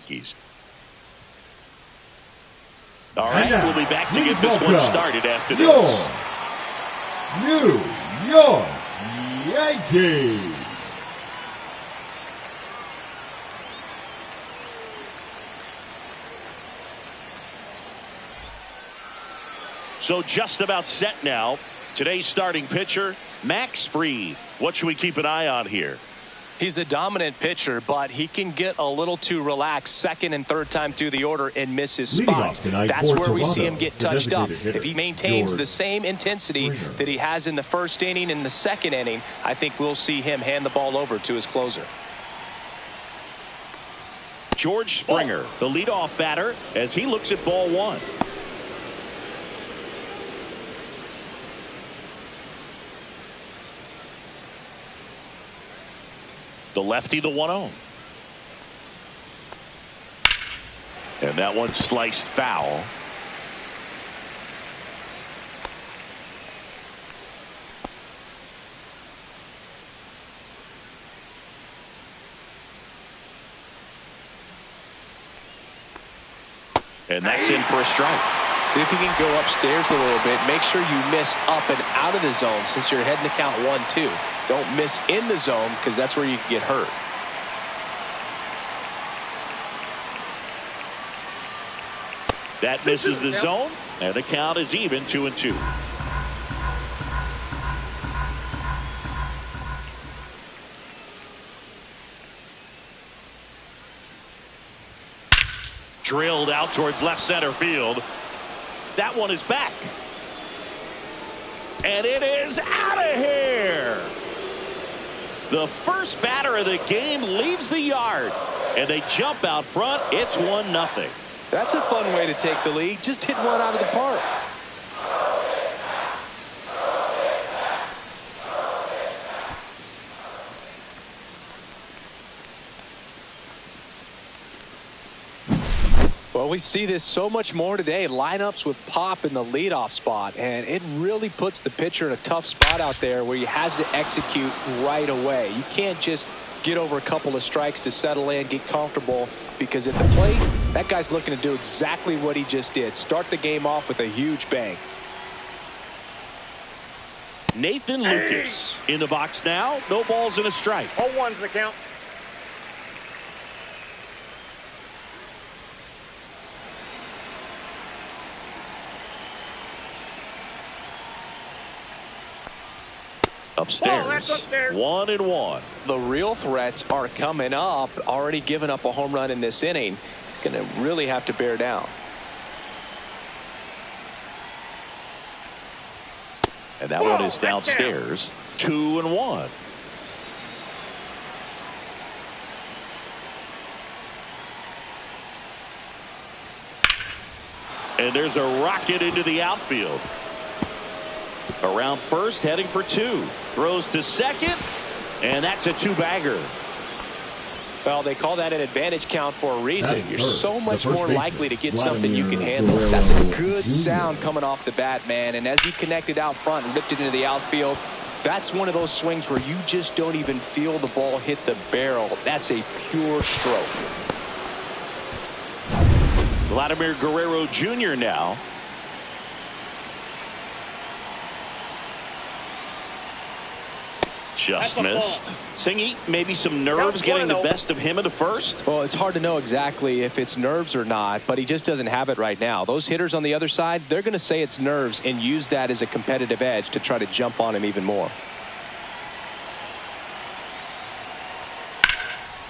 Yankees. All right, we'll be back to get this one started after this. New York Yankees. So just about set now. Today's starting pitcher, Max Fried. What should we keep an eye on here? He's a dominant pitcher, but he can get a little too relaxed second and third time through the order and miss his spots. That's where we see him get touched up. If he maintains the same intensity that he has in the first inning and the second inning, I think we'll see him hand the ball over to his closer. George Springer, the leadoff batter, as he looks at ball one. The lefty, the 1-0. And that one sliced foul. And that's in for a strike. See if you can go upstairs a little bit. Make sure you miss up and out of the zone since you're heading to count 1-2. Don't miss in the zone because that's where you can get hurt. That misses the zone, and the count is even 2-2. Drilled out towards left center field. That one is back. And it is out of here. The first batter of the game leaves the yard. And they jump out front. It's 1-0. That's a fun way to take the lead. Just hit one out of the park. Well, we see this so much more today. Lineups with pop in the leadoff spot, and it really puts the pitcher in a tough spot out there where he has to execute right away. You can't just get over a couple of strikes to settle in, get comfortable, because at the plate, that guy's looking to do exactly what he just did. Start the game off with a huge bang. Nathan Lucas in the box now. No balls and a strike. 0-1's the count. Upstairs. 1-1. The real threats are coming up. Already given up a home run in this inning. He's going to really have to bear down. And that one is downstairs. 2-1. And there's a rocket into the outfield. Around first, heading for two. Throws to second, and that's a two-bagger. Well, they call that an advantage count for a reason. You're so much more likely to get something you can handle. That's a good sound coming off the bat, man. And as he connected out front and ripped it into the outfield, that's one of those swings where you just don't even feel the ball hit the barrel. That's a pure stroke. Vladimir Guerrero Jr. now. Just missed. Singy, maybe some nerves getting the best of him in the first. Well, it's hard to know exactly if it's nerves or not, but he just doesn't have it right now. Those hitters on the other side, they're going to say it's nerves and use that as a competitive edge to try to jump on him even more.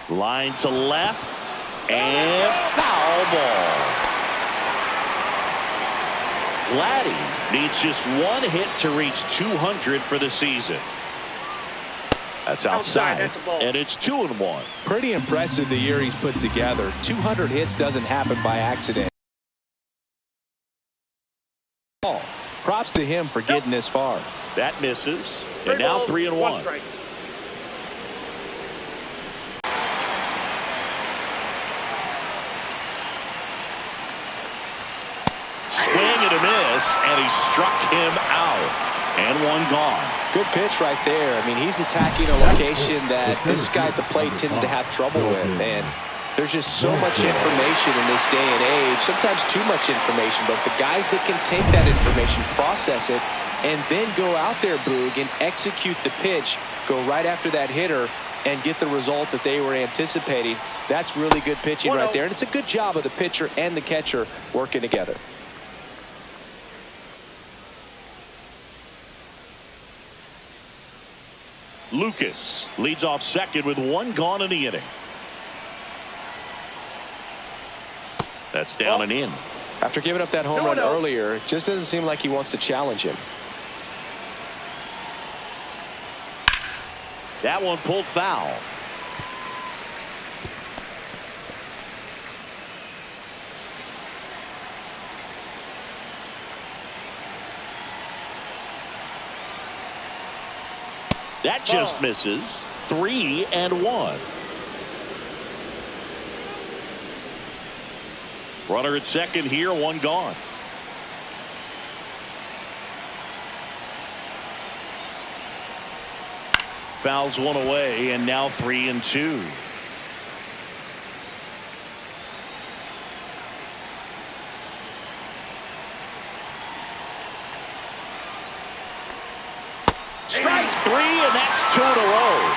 Line to left, and foul ball. Vladdy needs just one hit to reach 200 for the season. That's outside, and it's 2-1. Pretty impressive the year he's put together. 200 hits doesn't happen by accident. Props to him for getting this far. That misses, and now 3-1. Swing and a miss, and he struck him out. And one gone. Good pitch right there. I mean, he's attacking a location that this guy at the plate tends to have trouble with. And There's just so much information in this day and age, sometimes too much information, but the guys that can take that information, process it, and then go out there, Boog, and execute the pitch, go right after that hitter, and get the result that they were anticipating. That's really good pitching right there, and it's a good job of the pitcher and the catcher working together. Lucas leads off second with one gone in the inning. That's down and in. After giving up that home run earlier, it just doesn't seem like he wants to challenge him. That one pulled foul. That just misses. 3-1. Runner at second here, one gone. Fouls one away, and now 3-2. Strike three, and that's 2 in a row.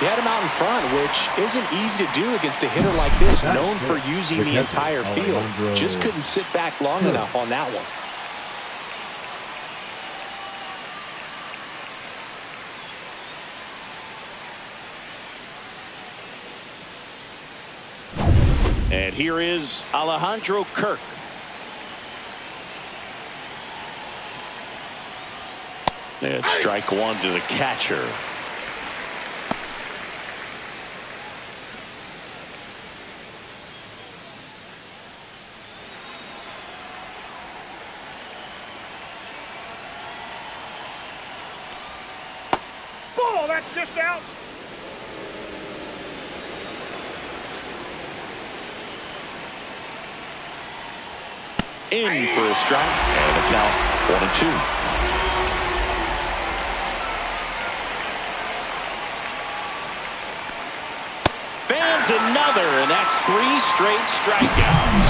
He had him out in front, which isn't easy to do against a hitter like this, known for using the entire field. Just couldn't sit back long enough on that one. And here is Alejandro Kirk. And strike one to the catcher. Ball, that's just out. In for a strike, and a count 1-2. Fans another, and that's 3 straight strikeouts.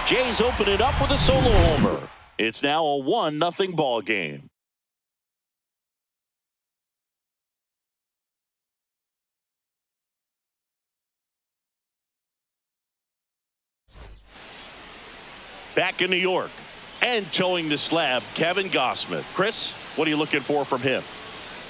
Jays open it up with a solo homer. It's now a 1-0 ball game. Back in New York and towing the slab, Kevin Gausman. Chris, what are you looking for from him?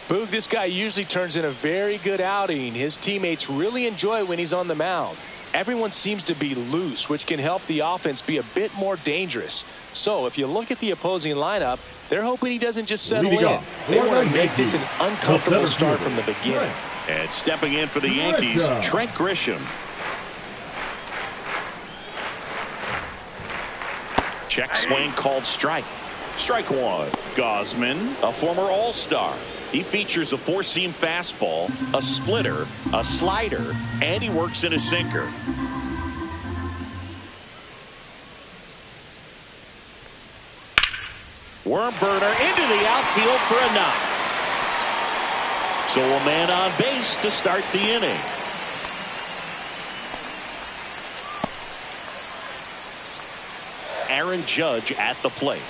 Boog, this guy usually turns in a very good outing. His teammates really enjoy when he's on the mound. Everyone seems to be loose, which can help the offense be a bit more dangerous. So if you look at the opposing lineup, they're hoping he doesn't just settle in. They want to make this an uncomfortable start from the beginning. And stepping in for the Yankees, Trent Grisham. Check swing called strike. Strike one. Gausman, a former All-Star. He features a 4-seam fastball, a splitter, a slider, and he works in a sinker. Worm burner into the outfield for a knock. So a man on base to start the inning. Aaron Judge at the plate.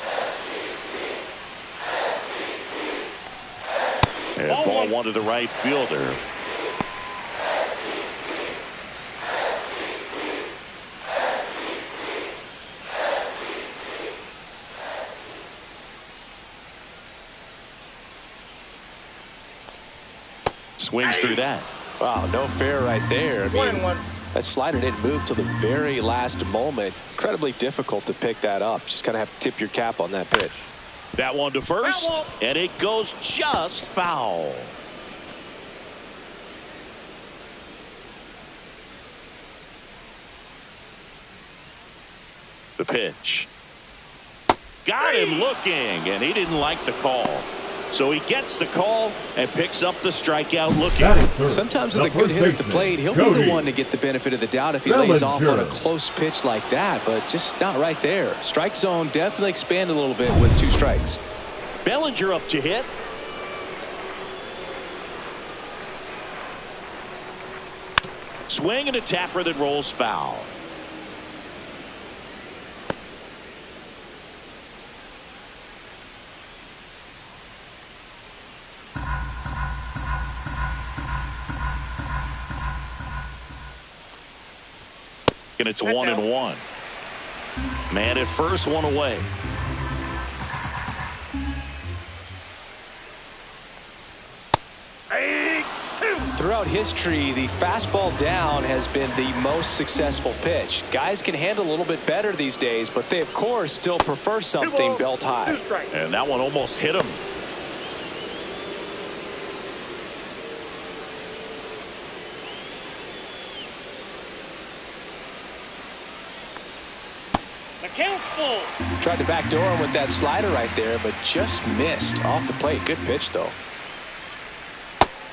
And ball one to the right fielder. Swings through that. Wow, no fair right there. I mean, that slider didn't move till the very last moment. Incredibly difficult to pick that up. Just kind of have to tip your cap on that pitch. That one to first, and it goes just foul. The pitch. Got him looking, and he didn't like the call. So he gets the call and picks up the strikeout looking. Sometimes with a good hit at the plate, he'll be the one to get the benefit of the doubt if he lays off on a close pitch like that, but just not right there. Strike zone definitely expanded a little bit with 2 strikes. Bellinger up to hit. Swing and a tapper that rolls foul. And it's 1-1. Man at first, one away. Throughout history, the fastball down has been the most successful pitch. Guys can handle a little bit better these days, but they, of course, still prefer something belt high. And that one almost hit him. Tried to backdoor him with that slider right there, but just missed off the plate. Good pitch, though.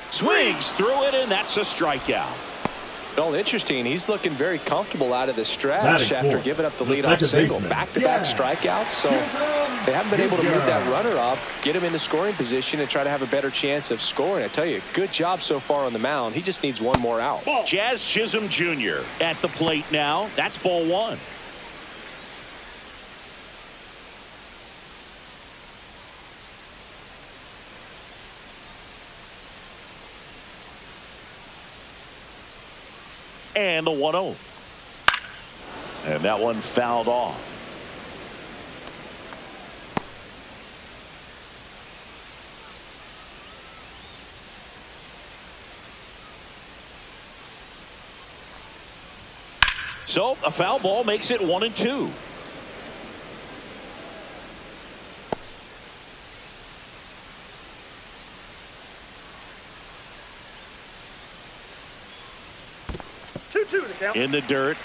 Swings through it, and that's a strikeout. Well, interesting. He's looking very comfortable out of the stretch after giving up the leadoff single. Back-to-back strikeouts, so they haven't been able to move that runner up, get him into scoring position, and try to have a better chance of scoring. I tell you, good job so far on the mound. He just needs one more out. Jazz Chisholm Jr. at the plate now. That's ball one. And the 1-0. And that one fouled off. So a foul ball makes it 1-2. In the dirt.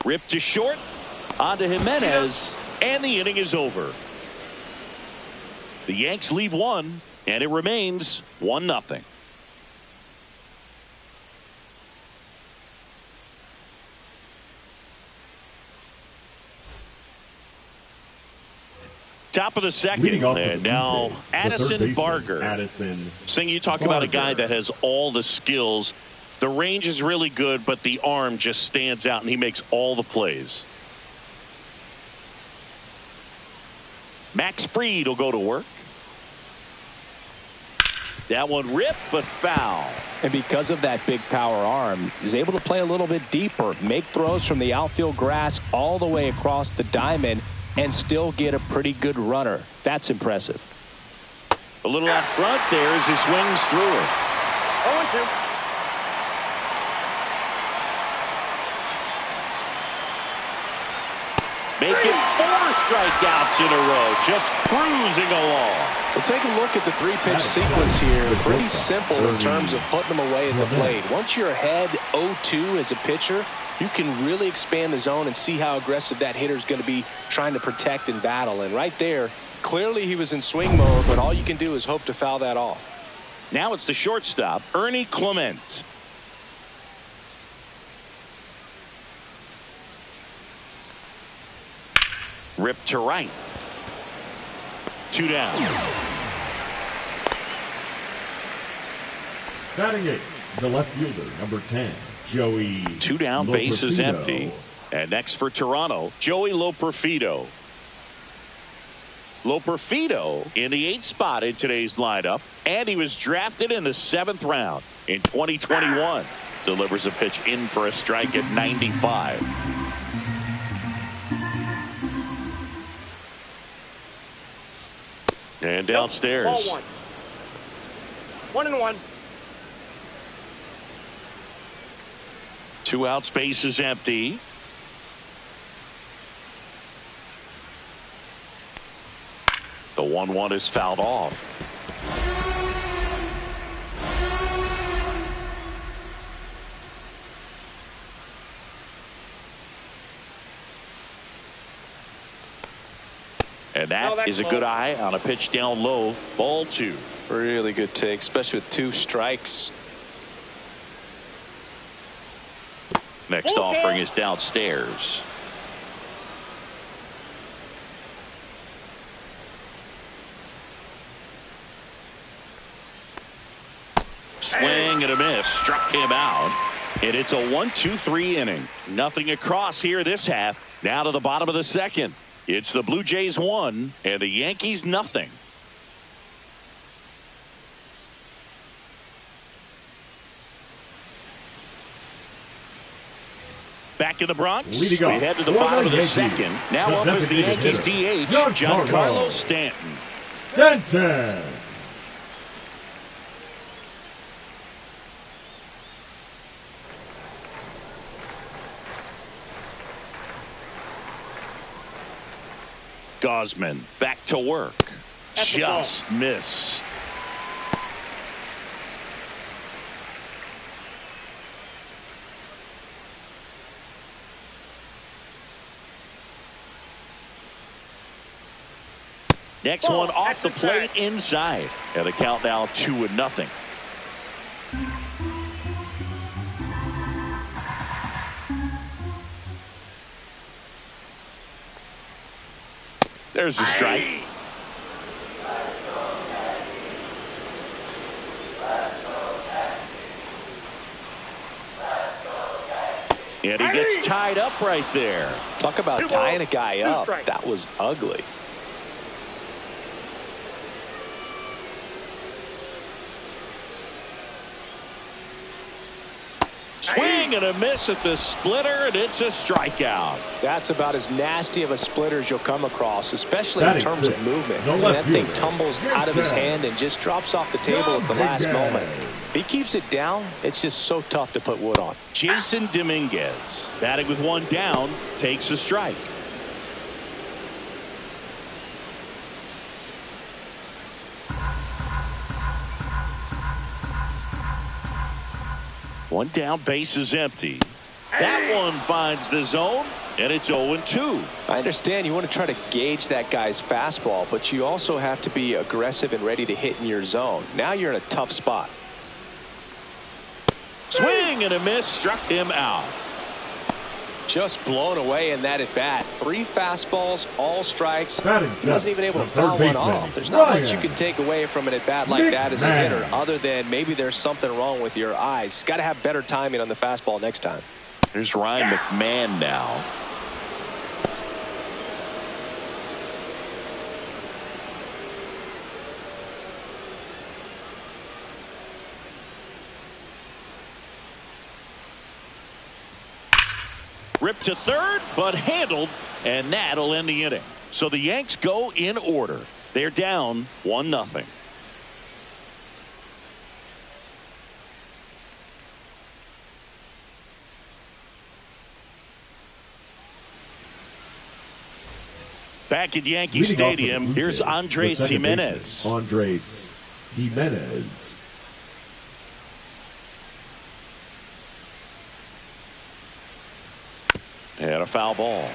Ripped to short. On to Jimenez. And the inning is over. The Yanks leave one, and it remains 1-0. Top of the second, and now Addison Barger. Sing, you talk about a guy that has all the skills. The range is really good, but the arm just stands out, and he makes all the plays. Max Fried will go to work. That one ripped, but foul. And because of that big power arm, he's able to play a little bit deeper, make throws from the outfield grass all the way across the diamond, and still get a pretty good runner. That's impressive. A little out front there as he swings through it. 0-2. Make it 4 strikeouts in a row, just cruising along. Well, take a look at the three-pitch sequence here. Pretty simple in terms of putting them away at the plate. Once you're ahead 0-2 as a pitcher, you can really expand the zone and see how aggressive that hitter is going to be trying to protect and battle. And right there, clearly he was in swing mode, but all you can do is hope to foul that off. Now it's the shortstop, Ernie Clement. Ripped to right. 2 down. Batting 8, the left fielder, number 10. Joey 2 down, base is empty. And next for Toronto, Joey Loperfido. Loperfido in the 8th spot in today's lineup, and he was drafted in the 7th round in 2021. Delivers a pitch in for a strike at 95. And downstairs. Ball 1. 1-1. 2 outs, base is empty. The 1-1 is fouled off. And that is a good eye on a pitch down low. Ball 2. Really good take, especially with 2 strikes. Next offering is downstairs. Swing and a miss. Struck him out. And it's a 1-2-3 inning. Nothing across here this half. Now to the bottom of the second. It's the Blue Jays 1 and the Yankees nothing. Back in the Bronx. We head to the bottom of the second. Now up is the Yankees DH, Giancarlo Stanton. Gosman back to work. Just missed. Next one off the plate inside. And the count now 2-0. There's a strike. And he gets tied up right there. Talk about tying a guy up. That was ugly. Swing and a miss at the splitter, and it's a strikeout. That's about as nasty of a splitter as you'll come across, especially in terms of movement. That thing tumbles out of his hand and just drops off the table at the last moment. If he keeps it down, it's just so tough to put wood on. Jason Dominguez, batting with one down, takes a strike. One down, base is empty. That one finds the zone, and it's 0-2. I understand you want to try to gauge that guy's fastball, but you also have to be aggressive and ready to hit in your zone. Now you're in a tough spot. Swing and a miss, struck him out. Just blown away in that at bat. 3 fastballs, all strikes. He wasn't even able to foul one off. There's not much you can take away from an at bat like that as a hitter, other than maybe there's something wrong with your eyes. Got to have better timing on the fastball next time. Here's Ryan McMahon now. Ripped to third, but handled, and that'll end the inning. So the Yanks go in order. They're down 1-0. Back at Yankee Stadium, here's Andres Gimenez. Andres Gimenez. And a foul ball.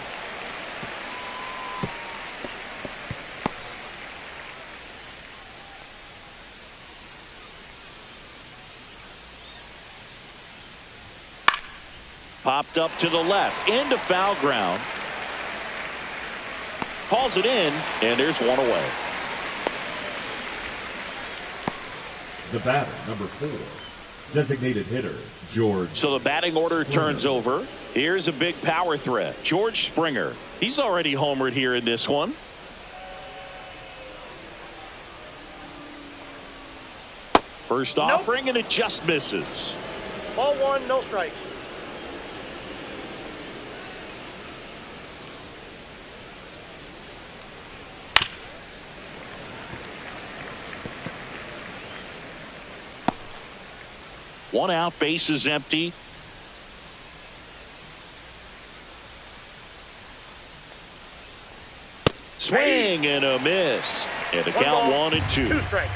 Popped up to the left, into foul ground. Calls it in, and there's one away. The batter, number 4. Designated hitter, George. So the batting order turns over. Here's a big power threat. George Springer. He's already homered here in this one. First offering, and it just misses. Ball 1, no strikes. One out, base is empty. Swing and a miss. And the count 1-2. 2 strikes.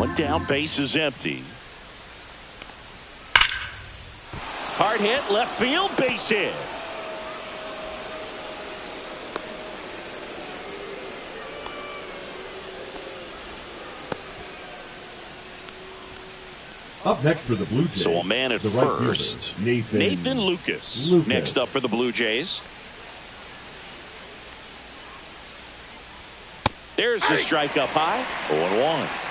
One down, base is empty. Hard hit, left field, base hit. Up next for the Blue Jays. So a man at first. Right Nathan Lucas. Next up for the Blue Jays. There's the strike up high. 0-1.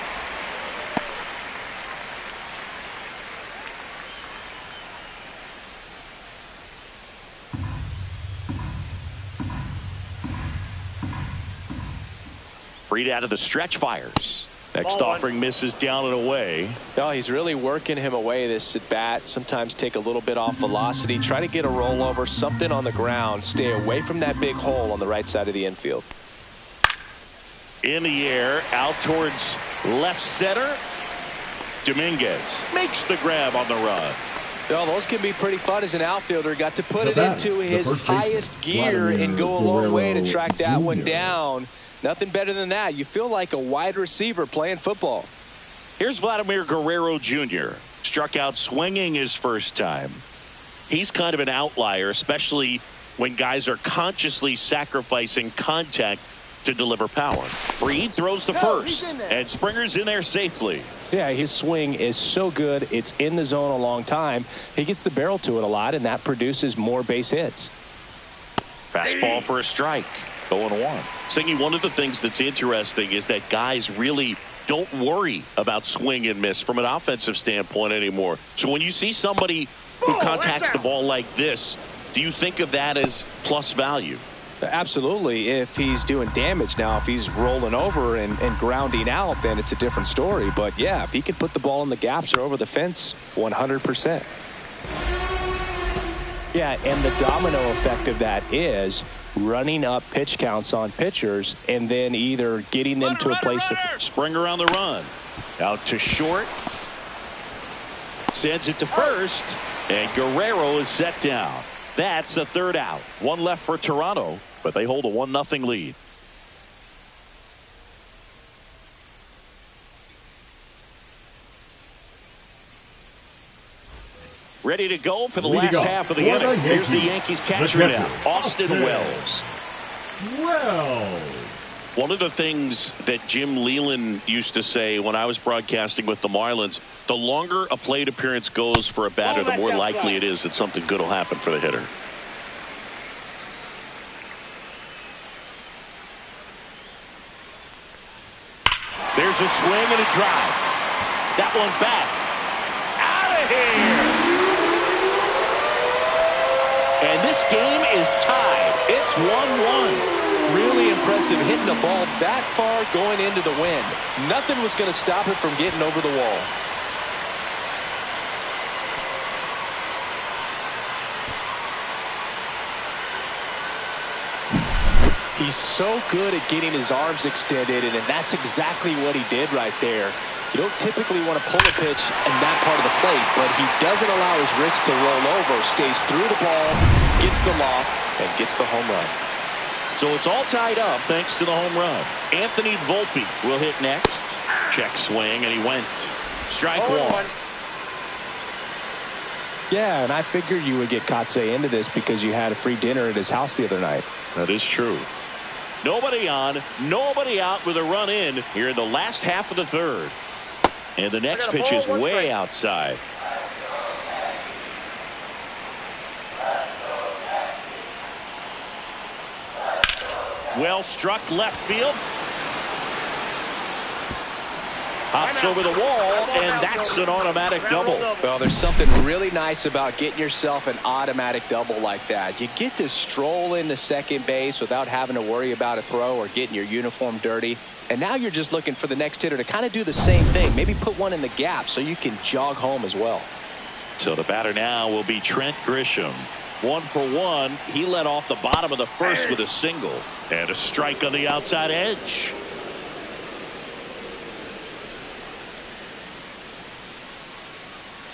Freed out of the stretch, fires. Next offering misses down and away. No, he's really working him away this at bat. Sometimes take a little bit off velocity. Try to get a rollover, something on the ground. Stay away from that big hole on the right side of the infield. In the air, out towards left center. Dominguez makes the grab on the run. Well, those can be pretty fun as an outfielder. Got to put it into his highest gear and go a long way to track that one down. Nothing better than that. You feel like a wide receiver playing football. Here's Vladimir Guerrero Jr. Struck out swinging his first time. He's kind of an outlier, especially when guys are consciously sacrificing contact to deliver power. Freed throws to first, and Springer's in there safely. Yeah, his swing is so good. It's in the zone a long time. He gets the barrel to it a lot, and that produces more base hits. Fastball for a strike. 0-1. Singy, one of the things that's interesting is that guys really don't worry about swing and miss from an offensive standpoint anymore. So when you see somebody who contacts the ball like this, do you think of that as plus value? Absolutely. If he's doing damage. Now, if he's rolling over and grounding out, then it's a different story. But yeah, if he can put the ball in the gaps or over the fence, 100%. Yeah, and the domino effect of that is running up pitch counts on pitchers and then either getting them to a place of Springer on the run. Out to short. Sends it to first. And Guerrero is set down. That's the third out. One left for Toronto, but they hold a 1-0 lead. Ready to go for the last half of the inning. Here's the Yankees catcher now, Austin Wells. One of the things that Jim Leland used to say when I was broadcasting with the Marlins, the longer a plate appearance goes for a batter, the more likely it is that something good will happen for the hitter. There's a swing and a drive. That one back. Out of here. And this game is tied. It's 1-1. Really impressive hitting the ball that far going into the wind. Nothing was going to stop it from getting over the wall. He's so good at getting his arms extended, and that's exactly what he did right there. You don't typically want to pull a pitch in that part of the plate, but he doesn't allow his wrist to roll over, stays through the ball, gets the loft, and gets the home run. So it's all tied up thanks to the home run. Anthony Volpe will hit next. Check swing, and he went. Strike one. Yeah, and I figured you would get Kotsay into this because you had a free dinner at his house the other night. That is true. Nobody on, nobody out with a run in here in the last half of the third. And the next pitch is way outside. Well struck left field. Hops over the wall, and that's an automatic double. Well, there's something really nice about getting yourself an automatic double like that. You get to stroll into second base without having to worry about a throw or getting your uniform dirty. And now you're just looking for the next hitter to kind of do the same thing. Maybe put one in the gap so you can jog home as well. So the batter now will be Trent Grisham. 1 for 1. He led off the bottom of the first with a single. And a strike on the outside edge.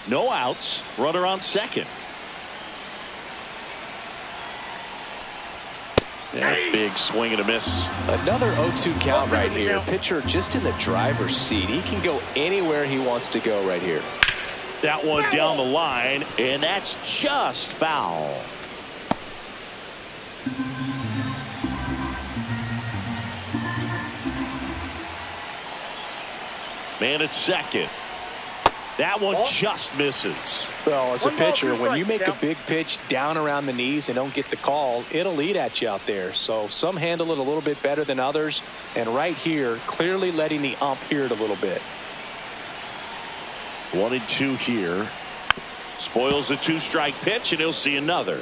No outs. Runner on second. Yeah, big swing and a miss. Another 0-2 count right here. Pitcher just in the driver's seat. He can go anywhere he wants to go right here. That one down the line, and that's just foul. Man at second. That one just misses. Well, as a pitcher, when you make a big pitch down around the knees and don't get the call, it'll eat at you out there. So some handle it a little bit better than others. And right here, clearly letting the ump hear it a little bit. 1-2 here. Spoils the 2-strike pitch, and he'll see another.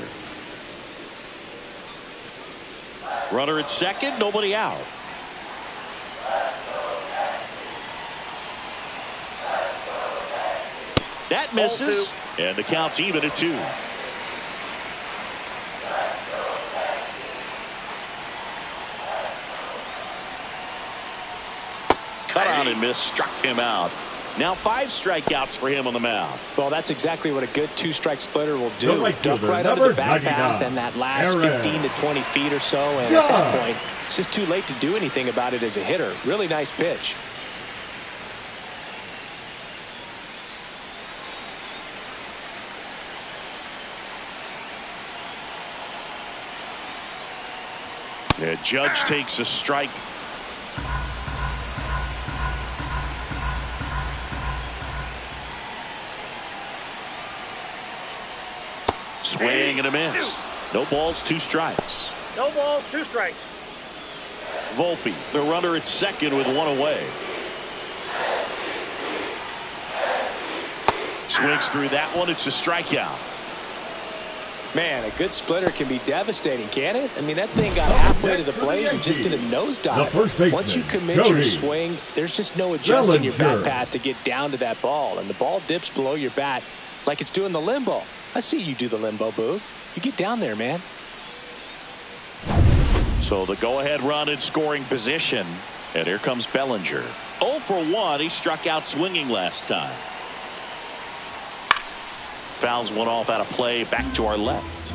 Runner at second, nobody out. That misses, and the count's even at 2. Cut on and miss, struck him out. Now 5 strikeouts for him on the mound. Well, that's exactly what a good 2-strike splitter will do. Duck right under the back path and that last 15 to 20 feet or so. And at that point, it's just too late to do anything about it as a hitter. Really nice pitch. Yeah, Judge takes a strike. Swing and a miss. No balls, 2 strikes. No balls, 2 strikes. Volpe, the runner at second with 1 away. Swings through that one. It's a strikeout. Man, a good splitter can be devastating, can't it? I mean, that thing got halfway to the plate and just did a nosedive. Once you commit your swing, there's just no adjusting your bat path to get down to that ball. And the ball dips below your bat like it's doing the limbo. I see you do the limbo, Boo. You get down there, man. So the go-ahead run in scoring position. And here comes Bellinger. 0 for 1. He struck out swinging last time. Fouls one off out of play, back to our left.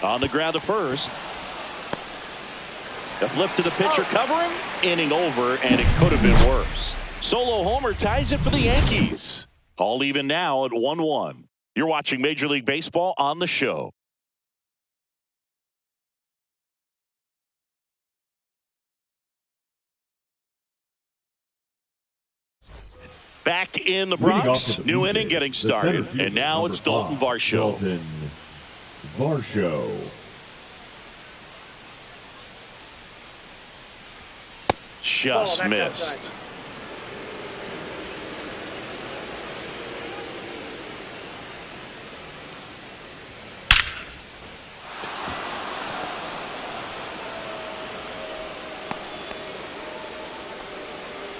On the ground to first. The flip to the pitcher covering. Inning over, and it could have been worse. Solo homer ties it for the Yankees. All even now at 1-1. You're watching Major League Baseball on the show. Back in the Bronx, new inning getting started. And now it's Dalton Varsho. Just missed.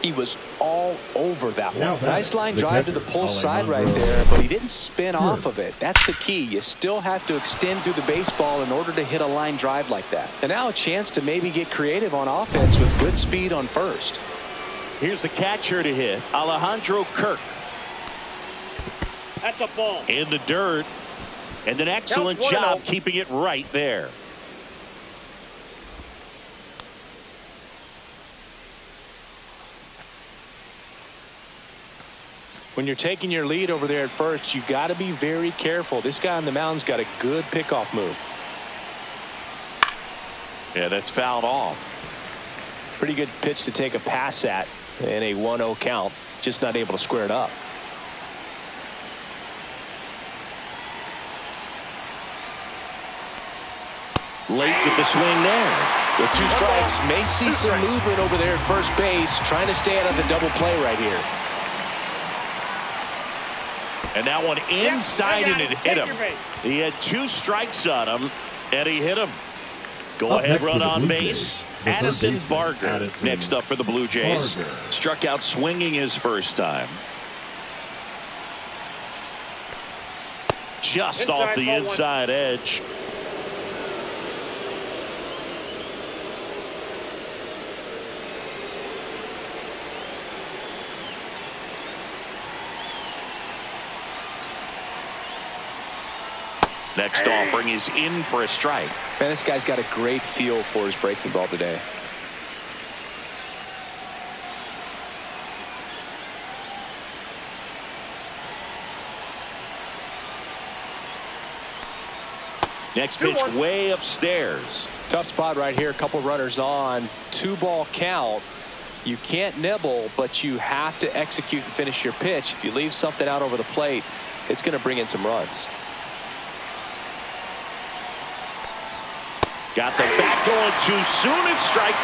He was all over that one. Nice line drive to the pull side right there, but he didn't spin off of it. That's the key. You still have to extend through the baseball in order to hit a line drive like that. And now a chance to maybe get creative on offense with good speed on first. Here's the catcher to hit, Alejandro Kirk. That's a ball. In the dirt, and an excellent job keeping it right there. When you're taking your lead over there at first, you got to be very careful. This guy on the mound's got a good pickoff move. Yeah, that's fouled off. Pretty good pitch to take a pass at in a 1-0 count. Just not able to square it up. Late with the swing there. With 2 strikes, may see some movement over there at first base, trying to stay out of the double play right here. And that one inside, and it hit him. He had 2 strikes on him, and he hit him. Go ahead run on base. Addison Barger next up for the Blue Jays. Struck out swinging his first time. Just off the inside edge. Next offering is in for a strike. Man, this guy's got a great feel for his breaking ball today. Next pitch way upstairs. Tough spot right here. A couple runners on. 2-ball count. You can't nibble, but you have to execute and finish your pitch. If you leave something out over the plate, it's going to bring in some runs. Got the bat going too soon. It's strike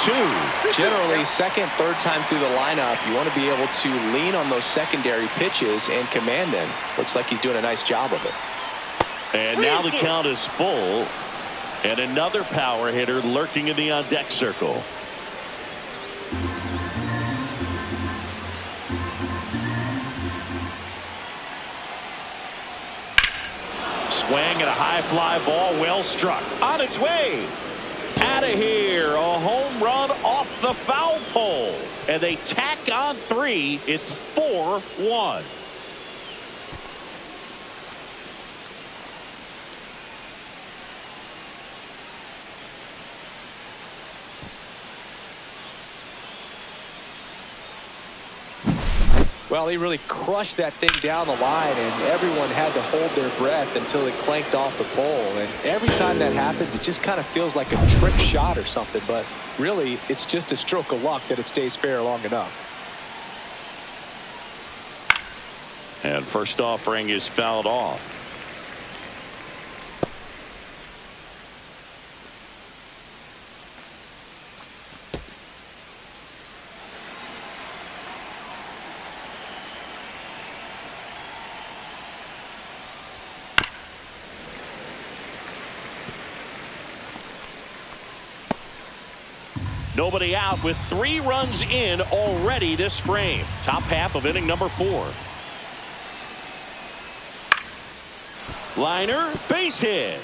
2. Generally, second, third time through the lineup, you want to be able to lean on those secondary pitches and command them. Looks like he's doing a nice job of it. And now the count is full. And another power hitter lurking in the on-deck circle. Swing and a high fly ball, well struck. On its way. Out of here. A home run off the foul pole. And they tack on 3. It's 4-1. Well, he really crushed that thing down the line, and everyone had to hold their breath until it clanked off the pole. And every time that happens, it just kind of feels like a trick shot or something. But really, it's just a stroke of luck that it stays fair long enough. And first offering is fouled off. Nobody out with 3 runs in already this frame. Top half of inning number 4. Liner, base hit.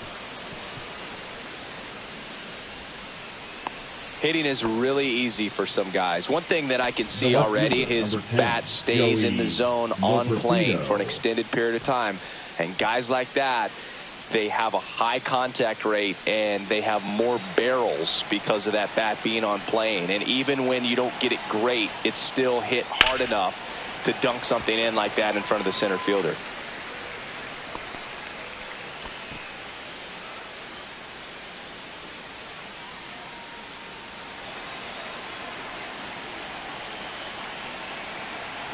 Hitting is really easy for some guys. One thing that I can see already, his bat stays in the zone on plane for an extended period of time. And guys like that, they have a high contact rate and they have more barrels because of that bat being on plane. And even when you don't get it great, it's still hit hard enough to dunk something in like that in front of the center fielder.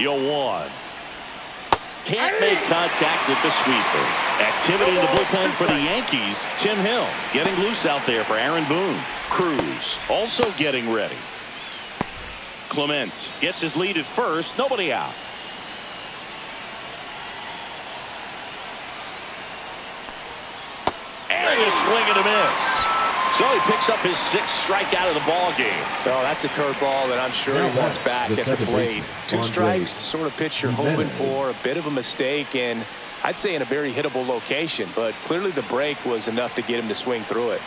One. Can't make contact with the sweeper. Activity in the bullpen for the Yankees. Tim Hill getting loose out there for Aaron Boone. Cruz also getting ready. Clement gets his lead at first. Nobody out. And a swing and a miss. So he picks up his 6th strikeout of the ball game. Oh, that's a curveball that I'm sure he wants back at the plate. 2 strikes, the sort of pitch you're hoping for. A bit of a mistake, and I'd say in a very hittable location. But clearly the break was enough to get him to swing through it.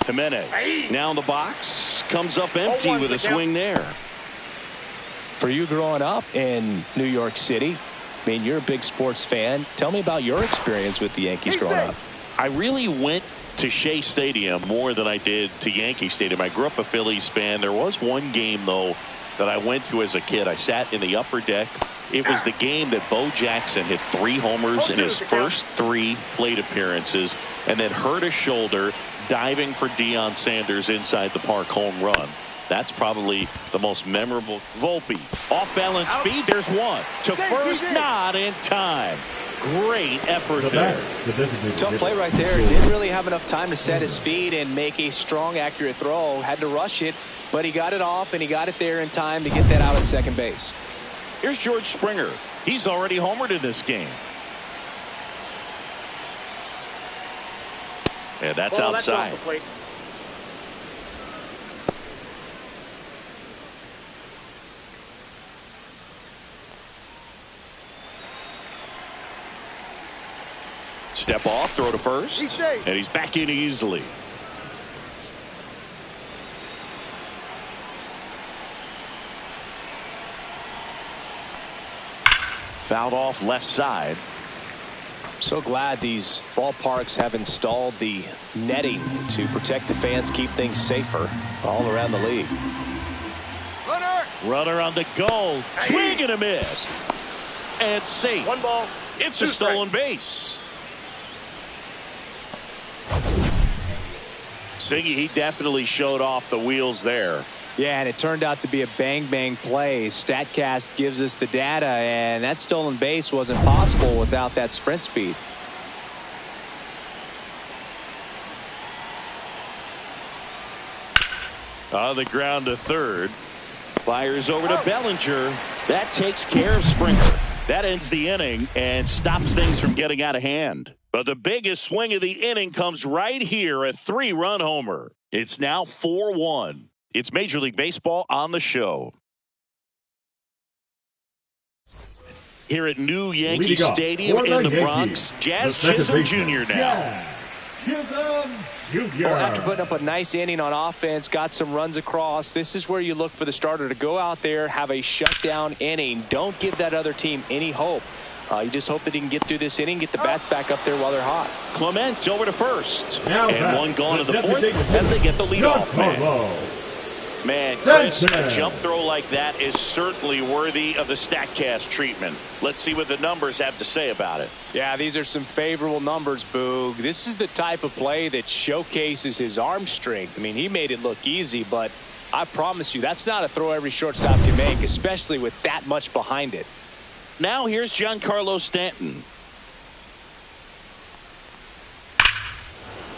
Jimenez now in the box. Comes up empty with a swing there. For you growing up in New York City, I mean, you're a big sports fan. Tell me about your experience with the Yankees growing up. I really went to Shea Stadium more than I did to Yankee Stadium. I grew up a Phillies fan. There was one game, though, that I went to as a kid. I sat in the upper deck. It was the game that Bo Jackson hit 3 homers in his first 3 plate appearances and then hurt his shoulder diving for Deion Sanders inside the park home run. That's probably the most memorable. Volpe off balance feed. There's one to first, not in time. Great effort there. Tough play right there. Didn't really have enough time to set his feet and make a strong, accurate throw. Had to rush it, but he got it off and he got it there in time to get that out at second base. Here's George Springer. He's already homered in this game. And that's outside. Step off, throw to first, and he's back in easily. Fouled off left side. So glad these ballparks have installed the netting to protect the fans, keep things safer all around the league. Runner on the goal. Swing and a miss. And safe. One ball. It's a stolen base. Singy, he definitely showed off the wheels there. Yeah, and it turned out to be a bang-bang play. StatCast gives us the data, and that stolen base wasn't possible without that sprint speed. On the ground to third. Fires over to Bellinger. That takes care of Springer. That ends the inning and stops things from getting out of hand. But the biggest swing of the inning comes right here, a 3-run homer. It's now 4-1. It's Major League Baseball on the show. Here at New Yankee Stadium in the Bronx, Jazz Chisholm Jr. now. Chisholm Jr. Well, after putting up a nice inning on offense, got some runs across, this is where you look for the starter to go out there, have a shutdown inning. Don't give that other team any hope. You just hope that he can get through this inning, get the bats back up there while they're hot. Clement over to first. Now and one gone to the fourth as they get the leadoff man. Man, Chris, a jump throw like that is certainly worthy of the StatCast treatment. Let's see what the numbers have to say about it. Yeah, these are some favorable numbers, Boog. This is the type of play that showcases his arm strength. I mean, he made it look easy, but I promise you, that's not a throw every shortstop can make, especially with that much behind it. Now here's Giancarlo Stanton.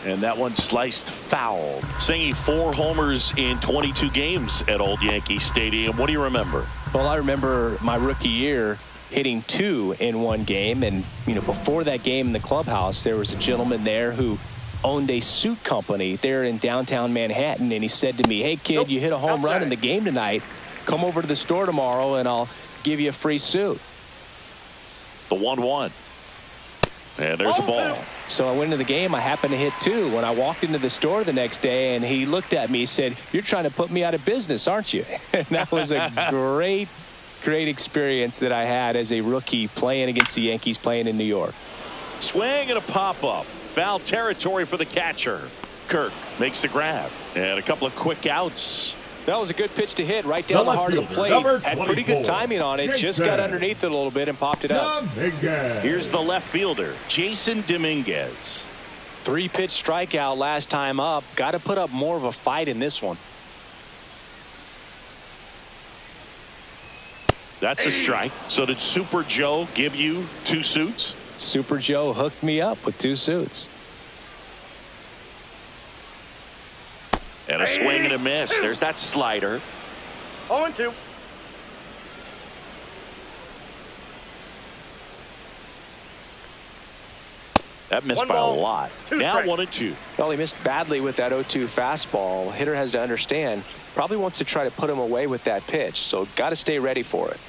And that one sliced foul. Singy 4 homers in 22 games at Old Yankee Stadium. What do you remember? Well, I remember my rookie year hitting 2 in one game. And, you know, before that game in the clubhouse, there was a gentleman there who owned a suit company there in downtown Manhattan. And he said to me, hey, kid, you hit a home run in the game tonight. Come over to the store tomorrow and I'll give you a free suit. The 1-1. And there's a ball. So I went into the game. I happened to hit 2. When I walked into the store the next day and he looked at me, he said, you're trying to put me out of business, aren't you? And that was a great experience that I had as a rookie playing against the Yankees, playing in New York. Swing and a pop-up. Foul territory for the catcher. Kirk makes the grab. And a couple of quick outs. That was a good pitch to hit right down the heart of the plate. Had pretty good timing on it. Just got underneath it a little bit and popped it up. Here's the left fielder, Jason Dominguez. 3-pitch strikeout last time up. Got to put up more of a fight in this one. That's a strike. So did Super Joe give you 2 suits? Super Joe hooked me up with 2 suits. And a swing and a miss. There's that slider. 0-2. That missed by a lot. Now 1-2. Well, he missed badly with that 0-2 fastball. Hitter has to understand, probably wants to try to put him away with that pitch. So got to stay ready for it.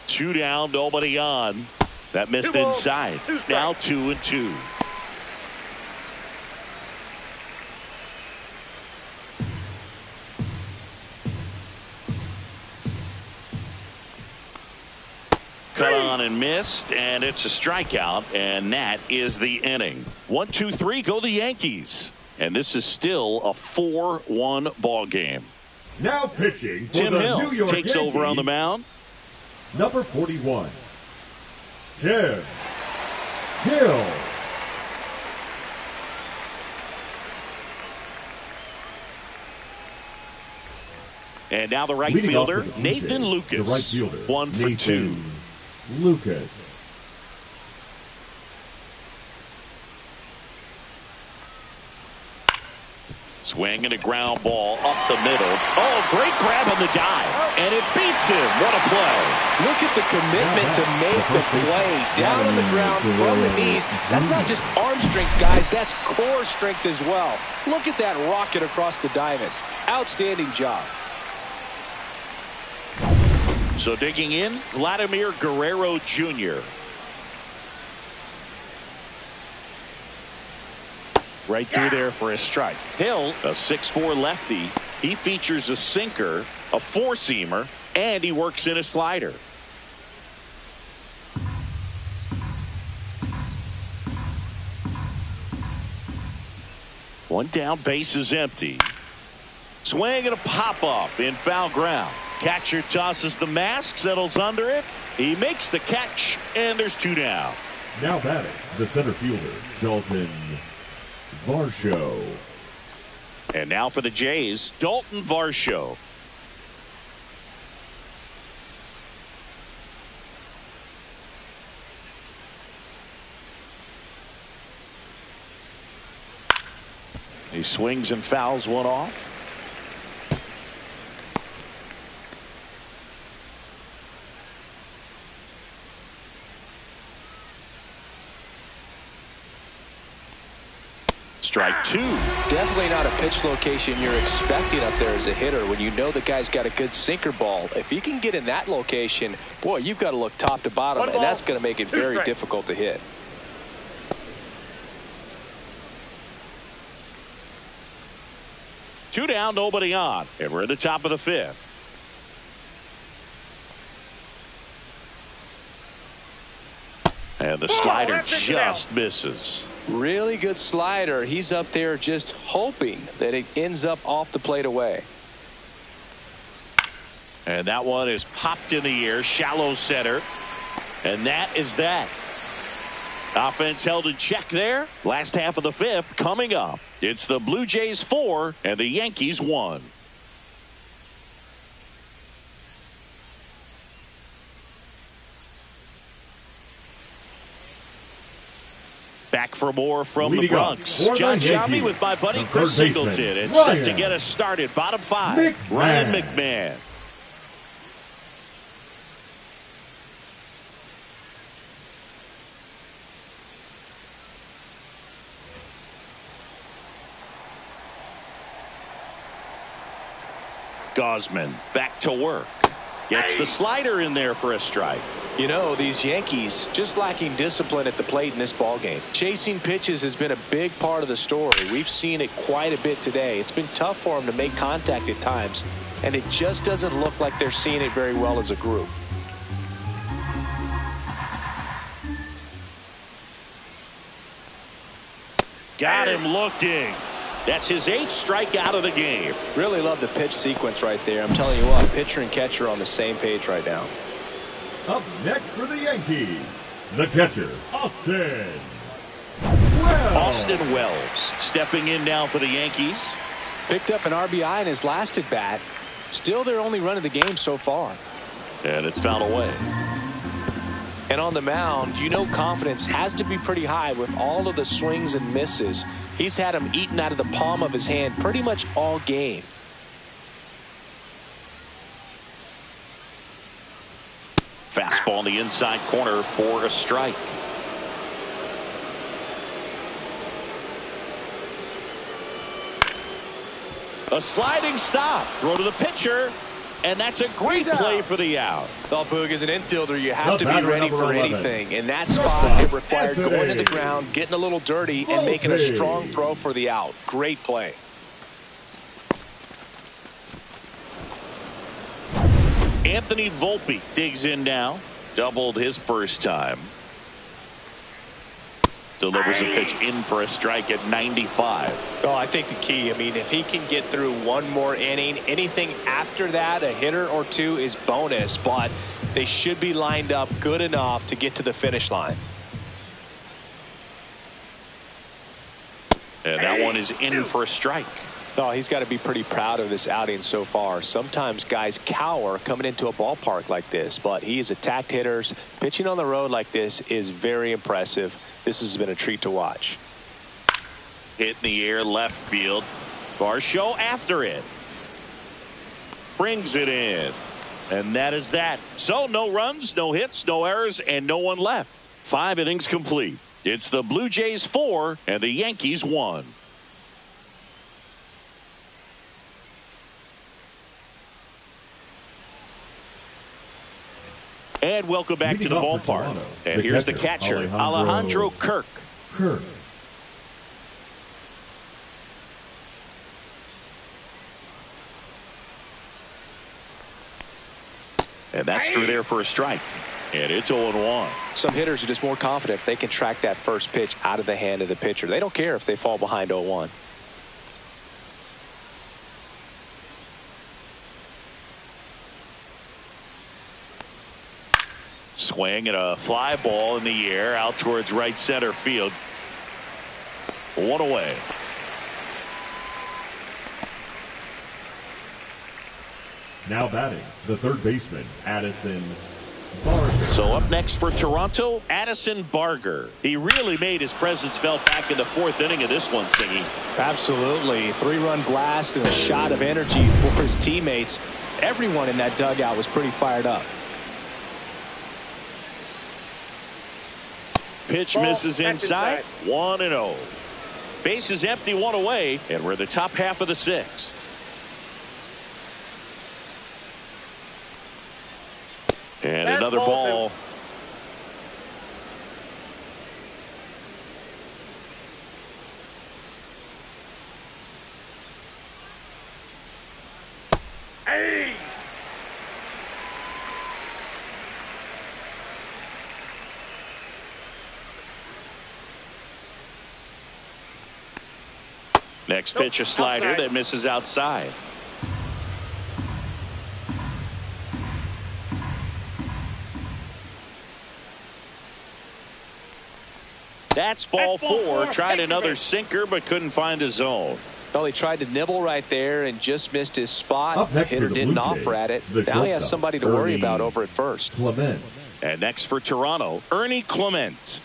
2 down, nobody on. That missed inside. Now 2-2. Cut on and missed, and it's a strikeout, and that is the inning. 1-2-3, go the Yankees. And this is still a 4-1 ball game. Now pitching for Tim the Hill New York takes Yankees, over on the mound. Number 41, Tim Hill. And now the right Leading fielder, off for the Nathan Yankees, Lucas. The right fielder, 1 for Nathan 2. Lucas. Swing and a ground ball up the middle. Oh, great grab on the dive. And it beats him. What a play. Look at the commitment to make the play down on the ground from the knees. That's not just arm strength, guys. That's core strength as well. Look at that rocket across the diamond. Outstanding job. So digging in, Vladimir Guerrero Jr. Right through there for a strike. Hill, a 6'4 lefty. He features a sinker, a 4-seamer, and he works in a slider. One down, base is empty. Swing and a pop-up in foul ground. Catcher tosses the mask, settles under it. He makes the catch, and there's two down. Now batting, the center fielder, Dalton Varsho. And now for the Jays, Dalton Varsho. He swings and fouls one off. Strike two. Definitely not a pitch location you're expecting up there as a hitter when you know the guy's got a good sinker ball. If he can get in that location, boy, you've got to look top to bottom, and that's going to make it very difficult to hit. Two down, nobody on, and we're at the top of the fifth. And the slider just misses. Really good slider. He's up there just hoping that it ends up off the plate away. And that one is popped in the air, shallow center. And that is that. Offense held in check there. Last half of the fifth coming up. It's the Blue Jays 4 and the Yankees 1. Back for more from the Bronx. John Shabby with my buddy Chris Singleton. And set to get us started. Bottom five. Ryan McMahon. Gosman back to work. Gets the slider in there for a strike. You know, these Yankees just lacking discipline at the plate in this ballgame. Chasing pitches has been a big part of the story. We've seen it quite a bit today. It's been tough for them to make contact at times, and it just doesn't look like they're seeing it very well as a group. Got him looking. That's his 8th strikeout of the game. Really love the pitch sequence right there. I'm telling you what, pitcher and catcher are on the same page right now. Up next for the Yankees, the catcher, Austin Wells. Austin Wells stepping in now for the Yankees. Picked up an RBI in his last at bat. Still their only run of the game so far. And it's fouled away. And on the mound, you know confidence has to be pretty high with all of the swings and misses. He's had them eaten out of the palm of his hand pretty much all game. Fastball in the inside corner for a strike. A sliding stop. Throw to the pitcher. And that's a great play for the out. Well, Boog, as an infielder, you have to be ready for anything. In that spot, it required going to the ground, getting a little dirty, and making a strong throw for the out. Great play. Anthony Volpe digs in now. Doubled his first time. Delivers a pitch in for a strike at 95. Oh, I think the key, I mean, if he can get through one more inning, anything after that, a hitter or two is bonus, but they should be lined up good enough to get to the finish line. And that one is in for a strike. Oh, he's got to be pretty proud of this outing so far. Sometimes guys cower coming into a ballpark like this, but he has attacked hitters. Pitching on the road like this is very impressive. This has been a treat to watch. Hit in the air, left field. Varsho after it. Brings it in. And that is that. So no runs, no hits, no errors, and no one left. 5 innings complete. It's the Blue Jays 4 and the Yankees 1. And welcome back to the ballpark. And here's the catcher, Alejandro Kirk. And that's through there for a strike. And it's 0-1. Some hitters are just more confident if they can track that first pitch out of the hand of the pitcher. They don't care if they fall behind 0-1. Swing and a fly ball in the air out towards right center field. One away. Now batting, the third baseman, Addison Barger. So up next for Toronto, Addison Barger. He really made his presence felt back in the fourth inning of this one, Siggy. Absolutely. 3-run blast and a shot of energy for his teammates. Everyone in that dugout was pretty fired up. Pitch misses inside. 1-0. Base is empty, one away, and we're in the top half of the sixth. And another ball. Hey! Next pitch, a slider that misses outside. That's ball four. Tried another sinker, but couldn't find a zone. Well, he tried to nibble right there and just missed his spot. Up next Hitter didn't offer at it. Now he has somebody to worry about over at first. Clement. And next for Toronto, Ernie Clement.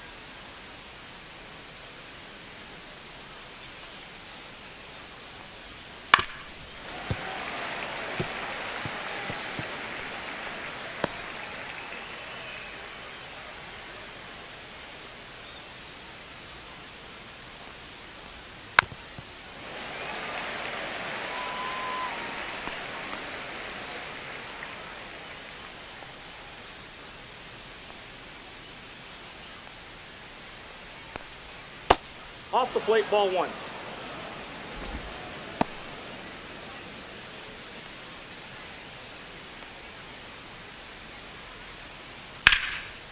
Off the plate, ball one.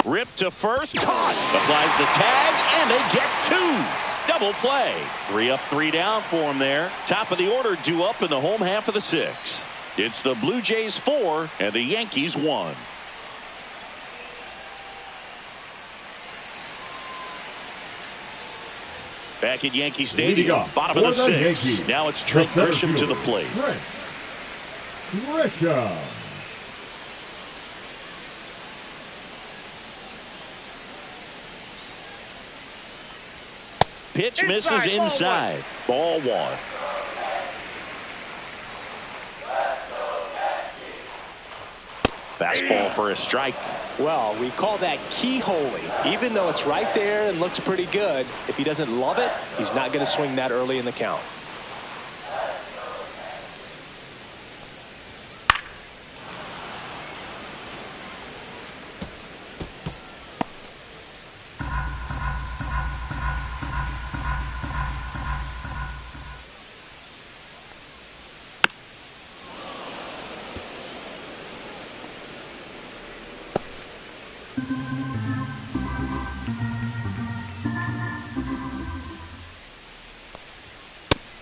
Ripped to first, caught. Applies the tag, and they get two. Double play. 3 up, 3 down for him there. Top of the order due up in the home half of the sixth. It's the Blue Jays 4 and the Yankees 1. Back at Yankee Stadium, bottom of the sixth. Yankees, now it's Trent Grisham to the plate. Trent Grisham. Pitch misses inside. Ball one. Fastball for a strike. Well, we call that keyholing. Even though it's right there and looks pretty good, if he doesn't love it, he's not going to swing that early in the count.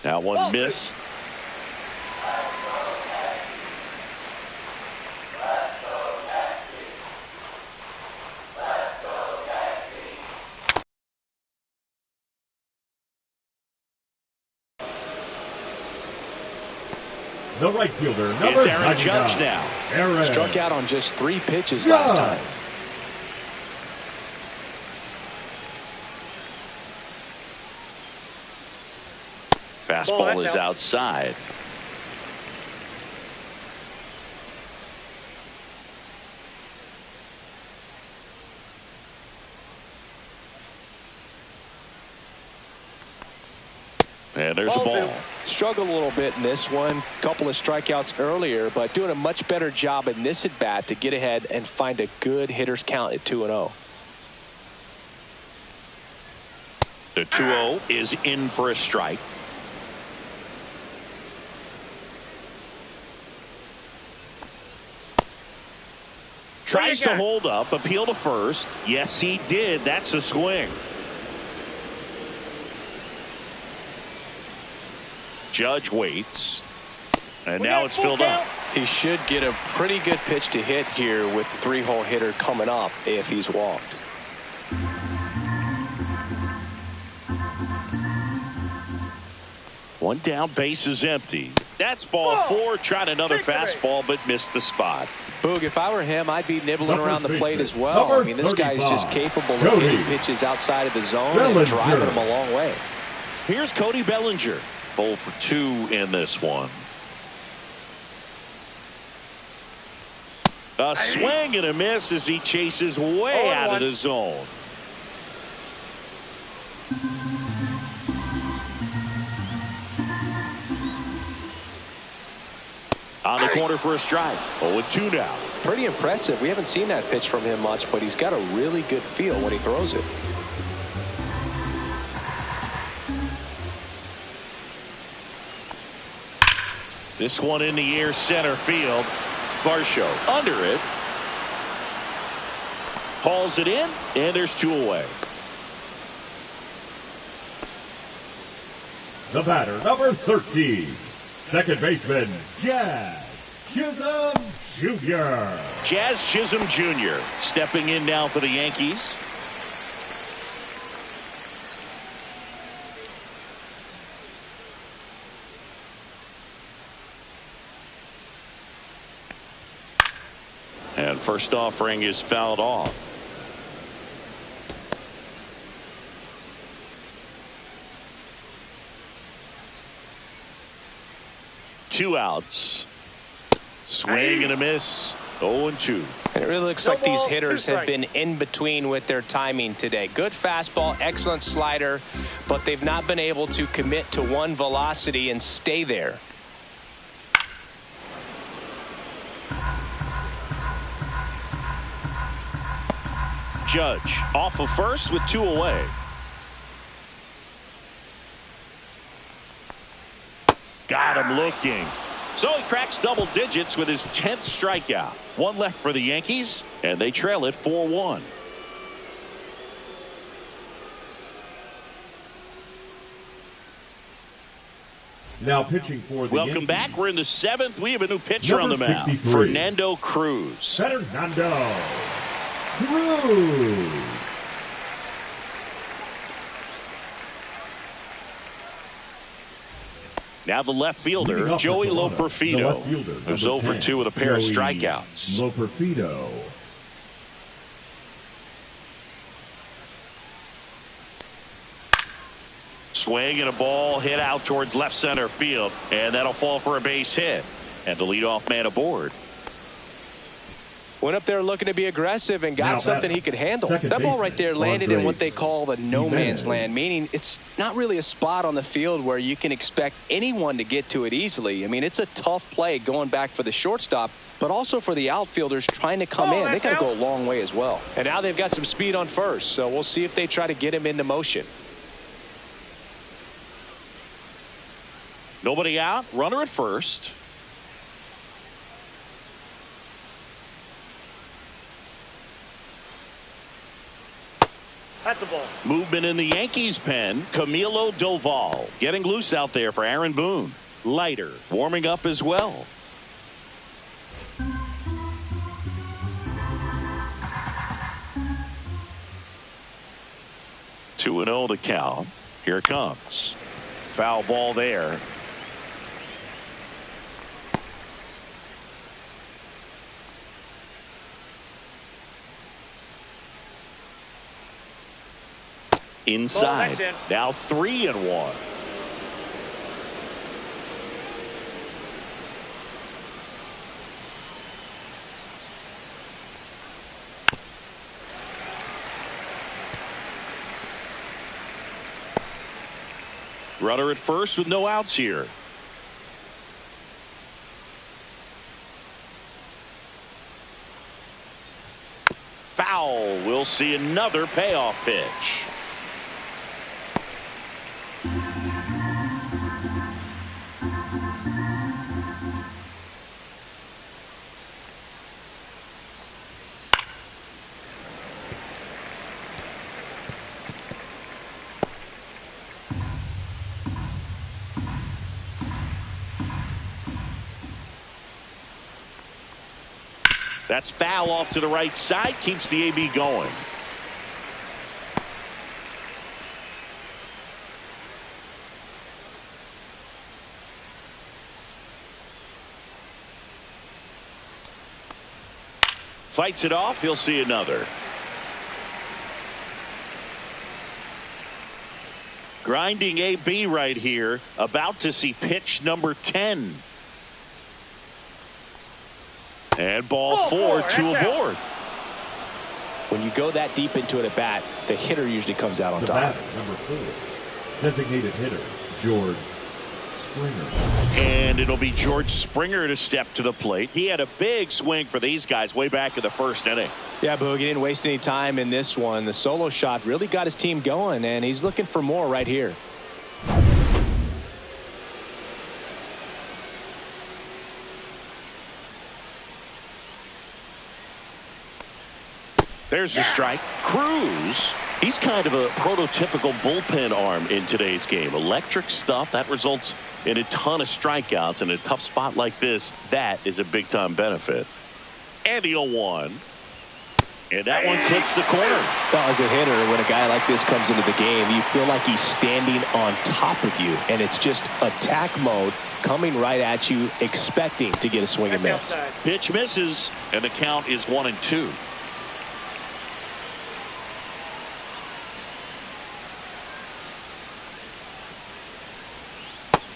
That one missed. The right fielder, number It's Aaron Judge now. Aaron. Struck out on just 3 pitches last time. Fastball is outside. And there's a ball. Struggled a little bit in this one. Couple of strikeouts earlier, but doing a much better job in this at bat to get ahead and find a good hitter's count at 2-0. The 2-0 is in for a strike. Tries to hold up, appeal to first. Yes, he did. That's a swing. Judge waits. And now it's filled up. He should get a pretty good pitch to hit here with the 3-hole hitter coming up if he's walked. One down, base is empty. That's ball 4. Tried another fastball, but missed the spot. Boog, if I were him, I'd be nibbling around the plate as well. Number I mean, this guy's just capable of Cody hitting pitches outside of the zone Bellinger. and driving them a long way. Here's Cody Bellinger. 0 for 2 in this one. A swing and a miss as he chases way out of the zone. On the corner for a strike. 0-2 now. Pretty impressive. We haven't seen that pitch from him much, but he's got a really good feel when he throws it. This one in the air, center field. Varsho under it. Hauls it in, and there's 2 away. The batter, number 13, second baseman, Jazz Chisholm Jr. Jazz Chisholm Jr. stepping in now for the Yankees. And first offering is fouled off. Two outs. Swing and a miss. 0-2. And it really looks like these hitters have been in between with their timing today. Good fastball, excellent slider, but they've not been able to commit to one velocity and stay there. Judge off of first with 2 away. Got him looking. So he cracks double digits with his 10th strikeout. 1 left for the Yankees, and they trail it 4-1. Now pitching for the Welcome Yankees. back. We're in the 7th. We have a new pitcher on Number the mound. 63. Fernando Cruz. Fernando Cruz. Now the left fielder, Leading off Joey for Toronto, the Loperfido, left fielder, who's number 0 for 10, 2 with a pair of Joey strikeouts. Loperfido. Swing and a ball hit out towards left center field, and that'll fall for a base hit. And the leadoff man aboard. Went up there looking to be aggressive and got something he could handle. That ball right there landed in what they call the no man's land, meaning it's not really a spot on the field where you can expect anyone to get to it easily. I mean, it's a tough play going back for the shortstop, but also for the outfielders trying to come in. They got to go a long way as well. And now they've got some speed on first, so we'll see if they try to get him into motion. Nobody out, runner at first. That's a ball. Movement in the Yankees pen. Camilo Doval getting loose out there for Aaron Boone. Leiter warming up as well. Two and 0 to count. Here it comes. Foul ball there. Inside. Now 3-1. Runner at first with no outs here. Foul. We'll see another payoff pitch. That's foul off to the right side. Keeps the AB going. Fights it off. He'll see another. Grinding AB right here. About to see pitch number 10. And ball 4, 2 aboard. When you go that deep into it at bat, the hitter usually comes out on top. Batter, number 4, designated hitter, George Springer. And it'll be George Springer to step to the plate. He had a big swing for these guys way back in the first inning. Yeah, Boog, he didn't waste any time in this one. The solo shot really got his team going, and he's looking for more right here. There's a strike. Cruz, he's kind of a prototypical bullpen arm in today's game. Electric stuff that results in a ton of strikeouts. In a tough spot like this, that is a big time benefit. And the 0-1. And that one clips the corner. Well, as a hitter, when a guy like this comes into the game, you feel like he's standing on top of you, and it's just attack mode coming right at you, expecting to get a swing and miss. Pitch misses, and the count is 1-2.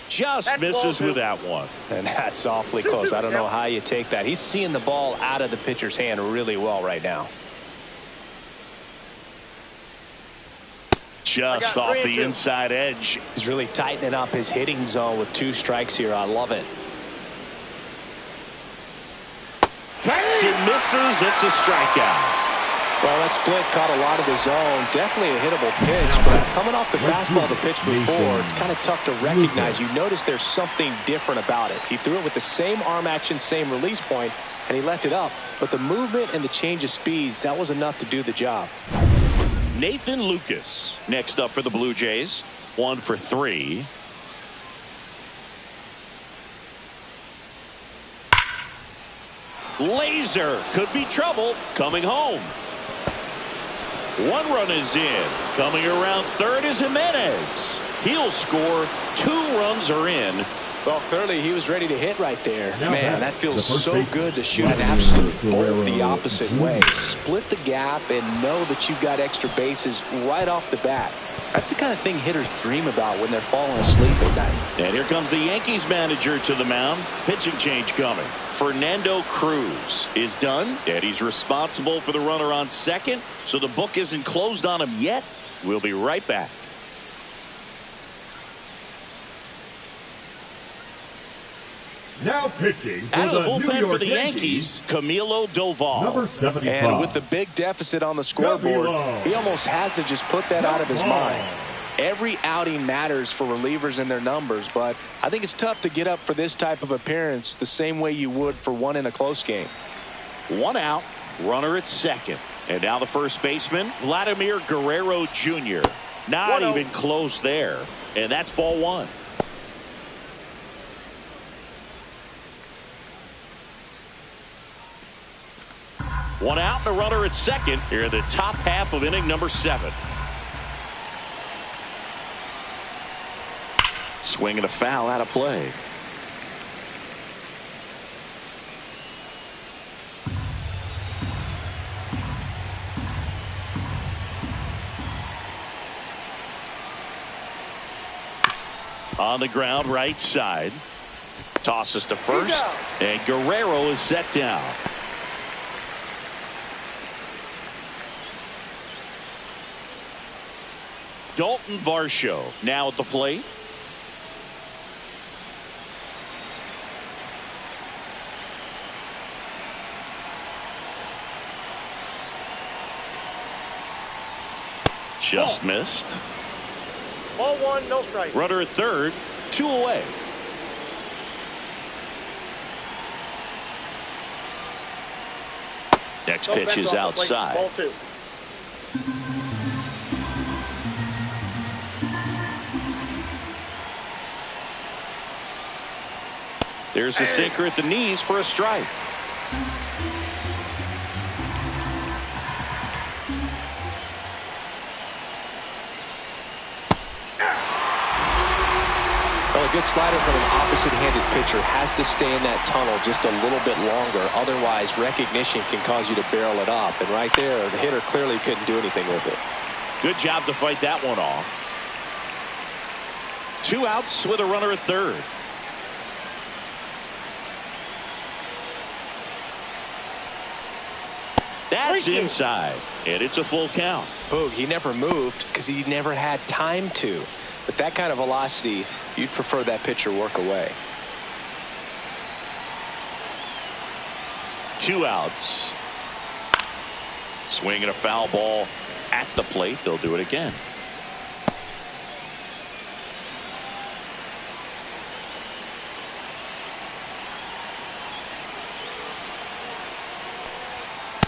Just misses with that one. And that's awfully close. I don't know how you take that. He's seeing the ball out of the pitcher's hand really well right now. Just off the inside edge. He's really tightening up his hitting zone with 2 strikes here. I love it. Cuts and misses. It's a strikeout. Well, that split caught a lot of the zone. Definitely a hittable pitch, but coming off the fastball the pitch before, it's kind of tough to recognize. You notice there's something different about it. He threw it with the same arm action, same release point, and he left it up. But the movement and the change of speeds, that was enough to do the job. Nathan Lucas next up for the Blue Jays. 1 for 3. Laser could be trouble coming home. 1 run is in. Coming around third is Jimenez. He'll score. 2 runs are in. Well, clearly he was ready to hit right there. Man, that feels so baseman, good to shoot an absolute bolt the opposite way. Split the gap and know that you've got extra bases right off the bat. That's the kind of thing hitters dream about when they're falling asleep at night. And here comes the Yankees manager to the mound. Pitching change coming. Fernando Cruz is done, and he's responsible for the runner on second. So the book isn't closed on him yet. We'll be right back. Now pitching for Out of the New bullpen York for the Yankees, Camilo Doval. number 75. And with the big deficit on the scoreboard, he almost has to just put that out of his mind. Every outing matters for relievers and their numbers, but I think it's tough to get up for this type of appearance the same way you would for one in a close game. 1 out, runner at second. And now the first baseman, Vladimir Guerrero Jr. Not even close there. And that's ball 1. One out and a runner at second here in the top half of inning number 7. Swing and a foul out of play. On the ground right side. Tosses to first. And Guerrero is set down. Dalton Varsho now at the plate. Just missed. Ball 1, no strike. Runner at third, 2 away. Next pitch is outside. Ball 2. There's a sinker at the knees for a strike. good slider from an opposite-handed pitcher has to stay in that tunnel just a little bit longer. Otherwise, recognition can cause you to barrel it up. And right there, the hitter clearly couldn't do anything with it. Good job to fight that one off. 2 outs with a runner at third. That's inside, and it's a full count. Boog, he never moved because he never had time to. With that kind of velocity, you'd prefer that pitcher work away. 2 outs. Swinging a foul ball at the plate. They'll do it again.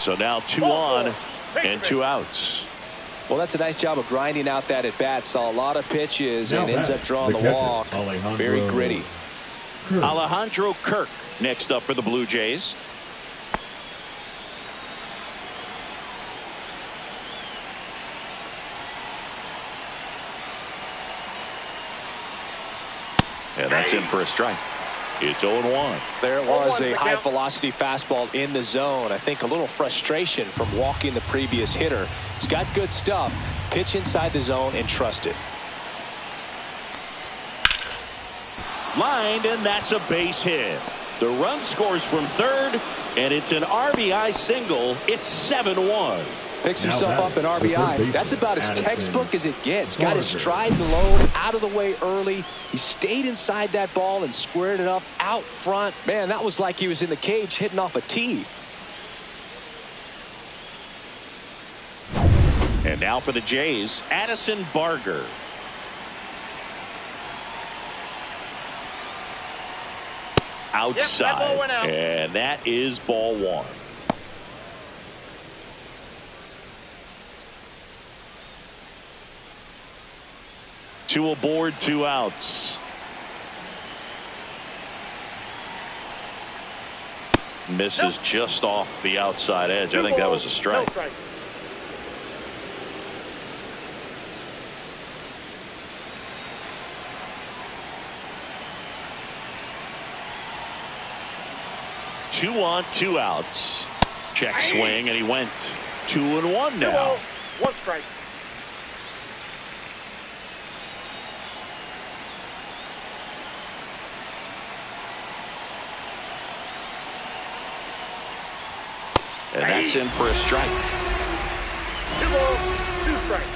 So now 2 on and 2 outs. Well, that's a nice job of grinding out that at bat. Saw a lot of pitches and ends up drawing the walk. Very gritty. Alejandro Kirk next up for the Blue Jays. And that's in for a strike. It's 0-1. There was a high-velocity fastball in the zone. I think a little frustration from walking the previous hitter. He's got good stuff. Pitch inside the zone and trust it. Lined, and that's a base hit. The run scores from third, and it's an RBI single. It's 7-1. Picks himself up an RBI. That's about as textbook as it gets. Got his stride low, out of the way early. He stayed inside that ball and squared it up out front. Man, that was like he was in the cage hitting off a tee. And now for the Jays, Addison Barger. Outside, and that is ball 1. Two aboard, 2 outs. Misses just off the outside edge. I think that was a strike. Two on, 2 outs. Check swing, and he went 2-1 now. 1 strike. And that's in for a strike. 2 balls, 2 strikes.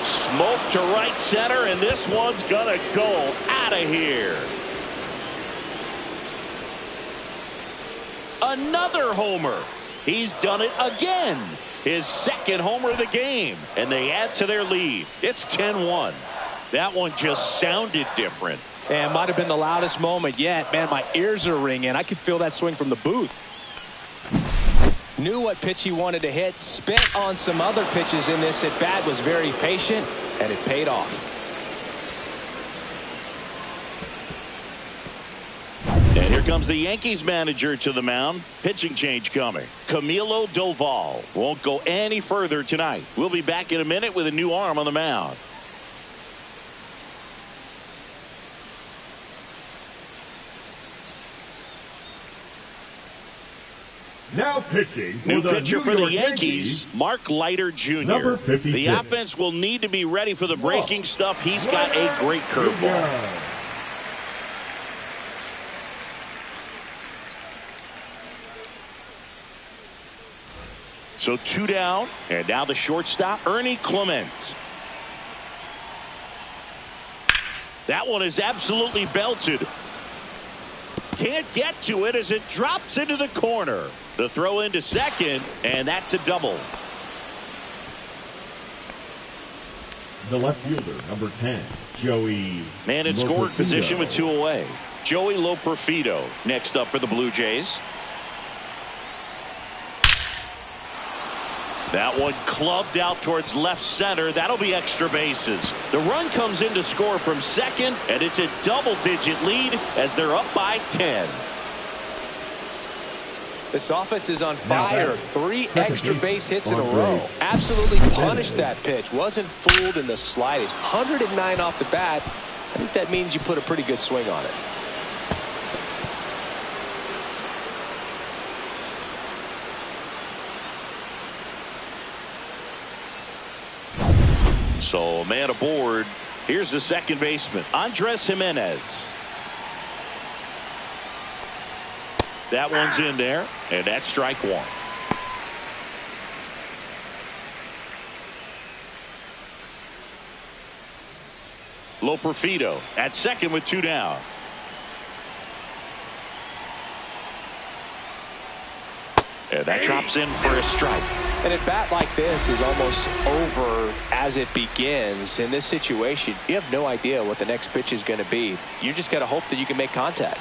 Smoke to right center, and this one's gonna go out of here. Another homer. He's done it again. His 2nd homer of the game, and they add to their lead. It's 10-1. That one just sounded different. And might have been the loudest moment yet. Man, my ears are ringing. I could feel that swing from the booth. Knew what pitch he wanted to hit. Spent on some other pitches in this at bat. Was very patient, and it paid off. And here comes the Yankees manager to the mound. Pitching change coming. Camilo Doval won't go any further tonight. We'll be back in a minute with a new arm on the mound. Now pitching for New the pitcher New for the York Yankees, Mark Leiter Jr. Number 56. The offense will need to be ready for the breaking stuff. He's got a great curveball. So 2 down, and now the shortstop, Ernie Clement. That one is absolutely belted. Can't get to it as it drops into the corner. The throw into second, and that's a double. The left fielder, number 10, Joey. Man in scoring Loperfido. position with 2 away. Joey Loperfido next up for the Blue Jays. That one clubbed out towards left center. That'll be extra bases. The run comes in to score from second, and it's a double-digit lead as they're up by 10. This offense is on fire. 3 extra base hits in a on row. base. Absolutely punished that pitch. Wasn't fooled in the slightest. 109 off the bat. I think that means you put a pretty good swing on it. So, man aboard. Here's the second baseman, Andres Jimenez. That one's in there, and that's strike one. Loperfido at second with 2 down. And that drops in for a strike. And a bat like this is almost over as it begins. In this situation, you have no idea what the next pitch is going to be. You just got to hope that you can make contact.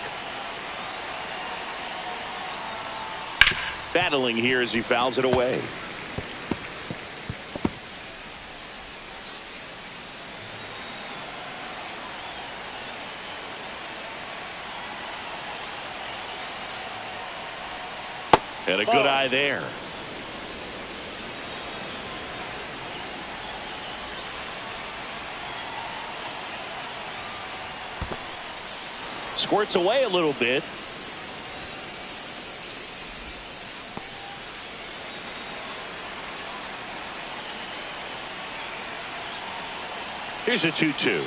Battling here as he fouls it away. And a good eye there. Squirts away a little bit. Here's a 2-2.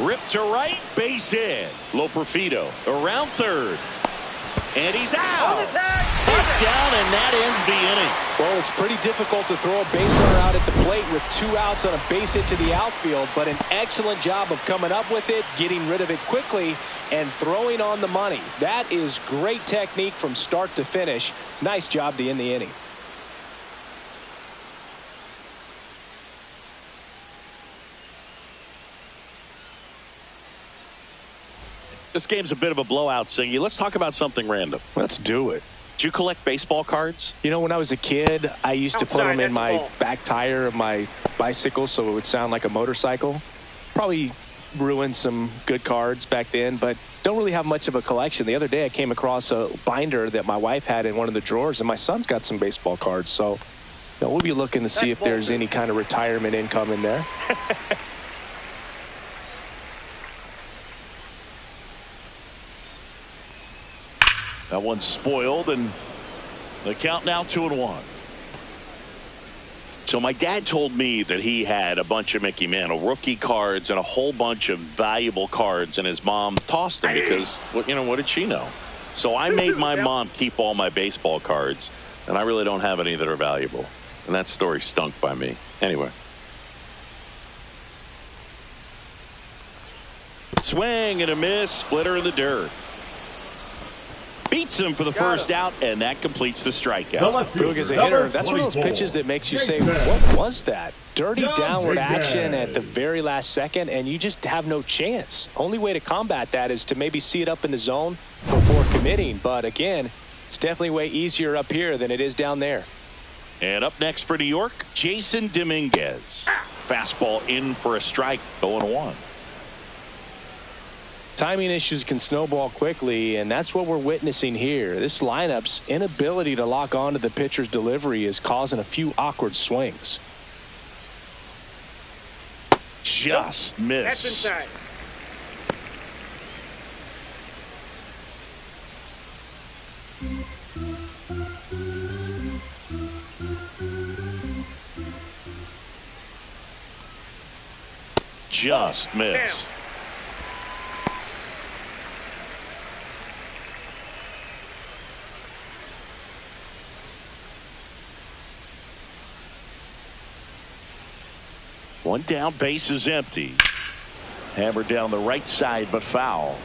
Ripped to right, base hit. Loperfido around third. And he's out. Put down, and that ends the inning. Well, it's pretty difficult to throw a base runner out at the plate with 2 outs on a base hit to the outfield, but an excellent job of coming up with it, getting rid of it quickly, and throwing on the money. That is great technique from start to finish. Nice job to end the inning. This game's a bit of a blowout, Singy. Let's talk about something random. Let's do it. Do you collect baseball cards? You know, when I was a kid, I used to put them in my back tire of my bicycle so it would sound like a motorcycle. Probably ruined some good cards back then, but don't really have much of a collection. The other day I came across a binder that my wife had in one of the drawers, and my son's got some baseball cards. So, you know, we'll be looking to see if there's any kind of retirement income in there. That one's spoiled, and the count now 2-1. So my dad told me that he had a bunch of Mickey Mantle rookie cards and a whole bunch of valuable cards, and his mom tossed them because, you know, what did she know? So I made my mom keep all my baseball cards, and I really don't have any that are valuable. And that story stunk by me. Anyway. Swing and a miss, splitter in the dirt. Beats him for the first out, and that completes the strikeout. Boog as a hitter, that's one of those pitches that makes you say, what was that? Dirty downward action at the very last second, and you just have no chance. Only way to combat that is to maybe see it up in the zone before committing. But again, it's definitely way easier up here than it is down there. And up next for New York, Jason Dominguez. Fastball in for a strike, 0-1. Timing issues can snowball quickly, and that's what we're witnessing here. This lineup's inability to lock onto the pitcher's delivery is causing a few awkward swings. Just missed. That's inside. Just missed. One down, base is empty. Hammered down the right side, but foul.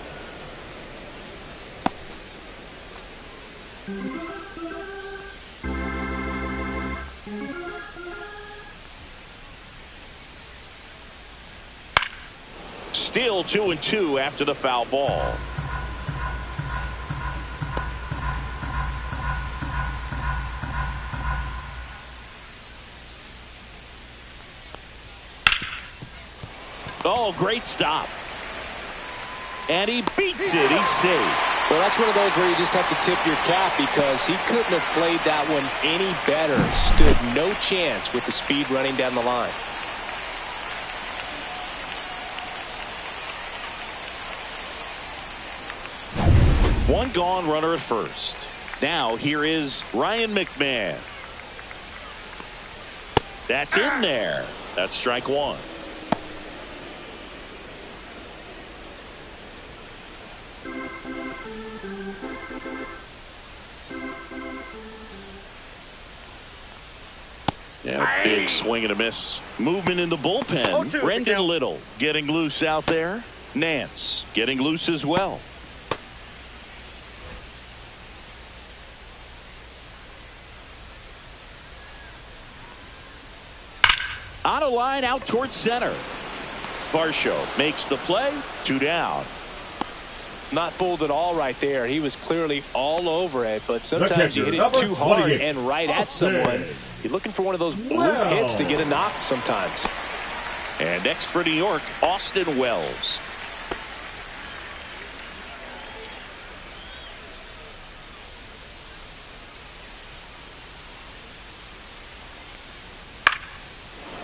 Still 2-2 after the foul ball. Oh, great stop. And he beats it. He's safe. Well, that's one of those where you just have to tip your cap because he couldn't have played that one any better. Stood no chance with the speed running down the line. One gone, runner at first. Now here is Ryan McMahon. That's in there. That's strike one. Yeah, big swing and a miss. Movement in the bullpen. Brendan Little getting loose out there. Nance getting loose as well. On a line out towards center. Varsho makes the play. 2 down. Not fooled at all right there. He was clearly all over it, but sometimes you hit it too hard and right at someone. You're looking for one of those bloop hits to get a knock sometimes. And next for New York, Austin Wells.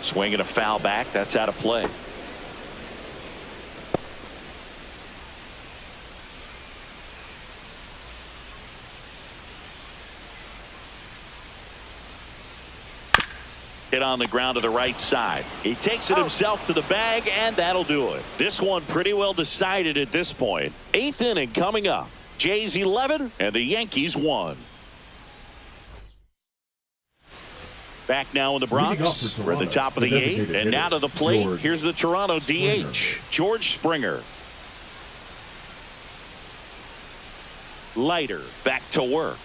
Swinging a foul back. That's out of play. Hit on the ground to the right side. He takes it himself to the bag, and that'll do it. This one pretty well decided at this point. 8th inning coming up. Jays 11 and the Yankees 1. Back now in the Bronx. We're at the top of the 8th, and now to the plate. Here's the Toronto DH, George Springer. Leiter back to work.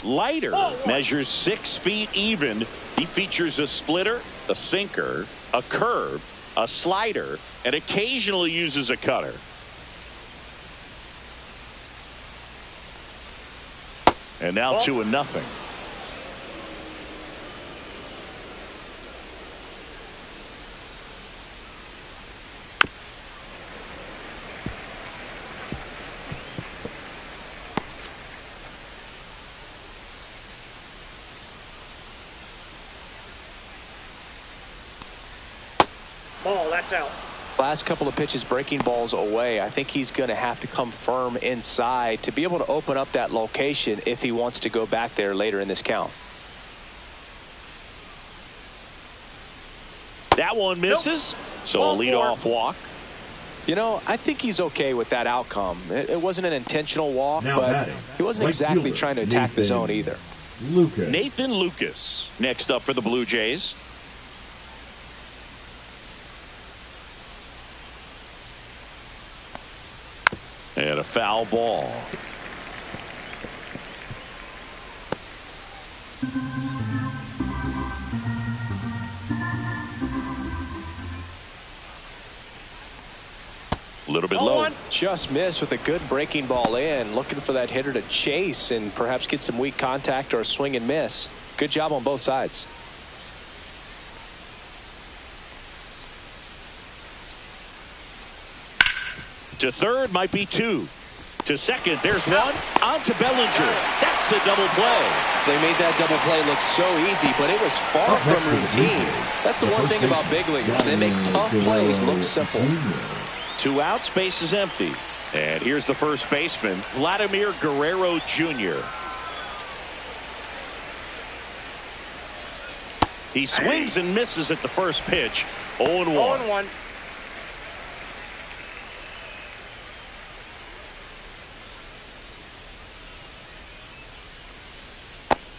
Leiter measures 6 feet even. He features a splitter, a sinker, a curve, a slider, and occasionally uses a cutter. And now 2-0. Ball, that's out. Last couple of pitches breaking balls away. I think he's going to have to come firm inside to be able to open up that location if he wants to go back there later in this count. That one misses. So a leadoff walk. You know, I think he's okay with that outcome. It wasn't an intentional walk, but he wasn't exactly trying to attack the zone either. Nathan Lucas next up for the Blue Jays. And a foul ball. A little bit low. Just missed with a good breaking ball in. Looking for that hitter to chase and perhaps get some weak contact or a swing and miss. Good job on both sides. To third might be 2. To second, there's 1. On to Bellinger. That's a double play. They made that double play look so easy, but it was far from routine. That's the one thing about big leaguers. They make tough plays look simple. 2 outs, base is empty. And here's the first baseman, Vladimir Guerrero Jr. He swings and misses at the first pitch. 0-1. 0-1.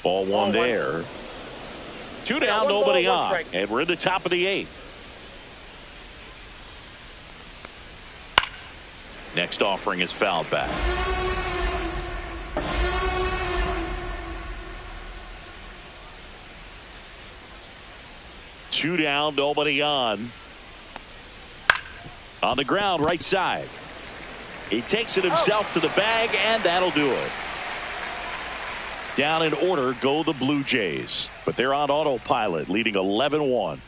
Ball 1 there. 2 down, nobody on. And we're in the top of the 8th. Next offering is fouled back. Two down, nobody on. On the ground, right side. He takes it himself to the bag, and that'll do it. Down in order go the Blue Jays, but they're on autopilot, leading 11-1.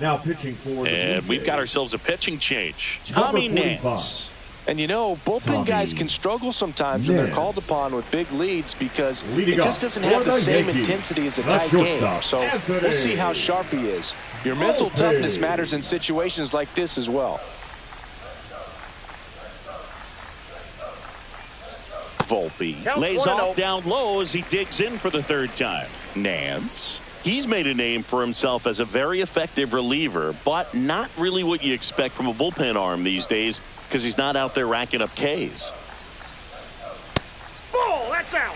Now pitching for the And Blue we've got Jays, ourselves a pitching change. Number Tommy 45. Nance. And you know, bullpen guys can struggle sometimes when they're called upon with big leads because Leading it just off doesn't for have the the same Yankees, intensity as a the tight game. shortstop, So Anthony we'll see how sharp he is. Your mental Volpe. toughness matters in situations like this as well. Volpe Count lays 1-0. off down low as he digs in for the third time. Nance. He's made a name for himself as a very effective reliever, but not really what you expect from a bullpen arm these days because he's not out there racking up Ks. Ball, that's out.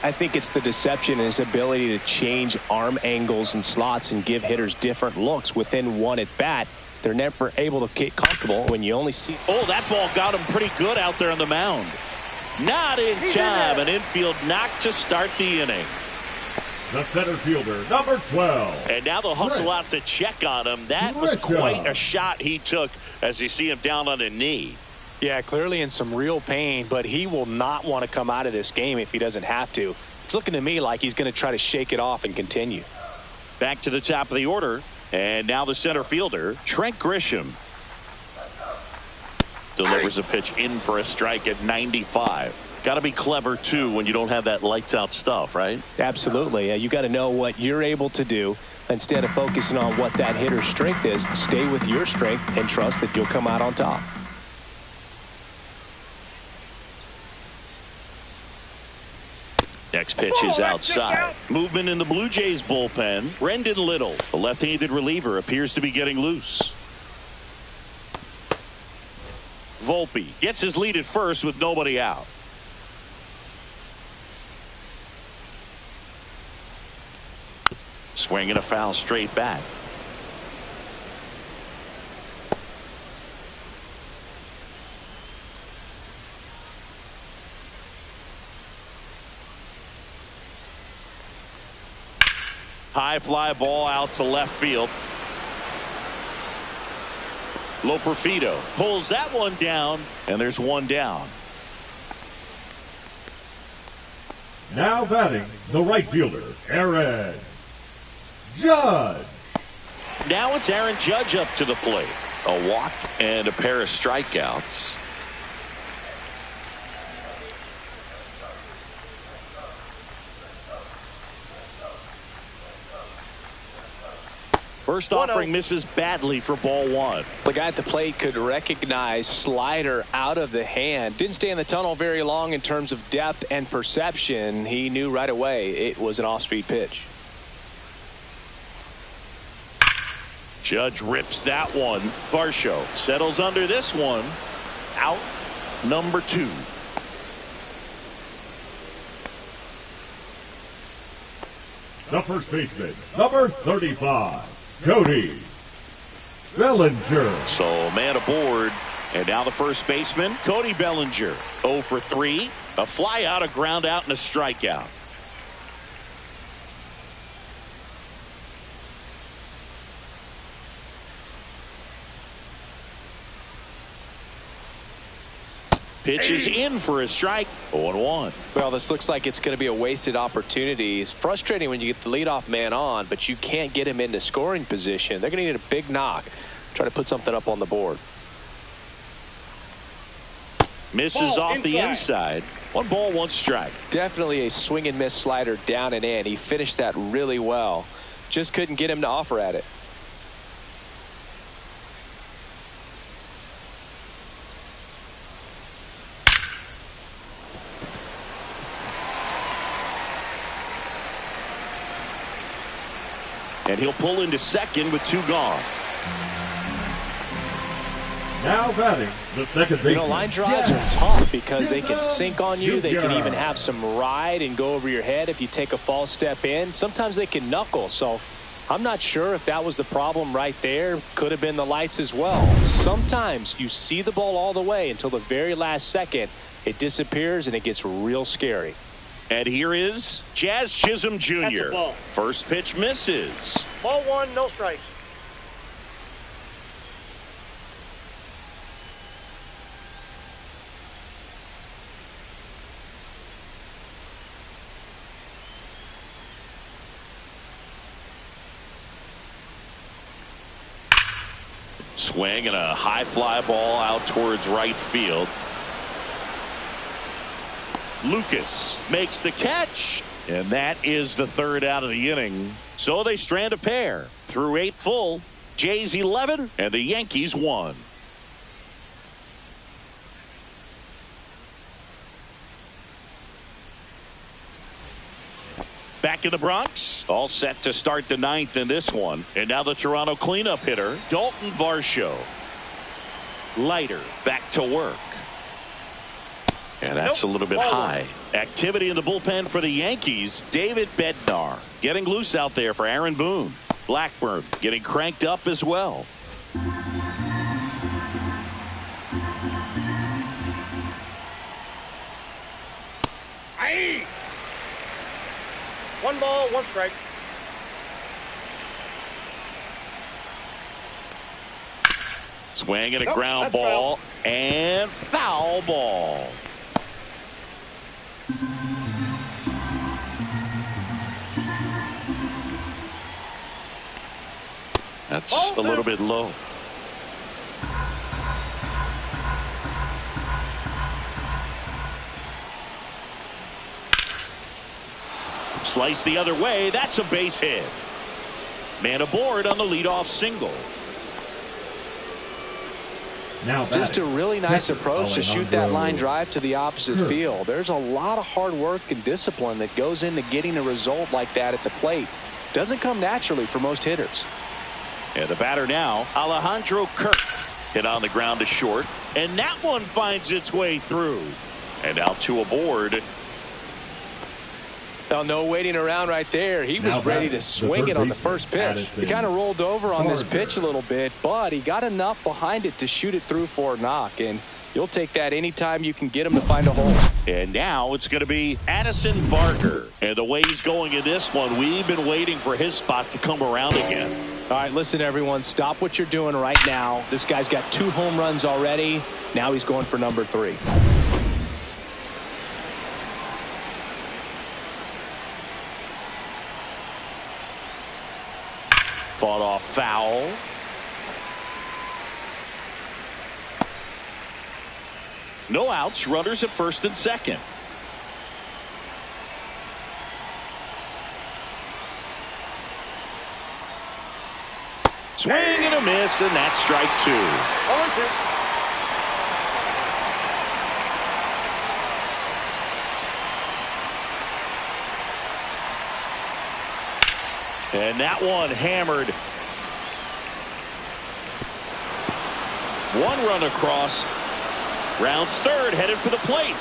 I think it's the deception and his ability to change arm angles and slots and give hitters different looks within one at bat. They're never able to get comfortable when you only see. Oh, that ball got him pretty good out there on the mound. Not in time. An infield knock to start the inning. The center fielder, number 12. And now the hustle out to check on him. That was quite a shot he took as you see him down on a knee. Yeah, clearly in some real pain, but he will not want to come out of this game if he doesn't have to. It's looking to me like he's going to try to shake it off and continue. Back to the top of the order. And now the center fielder, Trent Grisham. Delivers a pitch in for a strike at 95. Got to be clever, too, when you don't have that lights-out stuff, right? Absolutely. You got to know what you're able to do. Instead of focusing on what that hitter's strength is, stay with your strength and trust that you'll come out on top. Next pitch is outside. Movement in the Blue Jays bullpen. Brendan Little, the left-handed reliever, appears to be getting loose. Volpe gets his lead at first with nobody out. Swinging a foul straight back. High fly ball out to left field. Loperfido pulls that one down, and there's one down. Now batting, the right fielder, Aaron Judge. Now it's Aaron Judge up to the plate. A walk and a pair of strikeouts. First offering misses badly for ball one. The guy at the plate could recognize slider out of the hand. Didn't stay in the tunnel very long in terms of depth and perception. He knew right away it was an off-speed pitch. Judge rips that one. Varsho settles under this one. Out number 2. The first baseman, number 35, Cody Bellinger. So man aboard. And now the first baseman, Cody Bellinger. 0 for 3. A fly out, a ground out, and a strikeout. Pitches in for a strike. 0-1. Well, this looks like it's going to be a wasted opportunity. It's frustrating when you get the leadoff man on, but you can't get him into scoring position. They're going to need a big knock. Try to put something up on the board. Misses off the inside. 1 ball, 1 strike. Definitely a swing and miss slider down and in. He finished that really well. Just couldn't get him to offer at it. And he'll pull into second with 2 gone. Now batting, the second baseman. You know, line drives are tough because they can sink on you. They can even have some ride and go over your head if you take a false step in. Sometimes they can knuckle. So I'm not sure if that was the problem right there. Could have been the lights as well. Sometimes you see the ball all the way until the very last second. It disappears and it gets real scary. And here is Jazz Chisholm Jr. That's a ball. First pitch misses. Ball 1, no strikes. Swing and a high fly ball out towards right field. Lucas makes the catch, and that is the third out of the inning. So they strand a pair through 8 full. Jays 11 and the Yankees 1. Back in the Bronx, all set to start the 9th in this one. And now the Toronto cleanup hitter, Dalton Varsho. Leiter back to work. And that's a little bit high. Activity in the bullpen for the Yankees. David Bednar getting loose out there for Aaron Boone. Blackburn getting cranked up as well. Aye. 1 ball, 1 strike. Swing and a ground ball and foul ball. That's a little bit low. Slice the other way. That's a base hit. Man aboard on the leadoff single. Now just a really nice approach to shoot that line drive to the opposite field. There's a lot of hard work and discipline that goes into getting a result like that at the plate. Doesn't come naturally for most hitters. And the batter now, Alejandro Kirk, hit on the ground to short, and that one finds its way through. And out to aboard. Well, no waiting around right there. He was ready to swing it on the first pitch. He kind of rolled over on this pitch a little bit, but he got enough behind it to shoot it through for a knock. And you'll take that anytime you can get him to find a hole. And now it's going to be Addison Barker. And the way he's going in this one, we've been waiting for his spot to come around again. All right, listen, everyone. Stop what you're doing right now. This guy's got 2 home runs already. Now he's going for number 3. Fought off foul. No outs. Runners at first and second. Swing and a miss, and that's strike 2. 0-2. And that one hammered. 1 run across. Rounds third, headed for the plate.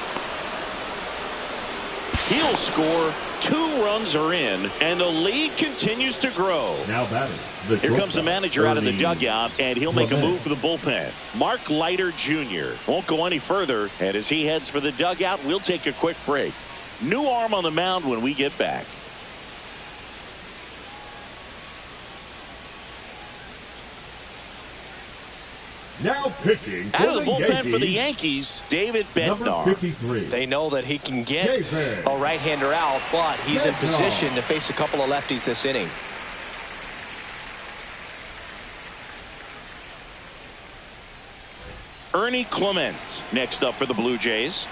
He'll score. 2 runs are in, and the lead continues to grow. Now batting. Here comes the manager out of the dugout, and he'll make a move for the bullpen. Mark Leiter Jr. won't go any further, and as he heads for the dugout, we'll take a quick break. New arm on the mound when we get back. Now pitching out of the bullpen for the Yankees, David Bednar. 53. They know that he can get a right-hander out, but he's in position to face a couple of lefties this inning. Ernie Clement next up for the Blue Jays.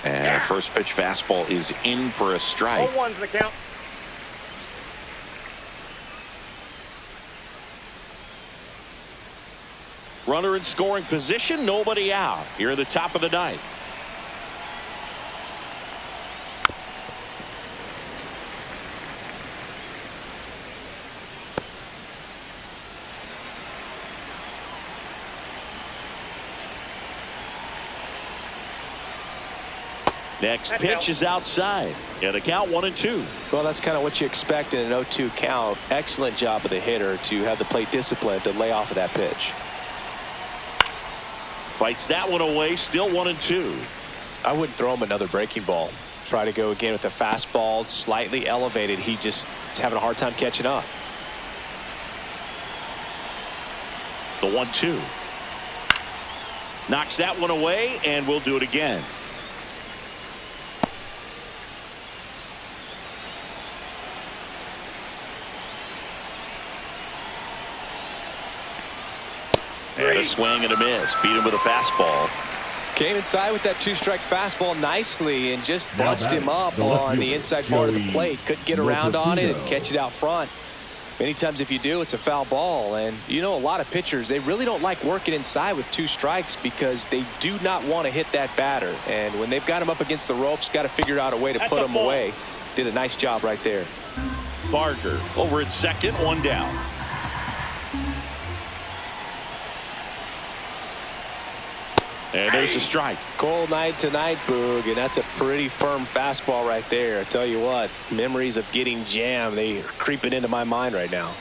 And first pitch fastball is in for a strike. 0-1's the count. Runner in scoring position, nobody out. Here at the top of the 9th. Next pitch is outside. And a count 1-2. Well, that's kind of what you expect in an 0-2 count. Excellent job of the hitter to have the plate discipline to lay off of that pitch. Fights that one away. Still 1-2. I wouldn't throw him another breaking ball. Try to go again with the fastball, slightly elevated. He just is having a hard time catching up. The 1-2. Knocks that one away, and we'll do it again. And a swing and a miss. Beat him with a fastball. Came inside with that 2-strike fastball nicely and just bunched him up on the inside part of the plate. Couldn't get around on it and catch it out front. Many times if you do, it's a foul ball. And you know, a lot of pitchers, they really don't like working inside with 2 strikes because they do not want to hit that batter. And when they've got him up against the ropes, got to figure out a way to put him away. Did a nice job right there. Barker over at second, 1 down. And there's a strike. Cold night tonight, Boog, and that's a pretty firm fastball right there. I tell you what, memories of getting jammed, they are creeping into my mind right now.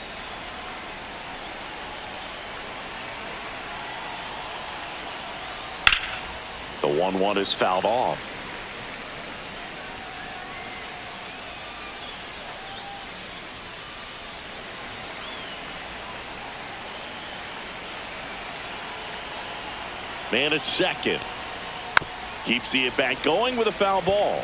The 1-1 is fouled off. Man at second. Keeps the at-bat going with a foul ball.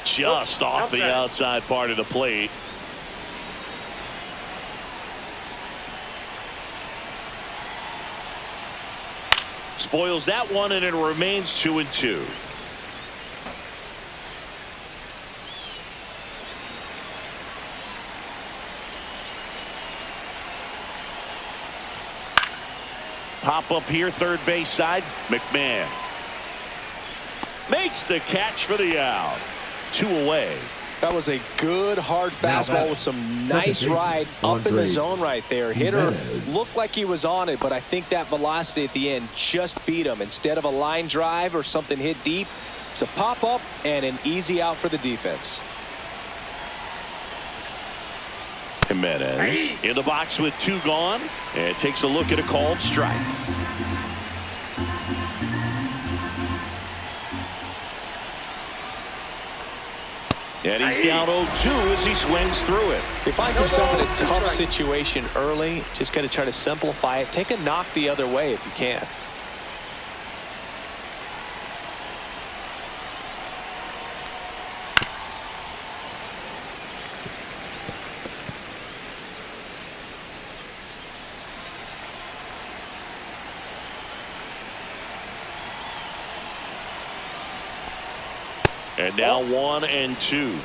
Just off the outside part of the plate. Spoils that one, and it remains 2-2. Pop up here, third base side. McMahon makes the catch for the out. 2 away. That was a good hard fastball with some nice ride up in the zone right there. Hitter looked like he was on it, but I think that velocity at the end just beat him. Instead of a line drive or something hit deep, it's a pop up and an easy out for the defense. Jimenez in the box with 2 gone, and takes a look at a called strike. And he's down 0-2 as he swings through it. He finds himself in a tough situation early. Just got to try to simplify it. Take a knock the other way if you can. And now 1-2.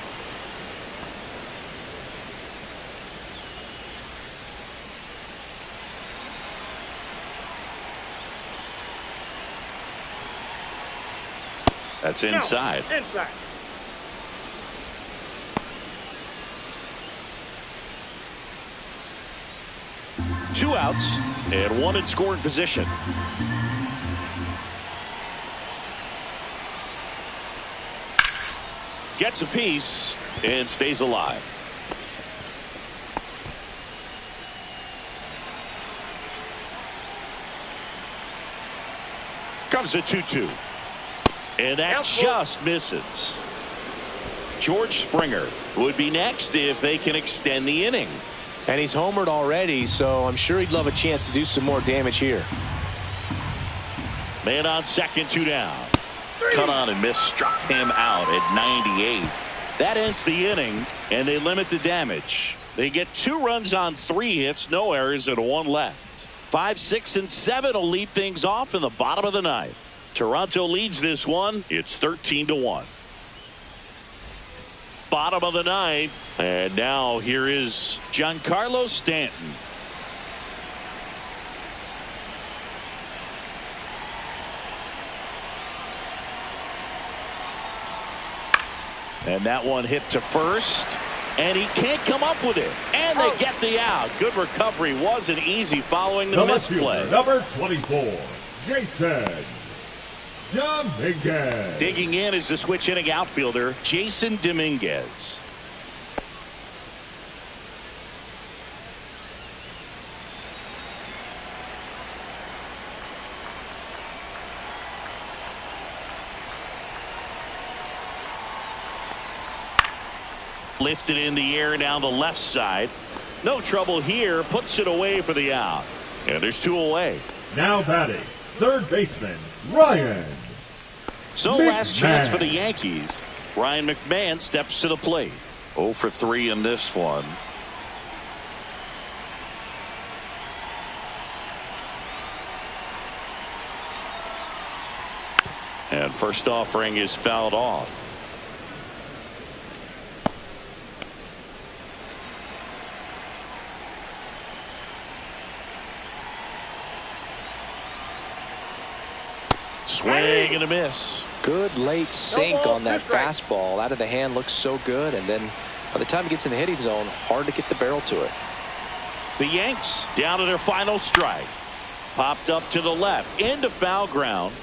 That's inside. Inside. Two outs and 1 in scoring position. Gets a piece and stays alive. Comes a 2-2. And that just misses. George Springer would be next if they can extend the inning. And he's homered already, so I'm sure he'd love a chance to do some more damage here. Man on second, 2 down. Cut on and miss, struck him out at 98. That ends the inning, and they limit the damage. They get 2 runs on 3 hits, no errors, and 1 left. 5, 6, and 7 will lead things off in the bottom of the 9th. Toronto leads this one. It's 13-1. Bottom of the 9th, and now here is Giancarlo Stanton. And that one hit to first, and he can't come up with it. And they get the out. Good recovery. Wasn't easy following the misplay. Number 24, Jason Dominguez. Digging in is the switch inning outfielder, Jason Dominguez. Lifted in the air down the left side. No trouble here. Puts it away for the out. And there's 2 away. Now batting, third baseman, Ryan So last chance for the Yankees. Ryan McMahon steps to the plate. 0 for 3 in this one. And first offering is fouled off. Swing and a miss. Good late sink on that fastball. Out of the hand, looks so good, and then by the time it gets in the hitting zone, hard to get the barrel to it. The Yanks down to their final strike. Popped up to the left into foul ground.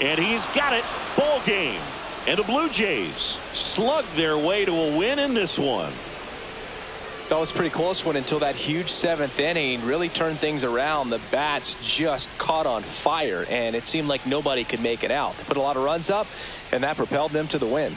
And he's got it. Ball game. And the Blue Jays slugged their way to a win in this one. That was a pretty close one until that huge 7th inning really turned things around. The bats just caught on fire, and it seemed like nobody could make it out. They put a lot of runs up, and that propelled them to the win.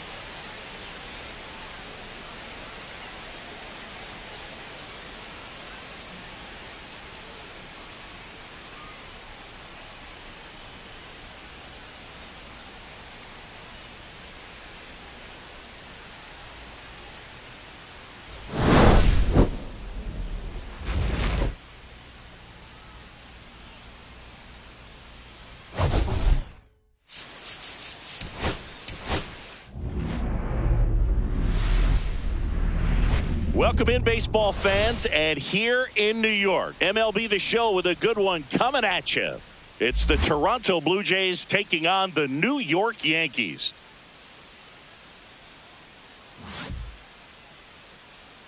Welcome in, baseball fans, and here in New York, MLB The Show with a good one coming at you. It's the Toronto Blue Jays taking on the New York Yankees.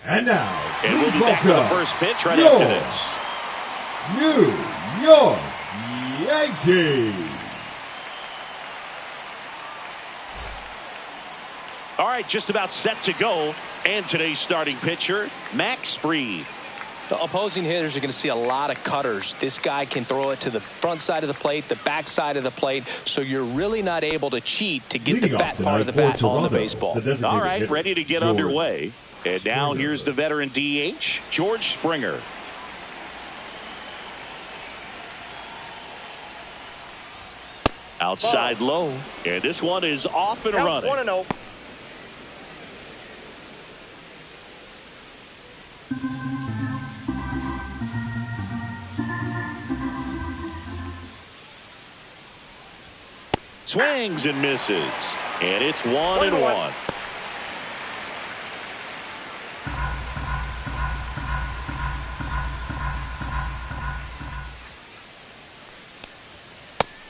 And now, and we'll be back to the first pitch right after this. New York Yankees. All right, just about set to go. And today's starting pitcher, Max Fried. The opposing hitters are going to see a lot of cutters. This guy can throw it to the front side of the plate, the back side of the plate, so you're really not able to cheat to get the fat part of the bat on the baseball. All right, ready to get underway. And now here's the veteran DH, George Springer. Outside low. And this one is off and running. 1-0. Swings and misses. And it's 1-1.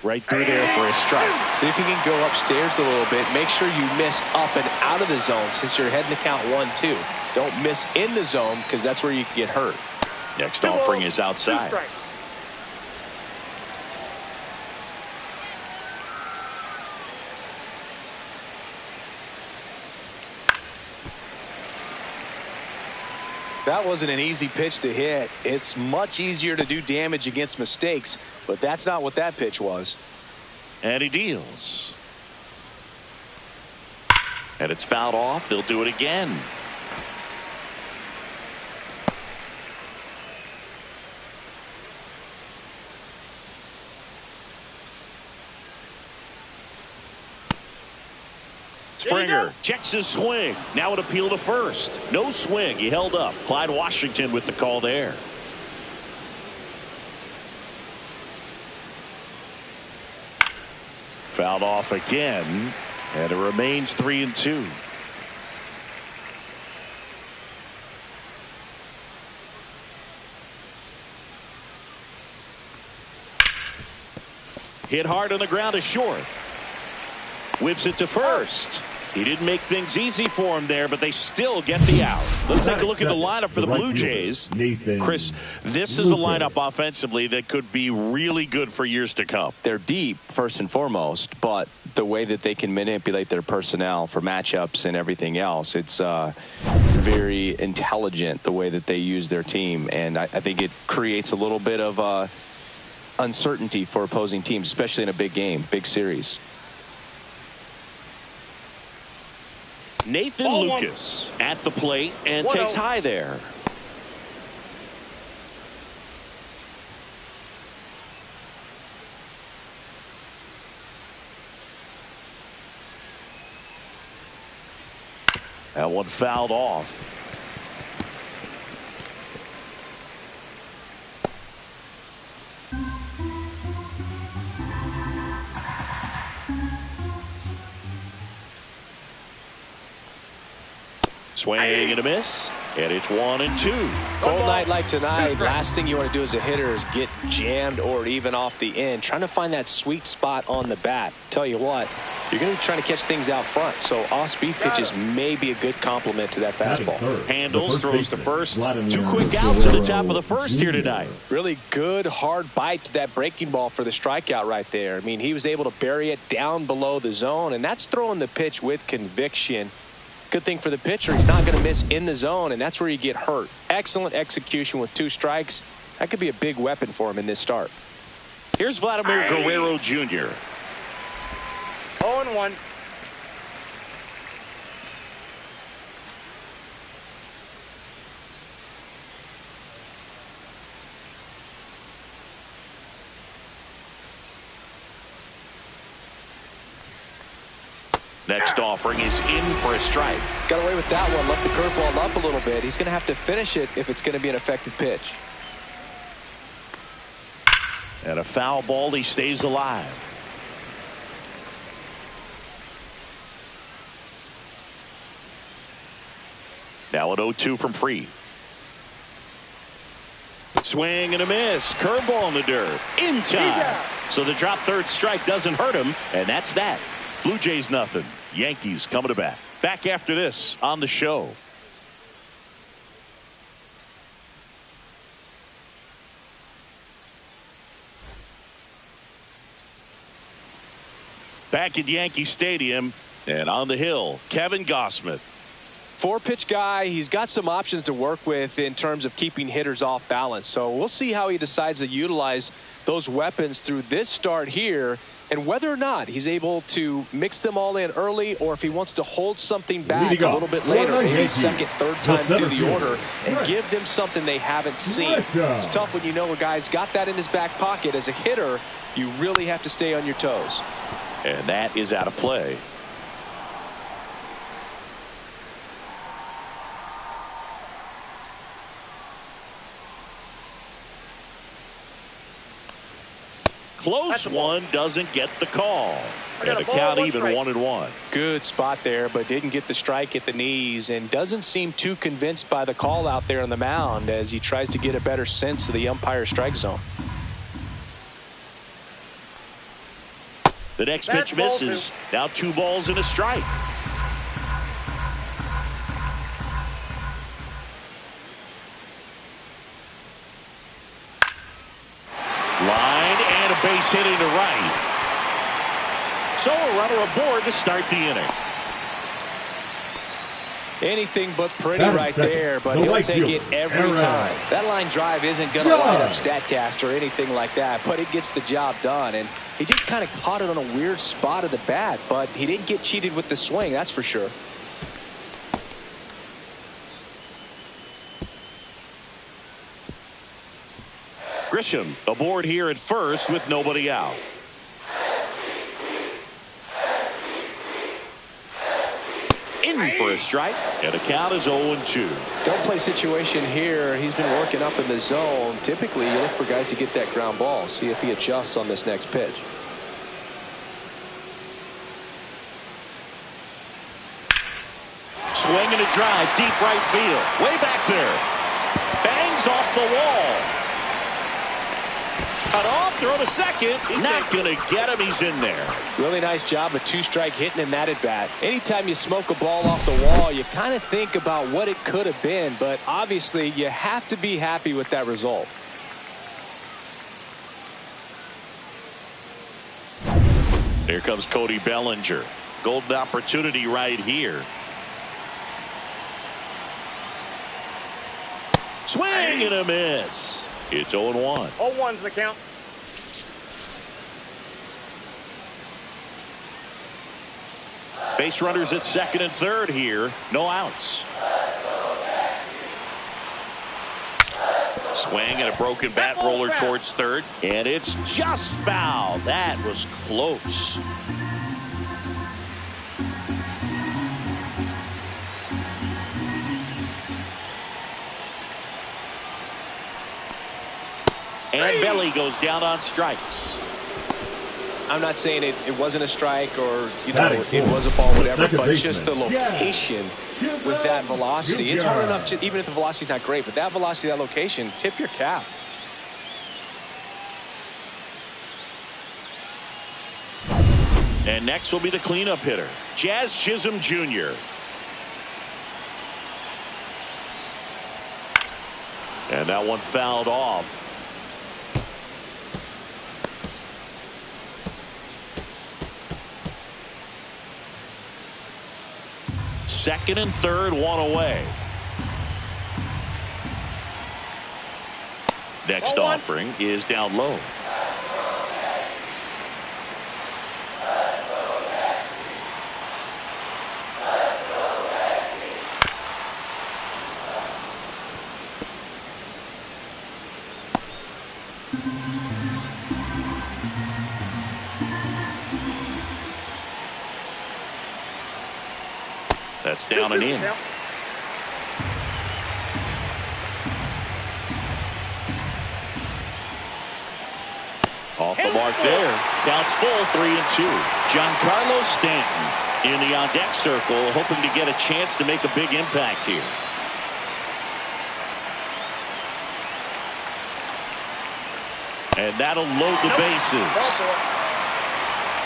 Right through there for a strike. See if you can go upstairs a little bit. Make sure you miss up and out of the zone since you're heading to count 1-2. Don't miss in the zone because that's where you can get hurt. Next offering is outside. That wasn't an easy pitch to hit. It's much easier to do damage against mistakes, but that's not what that pitch was. And he deals. And it's fouled off. They'll do it again. Springer checks his swing. Now an appeal to first. No swing. He held up. Clyde Washington with the call there. Fouled off again. And it remains 3-2. Hit hard on the ground to short. Whips it to first. He didn't make things easy for him there, but they still get the out. Let's take a look at the lineup for the Blue Jays. Chris, this is a lineup offensively that could be really good for years to come. They're deep, first and foremost, but the way that they can manipulate their personnel for matchups and everything else, it's very intelligent the way that they use their team, and I think it creates a little bit of uncertainty for opposing teams, especially in a big game, big series. Nathan Lucas at the plate and takes high there. That one fouled off. Swing and a miss, and it's 1-2. Cold night like tonight, last thing you want to do as a hitter is get jammed or even off the end. Trying to find that sweet spot on the bat. Tell you what, you're going to be trying to catch things out front, so off-speed pitches may be a good complement to that fastball. Handles, throws to first. 2 quick outs at the top of the first here tonight. Really good, hard bite to that breaking ball for the strikeout right there. I mean, he was able to bury it down below the zone, and that's throwing the pitch with conviction. Good thing for the pitcher, he's not going to miss in the zone, and that's where you get hurt. Excellent execution with 2 strikes. That could be a big weapon for him in this start. Here's Vladimir Guerrero Jr. 0-1. Next offering is in for a strike. Got away with that one. Left the curveball up a little bit. He's going to have to finish it if it's going to be an effective pitch. And a foul ball. He stays alive. Now an 0-2 from Fried. Swing and a miss. Curveball in the dirt. In time. So the drop third strike doesn't hurt him. And that's that. Blue Jays nothing. Yankees coming to bat. Back after this on the show. Back at Yankee Stadium and on the hill, Kevin Gausman. 4-pitch guy. He's got some options to work with in terms of keeping hitters off balance. So we'll see how he decides to utilize those weapons through this start here, and whether or not he's able to mix them all in early, or if he wants to hold something back a little bit later, maybe second, third time through the order, and give them something they haven't seen. It's tough when you know a guy's got that in his back pocket. As a hitter, you really have to stay on your toes. And that is out of play. Close one, doesn't get the call. And the count even 1-1. Good spot there, but didn't get the strike at the knees, and doesn't seem too convinced by the call out there on the mound as he tries to get a better sense of the umpire strike zone. The next pitch misses. Now 2 balls and a strike. Line and a base hit into right. So a runner aboard to start the inning. Anything but pretty right there, but he'll take it every time. That line drive isn't going to light up StatCast or anything like that, but it gets the job done. And he just kind of caught it on a weird spot of the bat, but he didn't get cheated with the swing, that's for sure. Grisham aboard here at first with nobody out. In for a strike, and the count is 0-2. Don't play situation here. He's been working up in the zone. Typically, you look for guys to get that ground ball. See if he adjusts on this next pitch. Swing and a drive, deep right field. Way back there. Bangs off the wall. Cut off, throw to second. Not going to get him. He's in there. Really nice job of 2-strike hitting in that at bat. Anytime you smoke a ball off the wall, you kind of think about what it could have been, but obviously you have to be happy with that result. Here comes Cody Bellinger. Golden opportunity right here. Swing and a miss. It's 0-1. 0-1's the count. Base runners at second and third here. No outs. Swing and a broken bat roller towards third. And it's just foul. That was close. And Belly goes down on strikes. I'm not saying it wasn't a strike or, you know, it was a ball, whatever, but it's just the location with that velocity. It's hard enough, to, even if the velocity's not great, but that velocity, that location, tip your cap. And next will be the cleanup hitter, Jazz Chisholm Jr. And that one fouled off. Second and third, one away. Next offering is down low. That's down and in. Off the mark there. Counts full, 3-2. Giancarlo Stanton in the on-deck circle, hoping to get a chance to make a big impact here. And that'll load the bases.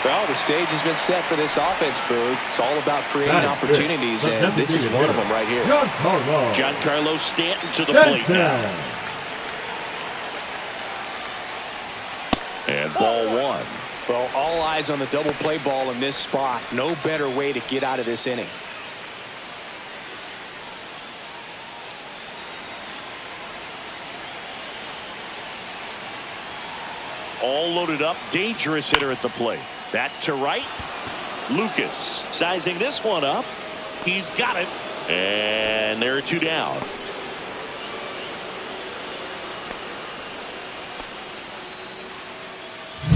Well, the stage has been set for this offense, Boog. It's all about creating opportunities, and this is one of them right here. Giancarlo Stanton to the plate now. And ball one. Well, all eyes on the double play ball in this spot. No better way to get out of this inning. All loaded up, dangerous hitter at the plate. That to right. Lucas sizing this one up. He's got it. And there are two down.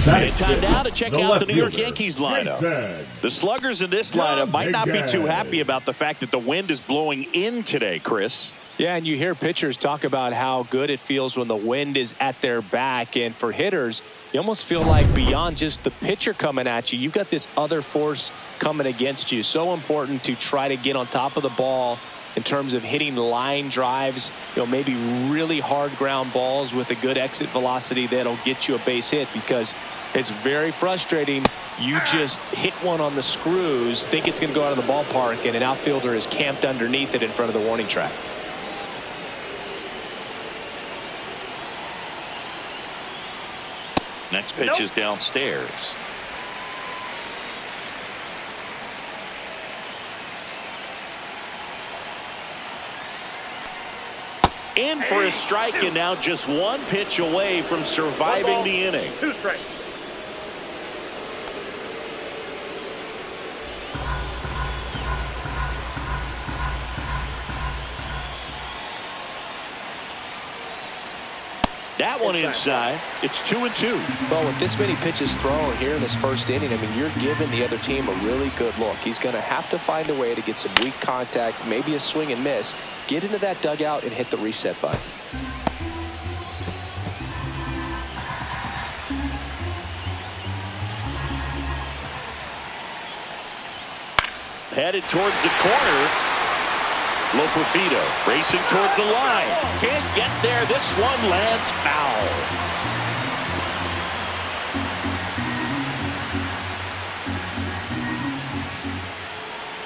And time now to check out the New York Yankees lineup. The sluggers in this lineup might not be too happy about the fact that the wind is blowing in today, Chris. Yeah, and you hear pitchers talk about how good it feels when the wind is at their back. And for hitters, you almost feel like beyond just the pitcher coming at you, you've got this other force coming against you. So important to try to get on top of the ball in terms of hitting line drives, you know, maybe really hard ground balls with a good exit velocity that'll get you a base hit, because it's very frustrating. You just hit one on the screws, think it's going to go out of the ballpark, and an outfielder is camped underneath it in front of the warning track. Next pitch is downstairs. In for a strike, and now just one pitch away from surviving the inning. 2 strikes. That one inside. It's 2-2. Well, with this many pitches thrown here in this first inning, I mean, you're giving the other team a really good look. He's going to have to find a way to get some weak contact, maybe a swing and miss, get into that dugout and hit the reset button. Headed towards the corner. Loperfido racing towards the line. Can't get there. This one lands foul.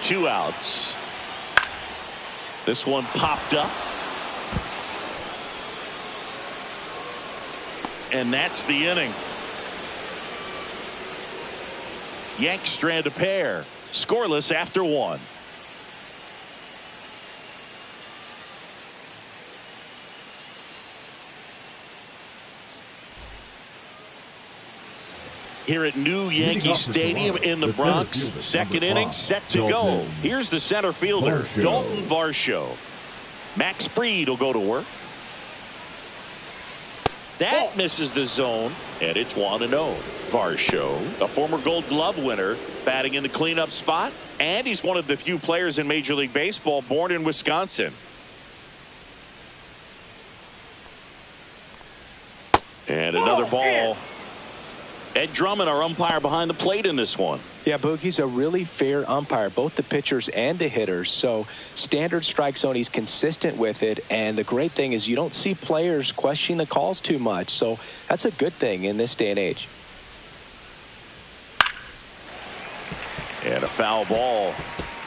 Two outs. This one popped up. And that's the inning. Yanks strand a pair. Scoreless after one. Here at New Yankee Stadium in the Bronx, second inning set to go. Here's the center fielder, Dalton Varsho. Max Fried will go to work. That misses the zone, and it's 1-0. Varsho, a former Gold Glove winner, batting in the cleanup spot, and he's one of the few players in Major League Baseball born in Wisconsin. And another ball. Ed Drummond, our umpire behind the plate in this one. Yeah, Boogie's a really fair umpire, both the pitchers and the hitters. So standard strike zone, he's consistent with it. And the great thing is you don't see players questioning the calls too much. So that's a good thing in this day and age. And a foul ball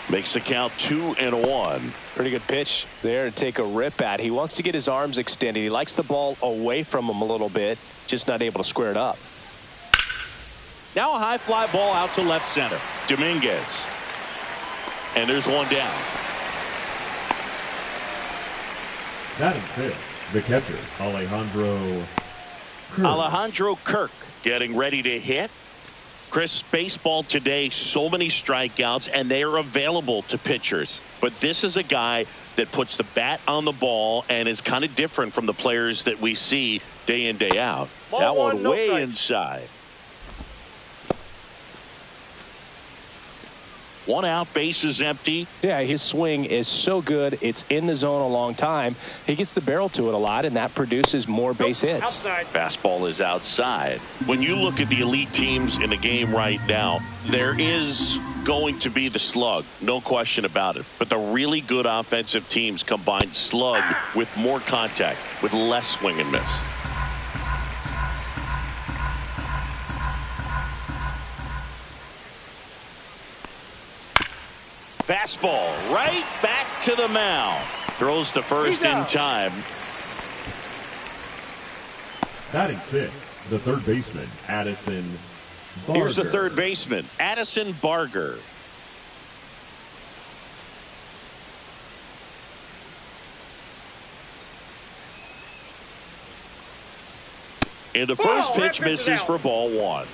makes the count 2-1. Pretty good pitch there to take a rip at. He wants to get his arms extended. He likes the ball away from him a little bit, just not able to square it up. Now a high fly ball out to left center. Dominguez. And there's one down. Batting fifth, the catcher, Alejandro Kirk. Alejandro Kirk getting ready to hit. Chris, baseball today, so many strikeouts, and they are available to pitchers. But this is a guy that puts the bat on the ball and is kind of different from the players that we see day in, day out. That one way inside. One out, base is empty. Yeah, his swing is so good. It's in the zone a long time. He gets the barrel to it a lot, and that produces more base hits. Outside. Fastball is outside. When you look at the elite teams in the game right now, there is going to be the slug, no question about it. But the really good offensive teams combine slug with more contact, with less swing and miss. Fastball right back to the mound. Throws to first in time. Batting sixth, the third baseman, Addison Barger. Here's the third baseman, Addison Barger. And the first pitch misses for ball one.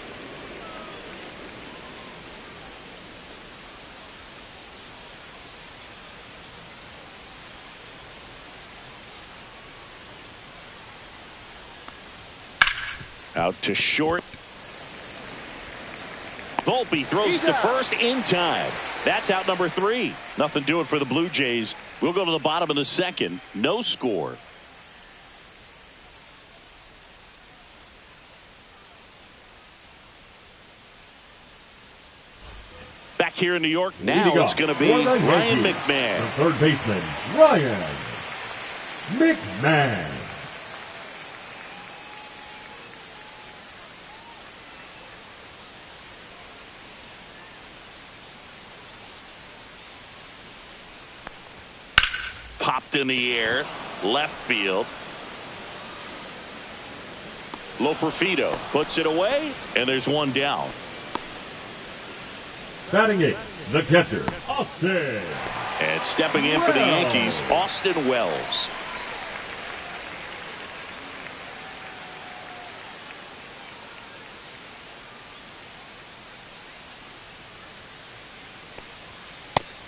Out to short. Volpe throws to first in time. That's out number 3. Nothing doing for the Blue Jays. We'll go to the bottom of the second. No score. Back here in New York, now it's going to be Ryan McMahon. The third baseman, Ryan McMahon. Popped in the air, left field. Loperfido puts it away, and there's one down. Batting eighth, the catcher, Austin. And stepping in for the Yankees, Austin Wells.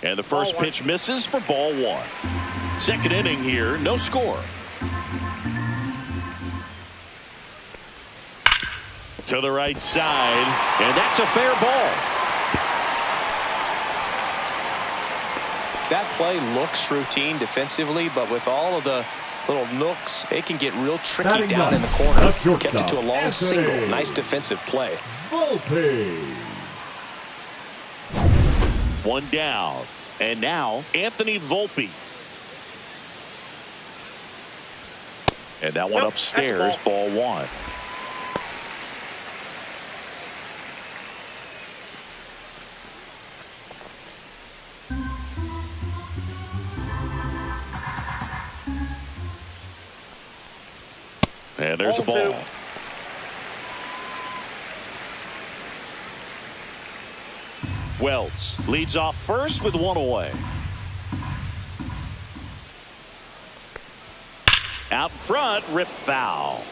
And the first pitch misses for ball one. Second inning here, no score. To the right side, and that's a fair ball. That play looks routine defensively, but with all of the little nooks, it can get real tricky Batting down in the ninth, corner. the shortstop, Kept it to a long Anthony single. Nice defensive play. Volpe. One down. And now Anthony Volpe. And that one upstairs, ball one. And there's a ball. Wells leads off first with one away. Out front, rip foul.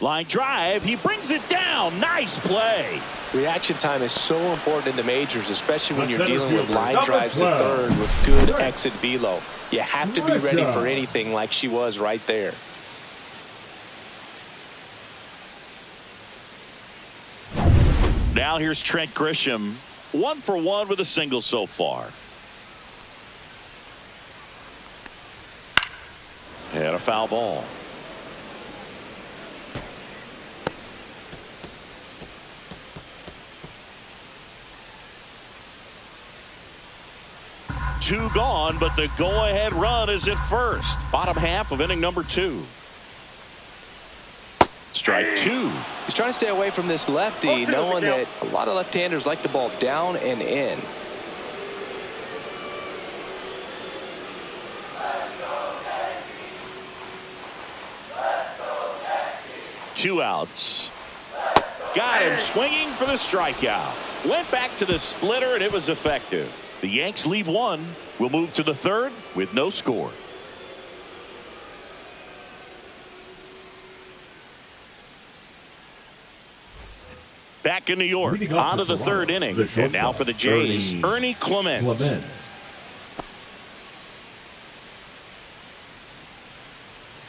Line drive, he brings it down. Nice play. Reaction time is so important in the majors, especially when you're dealing with line number drives to 12. third with good exit velo. You have to be ready for anything like she was right there. Now here's Trent Grisham. 1 for 1 with a single so far. And a foul ball. Two gone, but the go-ahead run is at first. Bottom half of inning number 2. Strike 2. He's trying to stay away from this lefty, knowing that a lot of left-handers like the ball down and in. Two outs. Got him swinging for the strikeout. Went back to the splitter, and it was effective. The Yanks leave 1. We'll move to the 3rd with no score. Back in New York, on to the 3rd inning. And now for the Jays, Ernie Clements.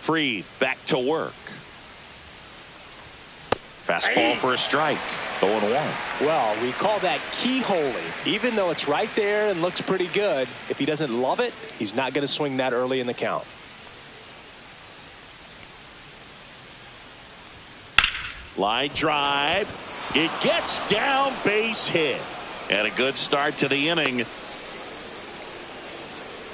Fried back to work. Fastball for a strike. 0-1. Well, we call that keyholing. Even though it's right there and looks pretty good, if he doesn't love it, he's not going to swing that early in the count. Line drive. It gets down, base hit. And a good start to the inning. You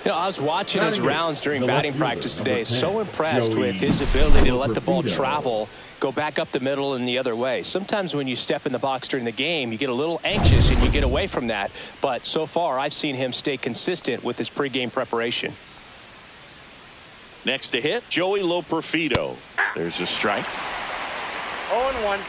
know, I was watching his rounds during batting practice today. So impressed with his ability to let the ball travel, go back up the middle and the other way. Sometimes when you step in the box during the game, you get a little anxious and you get away from that. But so far, I've seen him stay consistent with his pregame preparation. Next to hit, Joey Loperfido. There's a strike. 0-1.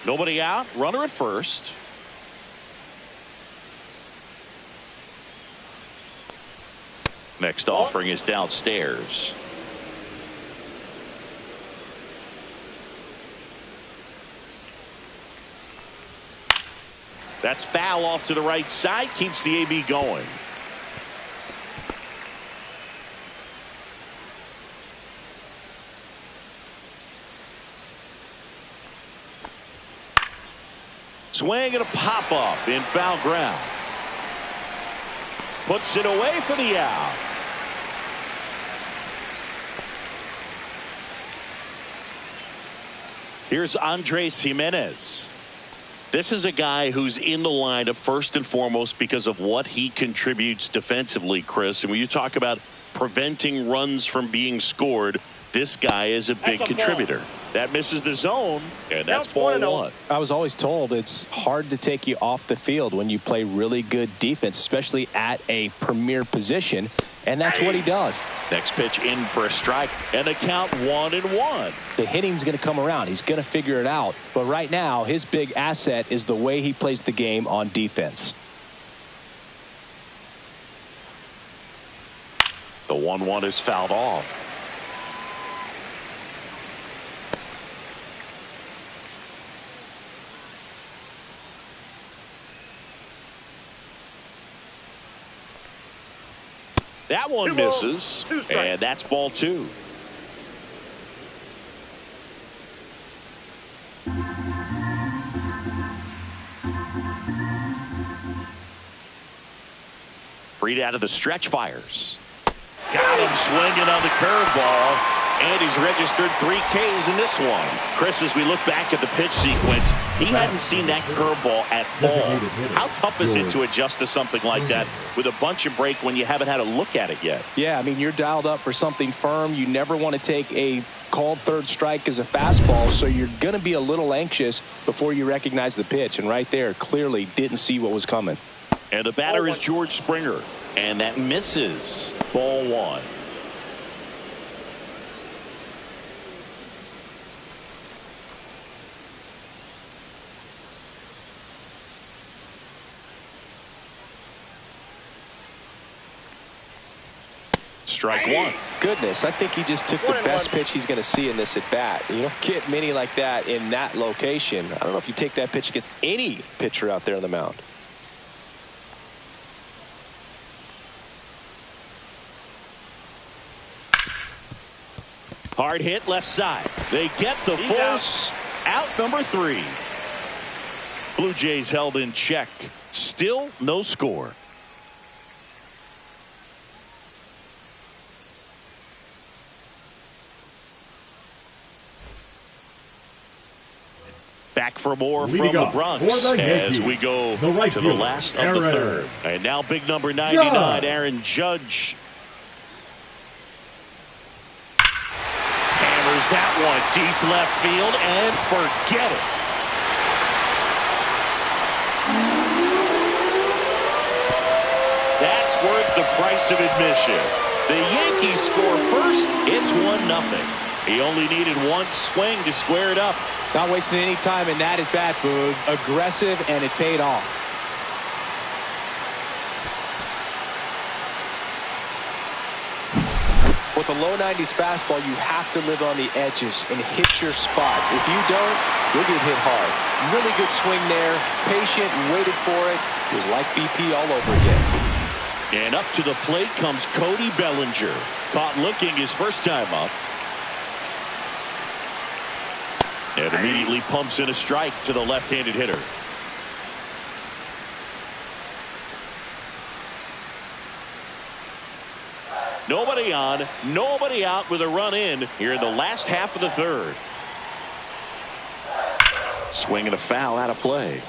Nobody out. Runner at first. Next offering is downstairs. That's foul off to the right side. Keeps the AB going. Swing and a pop up in foul ground. Puts it away for the out. Here's Andres Jimenez. This is a guy who's in the lineup first and foremost because of what he contributes defensively, Chris. And when you talk about preventing runs from being scored, this guy is a big contributor. That misses the zone, and that's ball 1. I was always told it's hard to take you off the field when you play really good defense, especially at a premier position, and that's what he does. Next pitch in for a strike, and a count 1-1. The hitting's going to come around. He's going to figure it out. But right now, his big asset is the way he plays the game on defense. The 1-1 is fouled off. That one misses, and that's ball 2. Fried out of the stretch, fires. Got him swinging on the curveball, and he's registered 3 Ks in this one. Chris, as we look back at the pitch sequence, he hadn't seen that curveball at all. How tough is it to adjust to something like that with a bunch of break when you haven't had a look at it yet? Yeah, I mean, you're dialed up for something firm. You never want to take a called third strike as a fastball, so you're going to be a little anxious before you recognize the pitch. And right there, clearly didn't see what was coming. And the batter is George Springer, and that misses. Ball 1. Strike one. Goodness, I think he just took the best pitch he's going to see in this at bat. You don't get many like that in that location. I don't know if you take that pitch against any pitcher out there on the mound. Hard hit left side. They get the force out number 3. Blue Jays held in check. Still no score. Back for more from the Bronx as we go to the last of the third. And now big number 99, Aaron Judge. Hammers that one deep left field and forget it. That's worth the price of admission. The Yankees score first. It's 1-0. He only needed one swing to square it up. Not wasting any time in that at bat, Boog. Aggressive, and it paid off. With a low 90s fastball, you have to live on the edges and hit your spots. If you don't, you'll get hit hard. Really good swing there. Patient, waited for it. It was like BP all over again. And up to the plate comes Cody Bellinger. Caught looking his first time up. And immediately pumps in a strike to the left-handed hitter. Nobody on, nobody out with a run in here in the last half of the third. Swing and a foul out of play.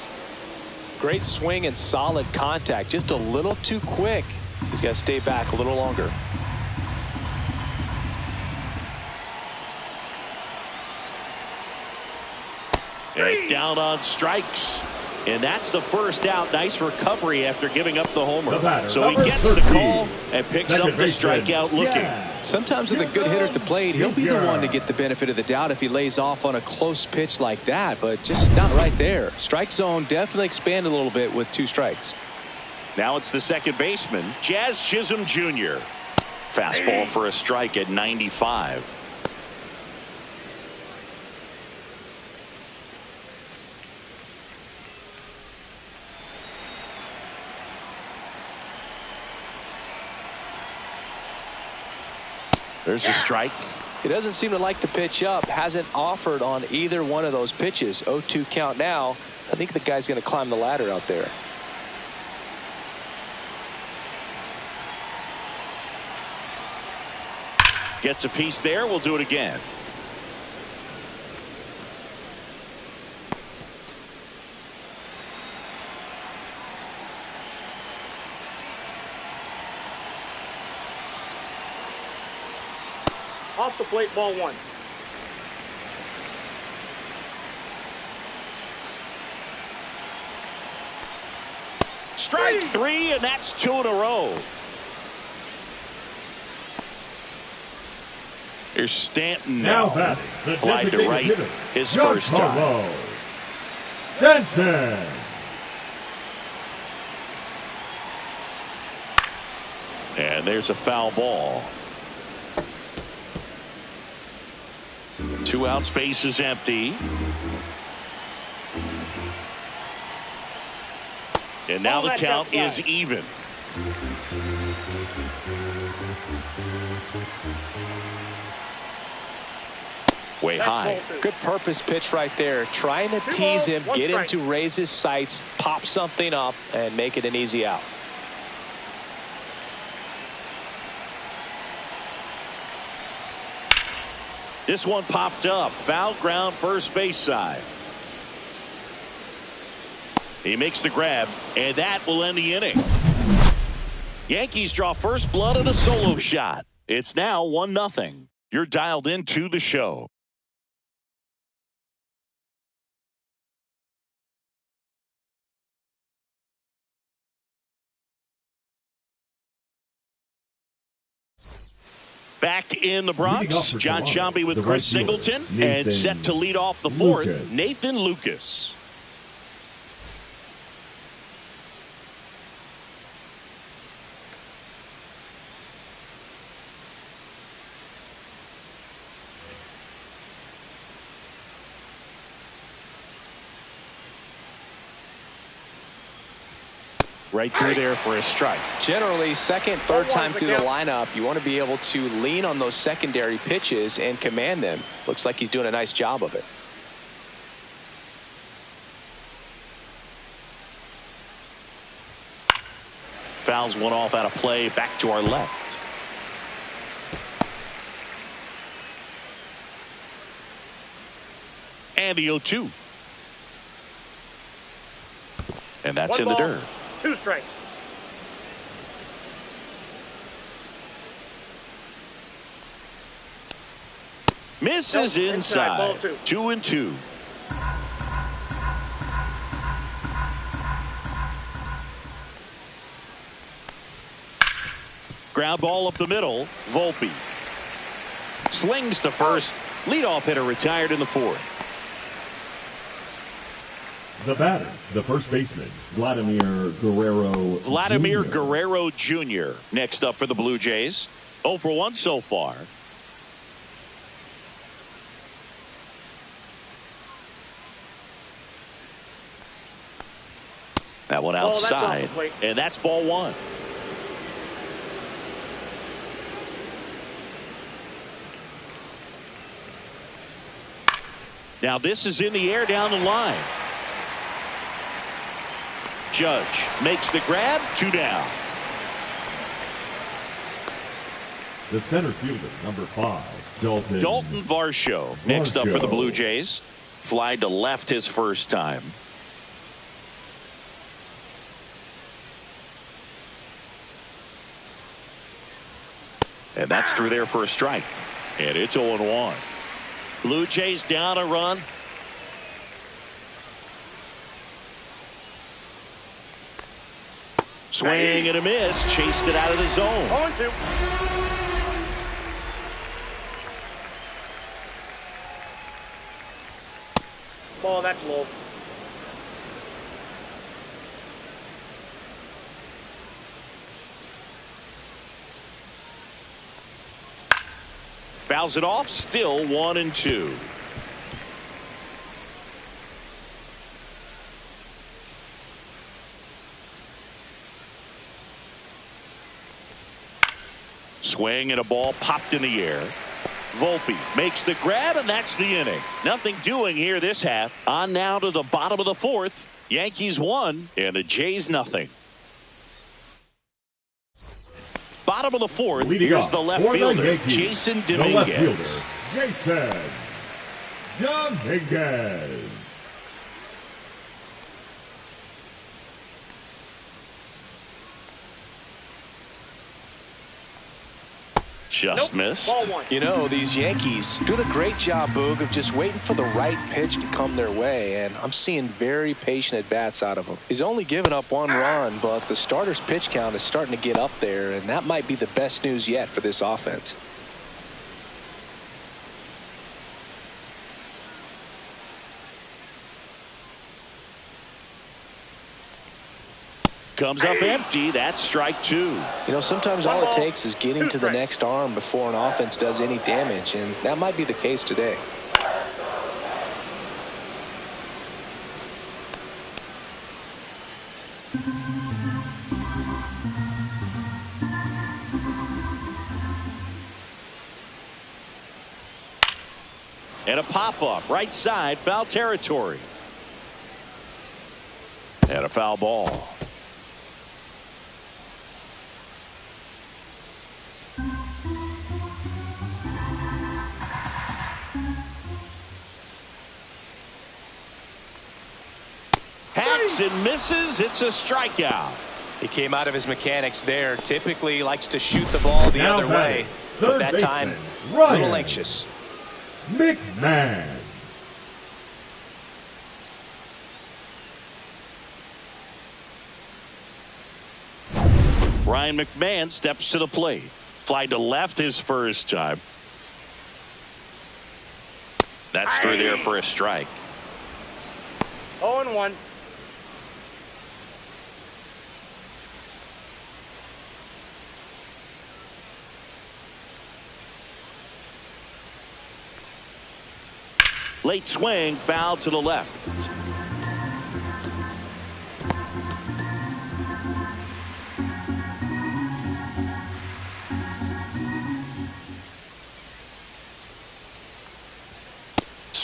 Great swing and solid contact. Just a little too quick. He's got to stay back a little longer. And down on strikes. And that's the first out. Nice recovery after giving up the homer. So he gets the call and picks up the strikeout looking. Sometimes with a good hitter at the plate, he'll be the one to get the benefit of the doubt if he lays off on a close pitch like that, but just not right there. Strike zone definitely expanded a little bit with 2 strikes. Now it's the second baseman, Jazz Chisholm Jr. Fastball for a strike at 95. There's a strike. He doesn't seem to like the pitch up. Hasn't offered on either one of those pitches. 0-2 count now. I think the guy's going to climb the ladder out there. Gets a piece there. We'll do it again. Off the plate, ball 1. Strike 3, and that's 2 in a row. Here's Stanton now. Fly to right, his first time. Stanton. And there's a foul ball. 2 out, space is empty. And now the count is even. Way high. Good purpose pitch right there. Trying to tease him, get him to raise his sights, pop something up, and make it an easy out. This one popped up. Foul ground, first base side. He makes the grab, and that will end the inning. Yankees draw first blood on a solo shot. It's now 1-0. You're dialed into the show. Back in the Bronx, John Sciambi with Chris Singleton, and set to lead off the fourth, Nathan Lucas. right through there for a strike. Generally, second, third time the through the count. lineup, you want to be able to lean on those secondary pitches and command them. Looks like he's doing a nice job of it. Fouls one off out of play, back to our left. And the 0-2. And that's in the dirt. 2 strikes. Misses inside. Ball 2-2. Ground ball up the middle. Volpe slings to first. Leadoff hitter retired in the 4th. The batter, the first baseman, Vladimir Guerrero. Vladimir Jr. Guerrero Jr. next up for the Blue Jays. 0 for 1 so far. That one that's off the outside, plate. and that's ball 1. Now this is in the air down the line. Judge makes the grab, 2 down. The center fielder, number 5, Dalton. Dalton Varsho next up for the Blue Jays. Fly to left his first time. And that's through there for a strike. And it's 0-1. Blue Jays down a run. Swing and a miss. Chased it out of the zone. 0-2. Ball, that's low. Fouls it off. Still 1-2. Swing and a ball popped in the air. Volpe makes the grab, and that's the inning. Nothing doing here this half. On now to the bottom of the 4th. Yankees 1 and the Jays nothing. Bottom of the 4th. Leading Here's off the left for the fielder, Yankees, Jason the left Dominguez. fielder, Jason Dominguez. Just missed. Ball 1. You know, these Yankees doing a great job, Boog, of just waiting for the right pitch to come their way, and I'm seeing very patient at-bats out of him. He's only given up 1 run, but the starter's pitch count is starting to get up there, and that might be the best news yet for this offense. Comes up empty. That's strike 2. You know, sometimes all it takes is getting to the next arm before an offense does any damage, and that might be the case today. And a pop-up right side, foul territory. And a foul ball. Hacks and misses. It's a strikeout. He came out of his mechanics there. Typically likes to shoot the ball the Now other way. But third that time, baseman, a Ryan little anxious. McMahon. Ryan McMahon steps to the plate. Fly to left his first time. That's through there for a strike. 0-1. Late swing, foul to the left.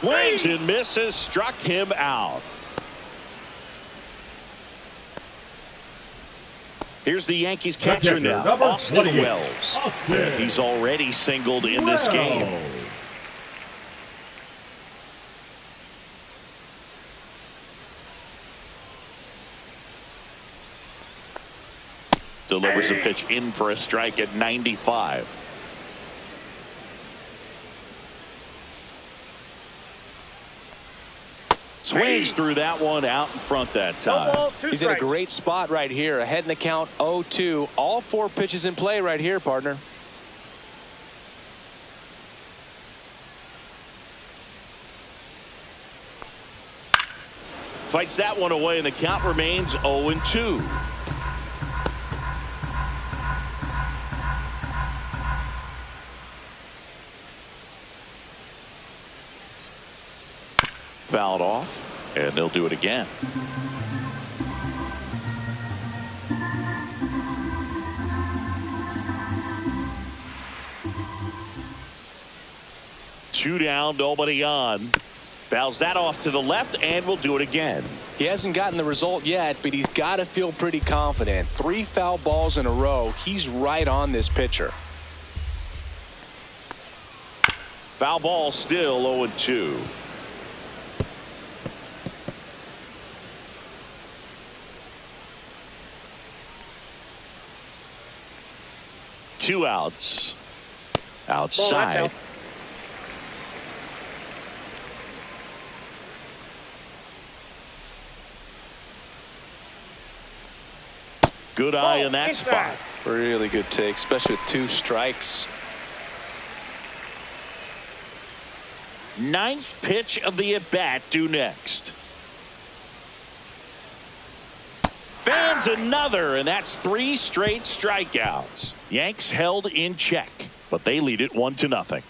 Swings and misses, struck him out. Here's the Yankees catcher now, Austin Wells. He's already singled in this game. Delivers a pitch in for a strike at 95. Swings through that one out in front that time. He's in a great spot right here. Ahead in the count 0-2. All 4 pitches in play right here, partner. Fights that one away, and the count remains 0-2. Fouled off, and they'll do it again. Two down, nobody on. Fouls that off to the left, and we'll do it again. He hasn't gotten the result yet, but he's got to feel pretty confident. 3 foul balls in a row. He's right on this pitcher. Foul ball still 0-2. Two outs. Outside. Good eye in that spot. Really good take, especially with 2 strikes. 9th pitch of the at-bat due next. Fans another, and that's 3 straight strikeouts. Yanks held in check, but they lead it 1-0.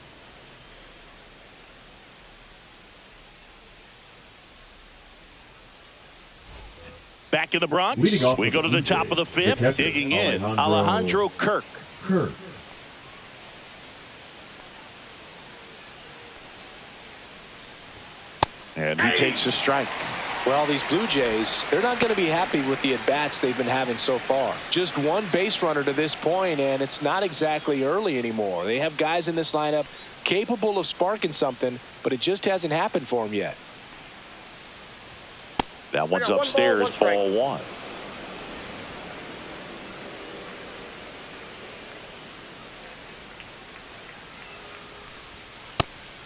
Back in the Bronx, we go to the top of the 5th. Digging in, Alejandro Kirk. And he takes a strike. Well, these Blue Jays, they're not going to be happy with the at-bats they've been having so far. Just 1 base runner to this point, and it's not exactly early anymore. They have guys in this lineup capable of sparking something, but it just hasn't happened for them yet. That one's upstairs, ball 1.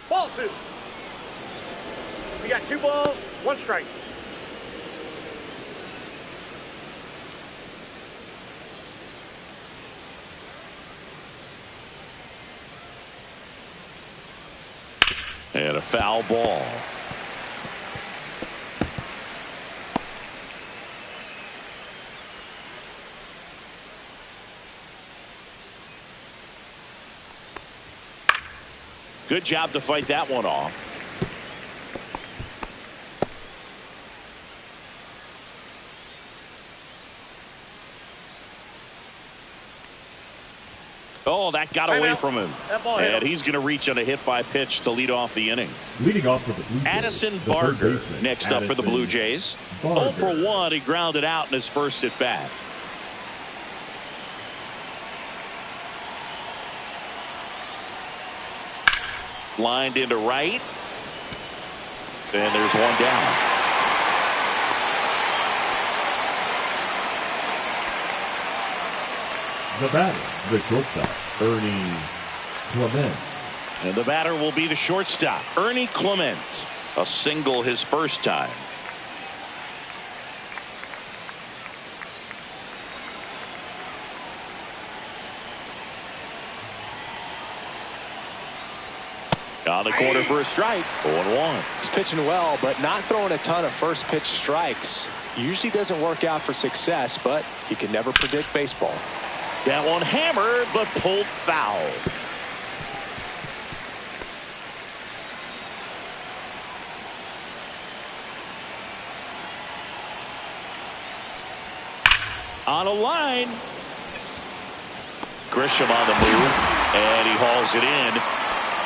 Ball 2. We got 2 balls, 1 strike. And a foul ball. Good job to fight that one off. Oh, that got away from him. And he's going to reach on a hit by pitch to lead off the inning. Leading off for the Blue Jays, Addison Barger next up for the Blue Jays. 0 for 1. He grounded out in his first at bat. Lined into right. And there's one down. The batter, the shortstop, Ernie Clement. And the batter will be the shortstop, Ernie Clement. A single his first time. On the corner for a strike. 0-1. He's pitching well, but not throwing a ton of first pitch strikes. Usually doesn't work out for success, but you can never predict baseball. That one hammered, but pulled foul. On a line. Grisham on the move, and he hauls it in.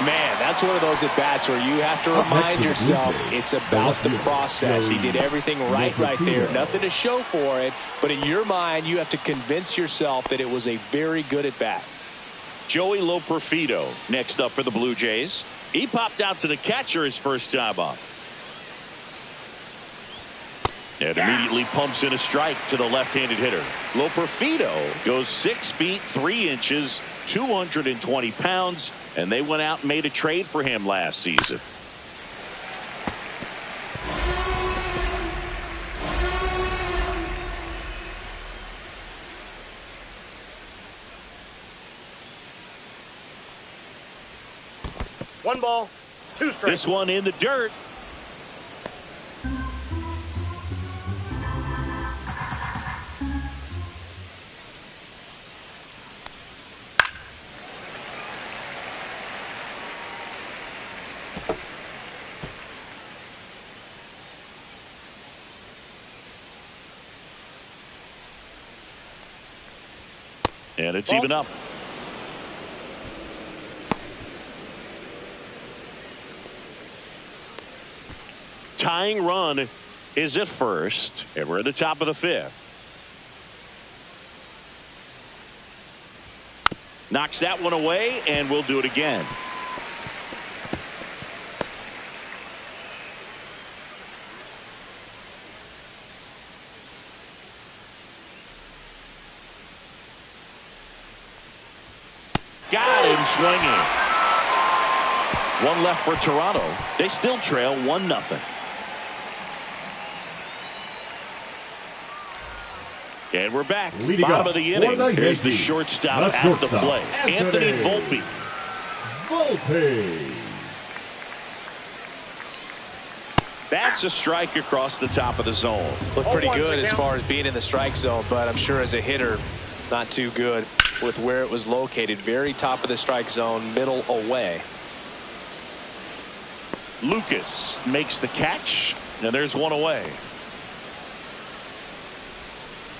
Man, that's one of those at-bats where you have to remind yourself it's about the process. He did everything right there. Nothing to show for it, but in your mind, you have to convince yourself that it was a very good at-bat. Joey Loperfido next up for the Blue Jays. He popped out to the catcher his first time up. And immediately pumps in a strike to the left-handed hitter. Loperfido goes 6 feet 3 inches, 220 pounds, and they went out and made a trade for him last season. One ball, 2 strikes. This one in the dirt. And it's even up. Tying run is at first, and we're at the top of the 5th. Knocks that one away, and we'll do it again. Got him swinging. One left for Toronto. They still trail 1-0. And we're back. Bottom of the inning. Here's the shortstop at the plate. Anthony Volpe. That's a strike across the top of the zone. Looked pretty good as far as being in the strike zone, but I'm sure as a hitter, not too good with where it was located. Very top of the strike zone, middle away. Lucas makes the catch, and there's one away.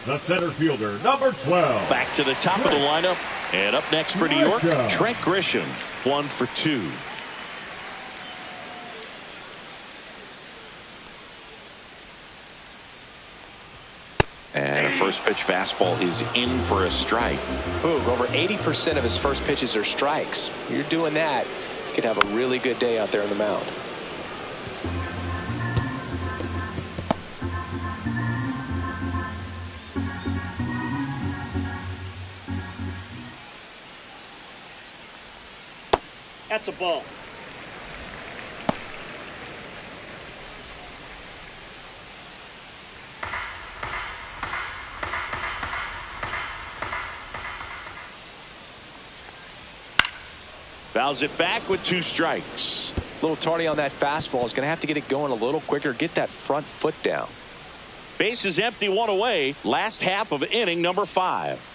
The center fielder, number 12. Back to the top of the lineup, and up next for New York, Trent Grisham, 1 for 2. And a first pitch fastball is in for a strike. Ooh, over 80% of his first pitches are strikes. You're doing that, you could have a really good day out there on the mound. That's a ball. Fouls it back with 2 strikes. A little tardy on that fastball. Is going to have to get it going a little quicker. Get that front foot down. Base is empty, 1 away. Last half of inning number 5.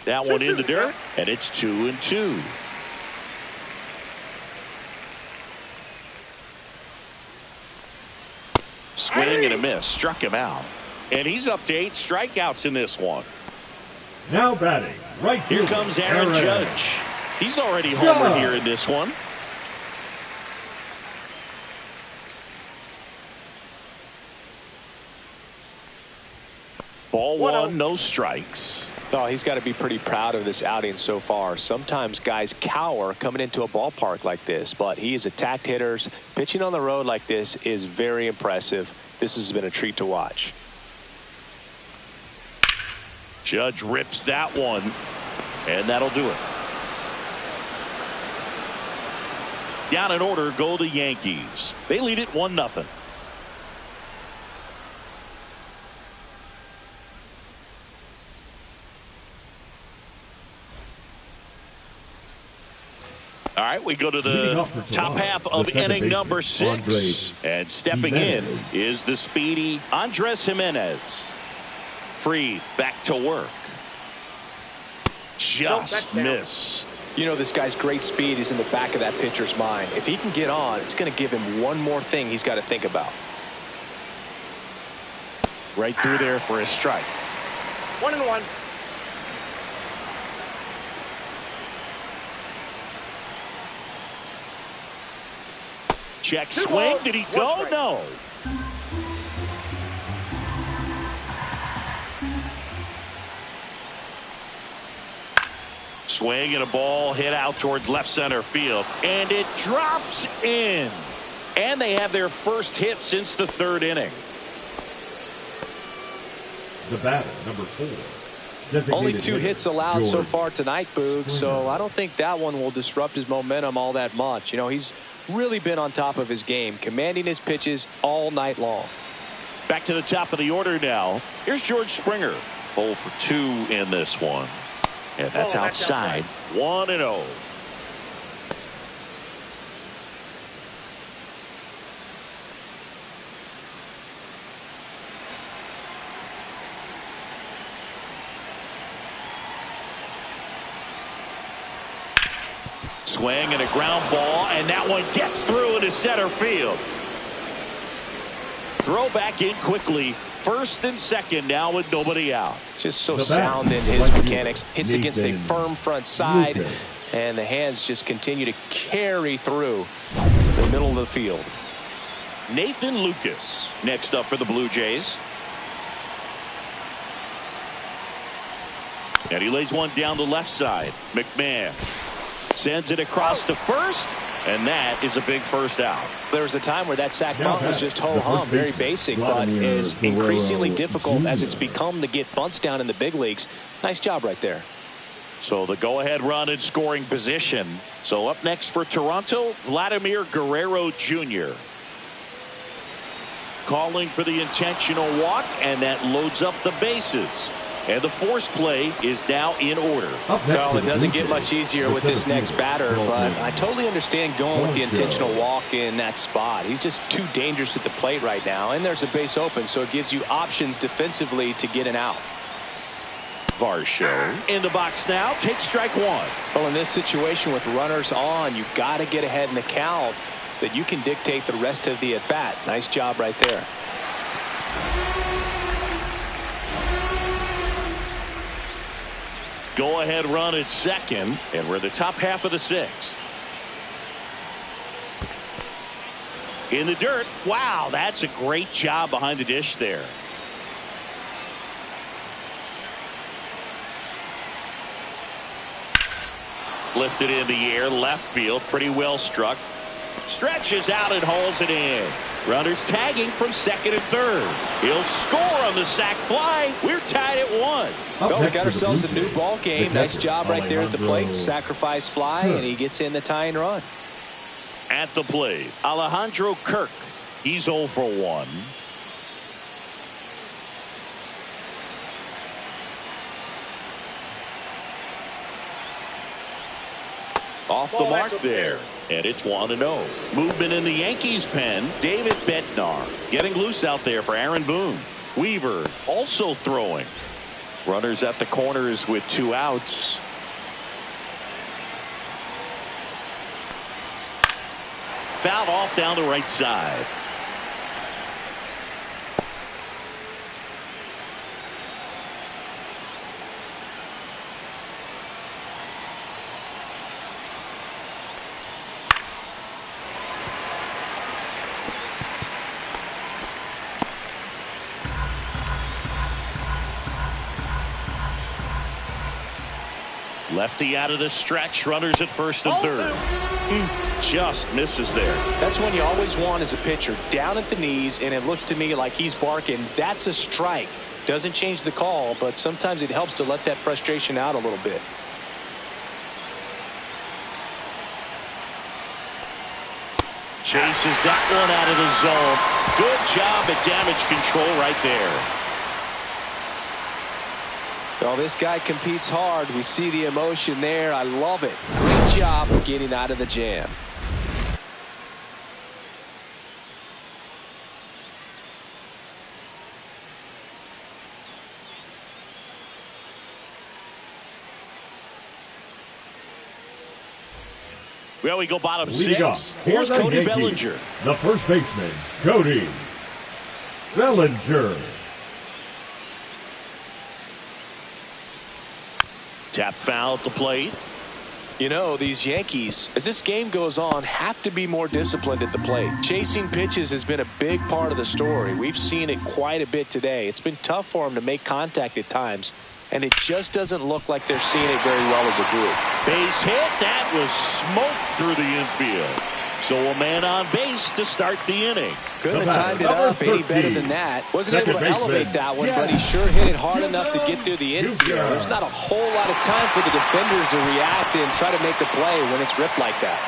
That one in the dirt, and it's 2-2. Swing and a miss. Struck him out. And he's up to 8 strikeouts in this one. Now batting, right Here comes Aaron Judge. He's already homered here in this one. Ball 1, no strikes. Oh, he's got to be pretty proud of this outing so far. Sometimes guys cower coming into a ballpark like this, but he has attacked hitters. Pitching on the road like this is very impressive. This has been a treat to watch. Judge rips that one, and that'll do it. Down in order go the Yankees. They lead it 1-0. All right, we go to the top half of inning number 6. And stepping in is the speedy Andres Jimenez. Free, back to work. Just missed. You know, this guy's great speed is in the back of that pitcher's mind. If he can get on, it's going to give him one more thing he's got to think about. Right through there for a strike. 1-1. check swing. Did he go? No. Swing and a ball hit out towards left center field. And it drops in. And they have their first hit since the third inning. The batter, number 4. Only 2 hits allowed so George far tonight, Boog, so I don't think that one will disrupt his momentum all that much. You know, he's really been on top of his game, commanding his pitches all night long. Back to the top of the order now. Here's George Springer. 0 for 2 in this one. And that's outside. 1-0. Swing and a ground ball, and that one gets through into center field. Throw back in quickly. First and second now with nobody out. Just so sound in his mechanics. Hits against a firm front side, and the hands just continue to carry through the middle of the field. Nathan Lucas next up for the Blue Jays. And he lays one down the left side. McMahon sends it across to first, and that is a big first out. There was a time where that sac bunt was just ho-hum, very basic, but is increasingly difficult as it's become to get bunts down in the big leagues. Nice job right there. So the go-ahead run in scoring position. So up next for Toronto, Vladimir Guerrero Jr. calling for the intentional walk, and that loads up the bases. And the force play is now in order. Well, it doesn't get much easier with this next batter, but I totally understand going with the intentional walk in that spot. He's just too dangerous at the plate right now, and there's a base open, so it gives you options defensively to get an out. Varsho in the box now. Takes strike 1. Well, in this situation with runners on, you've got to get ahead in the count so that you can dictate the rest of the at-bat. Nice job right there. Go-ahead run at second, and we're the top half of the 6th. In the dirt. Wow, that's a great job behind the dish there. Lifted in the air, left field, pretty well struck. Stretches out and hauls it in. Runners tagging from second and third. He'll score on the sac fly. We're tied at 1. Well, we got ourselves a new ball game. Nice job right there at the plate. Sacrifice fly, and he gets in the tying run. At the plate, Alejandro Kirk. He's 0 for 1. Off the mark there. And it's 1-0. Movement in the Yankees pen. David Bednar getting loose out there for Aaron Boone. Weaver also throwing. Runners at the corners with 2 outs. Fouled off down the right side. Lefty out of the stretch. Runners at first and third. Just misses there. That's when you always want as a pitcher. Down at the knees, and it looks to me like he's barking. That's a strike. Doesn't change the call, but sometimes it helps to let that frustration out a little bit. Chases that one out of the zone. Good job at damage control right there. Well, this guy competes hard. We see the emotion there. I love it. Great job of getting out of the jam. Well, we go bottom 6. Here's Cody Yankees, Bellinger. The first baseman, Cody Bellinger. Tap foul at the plate. You know, these Yankees, as this game goes on, have to be more disciplined at the plate. Chasing pitches has been a big part of the story. We've seen it quite a bit today. It's been tough for them to make contact at times, and it just doesn't look like they're seeing it very well as a group. Base hit. That was smoke through the infield. So a man on base to start the inning. Couldn't have timed it up any better than that. Wasn't able to elevate that one, but he sure hit it hard enough to get through the infield. There's not a whole lot of time for the defenders to react and try to make the play when it's ripped like that.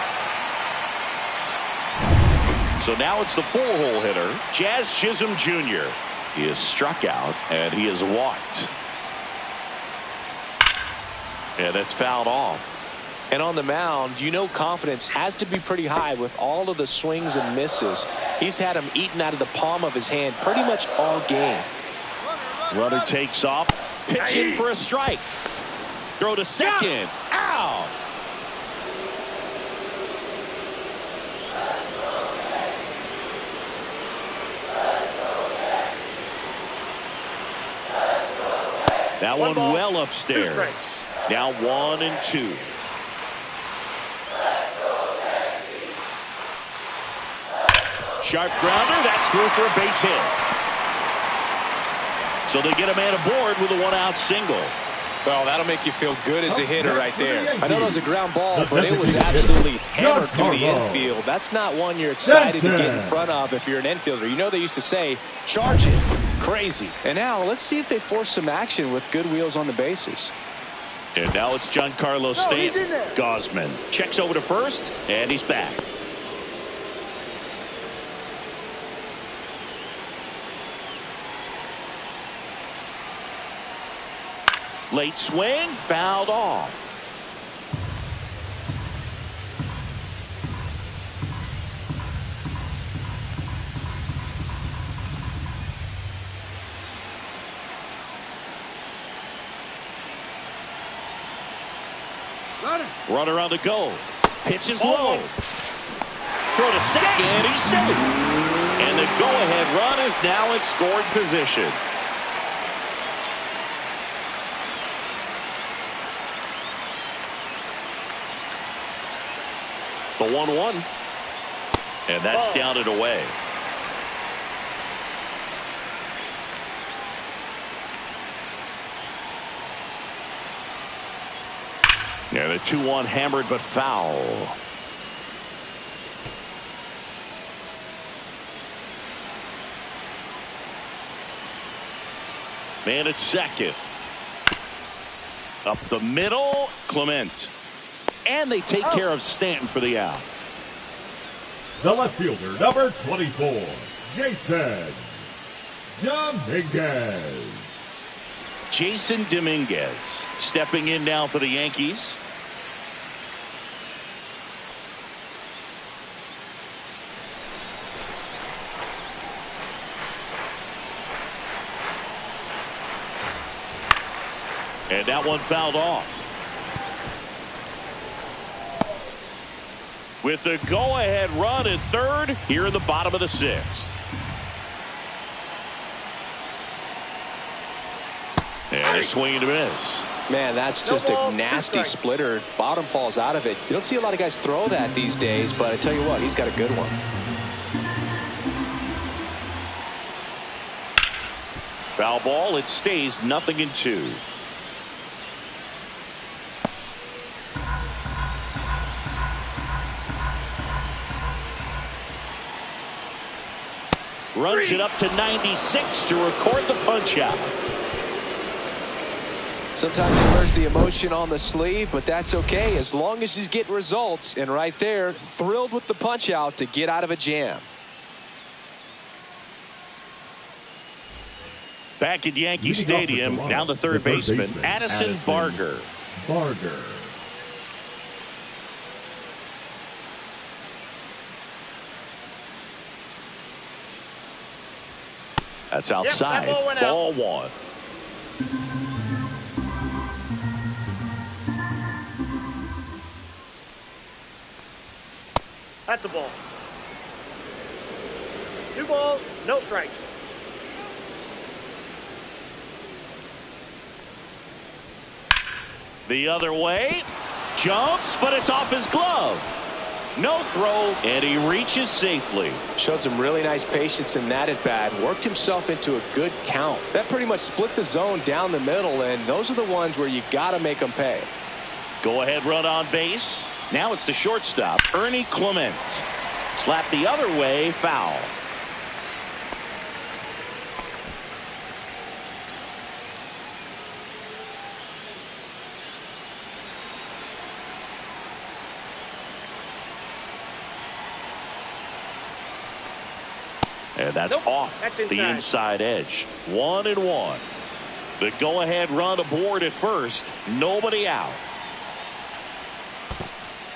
So now it's the four-hole hitter, Jazz Chisholm Jr. He is struck out, and he is walked. And it's fouled off. And on the mound, you know confidence has to be pretty high with all of the swings and misses. He's had them eaten out of the palm of his hand pretty much all game. Runner takes off, pitching for a strike. Throw to second. Out. That one well upstairs. Now 1-2. Sharp grounder. That's through for a base hit. So they get a man aboard with a one-out single. Well, that'll make you feel good as a hitter right there. I know that was a ground ball, but it was absolutely hammered through the infield. That's not one you're excited to get in front of if you're an infielder. You know they used to say, charge it. Crazy. And now let's see if they force some action with good wheels on the bases. And now it's Giancarlo Stanton. Gosman checks over to first, and he's back. Late swing, fouled off. Runner on the go. Pitch is low. Throw to second. He's safe. And the go-ahead run is now in scoring position. The 1-1. And that's down and away. Yeah, the 2-1 hammered but foul. Man at second. Up the middle, Clement. And they take care of Stanton for the out. The left fielder, number 24, Jason Dominguez. Jason Dominguez stepping in now for the Yankees. And that one fouled off. With the go-ahead run at third here in the bottom of the sixth. And a swing and a miss. Man, that's just a nasty splitter. Bottom falls out of it. You don't see a lot of guys throw that these days, but I tell you what, he's got a good one. Foul ball. It stays 0-2. Runs it up to 96 to record the punch out. Sometimes he wears the emotion on the sleeve, but that's okay as long as he's getting results. And right there, thrilled with the punch out to get out of a jam. Back at Yankee Stadium, down the third baseman, Addison Barger. That's outside. Ball one. That's a ball. 2 balls, no strikes. The other way. jumps, but it's off his glove. No throw, and he reaches safely. Showed some really nice patience in that at bat. Worked himself into a good count. That pretty much split the zone down the middle, and those are the ones where you got to make them pay. Go ahead run on base. Now it's the shortstop, Ernie Clement. Slap the other way, foul. And that's off the inside edge. 1-1. The go-ahead run aboard at first. Nobody out.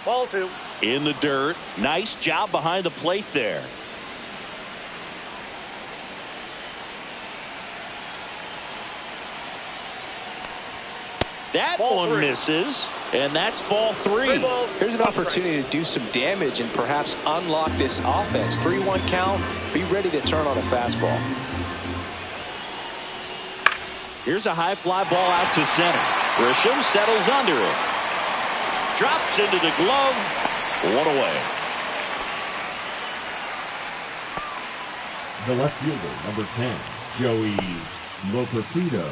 Ball 2. In the dirt. Nice job behind the plate there. That one misses, and that's ball 3. Here's an opportunity to do some damage and perhaps unlock this offense. 3-1 count. Be ready to turn on a fastball. Here's a high fly ball out to center. Grisham settles under it. Drops into the glove. 1 away. The left fielder, number 10, Joey Loperfido.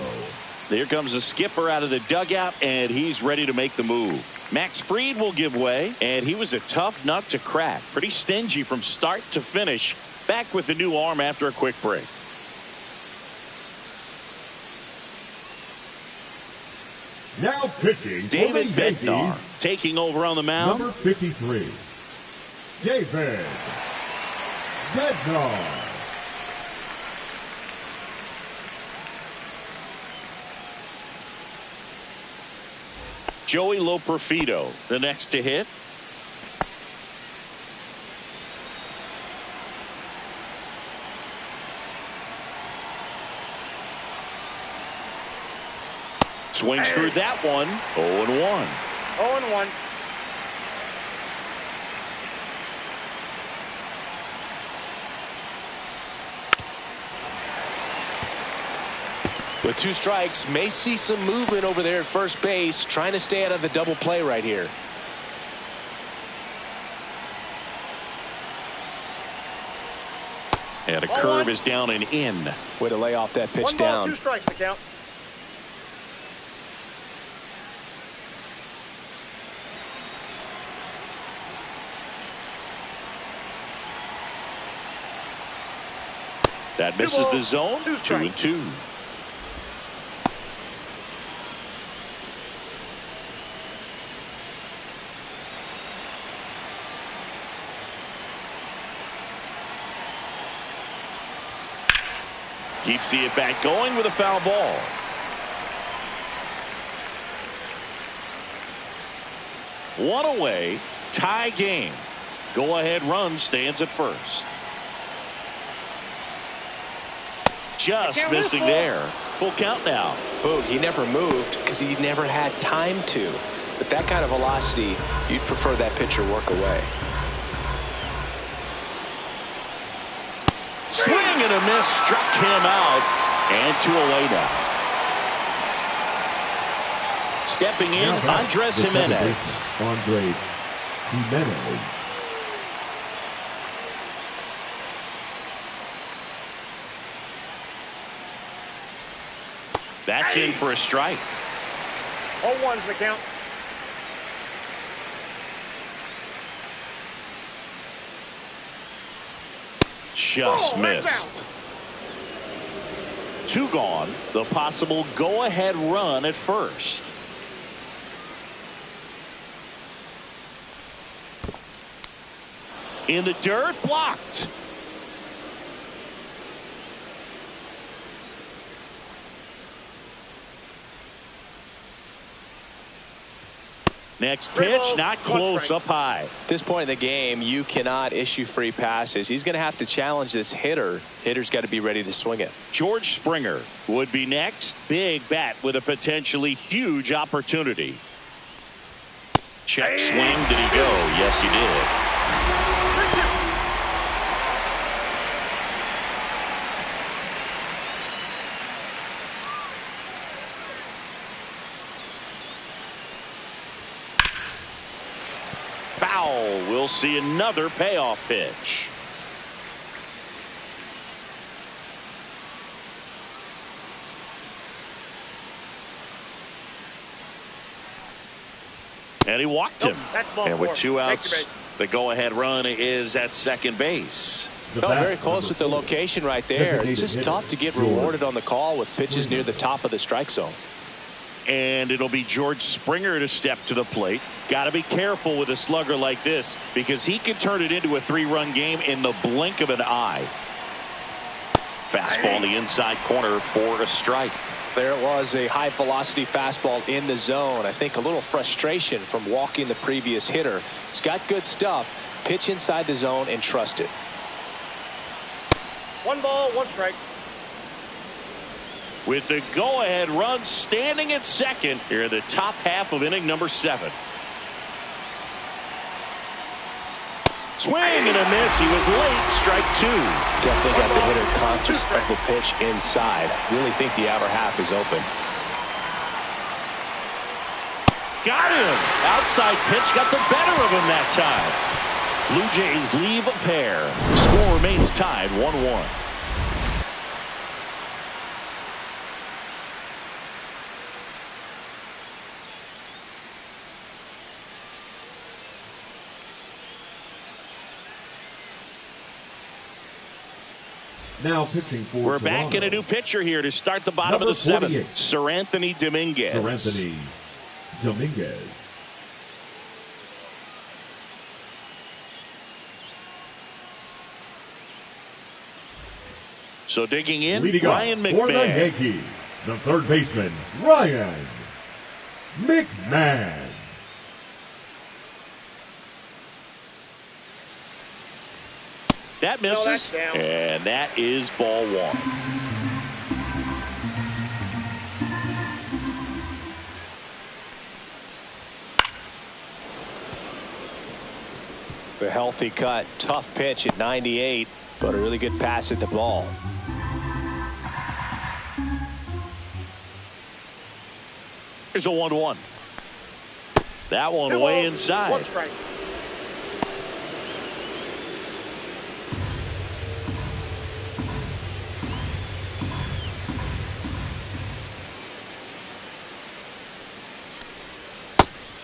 Here comes the skipper out of the dugout, and he's ready to make the move. Max Fried will give way, and he was a tough nut to crack. Pretty stingy from start to finish. Back with the new arm after a quick break. Now pitching, David for the Yankees, Bednar taking over on the mound. number 53, David Bednar. Joey Loperfido, the next to hit. Swings through that one. 0-1. 0-1. With 2 strikes, may see some movement over there at first base, trying to stay out of the double play right here. And a curve is down and in. Way to lay off that pitch 1 ball, down. 2 strikes to count. That misses the zone. 2-2. Keeps the at-bat going with a foul ball. One away. Tie game. Go-ahead run stands at first. Just missing there. Full count now. Boog, he never moved because he never had time to. But that kind of velocity, you'd prefer that pitcher work away. Swing and a miss, struck him out, and 2 away now. Stepping in, Andres Jimenez. Andres Jimenez. That's in for a strike. 0-1's the count. Just missed. 2 gone. The possible go-ahead run at first. In the dirt, blocked. Next pitch, not close, up high. At this point in the game, you cannot issue free passes. He's going to have to challenge this hitter. Hitter's got to be ready to swing it. George Springer would be next. Big bat with a potentially huge opportunity. Check swing. Did he go? Yes, he did. We'll see another payoff pitch. And he walked him. And with 2 outs, the go-ahead run is at second base. Very close with the location right there. It's just tough to get rewarded on the call with pitches near the top of the strike zone. And it'll be George Springer to step to the plate. Got to be careful with a slugger like this because he can turn it into a 3-run game in the blink of an eye. Fastball in the inside corner for a strike. There it was, a high velocity fastball in the zone. I think a little frustration from walking the previous hitter. He's got good stuff. Pitch inside the zone and trust it. 1 ball, 1 strike. With the go-ahead run standing at second here in the top half of inning number 7. Swing and a miss. He was late. Strike 2. Definitely got the hitter conscious of the pitch inside. Really think the outer half is open. Got him. Outside pitch got the better of him that time. Blue Jays leave a pair. The score remains tied 1-1. Now pitching for We're Toronto. back in a new pitcher here to start the bottom of the 7th. Seranthony Dominguez. Seranthony Dominguez. So digging in, Leading Ryan up for the McMahon. Yankees, the third baseman, Ryan McMahon. That misses, down. and that is ball 1. The healthy cut, tough pitch at 98, but a really good pass at the ball. Here's a 1-1. That one way inside. 1 strike.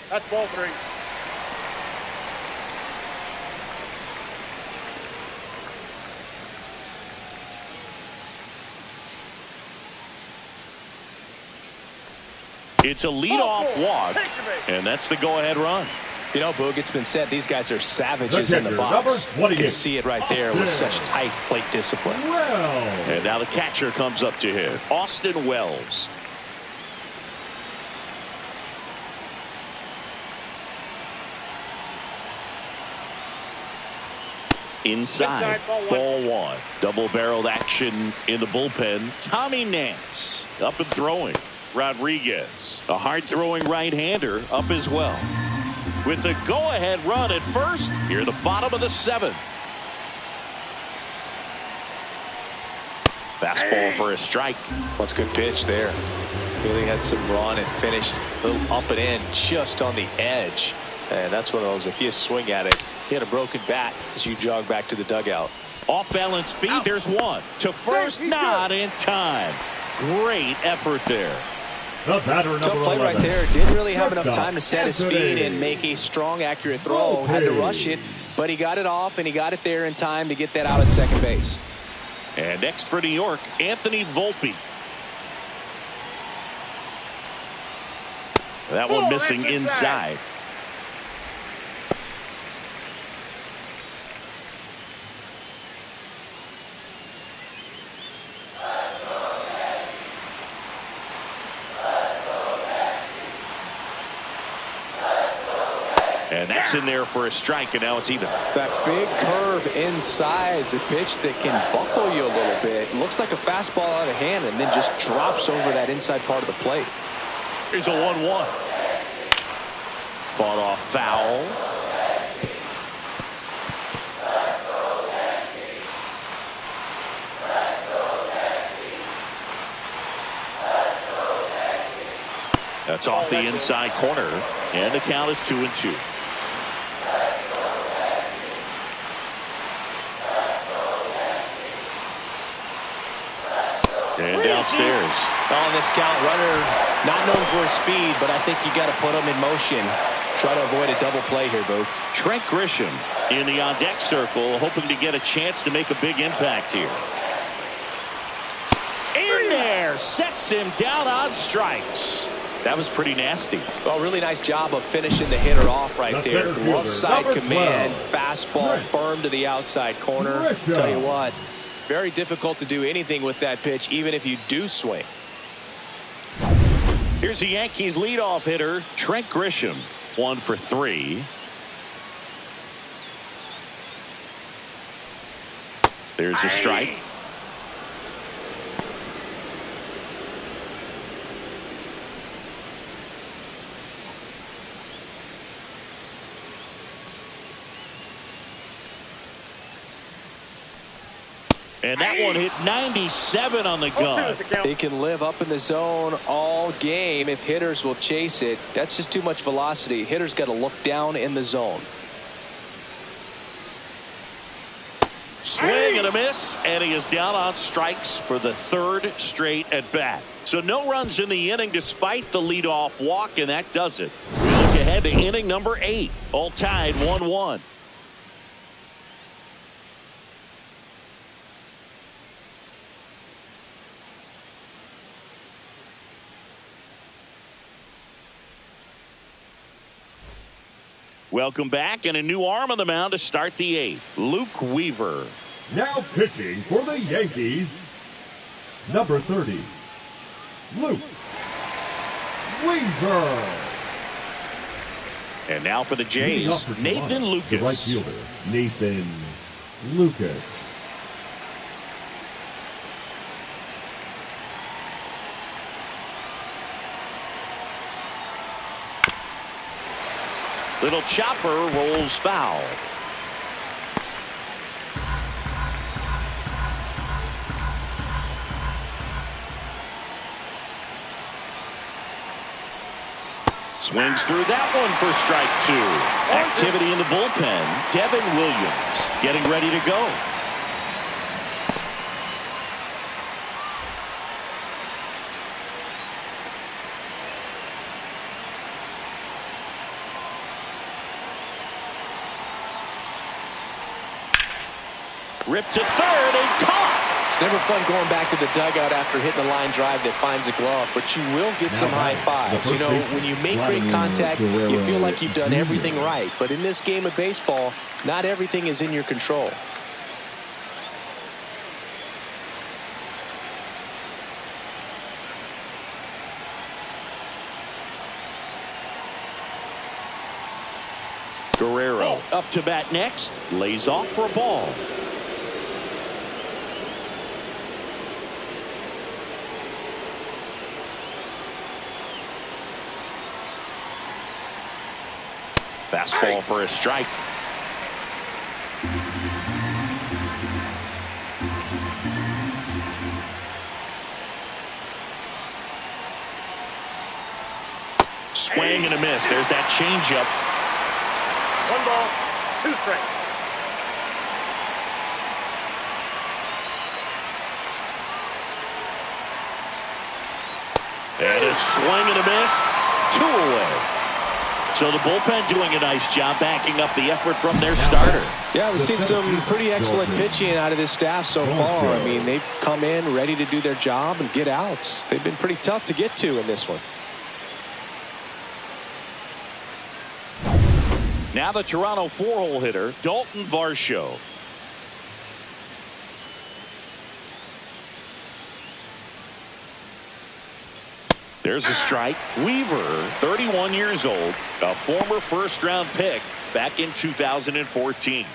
That's ball 3. It's a leadoff walk, and that's the go-ahead run. You know, Boog, it's been said these guys are savages in the box. You can see it right there with such tight plate discipline. And now the catcher comes up to him, Austin Wells. Inside, ball 1. Double-barreled action in the bullpen. Tommy Nance up and throwing. Rodriguez, a hard-throwing right-hander, up as well. With the go-ahead run at first, here at the bottom of the 7th. Fastball for a strike. That's a good pitch there. Really had some run and finished a little up and in just on the edge. And that's one of those, if you swing at it, he had a broken bat as you jog back to the dugout. Off-balance feed, there's one. To first, not in time. Great effort there. The batter, Tough play right there. Didn't really have enough time to set his feet and make a strong, accurate throw. Had to rush it, but he got it off, and he got it there in time to get that out at second base. And next for New York, Anthony Volpe. That one missing inside. And that's in there for a strike, and now it's even. That big curve inside's a pitch that can buckle you a little bit. Looks like a fastball out of hand and then just drops over that inside part of the plate. Here's a 1-1. Fought off foul. That's off the inside corner, and the count is 2-2. And downstairs. On this count, runner not known for his speed, but I think you got to put him in motion. Try to avoid a double play here, Booth. Trent Grisham in the on-deck circle, hoping to get a chance to make a big impact here. In there, sets him down on strikes. That was pretty nasty. Well, really nice job of finishing the hitter off right there. Glove side command, fastball firm to the outside corner. Tell you what, very difficult to do anything with that pitch, even if you do swing. Here's the Yankees leadoff hitter, Trent Grisham. 1 for 3. There's a strike. And that one hit 97 on the gun. They can live up in the zone all game if hitters will chase it. That's just too much velocity. Hitters got to look down in the zone. Swing and a miss, and he is down on strikes for the 3rd straight at bat. So no runs in the inning despite the leadoff walk, and that does it. We look ahead to inning number 8, all tied 1-1. Welcome back, and a new arm on the mound to start the 8th. Luke Weaver. Now pitching for the Yankees, number 30, Luke Weaver. And now for the Jays, Nathan Lucas. The right fielder, Nathan Lucas. Little chopper rolls foul. Swings through that one for strike 2. Activity in the bullpen. Devin Williams getting ready to go. Ripped to third and caught. It's never fun going back to the dugout after hitting a line drive that finds a glove, but you will get some high fives. You know, when you make great contact, you feel like you've done everything right. But in this game of baseball, not everything is in your control. Guerrero up to bat next. Lays off for a ball. Fastball for a strike. Swing and a miss. There's that changeup. 1 ball, 2 strikes. And a swing and a miss. 2 away. So the bullpen doing a nice job backing up the effort from their starter. Yeah, we've seen some pretty excellent pitching out of this staff so far. I mean, they've come in ready to do their job and get outs. They've been pretty tough to get to in this one. Now the Toronto 4-hole hitter, Dalton Varsho. There's a strike. Weaver, 31 years old, a former first-round pick back in 2014.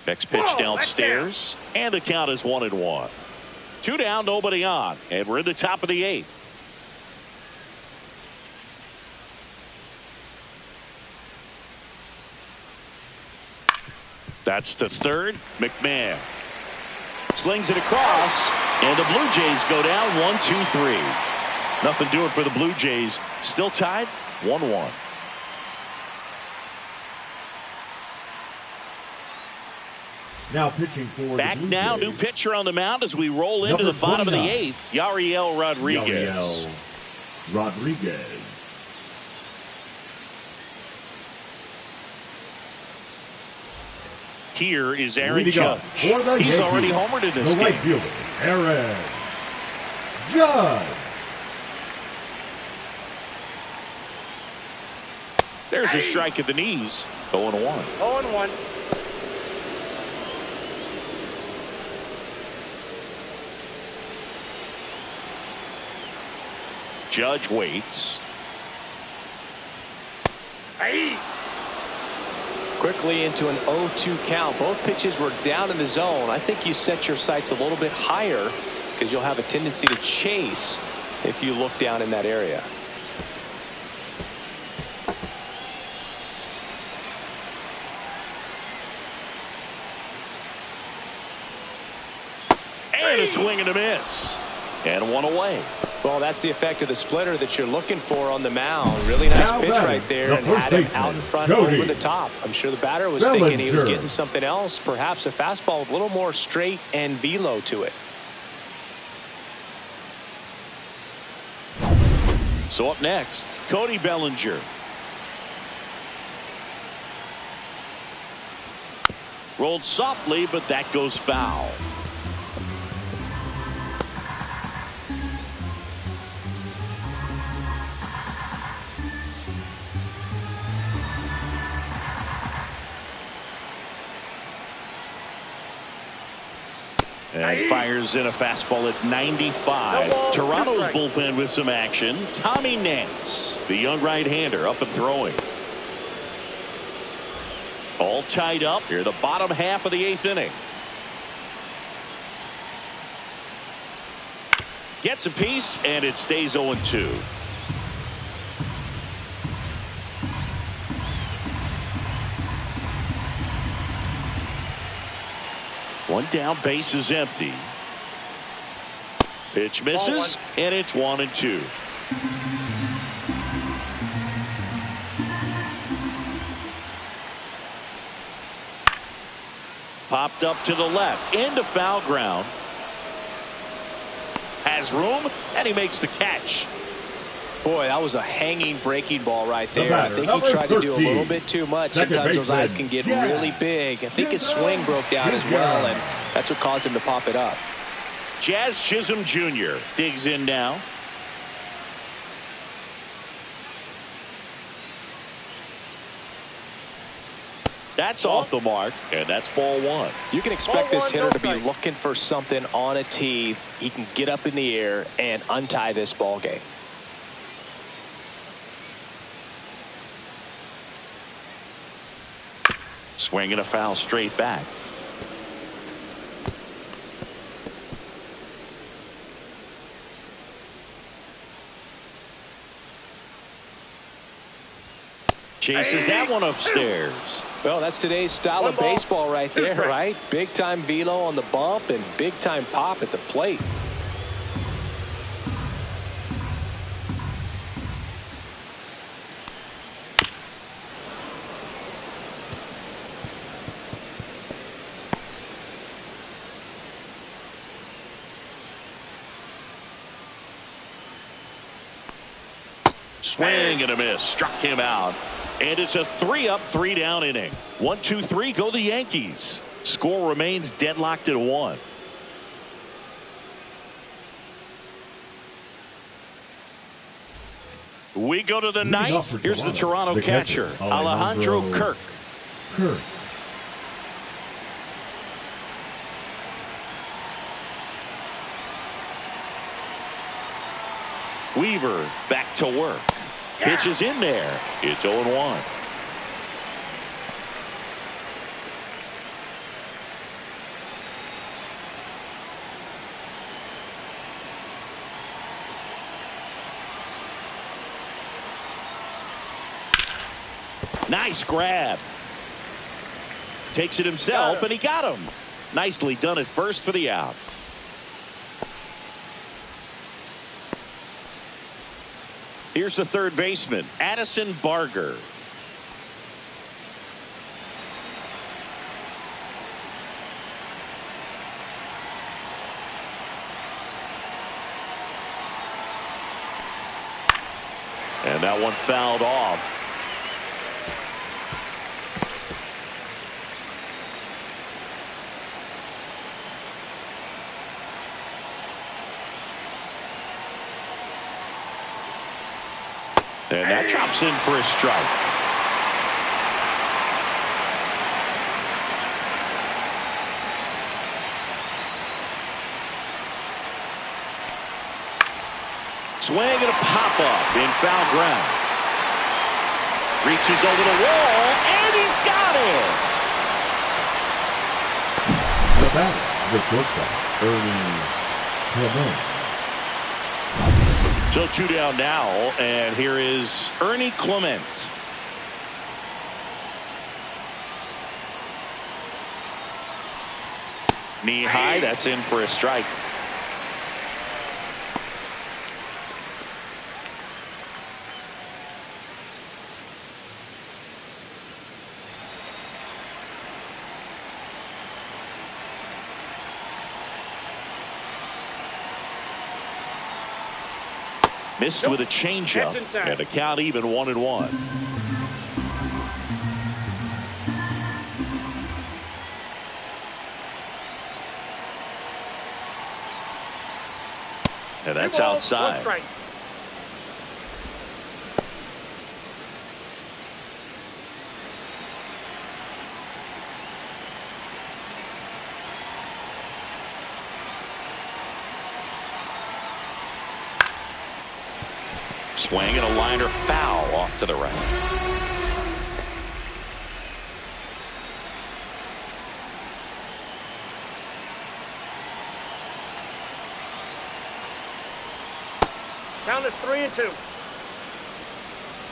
Next pitch downstairs, and the count is 1-1. 2 down, nobody on, and we're in the top of the 8th. That's to third. McMahon slings it across, and the Blue Jays go down 1-2-3. Nothing doing for the Blue Jays. Still tied 1-1. Now pitching for back the Blue now, Jays. new pitcher on the mound as we roll into Number the bottom of the 29. 8th. Yariel Rodriguez. Yariel Rodriguez. Here is Aaron Leading Judge. up for the He's Yankees, already homered in this the right game. fielder, Aaron Judge. There's a strike at the knees. 0-1. 0-1. Judge waits. Hey. Quickly into an 0-2 count. Both pitches were down in the zone. I think you set your sights a little bit higher because you'll have a tendency to chase if you look down in that area. And a swing and a miss. And one away. Well, that's the effect of the splitter that you're looking for on the mound. Really nice Now pitch batting, right there the and first had it baseman, out in front Cody over the top. I'm sure the batter was thinking he was Bellinger. getting something else, perhaps a fastball with a little more straight and velo to it. So up next, Cody Bellinger. Rolled softly, but that goes foul. And fires in a fastball at 95. No ball, Toronto's 2 bullpen with some action. Tommy Nance, the young right-hander, up and throwing. All tied up here, the bottom half of the 8th inning. Gets a piece, and it stays 0-2. One down, base is empty. Pitch misses, and it's 1-2. Popped up to the left, into foul ground. Has room, and he makes the catch. Boy, that was a hanging breaking ball right The there. batter, I think number he tried to do a 13, little bit too much. second Sometimes those baseman, eyes can get Jack. really big. I think his swing broke down as well, and that's what caused him to pop it up. Jazz Chisholm Jr. digs in now. That's off the mark, and that's ball 1. You can expect Ball this one, hitter no to be strike. looking for something on a tee. He can get up in the air and untie this ball game. Swinging a foul straight back. Chases that one upstairs. Well, that's today's style of One ball, baseball right 2 there, strikes. right? Big time velo on the bump and big time pop at the plate. Swing and a miss. Struck him out. And it's a 3-up, 3-down inning. 1-2-3 go the Yankees. Score remains deadlocked at 1. We go to the Leading up ninth. for Here's the Toronto the catcher, Alejandro Kirk. Kirk. Weaver back to work. Pitch is in there. It's 0-1. Nice grab. Takes it himself, and he got him. Nicely done at first for the out. Here's the third baseman, Addison Barger. And that one fouled off. And that drops in for a strike. Swing and a pop-up in foul ground. Reaches over the wall, and he's got it. The batter, the shortstop, Ernie Clement. So 2 down now, and here is Ernie Clement. Knee high, that's in for a strike. Missed with a changeup, and a count even 1-1. And that's outside. Swing and a liner foul off to the right. Count is 3-2.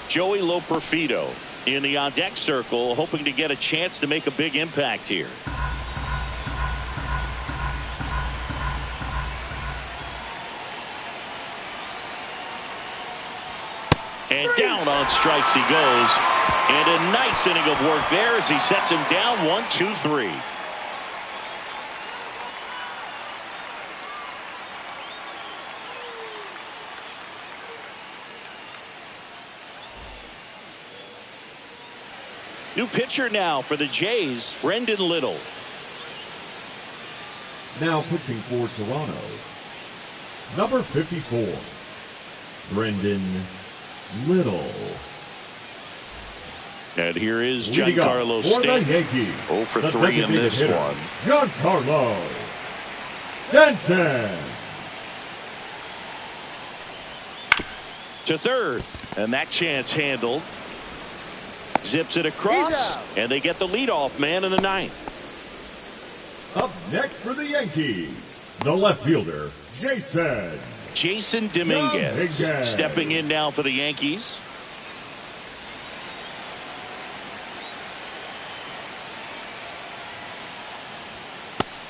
Joey Loperfido in the on-deck circle, hoping to get a chance to make a big impact here. And down on strikes he goes. And a nice inning of work there as he sets him down 1-2-3. New pitcher now for the Jays, Brendan Little. Now pitching for Toronto, number 54, Brendan Little. And here is Giancarlo Stanton. 0 for 3 in this one. Giancarlo Stanton. To third, and that chance handled. Zips it across, and they get the leadoff man in the ninth. Up next for the Yankees, the left fielder, Jason Dominguez stepping in now for the Yankees.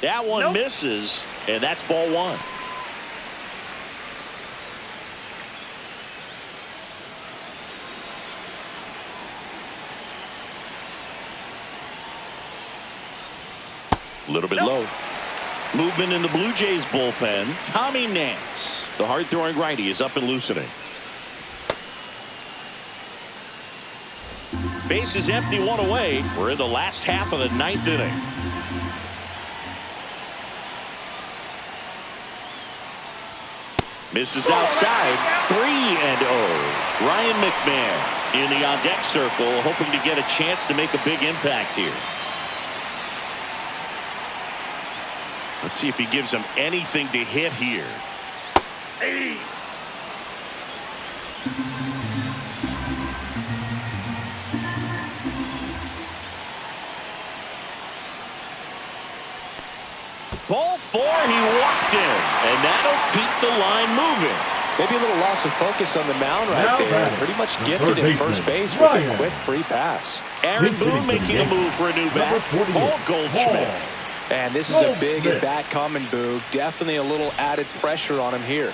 That one misses, and that's ball one. A little bit low. Movement in the Blue Jays bullpen. Tommy Nance, the hard-throwing righty, is up and loosening. Base is empty, one away. We're in the last half of the ninth inning. Misses outside. 3-0. Ryan McMahon in the on-deck circle, hoping to get a chance to make a big impact here. Let's see if he gives him anything to hit here. Hey. Ball 4, he walked in, and that'll keep the line moving. Maybe a little loss of focus on the mound right there. Pretty much gifted at first base with a quick free pass. Aaron Boone making a move for a new bat. Paul Goldschmidt. And this is a big at bat coming, Boog. Definitely a little added pressure on him here.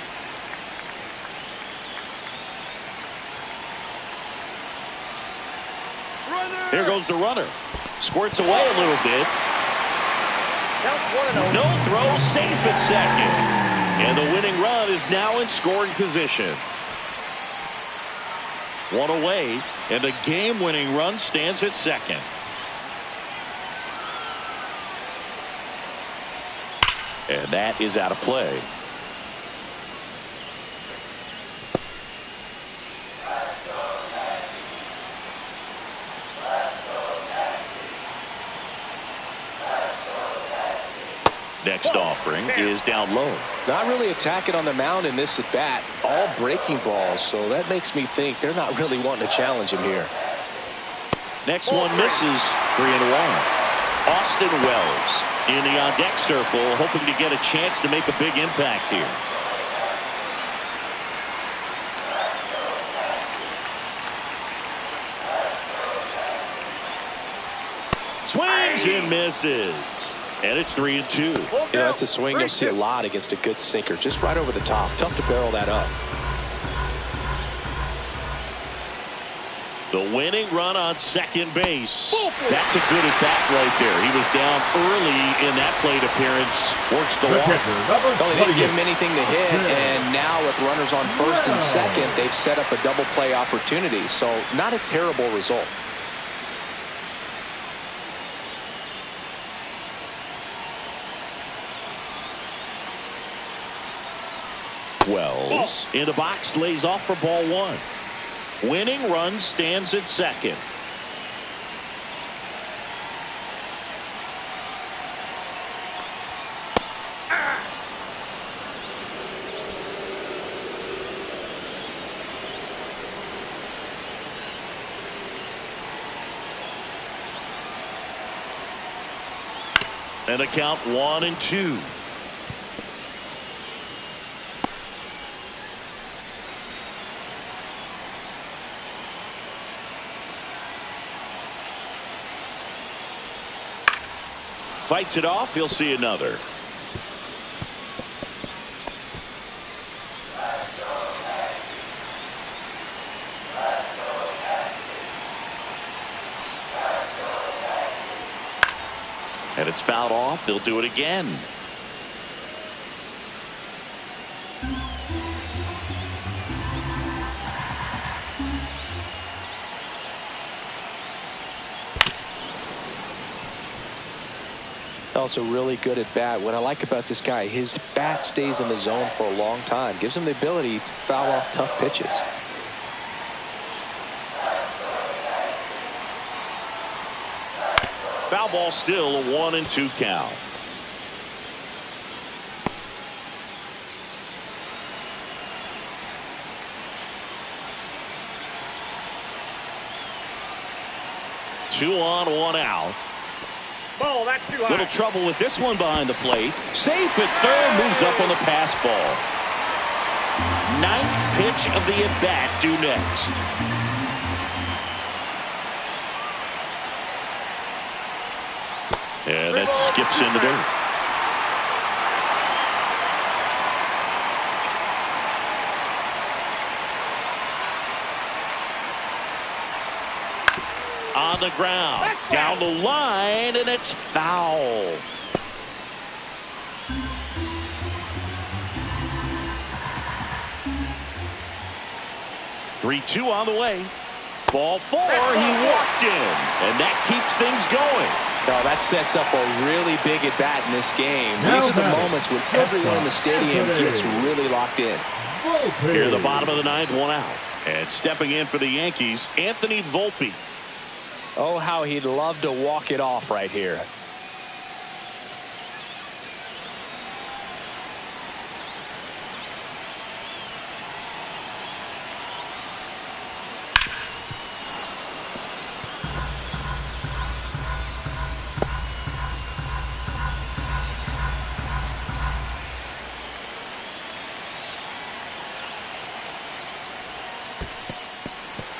Here goes the runner. Squirts away a little bit. No throw, safe at second. And the winning run is now in scoring position. One away, and the game-winning run stands at second. And that is out of play. Next offering is down low. Not really attacking on the mound in this at bat. All breaking balls, so that makes me think they're not really wanting to challenge him here. Next one misses. 3-1. Austin Wells in the on-deck circle, hoping to get a chance to make a big impact here. Swings and misses. And it's 3-2. That's a swing you'll see a lot against a good sinker. Just right over the top. Tough to barrel that up. The winning run on second base. That's a good at bat right there. He was down early in that plate appearance. Works the walk. Well, they didn't give him anything to hit, and now with runners on first and second, they've set up a double play opportunity. So not a terrible result. Wells in the box, lays off for ball one. Winning run stands at second. And a count 1-2. Fights it off. He'll see another. And it's fouled off. They'll do it again. Also really good at bat. What I like about this guy, his bat stays in the zone for a long time. Gives him the ability to foul off tough pitches. Foul ball, still a 1-2 count. Two on, one out. Ball, that's too high. Little trouble with this one behind the plate. Safe at third, moves up on the pass ball. Ninth pitch of the at-bat due next. And that skips into dirt. On the ground, down the line, and it's foul. Three-two on the way. Ball four, he walked in, and that keeps things going. No, that sets up a really big at bat in this game. These are the moments when everyone in the stadium gets really locked in. Here at the bottom of the ninth, one out. And stepping in for the Yankees, Anthony Volpe. Oh, how he'd love to walk it off right here.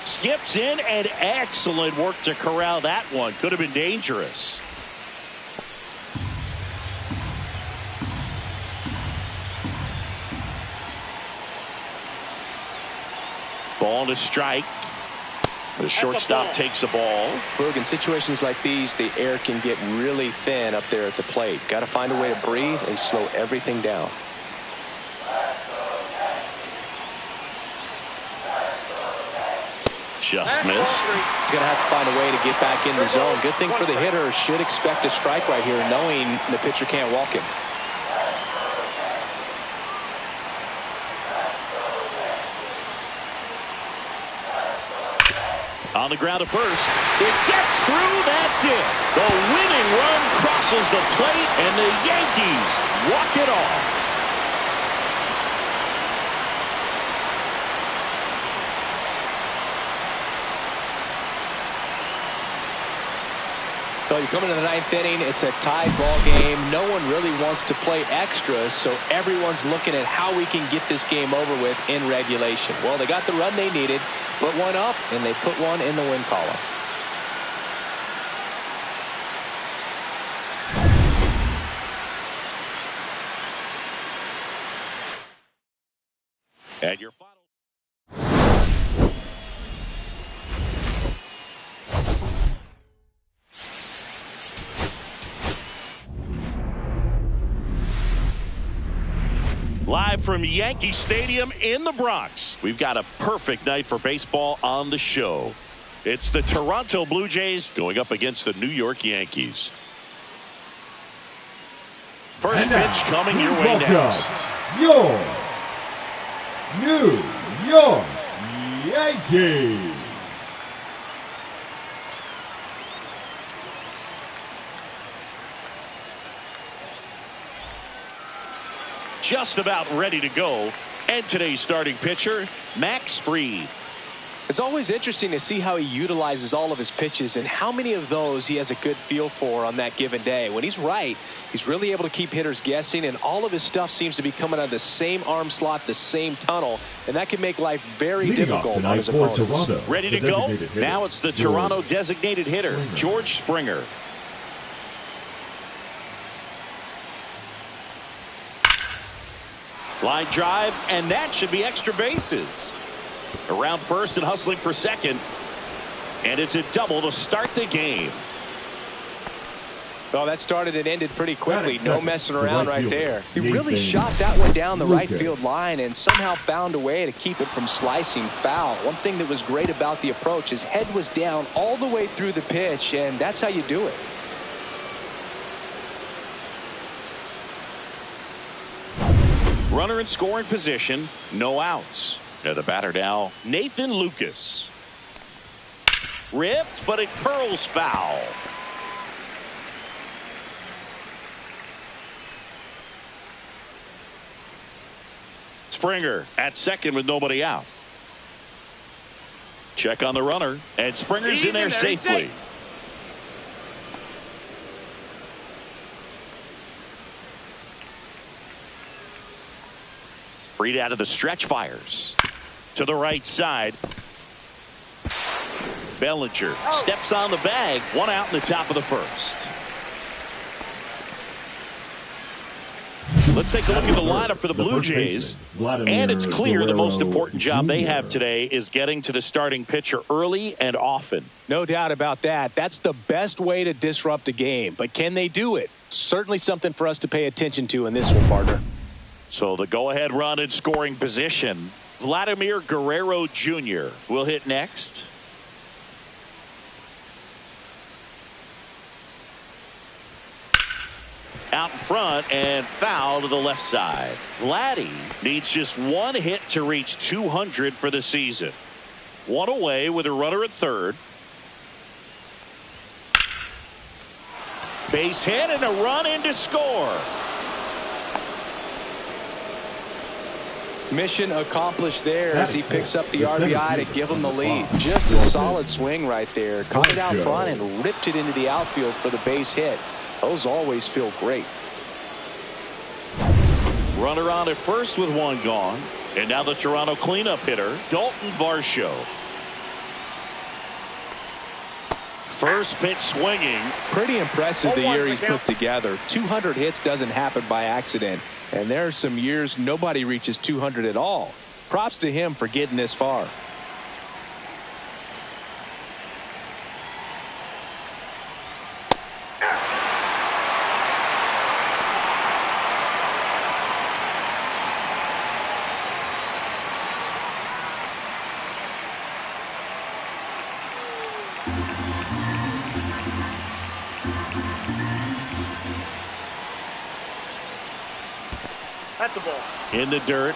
Skips in, and excellent work to corral that one. Could have been dangerous. Ball to strike. The shortstop takes the ball. Boog, in situations like these, the air can get really thin up there at the plate. Got to find a way to breathe and slow everything down. Just missed. He's going to have to find a way to get back in the zone. Good thing for the hitter. Should expect a strike right here, knowing the pitcher can't walk him. On the ground to first. It gets through. That's it. The winning run crosses the plate, and the Yankees walk it off. Well, you come into the ninth inning, it's a tied ball game. No one really wants to play extra, so everyone's looking at how we can get this game over with in regulation. Well, they got the run they needed, put one up, and they put one in the win column. And your final. Live from Yankee Stadium in the Bronx, we've got a perfect night for baseball on the show. It's the Toronto Blue Jays going up against the New York Yankees. First pitch coming your way next. Your New York Yankees. Just about ready to go. And today's starting pitcher, Max Fried. It's always interesting to see how he utilizes all of his pitches and how many of those he has a good feel for on that given day. When he's right, he's really able to keep hitters guessing, and all of his stuff seems to be coming out of the same arm slot, the same tunnel, and that can make life very difficult on his opponents. Toronto, ready to go? Now it's the Toronto designated hitter, George Springer. Line drive, and that should be extra bases. Around first and hustling for second. And it's a double to start the game. Well, that started and ended pretty quickly. No messing around right there. He really shot that one down the right field line and somehow found a way to keep it from slicing foul. One thing that was great about the approach, his head was down all the way through the pitch, and that's how you do it. Runner in scoring position, no outs. Now the batter now, Nathan Lucas. Ripped, but it curls foul. Springer at second with nobody out. Check on the runner, and Springer's in there safely. Fried out of the stretch, fires to the right side. Bellinger steps on the bag. One out in the top of the first. Let's take a look at the lineup for the Blue Jays. And it's clear the most important job they have today is getting to the starting pitcher early and often. No doubt about that. That's the best way to disrupt a game. But can they do it? Certainly something for us to pay attention to in this one, partner. So the go-ahead run in scoring position. Vladimir Guerrero Jr. will hit next. Out in front and foul to the left side. Vladdy needs just one hit to reach 200 for the season. One away with a runner at third. Base hit and a run in to score. Mission accomplished there as he picks up the RBI to give him the lead. Just a solid swing right there. Caught it out front and ripped it into the outfield for the base hit. Those always feel great. Runner on at first with one gone. And now the Toronto cleanup hitter, Dalton Varsho. First pitch swinging. Pretty impressive the year he's put together. 200 hits doesn't happen by accident. And there are some years nobody reaches 200 at all. Props to him for getting this far. That's a ball. In the dirt.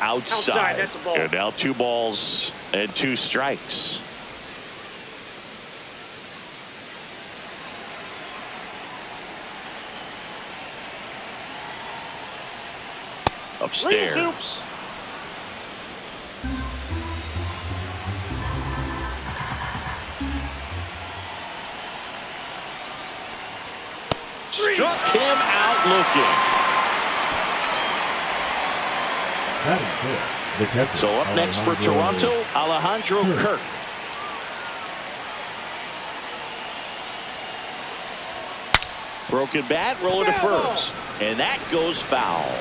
Outside. That's a ball. And now 2 balls and 2 strikes. Upstairs. Struck him out looking. That is good. The catcher, So up next for Toronto, Alejandro Kirk. Broken bat, rolling to first. And that goes foul.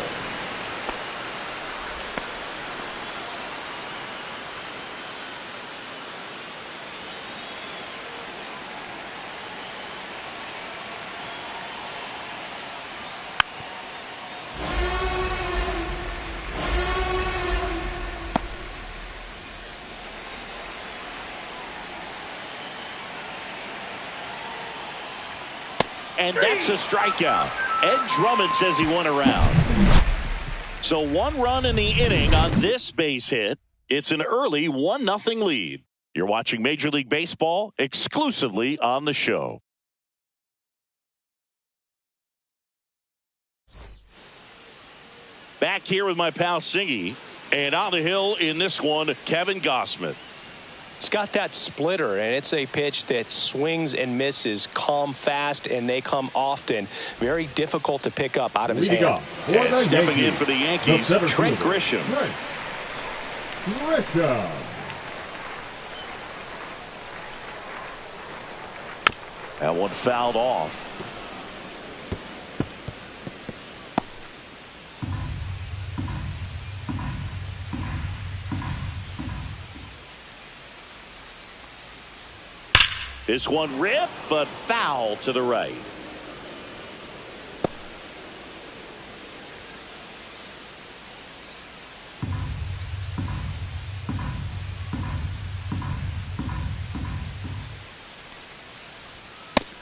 And that's a strikeout. Ed Drummond says he won a round. So 1 run in the inning on this base hit. It's an early 1-0 lead. You're watching Major League Baseball exclusively on the show. Back here with my pal Singy. And on the hill in this one, Kevin Gausman. It's got that splitter, and it's a pitch that swings and misses, come fast, and they come often. Very difficult to pick up out of his hand. And stepping in for the Yankees, Trent Grisham. That one fouled off. This one ripped, but foul to the right.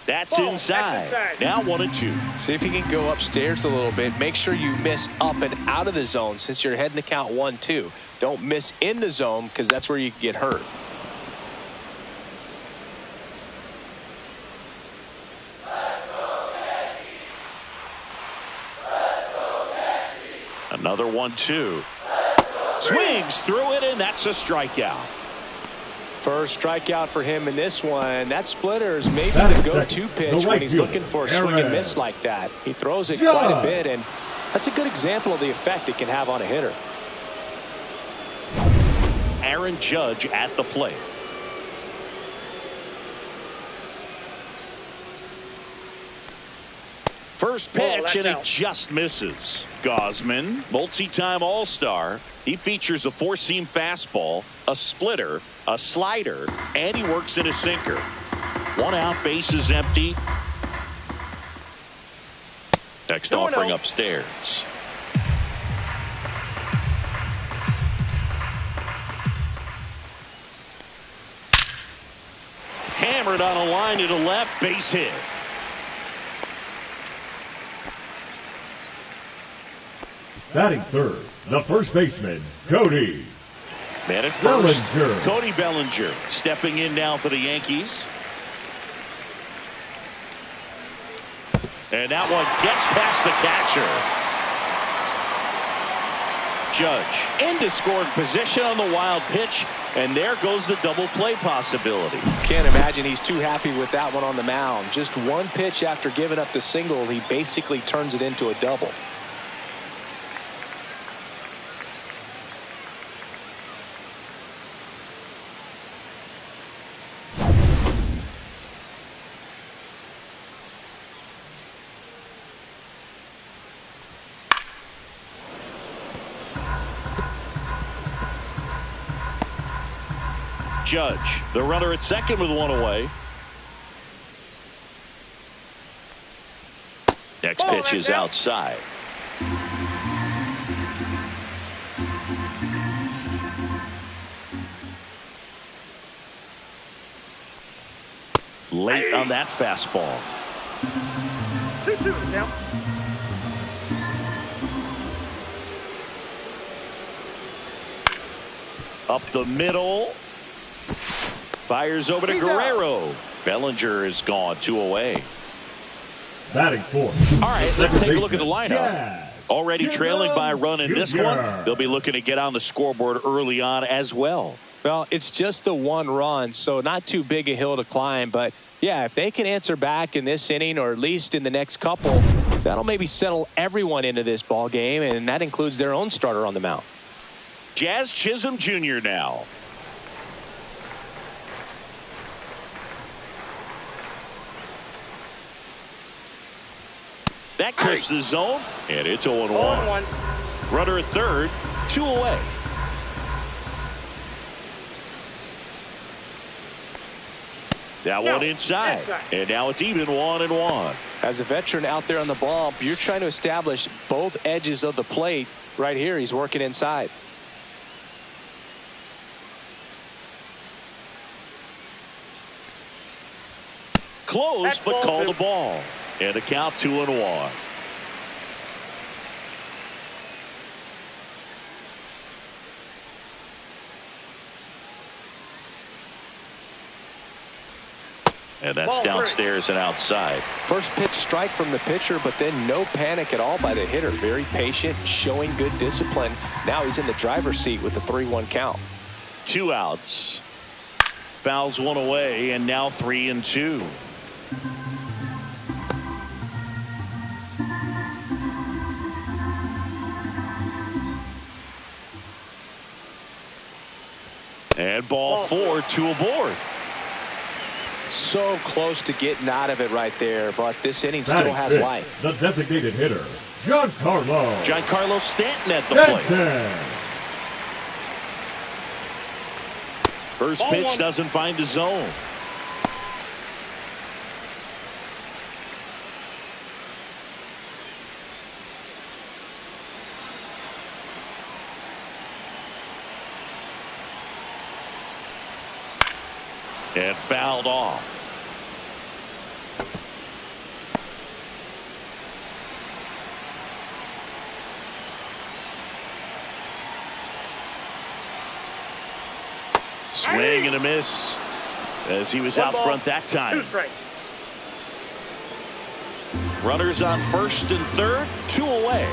That's inside. Now 1-2. See if you can go upstairs a little bit. Make sure you miss up and out of the zone since you're heading to count 1-2. Don't miss in the zone because that's where you can get hurt. Another 1-2. Swings through it, and that's a strikeout. First strikeout for him in this one. That splitter is maybe the go-to pitch when he's looking for a swing and miss like that. He throws it quite a bit, and that's a good example of the effect it can have on a hitter. Aaron Judge at the plate. First pitch, and it just misses. Gausman, multi-time All-Star. He features a 4-seam fastball, a splitter, a slider, and he works in a sinker. 1 out, base is empty. Next offering upstairs. Hammered on a line to the left, base hit. Batting third, the first baseman, Cody. Man at first, Bellinger. Cody Bellinger stepping in now for the Yankees. And that one gets past the catcher. Judge into scoring position on the wild pitch, and there goes the double play possibility. Can't imagine he's too happy with that one on the mound. Just 1 pitch after giving up the single, he basically turns it into a double. Judge, the runner at second with 1 away. Next pitch is outside. Late on that fastball. 2-2 now. Up the middle. Fires over to Guerrero. Bellinger is gone, 2 away. Batting fourth. All right, let's take a look at the lineup. Already trailing by a run in this one. They'll be looking to get on the scoreboard early on as well. Well, it's just the 1 run, so not too big a hill to climb. But, yeah, if they can answer back in this inning or at least in the next couple, that'll maybe settle everyone into this ball game, and that includes their own starter on the mound. Jazz Chisholm Jr. now. That clips the zone, and it's 0-1. Runner at third, 2 away. That one inside. And now it's even 1-1. As a veteran out there on the bump, you're trying to establish both edges of the plate. Right here, he's working inside. Close, but call the ball. And a count 2-1. And that's downstairs and outside. First pitch strike from the pitcher, but then no panic at all by the hitter. Very patient, showing good discipline. Now he's in the driver's seat with the 3-1 count. 2 outs. Fouls 1 away, and now 3-2. And ball 4, 2 aboard. So close to getting out of it right there, but this inning still has life. The designated hitter, Giancarlo Stanton at the plate. First pitch doesn't find the zone. And fouled off. Swing and a miss as he was out front that time. 2 strikes. Runners on first and third, 2 away.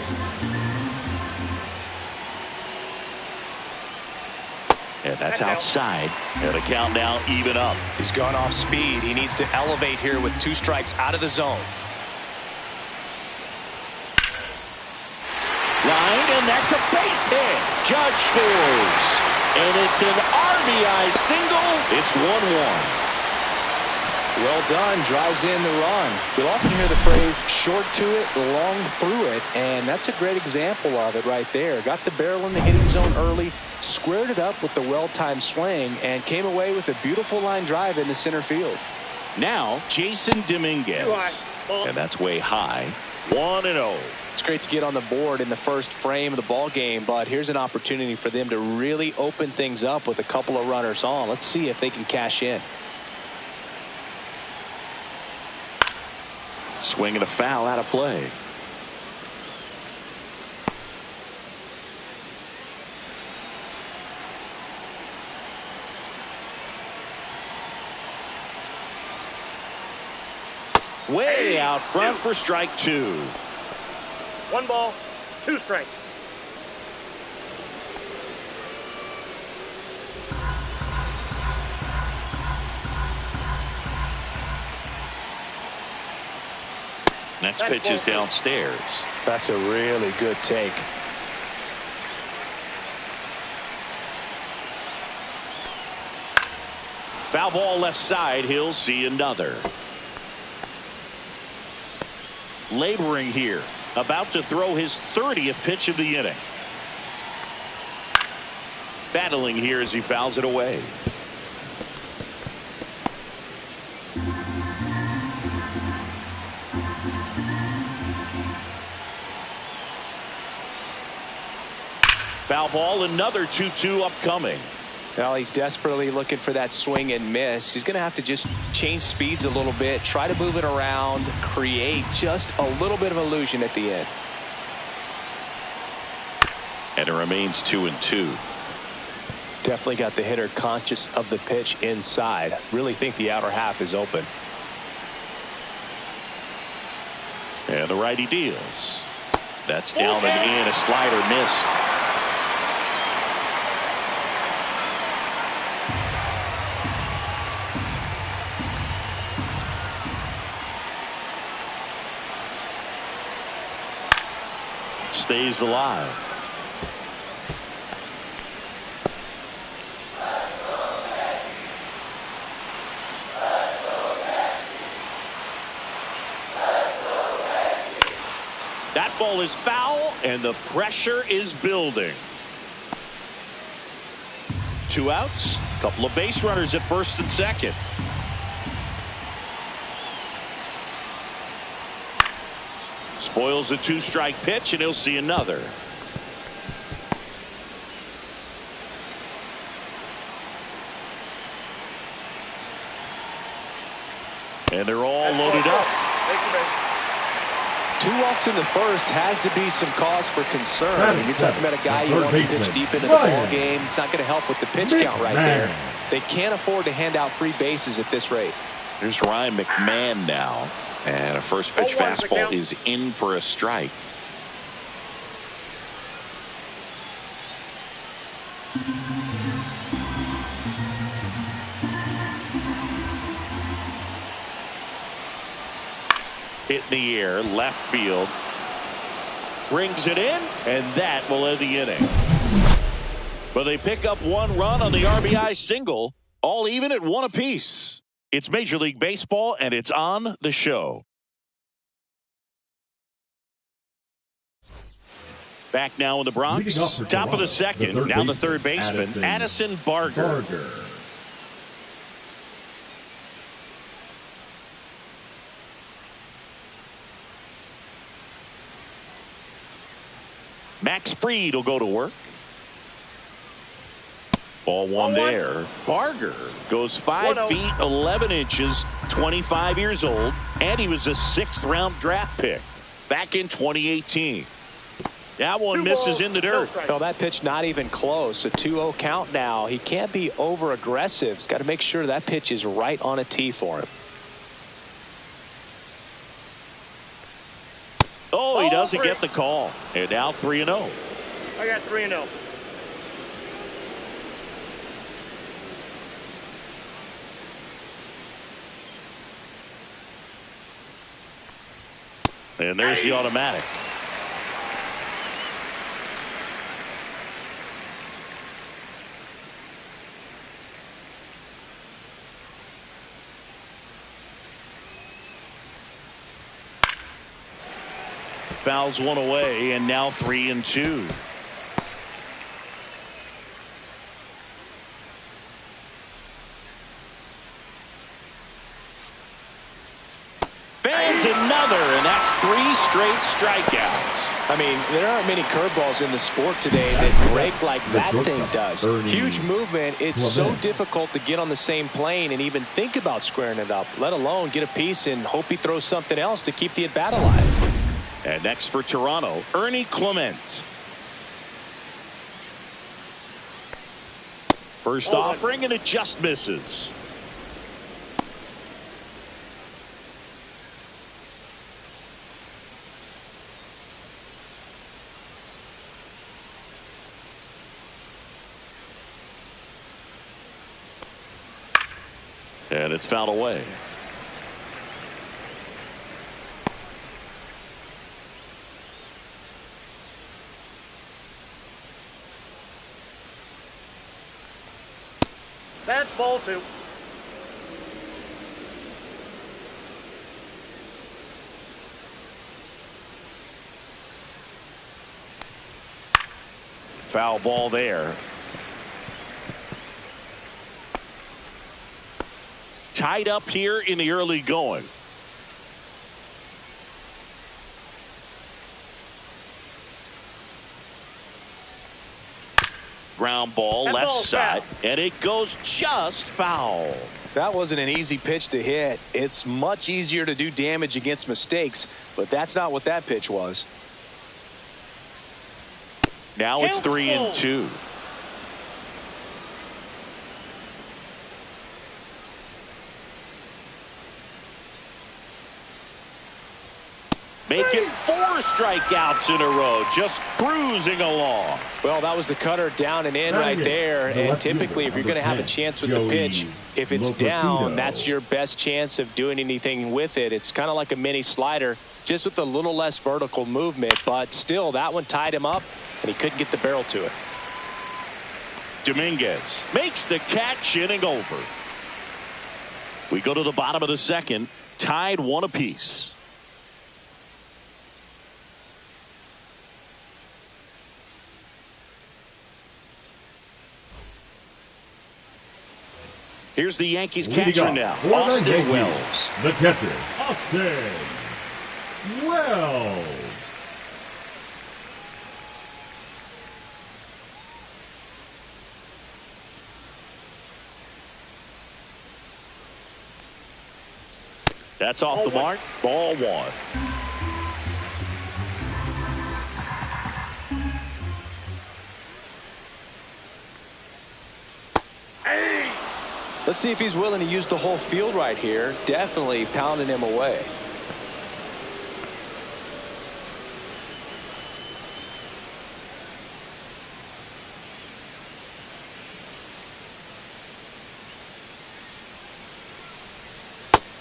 And that's outside. And the count now even up. He's gone off speed. He needs to elevate here with 2 strikes out of the zone. Line, and that's a base hit. Judge scores. And it's an RBI single. It's 1-1. Well done. Drives in the run. You'll often hear the phrase short to it, long through it, and that's a great example of it right there. Got the barrel in the hitting zone early, squared it up with the well-timed swing, and came away with a beautiful line drive into center field. Now, Jason Dominguez. And that's way high. 1-0. It's great to get on the board in the first frame of the ball game, but here's an opportunity for them to really open things up with a couple of runners on. Let's see if they can cash in. Swing and a foul out of play. Way out front for strike 2. 1 ball, 2 strikes. Next pitch is downstairs. That's a really good take. Foul ball left side. He'll see another. Laboring here. About to throw his 30th pitch of the inning. Battling here as he fouls it away. Foul ball, another 2-2 upcoming. Well, he's desperately looking for that swing and miss. He's going to have to just change speeds a little bit, try to move it around, create just a little bit of illusion at the end. And it remains 2-2. Definitely got the hitter conscious of the pitch inside. Really think the outer half is open. And the righty deals. That's down and in. A slider missed. Stays alive. That ball is foul, and the pressure is building. 2 outs, a couple of base runners at first and second. Spoils a 2-strike pitch, and he'll see another. And they're all loaded up. 2 walks in the first has to be some cause for concern. I mean, you're talking about a guy you want to pitch deep into the ball game. It's not going to help with the pitch count right there. They can't afford to hand out free bases at this rate. Here's Ryan McMahon now. And a first pitch fastball is in for a strike. Hit in the air, left field. Brings it in, and that will end the inning. But they pick up 1 run on the RBI single, all even at 1 apiece. It's Major League Baseball, and it's on the show. Back now in the Bronx. Top of the second. Down the third baseman, Addison Barger. Max Fried will go to work. Ball one there. Barger goes 5 feet 11 inches, 25 years old, and he was a 6th-round draft pick back in 2018. That one misses in the dirt. Well, that pitch not even close. A 2-0 count now. He can't be over-aggressive. He's got to make sure that pitch is right on a tee for him. Oh, he doesn't get the call. And now 3-0. I got 3-0. And there's the automatic. Fouls one away, and now 3-2. Fans another, and that's 3 straight strikeouts. I mean, there aren't many curveballs in the sport today that break like that thing does. Huge movement. It's so difficult to get on the same plane and even think about squaring it up, let alone get a piece and hope he throws something else to keep the at-bat alive. And next for Toronto, Ernie Clement. First offering, and it just misses. And it's fouled away. That's ball 2. Foul ball there. Tied up here in the early going. ground ball That left ball's side, foul. and it goes just foul. That wasn't an easy pitch to hit. It's much easier to do damage against mistakes, but that's not what that pitch was. Now it's 3-2. Making 4 strikeouts in a row, just cruising along. Well, that was the cutter down and in right there. And typically, if you're going to have a chance with the pitch, if it's down, that's your best chance of doing anything with it. It's kind of like a mini slider, just with a little less vertical movement. But still, that one tied him up, and he couldn't get the barrel to it. Dominguez makes the catch, inning over. We go to the bottom of the second, tied 1 apiece. Here's the Yankees catcher now, Austin Wells. The catcher, Austin Wells. That's off the mark. Ball 1. Let's see if he's willing to use the whole field right here. Definitely pounding him away.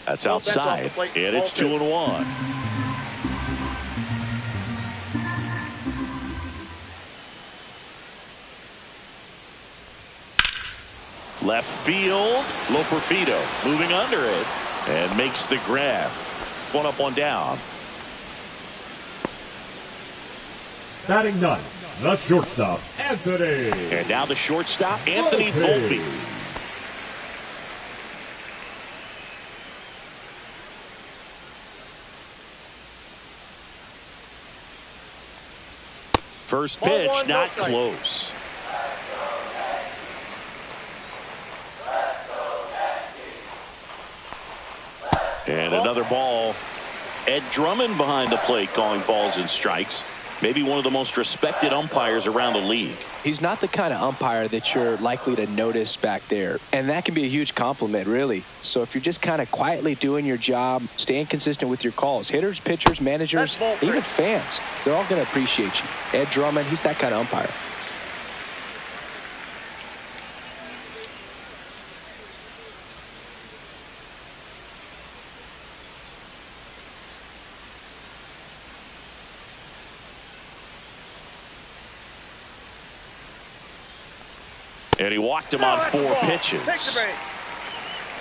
That's outside, and it's 2-1. Left field, Loperfido moving under it and makes the grab. 1 up, 1 down. Batting ninth, the shortstop, Anthony. And now the shortstop, Anthony Volpe. First pitch, not close. And another ball. Ed Drummond behind the plate calling balls and strikes. Maybe one of the most respected umpires around the league. He's not the kind of umpire that you're likely to notice back there. And that can be a huge compliment, really. So if you're just kind of quietly doing your job, staying consistent with your calls, hitters, pitchers, managers, even fans, they're all going to appreciate you. Ed Drummond, he's that kind of umpire. And he walked him on 4 pitches.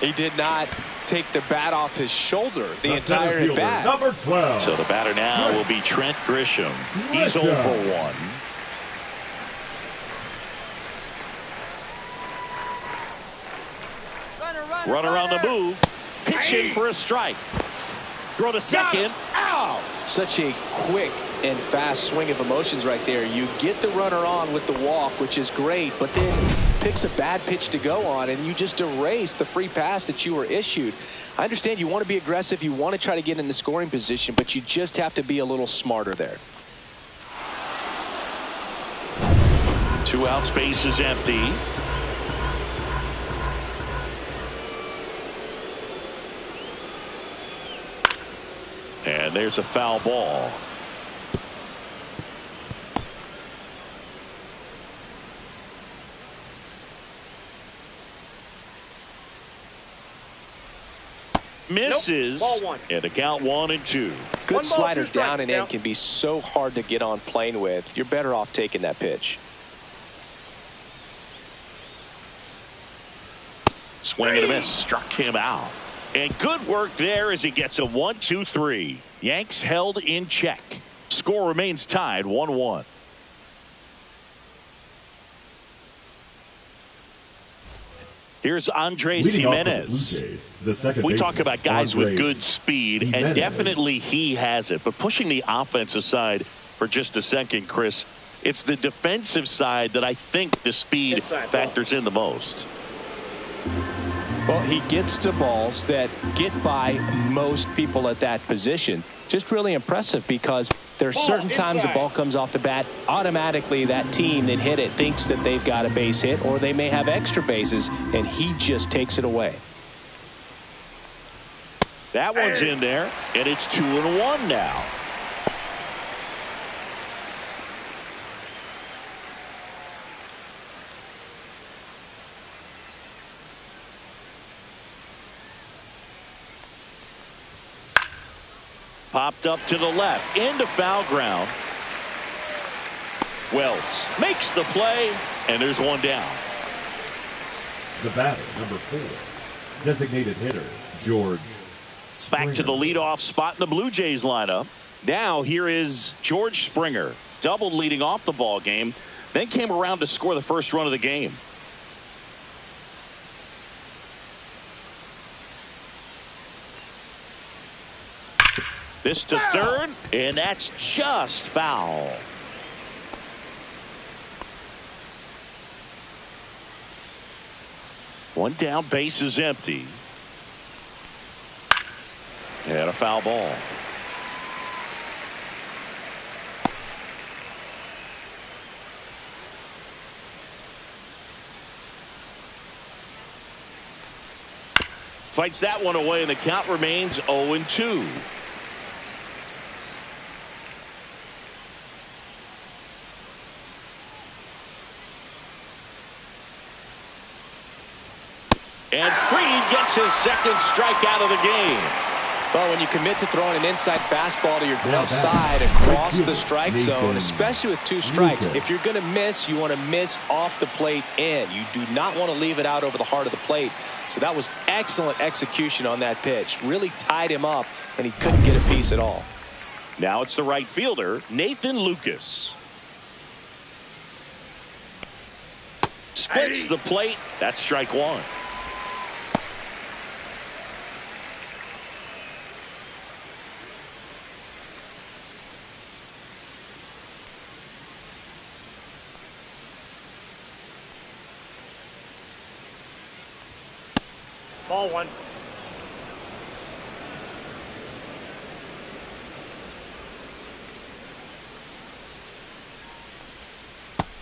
He did not take the bat off his shoulder the entire at bat. Number 12. So the batter now will be Trent Grisham. He's 0 for 1. Runner on the move. Pitching for a strike. Throw to second. Ow! Such a quick and fast swing of emotions right there. You get the runner on with the walk, which is great, but then picks a bad pitch to go on, and you just erase the free pass that you were issued. I understand you want to be aggressive, you want to try to get in the scoring position, but you just have to be a little smarter there. 2 outs, base is empty. And there's a foul ball. Misses. Ball 1. And a count 1-2. Good slider down and in can be so hard to get on plane with. You're better off taking that pitch. Swing and a miss. Struck him out. And good work there as he gets a 1-2-3. Yanks held in check. Score remains tied 1-1. Here's Andres Jimenez. We talk about guys with good speed, and definitely he has it. But pushing the offense aside for just a second, Chris, It's the defensive side that I think the speed factors in the most. Well, he gets to balls that get by most people at that position. Just really impressive because there are certain times the ball comes off the bat, automatically that team that hit it thinks that they've got a base hit or they may have extra bases, and he just takes it away. That one's in there, and it's 2-1 now. Popped up to the left, into foul ground. Wells makes the play, and there's one down. The batter, number 4, designated hitter, George Springer. Back to the leadoff spot in the Blue Jays lineup. Now here is George Springer, doubled leading off the ball game, then came around to score the first run of the game. This to third, and that's just foul. One down, base is empty. And a foul ball. Fights that one away, and the count remains 0-2. And Fried gets his second strikeout of the game. Well, when you commit to throwing an inside fastball to your glove side across the strike zone, especially with 2 strikes, if you're going to miss, you want to miss off the plate in. You do not want to leave it out over the heart of the plate. So that was excellent execution on that pitch. Really tied him up, and he couldn't get a piece at all. Now it's the right fielder, Nathan Lucas. Spits the plate. That's strike one. Ball 1.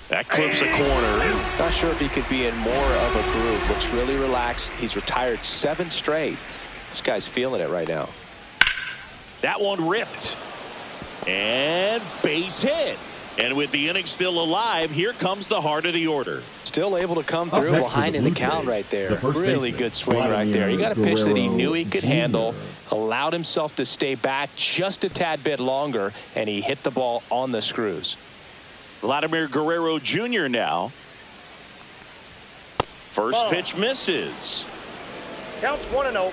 That clips the corner. Not sure if he could be in more of a groove. Looks really relaxed. He's retired 7 straight. This guy's feeling it right now. That one ripped. And base hit. And with the inning still alive, here comes the heart of the order. Still able to come through behind in the count right there. Really good swing right there. He got a pitch that he knew he could handle, allowed himself to stay back just a tad bit longer, and he hit the ball on the screws. Vladimir Guerrero Jr. now. First pitch misses. Counts 1-0.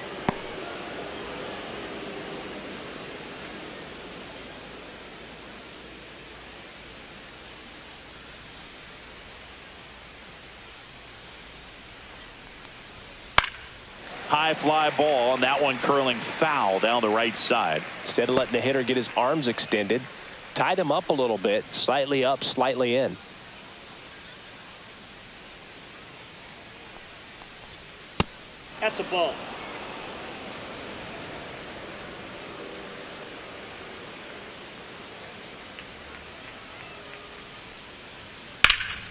High fly ball, and that one curling foul down the right side. Instead of letting the hitter get his arms extended, tied him up a little bit, slightly up, slightly in. That's a ball.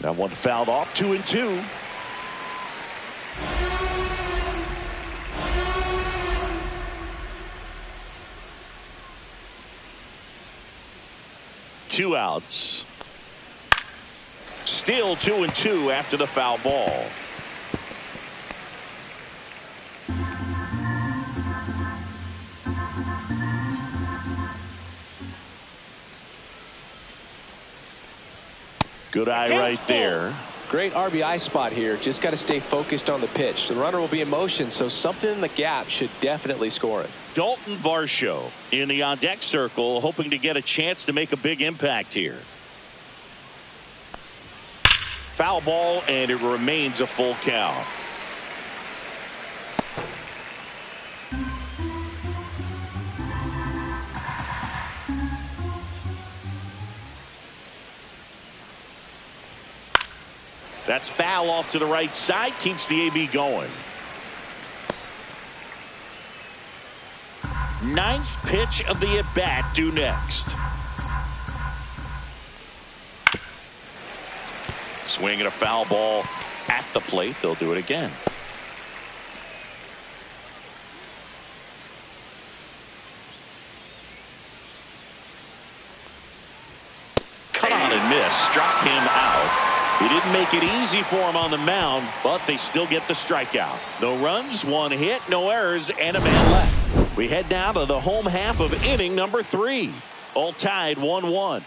That one fouled off, 2-2. Two outs. Still 2-2 after the foul ball. Good eye right there. Great RBI spot here. Just got to stay focused on the pitch. The runner will be in motion, so something in the gap should definitely score it. Dalton Varsho in the on-deck circle, hoping to get a chance to make a big impact here. Foul ball, and it remains a full count. That's foul off to the right side. Keeps the AB going. Ninth pitch of the at-bat due next. Swinging a foul ball at the plate. They'll do it again. Cut on and miss. Struck him out. He didn't make it easy for him on the mound, but they still get the strikeout. No runs, one hit, no errors, and a man left. We head now to the home half of inning number 3. All tied 1-1.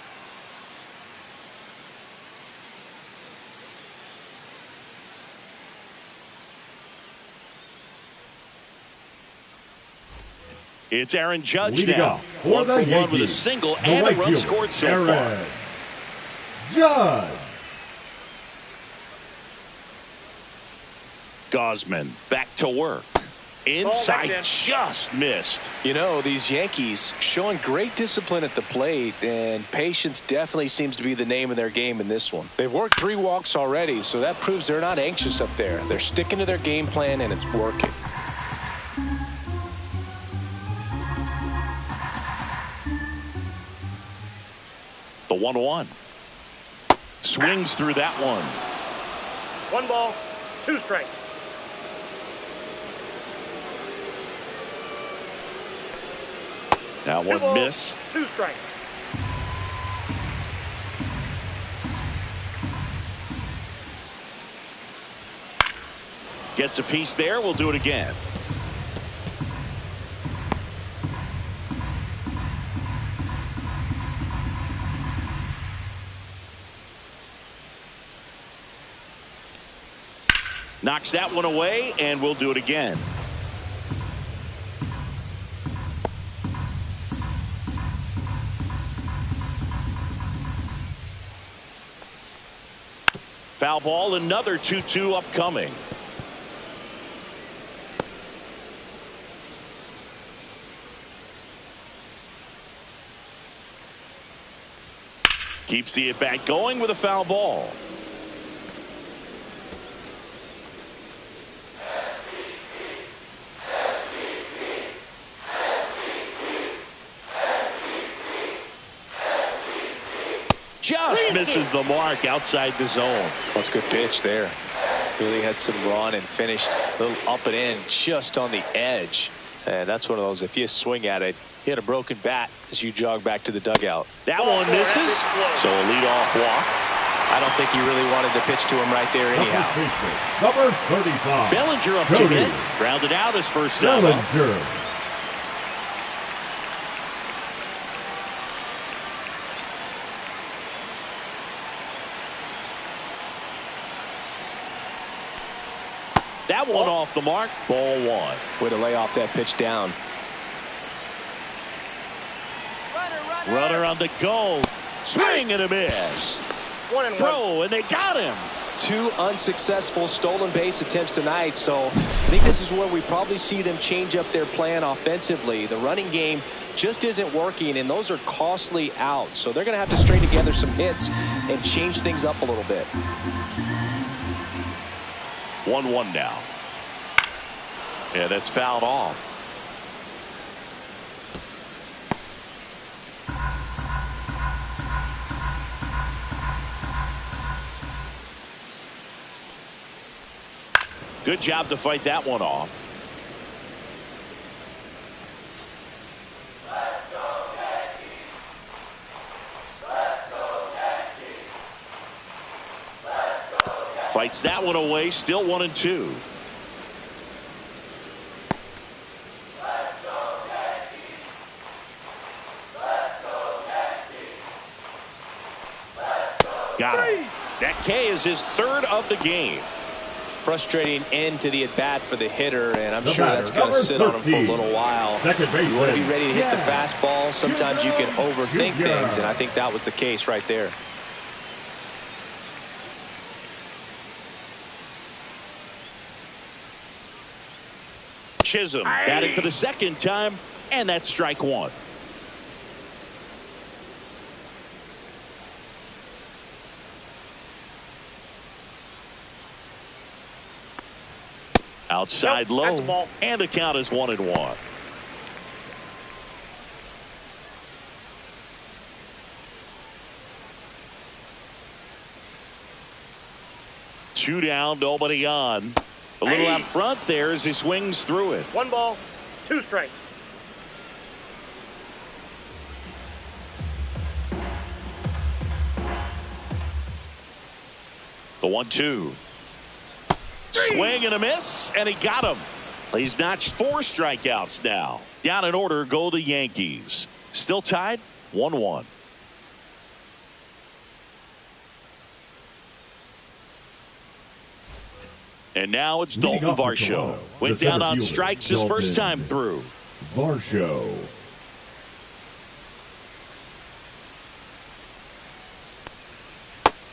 It's Aaron Judge now. 1 for 1 with a single and a run scored so far. Judge. Gosman back to work. Inside, just missed. You know, these Yankees showing great discipline at the plate, and patience definitely seems to be the name of their game in this one. They've worked 3 walks already, so that proves they're not anxious up there. They're sticking to their game plan, and it's working. The 1-1. Swings through that one. 1 ball, 2 strikes. That one missed. 2 strikes. Gets a piece there. We'll do it again. Knocks that one away, and we'll do it again. Foul ball, another 2-2 upcoming. Keeps the at-bat going with a foul ball. Just misses the mark outside the zone. That's a good pitch there. Really had some run and finished a little up and in just on the edge. And that's one of those, if you swing at it, hit a broken bat as you jog back to the dugout. That one misses. So a leadoff walk. I don't think he really wanted to pitch to him right there anyhow. Number 35. Bellinger up to hit. Grounded out his first time. Bellinger. That one off the mark. Ball 1. Way to lay off that pitch down. Runner on the go. Swing and a miss. 1-1. Throw, and they got him. 2 unsuccessful stolen base attempts tonight, so I think this is where we probably see them change up their plan offensively. The running game just isn't working, and those are costly outs, so they're going to have to string together some hits and change things up a little bit. 1-1 now. Yeah, that's fouled off. Good job to fight that one off. Fights that one away. Still 1-2. Got him. That K is his 3rd of the game. Frustrating end to the at-bat for the hitter, and I'm sure that's going to sit on him for a little while. You want to be ready to hit the fastball. Sometimes you can overthink things, and I think that was the case right there. Chisholm batting for the 2nd time, and that's strike 1. Outside low, and the count is 1-1. Two down, nobody on. A little out front there as he swings through it. 1 ball, 2 strikes. The 1-2. Swing and a miss, and he got him. He's notched 4 strikeouts now. Down in order go the Yankees. Still tied 1-1. And now it's Dalton Varsho. Went down on strikes his first time through. Varsho.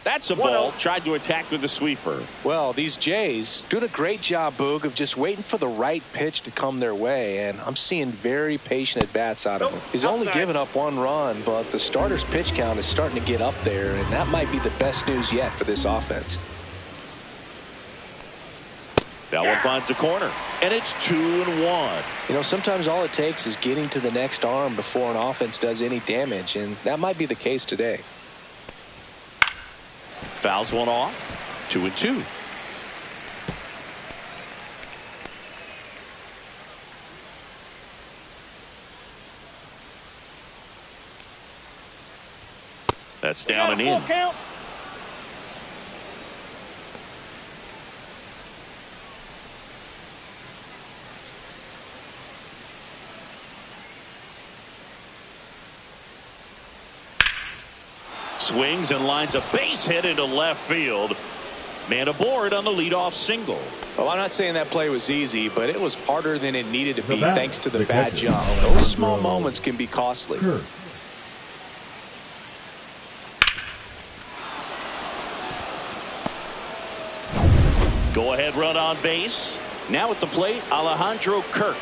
That's a ball. Tried to attack with the sweeper. Well, these Jays doing a great job, Boog, of just waiting for the right pitch to come their way, and I'm seeing very patient at-bats out of him. He's only given up 1 run, but the starter's pitch count is starting to get up there, and that might be the best news yet for this offense. That one finds the corner, and it's 2-1. You know, sometimes all it takes is getting to the next arm before an offense does any damage, and that might be the case today. Fouls one off. 2-2. That's down and in. Count. Swings and lines a base hit into left field. Man aboard on the leadoff single. Well, I'm not saying that play was easy, but it was harder than it needed to be thanks to the bad catcher, jump. Those small moments can be costly. Go ahead run on base. Now at the plate, Alejandro Kirk.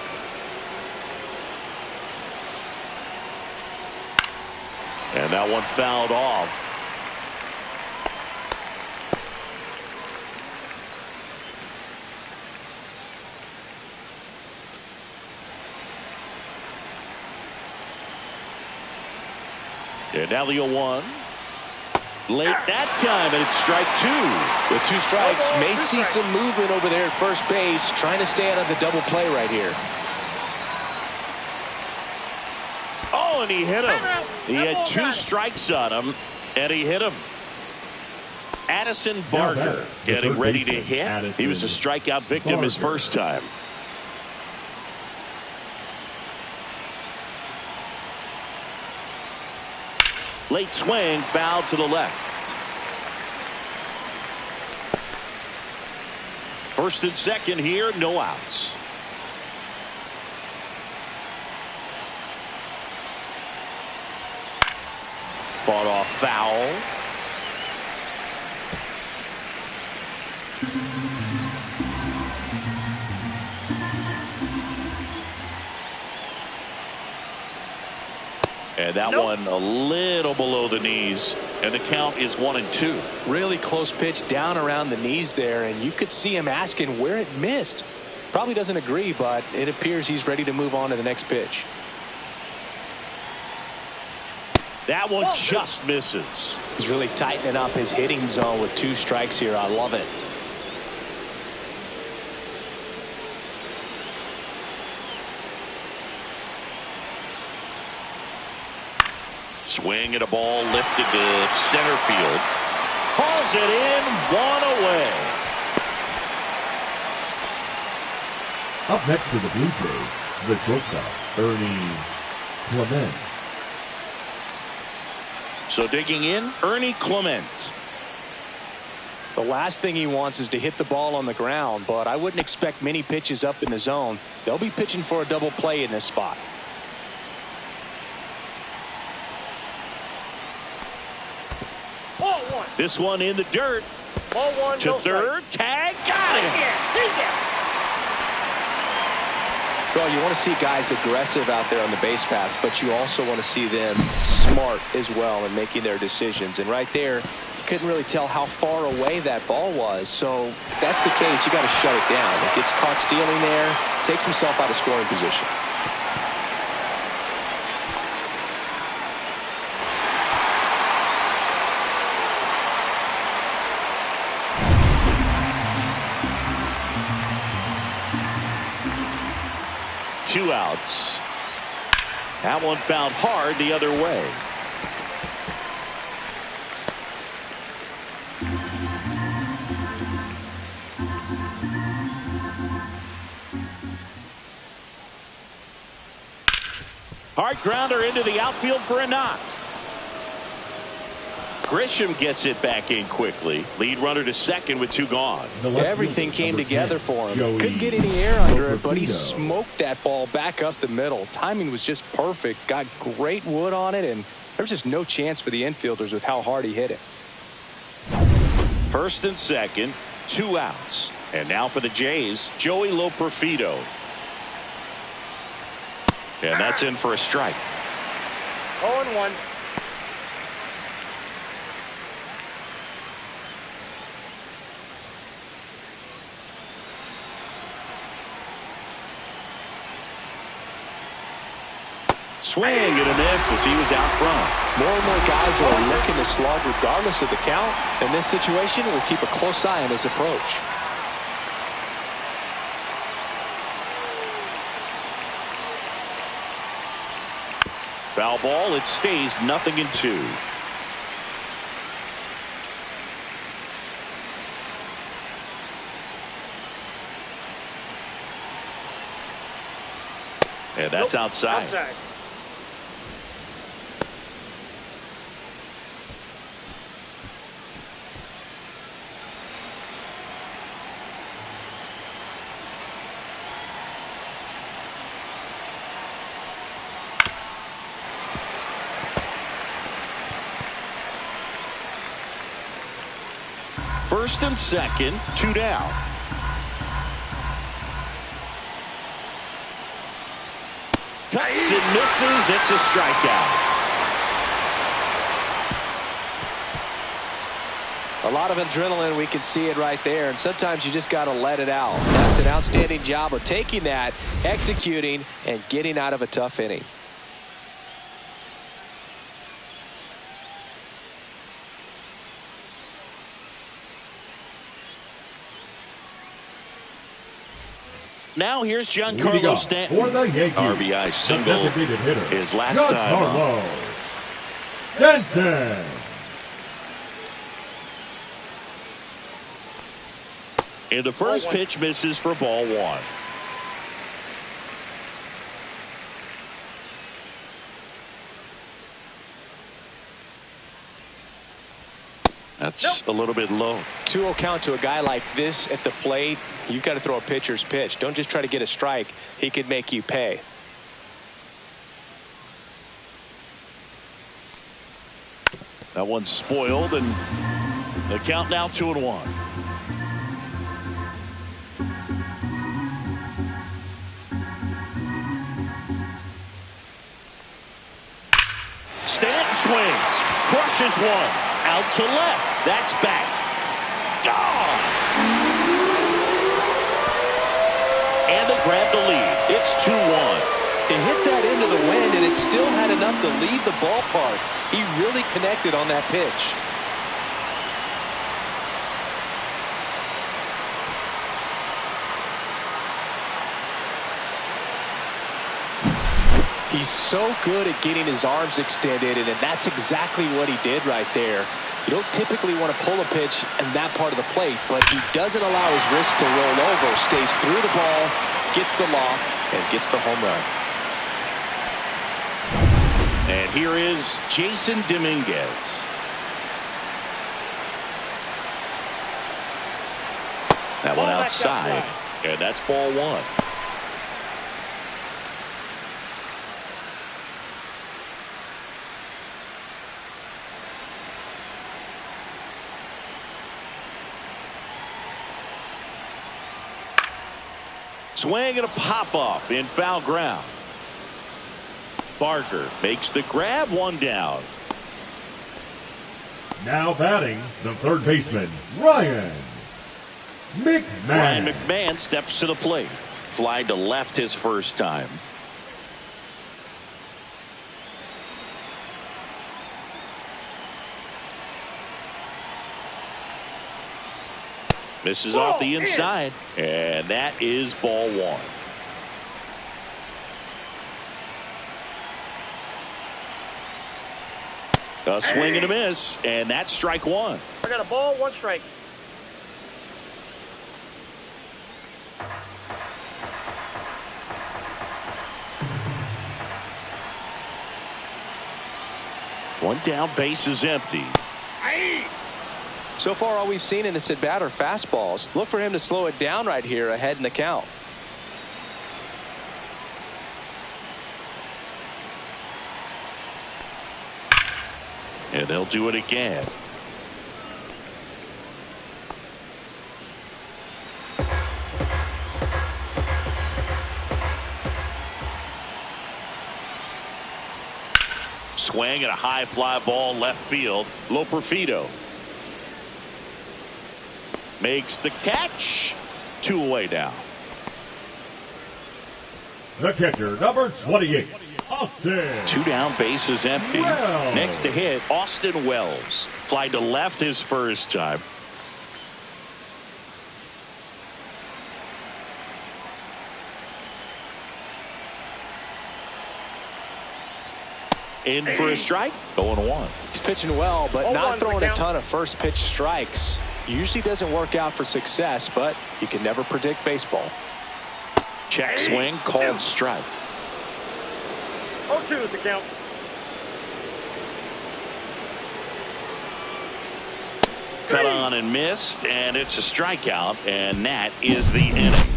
And that one fouled off. And now the 0-1. Late that time, and it's strike 2. With 2 strikes, may see some movement over there at first base, trying to stay out of the double play right here. Oh, and he hit him. He had 2 strikes on him, and he hit him. Addison Barger getting ready to hit. He was a strikeout victim his first time. Late swing, foul to the left. First and second here, no outs. Fought off foul. And that one a little below the knees, and the count is 1-2. Really close pitch down around the knees there, and you could see him asking where it missed. Probably doesn't agree, but it appears he's ready to move on to the next pitch. That one just misses. He's really tightening up his hitting zone with 2 strikes here. I love it. Swing and a ball lifted to center field. Hauls it in, 1 away. Up next for the Blue Jays, the shortstop, Ernie Clement. So digging in, Ernie Clement. The last thing he wants is to hit the ball on the ground, but I wouldn't expect many pitches up in the zone. They'll be pitching for a double play in this spot. This one in the dirt. Ball 1 to third. Tag. Got him. Well, you want to see guys aggressive out there on the base paths, but you also want to see them smart as well in making their decisions. And right there, you couldn't really tell how far away that ball was. So if that's the case, you got to shut it down. He gets caught stealing there, takes himself out of scoring position. Two outs. That one fouled hard the other way. Hard grounder into the outfield for a knock. Grisham gets it back in quickly. Lead runner to second with two gone. Everything came together for him. Couldn't get any air under it, but he smoked that ball back up the middle. Timing was just perfect. Got great wood on it, and there was just no chance for the infielders with how hard he hit it. First and second, two outs. And now for the Jays, Joey Loperfido. And that's in for a strike. 0-1. Swing and a miss as he was out front. More and more guys are looking to slug regardless of the count. In this situation, we'll keep a close eye on his approach. Foul ball. It stays 0-2. And that's outside. First and second, two down. Cuts and misses. It's a strikeout. A lot of adrenaline. We can see it right there. And sometimes you just got to let it out. That's an outstanding job of taking that, executing, and getting out of a tough inning. Now here's Giancarlo Stanton. For the Yankees, RBI single his last time. Stanton. And the first pitch misses for ball one. That's a little bit low. 2-0 count to a guy like this at the plate. You've got to throw a pitcher's pitch. Don't just try to get a strike. He could make you pay. That one's spoiled, and the count now 2-1. Stanton swings, crushes one. Out to left. That's back. Gone. And they grab the lead. It's 2-1. He hit that into the wind, and it still had enough to leave the ballpark. He really connected on that pitch. He's so good at getting his arms extended, and that's exactly what he did right there. You don't typically want to pull a pitch in that part of the plate, but he doesn't allow his wrist to roll over, stays through the ball, gets the lock, and gets the home run. And here is Jason Dominguez. That one outside, and that's ball one. Swing and a pop-up in foul ground. Barker makes the grab, one down. Now batting, the third baseman, Ryan McMahon. Ryan McMahon steps to the plate. Fly to left his first time. Misses off the inside, and that is ball one. A swing and a miss, and that's strike one. I got a ball, one strike. One down, base is empty. So far, all we've seen in this at bat are fastballs. Look for him to slow it down right here ahead in the count. And they'll do it again. Swing at a high fly ball left field. Loperfido makes the catch. 2 away now. The catcher, number 28, Austin. 2 down, base is empty. Wells. Next to hit, Austin Wells. Fly to left his first time. In for a strike, 0-1. He's pitching well, but not 0-1 throwing a count. ton of first pitch strikes. Usually doesn't work out for success, but you can never predict baseball. Check swing, called strike. 0-2 is the count. Cut on and missed, and it's a strikeout, and that is the inning.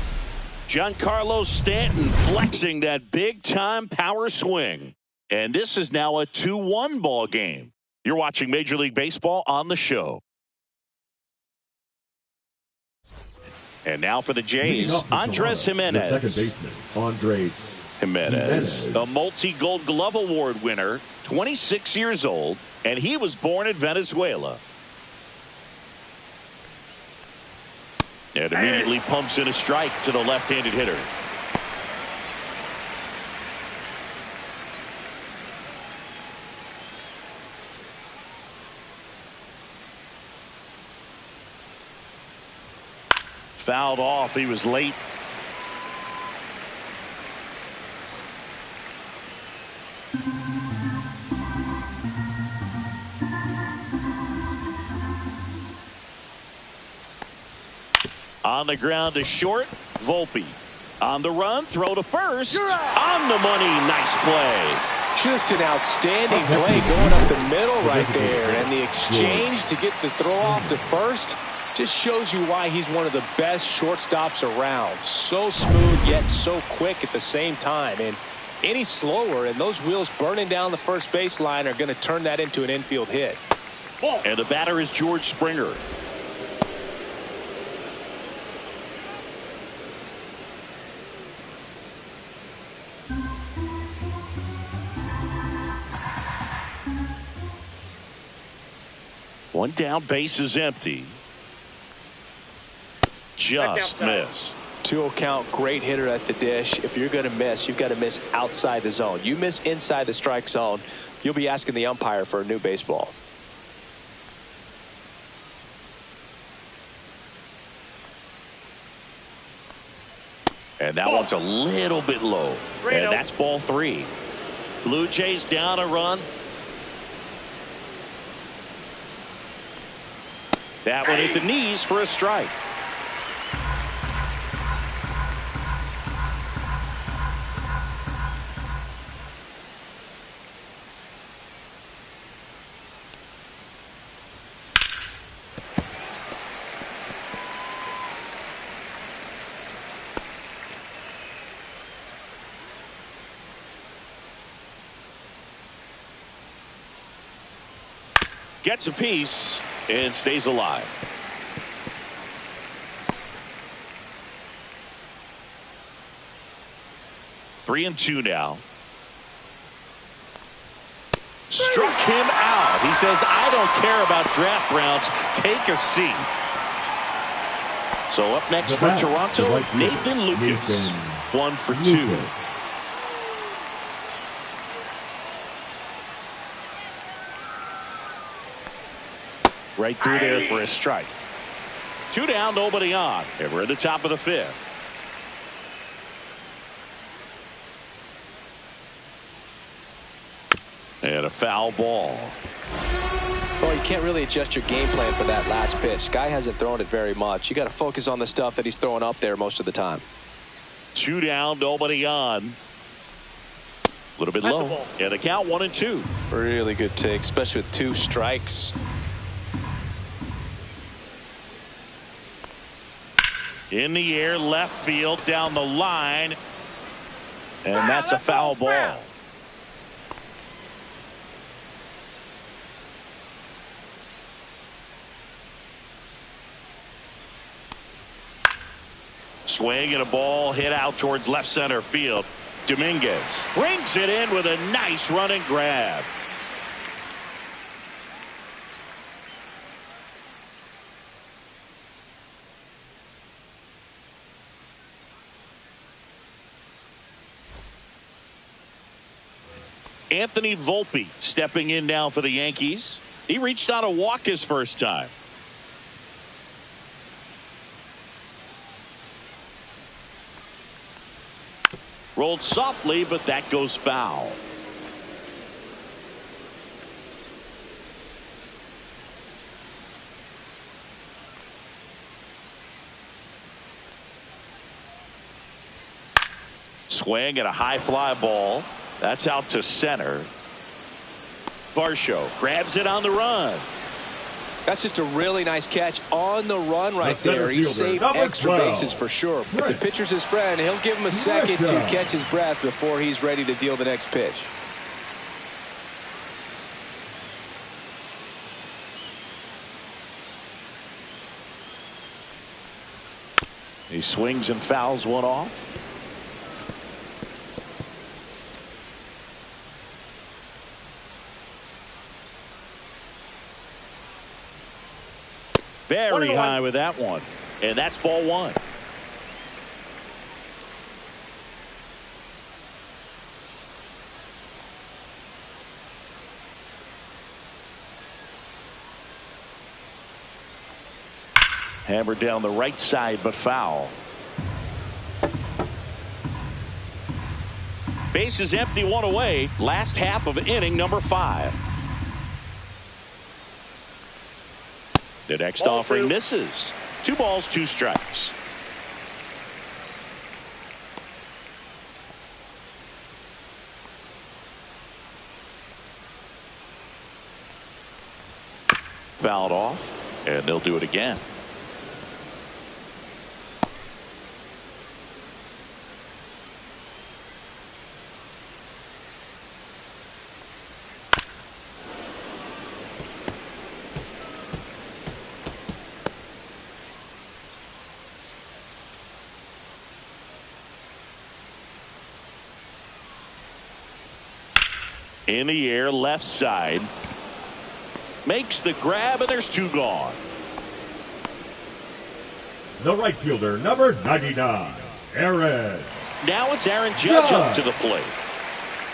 Giancarlo Stanton flexing that big-time power swing. And this is now a 2-1 ball game. You're watching Major League Baseball on the show. And now for the Jays, Andres Jimenez. The second baseman, Andres Jimenez, a multi-Gold Glove Award winner, 26 years old, and he was born in Venezuela. And immediately pumps in a strike to the left-handed hitter. Fouled off. He was late. On the ground to short, Volpe. On the run, throw to first. On the money, nice play. Just an outstanding play going up the middle right there. And the exchange to get the throw off to first just shows you why he's one of the best shortstops around. So smooth, yet so quick at the same time. And any slower, and those wheels burning down the first baseline are going to turn that into an infield hit. And the batter is George Springer. One down, base is empty. Just missed. 2-0 count, great hitter at the dish. If you're going to miss, you've got to miss outside the zone. You miss inside the strike zone, you'll be asking the umpire for a new baseball. And that one's a little bit low. And that's ball 3. Blue Jays down a run. That one hit the knees for a strike. Gets a piece and stays alive. Three and two now. Struck him out. He says, I don't care about draft rounds. Take a seat. So up next for Toronto, Nathan Lucas. 1 for 2. Right through there for a strike. 2 down, nobody on. And we're at the top of the 5th. And a foul ball. Well, you can't really adjust your game plan for that last pitch. Guy hasn't thrown it very much. You got to focus on the stuff that he's throwing up there most of the time. 2 down, nobody on. A little bit low. And the count 1-2. Really good take, especially with 2 strikes. In the air, left field, down the line. And that's a foul ball. Swing and a ball hit out towards left center field. Dominguez brings it in with a nice run and grab. Anthony Volpe stepping in now for the Yankees. He reached on a walk his first time. Rolled softly, but that goes foul. Swing and a high fly ball. That's out to center. Varsho grabs it on the run. That's just a really nice catch on the run right there. He saved extra bases for sure. If the pitcher's his friend, he'll give him a second to catch his breath before he's ready to deal the next pitch. He swings and fouls one off. Very high with that one. And that's ball 1. Hammered down the right side, but foul. Base is empty, 1 away. Last half of inning number 5. The next offering misses. 2 balls, 2 strikes. Fouled off, and they'll do it again. In the air, left side. Makes the grab, and there's 2 gone. The right fielder, number 99, Aaron. Now it's Aaron Judge up to the plate.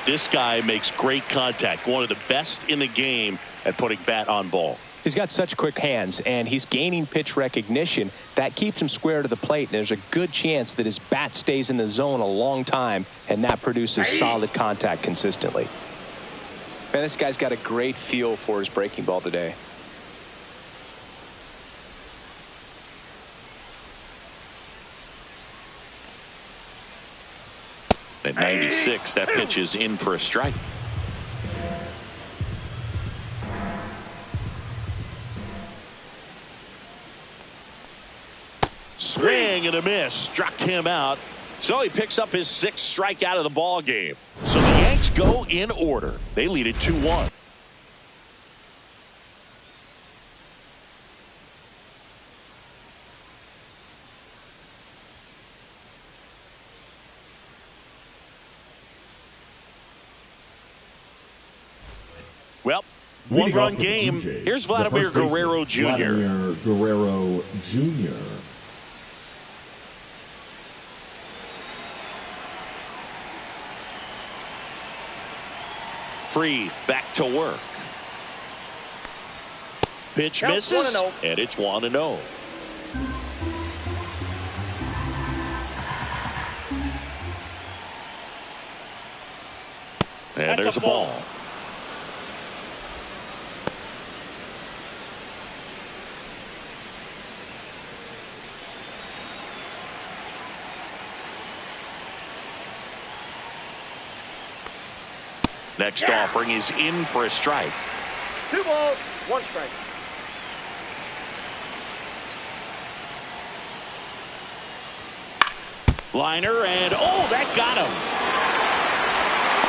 This guy makes great contact. One of the best in the game at putting bat on ball. He's got such quick hands, and he's gaining pitch recognition. That keeps him square to the plate, and there's a good chance that his bat stays in the zone a long time, and that produces solid contact consistently. Man, this guy's got a great feel for his breaking ball today. At 96, that pitch is in for a strike. Swing and a miss. Struck him out. So he picks up his 6th strikeout of the ball game. So the Yanks go in order. They lead it 2-1. Well, Leading one-run off for the game. Blue Jays, Here's the Vladimir first baseman, Guerrero Jr. Vladimir Guerrero Jr. Free, back to work. Pitch Count misses, 1-0. and it's 1-0. And That's there's a a ball. Next offering is in for a strike. 2 balls, 1 strike. Liner, and oh, that got him.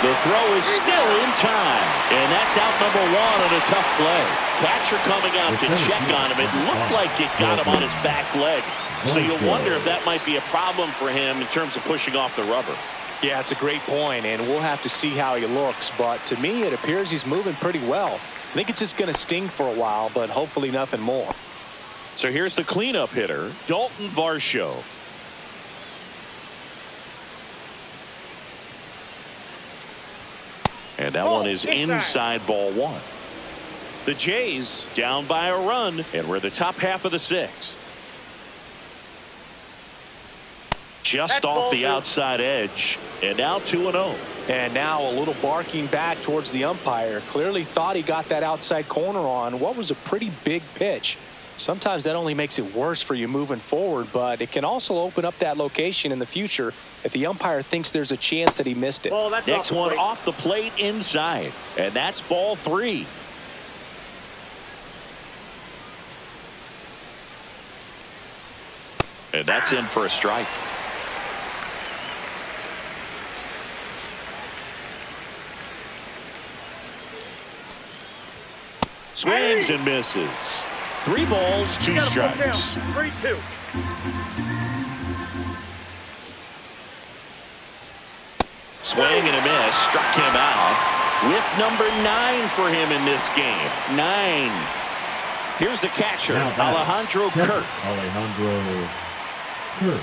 The throw is still in time, and that's out number 1 on a tough play. Catcher coming out to check on him. It looked like it got him on his back leg. So you wonder if that might be a problem for him in terms of pushing off the rubber. Yeah, it's a great point, and we'll have to see how he looks. But to me, it appears he's moving pretty well. I think it's just going to sting for a while, but hopefully nothing more. So here's the cleanup hitter, Dalton Varsho. And that one is inside ball 1. The Jays down by a run, and we're the top half of the 6th. Just off the outside edge, and now 2-0. And now a little barking back towards the umpire. Clearly thought he got that outside corner on what was a pretty big pitch. Sometimes that only makes it worse for you moving forward, but it can also open up that location in the future if the umpire thinks there's a chance that he missed it. Next one off the plate inside, and that's ball 3. And that's in for a strike. Swings and misses. 3 balls, 2 strikes. 3-2. Swing and a miss. Struck him out. With number 9 for him in this game. 9. Here's the catcher, Alejandro Kirk. Alejandro Kirk.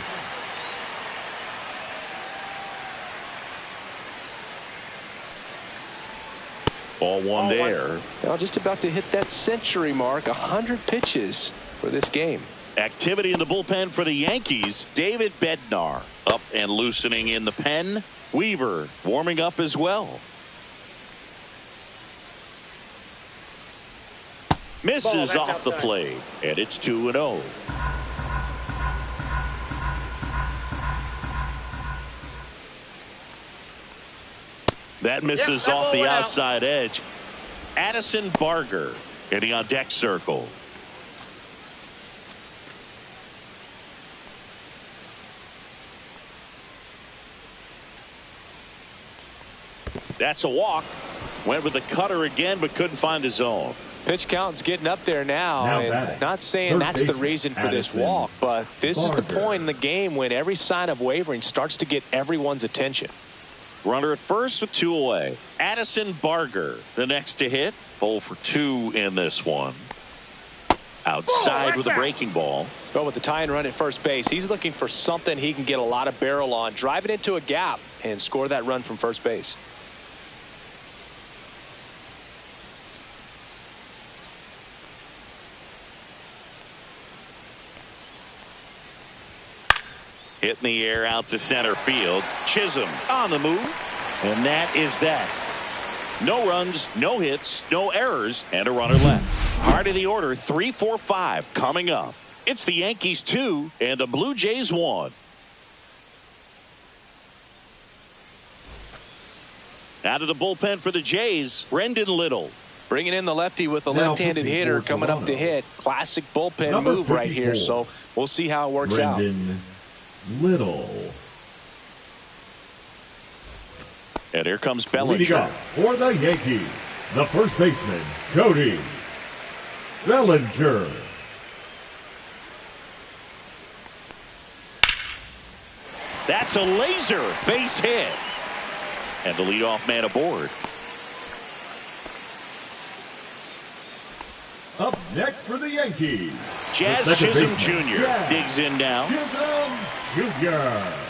Ball 1 there. Now just about to hit that century mark. 100 pitches for this game. Activity in the bullpen for the Yankees. David Bednar up and loosening in the pen. Weaver warming up as well. Misses off the plate, and it's 2-0. That misses off the outside edge. Addison Barger getting on deck circle. That's a walk. Went with the cutter again, but couldn't find the zone. Pitch count's getting up there now and not saying that's the reason for this walk, but this is the point in the game when every sign of wavering starts to get everyone's attention. Runner at first with 2 away. Addison Barger, the next to hit. 0 for 2 in this one. Outside with a breaking ball. Go with the tying run at first base. He's looking for something he can get a lot of barrel on. Drive it into a gap and score that run from first base. Hit in the air out to center field. Chisholm on the move. And that is that. No runs, no hits, no errors, and a runner left. Heart of the order, 3, 4, 5 coming up. It's the Yankees 2 and the Blue Jays 1. Out of the bullpen for the Jays, Brendan Little. Bringing in the lefty with a left-handed hitter coming up to hit. Classic bullpen move right here, so we'll see how it works out. Little. And here comes Bellinger. For the Yankees, the first baseman, Cody Bellinger. That's a laser base hit. And the leadoff man aboard. Up next for the Yankees, Jazz the second Chisholm baseman, Jr. Jazz digs in now. Chisholm Jr.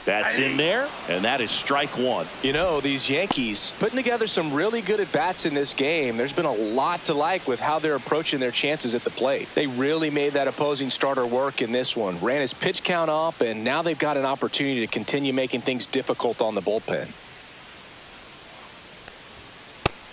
That's in there, and that is strike one. You know, these Yankees putting together some really good at-bats in this game. There's been a lot to like with how they're approaching their chances at the plate. They really made that opposing starter work in this one. Ran his pitch count up, and now they've got an opportunity to continue making things difficult on the bullpen.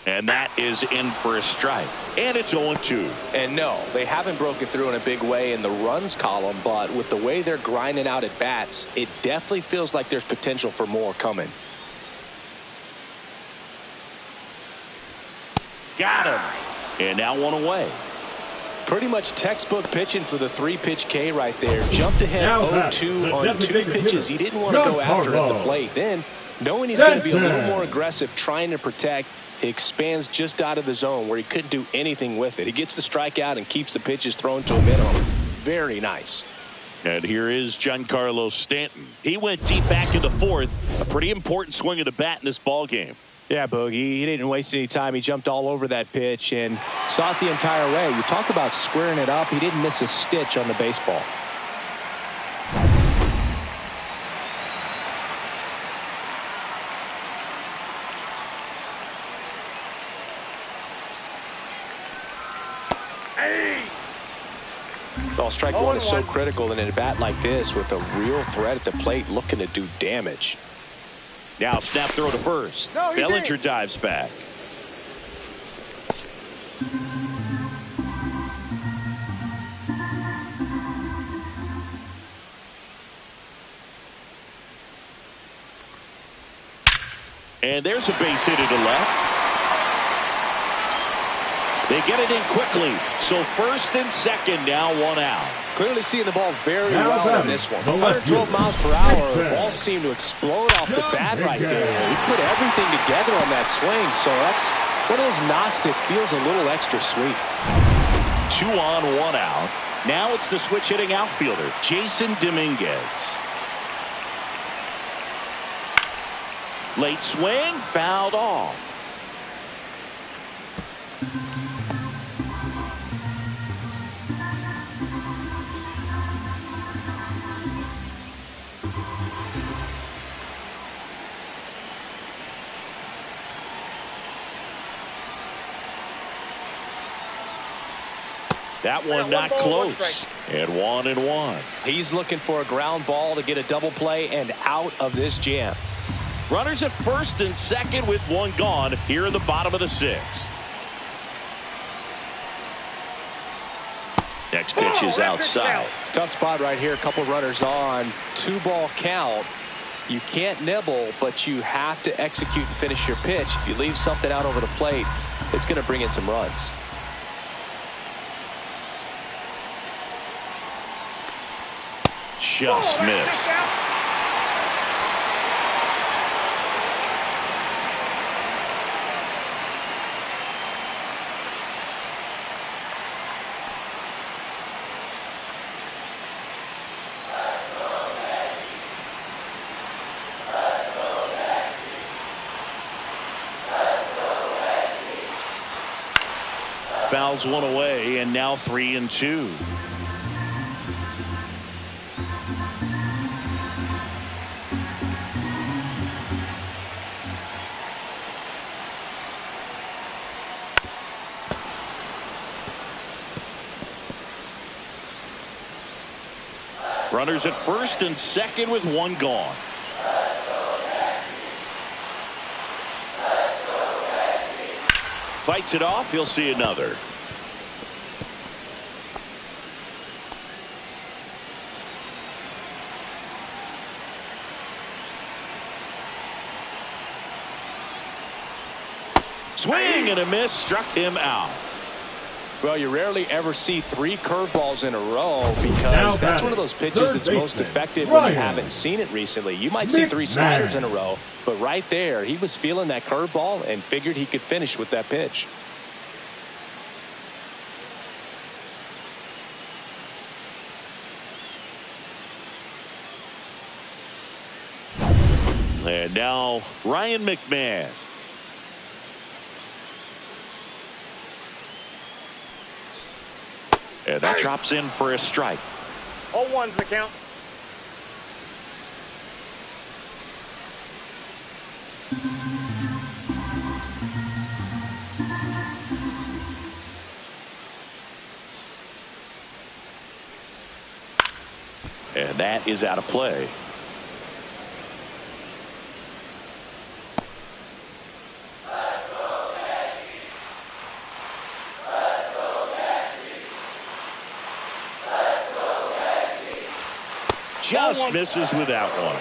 And that is in for a strike. And it's 0-2. And no, they haven't broken through in a big way in the runs column, but with the way they're grinding out at bats, it definitely feels like there's potential for more coming. Got him. And now one away. Pretty much textbook pitching for the 3-pitch K right there. Jumped ahead 0-2 on 2 pitches. He didn't want to go after it at the plate. Then, knowing he's going to be a little more aggressive, trying to protect, he expands just out of the zone where he couldn't do anything with it. He gets the strikeout and keeps the pitches thrown to a minimum. Very nice. And here is Giancarlo Stanton. He went deep back into fourth. A pretty important swing of the bat in this ball game. Yeah, Boogie, he didn't waste any time. He jumped all over that pitch and saw it the entire way. You talk about squaring it up. He didn't miss a stitch on the baseball. Well, strike one is so critical in a bat like this with a real threat at the plate looking to do damage. Now snap throw to first. Bellinger dives back. And there's a base hit to left. They get it in quickly. So first and second, now one out. Clearly seeing the ball very well in this one. 112 miles per hour. The ball seemed to explode off the bat right there. He put everything together on that swing. So that's one of those knocks that feels a little extra sweet. 2 on, 1 out. Now it's the switch hitting outfielder, Jason Dominguez. Late swing, fouled off. That one not close. And 1-1. He's looking for a ground ball to get a double play and out of this jam. Runners at first and second with one gone here in the bottom of the 6th. Next pitch is outside. Tough spot right here. A couple runners on. 2-ball count. You can't nibble, but you have to execute and finish your pitch. If you leave something out over the plate, it's going to bring in some runs. Just missed. Fouls one away, and now 3-2. Runners at first and second with one gone. Fights it off. He'll see another. Swing and a miss, struck him out. Well, you rarely ever see 3 curveballs in a row because that's one of those pitches that's most effective when you haven't seen it recently. You might see 3 sliders in a row, but right there, he was feeling that curveball and figured he could finish with that pitch. And now Ryan McMahon. And that drops in for a strike. All ones the count. And that is out of play. Just misses with that one.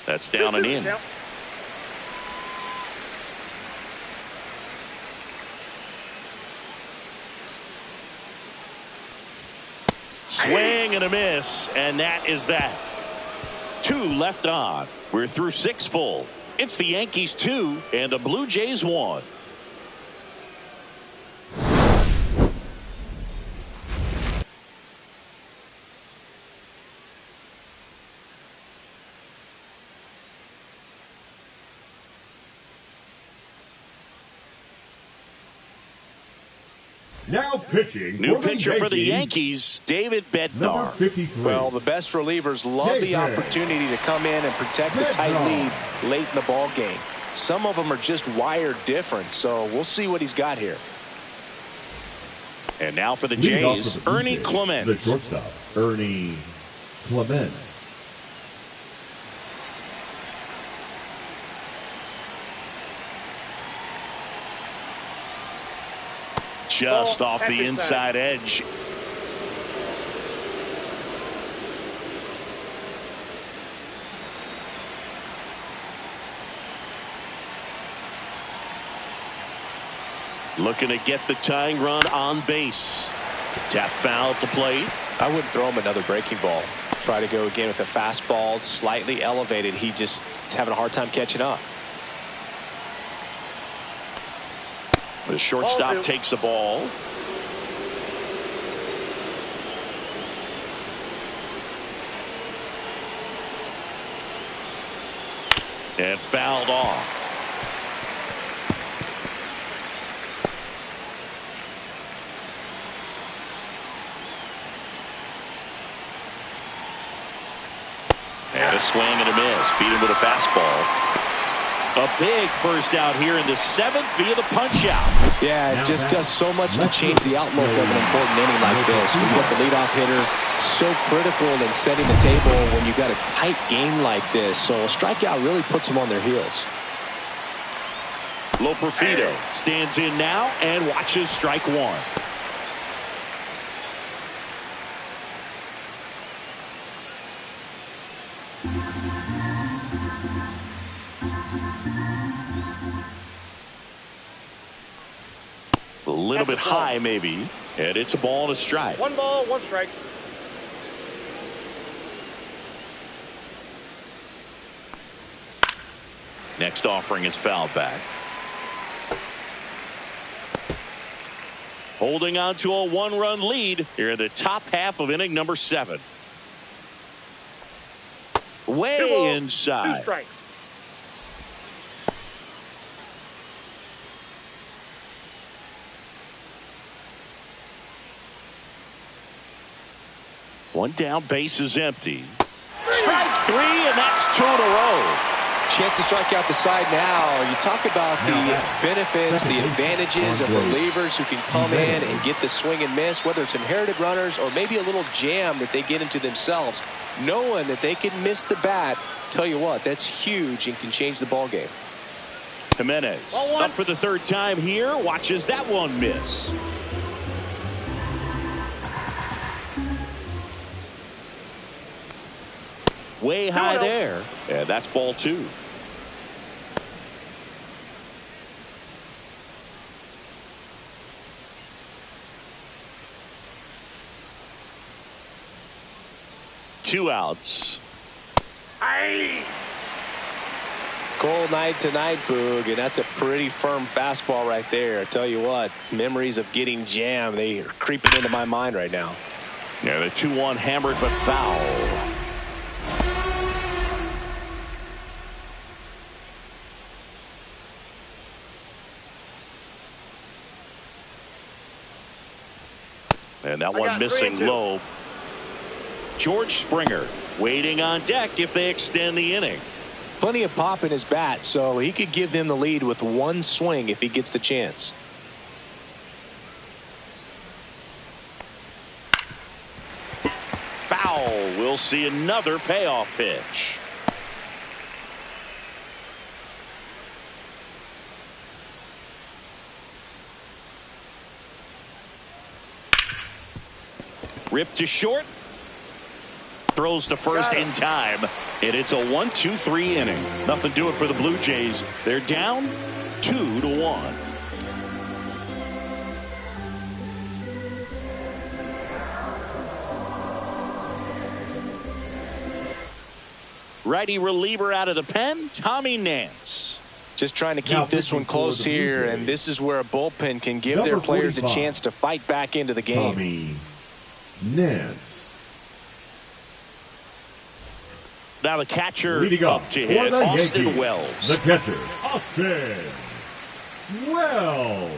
That's down and in. Swing and a miss, and that is that. 2 left on. We're through 6 full. It's the Yankees 2 and the Blue Jays 1. Now pitching. New pitcher for the Yankees, David Bednar. Number 53. Well, the best relievers love the opportunity to come in and protect the tight lead late in the ball game. Some of them are just wired different, so we'll see what he's got here. And now for the Jays, Ernie Clements. The shortstop, Ernie Clements. Just off the inside edge. Looking to get the tying run on base. Tap foul at the plate. I wouldn't throw him another breaking ball. Try to go again with the fastball slightly elevated. He just is having a hard time catching up. The shortstop takes the ball. And fouled off. And a swing and a miss. Beat him with a fastball. A big first out here in the 7th via the punch out. Yeah, it just does so much to change the outlook of an important inning like this. We've got the leadoff hitter so critical in setting the table when you've got a tight game like this. So a strikeout really puts them on their heels. Loperfido stands in now and watches strike 1. A little bit high maybe, and it's a ball and a strike. 1 ball, 1 strike. Next offering is fouled back. Holding on to a 1-run lead here in the top half of inning number 7. Way inside. 2 strikes. One down, base is empty. Strike 3, and that's 2 in a row. Chance to strike out the side now. You talk about the benefits, the advantages of relievers who can come in and get the swing and miss, whether it's inherited runners or maybe a little jam that they get into themselves. Knowing that they can miss the bat, tell you what, that's huge and can change the ball game. Jimenez up for the 3rd time here, watches that one miss. Way high there, and that's ball 2. Two outs. Cold night tonight, Boog, and that's a pretty firm fastball right there. I tell you what, memories of getting jammed, they are creeping into my mind right now. Yeah, the 2-1 hammered but foul. And that one missing low. George Springer waiting on deck if they extend the inning. Plenty of pop in his bat, so he could give them the lead with one swing if he gets the chance. Foul. We'll see another payoff pitch. Ripped to short. Throws to first in time. And it's a 1-2-3 inning. Nothing to it for the Blue Jays. They're down 2-1. Righty reliever out of the pen, Tommy Nance. Just trying to keep this one close here, and this is where a bullpen can give their players a chance to fight back into the game. Tommy Nance. Now the catcher up to hit, Austin Yankees, Wells. The catcher, Austin Wells.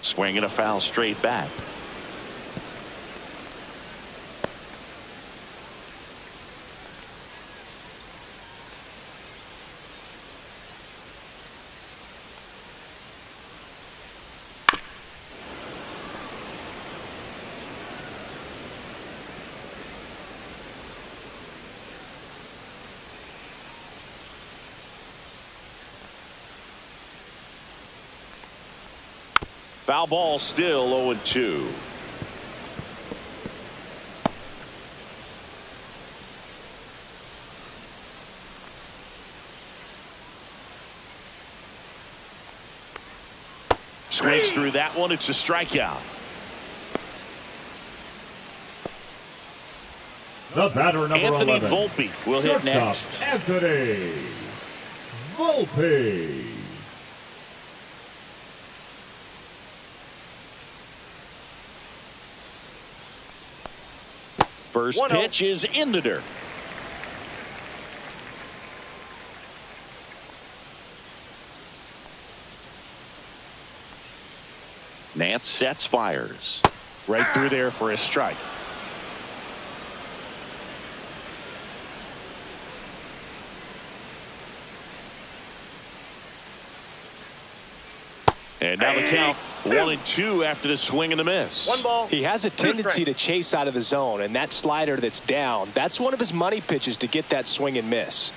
Swinging a foul straight back. Foul ball, still 0-2. Swings through that one. It's a strikeout. The batter, number Anthony 11. Volpe will hit next. Anthony Volpe. First pitch is in the dirt. Nance sets, fires. Right through there for a strike. And now the count 1-2 after the swing and the miss. One ball. He has a tendency to chase out of the zone, and that slider that's down, that's one of his money pitches to get that swing and miss.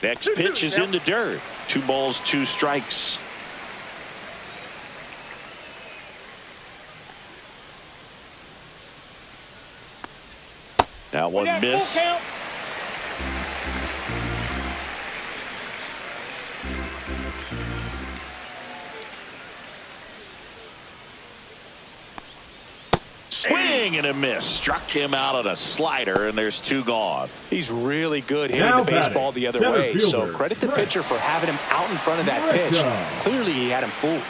Next pitch is in the dirt. 2 balls, 2 strikes. That one missed. Swing and a miss. Struck him out on a slider, and there's 2 gone. He's really good hitting the baseball the other way, so credit the pitcher for having him out in front of that pitch. Clearly he had him fooled.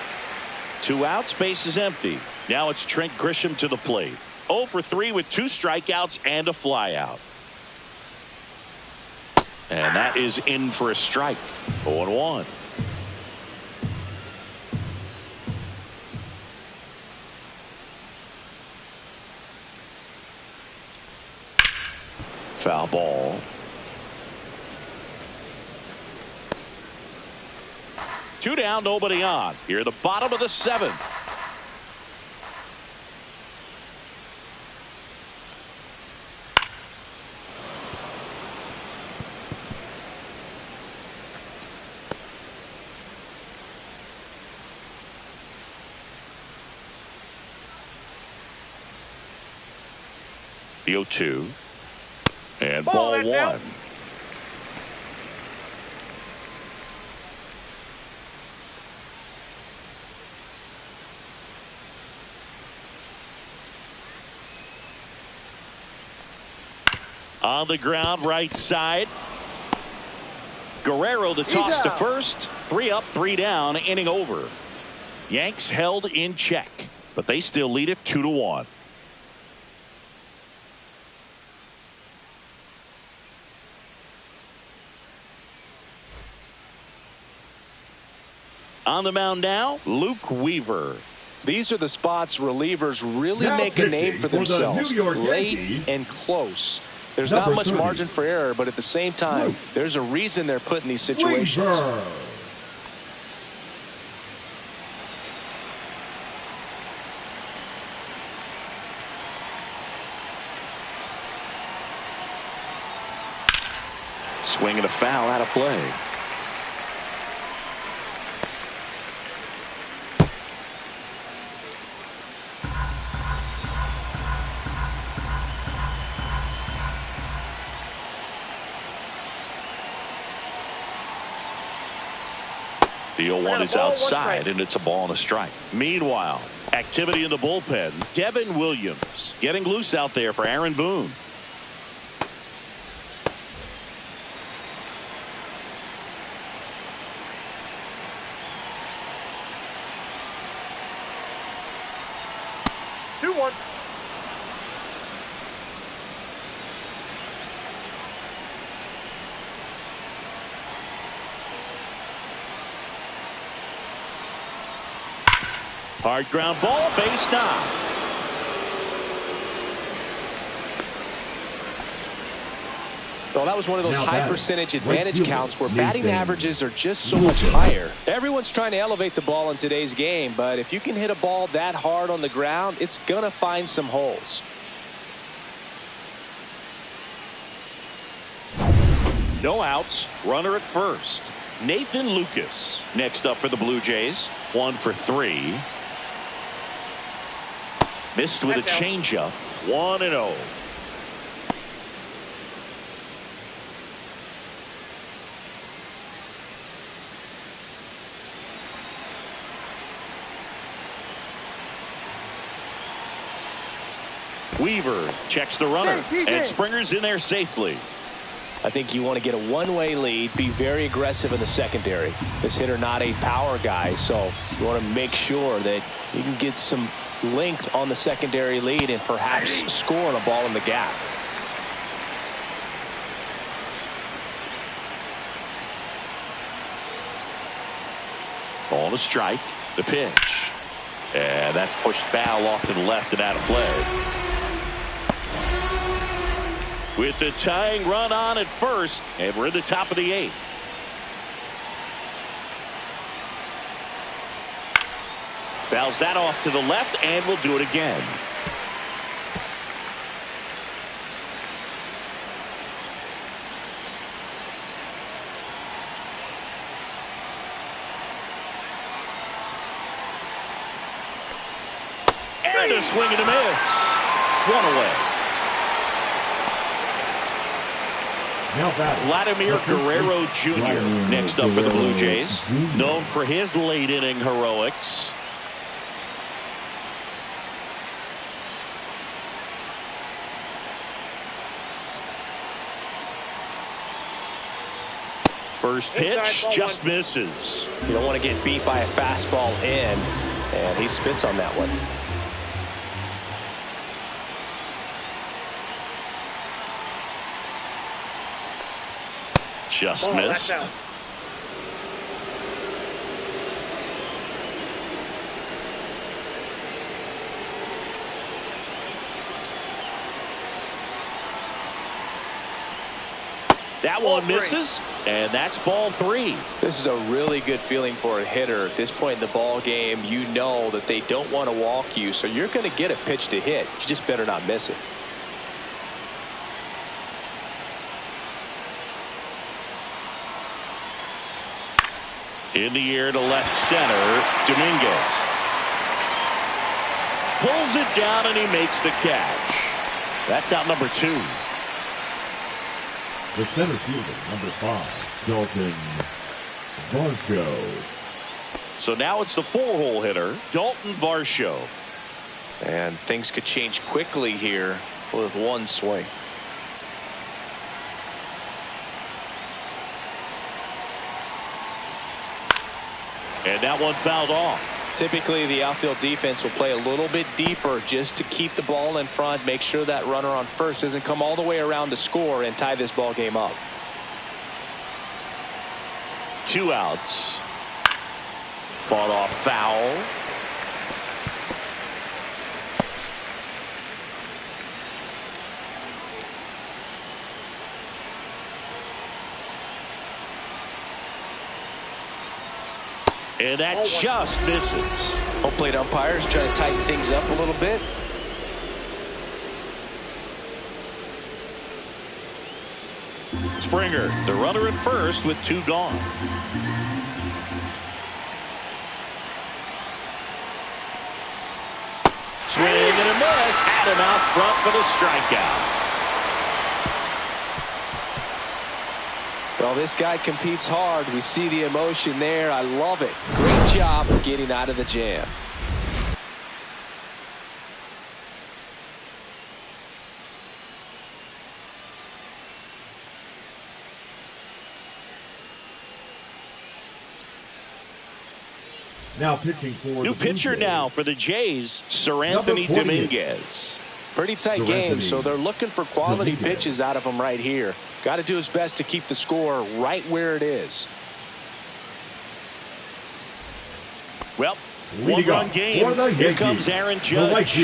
2 outs, base is empty. Now it's Trent Grisham to the plate. 0 for 3 with 2 strikeouts and a flyout. And that is in for a strike. 0-1. Foul ball. 2 down, nobody on. Here, the bottom of the 7th. The 0-2. And ball 1. Out. On the ground, right side. Guerrero the toss to first. 3 up, 3 down, inning over. Yanks held in check, but they still lead it 2-1. On the mound now, Luke Weaver. These are the spots relievers really Now make a name for pitching for the themselves. New York Late Yankees, and close. There's number not much 30. margin for error, but at the same time, Luke there's a reason they're put in these situations. Weaver. Swing and a foul out of play. The 0-1 is outside, and it's a ball and a strike. Meanwhile, activity in the bullpen. Devin Williams getting loose out there for Aaron Boone. Two-one. Hard ground ball, base knock. Well, that was one of those Now high batting, percentage right advantage fielder, counts where batting Nathan averages are just so much Lucas. higher. Everyone's trying to elevate the ball in today's game, but if you can hit a ball that hard on the ground, it's going to find some holes. No outs, runner at first. Nathan Lucas next up for the Blue Jays. 1 for 3. Missed with a changeup. 1-0. Weaver checks the runner, and Springer's in there safely. I think you want to get a one-way lead, be very aggressive in the secondary. This hitter not a power guy, so you want to make sure that you can get some length on the secondary lead and perhaps score on a ball in the gap. Ball to strike. The pitch. And that's pushed foul off to the left and out of play. With the tying run on at first, and we're in the top of the 8th. Fouls that off to the left, and we'll do it again. And a swing and a miss. 1 away. Vladimir Guerrero Jr. next up for the Blue Jays. Known for his late inning heroics. First pitch just misses. You don't want to get beat by a fastball in, and he spits on that one. Just missed. That one misses, and that's ball 3. This is a really good feeling for a hitter at this point in the ball game. You know that they don't want to walk you, so you're going to get a pitch to hit. You just better not miss it. In the air to left center, Dominguez pulls it down and he makes the catch. That's out number 2. The center fielder, number 5, Dalton Varsho. So now it's the 4-hole hitter, Dalton Varsho. And things could change quickly here with one swing. And that one fouled off. Typically, the outfield defense will play a little bit deeper just to keep the ball in front, make sure that runner on first doesn't come all the way around to score and tie this ball game up. 2 outs. Fought off foul. And that just misses. Home plate umpires trying to tighten things up a little bit. Springer, the runner at first with 2 gone. Swing and a miss. Had him out front for the strikeout. Well, this guy competes hard. We see the emotion there. I love it. Great job getting out of the jam. Now pitching for new pitcher now for the Jays, Sir Anthony Dominguez. Pretty tight game, so they're looking for quality pitches out of him right here. Got to do his best to keep the score right where it is. Well, 1-run game. Here comes Aaron Judge.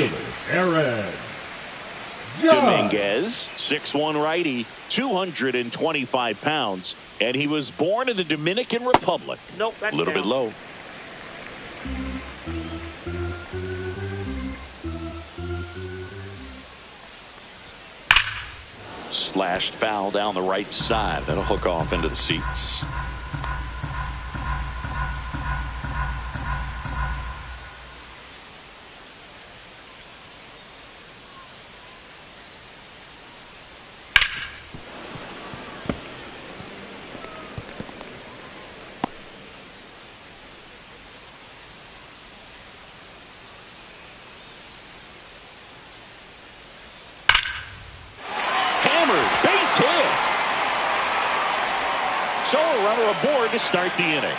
Aaron Dominguez, 6'1" righty, 225 pounds, and he was born in the Dominican Republic. Nope, that's a little bit low. Slashed foul down the right side. That'll hook off into the seats. So a runner aboard to start the inning.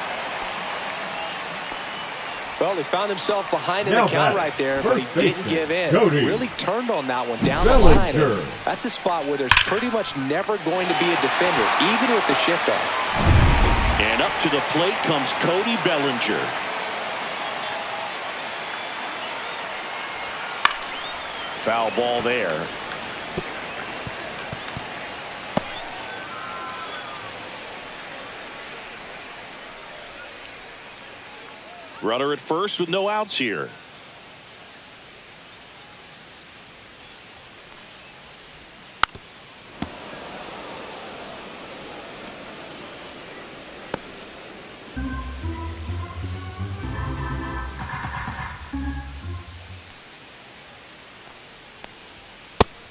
Well, he found himself behind in the count right there, but he didn't give in. Really turned on that one down the line. That's a spot where there's pretty much never going to be a defender, even with the shift on. And up to the plate comes Cody Bellinger. Foul ball there. Runner at first with no outs here.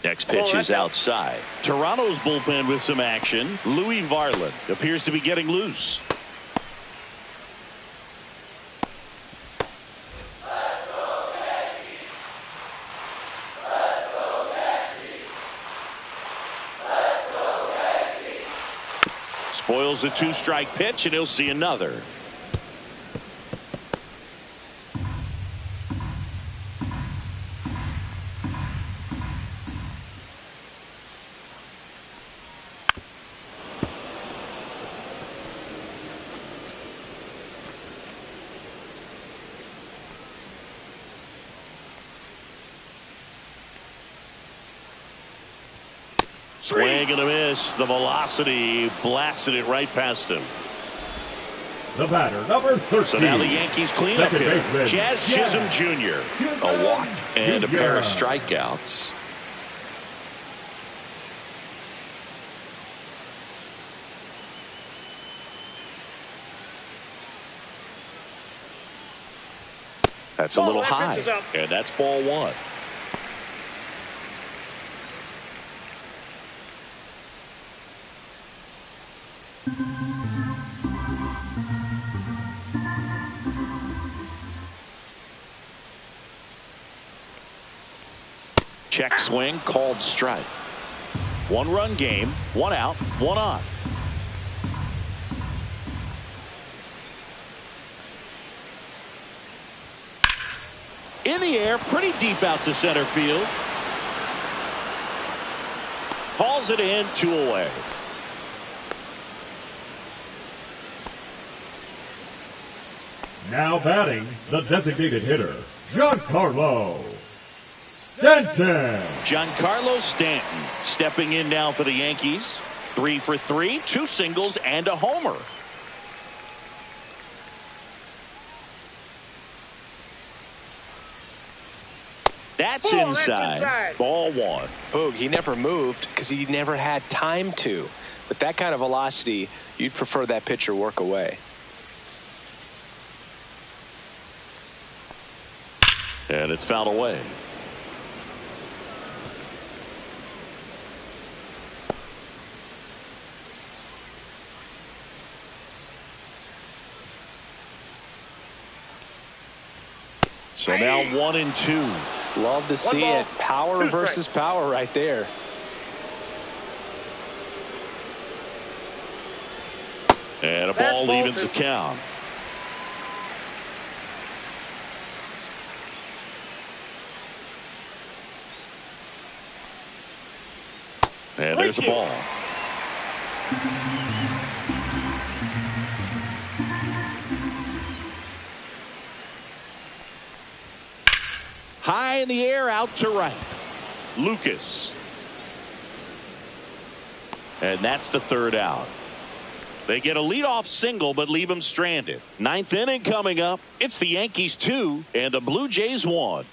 Next pitch is outside. Toronto's bullpen with some action. Louis Varland appears to be getting loose. Spoils a 2-strike pitch, and he'll see another. Swing and a miss. The velocity blasted it right past him. The batter, number 13. So now the Yankees clean up here. Jazz Chisholm Jr. A walk and a pair of strikeouts. That's a little high, and that's ball 1. Check swing, called strike. 1-run game, 1 out, 1 on. In the air, pretty deep out to center field. Hauls it in, 2 away. Now batting, the designated hitter, Giancarlo Stanton. Giancarlo Stanton stepping in now for the Yankees. 3 for 3, 2 singles and a homer. That's inside. Ball 1. Boog, he never moved because he never had time to. With that kind of velocity, you'd prefer that pitcher work away. And it's fouled away. So now 1-2. Love to see it. Power versus power right there. And a ball evens the count. And there's the ball. High in the air, out to right. Lucas. And that's the third out. They get a leadoff single but leave him stranded. 9th inning coming up. It's the Yankees 2 and the Blue Jays 1.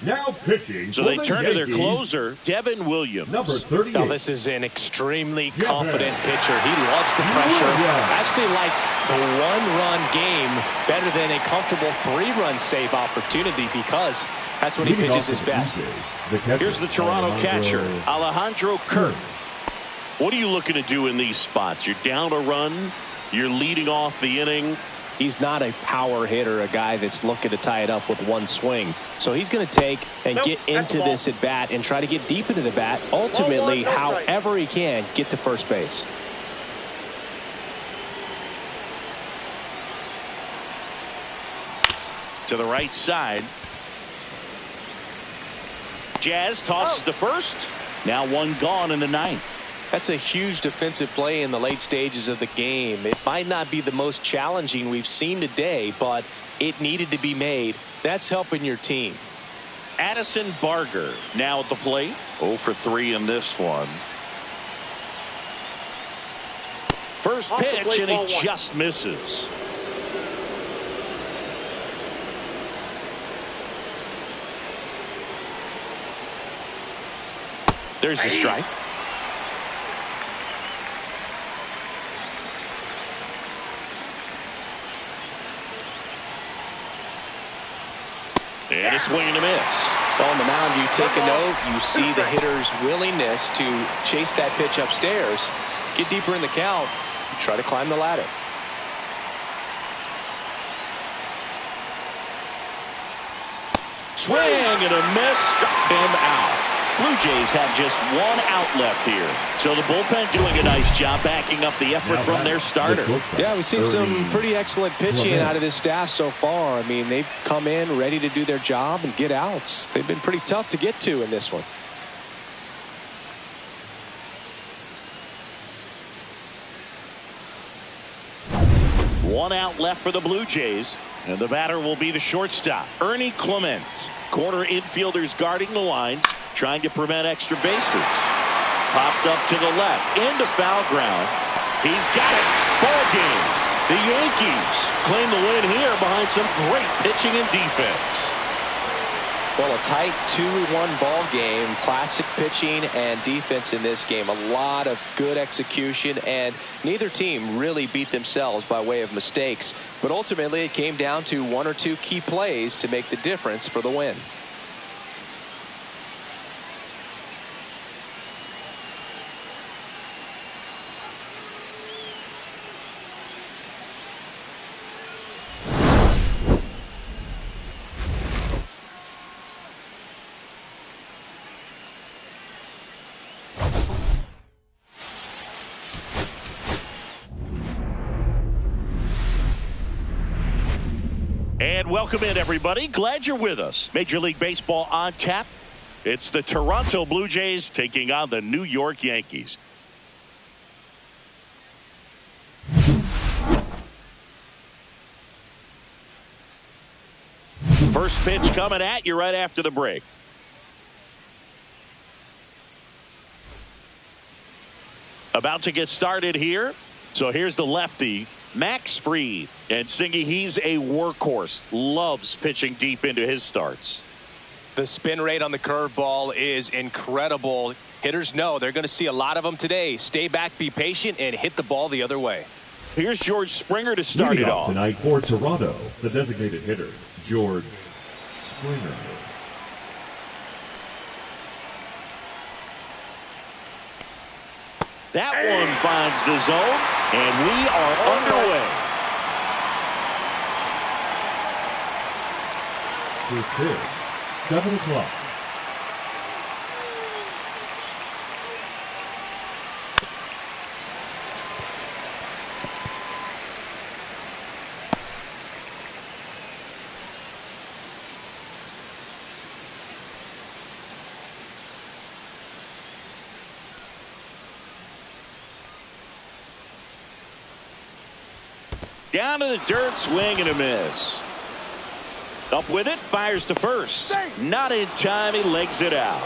Now pitching. So they turn to their closer, Devin Williams. Number 38. Now this is an extremely confident pitcher. He loves the pressure. Actually likes the one-run game better than a comfortable 3-run save opportunity because that's when he pitches his best. Here's the Toronto catcher, Alejandro Kirk. What are you looking to do in these spots? You're down a run. You're leading off the inning. He's not a power hitter, a guy that's looking to tie it up with one swing. So he's going to take and get into this at bat and try to get deep into the bat. Ultimately, however he can, get to first base. To the right side. Jazz tosses to first. Now 1 gone in the 9th. That's a huge defensive play in the late stages of the game. It might not be the most challenging we've seen today, but it needed to be made. That's helping your team. Addison Barger now at the plate. 0 for 3 in this one. First pitch, and he just misses. There's the strike. And a swing and a miss. On the mound, you take a note. You see the hitter's willingness to chase that pitch upstairs, get deeper in the count, try to climb the ladder. Swing and a miss, struck him out. Blue Jays have just 1 out left here. So the bullpen doing a nice job backing up the effort from their starter. Yeah, we've seen some pretty excellent pitching out of this staff so far. I mean, they've come in ready to do their job and get outs. They've been pretty tough to get to in this one. One out left for the Blue Jays. And the batter will be the shortstop, Ernie Clement. Corner infielders guarding the lines, trying to prevent extra bases. Popped up to the left, into foul ground. He's got it. Ball game. The Yankees claim the win here behind some great pitching and defense. Well, a tight 2-1 ball game. Classic pitching and defense in this game. A lot of good execution, and neither team really beat themselves by way of mistakes. But ultimately, it came down to 1 or 2 key plays to make the difference for the win. And welcome in, everybody. Glad you're with us. Major League Baseball on tap. It's the Toronto Blue Jays taking on the New York Yankees. First pitch coming at you right after the break. About to get started here. So here's the lefty, Max Fried. And Singy, he's a workhorse. Loves pitching deep into his starts. The spin rate on the curveball is incredible. Hitters know they're going to see a lot of them today. Stay back, be patient, and hit the ball the other way. Here's George Springer to start it off. Tonight for Toronto, the designated hitter, George Springer. That one finds the zone, and we are underway. First pitch, 7 o'clock. Down to the dirt, swing and a miss. Up with it, fires to first. Not in time, he legs it out.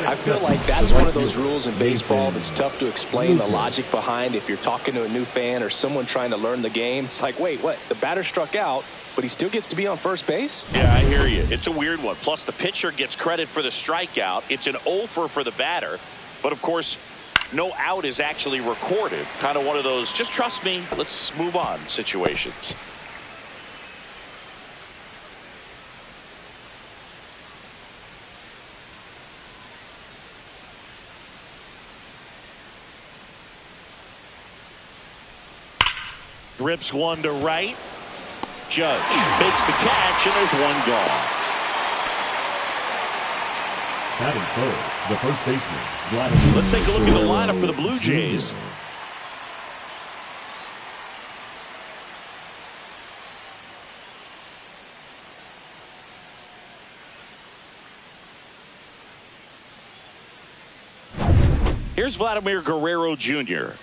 I feel like that's one of those rules in baseball that's tough to explain the logic behind. If you're talking to a new fan or someone trying to learn the game, it's like, wait, what? The batter struck out, but he still gets to be on first base? Yeah, I hear you. It's a weird one. Plus, the pitcher gets credit for the strikeout. It's an offer for the batter. But, of course, no out is actually recorded. Kind of one of those, just trust me, let's move on situations. Rips one to right. Judge makes the catch, and there's one gone. Batting third, the first baseman, Vladimir. Let's take a look at the lineup for the Blue Jays. Here's Vladimir Guerrero Jr.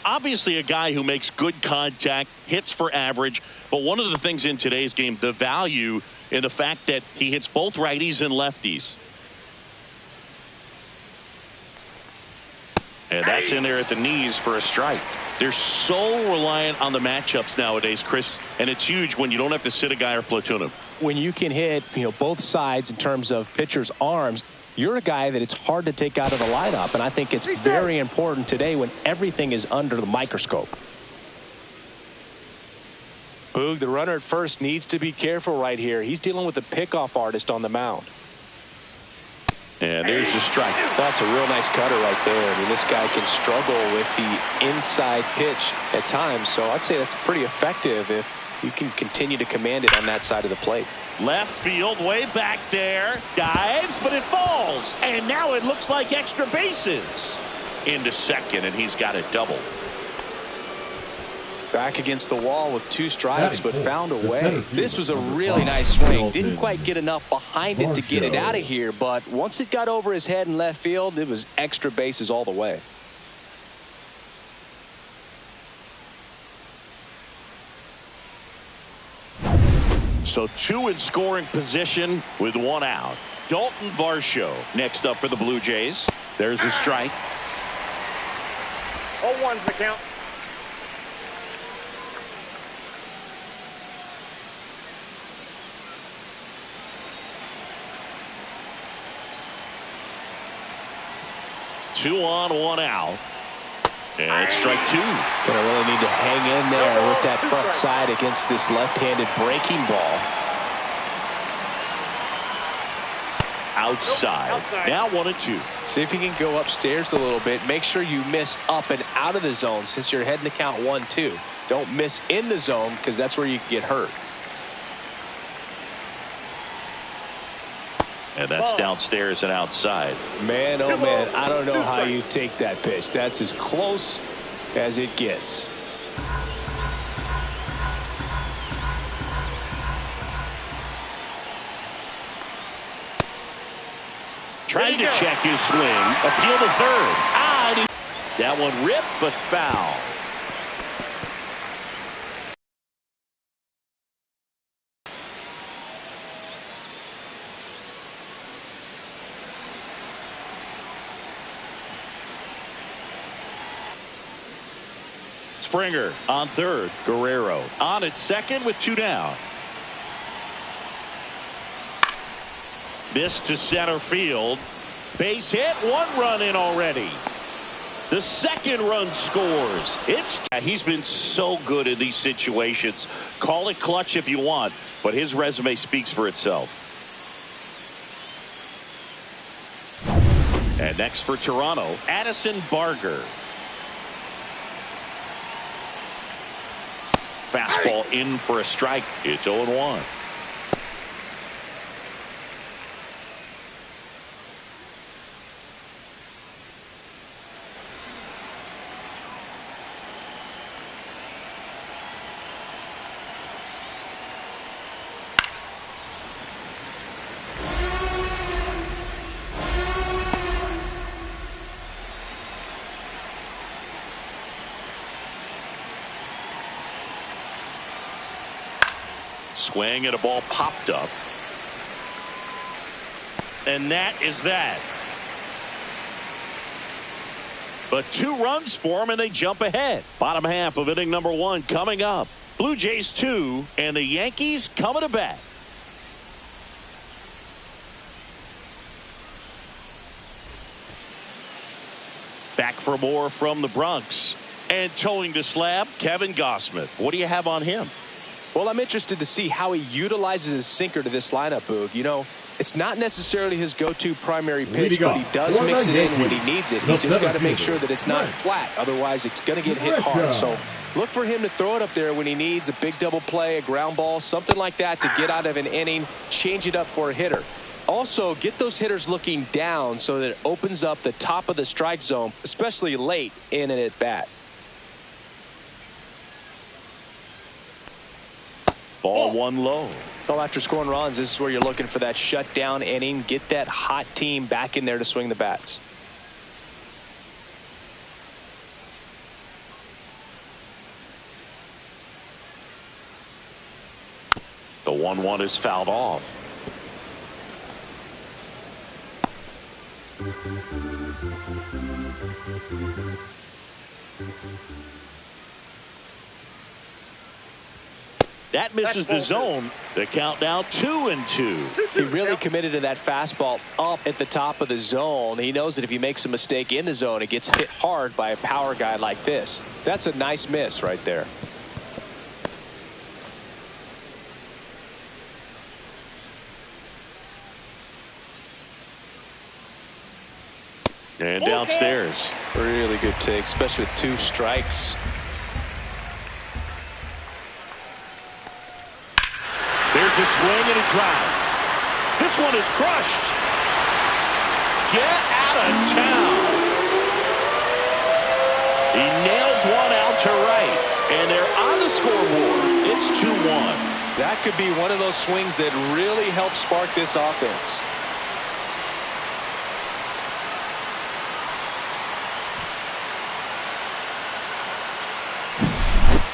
Obviously a guy who makes good contact, hits for average, but one of the things in today's game, the value in the fact that he hits both righties and lefties. And that's in there at the knees for a strike. They're so reliant on the matchups nowadays, Chris, and it's huge when you don't have to sit a guy or platoon him. When you can hit, both sides in terms of pitchers' arms, you're a guy that it's hard to take out of the lineup, and I think it's very important today when everything is under the microscope. Boog, the runner at first needs to be careful right here. He's dealing with a pickoff artist on the mound. And there's the strike. That's a real nice cutter right there. I mean, this guy can struggle with the inside pitch at times, so I'd say that's pretty effective if you can continue to command it on that side of the plate. Left field, way back there. Dives, but it falls. And now it looks like extra bases. Into second, and he's got it double. Back against the wall with 2 strikes, but found a way. This was a really nice swing. Didn't quite get enough behind it to get it out of here, but once it got over his head in left field, it was extra bases all the way. So 2 in scoring position with 1 out. Dalton Varsho next up for the Blue Jays. There's a strike. 0-1's the count. Two on, 1 out. And it's strike 2. Gonna really need to hang in there with that front side against this left-handed breaking ball. Outside. Now 1-2. See if you can go upstairs a little bit. Make sure you miss up and out of the zone since you're heading to count 1-2. Don't miss in the zone because that's where you can get hurt. And that's downstairs and outside. Man, oh man, I don't know how you take that pitch. That's as close as it gets. Trying to check his swing. Appeal to third. That one ripped, but foul. Springer on third. Guerrero on at second with 2 down. This to center field. Base hit. 1 run in already. The second run scores. He's been so good in these situations. Call it clutch if you want, but his resume speaks for itself. And next for Toronto, Addison Barger. Fastball in for a strike. It's 0-1. Swing and a ball popped up. And that is that. But 2 runs for them and they jump ahead. Bottom half of inning number 1 coming up. Blue Jays 2 and the Yankees coming to bat. Back for more from the Bronx. And towing the slab, Kevin Gausman. What do you have on him? Well, I'm interested to see how he utilizes his sinker to this lineup, Boog. You know, it's not necessarily his go-to primary pitch, but he does mix it in when he needs it. He's just got to make sure that it's not flat. Otherwise, it's going to get hit hard. So look for him to throw it up there when he needs a big double play, a ground ball, something like that to get out of an inning, change it up for a hitter. Also, get those hitters looking down so that it opens up the top of the strike zone, especially late in an at-bat. Ball 1 low. Well, after scoring runs, this is where you're looking for that shutdown inning. Get that hot team back in there to swing the bats. The 1-1 is fouled off. That misses the zone. The count now 2-2. He really committed to that fastball up at the top of the zone. He knows that if he makes a mistake in the zone, it gets hit hard by a power guy like this. That's a nice miss right there. And downstairs. Really good take, especially with 2 strikes. There's a swing and a drive. This one is crushed. Get out of town. He nails one out to right. And they're on the scoreboard. It's 2-1. That could be one of those swings that really help spark this offense.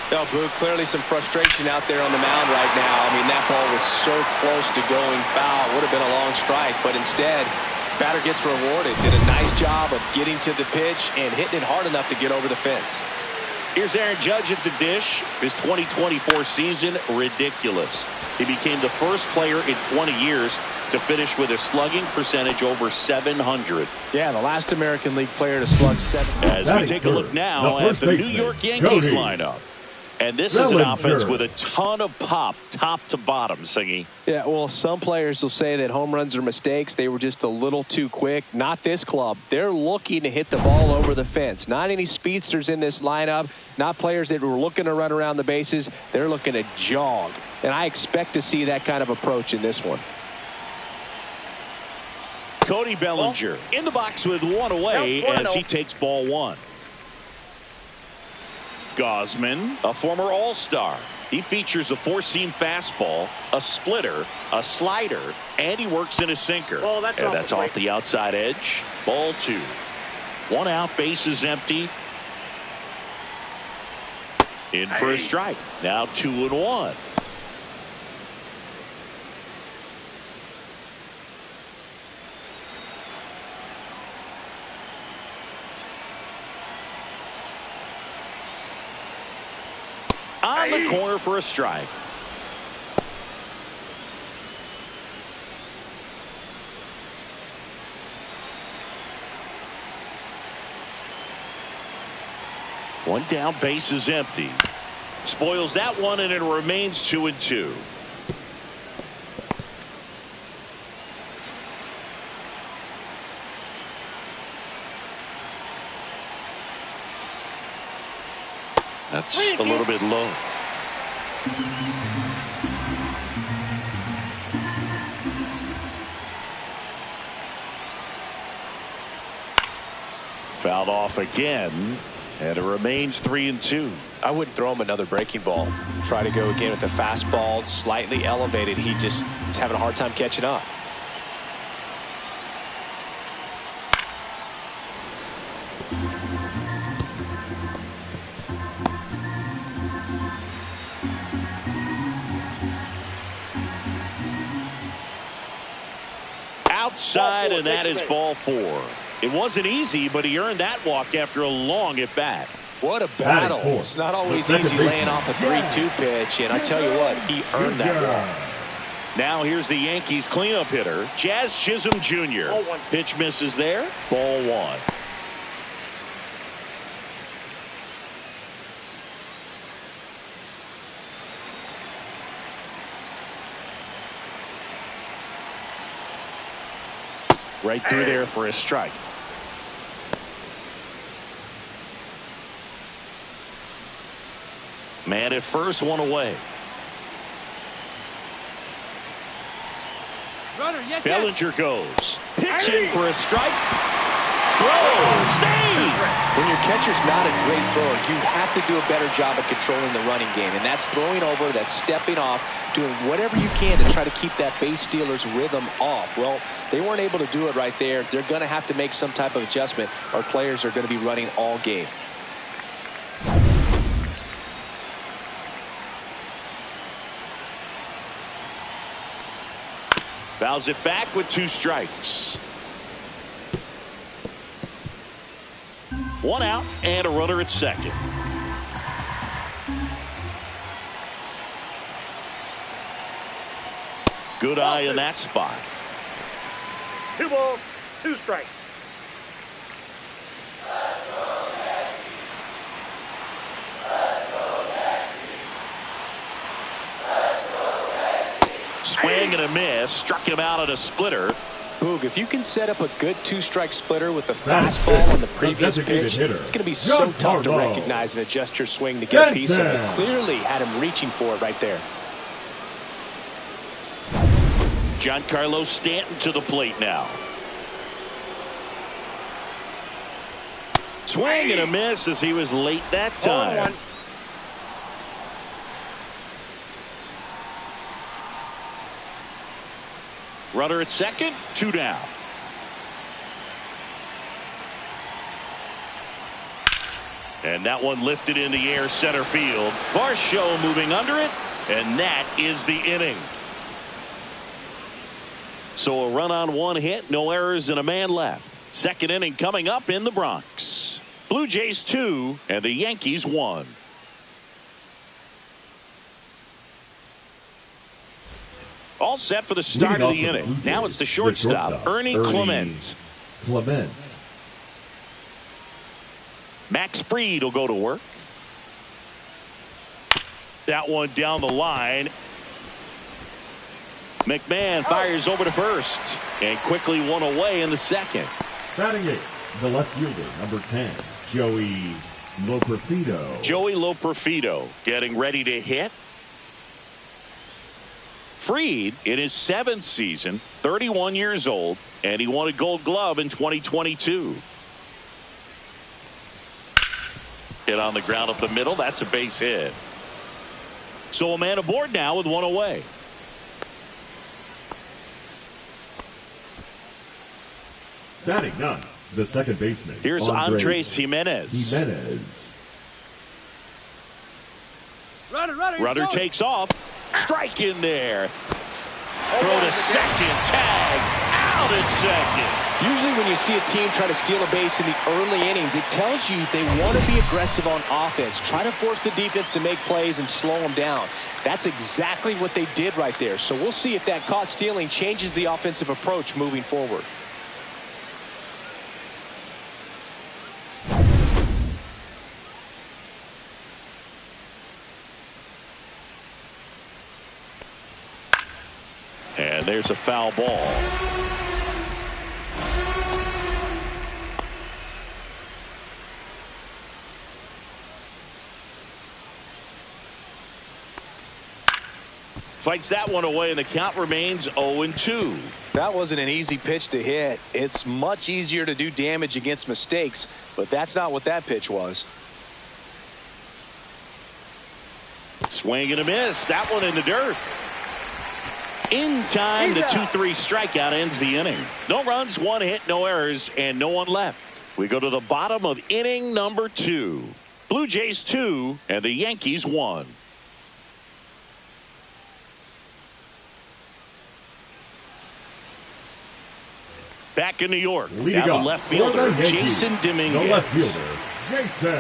No, Boog, clearly some frustration out there on the mound right now. I mean, that ball was so close to going foul. Would have been a long strike, but instead, batter gets rewarded. Did a nice job of getting to the pitch and hitting it hard enough to get over the fence. Here's Aaron Judge at the dish. His 2024 season, ridiculous. He became the first player in 20 years to finish with a slugging percentage over 700. Yeah, the last American League player to slug 7. As we take a look now at the New York Yankees lineup. And this is an offense with a ton of pop, top to bottom, Singy. Yeah, well, some players will say that home runs are mistakes. They were just a little too quick. Not this club. They're looking to hit the ball over the fence. Not any speedsters in this lineup. Not players that were looking to run around the bases. They're looking to jog. And I expect to see that kind of approach in this one. Cody Bellinger in the box with 1 away as he takes ball 1. Gausman, a former All-Star. He features a four-seam fastball, a splitter, a slider, and he works in a sinker. Oh, And that's off the outside edge. Ball 2. 1 out, bases empty. In for a strike. Now 2-1. On the corner for a strike. One down, base is empty. Spoils that one, and it remains 2-2. That's a little bit low. Fouled off again, and it remains 3-2. I wouldn't throw him another breaking ball. Try to go again with the fastball, slightly elevated. He just is having a hard time catching up. Outside, and that is ball 4. It wasn't easy, but he earned that walk after a long at bat. What a battle. It's not always easy laying off a 3-2 pitch, and I tell you what, he earned that walk. Now here's the Yankees cleanup hitter, Jazz Chisholm Jr. Pitch misses there. Ball 1. Right through there for a strike. Man at first, one away. Runner, yes, Bellinger goes. Pitching for a strike. Throw. Save. When your catcher's not a great thrower, you have to do a better job of controlling the running game. And that's throwing over, that's stepping off, doing whatever you can to try to keep that base stealer's rhythm off. Well, they weren't able to do it right there. They're going to have to make some type of adjustment. Our players are going to be running all game. Fouls it back with 2 strikes. 1 out and a runner at second. Good eye in that spot. 2 balls, 2 strikes. Swing and a miss. Struck him out at a splitter. Boog, if you can set up a good 2-strike splitter with the fastball on the previous pitch, it's going to be so tough to recognize and adjust your swing to get a piece of it. Clearly had him reaching for it right there. Giancarlo Stanton to the plate now. Swing and a miss as he was late that time. Runner at second, 2 down. And that one lifted in the air center field. Varsho moving under it, and that is the inning. So a run on 1 hit, no errors, and a man left. Second inning coming up in the Bronx. Blue Jays 2 and the Yankees 1. All set for the start of the inning. Now it's the shortstop, Ernie Clement. Max Fried will go to work. That one down the line. McMahon fires over to first and quickly 1 away in the second. Batting 8th, the left fielder, number 10, Joey Loperfido. Joey Loperfido getting ready to hit. Fried in his 7th season, 31 years old, and he won a Gold Glove in 2022. Hit on the ground up the middle. That's a base hit. So a man aboard now with one away. Batting none, the second baseman. Here's Andres Jimenez. Runner takes off. Strike in there. Throw to second. Tag. Out at second. Usually when you see a team try to steal a base in the early innings, it tells you they want to be aggressive on offense. Try to force the defense to make plays and slow them down. That's exactly what they did right there. So we'll see if that caught stealing changes the offensive approach moving forward. And there's a foul ball. Fights that one away, and the count remains 0-2. That wasn't an easy pitch to hit. It's much easier to do damage against mistakes, but that's not what that pitch was. Swing and a miss. That one in the dirt. In time, the 2-3 strikeout ends the inning. No runs, one hit, no errors, and no one left. We go to the bottom of inning number 2. Blue Jays 2 and the Yankees 1. Back in New York, now the left fielder, Jason Dominguez. The left fielder, Jason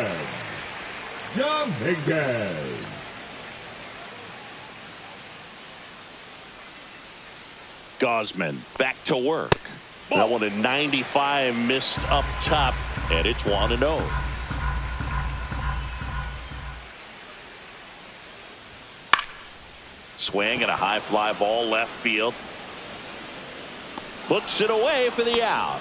Dominguez. Gosman back to work. That one in 95 missed up top, and it's 1-0. Swing and a high fly ball left field. Puts it away for the out.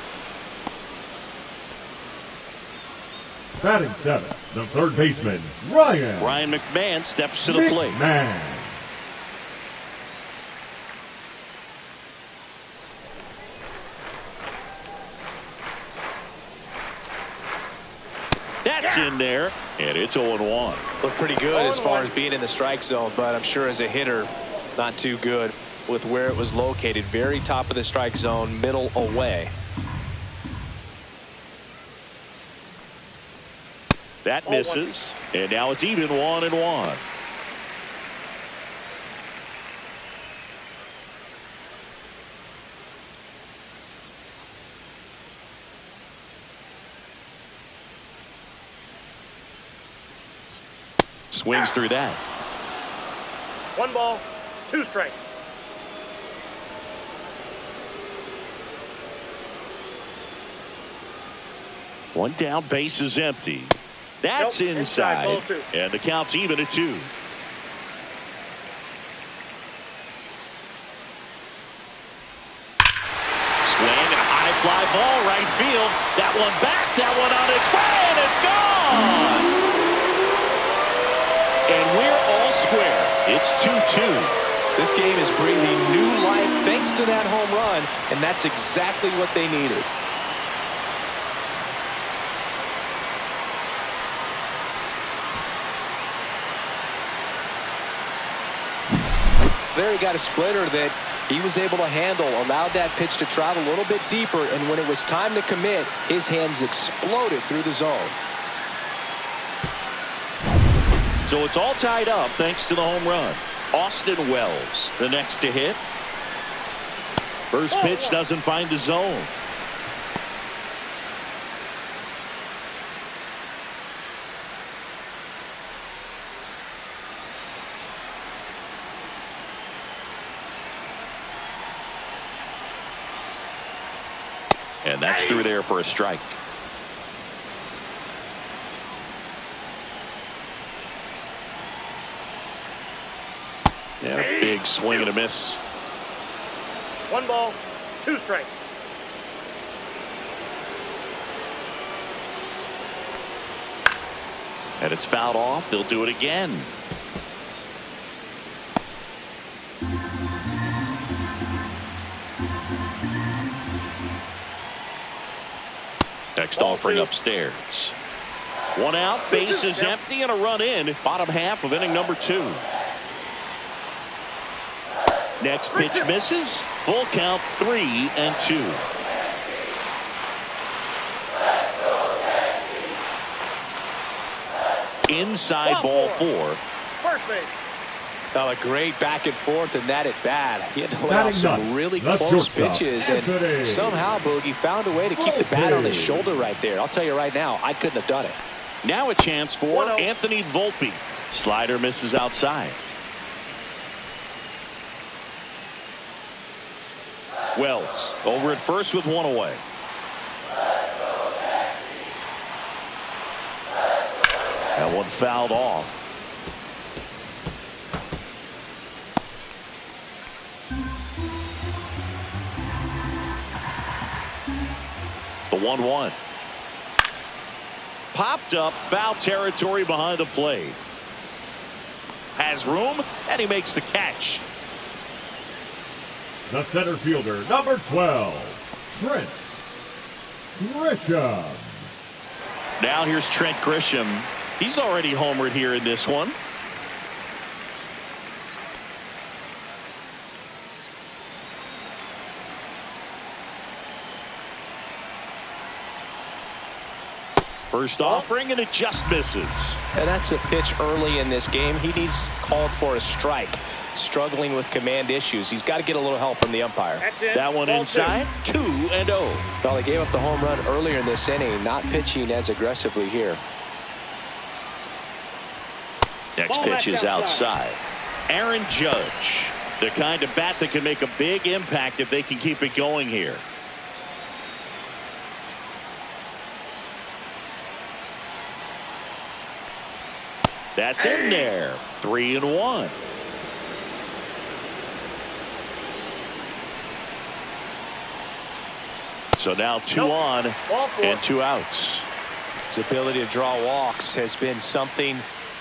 Batting 7, the third baseman, Ryan McMahon steps to the plate. That's in there, and it's 0-1. Looked pretty good as far as being in the strike zone, but I'm sure as a hitter, not too good with where it was located. Very top of the strike zone, middle away. That misses, and now it's even 1-1. Swings through that. 1 ball, 2 strikes. One down, base is empty. That's inside, and the count's even at 2. Swing and a high fly ball right field. That one back, that one on its way, and it's gone. And we're all square. It's 2-2. This game is breathing new life thanks to that home run, and that's exactly what they needed. There he got a splitter that he was able to handle, allowed that pitch to travel a little bit deeper, and when it was time to commit, his hands exploded through the zone. So it's all tied up thanks to the home run. Austin Wells, the next to hit. First pitch doesn't find the zone. And that's through there for a strike. And a big swing and a miss. 1 ball, 2 strikes. And it's fouled off. They'll do it again. Next offering upstairs. 1 out, base is empty, and a run in. Bottom half of inning number 2. Next pitch misses. Full count, 3-2. Inside ball 4. First base. Well, a great back and forth in that at bat. He had to lay off some really close pitches, and somehow Boogie found a way to keep the bat on his shoulder right there. I'll tell you right now, I couldn't have done it. Now a chance for Anthony Volpe. Slider misses outside. Wells over at first with one away. That one fouled off. The 1-1. Popped up, foul territory behind the plate. Has room, and he makes the catch. The center fielder, number 12, Trent Grisham. Now here's Trent Grisham. He's already homered here in this one. First offering, and it just misses. And that's a pitch early in this game. He needs called for a strike. Struggling with command issues. He's got to get a little help from the umpire. That one inside, 2-0. Well, they gave up the home run earlier in this inning, not pitching as aggressively here. Next pitch is outside. Aaron Judge, the kind of bat that can make a big impact if they can keep it going here. That's in there. 3-1. So now 2 on and 2 outs. His ability to draw walks has been something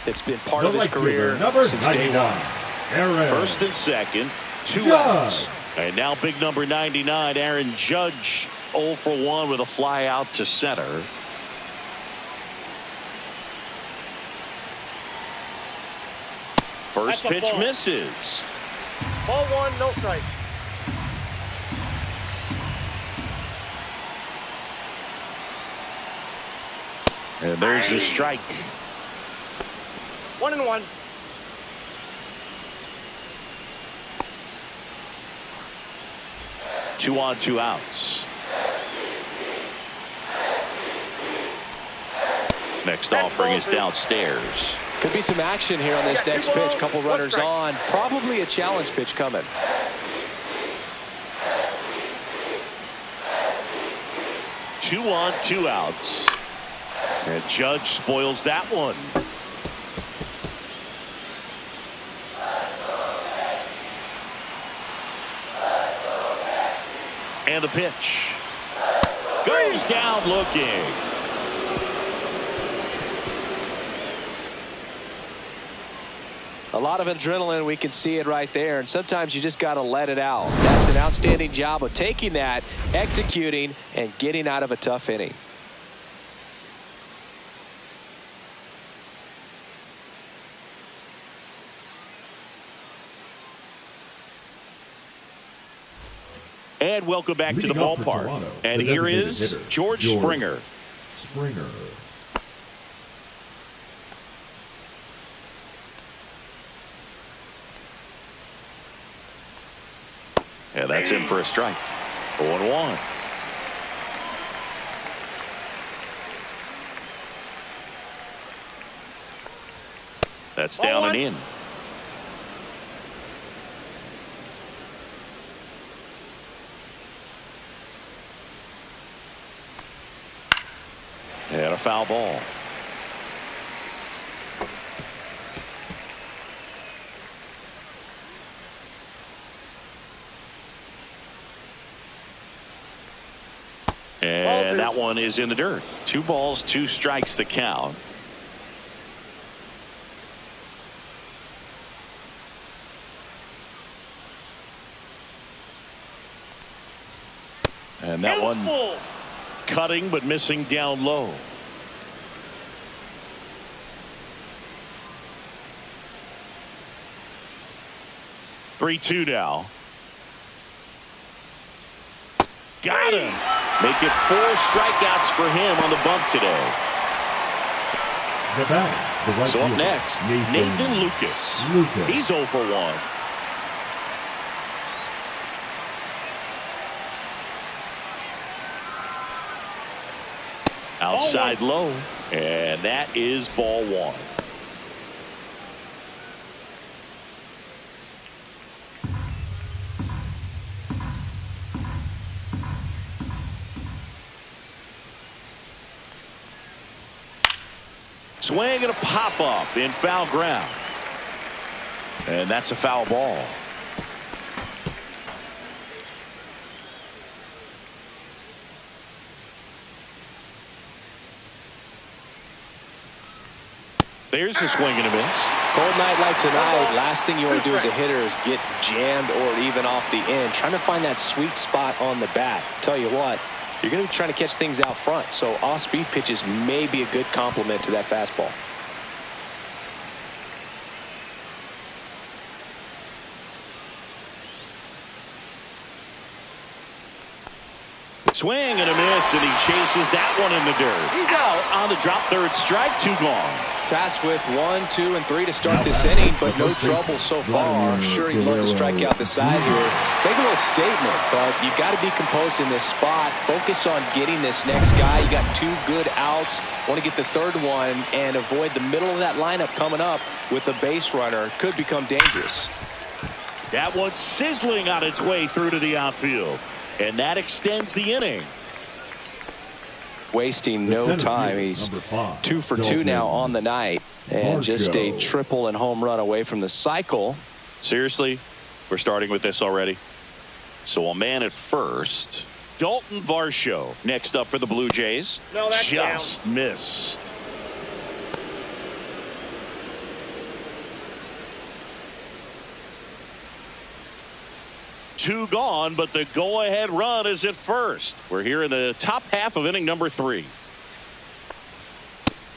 that's been part of his career since day one. First and second, 2 outs. And now big number 99, Aaron Judge, 0 for 1 with a fly out to center. First pitch misses. Ball 1, no strike. And there's the strike. 1-1. Two on, 2 outs. Next offering is downstairs. Could be some action here on this next pitch. Couple runners on. Probably a challenge pitch coming. Two on, 2 outs. And Judge spoils that one. And the pitch goes down looking. A lot of adrenaline, we can see it right there, and sometimes you just got to let it out. That's an outstanding job of taking that, executing, and getting out of a tough inning. And welcome back to the ballpark. Toronto, and here is hitter, George Springer. And that's in for a strike. 0-1. That's down and in. And a foul ball. And that one is in the dirt. 2 balls, 2 strikes the count. And that one cutting but missing down low. 3-2 now. Got him. Make it 4 strikeouts for him on the bump today. The batter, the right So up fielder, next, Nathan Lucas. He's 0 for 1. Outside low, and that is ball 1. Swing and a pop up in foul ground, and that's a foul ball. There's a swing and a miss. Cold night like tonight, last thing you want to do as a hitter is get jammed or even off the end. Trying to find that sweet spot on the bat. Tell you what, you're going to be trying to catch things out front, so off-speed pitches may be a good complement to that fastball. Swing and a miss, and he chases that one in the dirt. Out on the drop, third strike, 2 gone. Tasked with 1, 2, and 3 to start this inning, but no trouble so far. I'm sure he'd love to strike out the side here. Make a little statement, but you got to be composed in this spot. Focus on getting this next guy. You got 2 good outs. Want to get the third one and avoid the middle of that lineup coming up with a base runner. Could become dangerous. That one's sizzling on its way through to the outfield, and that extends the inning. Wasting no time. He's 2 for 2 now on the night, and just a triple and home run away from the cycle. Seriously, we're starting with this already. So a man at first, Dalton Varsho next up for the Blue Jays. No, that's just down. Missed. Two gone, but the go-ahead run is at first. We're here in the top half of inning number 3.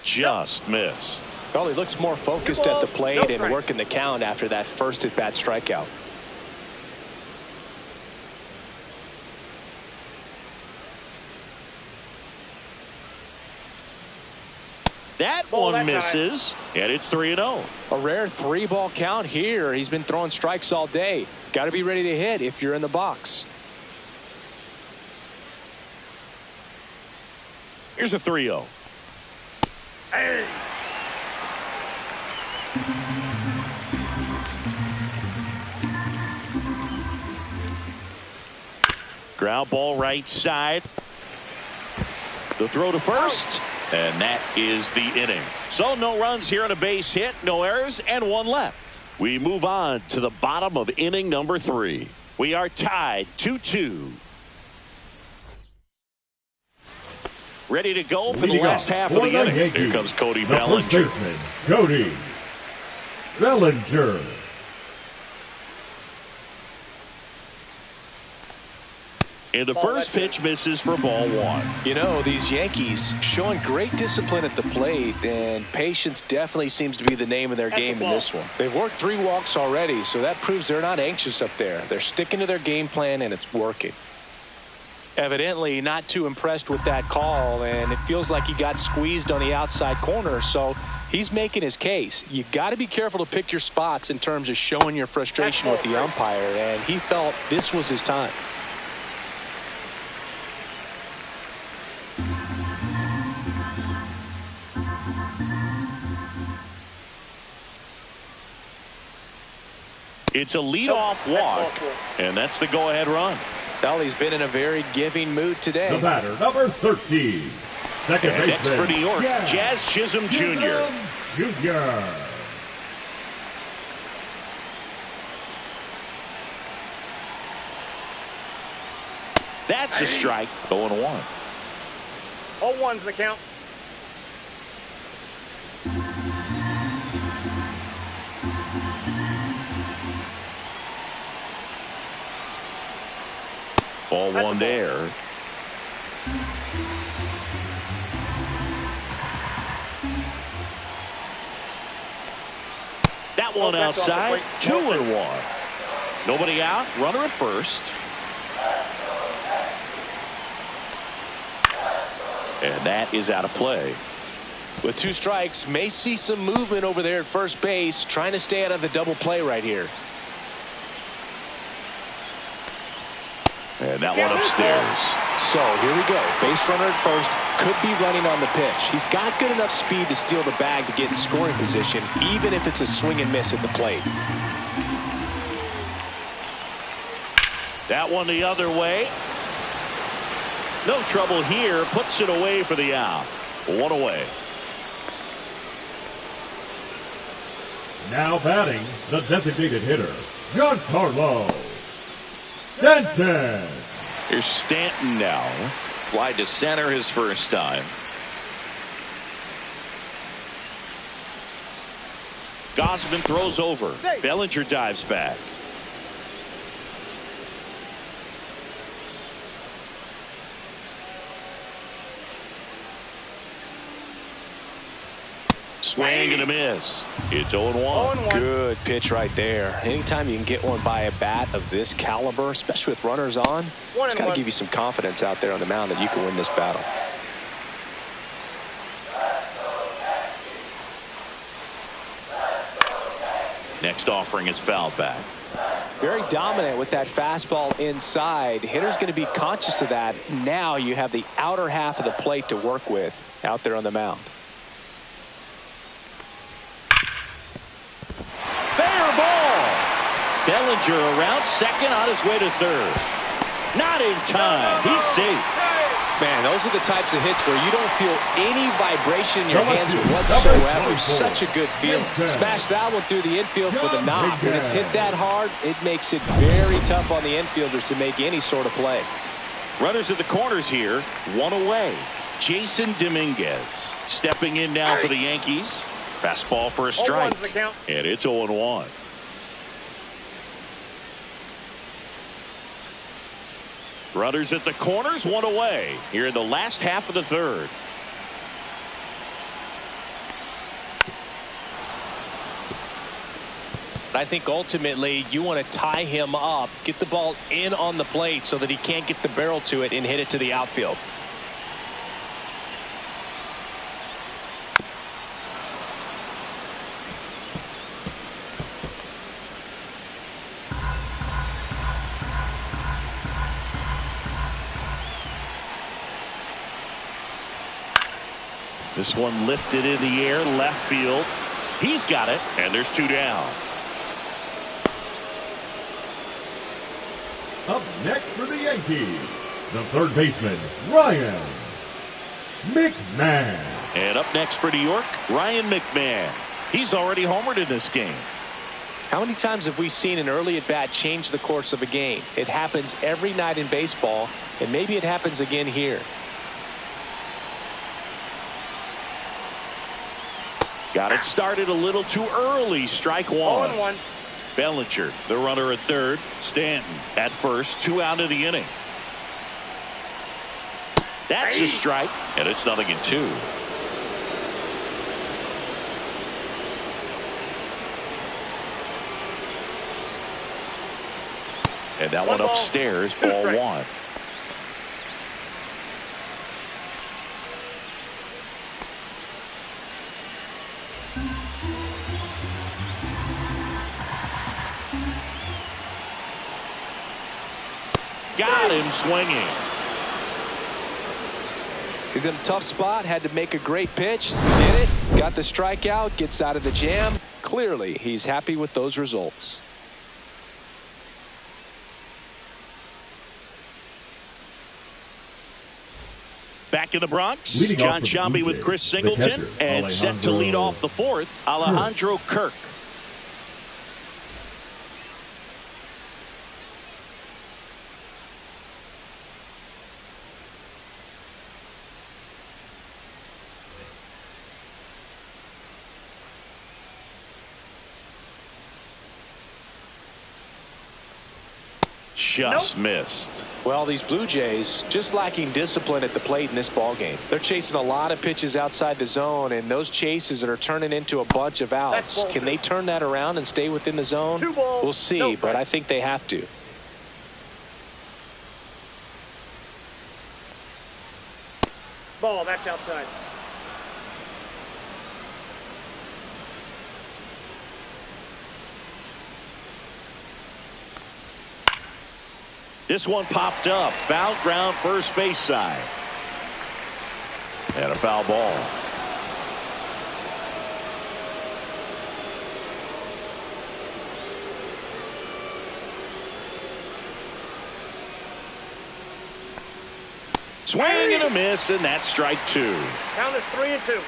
Just missed. Well, he looks more focused at the plate and working the count after that first at-bat strikeout. That one misses, and it's 3-0. A rare 3-ball count here. He's been throwing strikes all day. Got to be ready to hit if you're in the box. Here's a 3-0. Hey. Ground ball right side. The throw to first, and that is the inning. So no runs here on a base hit, no errors, and 1 left. We move on to the bottom of inning number 3. We are tied 2-2. Ready to go for the last half of the inning. Here comes Cody Bellinger. Cody Bellinger. And the first pitch misses for ball 1. You know, these Yankees showing great discipline at the plate, and patience definitely seems to be the name of their game in this one. They've worked 3 walks already, so that proves they're not anxious up there. They're sticking to their game plan, and it's working. Evidently not too impressed with that call, and it feels like he got squeezed on the outside corner, so he's making his case. You got to be careful to pick your spots in terms of showing your frustration with the umpire, and he felt this was his time. It's a leadoff walk, and that's the go-ahead run. Well, he's been in a very giving mood today. The batter, number 13. Second baseman. Next for New York, Jazz Chisholm Jr. That's a strike. Going 1. 0-1's the count. Ball 1 there. That one outside. 2-1. Nobody out. Runner at first. And that is out of play. With 2 strikes, may see some movement over there at first base, trying to stay out of the double play right here. And that one upstairs. So here we go. Base runner at first, could be running on the pitch. He's got good enough speed to steal the bag to get in scoring position, even if it's a swing and miss at the plate. That one the other way. No trouble here. Puts it away for the out. 1 away. Now batting, the designated hitter, Giancarlo Stanton. Here's Stanton now. Fly to center his first time. Gosman throws over. Bellinger dives back. Swing and a miss. It's 0-1. Good pitch right there. Anytime you can get one by a bat of this caliber, especially with runners on, it's got to give you some confidence out there on the mound that you can win this battle. Next offering is fouled back. Very dominant with that fastball inside. Hitter's going to be conscious of that. Now you have the outer half of the plate to work with out there on the mound. Fair ball. Bellinger around second on his way to third. Not in time. He's safe. Man, those are the types of hits where you don't feel any vibration in your hands whatsoever. Such a good feeling. Smash that one through the infield for the knock. When it's hit that hard, it makes it very tough on the infielders to make any sort of play. Runners at the corners here. 1 away. Jason Dominguez stepping in now for the Yankees. Fastball for a strike. And it's 0-1. Runners at the corners, 1 away here in the last half of the third. I think ultimately you want to tie him up, get the ball in on the plate so that he can't get the barrel to it and hit it to the outfield. This one lifted in the air, left field. He's got it, and there's 2 down. Up next for the Yankees, the third baseman, Ryan McMahon. And up next for New York, Ryan McMahon. He's already homered in this game. How many times have we seen an early at-bat change the course of a game? It happens every night in baseball, and maybe it happens again here. Got it started a little too early. Strike 1. 0-1. Bellinger, the runner at third. Stanton at first. 2 out of the inning. That's a strike, and it's 0-2. And that one upstairs, ball 1. Got him swinging. He's in a tough spot, had to make a great pitch, did it, got the strikeout, gets out of the jam. Clearly, he's happy with those results. Back in the Bronx, Leading John off the Sciambi Blue with Jays, Chris the Singleton, catcher, and set to lead off the fourth, Alejandro Kirk. just missed. Well, these Blue Jays just lacking discipline at the plate in this ball game. They're chasing a lot of pitches outside the zone, and those chases that are turning into a bunch of outs. Can they turn that around and stay within the zone? We'll see, but I think they have to. Ball, that's outside. This one popped up. Foul ground, first base side. And a foul ball. Swing and a miss, and that's strike two. Count is 3-2.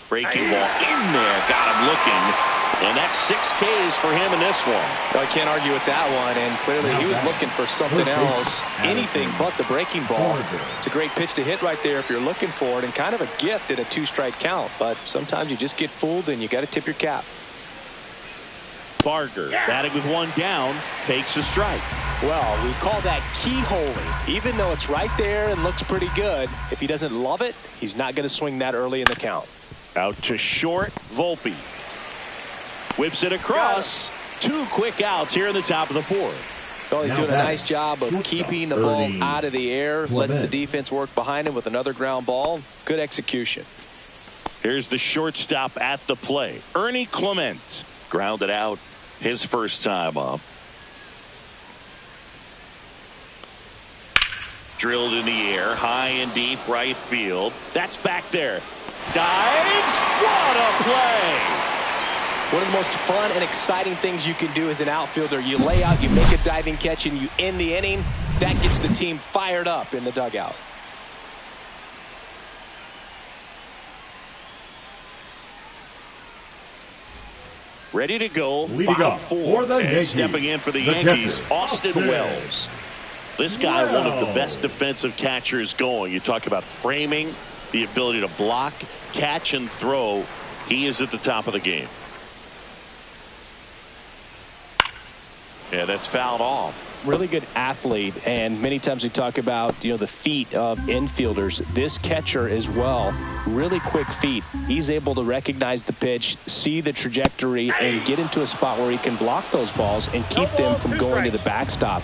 Breaking ball in there, got him looking, and that's 6 Ks for him in this one. Well, I can't argue with that one, and clearly he was looking for something else, anything but the breaking ball. It's a great pitch to hit right there if you're looking for it, and kind of a gift at a 2-strike count, but sometimes you just get fooled and you got to tip your cap. Barger, batting with one down, takes a strike. Well, we call that keyholing. Even though it's right there and looks pretty good, if he doesn't love it, he's not going to swing that early in the count. Out to short, Volpe. Whips it across. 2 quick outs here in the top of the 4th. Well, he's doing a nice job of keeping the ball out of the air. Lets the defense work behind him with another ground ball. Good execution. Here's the shortstop at the play. Ernie Clement grounded out his first time up. Drilled in the air, high and deep right field. That's back there. Dives. What a play. One of the most fun and exciting things you can do as an outfielder, you lay out, you make a diving catch, and you end the inning. That gets the team fired up in the dugout. Ready to go. Leading off 4. for the And Yankees, stepping in for the the Yankees, catcher, Austin Wells. This guy, one of the best defensive catchers going. You talk about framing, the ability to block, catch, and throw. He is at the top of the game. Yeah, that's fouled off. Really good athlete, and many times we talk about, the feet of infielders. This catcher as well, really quick feet. He's able to recognize the pitch, see the trajectory, and get into a spot where he can block those balls and keep them from going to the backstop.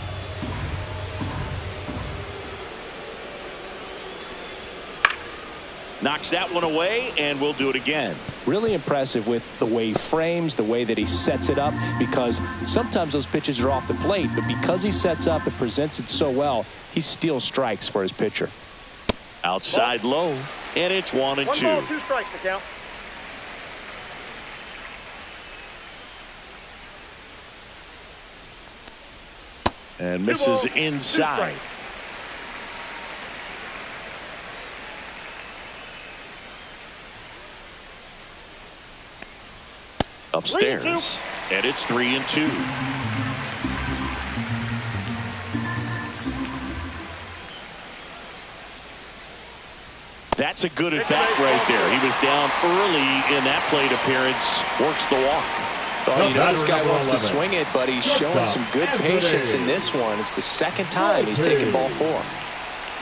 Knocks that one away, and we'll do it again. Really impressive with the way he frames, the way that he sets it up, because sometimes those pitches are off the plate, but because he sets up and presents it so well, he steals strikes for his pitcher. Outside low, and it's 1-2. 1 ball, 2 strikes to count. And misses inside. Upstairs, and it's 3-2. That's a good at bat right there. He was down early in that plate appearance. Works the walk. Well, this guy wants to swing it, but he's showing some good patience in this one. It's the second time he's taken ball 4.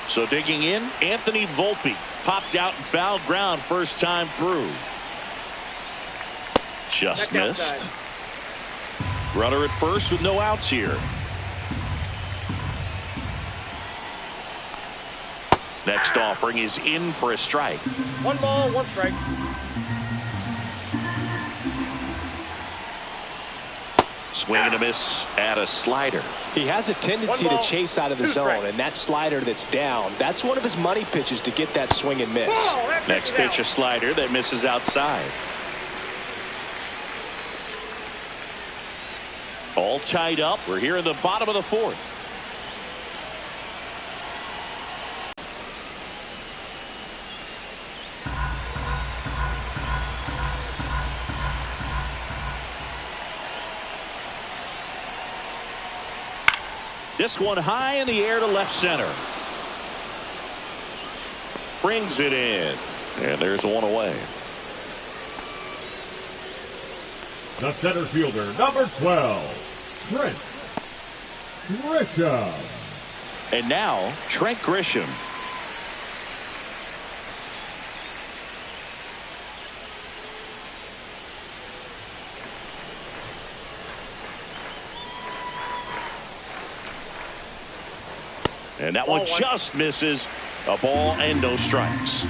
So digging in, Anthony Volpe popped out and fouled ground first time through. Just missed. Runner at first with no outs here. Next offering is in for a strike. 1 ball, 1 strike. Swing and a miss at a slider. He has a tendency to chase out of the zone, and that slider that's down, that's one of his money pitches to get that swing and miss. Next pitch, a slider that misses outside. All tied up. We're here in the bottom of the 4th. This one high in the air to left center. brings it in. And there's one away. The center fielder, number 12, Trent Grisham. And now, Trent Grisham. And that one just misses. A ball and no strikes.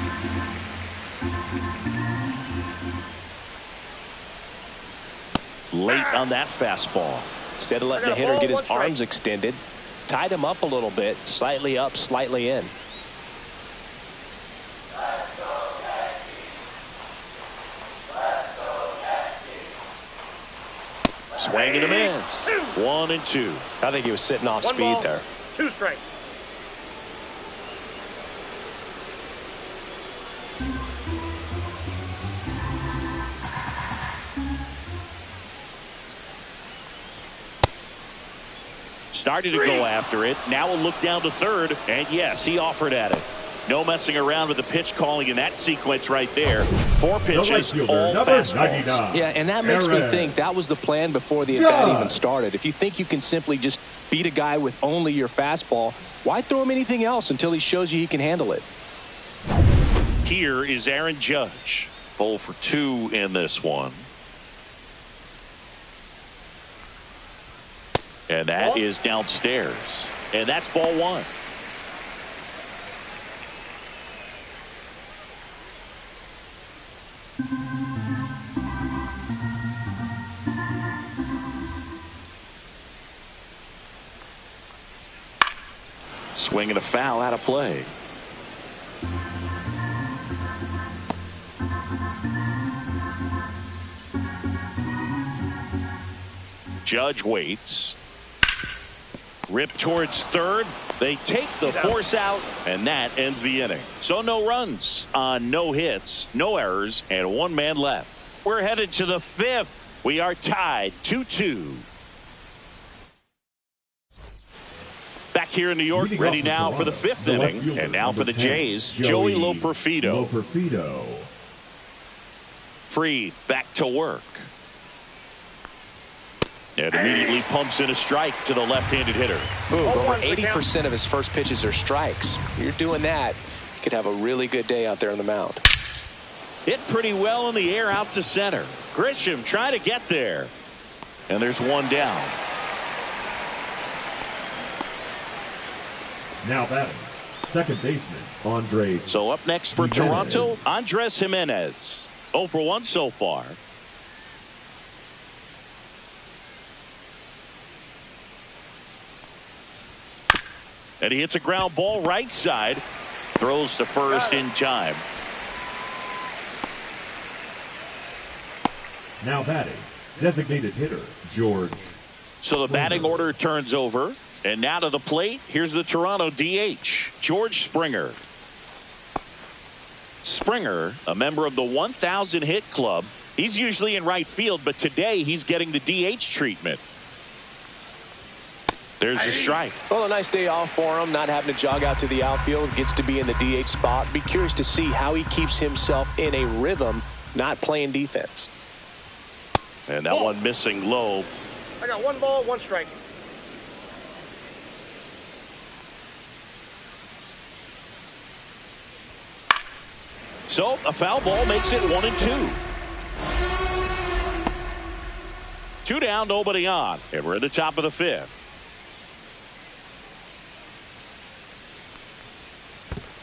Late on that fastball. Instead of letting the hitter get his arms extended, tied him up a little bit, slightly up, slightly in. Swing and a miss. 1-2. I think he was sitting off speed there. 2 strikes. Started to go after it. Now we'll look down to third. And yes, he offered at it. No messing around with the pitch calling in that sequence right there. 4 pitches, all fastballs. Yeah, and that makes me think that was the plan before the at-bat even started. If you think you can simply just beat a guy with only your fastball, why throw him anything else until he shows you he can handle it? Here is Aaron Judge. 0 for 2 in this one. And that is downstairs. And that's ball 1. Swing and a foul out of play. Judge waits. Rip towards third. They take the force out, and that ends the inning. So no runs on no hits, no errors, and 1 man left. We're headed to the 5th. We are tied 2-2. Back here in New York, ready now for the 5th inning. And now for the Jays, Joey Loperfido. Free, back to work. And immediately pumps in a strike to the left-handed hitter. Over 80% of his first pitches are strikes. You're doing that, you could have a really good day out there on the mound. Hit pretty well in the air out to center. Grisham trying to get there. And there's 1 down. Now batting, second baseman, Andres. So up next for Toronto, Andres Jimenez. 0 for 1 so far. And he hits a ground ball right side. Throws to first in time. Now batting, designated hitter, George. So the batting order turns over. And now to the plate, here's the Toronto DH, George Springer. Springer, a member of the 1,000 hit club. He's usually in right field, but today he's getting the DH treatment. There's the strike. Well, a nice day off for him, not having to jog out to the outfield. Gets to be in the DH spot. Be curious to see how he keeps himself in a rhythm, not playing defense. And that one missing low. I got 1 ball, 1 strike. So a foul ball makes it 1-2. 2 down, nobody on. And we're at the top of the 5th.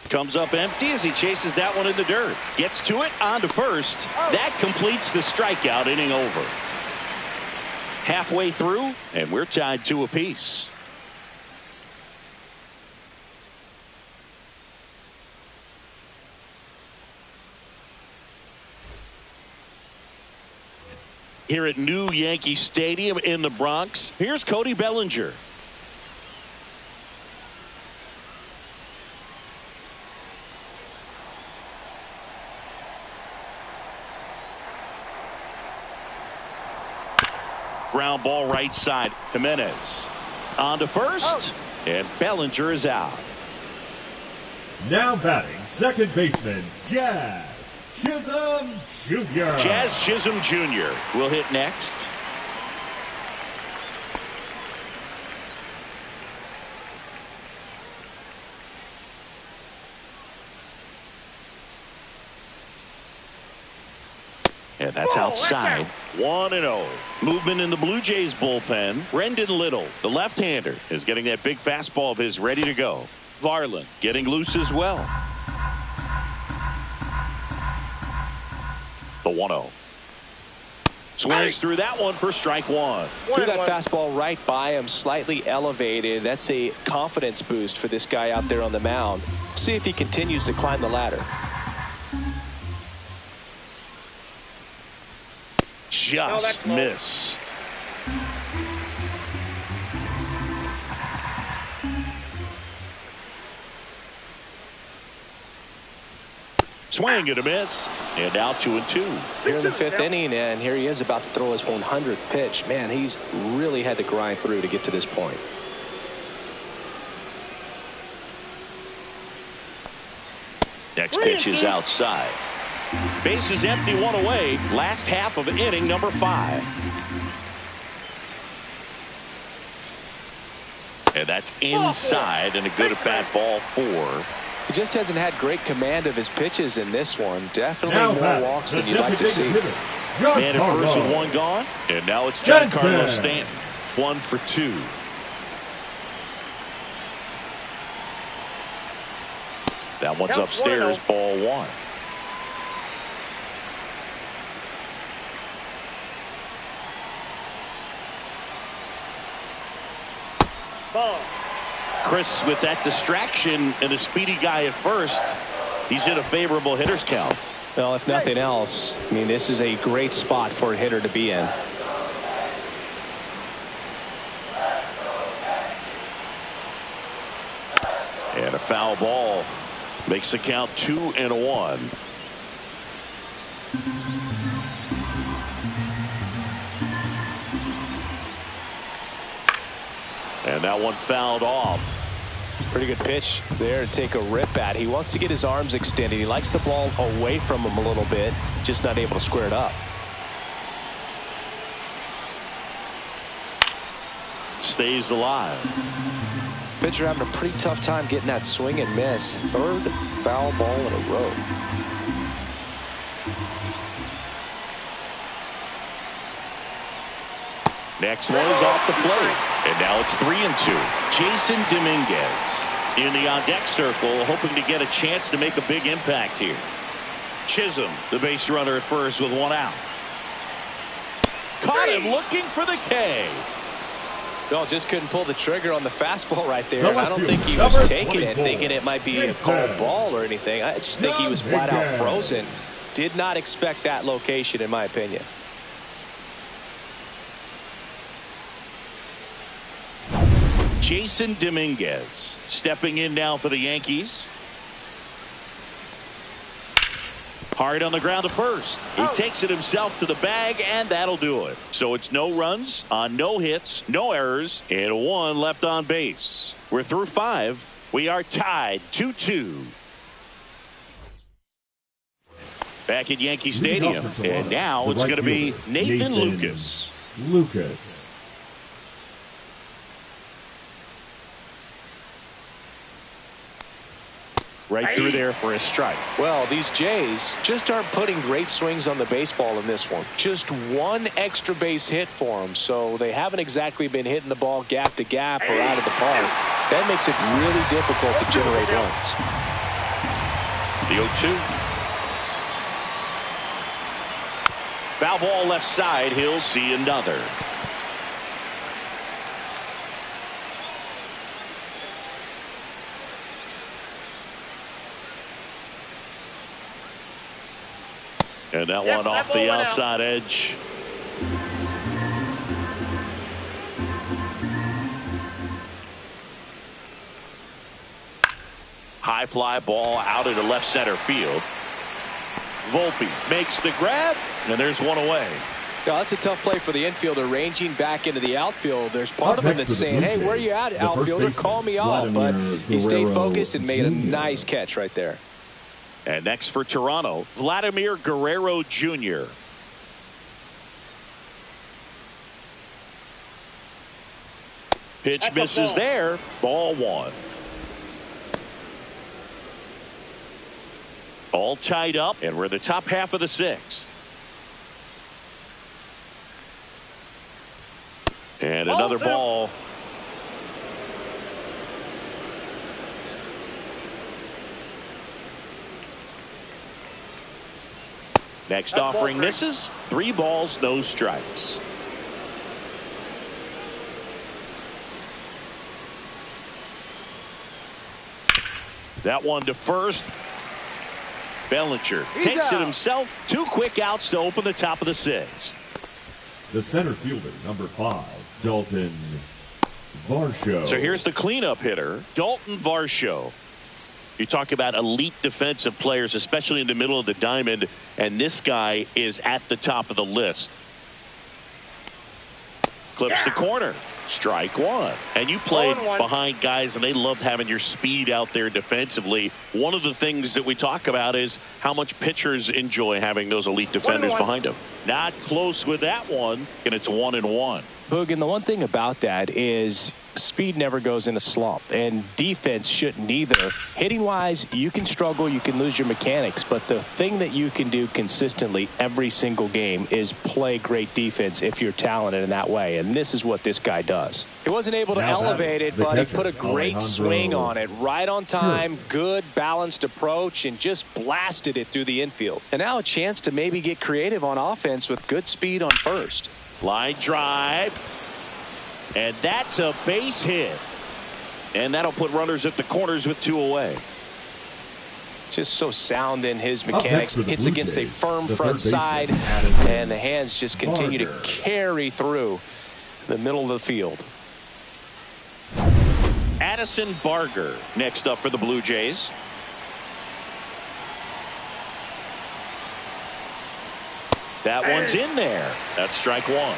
Comes up empty as he chases that one in the dirt. Gets to it, on to first. That completes the strikeout, inning over. Halfway through, and we're tied 2 apiece. Here at New Yankee Stadium in the Bronx, here's Cody Bellinger. Ground ball right side. Jimenez on to first. And Bellinger is out. Now batting second baseman, Jazz Chisholm Jr. Jazz Chisholm Jr. will hit next. And that's outside. 1-0. Movement in the Blue Jays bullpen. Brendan Little, the left-hander, is getting that big fastball of his ready to go. Varland getting loose as well. The 1-0. Swings through that one for strike one. Threw that fastball right by him, slightly elevated. That's a confidence boost for this guy out there on the mound. See if he continues to climb the ladder. Just missed. Swing and a miss. And now 2-2. Here in the fifth inning, and here he is about to throw his 100th pitch. Man, he's really had to grind through to get to this point. Next pitch is outside. Base is empty, one away. Last half of inning number 5. And that's inside and a good at bat, ball 4. He just hasn't had great command of his pitches in this one. Definitely more walks than you'd like to see. Man at first with 1 gone. And now it's Giancarlo Stanton. 1 for 2. That one's upstairs, ball 1. Chris, with that distraction and a speedy guy at first, he's in a favorable hitter's count. Well, if nothing else, I mean, this is a great spot for a hitter to be in. And a foul ball makes the count 2-1. And that one fouled off. Pretty good pitch there to take a rip at. He wants to get his arms extended. He likes the ball away from him a little bit, just not able to square it up. Stays alive. Pitcher having a pretty tough time getting that swing and miss. 3rd foul ball in a row. Next one is off the plate. And now it's 3-2. Jason Dominguez in the on-deck circle, hoping to get a chance to make a big impact here. Chisholm, the base runner at first with 1 out. Caught him looking for the K. No, just couldn't pull the trigger on the fastball right there. And I don't think he was taking it, thinking it might be a called ball or anything. I just think he was flat out frozen. Did not expect that location, in my opinion. Jason Dominguez stepping in now for the Yankees. Hard on the ground to first. He takes it himself to the bag, and that'll do it. So it's no runs on no hits, no errors, and 1 left on base. We're through 5. We are tied 2-2. Back at Yankee Stadium, and now it's going to be Nathan Lucas. Right through there for a strike. Well, these Jays just aren't putting great swings on the baseball in this one. Just 1 extra base hit for them, so they haven't exactly been hitting the ball gap to gap or out of the park. That makes it really difficult to generate runs. The 0-2. Foul ball left side. He'll see another. And that one off the outside edge. High fly ball out into left center field. Volpe makes the grab, and there's 1 away. Yeah, that's a tough play for the infielder, ranging back into the outfield. There's part of him that's saying, hey, where you at, outfielder? Call me off. But he stayed focused and made a nice catch right there. And next for Toronto, Vladimir Guerrero Jr. Pitch misses there. Ball one. All tied up, and we're the top half of the sixth. And another ball. Next offering misses. 3 balls, no strikes. That one to first. Bellinger takes it himself. 2 quick outs to open the top of the sixth. The center fielder, number 5, Dalton Varsho. So here's the cleanup hitter, Dalton Varsho. You talk about elite defensive players, especially in the middle of the diamond, and this guy is at the top of the list. Clips the corner. Strike one. And you played behind guys, and they loved having your speed out there defensively. One of the things that we talk about is how much pitchers enjoy having those elite defenders behind them. Not close with that one, and it's 1-1. Boog, and the one thing about that is speed never goes in a slump, and defense shouldn't either. Hitting wise, you can struggle, you can lose your mechanics, but the thing that you can do consistently every single game is play great defense if you're talented in that way, and this is what this guy does. He wasn't able to elevate it, but he put a great swing on it, right on time, good balanced approach, and just blasted it through the infield. And now a chance to maybe get creative on offense with good speed on first. Line drive. And that's a base hit. And that'll put runners at the corners with 2 away. Just so sound in his mechanics. Hits against a firm front side. And the hands just continue to carry through the middle of the field. Addison Barger next up for the Blue Jays. That one's in there. That's strike one.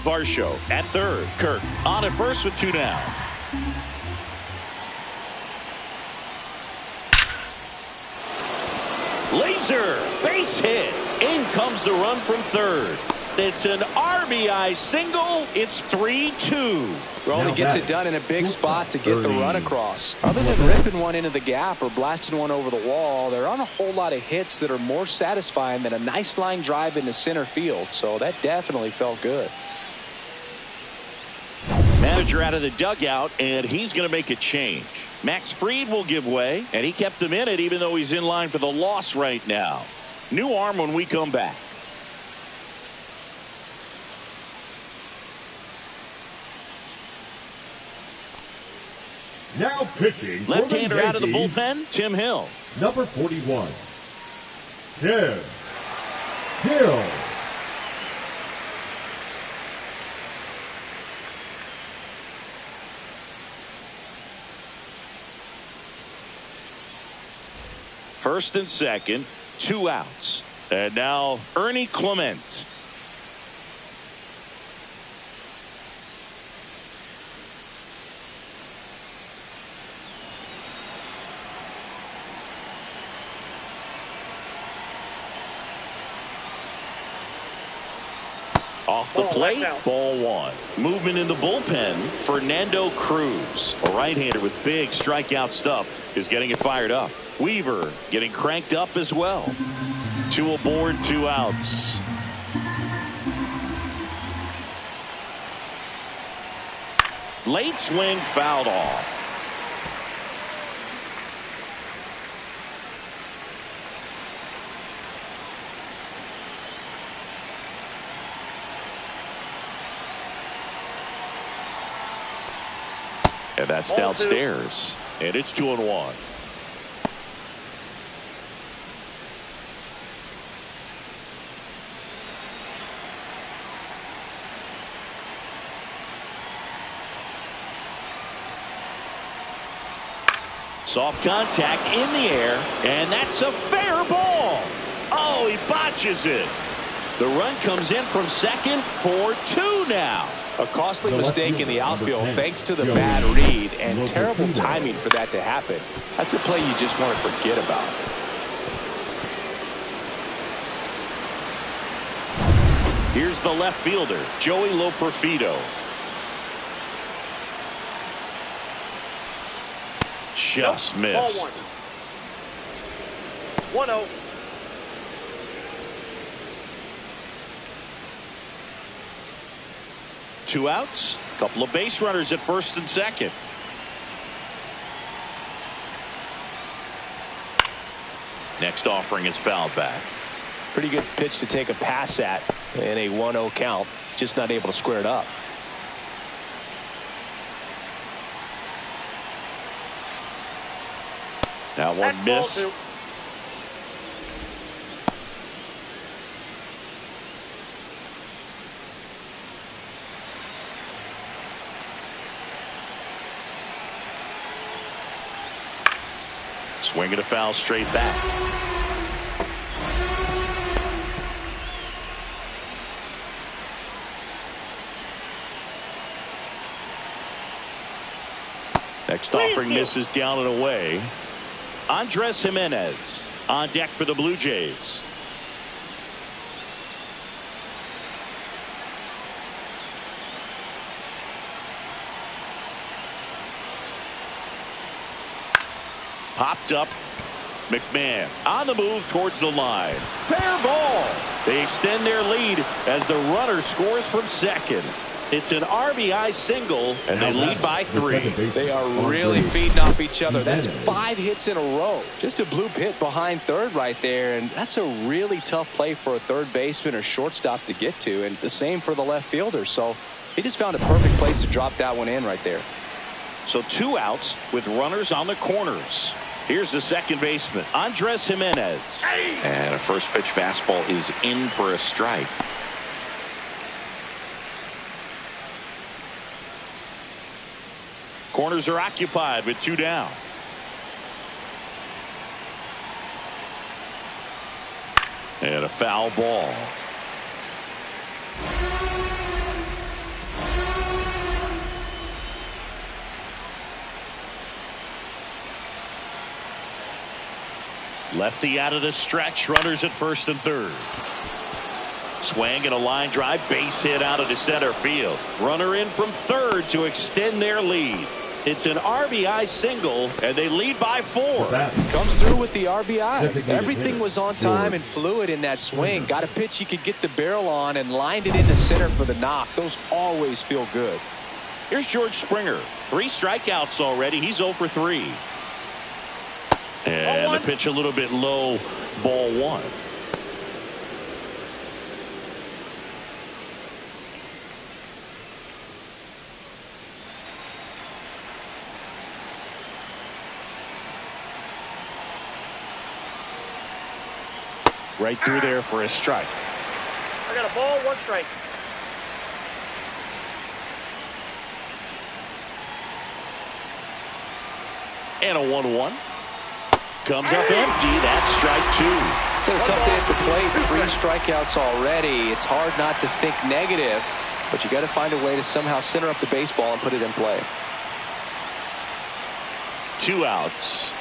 Varsho at third. Kirk on at first with 2 now. Laser base hit. In comes the run from third. It's an RBI single. It's 3-2. Rowley gets it done in a big spot to get the run across. Other than ripping one into the gap or blasting one over the wall, there aren't a whole lot of hits that are more satisfying than a nice line drive into center field. So that definitely felt good. Manager out of the dugout, and he's going to make a change. Max Fried will give way, and he kept him in it even though he's in line for the loss right now. New arm when we come back. Now pitching. Left-hander out of the bullpen, Tim Hill. Number 41, Tim Hill. First and second, 2 outs. And now Ernie Clement. Off the plate, ball one. Movement in the bullpen, Fernando Cruz. A right-hander with big strikeout stuff is getting it fired up. Weaver getting cranked up as well. 2 aboard, 2 outs. Late swing fouled off. And that's downstairs. And it's 2-1. Soft contact in the air, and that's a fair ball. Oh, he botches it. The run comes in from second for 2 now. A costly The left mistake in the fielder, number outfield 10, thanks to the Joey bad read and Lopez terrible Jr. timing for that to happen. That's a play you just want to forget about. Here's the left fielder, Joey Lopez. Just missed. 1-0. Two outs, couple of base runners at first and second. Next offering is fouled back. Pretty good pitch to take a pass at in a 1-0 count. Just not able to square it up. That one missed. Swing and a foul straight back. Next offering misses down and away. Andres Jimenez on deck for the Blue Jays. Popped up. McMahon on the move towards the line. Fair ball. They extend their lead as the runner scores from second. It's an RBI single, and they lead by 3. They are really feeding off each other. That's 5 hits in a row. Just a bloop hit behind third right there, and that's a really tough play for a third baseman or shortstop to get to, and the same for the left fielder. So he just found a perfect place to drop that one in right there. So 2 outs with runners on the corners. Here's the second baseman, Andres Jimenez. And a first pitch fastball is in for a strike. Corners are occupied with 2 down. And a foul ball. Lefty out of the stretch, runners at first and third. Swing and a line drive, base hit out of the center field. Runner in from third to extend their lead. It's an RBI single, and they lead by 4. Comes through with the RBI. Everything was on time and fluid in that swing. Got a pitch he could get the barrel on and lined it into center for the knock. Those always feel good. Here's George Springer. 3 strikeouts already. He's 0 for 3. And the pitch a little bit low, ball 1. Right through there for a strike. I got a ball, 1 strike. And a 1-1. Comes up empty. That's strike 2. It's a tough day at the plate. 3 strikeouts already. It's hard not to think negative, but you got to find a way to somehow center up the baseball and put it in play. 2 outs.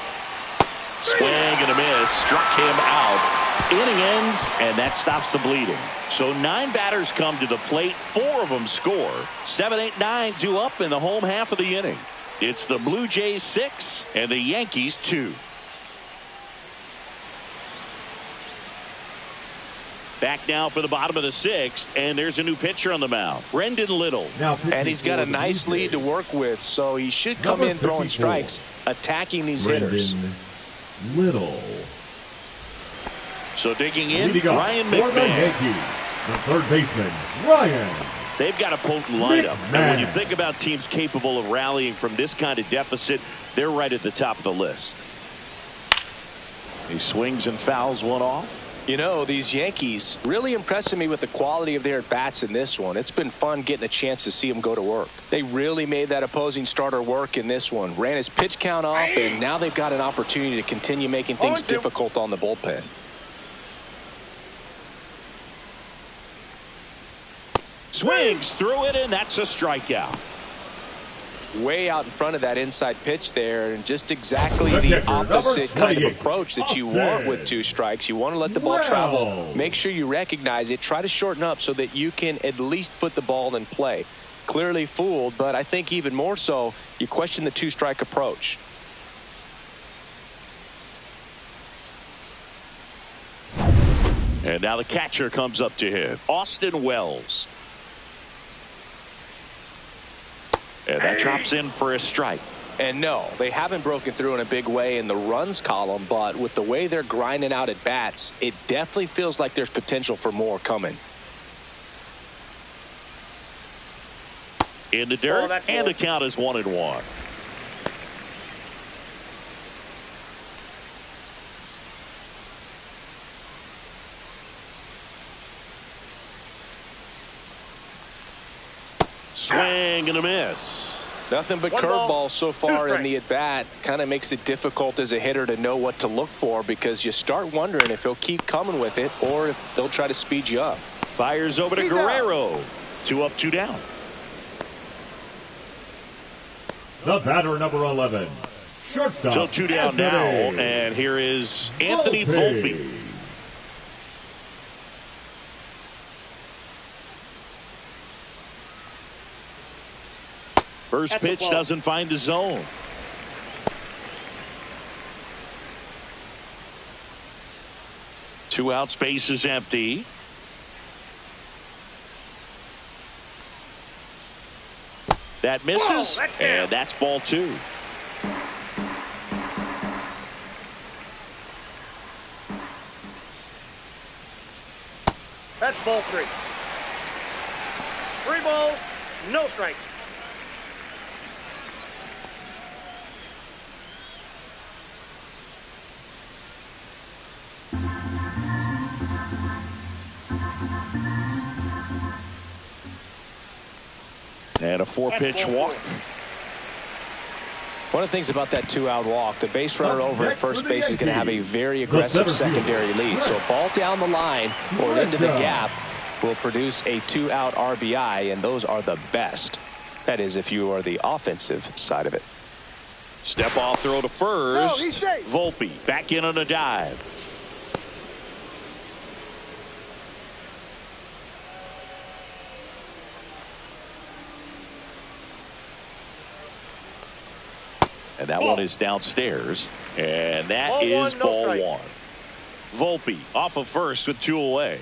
Swing and a miss. Struck him out. Inning ends, and that stops the bleeding. So 9 batters come to the plate. 4 of them score. 7, 8, 9 due up in the home half of the inning. It's the Blue Jays 6 and the Yankees 2. Back now for the bottom of the 6th, and there's a new pitcher on the mound, Brendan Little. And he's got a nice lead to work with, so he should come in throwing strikes, attacking these hitters. Little. So digging in, Ryan McMahon. The third baseman, Ryan. They've got a potent lineup. And when you think about teams capable of rallying from this kind of deficit, they're right at the top of the list. He swings and fouls one off. You know, these Yankees really impressing me with the quality of their at-bats in this one. It's been fun getting a chance to see them go to work. They really made that opposing starter work in this one. Ran his pitch count up, and now they've got an opportunity to continue making things difficult on the bullpen. Swings through it, and that's a strikeout. Way out in front of that inside pitch there, and just exactly the opposite kind of approach that you want with 2 strikes. You want to let the ball travel. Make sure you recognize it. Try to shorten up so that you can at least put the ball in play. Clearly fooled, but I think even more so, you question the 2-strike approach. And now the catcher comes up to him, Austin Wells. And that drops in for a strike. And no, they haven't broken through in a big way in the runs column, but with the way they're grinding out at bats, it definitely feels like there's potential for more coming. In the dirt, and the count is 1-1. Swing and a miss. Nothing but curveballs so far in the at-bat. Kind of makes it difficult as a hitter to know what to look for, because you start wondering if he'll keep coming with it or if they'll try to speed you up. Fires over to Guerrero. 2 up, 2 down. The batter, number 11. Shortstop. So 2 down now, and here is Anthony Volpe. First pitch doesn't find the zone. Two out, space is empty. That misses, and that's ball 2. That's ball 3. 3 balls, no strikes. And a 4-pitch walk. One of the things about that 2-out walk, the base runner over at first base is going to have a very aggressive secondary lead. So a ball down the line or into the gap will produce a 2-out RBI, and those are the best. That is, if you are the offensive side of it. Step off throw to first. No, he's safe. Volpe back in on a dive. And that one is downstairs. And that is ball 1. Volpe off of first with 2 away.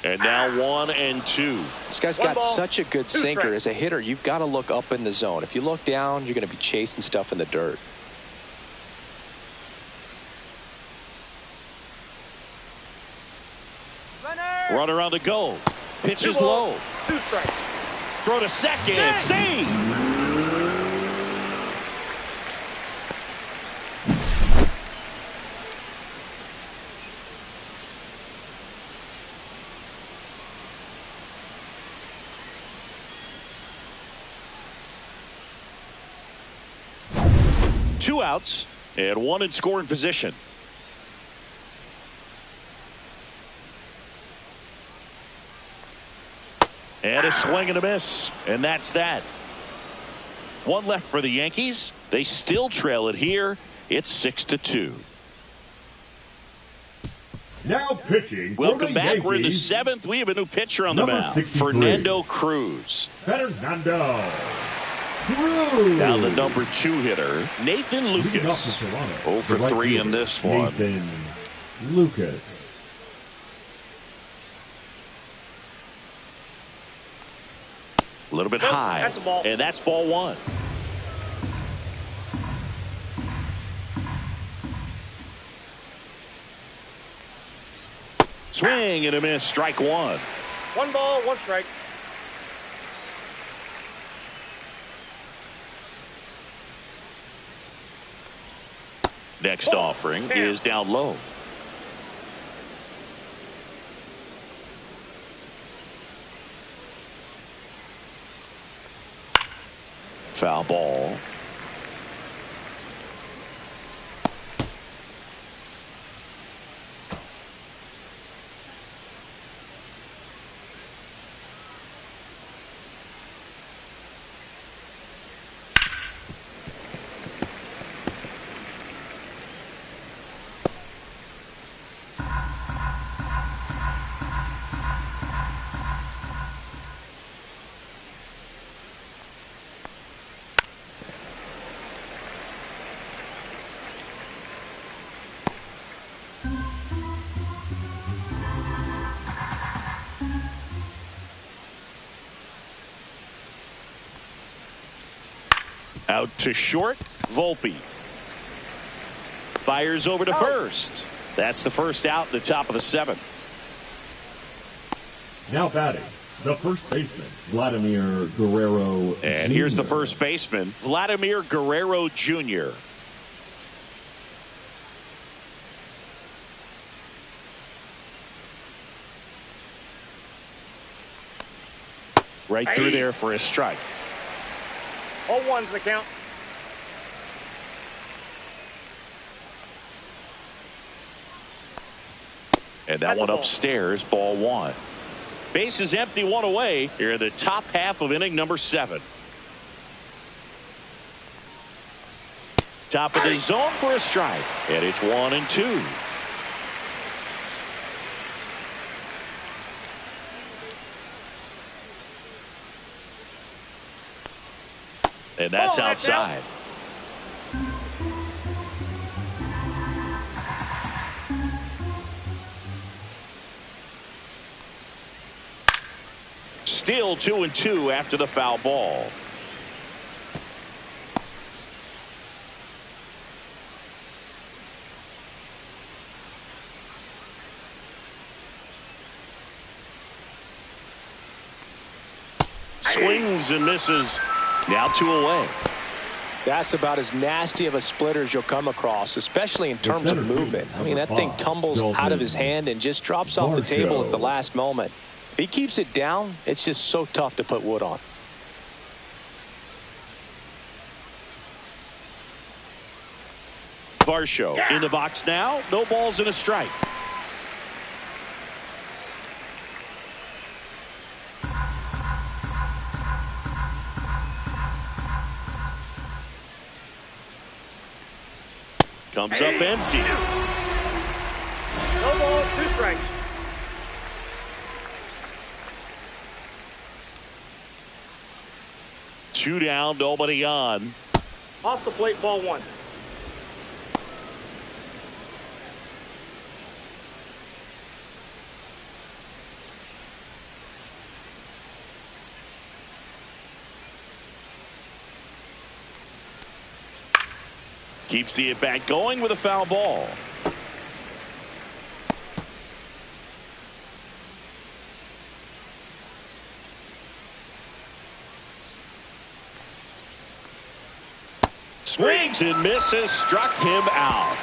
And now 1 and 2. This guy's got such a good sinker. As a hitter, you've got to look up in the zone. If you look down, you're going to be chasing stuff in the dirt. Runner on the go. Pitch is low. 2 strikes. Throw to second. Save. Two outs and 1 in scoring position. And a swing and a miss, and that's that. 1 left for the Yankees. They still trail it here. It's 6-2. Now pitching. Welcome back. We're in the 7th. We have a new pitcher on the mound. Fernando Cruz. Fernando. Now the number 2 hitter, Nathan Lucas. 0 for 3 in this one. Nathan Lucas. A little bit high. That's a ball. And that's ball 1. Swing and a miss. Strike 1. 1 ball, 1 strike. Next offering is down low. Foul ball. Out to short, Volpe. Fires over to first. That's the first out in the top of the seventh. Now batting, the first baseman, Vladimir Guerrero And Jr. here's the first baseman, Vladimir Guerrero Jr. Right through there for a strike. All ones the count. And that one upstairs, ball one. Base is empty, one away here in the top half of inning number 7. Top of the zone for a strike. And it's 1-2. And that's outside. Still 2-2 after the foul ball. Swings and misses. Now 2 away. That's about as nasty of a splitter as you'll come across, especially in terms of movement. I mean, that thing tumbles out of his hand and just drops off the table at the last moment. If he keeps it down, it's just so tough to put wood on. Varsho in the box now. No balls and a strike. Comes up empty. No ball, 2 strikes. Two down, nobody on. Off the plate, ball 1. Keeps the at-bat going with a foul ball. Swings and misses, struck him out.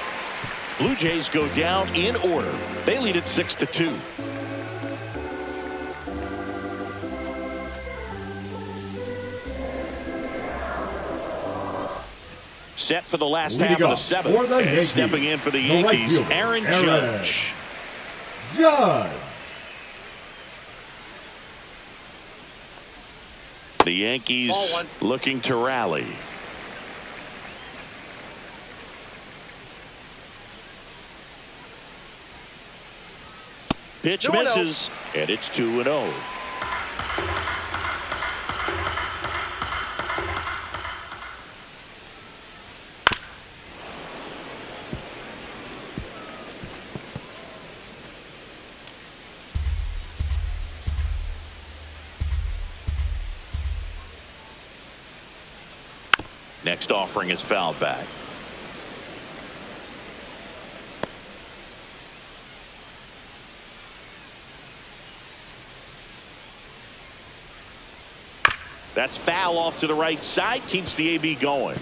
Blue Jays go down in order. They lead it 6-2. Set for the last half of the 7th. And stepping in for the Yankees, Aaron Judge. The Yankees looking to rally. Pitch misses, and it's 2-0. Next offering is fouled back. That's foul off to the right side. Keeps the AB going.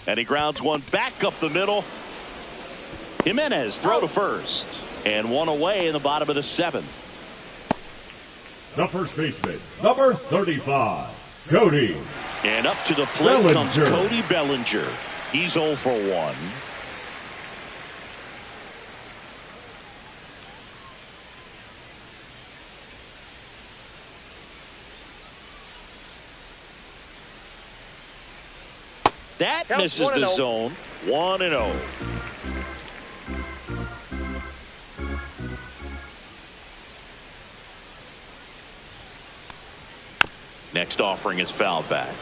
And he grounds one back up the middle. Jimenez throw to first. And one away in the bottom of the 7th. The first baseman, number 35, Cody. And up to the plate Bellinger. comes Cody Bellinger. He's 0 for 1. That Count misses the 1-0. zone. 1-0. Next offering is fouled back.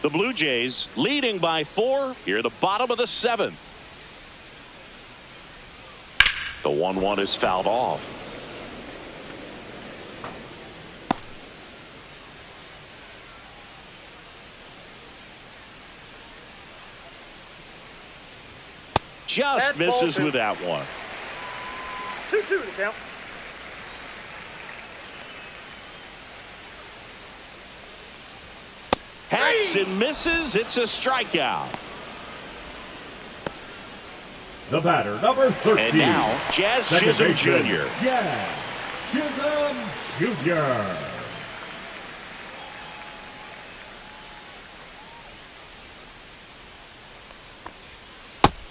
The Blue Jays leading by 4 here at the bottom of the 7th. The 1-1 is fouled off. Just That's misses ball 2. with that one. 2-2 to count. Hacks and misses. It's a strikeout. The batter, number 13. And now, Jazz Second Chisholm baseman, Jr. Jazz Chisholm Jr.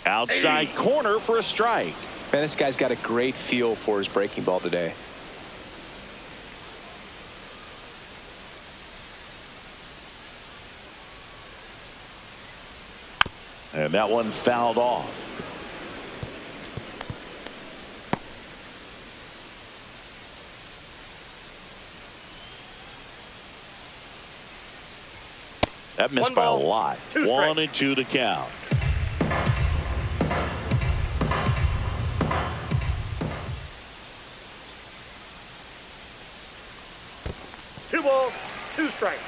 Outside corner for a strike. Man, this guy's got a great feel for his breaking ball today. And that one fouled off. That missed by a lot. 2 strikes. 1-2 to count. Two balls, 2 strikes.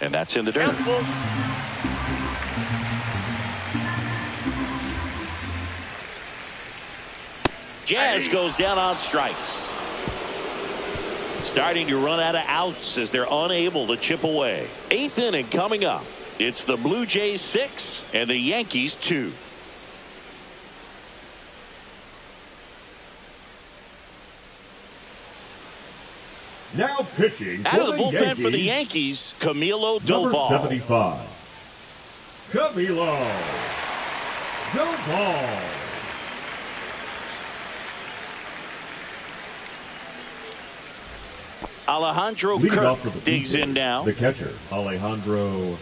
And that's in the dirt. Count balls. Jazz goes down on strikes. Starting to run out of outs as they're unable to chip away. 8th inning coming up. It's the Blue Jays 6 and the Yankees 2. Now pitching Out for of the bullpen Yankees, for the Yankees, Camilo number Doval. 75, Camilo Doval. Alejandro Leading off for the Kirk digs Blue in Jays, now. The catcher, Alejandro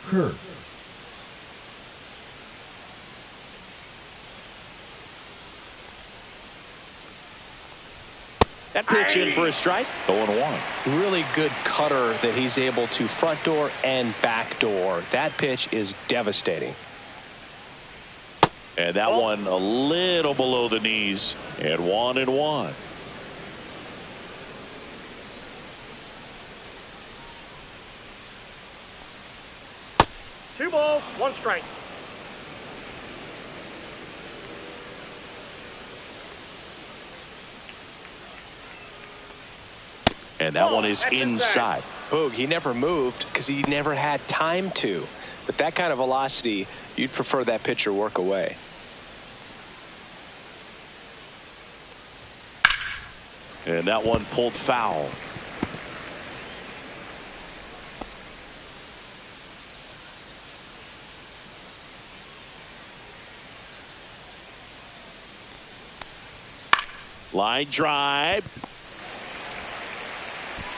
Kirk. That pitch in for a strike. 0-1. Really good cutter that he's able to front door and back door. That pitch is devastating. And that one a little below the knees. And 1-1. Two balls, 1 strike. And that one is That's inside. Boog, he never moved because he never had time to. But that kind of velocity, you'd prefer that pitcher work away. And that one pulled foul. Line drive.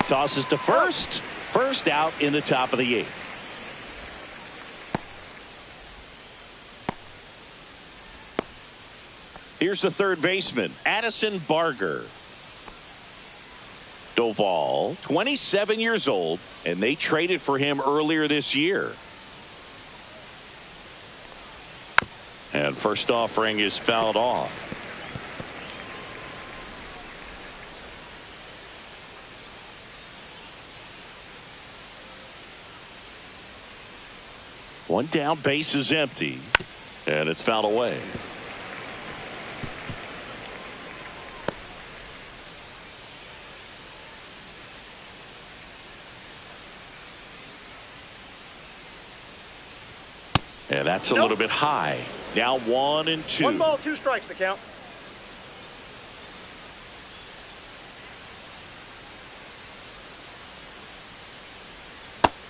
Tosses to first. First out in the top of the 8th. Here's the third baseman, Addison Barger. Doval, 27 years old, and they traded for him earlier this year. And first offering is fouled off. One down, base is empty, and it's fouled away. And that's a little bit high. Now 1-2. 1 ball, 2 strikes, the count.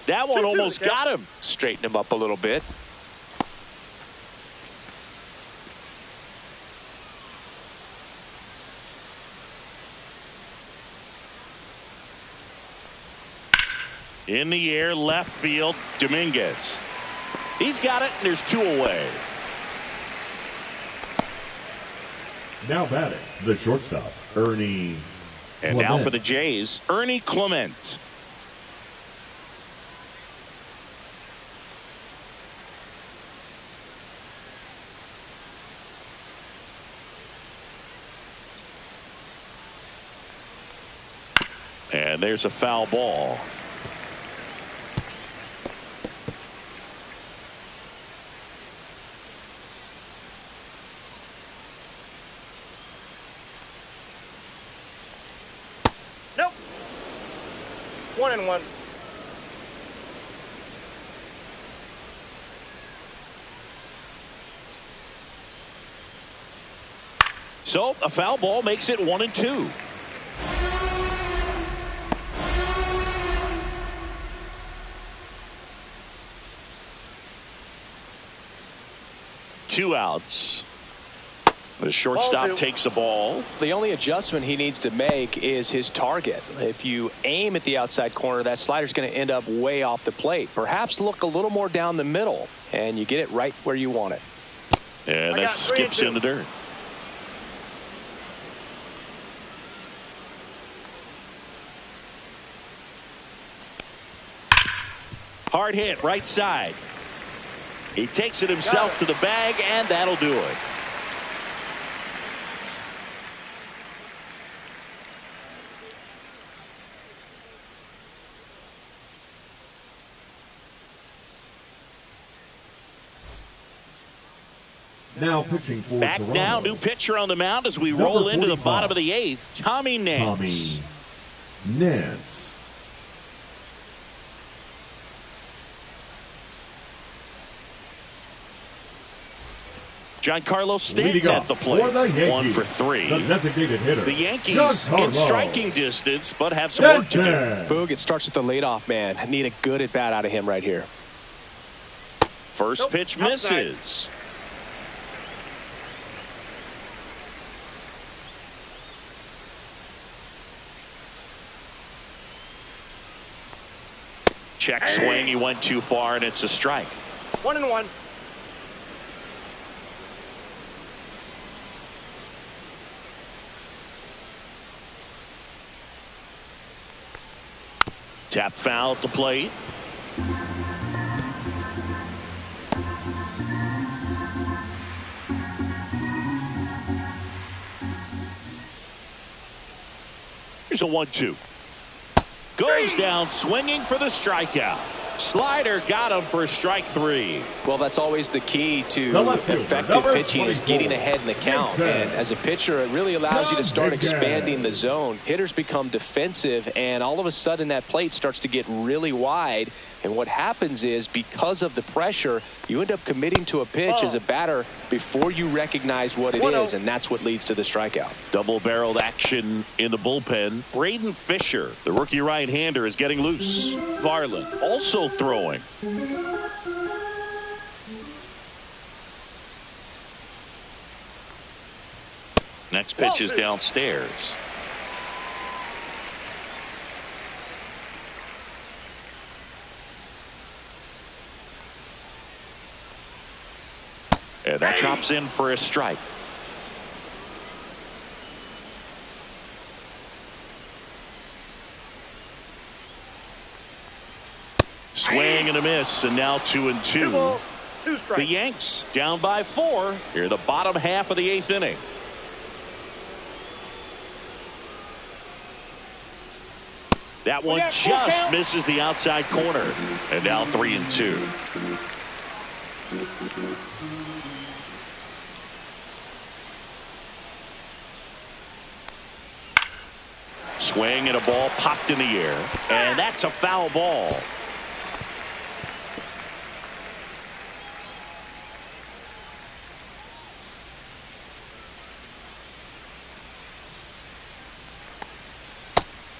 That one almost got him. Straighten him up a little bit. In the air, left field, Dominguez. He's got it, and there's 2 away. Now batting, the shortstop, Ernie And Clement. now for the Jays, Ernie Clement. And there's a foul ball. Nope. 1-1. So a foul ball makes it 1-2. Two outs. The shortstop takes the ball. The only adjustment he needs to make is his target. If you aim at the outside corner, that slider's going to end up way off the plate. Perhaps look a little more down the middle, and you get it right where you want it. And that skips in the dirt. Hard hit, right side. He takes it himself to the bag, and that'll do it. Now pitching for Back Toronto. now, new pitcher on the mound as we Number roll into the 45. bottom of the 8th, Tommy Nance. Tommy Nance. Giancarlo Leading Stanton up at the for plate. the Yankees, 1 for 3. The designated hitter. The Yankees Giancarlo in striking distance, but have some work to do. Stanton. Boog, it starts with the leadoff man. I need a good at bat out of him right here. First pitch misses. Check swing. He went too far, and it's a strike. 1-1. Tap foul at the plate. Here's a 1-2. Goes down swinging for the strikeout. Slider got him for strike 3. Well, that's always the key to The left fielder, effective number pitching is 24. getting ahead in the count. Big And as a pitcher, it really allows you to start Big Guy. expanding the zone. Hitters become defensive, and all of a sudden that plate starts to get really wide. And what happens is, because of the pressure, you end up committing to a pitch as a batter before you recognize what it is, and that's what leads to the strikeout. Double-barreled action in the bullpen. Braden Fisher, the rookie right-hander, is getting loose. Varland also throwing. Next pitch is downstairs. And that chops in for a strike. Swing and a miss, and now 2-2. 2 balls, 2 The strikes. Yanks down by 4 here in the bottom half of the 8th inning. That one just misses the outside corner, and now 3-2. Swing and a ball popped in the air, and that's a foul ball.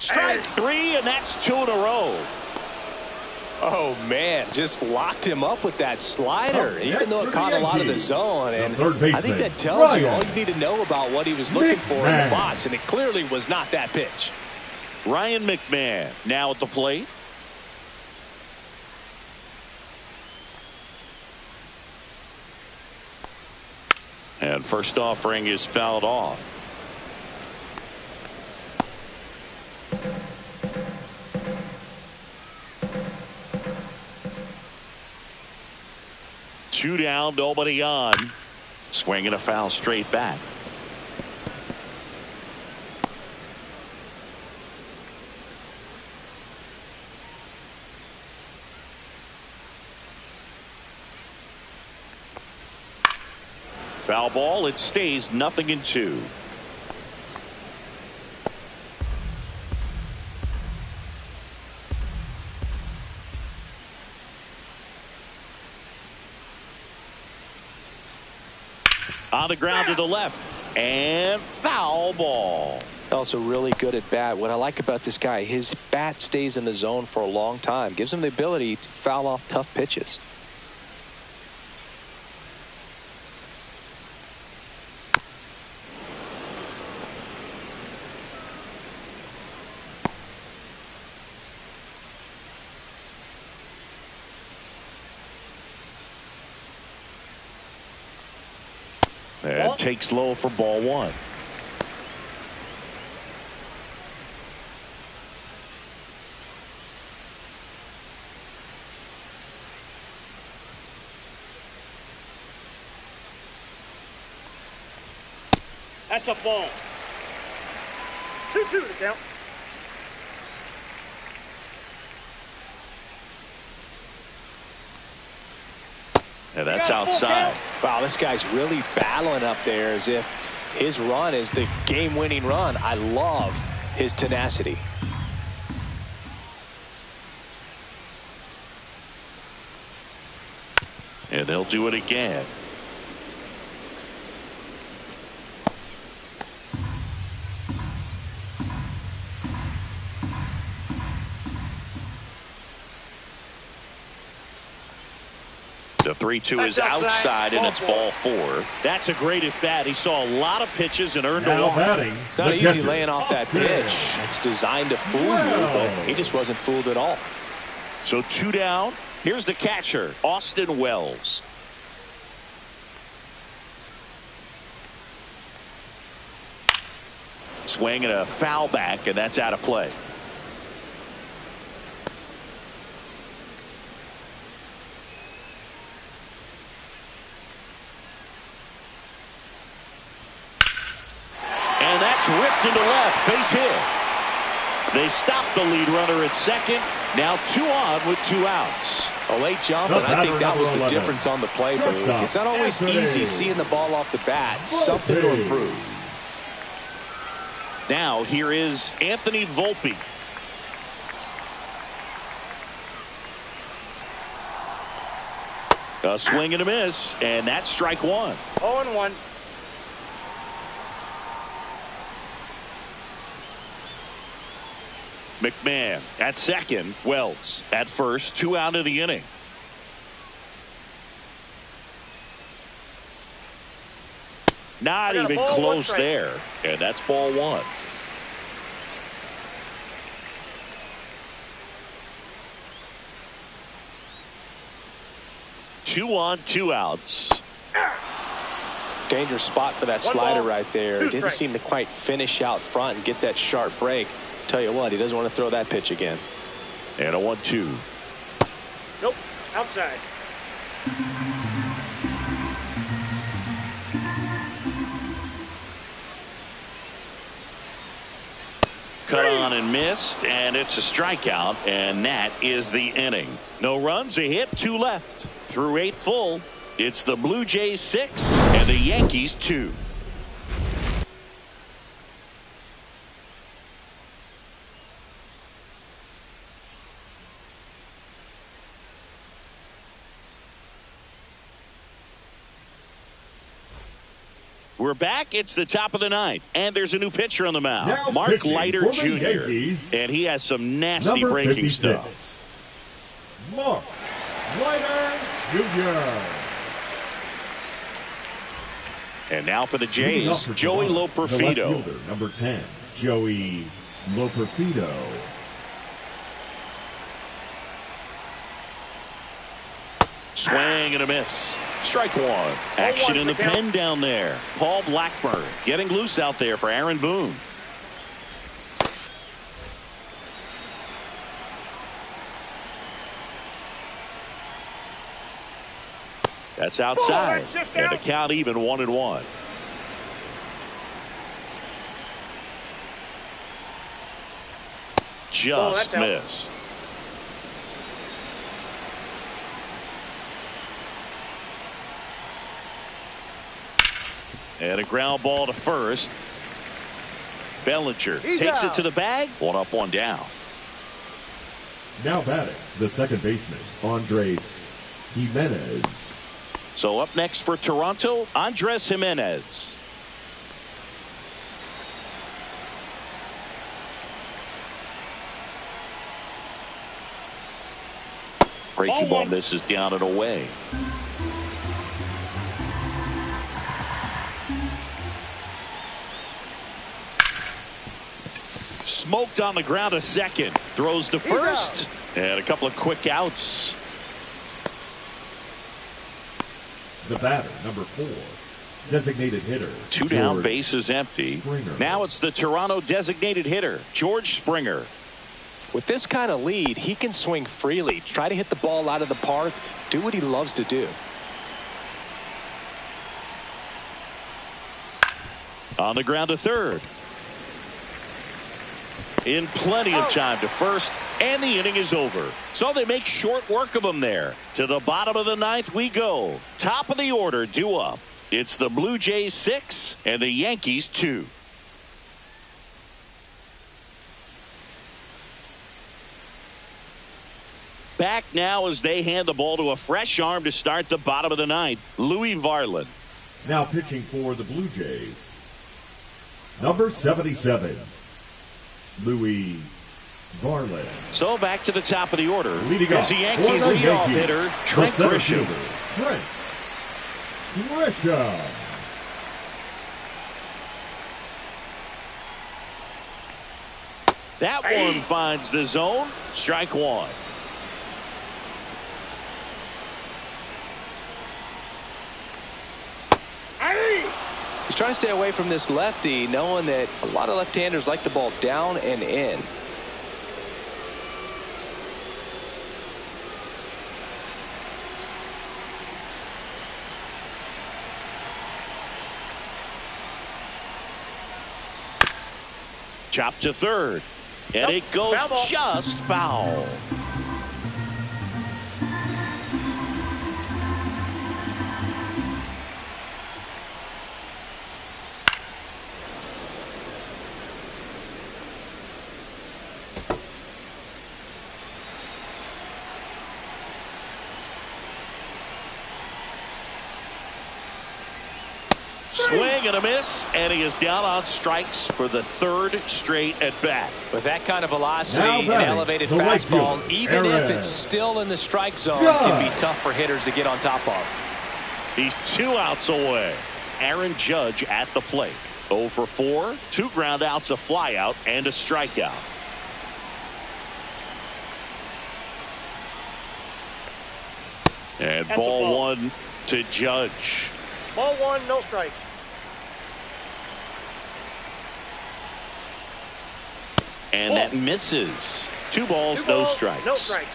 Strike three, and that's two in a row. Oh, man, just locked him up with that slider, even though it caught a lot of the zone. And I think that tells you all you need to know about what he was looking for in the box, and it clearly was not that pitch. Ryan McMahon now at the plate. And first offering is fouled off. Two down, nobody on. Swinging a foul straight back. Foul ball, it stays 0-2. On the ground to the left, and foul ball. Also really good at bat. What I like about this guy, his bat stays in the zone for a long time. Gives him the ability to foul off tough pitches. And takes low for ball one. That's a ball. 2-2 to count. And that's outside. Wow, this guy's really battling up there as if his run is the game-winning run. I love his tenacity. And they'll do it again. The 3-2 is outside, and it's ball four. That's a great at bat. He saw a lot of pitches and earned a walk. It's not easy laying off that pitch. It's designed to fool you, but he just wasn't fooled at all. So two down. Here's the catcher, Austin Wells. Swing and a foul back, and that's out of play. And that's ripped into left, base hit. They stopped the lead runner at second. Now 2 on with 2 outs. A late jump, and I think that was the difference on the play. But it's not always easy seeing the ball off the bat. Something to improve. Now here is Anthony Volpe. A swing and a miss, and that's strike one. 0-1. McMahon at second. Wells at first. 2 out of the inning. Not even close there. And that's ball one. Two on, 2 outs. Dangerous spot for that slider right there. Didn't seem to quite finish out front and get that sharp break. Tell you what, he doesn't want to throw that pitch again. And a 1-2. Nope, outside. Cut on and missed, and it's a strikeout, and that is the inning. No runs, a hit, 2 left. Through 8 full, it's the Blue Jays 6 and the Yankees 2. We're back. It's the top of the ninth, and there's a new pitcher on the mound. Now Mark Leiter pitching for the Jr. Yankees, And he has some nasty number breaking 56, stuff. Mark Leiter Jr. And now for the Leading off Jays, for Joey Toronto, the left Loperfido. fielder, number 10, Joey Loperfido. Swing and a miss. Strike one. Action in the pen down there. Paul Blackburn getting loose out there for Aaron Boone. That's outside. And the count even 1-1. Just missed. And a ground ball to first. Bellinger takes it to the bag. 1 up, 1 down. Now batting, the second baseman, Andres Jimenez. So up next for Toronto, Andres Jimenez. Breaking ball misses down and away. Smoked on the ground to second. Throws to first. And a couple of quick outs. The batter, number 4, designated hitter. 2 down, George bases empty. Springer. Now it's the Toronto designated hitter, George Springer. With this kind of lead, he can swing freely, try to hit the ball out of the park, do what he loves to do. On the ground to third. In plenty of time to first, and the inning is over. So they make short work of him there. To the bottom of the ninth we go. Top of the order due up. It's the Blue Jays 6 and the Yankees 2. Back now as they hand the ball to a fresh arm to start the bottom of the ninth, Louis Varland. Now pitching for the Blue Jays, number 77, Louis Varland. So back to the top of the order. Leading Here's off the Yankees for the leadoff Yankees, hitter, Trent the center Grisham. fielder, Trent Grisham. That one finds the zone. Strike one. He's trying to stay away from this lefty, knowing that a lot of left-handers like the ball down and in. Chop to third. And it goes just foul. Swing and a miss, and he is down on strikes for the third straight at bat. With that kind of velocity and elevated fastball, even if it's still in the strike zone, can be tough for hitters to get on top of. He's 2 outs away. Aaron Judge at the plate. 0 for 4, 2 ground outs, a fly out, and a strikeout. And ball 1 to Judge. Ball 1, no strike. And that misses. 2 balls, no strikes. No strikes.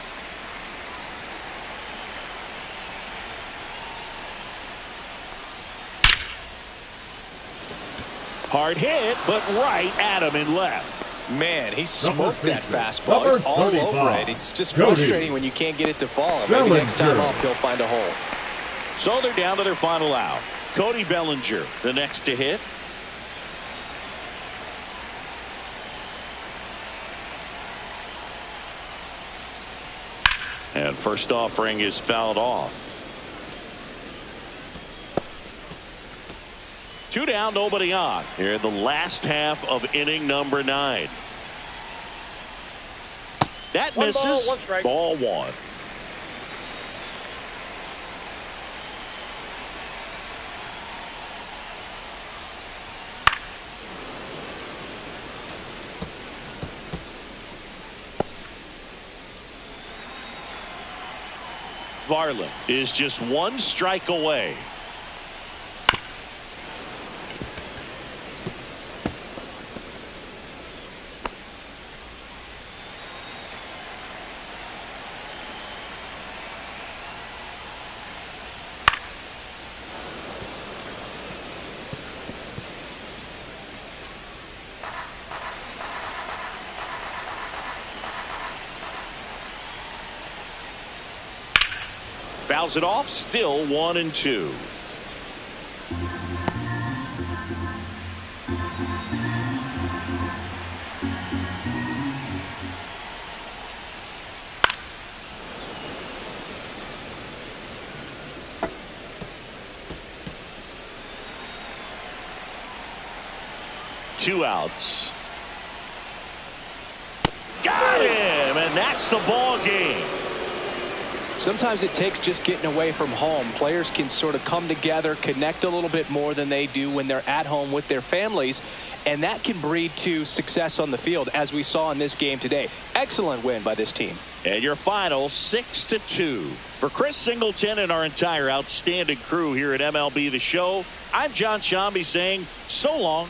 Hard hit, but right at him in left. Man, he smoked that fastball. He's all over it. It's just frustrating when you can't get it to fall. Maybe next time up, he'll find a hole. So they're down to their final out. Cody Bellinger, the next to hit. And first offering is fouled off. Two down, nobody on. Here in the last half of inning number 9. That One misses. ball, one strike. Ball 1. Varland is just 1 strike away. Fouls it off, still 1-2. Two outs. Got him, and that's the ball game. Sometimes it takes just getting away from home. Players can sort of come together, connect a little bit more than they do when they're at home with their families, and that can breed to success on the field, as we saw in this game today. Excellent win by this team. And your final 6-2. For Chris Singleton and our entire outstanding crew here at MLB The Show, I'm John Shambi saying so long.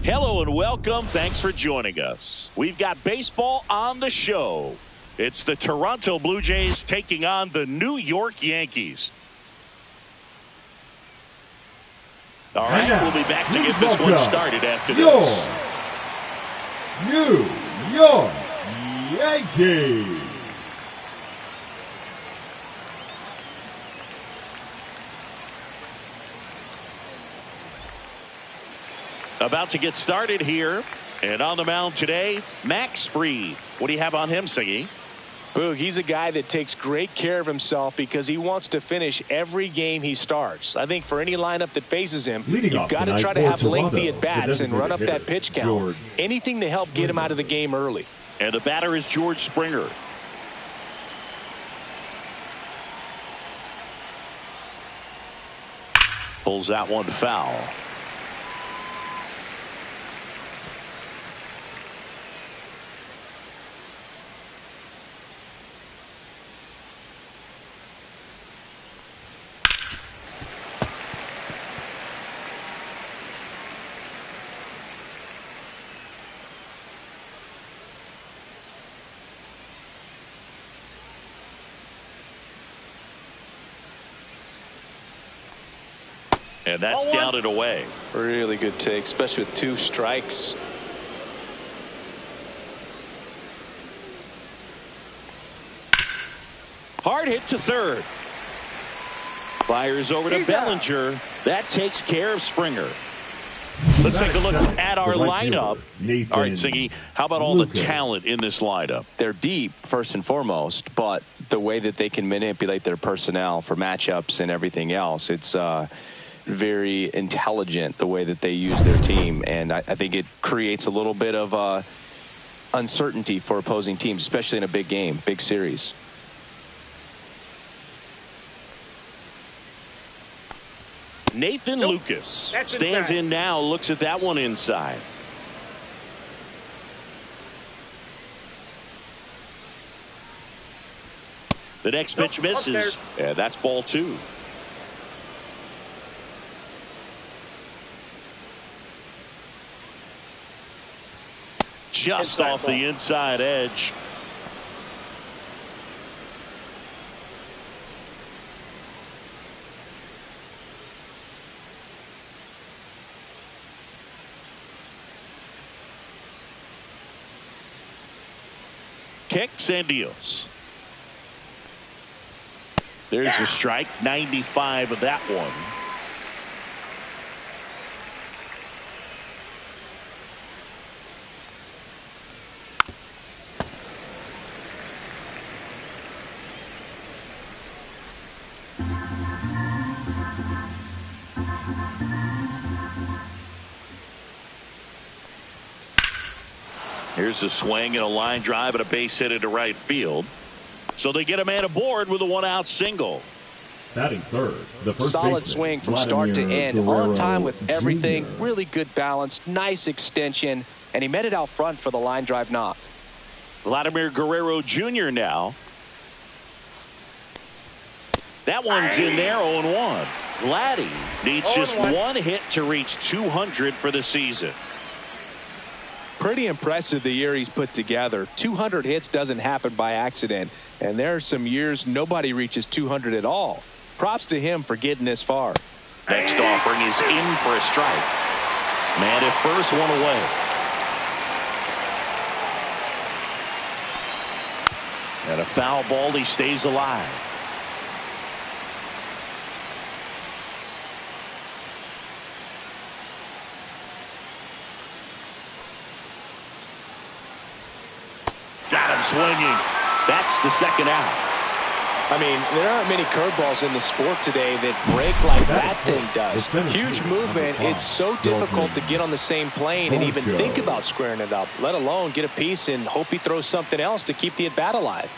Hello and welcome. Thanks for joining us. We've got baseball on the show. It's the Toronto Blue Jays taking on the New York Yankees. All right, we'll be back to get this one started after this. New York Yankees. About to get started here. And on the mound today, Max Fried. What do you have on him, Siggy? Boog, he's a guy that takes great care of himself because he wants to finish every game he starts. I think for any lineup that faces him, you've got to try to have lengthy at-bats and run up that pitch count. Anything to help get him out of the game early. And the batter is George Springer. Pulls that one foul. And that's down and away. Really good take, especially with 2 strikes. Hard hit to third. Fires over to Bellinger. That takes care of Springer. Let's take a look at our lineup. All right, Siggy, how about all the talent in this lineup? They're deep, first and foremost, but the way that they can manipulate their personnel for matchups and everything else, it's very intelligent the way that they use their team, and I think it creates a little bit of uncertainty for opposing teams, especially in a big game, big series. Nathan Lucas stands in now, looks at that one inside. The next pitch misses. Yeah, that's ball 2. Just off the inside edge. Kicks and deals. There's a strike. 95 of that one. Here's a swing and a line drive and a base hit into right field. So they get a man aboard with a 1-out single. Batting third, the first solid baseman, swing from start to end, Guerrero on time with everything. Jr. Really good balance, nice extension, and he met it out front for the line drive knock. Vladimir Guerrero Jr. now. That one's in there, 0-1. Vladdy needs just 1 hit to reach 200 for the season. Pretty impressive the year he's put together. 200 hits doesn't happen by accident, and there are some years nobody reaches 200 at all. Props to him for getting this far. Next offering is in for a strike. Man at first, 1 away. And a foul ball, he stays alive. Got him swinging. That's the 2nd out. I mean, there aren't many curveballs in the sport today that break like that thing does. Huge movement. It's so difficult to get on the same plane and even think about squaring it up, let alone get a piece and hope he throws something else to keep the at-bat alive.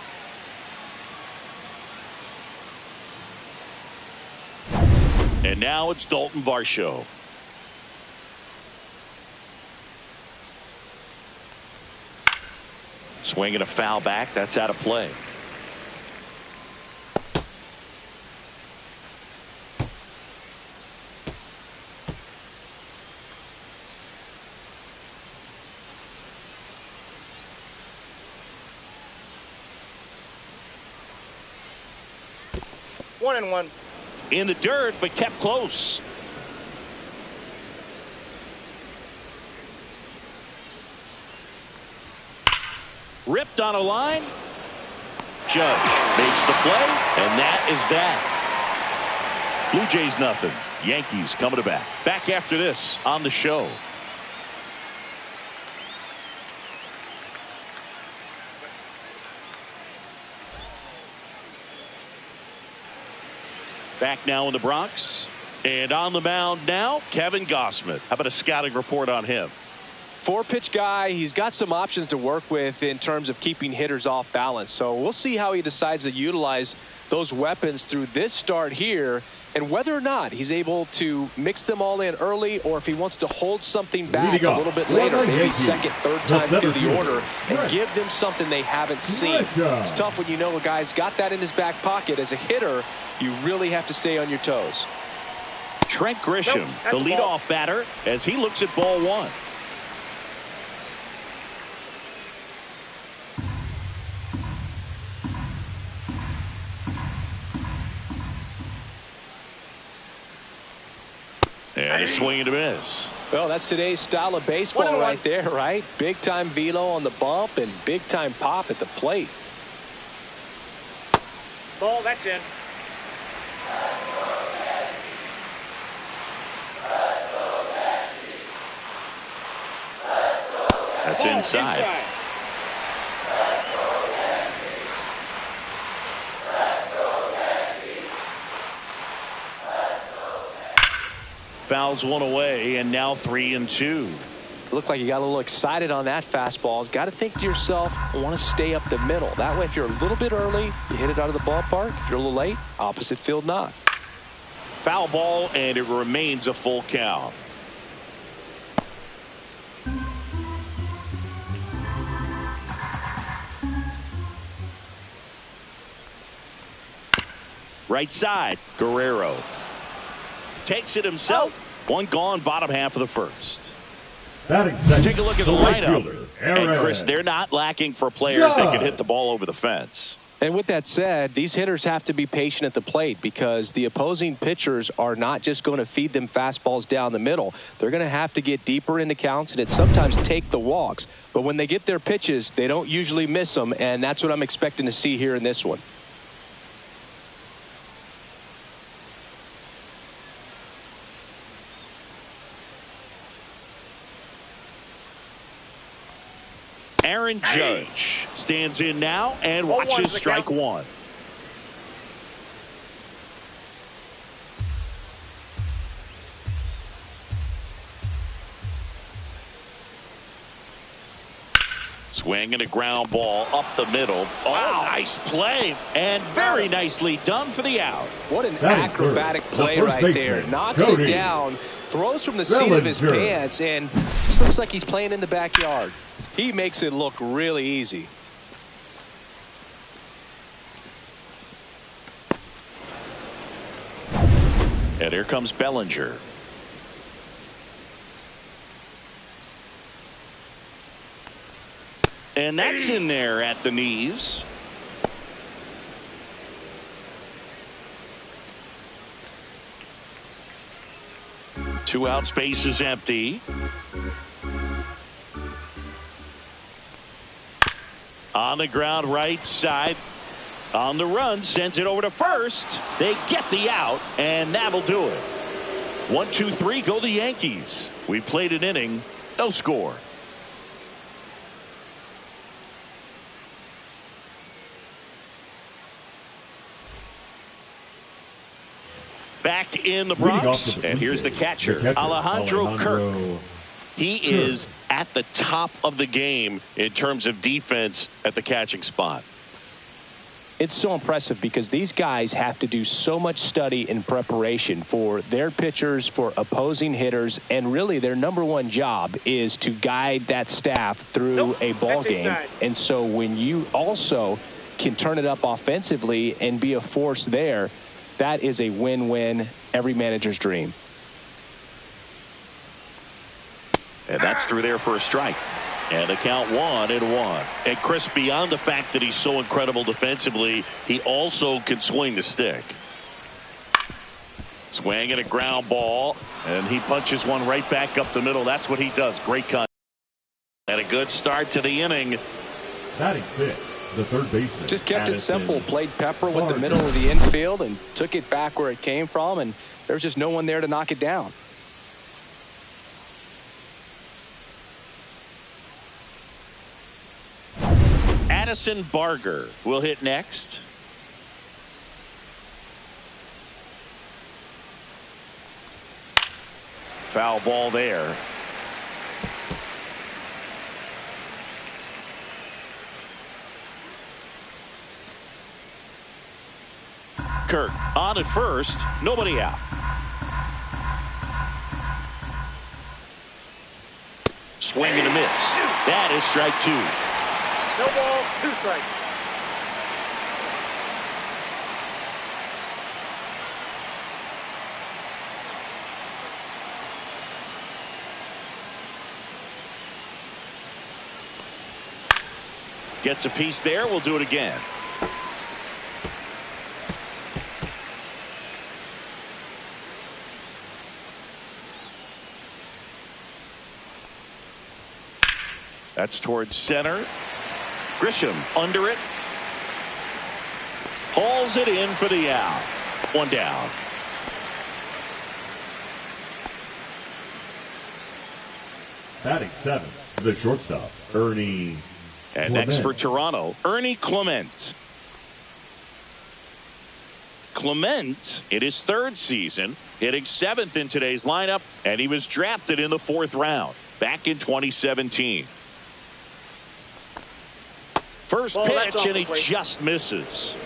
And now it's Dalton Varsho. Swinging a foul back. That's out of play. 1-1. In the dirt, but kept close. Ripped on a line. Judge makes the play, and that is that. Blue Jays nothing. Yankees coming to bat. Back after this on the show. Back now in the Bronx. And on the mound now, Kevin Gausman. How about a scouting report on him? 4-pitch guy. He's got some options to work with in terms of keeping hitters off balance. So we'll see how he decides to utilize those weapons through this start here, and whether or not he's able to mix them all in early, or if he wants to hold something back a little bit later, maybe second, third time through the order, and give them something they haven't seen. It's tough when you know a guy's got that in his back pocket. As a hitter, you really have to stay on your toes. Trent Grisham, the leadoff batter, as he looks at ball one. And a swing and a miss. Well, that's today's style of baseball right there, right? Big time velo on the bump and big time pop at the plate. Ball, that's in. That's inside. Fouls one away, and now 3-2. Looked like you got a little excited on that fastball. Got to think to yourself, I want to stay up the middle. That way, if you're a little bit early, you hit it out of the ballpark. If you're a little late, opposite field knock. Foul ball, and it remains a full count. Right side, Guerrero takes it himself. One gone, bottom half of the first. Take a look at the lineup. And Chris, they're not lacking for players that can hit the ball over the fence. And with that said, these hitters have to be patient at the plate, because the opposing pitchers are not just going to feed them fastballs down the middle. They're going to have to get deeper into counts and sometimes take the walks. But when they get their pitches, they don't usually miss them, and that's what I'm expecting to see here in this one. Aaron Judge stands in now and watches strike one. Swing and a ground ball up the middle. Oh, nice play, and very nicely done for the out. What an acrobatic play right there. Knocks it down, throws from the seat of his pants, and just looks like he's playing in the backyard. He makes it look really easy. And here comes Bellinger. And that's in there at the knees. Two out, space is empty. On the ground, right side. On the run, sends it over to first. They get the out, and that'll do it. 1, 2, 3, go the Yankees. We played an inning, no score. Back in the Bronx, and here's the catcher, Alejandro Kirk. He is at the top of the game in terms of defense at the catching spot. It's so impressive because these guys have to do so much study and preparation for their pitchers, for opposing hitters, and really their number one job is to guide that staff through a ball game. And so when you also can turn it up offensively and be a force there, that is a win-win, every manager's dream. And that's through there for a strike. And the count 1-1. And Chris, beyond the fact that he's so incredible defensively, he also can swing the stick. Swing and a ground ball, and he punches one right back up the middle. That's what he does. Great cut. And a good start to the inning. Batting six, the third baseman. Just kept it Addison simple. Played pepper with the middle of the infield and took it back where it came from, and there's just no one there to knock it down. Addison Barger will hit next. Foul ball there. Kirk on at first, nobody out. Swing and a miss. That is strike two. No ball, 2 strikes. Gets a piece there. We'll do it again. That's towards center. Grisham under it. Hauls it in for the out. One down. Batting seventh, the shortstop, Ernie And Clement. next for Toronto, Ernie Clement. Clement in his third season, hitting 7th in today's lineup, and he was drafted in the 4th round back in 2017. First Ball, that's pitch, off and the he plate. just misses.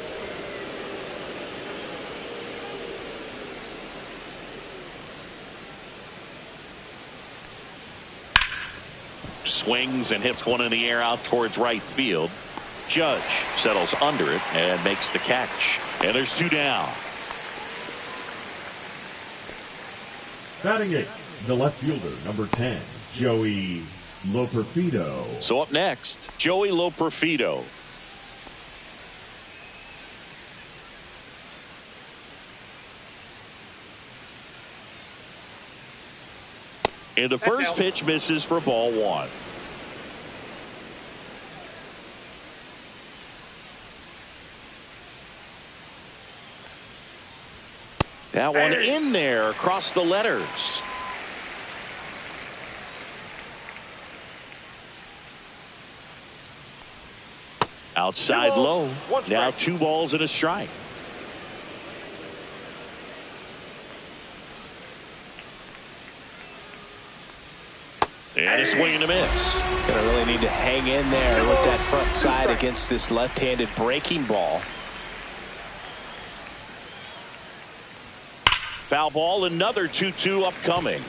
Swings and hits one in the air out towards right field. Judge settles under it and makes the catch. And there's 2 down. Batting eighth, the left fielder, number 10, Joey Loperfido. So up next, Joey Loperfido. And the first pitch misses for ball 1. That one in there across the letters. Outside low. Now 2 balls and a strike. And a swing and a miss. Gonna really need to hang in there with that front side against this left-handed breaking ball. Foul ball, another 2-2 upcoming.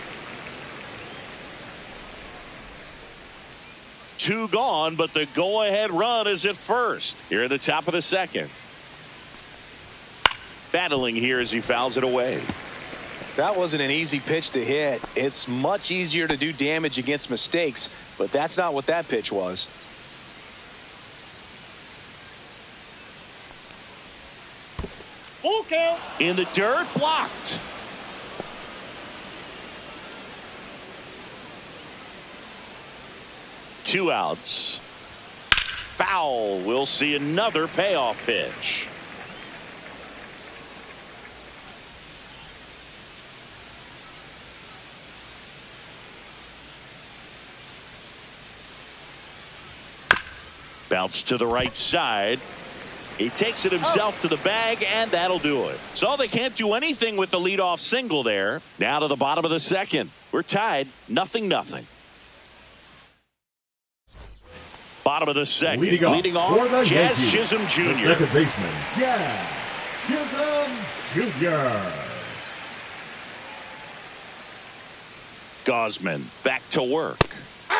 2 gone, but the go-ahead run is at first. Here at the top of the second. Battling here as he fouls it away. That wasn't an easy pitch to hit. It's much easier to do damage against mistakes, but that's not what that pitch was. Full count. In the dirt, blocked. Two outs. Foul. We'll see another payoff pitch. Bounce to the right side. He takes it himself to the bag, and that'll do it. So they can't do anything with the leadoff single there. Now to the bottom of the second. We're tied, 0-0. Bottom of the second. Leading off for the Jazz Yankees, Chisholm the Jr. second baseman, Jazz Chisholm Jr. Gosman back to work.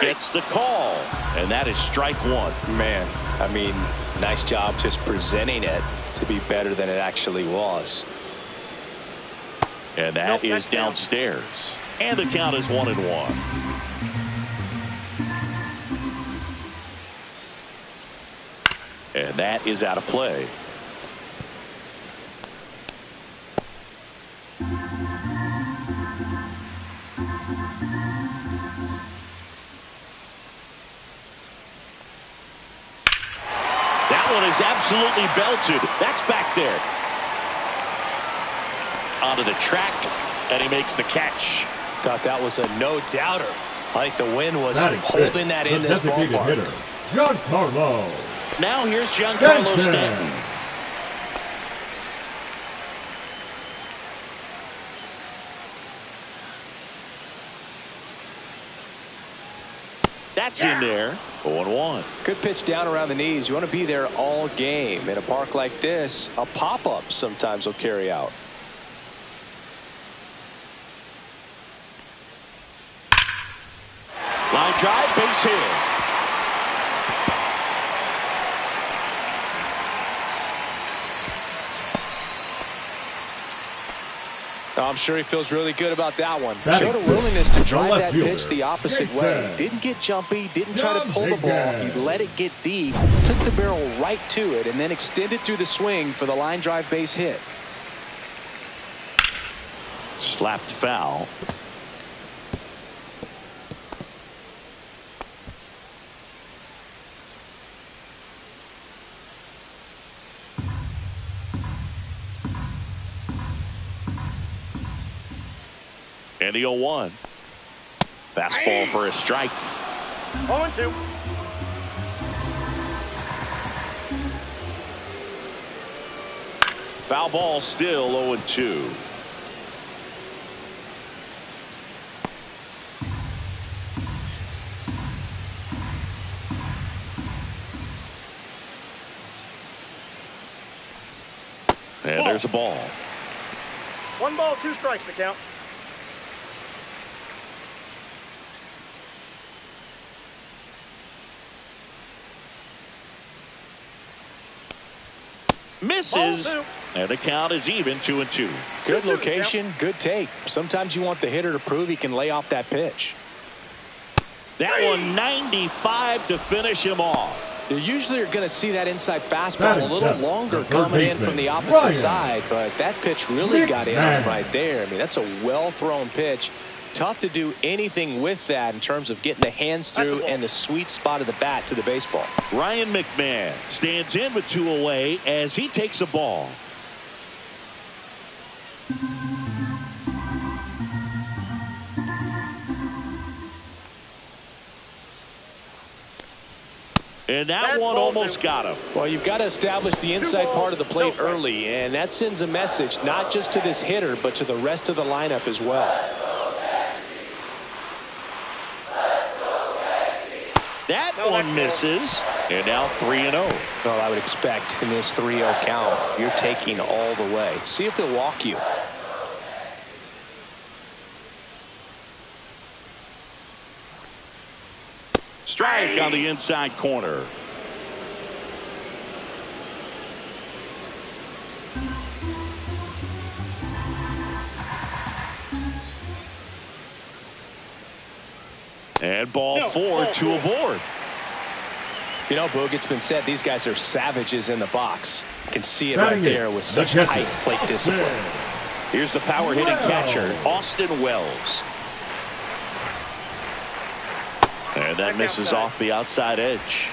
Gets the call, and that is strike 1. Man, I mean, nice job just presenting it to be better than it actually was. And that is downstairs. And the count is 1-1. And that is out of play. That one is absolutely belted. That's back there. Onto the track, and he makes the catch. Thought that was a no-doubter. I think the win was holding that in this ballpark. Hitter, Giancarlo. Now here's Giancarlo Stanton. That's in there. 0-1. Good pitch down around the knees. You want to be there all game. In a park like this, a pop-up sometimes will carry out. Line drive, base hit. I'm sure he feels really good about that one. Showed a willingness to drive that pitch the opposite way. Didn't get jumpy, didn't try to pull the ball. He let it get deep, took the barrel right to it, and then extended through the swing for the line drive base hit. Slapped foul. And the 0-1. Fastball for a strike. 0-2. Foul ball, still 0-2. And there's a ball. 1 ball, 2 strikes to count. Misses, and the count is even 2-2. Good location, good take. Sometimes you want the hitter to prove he can lay off that pitch. That one 95 to finish him off. You usually are going to see that inside fastball a little longer coming in from the opposite side, but that pitch really got in on him right there. I mean, that's a well-thrown pitch. Tough to do anything with that in terms of getting the hands through and the sweet spot of the bat to the baseball. Ryan McMahon stands in with 2 away as he takes a ball. And that one almost got him. Well, you've got to establish the inside part of the plate early, and that sends a message not just to this hitter but to the rest of the lineup as well. That one misses, and now 3-0. Well, I would expect in this 3-0 count, you're taking all the way. See if he'll walk you. Strike on the inside corner. And ball 4, 2 aboard. You know, Boog, it's been said these guys are savages in the box. You can see it right there with such tight plate discipline. Here's the power hitting catcher, Austin Wells. And that misses off the outside edge.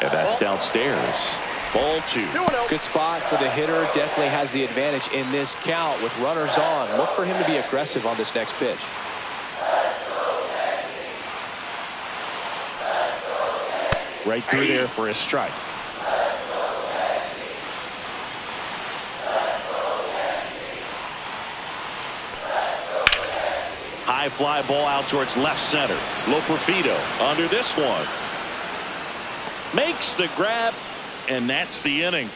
And that's downstairs. Ball 2. Good spot for the hitter. Definitely has the advantage in this count with runners on. Look for him to be aggressive on this next pitch. Right through there for a strike. High fly ball out towards left center. Loperfido under this one. Makes the grab, and that's the inning.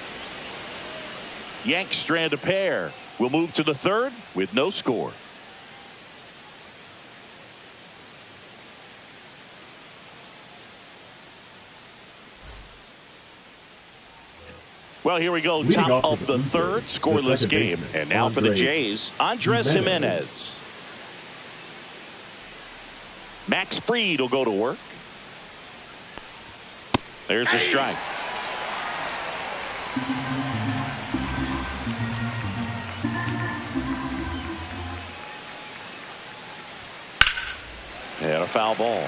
Yanks strand a pair. We'll move to the third with no score. Well, here we go. Top of the third, scoreless game. And now for the Jays, Andres Jimenez. Max Fried will go to work. There's a strike. foul ball.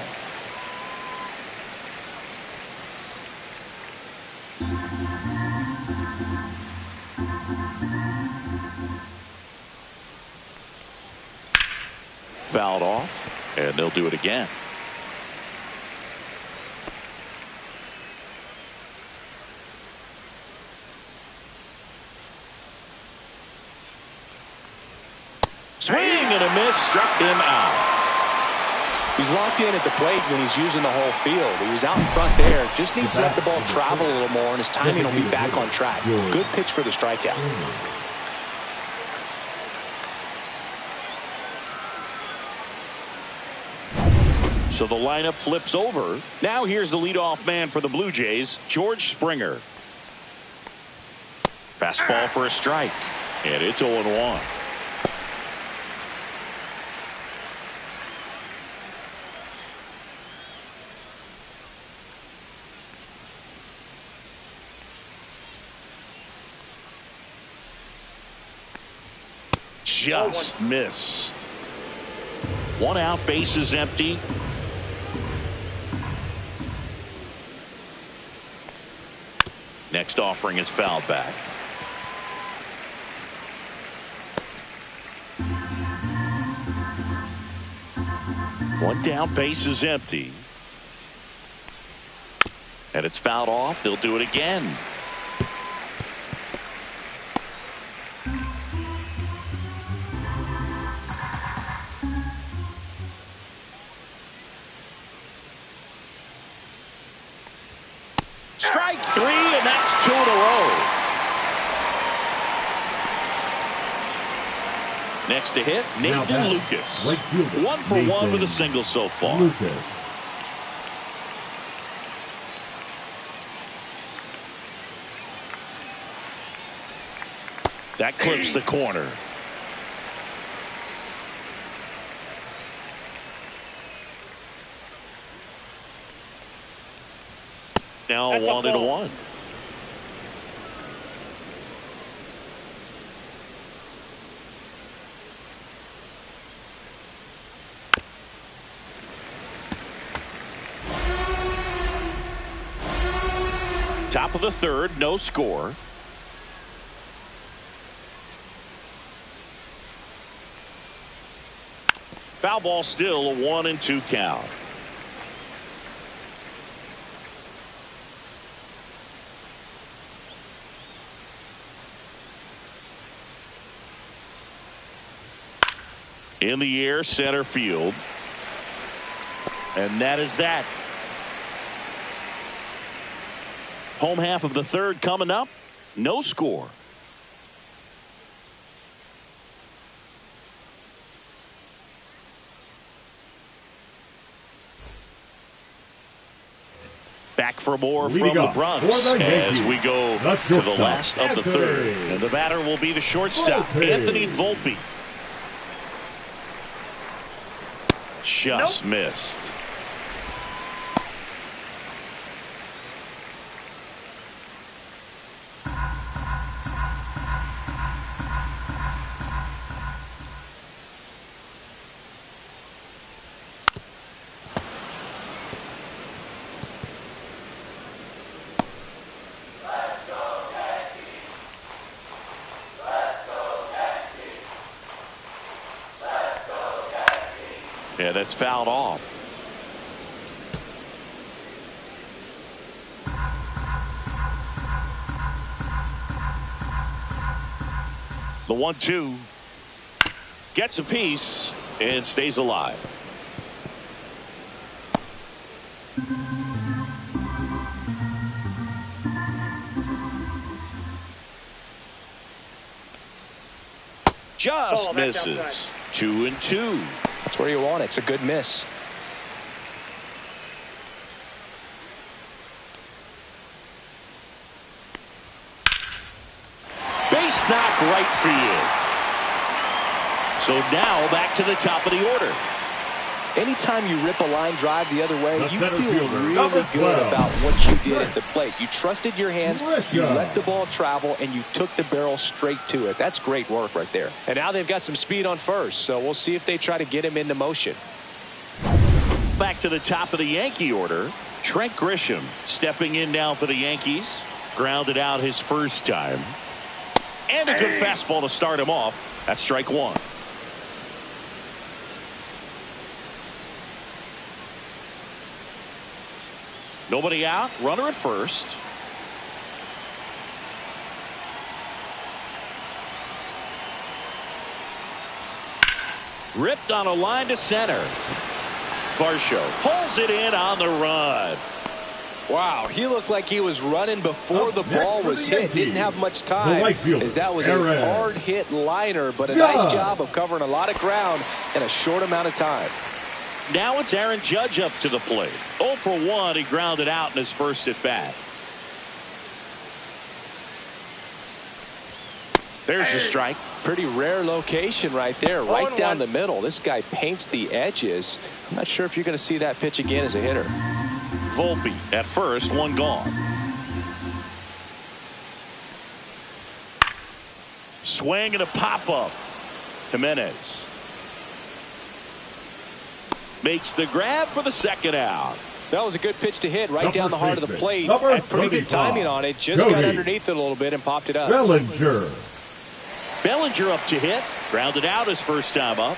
Fouled off, and they'll do it again. Swing and a miss, struck him out. He's locked in at the plate when he's using the whole field. He was out in front there. Just needs to let the ball travel a little more, and his timing will be back on track. Good pitch for the strikeout. So the lineup flips over. Now here's the leadoff man for the Blue Jays, George Springer. Fastball for a strike, and it's 0-1. Just missed. One out, base is empty. Next offering is fouled back. One down, base is empty. And it's fouled off. They'll do it again. Strike three, and that's 2 in a row. Next to hit, Nathan Lucas. 1 for 1 with a single so far. That clips the corner. Now 1-1. Top of the third, no score. Foul ball, still a 1-2 count. In the air, center field. And that is that. Home half of the third coming up. No score. Back for more from the Bronx as we go to the last of the third. And the batter will be the shortstop, Anthony Volpe. Just missed. Yeah, that's fouled off. The 1-2 gets a piece and stays alive. Just misses. 2-2. That's where you want it. It's a good miss. Base knock right field. So now back to the top of the order. Anytime you rip a line drive the other way, you feel really good about what you did at the plate. You trusted your hands, you let the ball travel, and you took the barrel straight to it. That's great work right there. And now they've got some speed on first, so we'll see if they try to get him into motion. back to the top of the Yankee order. Trent Grisham stepping in now for the Yankees. Grounded out his first time. And a good fastball to start him off. That's strike one. Nobody out. Runner at first. Ripped on a line to center. Varsho pulls it in on the run. Wow, he looked like he was running before the ball was hit. Didn't have much time, as that was a hard hit liner, but a nice job of covering a lot of ground in a short amount of time. Now it's Aaron Judge up to the plate. 0 for 1. He grounded out in his first at bat. There's a strike. Pretty rare location right there, right down the middle. This guy paints the edges. I'm not sure if you're going to see that pitch again as a hitter. Volpe at first, one gone. Swing and a pop-up. Jimenez makes the grab for the second out. That was a good pitch to hit right down the heart of the plate. Had pretty good timing on it. Just got underneath it a little bit and popped it up. Bellinger up to hit. Grounded out his first time up.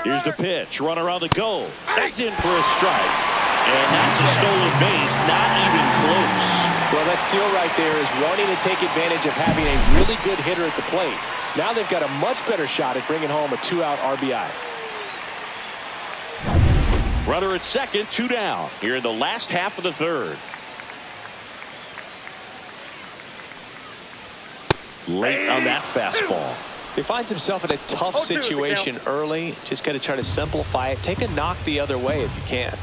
Here's the pitch. Runner on the go. That's in for a strike. And that's a stolen base. Not even close. Well, that steal right there is wanting to take advantage of having a really good hitter at the plate. Now they've got a much better shot at bringing home a 2-out RBI. Runner at second, 2 down. Here in the last half of the third. Late on that fastball. He finds himself in a tough situation early. Just got to try to simplify it. Take a knock the other way if you can.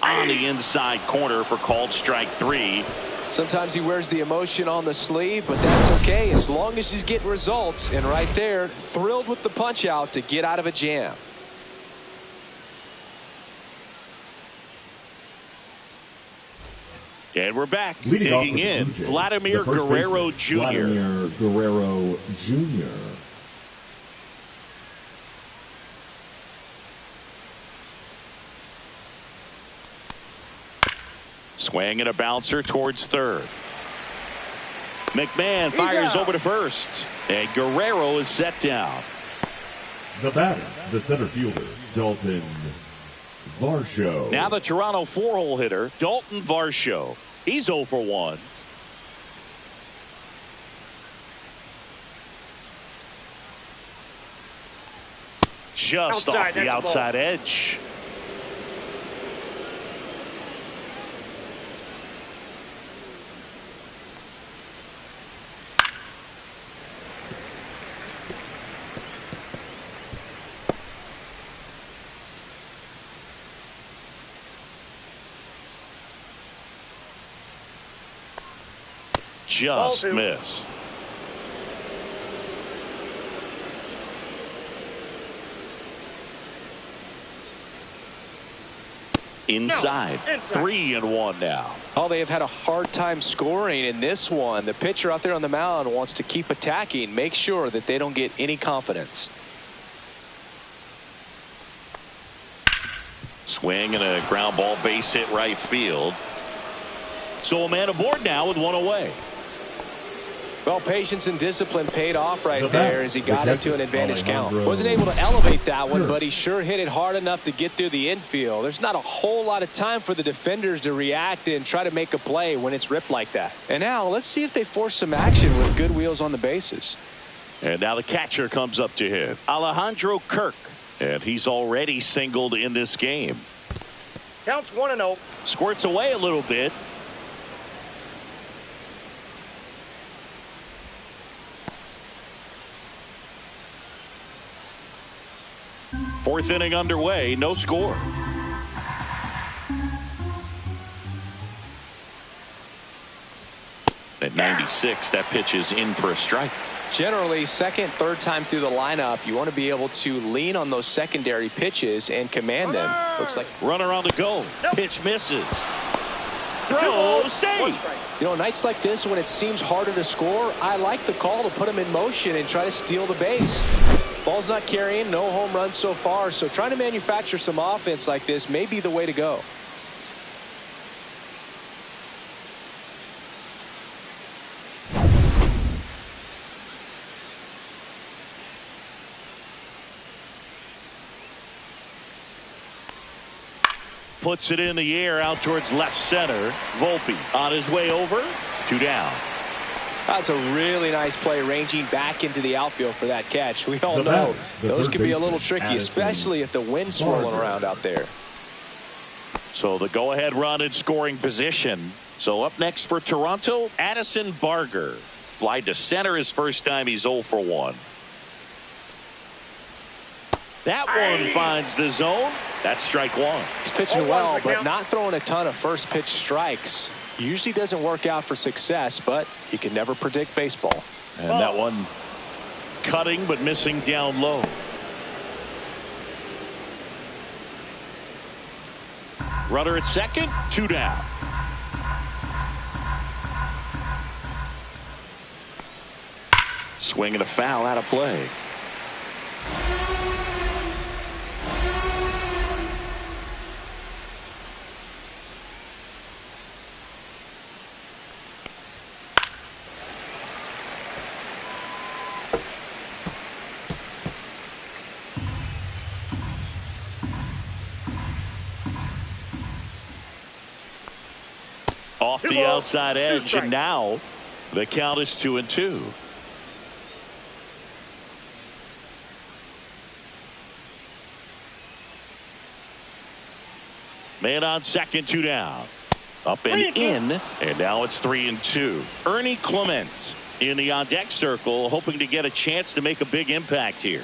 On the inside corner for called strike 3. Sometimes he wears the emotion on the sleeve, but that's okay as long as he's getting results. And right there, thrilled with the punch out to get out of a jam. And we're back. Digging in, Vladimir Guerrero Jr. Vladimir Guerrero Jr. Swing and a bouncer towards third. McMahon fires over to first. And Guerrero is set down. The batter, the center fielder, Dalton Varsho. Now the Toronto 4-hole hitter, Dalton Varsho. He's 0 for 1. Just off the outside edge. Just missed. Inside. 3-1 now. Oh, they have had a hard time scoring in this one. The pitcher out there on the mound wants to keep attacking, make sure that they don't get any confidence. Swing and a ground ball base hit right field. So a man aboard now with one away. Well, patience and discipline paid off right there as he got into an advantage count. Wasn't able to elevate that one, but he sure hit it hard enough to get through the infield. There's not a whole lot of time for the defenders to react and try to make a play when it's ripped like that. And now let's see if they force some action with good wheels on the bases. And now the catcher comes up to hit. Alejandro Kirk. And he's already singled in this game. Counts 1-0. Squirts away a little bit. Fourth inning underway, no score. At 96, that pitch is in for a strike. Generally, second, third time through the lineup, you want to be able to lean on those secondary pitches and command them. Looks like runner on the go. Pitch misses. throw, safe. You know, nights like this when it seems harder to score, I like the call to put him in motion and try to steal the base. Ball's not carrying, no home runs so far, so trying to manufacture some offense like this may be the way to go. Puts it in the air out towards left center. Volpe on his way over. 2 down. That's a really nice play, ranging back into the outfield for that catch. We all know those can be a little tricky, especially if the wind's swirling around out there. So the go-ahead run in scoring position. So up next for Toronto, Addison Barger. Fly to center his first time. He's 0 for 1. That one finds the zone. That's strike 1. He's pitching well, but not throwing a ton of first pitch strikes. Usually doesn't work out for success, but you can never predict baseball. And that one cutting but missing down low. Runner at second, 2 down. Swing and a foul out of play. Off the outside edge, and now the count is 2-2. Man on second, 2 down. Up and in, and now it's 3-2. Ernie Clement in the on-deck circle, hoping to get a chance to make a big impact here.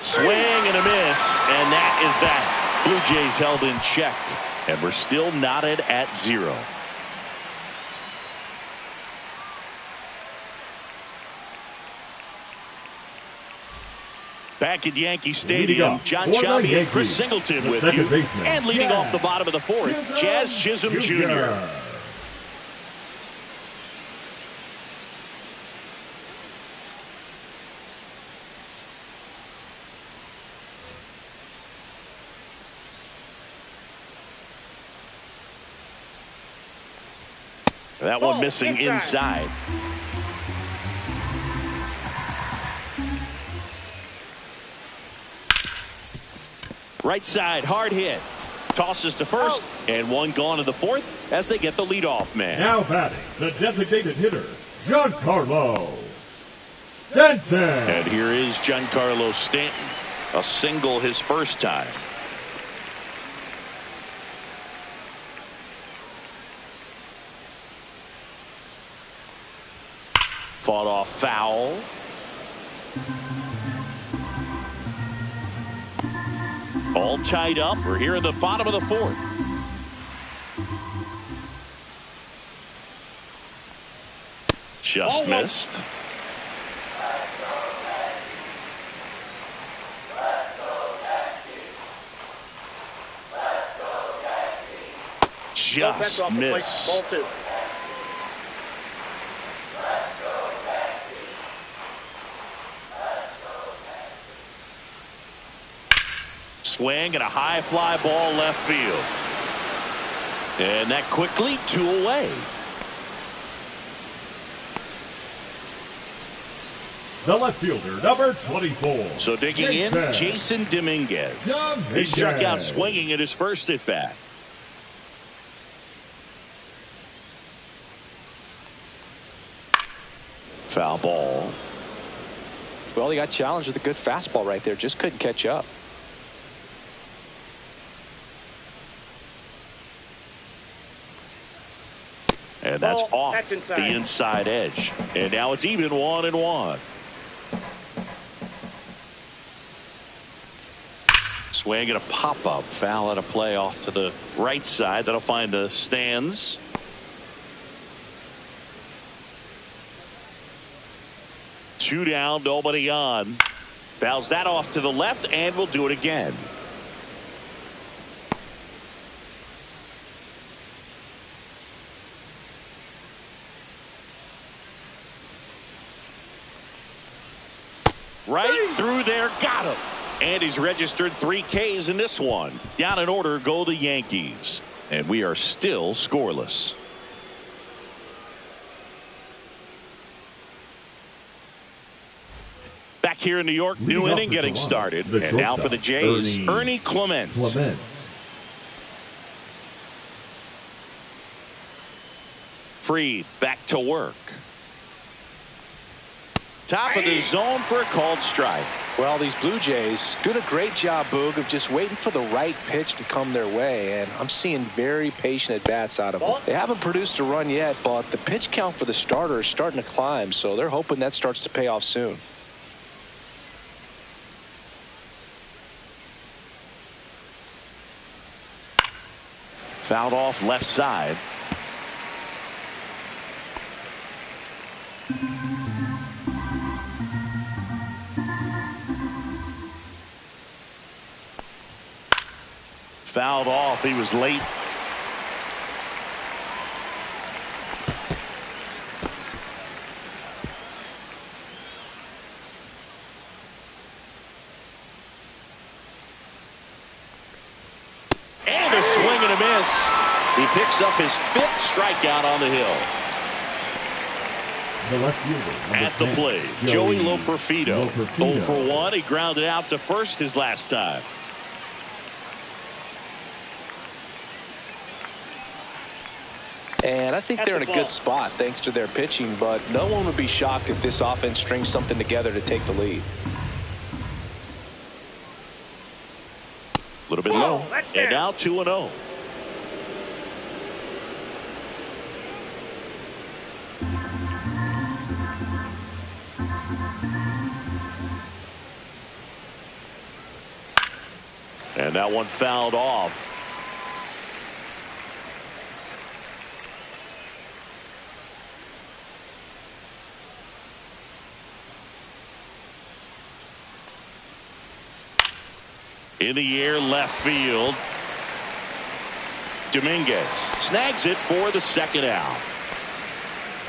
Swing and a miss, and that is that. Blue Jays held in check, and we're still knotted at 0. Back at Yankee Stadium, John Shelby and Chris Singleton with you. And leading off the bottom of the 4th, Jazz Chisholm Jr. That one missing inside. Right side, hard hit. Tosses to first, and one gone to the 4th as they get the leadoff man. Now batting, the designated hitter, Giancarlo Stanton. And here is Giancarlo Stanton. A single his first time. Fought off foul. All tied up. We're here in the bottom of the 4th. Just missed. Just missed. Swing and a high fly ball left field. And that quickly 2 away. The left fielder, number 24. So digging in, Jason Dominguez. He struck out swinging at his first at bat. Foul ball. Well, he got challenged with a good fastball right there. Just couldn't catch up. And that's off the inside edge. And now it's even 1-1. Swing and a pop-up. Foul out of play off to the right side. That'll find the stands. Two down, nobody on. Fouls that off to the left, and we'll do it again. Right through there, got him. And he's registered 3 Ks in this one. Down in order go the Yankees. And we are still scoreless. Back here in New York, new inning getting started. And now for the Jays, Ernie Clement. Freed back to work. Top of the zone for a called strike. Well, these Blue Jays doing a great job, Boog, of just waiting for the right pitch to come their way, and I'm seeing very patient at-bats out of them. They haven't produced a run yet, but the pitch count for the starter is starting to climb, so they're hoping that starts to pay off soon. Fouled off left side. Fouled off. He was late. And a swing and a miss. He picks up his 5th strikeout on the hill. The left fielder at the plate, Joey Loperfido. 0 for 1. He grounded out to first his last time. And I think they're in a good spot thanks to their pitching, but no one would be shocked if this offense strings something together to take the lead. A little bit low. And now 2-0. And that one fouled off. In the air, left field. Dominguez snags it for the 2nd out.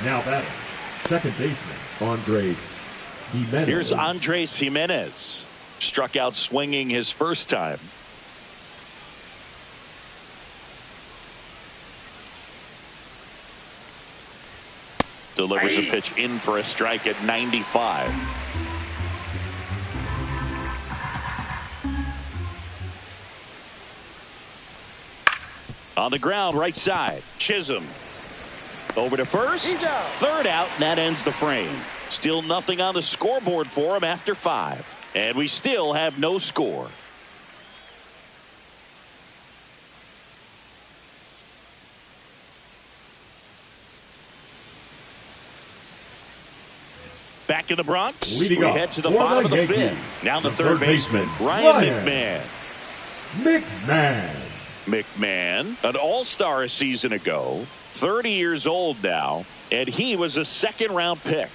Now batting, second baseman, Andres Jimenez. Here's Andres Jimenez. Struck out swinging his first time. Delivers a pitch in for a strike at 95. On the ground, right side. Chisholm. Over to first. 3rd out, and that ends the frame. Still nothing on the scoreboard for him after 5. And we still have no score. Back in the Bronx, we head to the bottom of the 5th. Now the third baseman, Ryan McMahon. McMahon, an all-star a season ago, 30 years old now, and he was a 2nd-round pick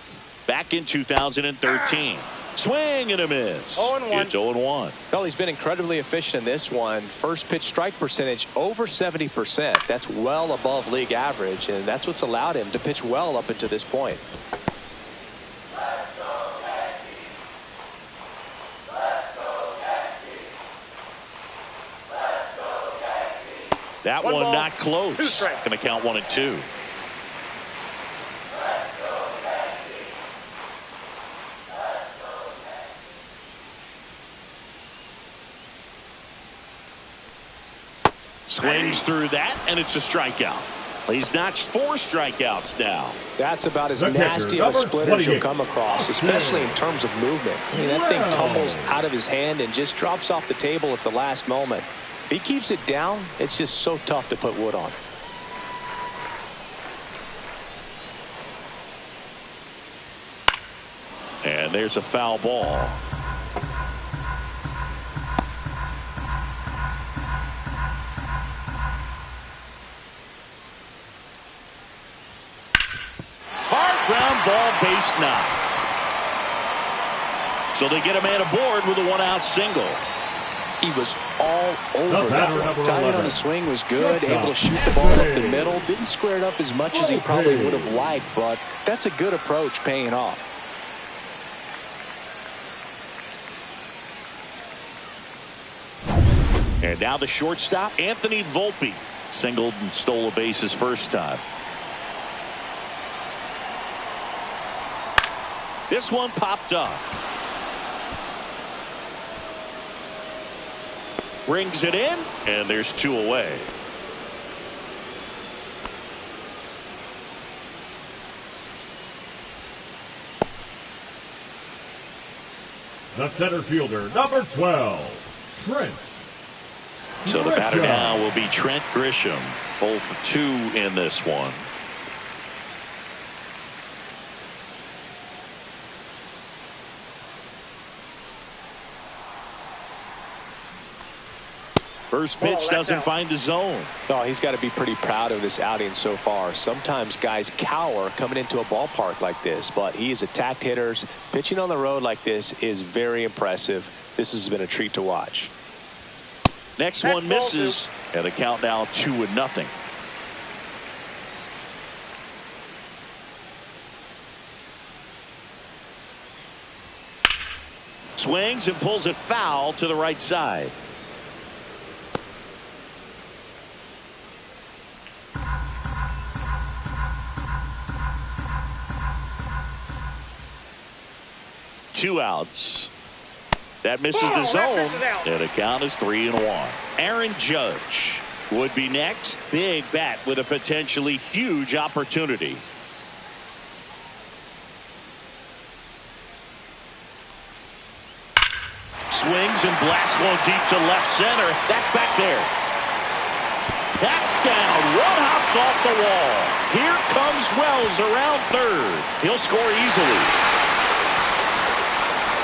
back in 2013. Swing and a miss. 0-1. It's 0-1. Well, he's been incredibly efficient in this one. First pitch strike percentage over 70%. That's well above league average, and that's what's allowed him to pitch well up until this point. That one not close. Going to count 1 and 2. Swings through that, and it's a strikeout. He's notched 4 strikeouts now. That's about as nasty of a split as you'll come across, especially in terms of movement. I mean, that thing tumbles out of his hand and just drops off the table at the last moment. If he keeps it down, it's just so tough to put wood on. And there's a foul ball. Hard ground ball, base knock. So they get a man aboard with a one-out single. He was all over that one. Timing on the swing was good. Shortstop. Able to shoot the ball up the middle. Didn't square it up as much as he probably would have liked, but that's a good approach paying off. And now the shortstop, Anthony Volpe. Singled and stole a base his first time. This one popped up. Brings it in, and there's two away. The center fielder, number 12, Trent. So the batter now will be Trent Grisham. 0 for 2 in this one. First pitch doesn't find the zone. Oh, he's got to be pretty proud of this outing so far. Sometimes guys cower coming into a ballpark like this, but he's attacked hitters. Pitching on the road like this is very impressive. This has been a treat to watch. Next one misses, and the count now 2-0. Swings and pulls it foul to the right side. Two outs. That misses the zone, and the count is 3-1. Aaron Judge would be next. Big bat with a potentially huge opportunity. Swings and blasts one deep to left center. That's back there. That's down. One hops off the wall. Here comes Wells around third. He'll score easily.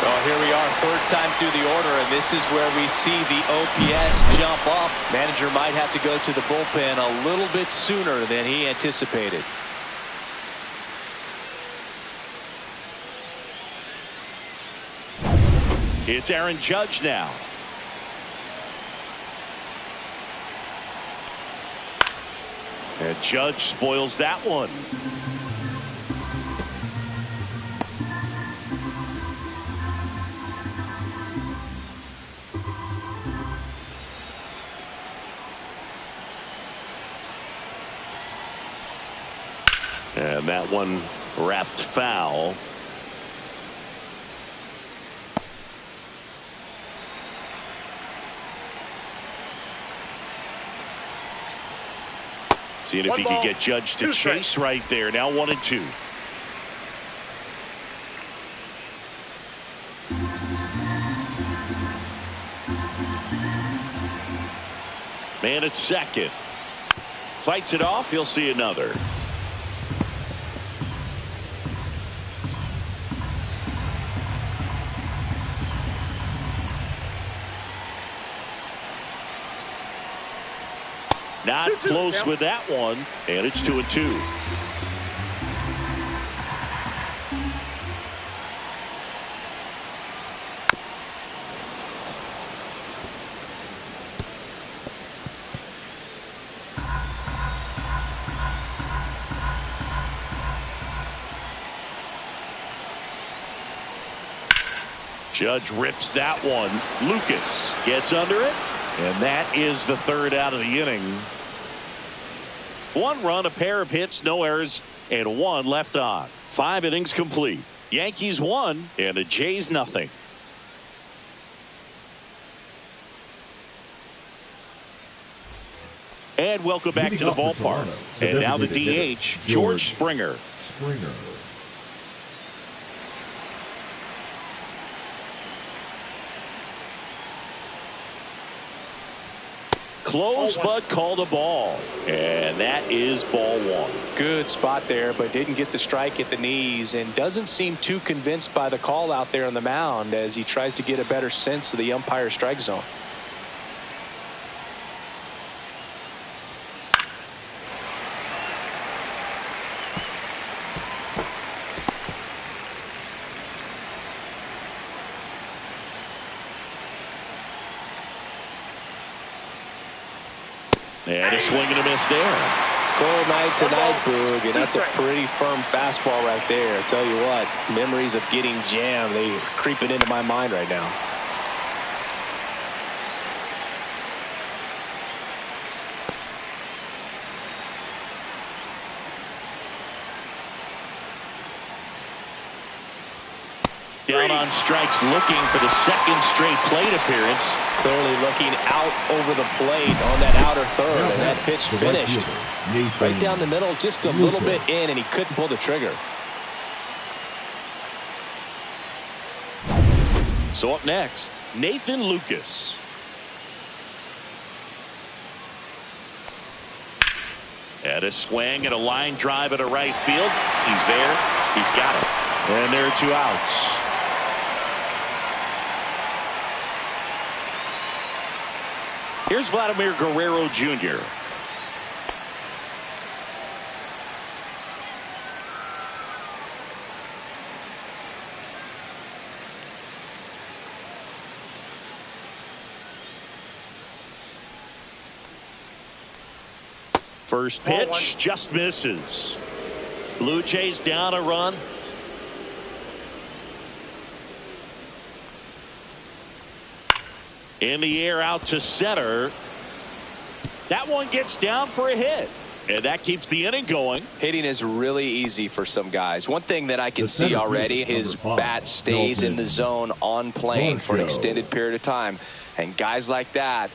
Well, here we are, third time through the order, and this is where we see the OPS jump up. Manager might have to go to the bullpen a little bit sooner than he anticipated. It's Aaron Judge now. And Judge spoils that one. And that one wrapped foul. Seeing if he can get Judge to chase right there. Now 1-2. Man at second. Fights it off. He'll see another. Not close with that one, and it's 2-2. Judge rips that one. Lucas gets under it, and that is the third out of the inning. 1 run, a pair of hits, no errors, and 1 left on. 5 innings complete. Yankees 1 and the Jays nothing. And welcome back to the ballpark. And now the DH, George Springer. Close, but called a ball. And that is ball 1. Good spot there, but didn't get the strike at the knees and doesn't seem too convinced by the call out there on the mound as he tries to get a better sense of the umpire strike zone. And a swing and a miss there. Cold night tonight, Boog, and that's a pretty firm fastball right there. I tell you what, memories of getting jammed, they are creeping into my mind right now. Down on strikes, looking for the second straight plate appearance. Clearly looking out over the plate on that outer third, and that pitch finished right down the middle, just a little bit in, and he couldn't pull the trigger. So up next, Nathan Lucas. And a swing and a line drive at a right field. He's there. He's got it. And there are 2 outs. Here's Vladimir Guerrero Jr. First pitch just misses. Blue Jays down a run. In the air out to center. That one gets down for a hit. And that keeps the inning going. Hitting is really easy for some guys. One thing that I can see already, his bat stays in the zone on plane for an extended period of time. And guys like that,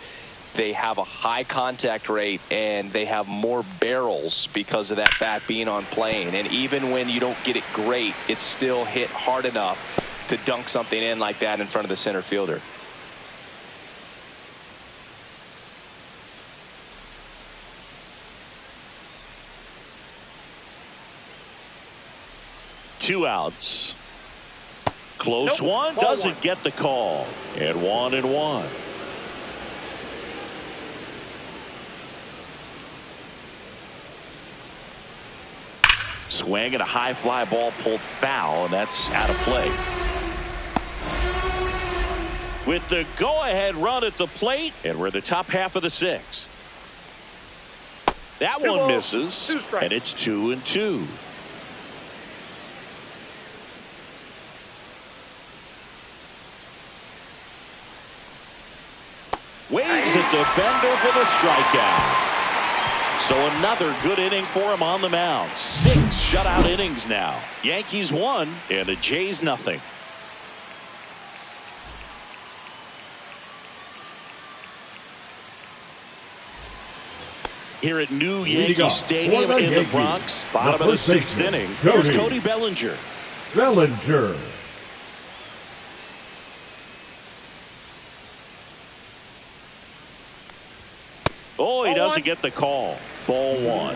they have a high contact rate and they have more barrels because of that bat being on plane. And even when you don't get it great, it's still hit hard enough to dunk something in like that in front of the center fielder. Two outs. Close one, doesn't get the call. And 1-1. Swing and a high fly ball pulled foul, and that's out of play. With the go-ahead run at the plate, and we're in the top half of the 6th. That one misses, and it's 2-2. Waves at the bender for the strikeout. So another good inning for him on the mound. 6 shutout innings now. Yankees 1 and the Jays nothing. Here at New Yankee Stadium in the Bronx, bottom of the 6th inning. Here's Cody Bellinger. Oh, he doesn't get the call. Ball 1.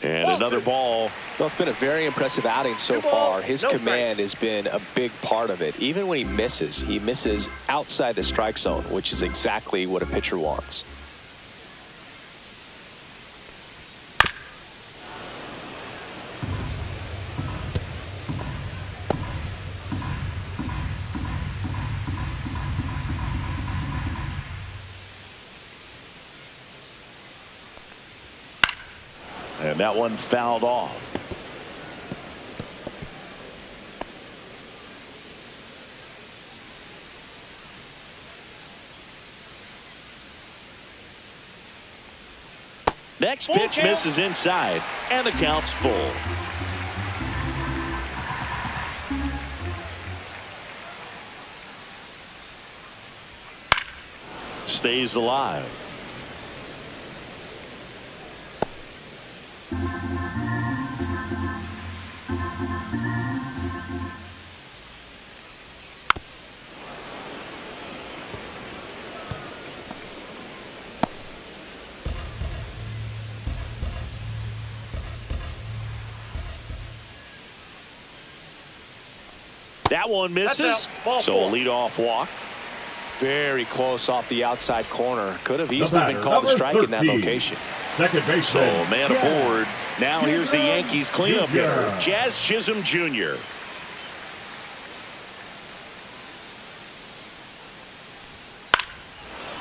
And another ball. Well, it's been a very impressive outing so far. His command has been a big part of it. Even when he misses outside the strike zone, which is exactly what a pitcher wants. And that one fouled off. Next pitch misses inside, and the count's full. Stays alive. That one misses, so a leadoff walk. Very close off the outside corner. Could have easily been called a strike in that location. Second base. So man aboard. Now here's the Yankees cleanup hitter, Jazz Chisholm Jr.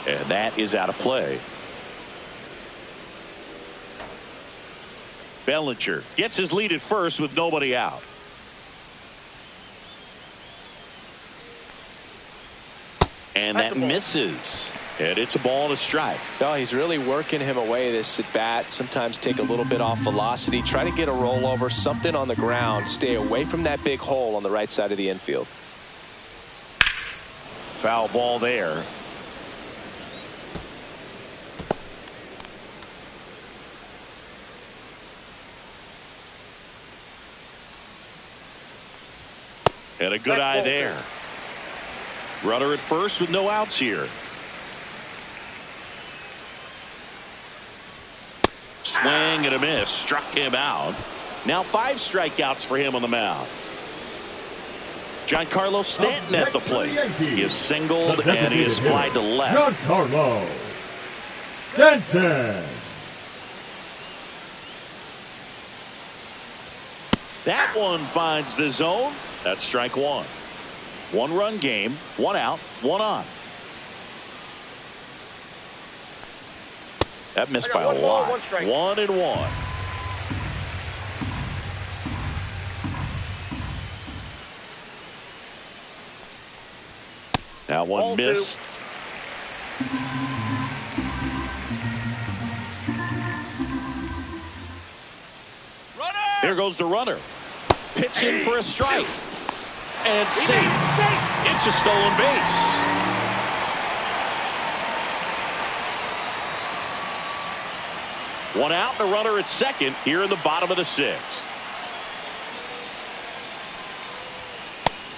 And that is out of play. Bellinger gets his lead at first with nobody out. And that misses. And it's a ball to strike. No, he's really working him away this at bat. Sometimes take a little bit off velocity. Try to get a rollover, something on the ground. Stay away from that big hole on the right side of the infield. Foul ball there. And a good eye there. Runner at first with no outs here. Swing and a miss. Struck him out. Now 5 strikeouts for him on the mound. Giancarlo Stanton at the plate. He is singled and he is flied to left. Giancarlo Stanton. That one finds the zone. That's strike 1. 1-run game, 1 out, 1 on. That missed by a lot. 1-1. That one missed. Here goes the runner. Pitching for a strike. And safe. It's a stolen base. One out, and a runner at second here in the bottom of the 6th.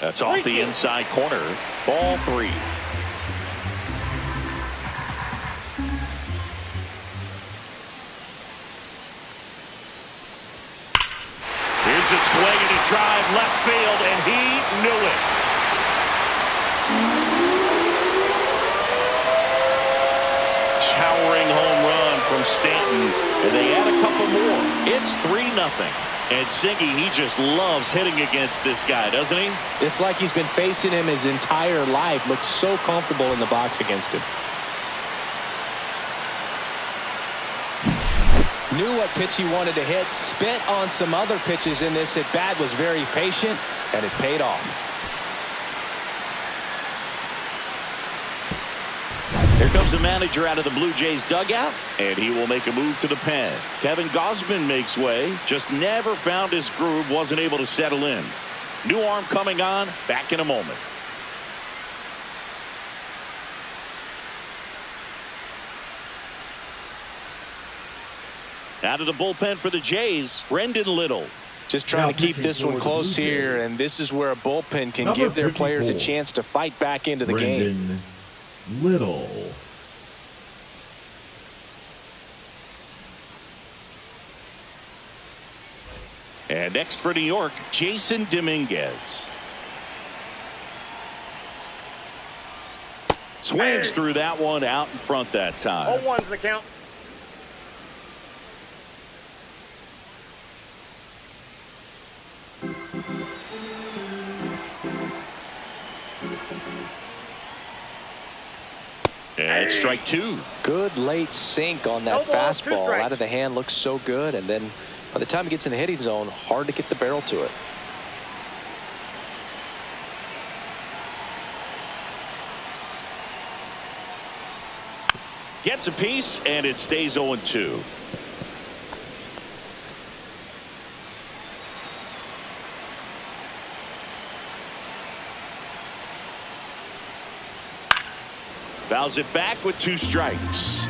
That's off the inside corner. Ball 3. Here's a swing and a drive left field, and he knew it. Towering home run from Stanton, and they add a couple more. It's 3-0. And Singy, he just loves hitting against this guy, doesn't he? It's like he's been facing him his entire life. Looks so comfortable in the box against him. Knew what pitch he wanted to hit. Spit on some other pitches in this at bat. Was very patient, and it paid off. Here comes the manager out of the Blue Jays dugout, and he will make a move to the pen. Kevin Gausman makes way. Just never found his groove. Wasn't able to settle in. New arm coming on. Back in a moment. Out of the bullpen for the Jays, Brendan Little. Just trying to keep this one close here, and this is where a bullpen can give their players a chance to fight back into the game. Little. And next for New York, Jason Dominguez. Swings through that one out in front that time. 0-1's the count. And strike 2. Good late sink on that fastball. Out of the hand, looks so good, and then by the time it gets in the hitting zone, hard to get the barrel to it. Gets a piece, and it stays 0-2. Fouls it back with 2 strikes.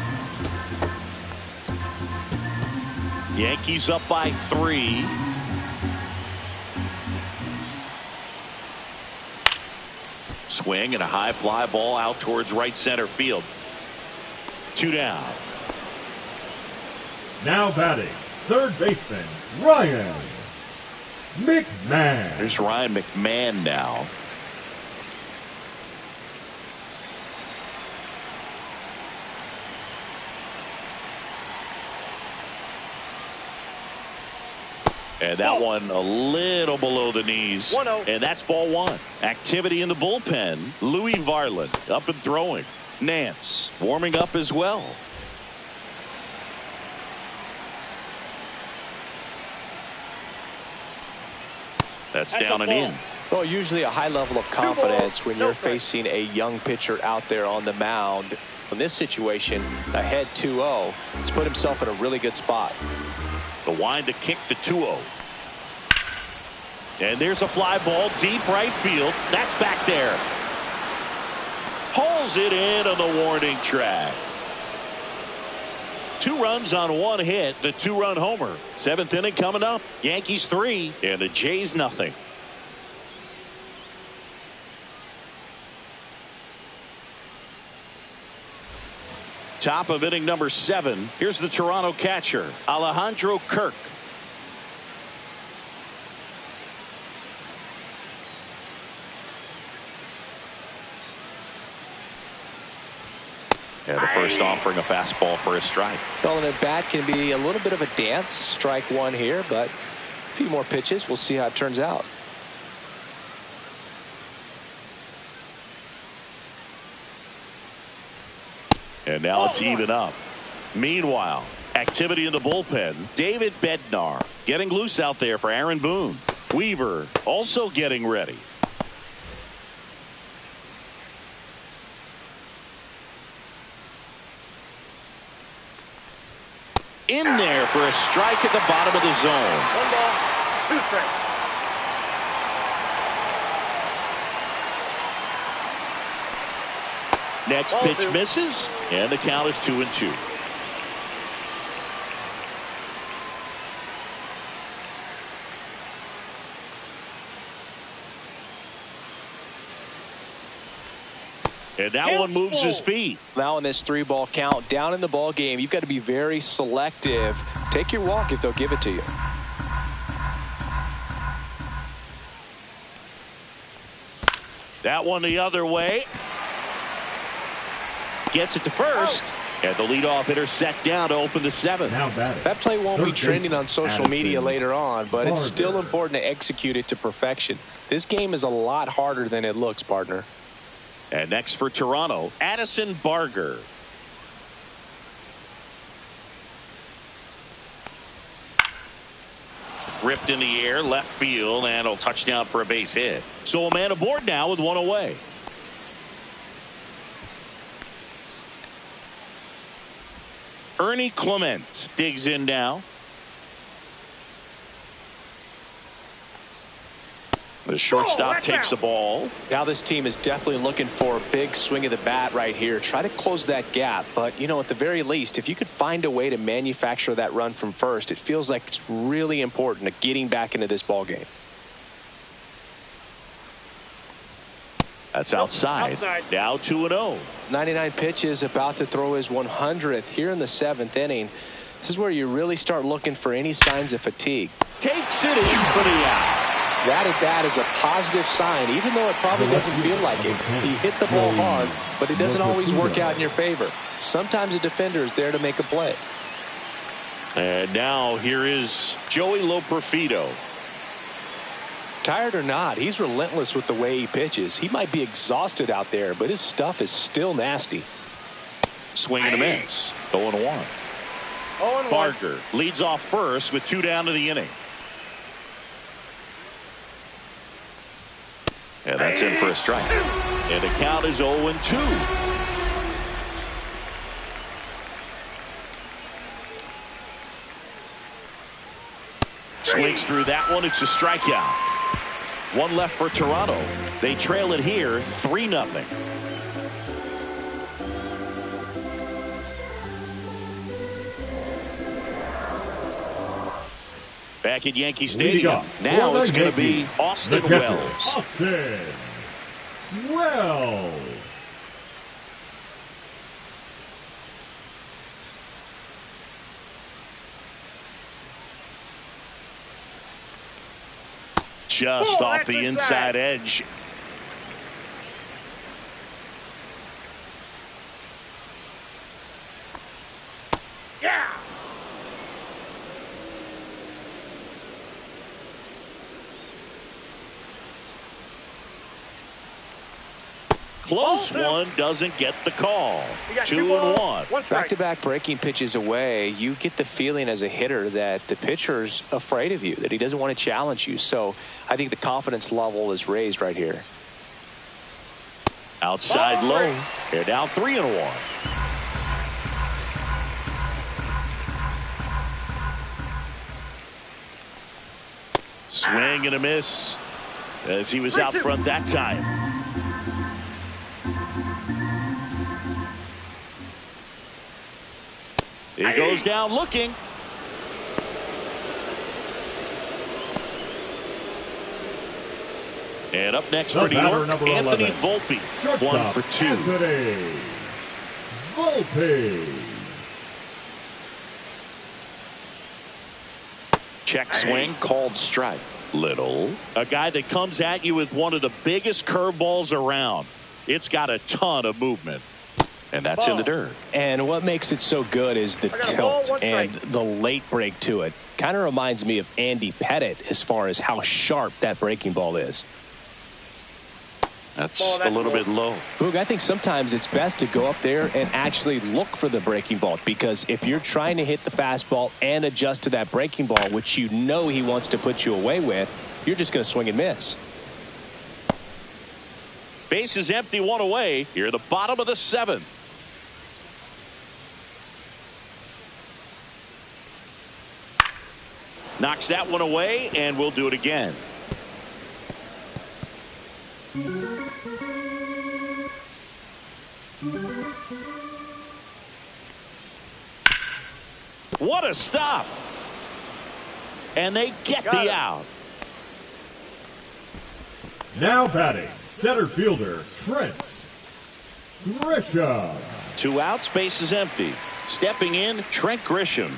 Yankees up by 3. Swing and a high fly ball out towards right center field. 2 down. Now batting, third baseman, Ryan McMahon. Here's Ryan McMahon now. And that one a little below the knees. 1-0. And that's ball 1. Activity in the bullpen. Louis Varland up and throwing. Nance warming up as well. That's down and in. Well, usually a high level of confidence when you're facing a young pitcher out there on the mound. In this situation, ahead 2-0, he's put himself in a really good spot. The wind to kick the 2-0. And there's a fly ball deep right field. That's back there. Hauls it in on the warning track. 2 runs on 1 hit, the 2-run homer. 7th inning coming up. Yankees 3 and the Jays nothing. Top of inning number 7. Here's the Toronto catcher, Alejandro Kirk. And the first offering a fastball for a strike. Well, and at bat can be a little bit of a dance. Strike 1 here, but a few more pitches. We'll see how it turns out. And now it's even up. Meanwhile, activity in the bullpen. David Bednar getting loose out there for Aaron Boone. Weaver also getting ready. In there for a strike at the bottom of the zone. 1 ball, 2 strikes. Next Ball pitch 2. misses, and the count is 2-2. And that one moves his feet. Now in this 3-ball count, down in the ball game, you've got to be very selective. Take your walk if they'll give it to you. That one the other way. Gets it to first. And the leadoff hitter set down to open the 7th. That play won't be trending on social media Addison later on, but it's still Barger. important to execute it to perfection. This game is a lot harder than it looks, partner. And next for Toronto, Addison Barger. Ripped in the air, left field, and a touchdown for a base hit. So a man aboard now with 1 away. Ernie Clement digs in now. The shortstop takes the ball. Now this team is definitely looking for a big swing of the bat right here. Try to close that gap. But, you know, at the very least, if you could find a way to manufacture that run from first, it feels like it's really important to getting back into this ball game. That's outside. Now 2-0. 99 pitches, about to throw his 100th here in the 7th inning. This is where you really start looking for any signs of fatigue. Takes it in for the out. That at bat is a positive sign, even though it probably doesn't feel like it. He hit the ball hard, but it doesn't always work out in your favor. Sometimes a defender is there to make a play. And now here is Joey Loperfido. Tired or not, he's relentless with the way he pitches. He might be exhausted out there, but his stuff is still nasty. Swing and a miss. 0-1. Barger leads off first with 2 down to the inning. And that's in for a strike. And the count is 0-2. Swings through that one. It's a strikeout. 1 left for Toronto. They trail it here 3-0. Back at Yankee Stadium. Now it's going to be Austin Wells. Austin Wells. Just off the inside edge. Yeah. close one doesn't get the call. 2-1. Back-to-back breaking pitches away, you get the feeling as a hitter that the pitcher's afraid of you, that he doesn't want to challenge you. So I think the confidence level is raised right here. Outside low. They're down 3-1. Swing and a miss as he was out front that time. He goes down looking. And up next for New York, Anthony Volpe. 1 for 2. Anthony Volpe. Check swing, called strike. Little. A guy that comes at you with one of the biggest curveballs around. It's got a ton of movement. And that's in the dirt. And what makes it so good is the tilt and the late break to it. Kind of reminds me of Andy Pettitte as far as how sharp that breaking ball is. That's a little bit low. Boog, I think sometimes it's best to go up there and actually look for the breaking ball, because if you're trying to hit the fastball and adjust to that breaking ball, which you know he wants to put you away with, you're just going to swing and miss. Base is empty, 1 away. Here at the bottom of the 7th. Knocks that one away, and we'll do it again. What a stop. And they get the out. Now batting, center fielder Trent Grisham. 2 outs, base is empty. Stepping in, Trent Grisham.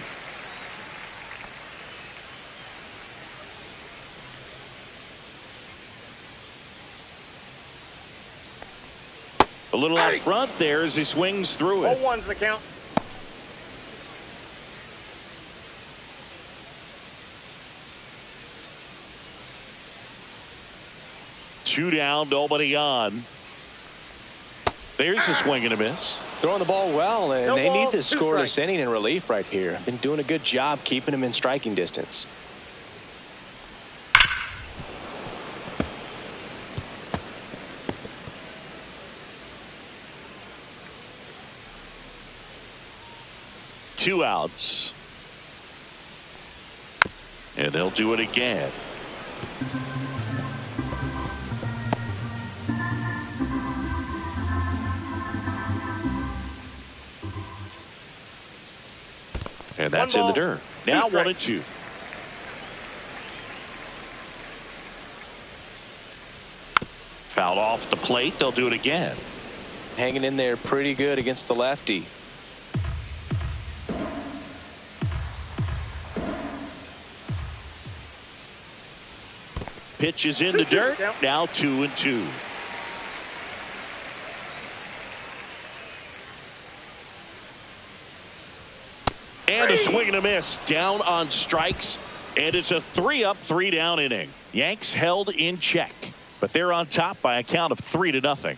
A little out front there as he swings through it. 0-1's the count. Two down, nobody on. There's a swing and a miss. Throwing the ball well, and they need this 2 scoreless strike. inning in relief right here. Been doing a good job keeping him in striking distance. Two outs. And they'll do it again. And that's in the dirt. Now 1-2. Fouled off the plate. They'll do it again. Hanging in there pretty good against the lefty. Pitch is in the dirt. Now 2-2. And a swing and a miss. Down on strikes. And it's a 3-up, 3-down inning. Yanks held in check. But they're on top by a count of 3-0.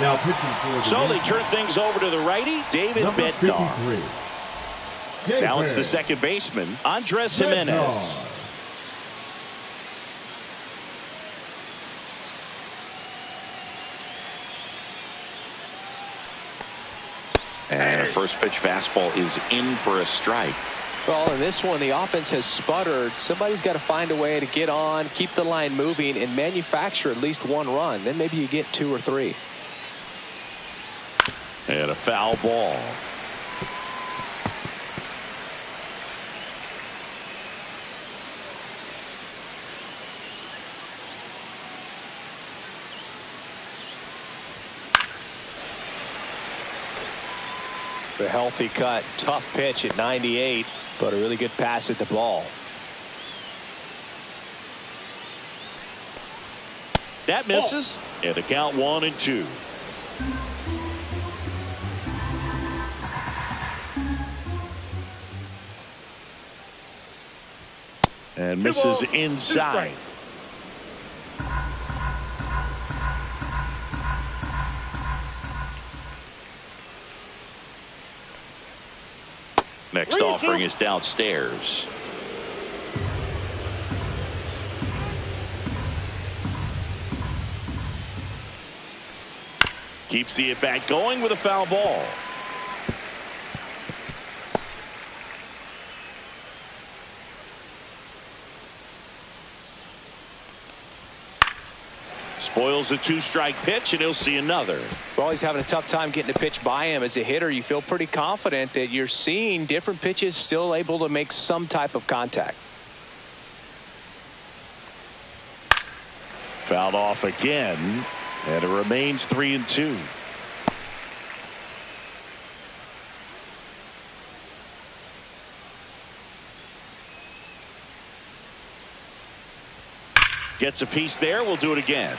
Now pitching for the So they turn things over to the righty, David Bednar. Now it's the second baseman, Andres Jimenez. And a first pitch fastball is in for a strike. Well, in this one, the offense has sputtered. Somebody's got to find a way to get on, keep the line moving, and manufacture at least 1 run. Then maybe you get 2 or 3. And a foul ball. The healthy cut, tough pitch at 98, but a really good pass at the ball. That misses. And the count 1-2. And misses inside. Next offering is downstairs. Keeps the at-bat going with a foul ball. Spoils the 2-strike pitch, and he'll see another. Well, he's having a tough time getting a pitch by him. As a hitter, you feel pretty confident that you're seeing different pitches still able to make some type of contact. Fouled off again, and it remains 3-2. Gets a piece there. We'll do it again.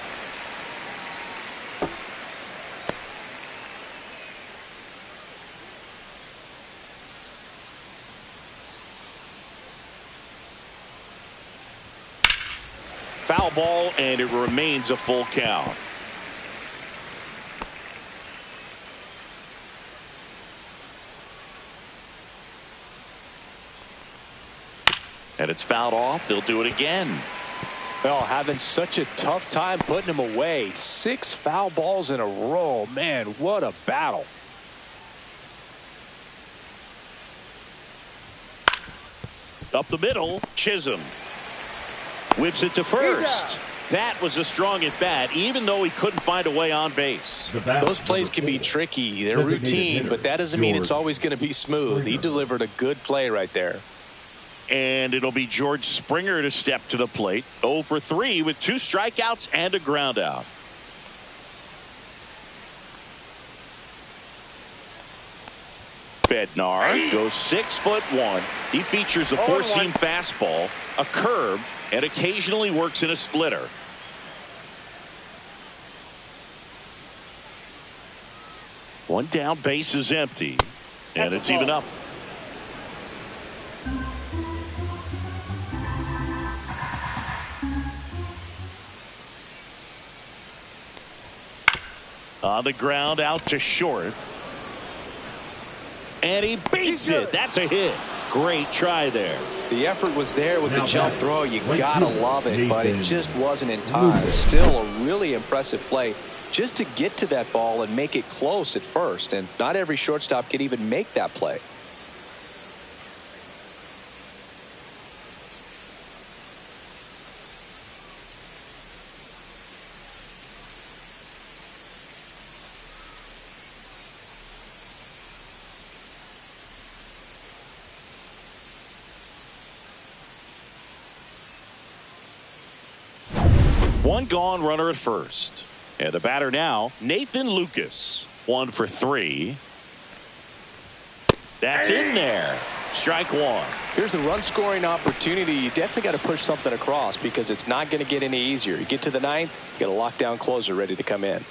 Foul ball, and it remains a full count. And it's fouled off. They'll do it again. Well, having such a tough time putting him away. 6 foul balls in a row. Man, what a battle. Up the middle, Chisholm whips it to first. That was a strong at bat, even though he couldn't find a way on base. Those plays can be tricky. They're routine, but that doesn't mean it's always going to be smooth. He delivered a good play right there. And it'll be George Springer to step to the plate. 0 for 3 with 2 strikeouts and a ground out. Bednar goes 6'1". He features a 4-seam fastball, a curve, and occasionally works in a splitter. One down, base is empty, and it's even up. On the ground, out to short. And he beats it. That's a hit. Great try there. The effort was there with the jump throw. You gotta love it, but it just wasn't in time. Still a really impressive play just to get to that ball and make it close at first. And not every shortstop can even make that play. One gone, runner at first. And the batter now, Nathan Lucas. 1 for 3. That's in there. Strike 1. Here's a run scoring opportunity. You definitely got to push something across because it's not going to get any easier. You get to the 9th, you got a lockdown closer ready to come in.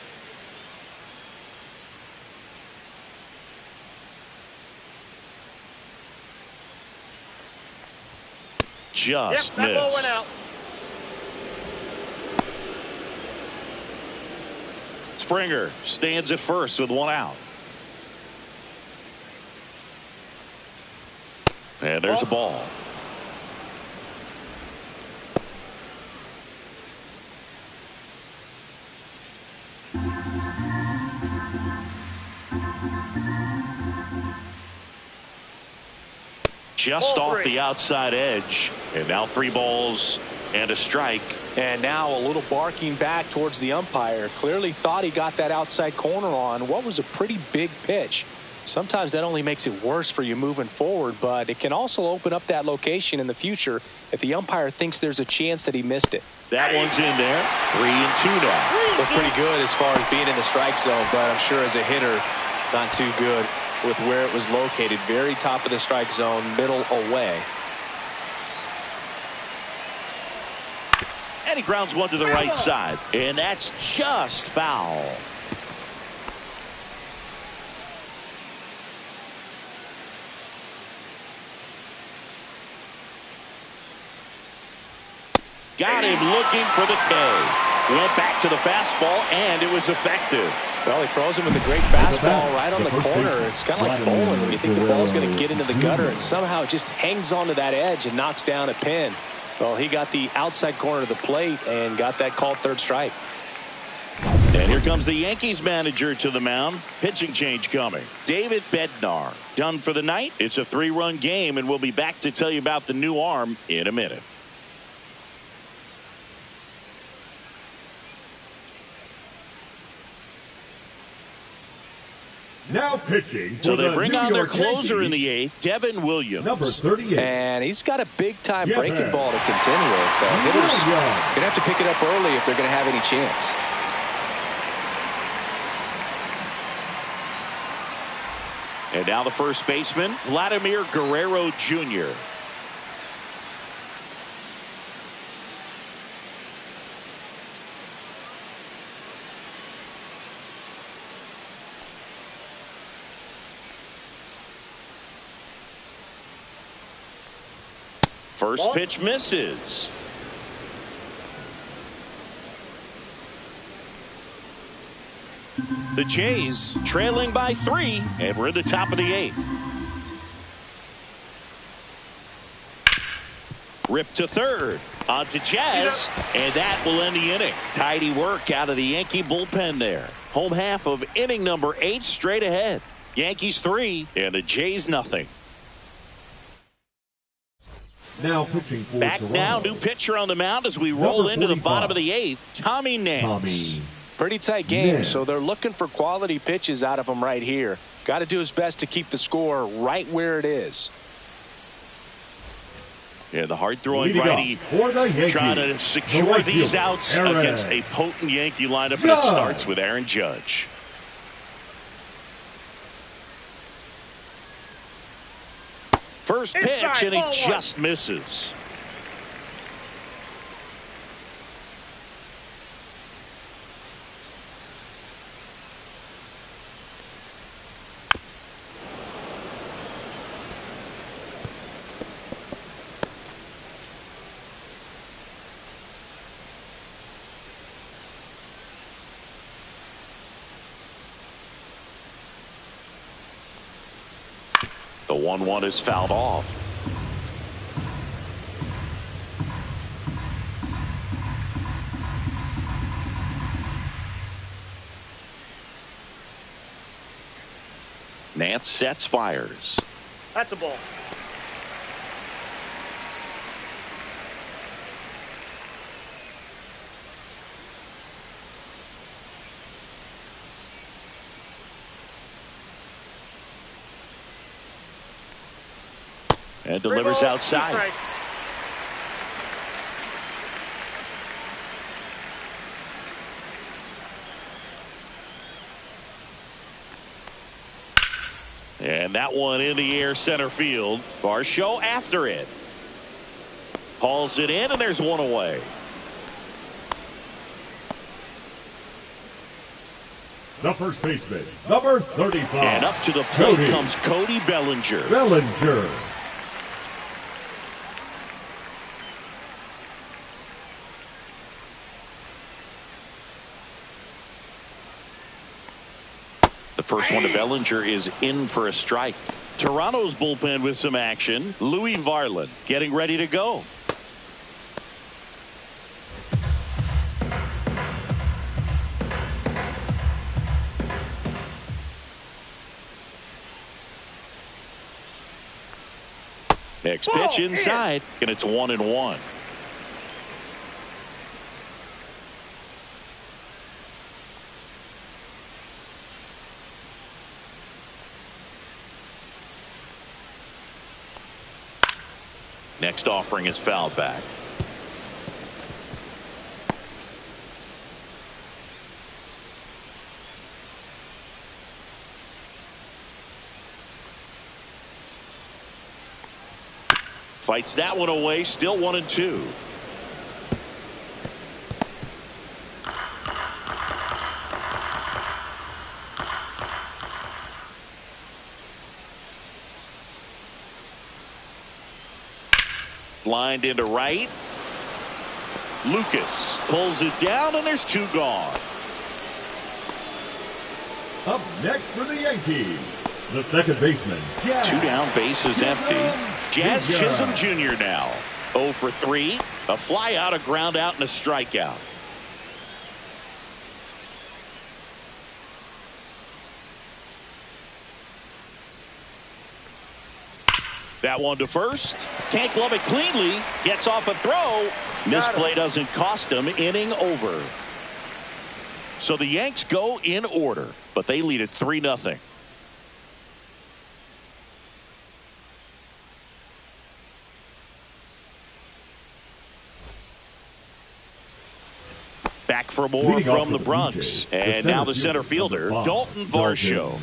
Just that ball went missed. out. Springer stands at first with 1 out. And there's a ball. Just off the outside edge. And now 3 balls and a strike. And now a little barking back towards the umpire. Clearly thought he got that outside corner on what was a pretty big pitch. Sometimes that only makes it worse for you moving forward, but it can also open up that location in the future if the umpire thinks there's a chance that he missed it. That one's in there. 3-2 now. Looked pretty good as far as being in the strike zone, but I'm sure as a hitter, not too good with where it was located. Very top of the strike zone, middle away. And he grounds one to the right side. And that's just foul. Got him looking for the K. Went back to the fastball, and it was effective. Well, he throws him with a great fastball right on the corner. It's kind of like bowling when you think the ball's going to get into the gutter, and somehow it just hangs onto that edge and knocks down a pin. Well, he got the outside corner of the plate and got that called third strike. And here comes the Yankees manager to the mound. Pitching change coming. David Bednar done for the night. It's a 3-run game, and we'll be back to tell you about the new arm in a minute. Now pitching. So they bring on their closer in the 8th, Devin Williams. Number 38. And he's got a big-time breaking ball to contend with. Hitters going to have to pick it up early if they're going to have any chance. And now the first baseman, Vladimir Guerrero Jr. First pitch misses. The Jays trailing by 3, and we're at the top of the 8th. Rip to third. On to Jazz, and that will end the inning. Tidy work out of the Yankee bullpen there. Home half of inning number 8 straight ahead. Yankees 3, and the Jays nothing. Now pitching for Back Toronto. now, new pitcher on the mound as we roll into the bottom of the 8th. Tommy Nance. Pretty tight game, so they're looking for quality pitches out of him right here. Got to do his best to keep the score right where it is. Yeah, the hard-throwing righty trying to secure these outs against a potent Yankee lineup, and it starts with Aaron Judge. First pitch, and he just misses. The 1-1 is fouled off. Nance sets, fires. That's a ball. And delivers outside. And that one in the air center field. Varsho after it. Hauls it in, and there's one away. The first baseman, number 35. And up to the plate comes Cody Bellinger. The first one to Bellinger is in for a strike. Toronto's bullpen with some action. Louis Varland getting ready to go. Next pitch inside, and it's 1-1. Next offering is fouled back. Fights that one away, still 1-2. lined into right. Lucas pulls it down, and there's 2 gone. Up next for the Yankees, the second baseman, Jazz. 2 down, bases empty. Jazz Chisholm Jr. now 0 for 3. A fly out, a ground out, and a strikeout. That one to first. Can't glove it cleanly. Gets off a throw. Misplay doesn't cost him. Inning over. So the Yanks go in order, but they lead it 3-0. Back for more from the Bronx. And now the center fielder, Dalton Varsho.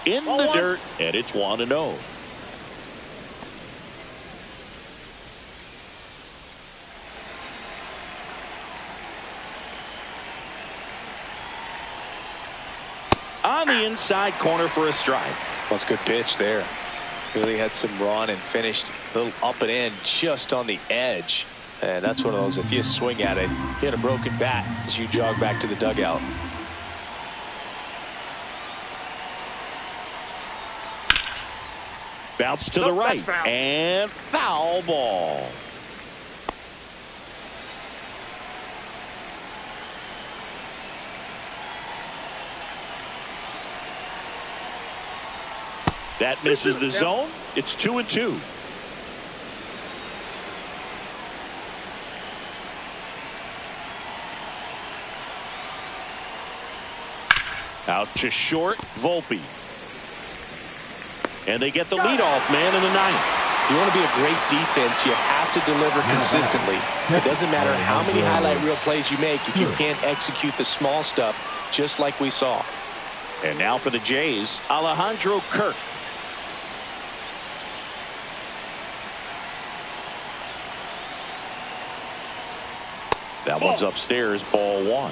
In the dirt, and it's 1-0. On the inside corner for a strike. That's a good pitch there. Really had some run and finished a little up and in just on the edge. And that's one of those, if you swing at it, hit a broken bat as you jog back to the dugout. Bounce to the right, and foul ball. That misses the zone. It's 2-2. Out to short, Volpe. And they get the leadoff man in the 9th. You want to be a great defense, you have to deliver consistently. It doesn't matter how many highlight reel plays you make if you can't execute the small stuff, just like we saw. And now for the Jays, Alejandro Kirk. That one's upstairs, ball 1.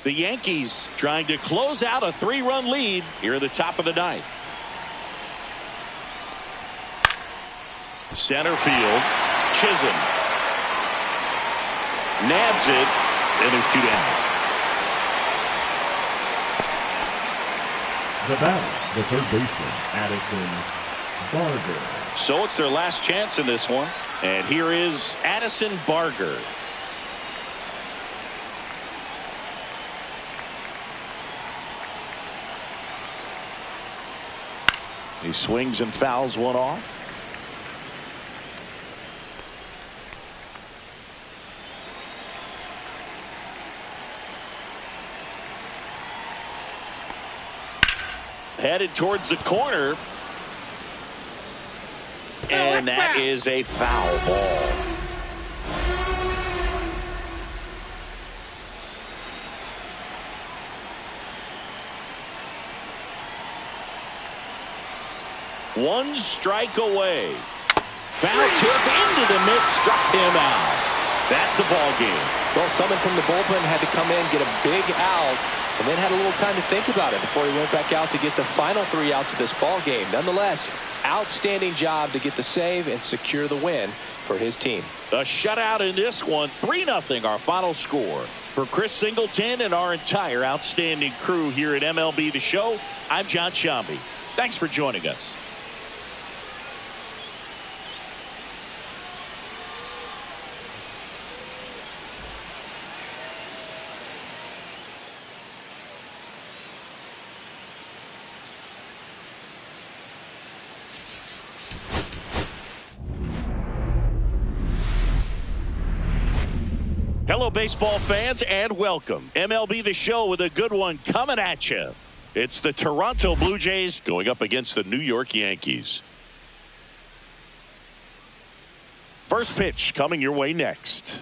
The Yankees trying to close out a 3-run lead here at the top of the 9th. Center field, Chisholm. Nabs it, and there's 2 down. The batter, the third baseman, Addison Barger. So it's their last chance in this one. And here is Addison Barger. He swings and fouls one off. Headed towards the corner. And that is a foul ball. One strike away. Foul tip into the mid, struck him out. That's the ball game. Well, someone from the bullpen had to come in, get a big out, and then had a little time to think about it before he went back out to get the final 3 outs of this ball game. Nonetheless, outstanding job to get the save and secure the win for his team. A shutout in this one, 3-0 our final score. For Chris Singleton and our entire outstanding crew here at MLB The Show, I'm John Shambi. Thanks for joining us. Hello, baseball fans, and welcome. MLB The Show with a good one coming at you. It's the Toronto Blue Jays going up against the New York Yankees. First pitch coming your way next.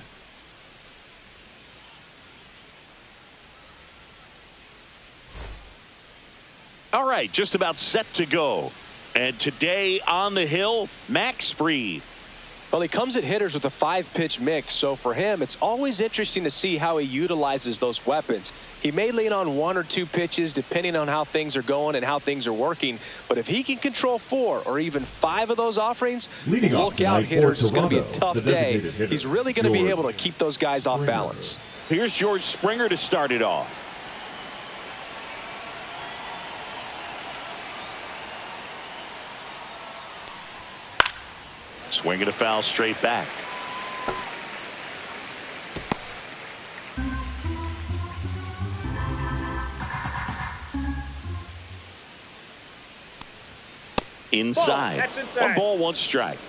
All right, just about set to go. And today on the hill, Max Fried. Well, he comes at hitters with a 5-pitch mix, so for him, it's always interesting to see how he utilizes those weapons. He may lean on 1 or 2 pitches depending on how things are going and how things are working, but if he can control 4 or even 5 of those offerings, look out, hitters. It's going to be a tough day. He's really going to be able to keep those guys off balance. Here's George Springer to start it off. Swinging a foul straight back. Inside. That's inside. 1 ball, 1 strike.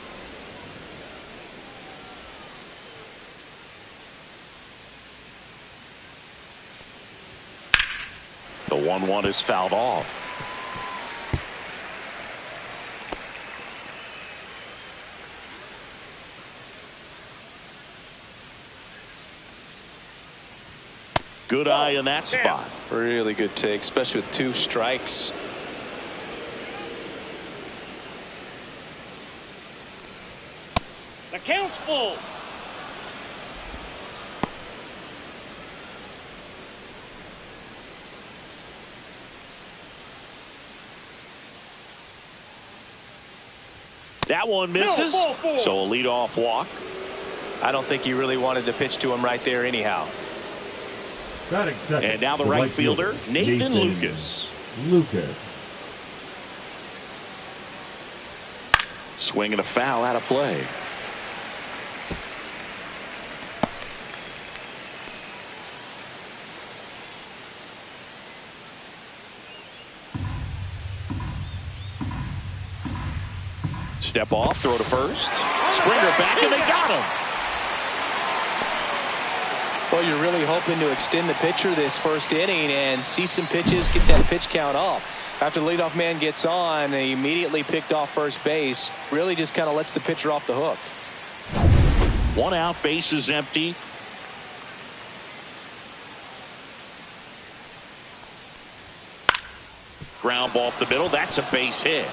The 1-1 is fouled off. Good eye in that spot. Really good take, especially with 2 strikes. The count's full. That one misses. No, ball 4. So a leadoff walk. I don't think he really wanted to pitch to him right there anyhow. And now the right fielder, Nathan Lucas. Swinging a foul out of play. Step off, throw to first. Springer back, and they got him. Well, you're really hoping to extend the pitcher this first inning and see some pitches, get that pitch count up. After the leadoff man gets on, he immediately picked off first base. Really just kind of lets the pitcher off the hook. 1 out, base is empty. Ground ball up the middle. That's a base hit.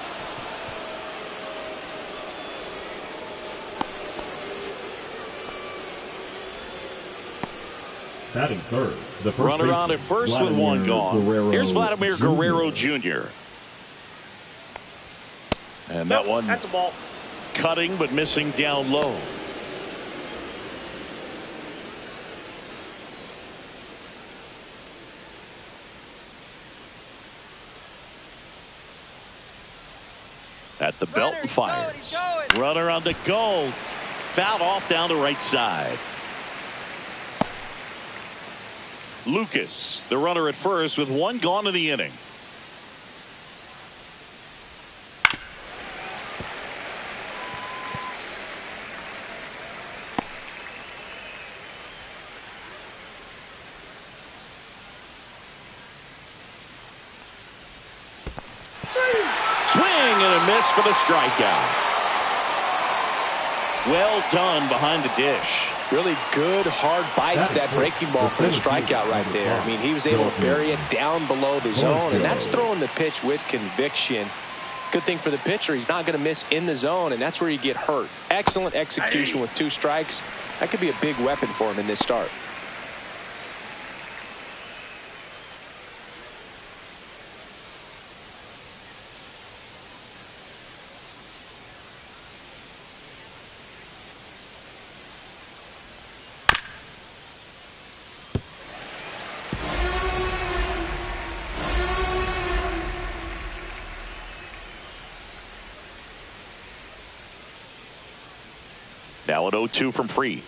Batting third, the first runner on at first with 1 gone. Here's Vladimir Guerrero Jr. And that one That's a ball. cutting but missing down low. At the belt and fires. Runner on the go. Fouled off down the right side. Lucas, the runner at first with 1 gone in the inning. Swing and a miss for the strikeout. Well done behind the dish. Really good, hard bite to that breaking ball for the strikeout right there. I mean, he was able to bury it down below the zone, and that's throwing the pitch with conviction. Good thing for the pitcher, he's not going to miss in the zone, and that's where you get hurt. Excellent execution with 2 strikes. That could be a big weapon for him in this start. Now an 0-2 from Free.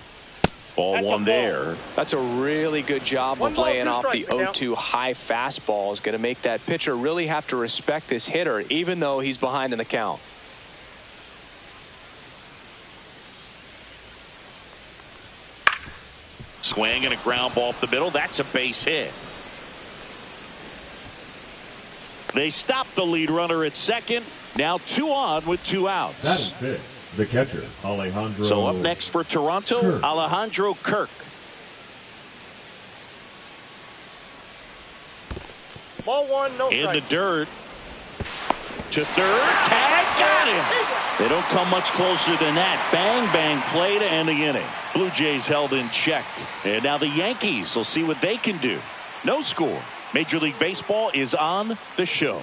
Ball 1 there. That's a really good job of laying off the 0-2 high fastball. Is going to make that pitcher really have to respect this hitter, even though he's behind in the count. Swing and a ground ball up the middle. That's a base hit. They stop the lead runner at second. Now 2 on with 2 outs. That is it. The catcher, Alejandro. So up next for Toronto, Kirk. Alejandro Kirk. Ball 1, no In strike. the dirt. To third. Tag. Got him. They don't come much closer than that. Bang, bang play to end the inning. Blue Jays held in check. And now the Yankees will see what they can do. No score. Major League Baseball is on the show.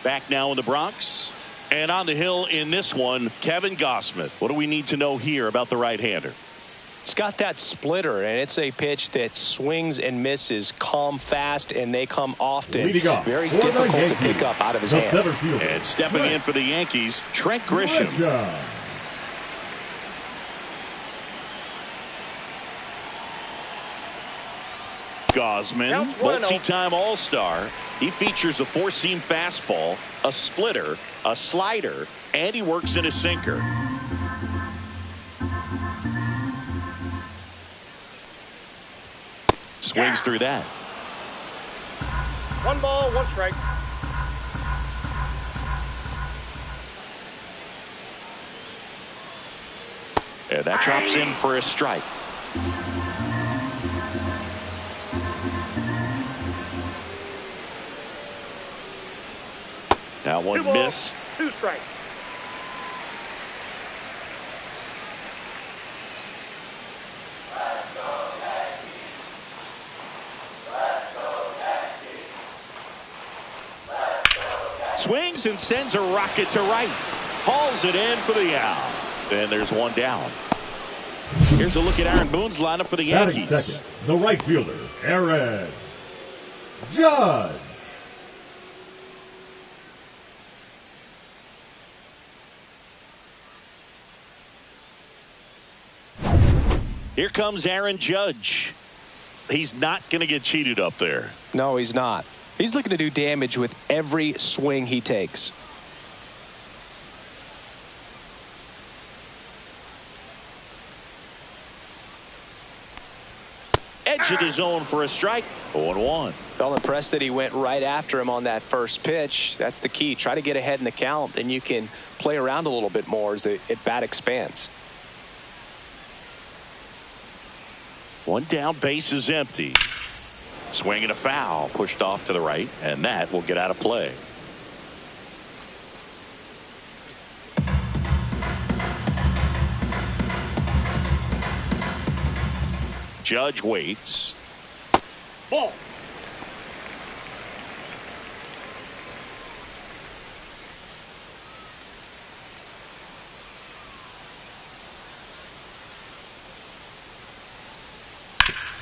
Back now in the Bronx. And on the hill in this one, Kevin Gausman. What do we need to know here about the right-hander? He's got that splitter, and it's a pitch that swings and misses, come fast, and they come often. Very difficult to pick up out of his hand. And stepping in for the Yankees, Trent Grisham. Gausman, multi-time All-Star. He features a four-seam fastball, a splitter, a slider, and he works in a sinker. Swings through that. 1 ball, 1 strike. And that drops in for a strike. That one missed. 2 strikes. Swings and sends a rocket to right. Hauls it in for the out. And there's one down. Here's a look at Aaron Boone's lineup for the Yankees. Second, the right fielder, Aaron Judge. Here comes Aaron Judge. He's not going to get cheated up there. No, he's not. He's looking to do damage with every swing he takes. Edge of the zone for a strike. 0-1. Felt impressed that he went right after him on that first pitch. That's the key. Try to get ahead in the count, then you can play around a little bit more as the at-bat expands. One down, base is empty. Swing and a foul, pushed off to the right, and that will get out of play. Judge waits. Ball.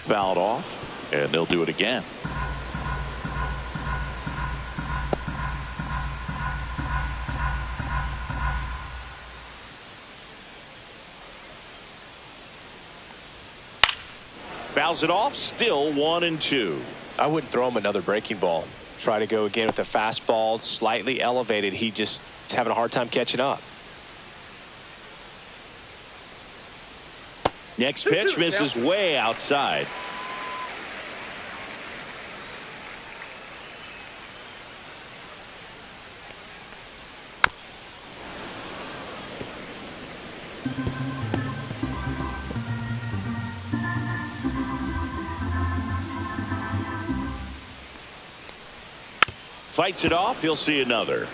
Fouled off, and they'll do it again. Fouls it off, still 1-2. I wouldn't throw him another breaking ball. Try to go again with the fastball, slightly elevated. He just is having a hard time catching up. Next pitch misses way outside. Fights it off. He'll see another.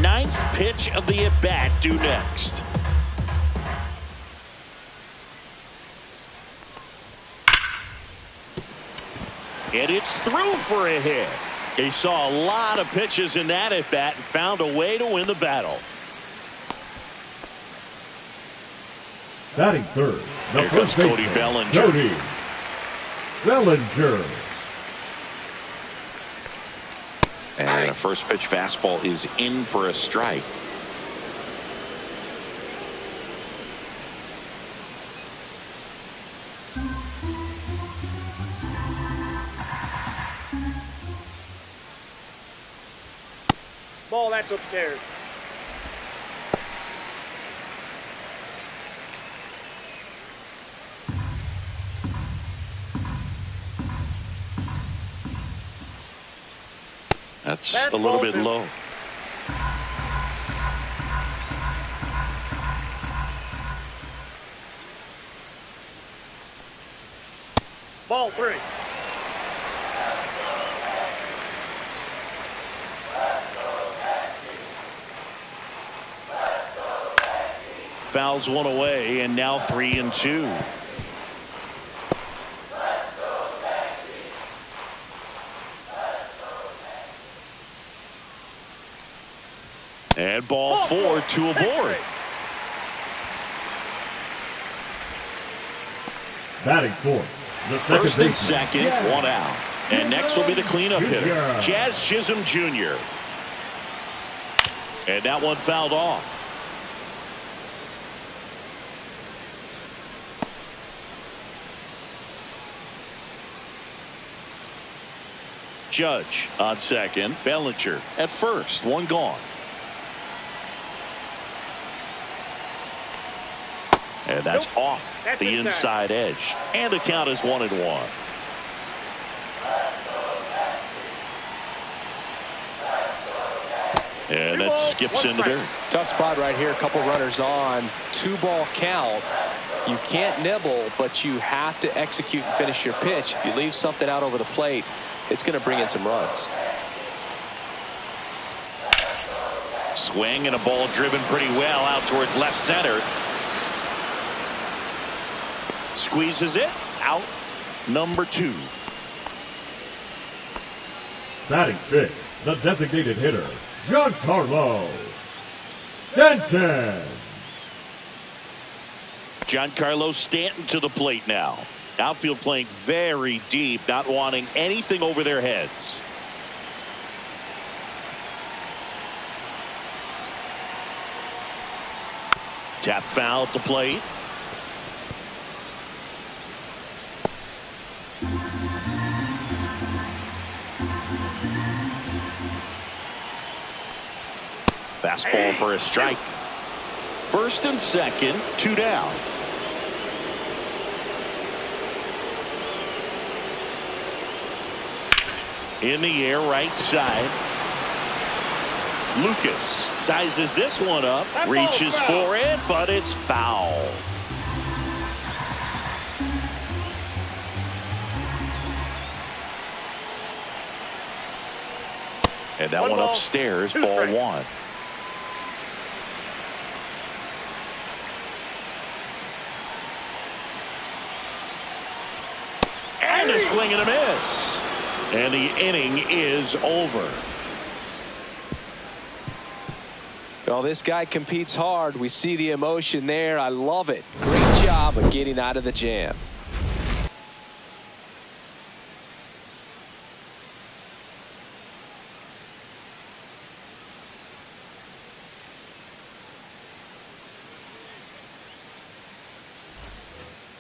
Ninth pitch of the at-bat due next. And it's through for a hit. He saw a lot of pitches in that at-bat and found a way to win the battle. Batting third, the Here comes first Cody baseman, Bellinger. Cody Bellinger. And a first pitch fastball is in for a strike. Ball, that's upstairs. That's a little bit low. Ball 3. Fouls one away, and now 3-2. And ball 4, 2 aboard. Batting fourth, the First and second, one out. And next will be the cleanup hitter, Jazz Chisholm Jr. And that one fouled off. Judge on second, Bellinger at first, one gone. And that's off the inside edge. And the count is 1-1. And that skips into there. Tough spot right here. A couple runners on. 2-ball count. You can't nibble, but you have to execute and finish your pitch. If you leave something out over the plate, it's going to bring in some runs. Swing and a ball driven pretty well out towards left center. Squeezes it out. Number 2. Batting fifth, the designated hitter, Giancarlo Stanton. Giancarlo Stanton to the plate now. Outfield playing very deep, not wanting anything over their heads. Tap foul at the plate. Fastball for a strike. First and second, 2 down. In the air, right side. Lucas sizes this one up, reaches for it, but it's foul. And that one upstairs, ball 1. And a swing and a miss. And the inning is over. Well, this guy competes hard. We see the emotion there. I love it. Great job of getting out of the jam.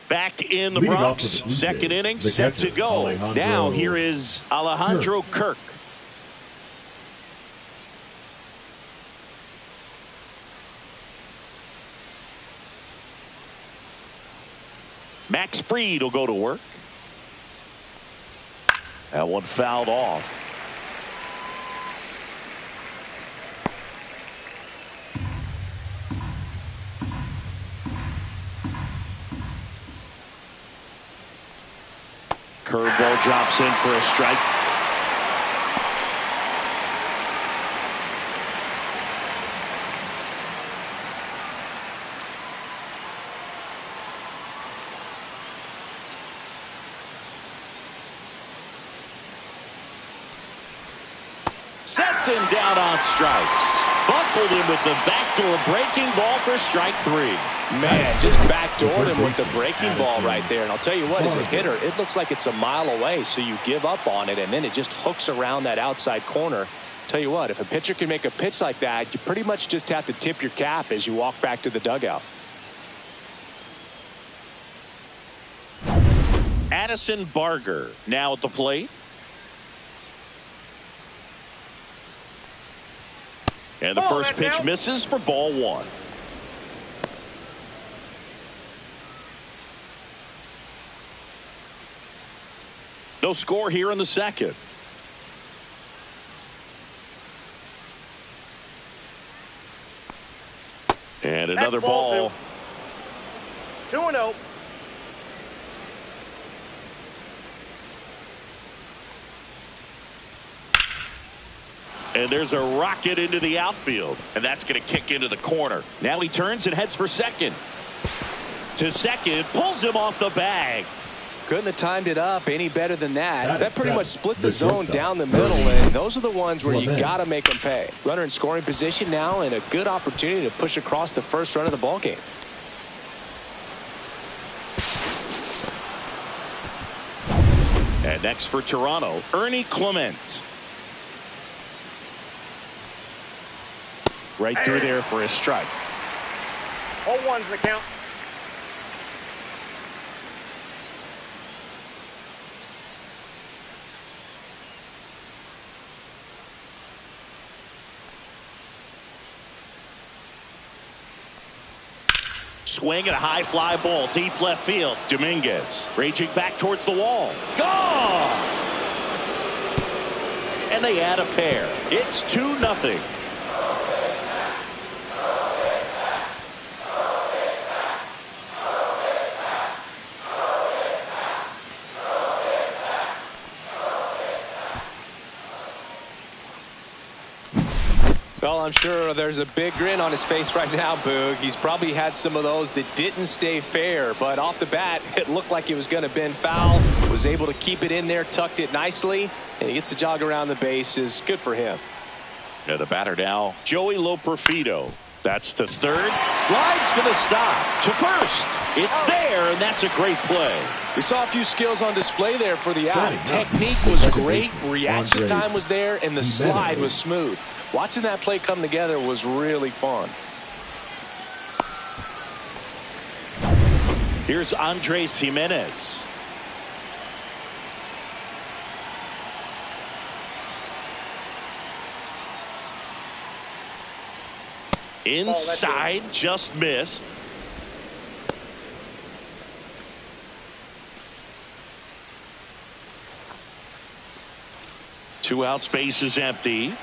Back in the Bronx, second inning set to go. Now here is Alejandro Kirk. Max Fried will go to work. That one fouled off. Curveball drops in for a strike. Sets him down on strikes. Buckled him with the backdoor breaking ball for strike 3. Man, just backdoored him with the breaking ball right there. And I'll tell you what, as a hitter, it looks like it's a mile away, so you give up on it, and then it just hooks around that outside corner. Tell you what, if a pitcher can make a pitch like that, you pretty much just have to tip your cap as you walk back to the dugout. Addison Barger now at the plate. And the first pitch misses for ball 1. No score here in the second. And another ball. 2-0. And there's a rocket into the outfield. And that's going to kick into the corner. Now he turns and heads for second. To second, pulls him off the bag. Couldn't have timed it up any better than that. That pretty much split the zone shortstop. down the middle, and those are the ones where you Clement. got to make them pay. Runner in scoring position now, and a good opportunity to push across the first run of the ball game. And next for Toronto, Clement. Right through there for a strike. 0-1's the count. Swing and a high fly ball deep left field. Dominguez raging back towards the wall. Gone! And they add a pair. It's 2-0. Well, I'm sure there's a big grin on his face right now, Boog. He's probably had some of those that didn't stay fair, but off the bat, it looked like it was going to bend foul. Was able to keep it in there, tucked it nicely, and he gets the jog around the bases. Good for him. Yeah, the batter now, Joey Loperfido. That's to third. Slides for the stop. To first. It's there, and that's a great play. We saw a few skills on display there for the out. Right. Technique was great. Andre. Reaction time was there, and the Jimenez. slide was smooth. Watching that play come together was really fun. Here's Andres Jimenez. Inside, just missed. Two out, space is empty.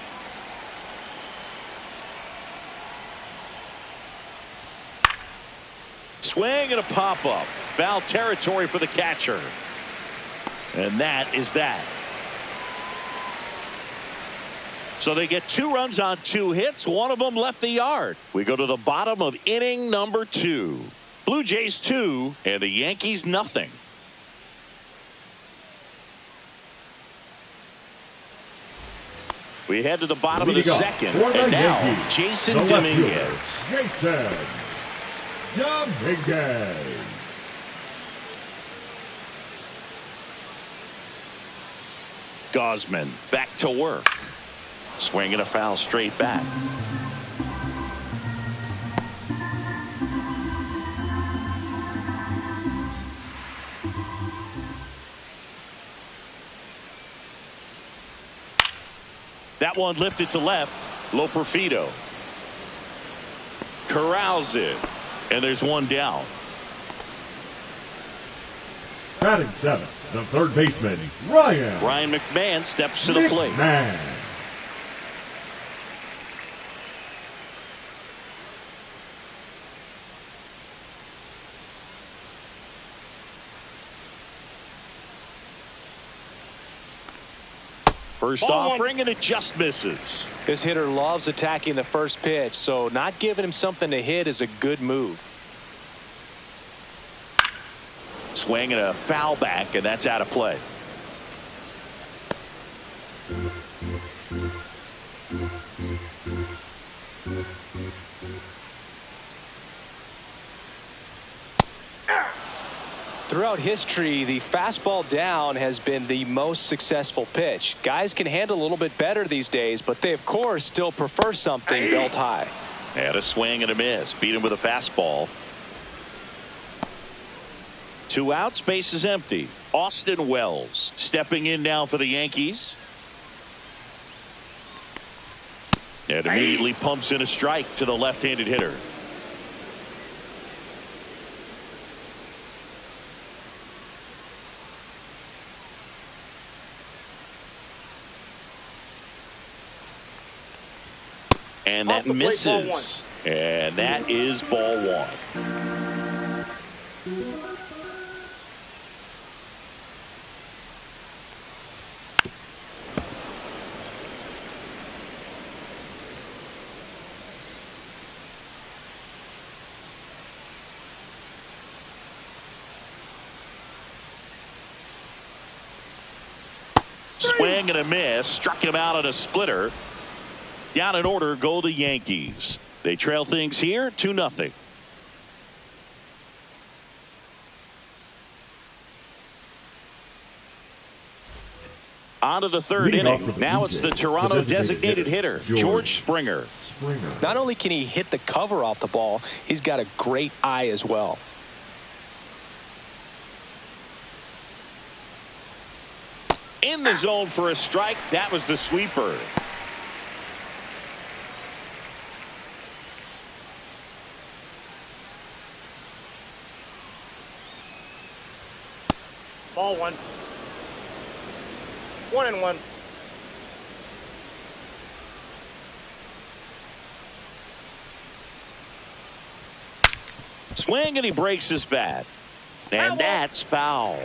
Swing and a pop-up. Foul territory for the catcher. And that is that. So they get 2 runs on 2 hits. One of them left the yard. We go to the bottom of inning number 2. Blue Jays 2 and the Yankees nothing. We head to the bottom of the second. And now Yankees, Jason the left Dominguez. fielder, Jason Dominguez. Gosman back to work. Swinging a foul straight back. That one lifted to left. Loperfido corrals it. And there's one down. Batting 7, the third baseman, Ryan McMahon steps to the plate. McMahon. First offering, and it just misses. This hitter loves attacking the first pitch, so not giving him something to hit is a good move. Swing and a foul back, and that's out of play. Throughout history, the fastball down has been the most successful pitch. Guys can handle a little bit better these days, but they, of course, still prefer something belt high. And a swing and a miss. Beat him with a fastball. 2 outs, base is empty. Austin Wells stepping in now for the Yankees. And immediately pumps in a strike to the left-handed hitter. And that misses. And that is ball 1. Swing and a miss. Struck him out on a splitter. Down in order go the Yankees. They trail things here 2-0. On to the third inning. Now it's the Toronto designated hitter, George Springer. Not only can he hit the cover off the ball, he's got a great eye as well. In the zone for a strike. That was the sweeper. Ball 1. 1-1. Swing and he breaks his bat. And that's foul.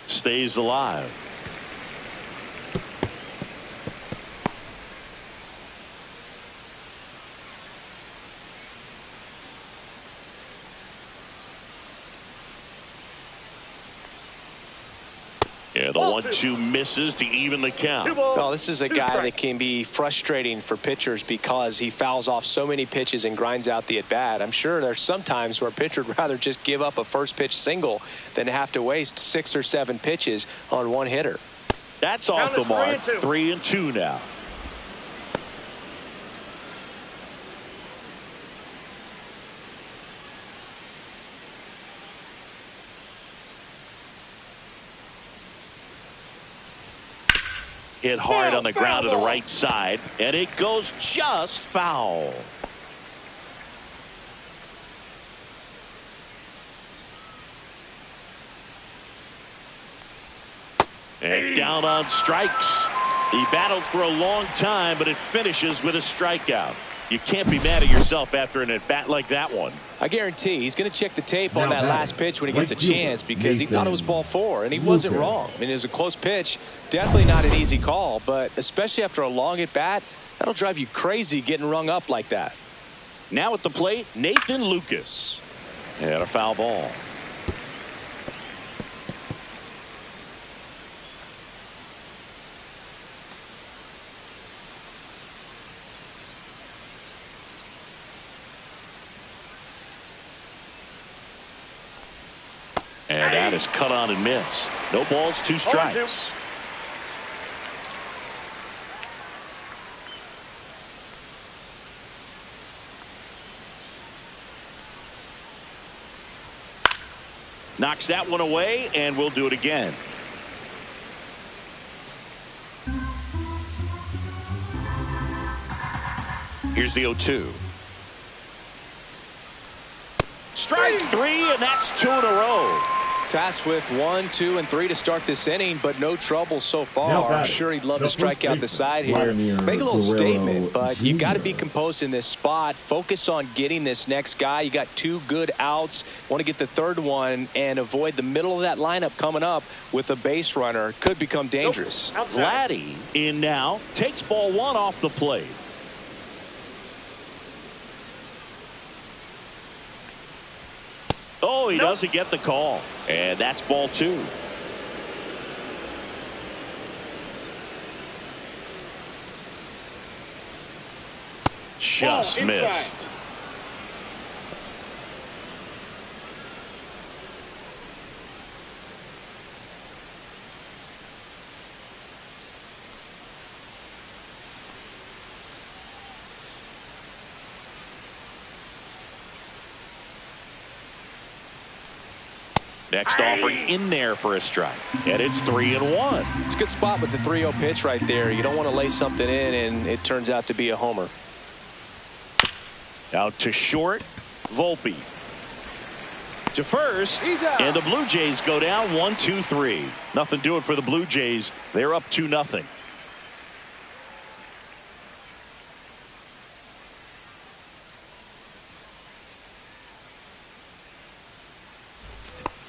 Stays alive. Yeah, the 1-2 misses to even the count. Oh, this is a guy that can be frustrating for pitchers because he fouls off so many pitches and grinds out the at-bat. I'm sure there's some times where a pitcher would rather just give up a first pitch single than have to waste 6 or 7 pitches on one hitter. That's off the mark. 3-2 now. Hit hard on the ground to the right side, and it goes just foul. And down on strikes. He battled for a long time, but it finishes with a strikeout. You can't be mad at yourself after an at-bat like that one. I guarantee he's going to check the tape on that last pitch when he gets a chance because he thought it was ball 4, and he wasn't wrong. I mean, it was a close pitch. Definitely not an easy call, but especially after a long at-bat, that'll drive you crazy getting rung up like that. Now at the plate, Nathan Lucas. And a foul ball. And that is cut on and missed. No balls, 2 strikes. Knocks that one away, and we'll do it again. Here's the 0-2. Strike 3, and that's 2 in a row. Tasked with 1, 2, and 3 to start this inning, but no trouble so far. I'm sure he'd love to strike out the side here. Make a little statement, but you've got to be composed in this spot. Focus on getting this next guy. You got 2 good outs. Want to get the third one and avoid the middle of that lineup coming up with a base runner. Could become dangerous. Vladdy in now. Takes ball 1 off the plate. Oh, he doesn't get the call. And that's ball 2. Just missed. Next offering in there for a strike. And it's 3-1. It's a good spot with the 3-0 pitch right there. You don't want to lay something in and it turns out to be a homer. Out to short. Volpe. To first. And the Blue Jays go down 1-2-3. Nothing doing for the Blue Jays. They're up 2-0.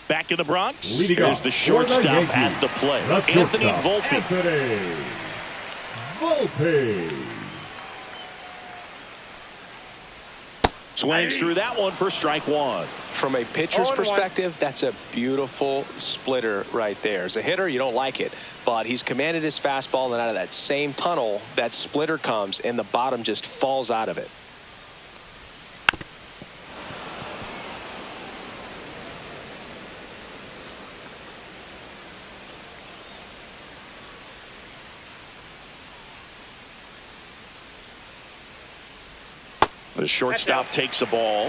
Back in the Bronx. Here's the shortstop at the plate. Anthony Volpe. Swings through that one for strike one. From a pitcher's perspective, that's a beautiful splitter right there. As a hitter, you don't like it, but he's commanded his fastball, and out of that same tunnel, that splitter comes, and the bottom just falls out of it. The shortstop takes a ball.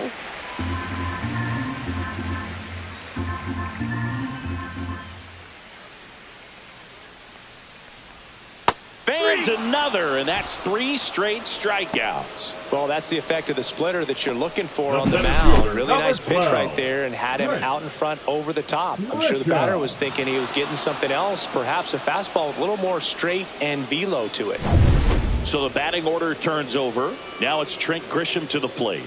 Fans another, and that's 3 straight strikeouts. Well, that's the effect of the splitter that you're looking for on the mound. Really nice pitch right there, and had him out in front over the top. I'm sure the batter was thinking he was getting something else, perhaps a fastball with a little more straight and velo to it. So the batting order turns over. Now it's Trent Grisham to the plate.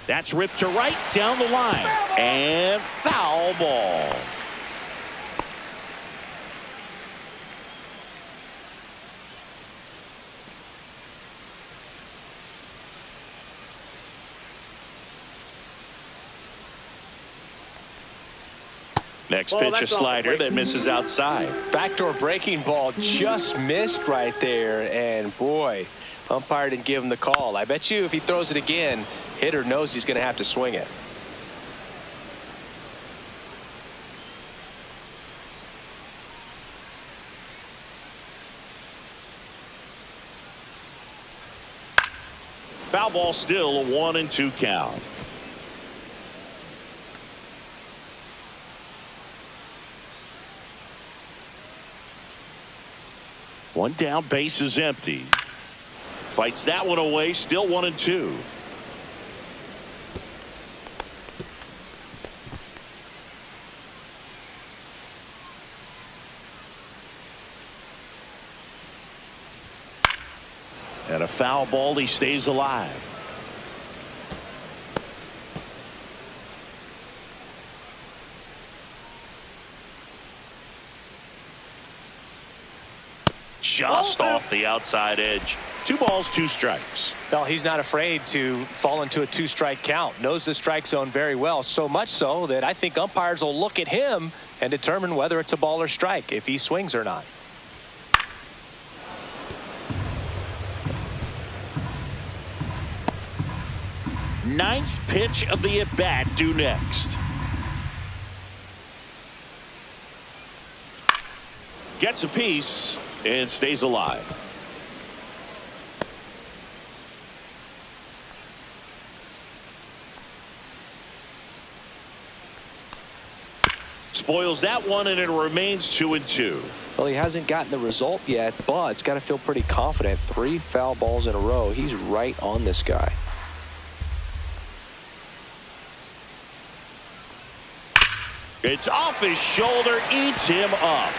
That's ripped to right down the line. And foul ball. Next pitch, a slider that misses outside. Backdoor breaking ball just missed right there, and boy, umpire didn't give him the call. I bet you if he throws it again, hitter knows he's going to have to swing it. Foul ball, still a 1-2 count. One down, base is empty. Fights that one away, still 1-2. And a foul ball, he stays alive. Just off the outside edge. 2 balls, 2 strikes. Well, he's not afraid to fall into a 2-strike count. Knows the strike zone very well, so much so that I think umpires will look at him and determine whether it's a ball or strike, if he swings or not. Ninth pitch of the at-bat due next. Gets a piece and stays alive. Spoils that one, and it remains 2-2. Well, he hasn't gotten the result yet, but it's got to feel pretty confident. 3 foul balls in a row. He's right on this guy. It's off his shoulder, eats him up.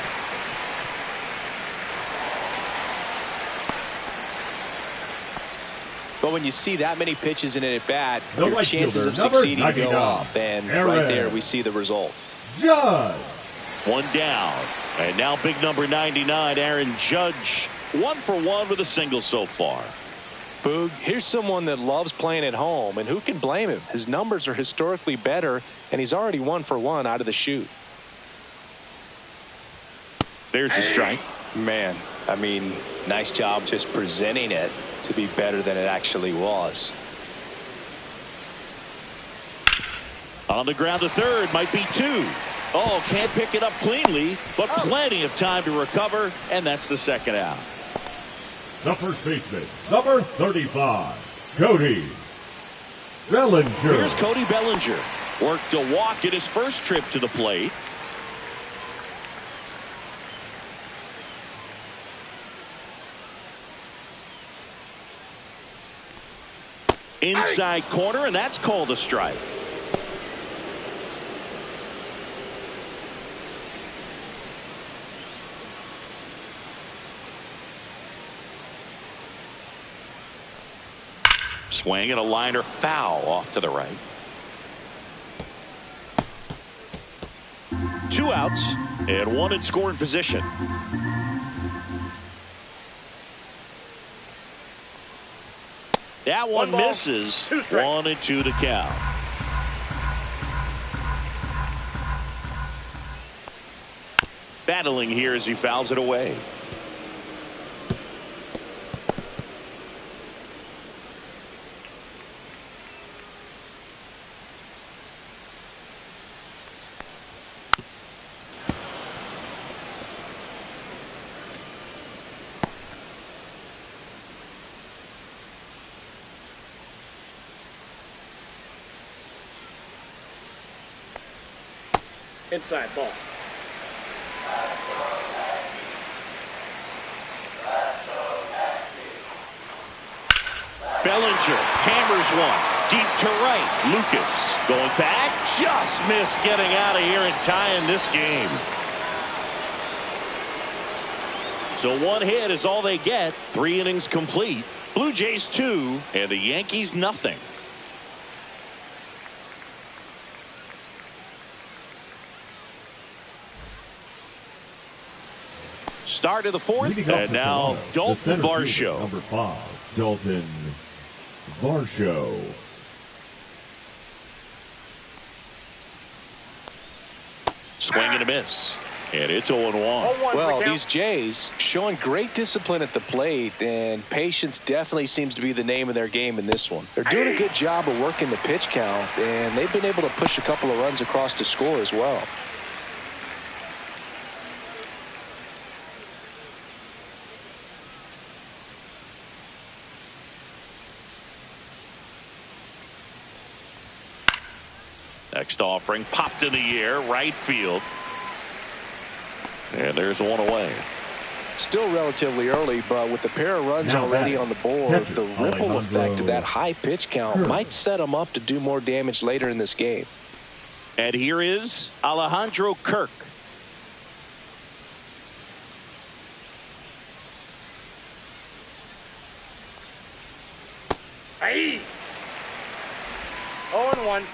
But when you see that many pitches in an at-bat, The your right chances fielder, of succeeding number go 99, up. And Aaron. right there, we see the result. Judge. One down. And now big number 99, Aaron Judge. 1 for 1 with a single so far. Boog, here's someone that loves playing at home, and who can blame him? His numbers are historically better, and he's already 1 for 1 out of the chute. There's the strike. Man, I mean, nice job just presenting it to be better than it actually was. On the ground to third, might be 2. Oh, can't pick it up cleanly, but plenty of time to recover, and that's the second out. The first baseman, number 35, Cody Bellinger. Here's Cody Bellinger. Worked a walk in his first trip to the plate. Inside corner, and that's called a strike. Swing and a liner foul off to the right. 2 outs and 1 in scoring position. That one ball, misses. 2 strikes. 1-2 to count. Battling here as he fouls it away. Inside ball. Bellinger hammers one deep to right. Lucas going back, just missed getting out of here and tying this game. So 1 hit is all they get. 3 innings complete. Blue Jays 2 and the Yankees nothing. Start of the 4th, and now Dalton Varsho. Number 5, Dalton Varsho. Swing and a miss, and it's 0-1. Well, these Jays showing great discipline at the plate, and patience definitely seems to be the name of their game in this one. They're doing a good job of working the pitch count, and they've been able to push a couple of runs across to score as well. Next offering popped in the air, right field. And there's one away. Still relatively early, but with the pair of runs already on the board, the ripple effect of that high pitch count might set them up to do more damage later in this game. And here is Alejandro Kirk. Aye. 0-1.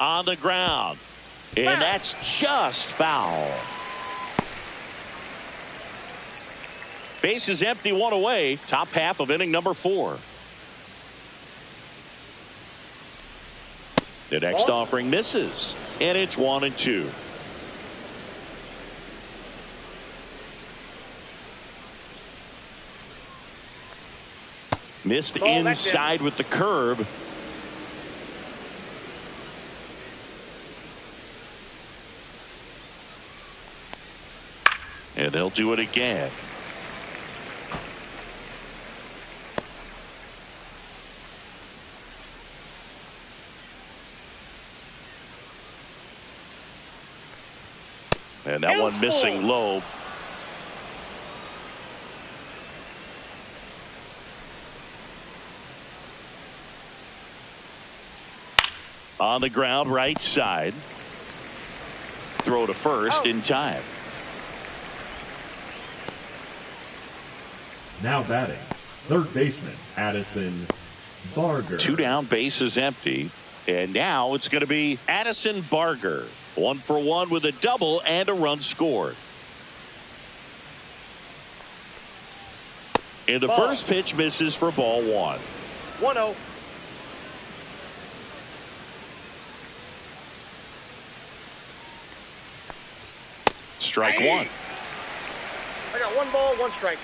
On the ground, and that's just foul. Base is empty, 1 away. Top half of inning number 4. The next offering misses, and it's 1-2. Missed inside with the curve. And they'll do it again. And that one missing low. On the ground, right side. Throw to first in time. Now batting, third baseman Addison Barger. 2 down, base is empty. And now it's going to be Addison Barger. 1 for 1 with a double and a run scored. And the first pitch misses for ball 1. 1-0. Strike 1. I got 1 ball, 1 strike.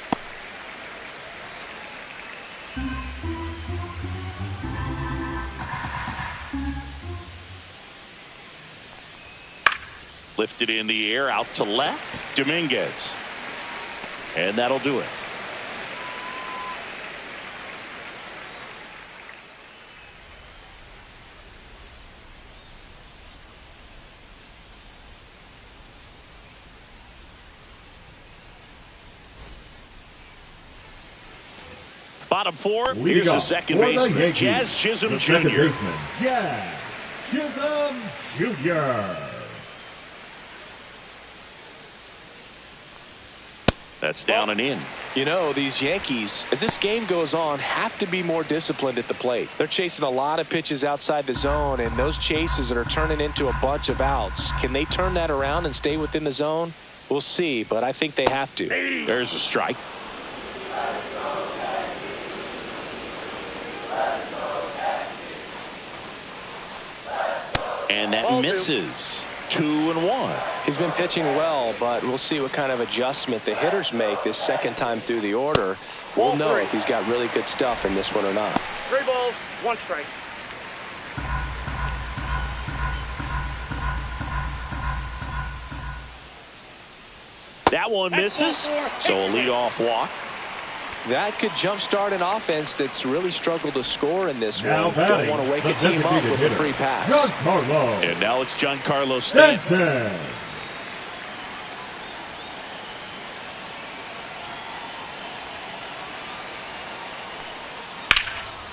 Lifted in the air, out to left. Dominguez. And that'll do it. Bottom 4, here's the second baseman, Jazz Chisholm Jr. Jazz Chisholm Jr. That's down and in. You know, these Yankees, as this game goes on, have to be more disciplined at the plate. They're chasing a lot of pitches outside the zone, and those chases that are turning into a bunch of outs. Can they turn that around and stay within the zone? We'll see, but I think they have to. There's a strike. And that misses. 2-1. He's been pitching well, but we'll see what kind of adjustment the hitters make this second time through the order. We'll know if he's got really good stuff in this one or not. 3 balls, 1 strike. That one misses, so a leadoff walk. That could jumpstart an offense that's really struggled to score in this Now one. batting, Don't want to wake the a team up with a hitter, free pass. Giancarlo And now it's Giancarlo Stanton. Stanton.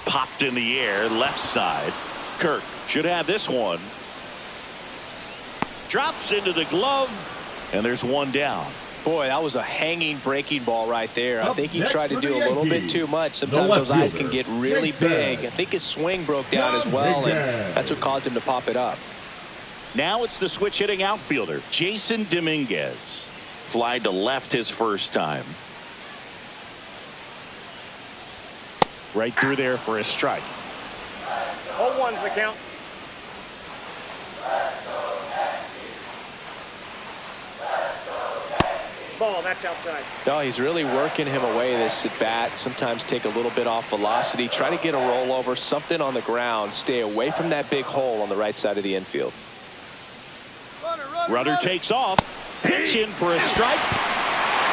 Popped in the air, left side. Kirk should have this one. Drops into the glove, and there's one down. Boy, that was a hanging breaking ball right there. I think he tried to do a little bit too much. The Sometimes left those eyes fielder, can get really Jason. big. I think his swing broke down as well, and that's what caused him to pop it up. Now it's the switch hitting outfielder, Jason Dominguez. Fly to left his first time. Right through there for a strike. 0-1's the count. Ball, that's outside. No, he's really working him away this at bat. Sometimes take a little bit off velocity. Try to get a rollover, something on the ground. Stay away from that big hole on the right side of the infield. Runner takes off. Pitch in for a strike.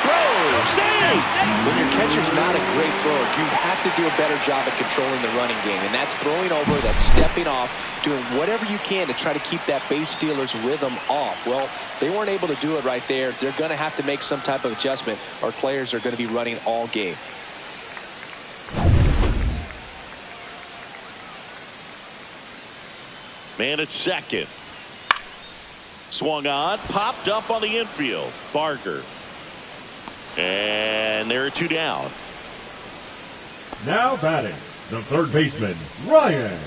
Throw. Save. When your catcher's not a great thrower, you have to do a better job at controlling the running game. And that's throwing over, that's stepping off, doing whatever you can to try to keep that base stealer's rhythm off. Well, they weren't able to do it right there. They're going to have to make some type of adjustment, or players are going to be running all game. Man at second. Swung on, popped up on the infield. Barker. And there are 2 down. Now batting, the third baseman, Ryan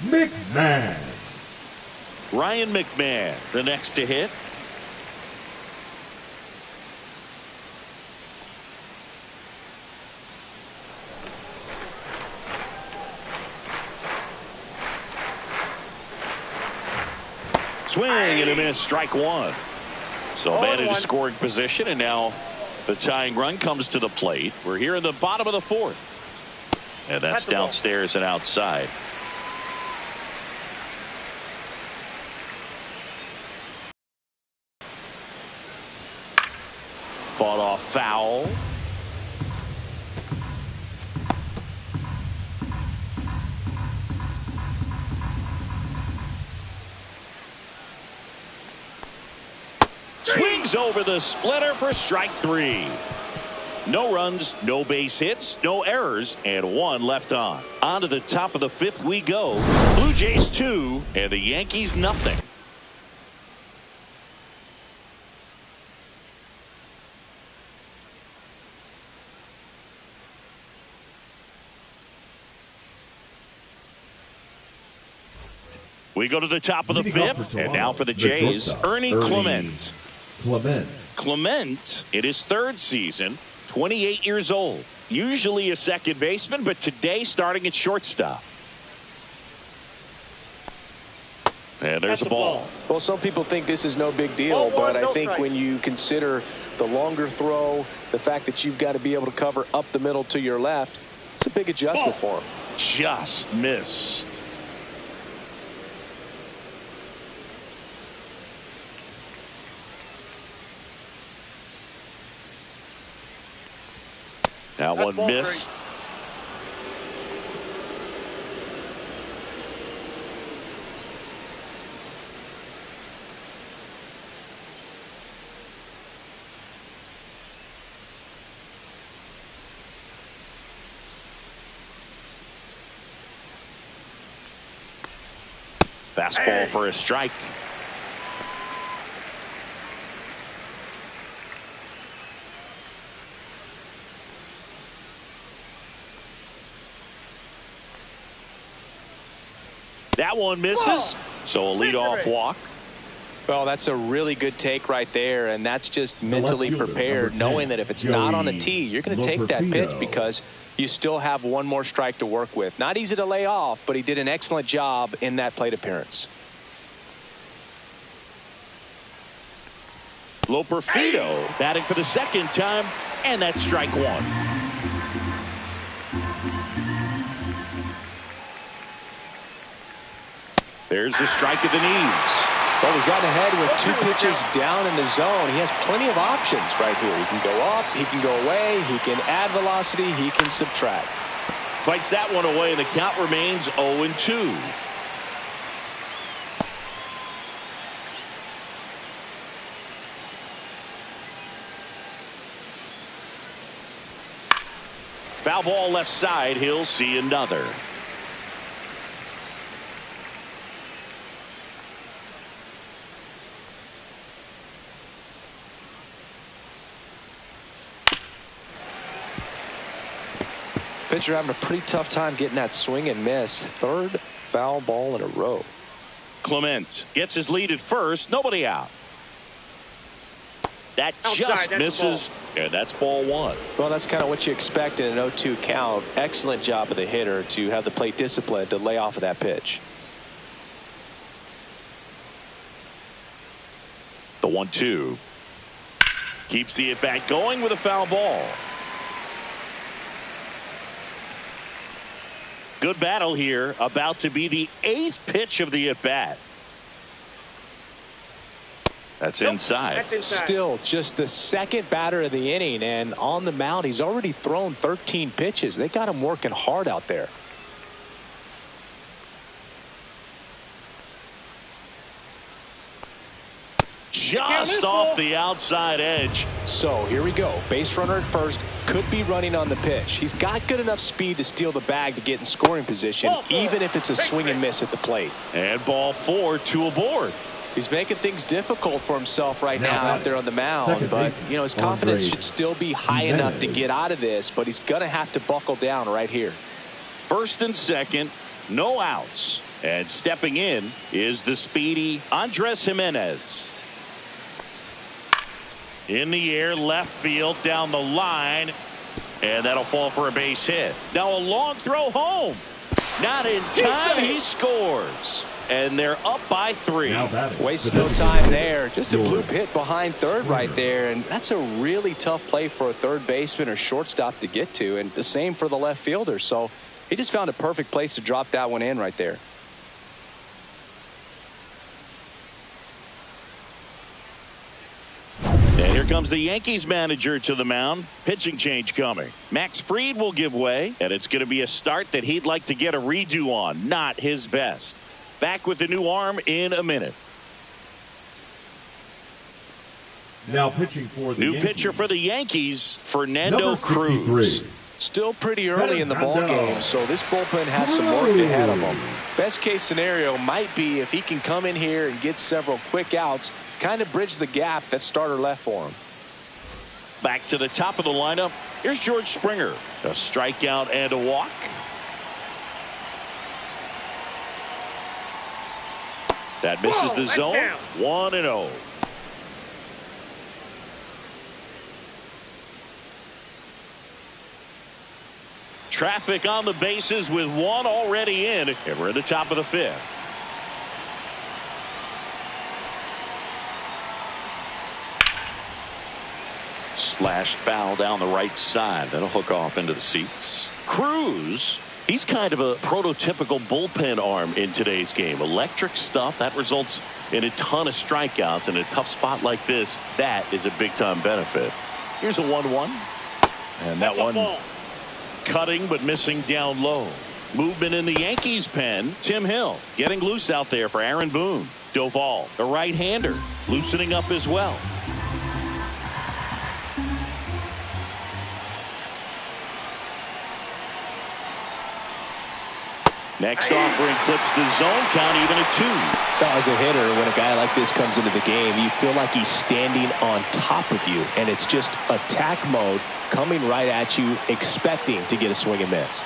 McMahon. Ryan McMahon, the next to hit. Swing and a miss, strike 1. So man in scoring position, and now the tying run comes to the plate. We're here in the bottom of the 4th. And that's downstairs and outside. Fought off foul. Swings over the splitter for strike 3. No runs, no base hits, no errors, and 1 left on. On to the top of the 5th we go. Blue Jays 2 and the Yankees nothing. We go to the top of the 5th, and now for the Jays, Ernie Clement. Clement in his 3rd season, 28 years old. Usually a second baseman, but today starting at shortstop. And there's a ball. Well, some people think this is no big deal, but I think when you consider the longer throw, the fact that you've got to be able to cover up the middle to your left, it's a big adjustment for him. Just missed. That one missed. Fastball for a strike. That one misses. So a leadoff walk. Well, that's a really good take right there, and that's just mentally prepared, knowing that if it's not on the tee, you're going to take that pitch because you still have one more strike to work with. Not easy to lay off, but he did an excellent job in that plate appearance. Loperfido batting for the second time, and that's strike one. There's the strike at the knees. Well, he's gotten ahead with 2 pitches down in the zone. He has plenty of options right here. He can go up, he can go away, he can add velocity, he can subtract. Fights that one away, and the count remains 0-2. Foul ball left side. He'll see another. Pitcher having a pretty tough time getting that swing and miss. 3rd foul ball in a row. Clement gets his lead at first. Nobody out. That just misses, and that's ball 1. Well, that's kind of what you expect in an 0-2 count. Excellent job of the hitter to have the plate discipline to lay off of that pitch. The 1-2. Keeps the at-bat going with a foul ball. Good battle here. About to be the 8th pitch of the at-bat. That's inside. Still just the 2nd batter of the inning, and on the mound he's already thrown 13 pitches. They got him working hard out there. Just off the outside edge. So here we go. Base runner at first, could be running on the pitch. He's got good enough speed to steal the bag to get in scoring position, even if it's a swing and miss at the plate. And ball 4, 2 aboard. He's making things difficult for himself right now out there on the mound, but you know his confidence should still be high enough to get out of this, but he's going to have to buckle down right here. 1st and 2nd, no outs, and stepping in is the speedy Andres Jimenez. In the air, left field, down the line, and that'll fall for a base hit. Now a long throw home. Not in time. He scores. And they're up by 3. Wasted no time there. Just a bloop hit behind third right there. And that's a really tough play for a third baseman or shortstop to get to. And the same for the left fielder. So he just found a perfect place to drop that one in right there. And here comes the Yankees manager to the mound. Pitching change coming. Max Fried will give way, and it's going to be a start that he'd like to get a redo on. Not his best. Back with the new arm in a minute. Now pitching for the new Yankees. Pitcher for the Yankees, Fernando Cruz. Still pretty early in the ball game, so this bullpen has some work ahead of them. Best case scenario might be if he can come in here and get several quick outs, kind of bridge the gap that starter left for him. Back to the top of the lineup. Here's George Springer. A strikeout and a walk. That misses the zone. 1-0. Traffic on the bases with one already in, and we're at the top of the 5th. Slashed foul down the right side. That'll hook off into the seats. Cruz, he's kind of a prototypical bullpen arm in today's game. Electric stuff that results in a ton of strikeouts. In a tough spot like this, that is a big-time benefit. Here's a 1-1. And that one cutting but missing down low. Movement in the Yankees pen. Tim Hill getting loose out there for Aaron Boone. Doval, the right-hander, loosening up as well. Next offering clips the zone, count even at 2. As a hitter, when a guy like this comes into the game, you feel like he's standing on top of you, and it's just attack mode coming right at you, expecting to get a swing and miss.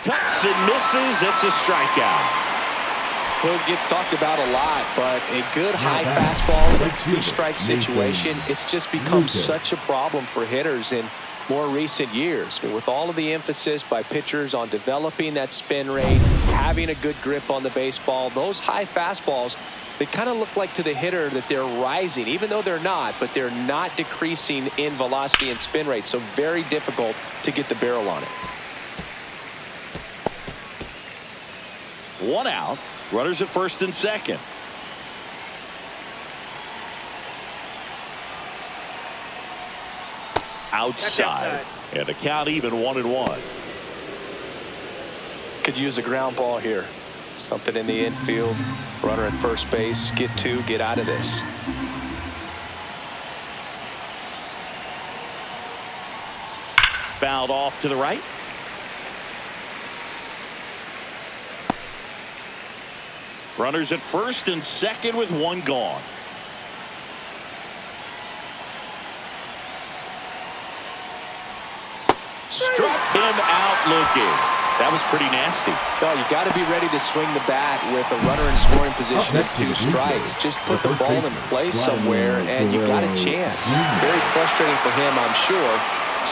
Cuts and misses. It's a strikeout. Hook gets talked about a lot, but a good high fastball in a two-strike situation, it's just become such a problem for hitters in more recent years. I mean, with all of the emphasis by pitchers on developing that spin rate, having a good grip on the baseball, those high fastballs, they kind of look like to the hitter that they're rising, even though they're not, but they're not decreasing in velocity and spin rate, so very difficult to get the barrel on it. One out. Runners at first and second. Outside. And the count even 1-1. Could use a ground ball here. Something in the infield. Runner at first base. Get two. Get out of this. Fouled off to the right. Runners at first and second with one gone. Struck him out looking. That was pretty nasty. No, you got to be ready to swing the bat with a runner in scoring position with 2 strikes. Just put the ball in place somewhere and you got a chance. Very frustrating for him, I'm sure.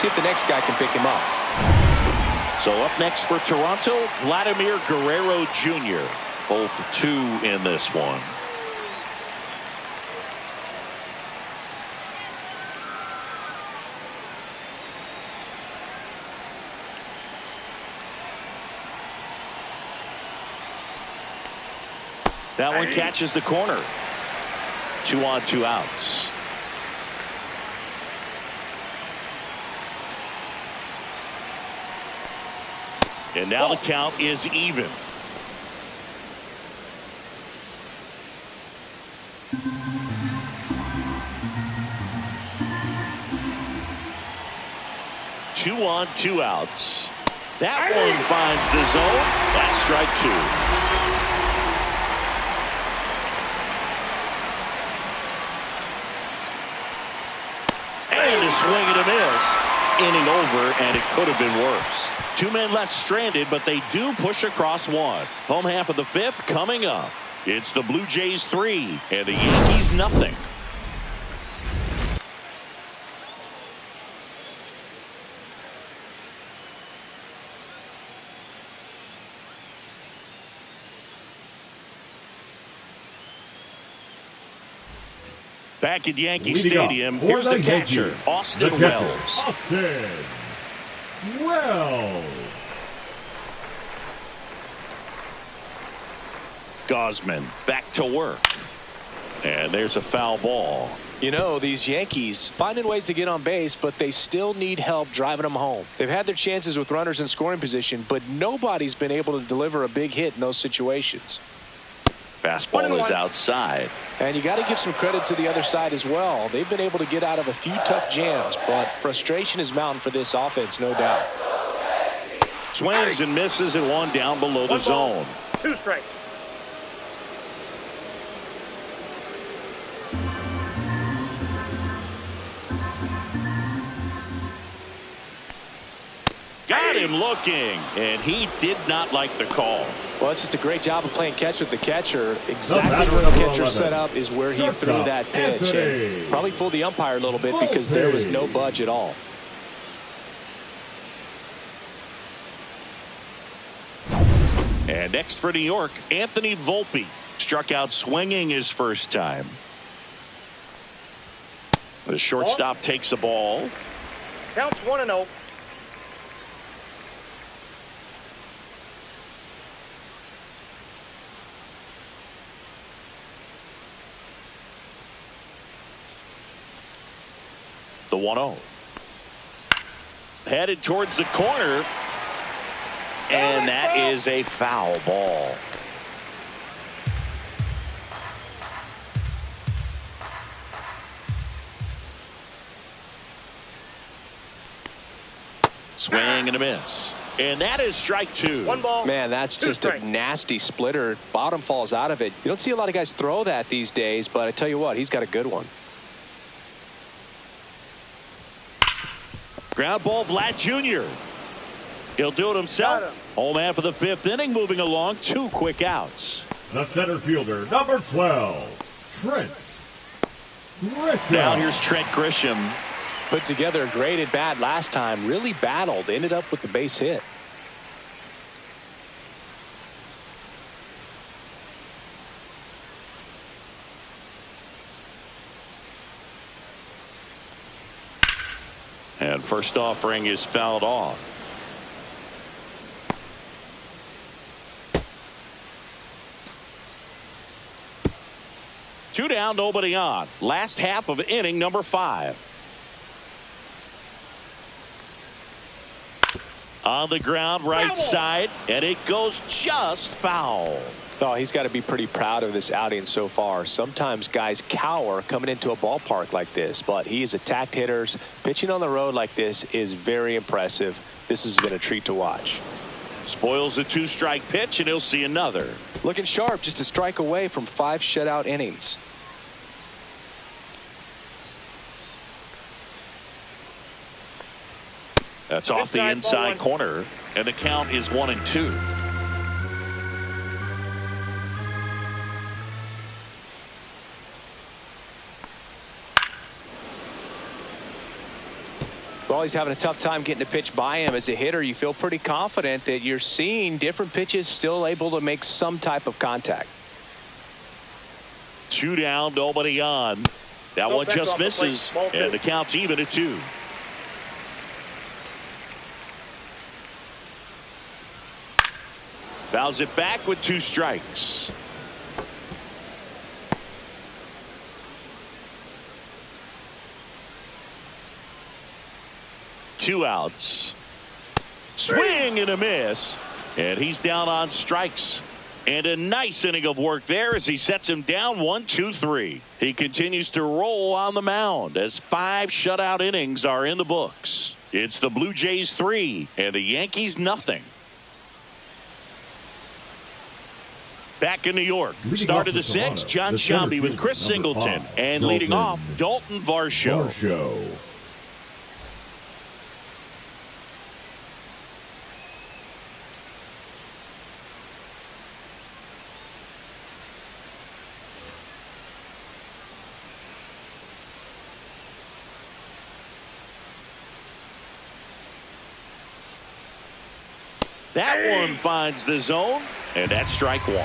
See if the next guy can pick him up. So up next for Toronto, Vladimir Guerrero Jr. 0 for 2 in this one. That one catches the corner. 2 on, 2 outs. And now the count is even. Two on, 2 outs. That one finds the zone. That's strike 2. And a swing and a miss. Inning over, and it could have been worse. 2 men left stranded, but they do push across 1. Home half of the 5th coming up. It's the Blue Jays 3 and the Yankees nothing. Back at Yankee Stadium, here's the catcher, Austin Wells. Austin Wells. Gausman back to work. And there's a foul ball. You know, these Yankees finding ways to get on base, but they still need help driving them home. They've had their chances with runners in scoring position, but nobody's been able to deliver a big hit in those situations. Fastball is outside. And you got to give some credit to the other side as well. They've been able to get out of a few tough jams, but frustration is mounting for this offense, no doubt. Swings and misses at 1 down below the zone. 2 strikes. Got him looking, and he did not like the call. Well, it's just a great job of playing catch with the catcher. Exactly where the catcher set up is where he threw that pitch. And probably fooled the umpire a little bit because there was no budge at all. And next for New York, Anthony Volpe. Struck out swinging his first time. The shortstop takes the ball. Counts 1-0. The 1-0. Headed towards the corner. And that is a foul ball. Swing and a miss. And that is strike 2. 1 ball. Man, that's just a nasty splitter. Bottom falls out of it. You don't see a lot of guys throw that these days, but I tell you what, he's got a good one. Ground ball, Vlad Jr. He'll do it himself. Got him. Home man for the 5th inning, moving along. 2 quick outs. The center fielder, number 12, Trent Grisham. Now here's Trent Grisham. Put together a great at bat last time. Really battled. Ended up with the base hit. And first offering is fouled off. Two down, nobody on. Last half of inning number 5. On the ground, right side, and it goes just foul. Oh, he's got to be pretty proud of this outing so far. Sometimes guys cower coming into a ballpark like this, but he has attacked hitters. Pitching on the road like this is very impressive. This has been a treat to watch. Spoils a 2-strike pitch, and he'll see another. Looking sharp, just a strike away from 5 shutout innings. That's off the inside corner, and the count is 1-2. Well, he's having a tough time getting a pitch by him. As a hitter, you feel pretty confident that you're seeing different pitches still able to make some type of contact. 2 down, nobody on. That one just misses, and the count's even at 2. Fouls it back with 2 strikes. Two outs. Swing and a miss. And he's down on strikes. And a nice inning of work there as he sets him down 1, 2, 3. He continues to roll on the mound as 5 shutout innings are in the books. It's the Blue Jays 3 and the Yankees nothing. Back in New York, start of the 6th, John Shambi with Chris Singleton, and leading off, Dalton Varsho. That one finds the zone, and that's strike 1.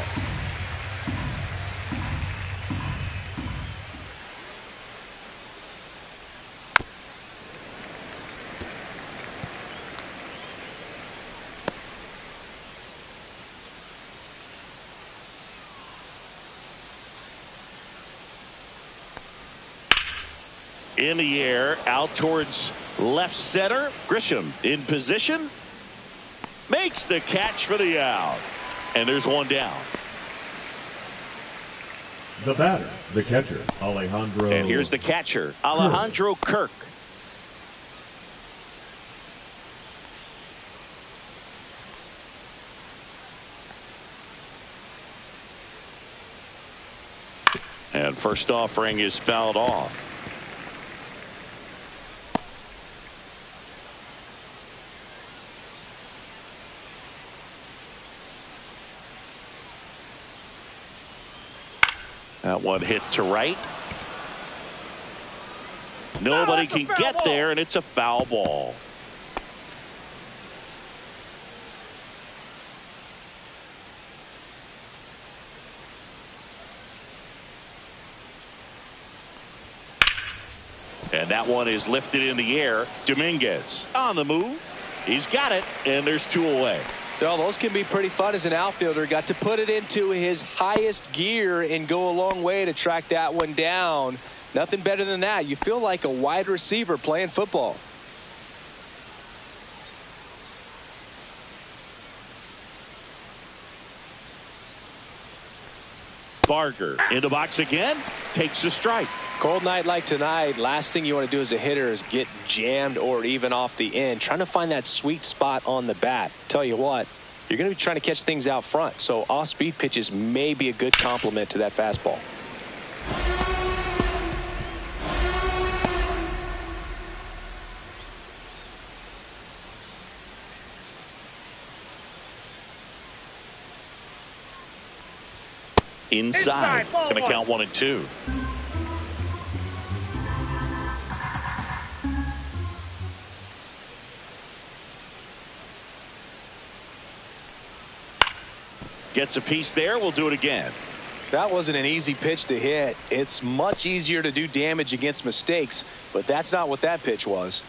In the air, out towards left center. Grisham in position. Makes the catch for the out. And there's 1 down. The batter, the catcher, Alejandro. And here's the catcher, Alejandro Kirk. And first offering is fouled off. That one hit to right. Nobody can get there, and it's a foul ball. And that one is lifted in the air. Dominguez on the move. He's got it, and there's 2 away. Well, those can be pretty fun as an outfielder. Got to put it into his highest gear and go a long way to track that one down. Nothing better than that. You feel like a wide receiver playing football. Barger in the box again. Takes a strike. Cold night like tonight, last thing you want to do as a hitter is get jammed or even off the end. Trying to find that sweet spot on the bat. Tell you what, you're going to be trying to catch things out front. So off-speed pitches may be a good complement to that fastball. Inside. Going to count 1-2. Gets a piece there. We'll do it again. That wasn't an easy pitch to hit. It's much easier to do damage against mistakes, but that's not what that pitch was.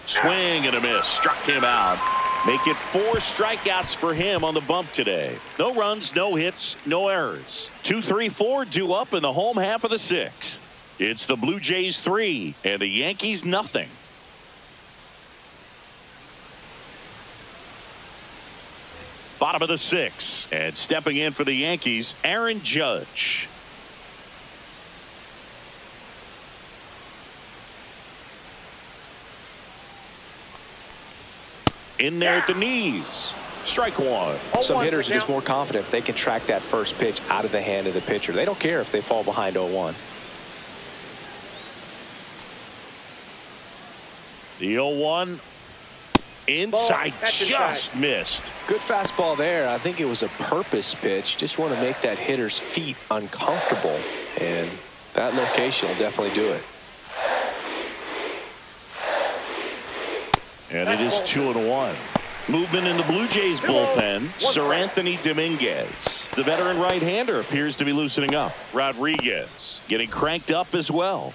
Swing and a miss. Struck him out. Make it 4 strikeouts for him on the bump today. No runs, no hits, no errors. 2, 3, 4 due up in the home half of the 6th. It's the Blue Jays 3 and the Yankees nothing. Bottom of the 6th, and stepping in for the Yankees, Aaron Judge. In there at the knees. Strike 1. Some hitters are just more confident if they can track that first pitch out of the hand of the pitcher. They don't care if they fall behind 0-1. The 0-1. Inside, just missed. Good fastball there. I think it was a purpose pitch. Just want to make that hitter's feet uncomfortable, and that location will definitely do it. And it is 2-1. Movement in the Blue Jays bullpen. Sir Anthony Dominguez, the veteran right-hander, appears to be loosening up. Rodriguez getting cranked up as well.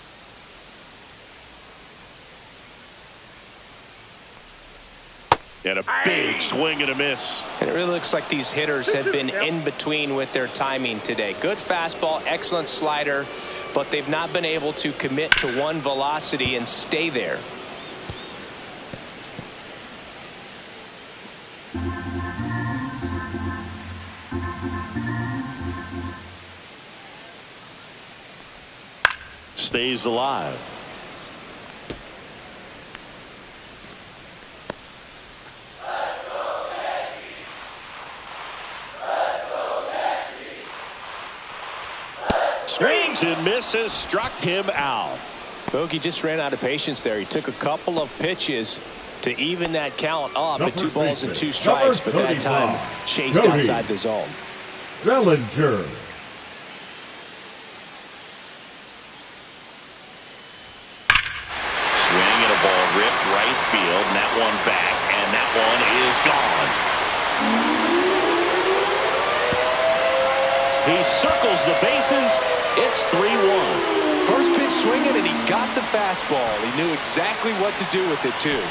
And a big swing and a miss. And it really looks like these hitters have been in between with their timing today. Good fastball, excellent slider, but they've not been able to commit to one velocity and stay there. Stays alive. Swings and misses, struck him out. Bogey just ran out of patience there. He took a couple of pitches to even that count up at 2 balls and 2 strikes, but that time chased outside the zone. Bellinger. Swing and a ball ripped right field, and that one back, and that one is gone. He circles the bases. It's 3-1. First pitch swinging, and he got the fastball. He knew exactly what to do with it, too.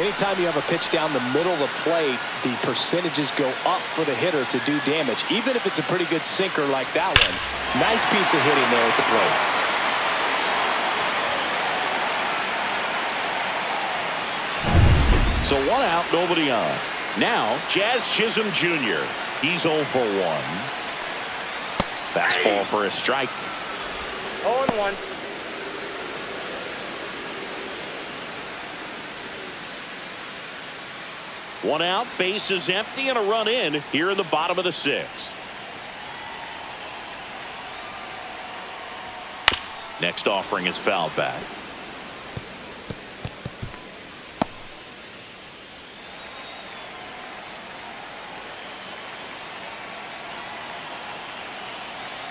Anytime you have a pitch down the middle of the plate, the percentages go up for the hitter to do damage, even if it's a pretty good sinker like that one. Nice piece of hitting there at the plate. So 1 out, nobody on. Now, Jazz Chisholm Jr. He's 0 for 1. Fastball for a strike. 0-1. One out, base is empty, and a run in here in the bottom of the 6th. Next offering is fouled back.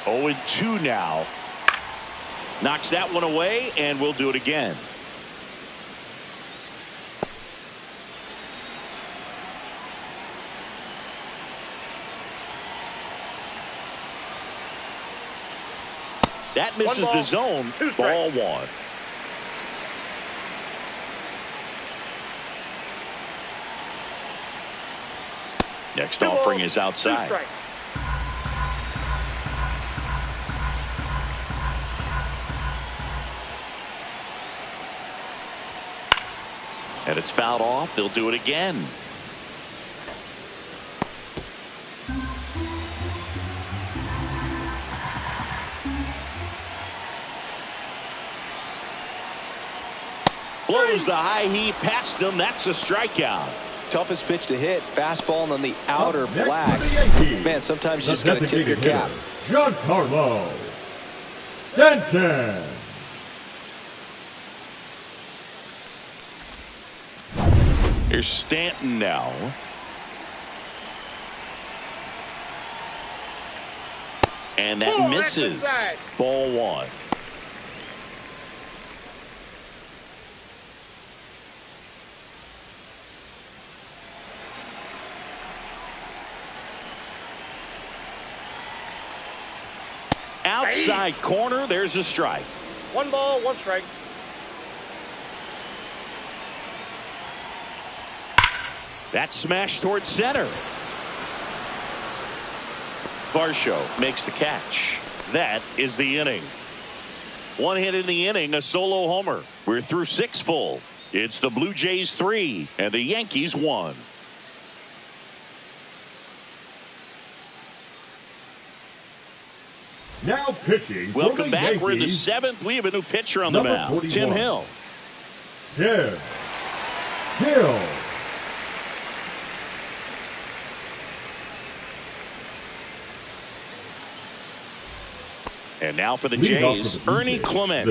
Oh, and 2 now. Knocks that one away, and we'll do it again. That misses the zone. Ball 1. Next offering is outside. And it's fouled off. They'll do it again. Blows the high heat past him. That's a strikeout. toughest pitch to hit. Fastball on the outer black. Man, sometimes you just got to tip your cap. Giancarlo Stanton. Here's Stanton now. And that misses. Ball one. Outside corner, there's a strike. 1 ball, 1 strike. That smash towards center. Varsho makes the catch. That is the inning. 1 hit in the inning, a solo homer. We're through 6 full. It's the Blue Jays 3 and the Yankees 1. Now pitching. Welcome back. Yankees. We're in the 7th. We have a new pitcher on the mound. 41. Tim Hill. Tim Hill. And now for the Jays, Ernie Clement.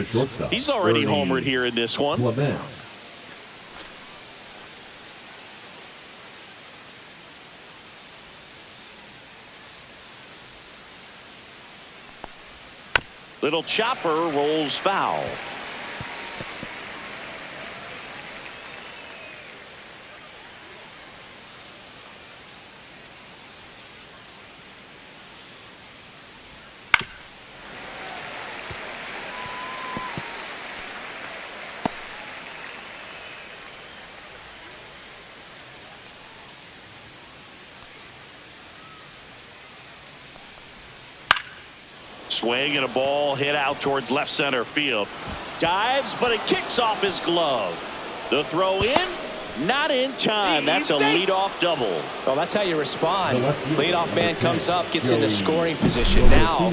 He's already homered here in this one. Clement. Little chopper rolls foul. Swing and a ball hit out towards left center field. Dives, but it kicks off his glove. The throw in, not in time. That's a leadoff double. Well, that's how you respond. Leadoff man comes up, gets into scoring position. Now,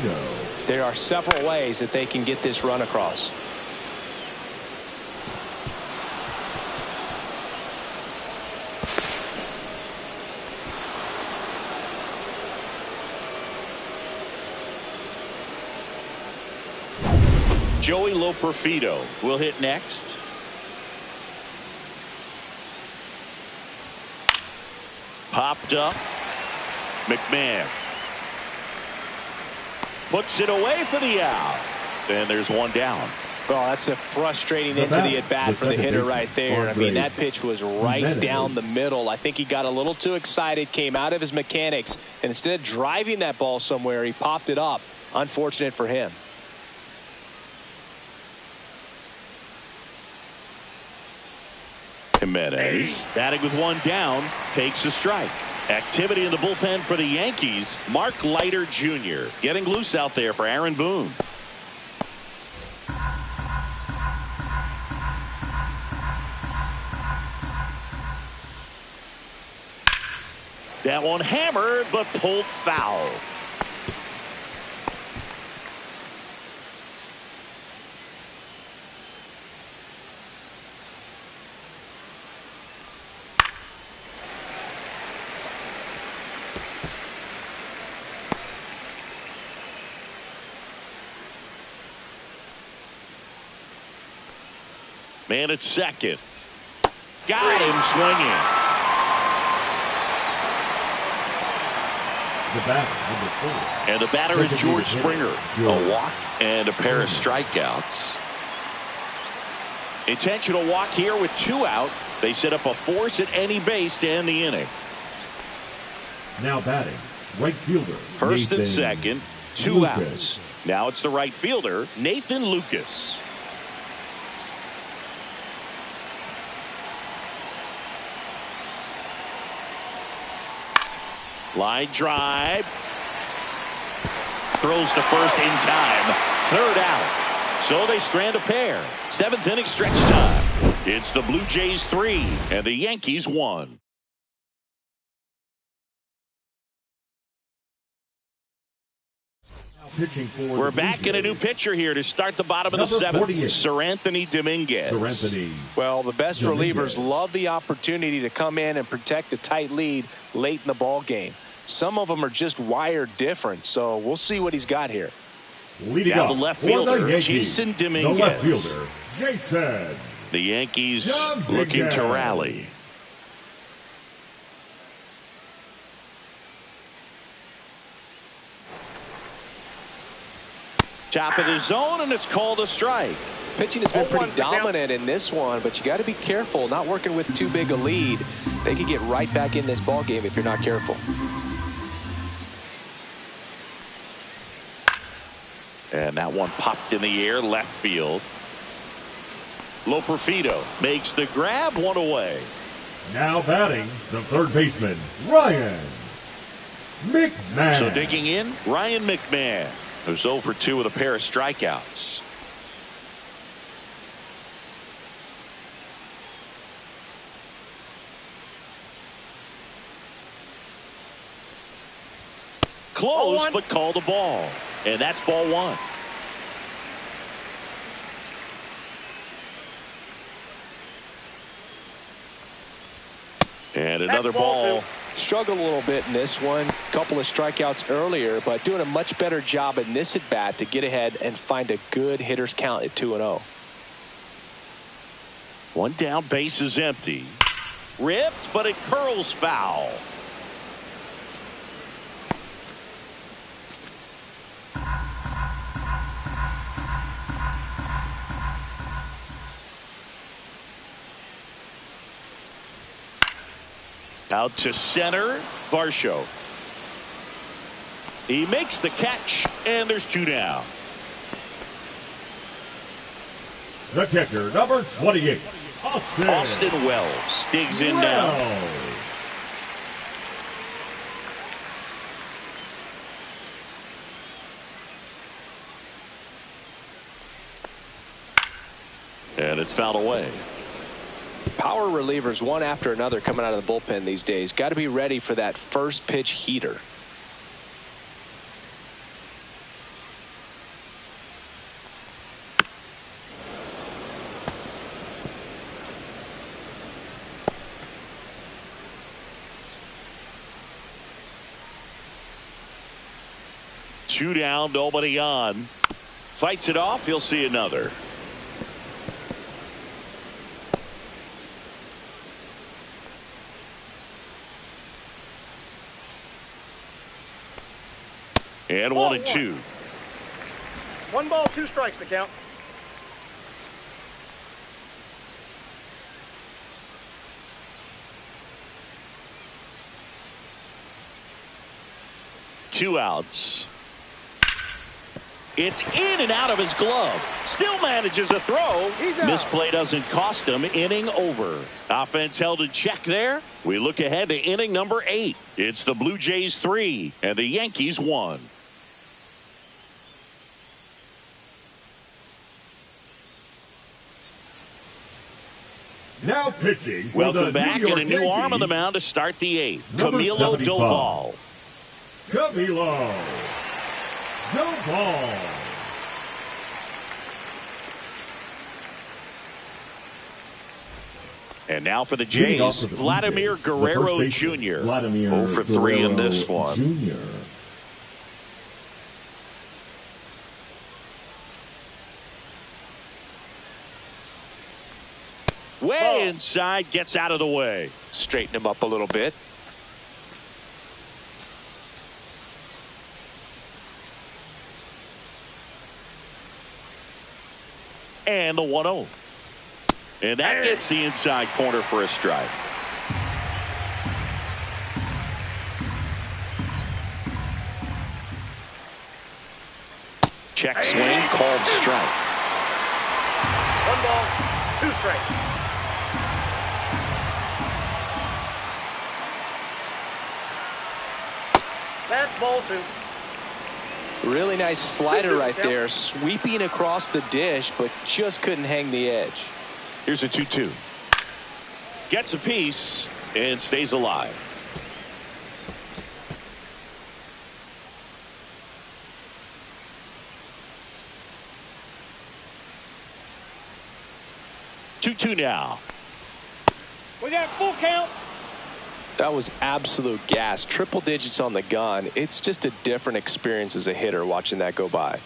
there are several ways that they can get this run across. Joey Loperfido will hit next. Popped up. McMahon puts it away for the out. And there's one down. Well, that's a frustrating into the at-bat for the hitter right there. I mean, that pitch was right down the middle. I think he got a little too excited, came out of his mechanics, and instead of driving that ball somewhere, he popped it up. Unfortunate for him. Jimenez batting with one down, takes a strike. Activity in the bullpen for the Yankees. Mark Leiter Jr. getting loose out there for Aaron Boone. That one hammered but pulled foul. Man at second. Got him swinging. The batter, number 4. And the batter is George Springer. A walk and a pair of strikeouts. Intentional walk here with 2 out. They set up a force at any base to end the inning. Now batting, right fielder. First and second, 2 Lucas. outs. Now it's the right fielder, Nathan Lucas. Line drive. Throws to first in time. 3rd out. So they strand a pair. 7th inning stretch time. It's the Blue Jays 3 and the Yankees 1. Pitching for We're back in a new pitcher here to start the bottom of the seventh. Seranthony Dominguez. Well, the best relievers love the opportunity to come in and protect a tight lead late in the ball game. Some of them are just wired different, so we'll see what he's got here. Leading now up the left for fielder, the Jason Dominguez. The left fielder, Jason. The Yankees Dominguez. looking to rally. Top of the zone, and it's called a strike. Pitching has been pretty dominant in this one, but you got to be careful, not working with too big a lead. They could get right back in this ball game if you're not careful. And that one popped in the air, left field. Loperfido makes the grab, one away. Now batting, the third baseman, Ryan McMahon. So digging in, Ryan McMahon, who's 0 for 2 with a pair of strikeouts. Close, but called a ball. And that's ball one. And another ball. Struggled a little bit in this one. Couple of strikeouts earlier, but doing a much better job in this at bat to get ahead and find a good hitter's count at 2-0. One down, base is empty. Ripped, but it curls foul. Out to center, Varsho. He makes the catch, and there's 2 down. The catcher, number 28, Austin Wells digs in now. And it's fouled away. Power relievers one after another coming out of the bullpen these days. Got to be ready for that first pitch heater. Two down, nobody on. Fights it off. He'll see another. And 1-2. 1 ball, 2 strikes to count. Two outs. It's in and out of his glove. Still manages a throw. Misplay doesn't cost him. Inning over. Offense held in check there. We look ahead to inning number 8. It's the Blue Jays 3 and the Yankees 1. Now pitching. Welcome back, and a new arm on the mound to start the 8th. Camilo Doval. Camilo Doval. And now for the Jays, Vladimir Guerrero Jr. 0 for 3 in this one. Jr. Way inside, gets out of the way. Straighten him up a little bit. And the 1-0. And that gets the inside corner for a strike. Check swing, called strike. 1 ball, 2 strikes. That's ball 2. Really nice slider right there, sweeping across the dish, but just couldn't hang the edge. Here's a 2-2. Gets a piece and stays alive. 2-2 now. We got full count. That was absolute gas. Triple digits on the gun. It's just a different experience as a hitter watching that go by.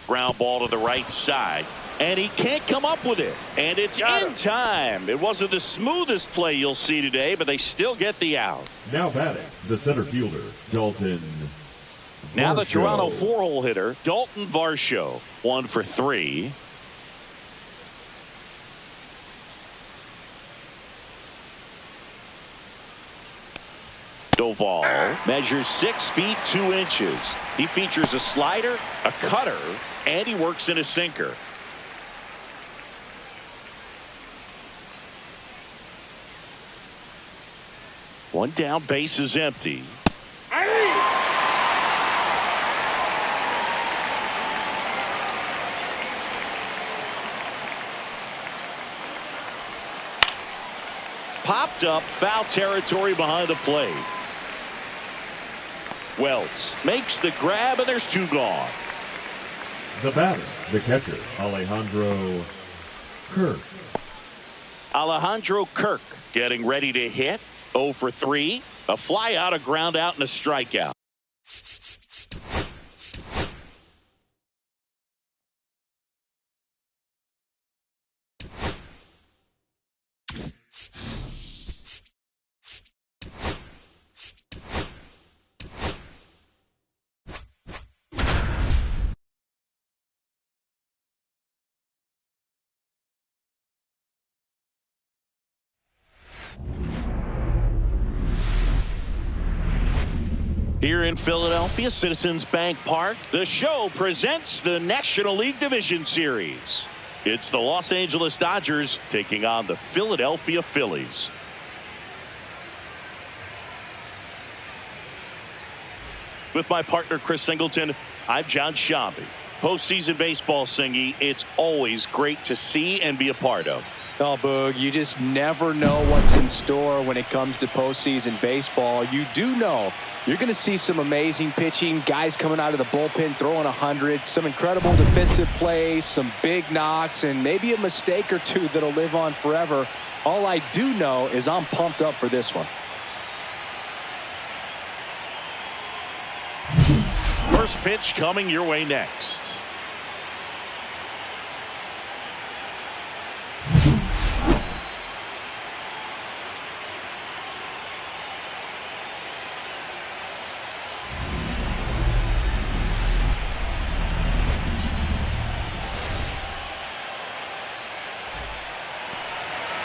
Ground ball to the right side. And he can't come up with it. And it's in time. It wasn't the smoothest play you'll see today, but they still get the out. Now batting, the center fielder, Dalton Now the Varsho. Toronto four-hole hitter, Dalton Varsho. 1 for 3. Doval measures 6 feet 2 inches. He features a slider, a cutter, and he works in a sinker. One down, base is empty. Popped up, foul territory behind the plate. Wells makes the grab, and there's 2 gone. The batter, the catcher, Alejandro Kirk. Alejandro Kirk getting ready to hit. 0 for 3. A fly out, a ground out, and a strikeout. Here in Philadelphia, Citizens Bank Park, the show presents the National League Division Series. It's the Los Angeles Dodgers taking on the Philadelphia Phillies. With my partner, Chris Singleton, I'm John Shambi. Postseason baseball, Singy, it's always great to see and be a part of. Oh, Boog, you just never know what's in store when it comes to postseason baseball. You do know you're going to see some amazing pitching, guys coming out of the bullpen throwing 100, some incredible defensive plays, some big knocks, and maybe a mistake or two that'll live on forever. All I do know is I'm pumped up for this one. First pitch coming your way next.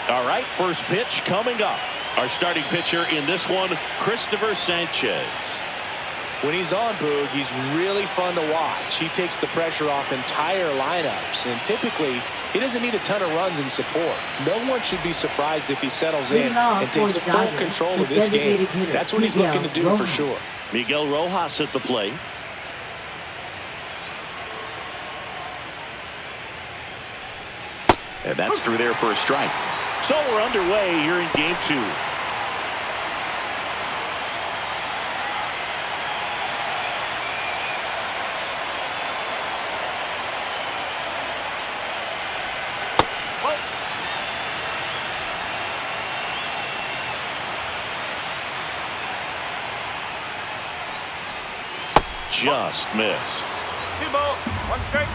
All right, first pitch coming up. Our starting pitcher in this one, Christopher Sanchez. When he's on, Boog, he's really fun to watch. He takes the pressure off entire lineups, and typically he doesn't need a ton of runs in support. No one should be surprised if he settles in and takes full control of this game. That's what he's looking to do for sure. Miguel Rojas at the plate. And that's through there for a strike. So we're underway here in game 2. Just missed. 2 balls, 1 strike.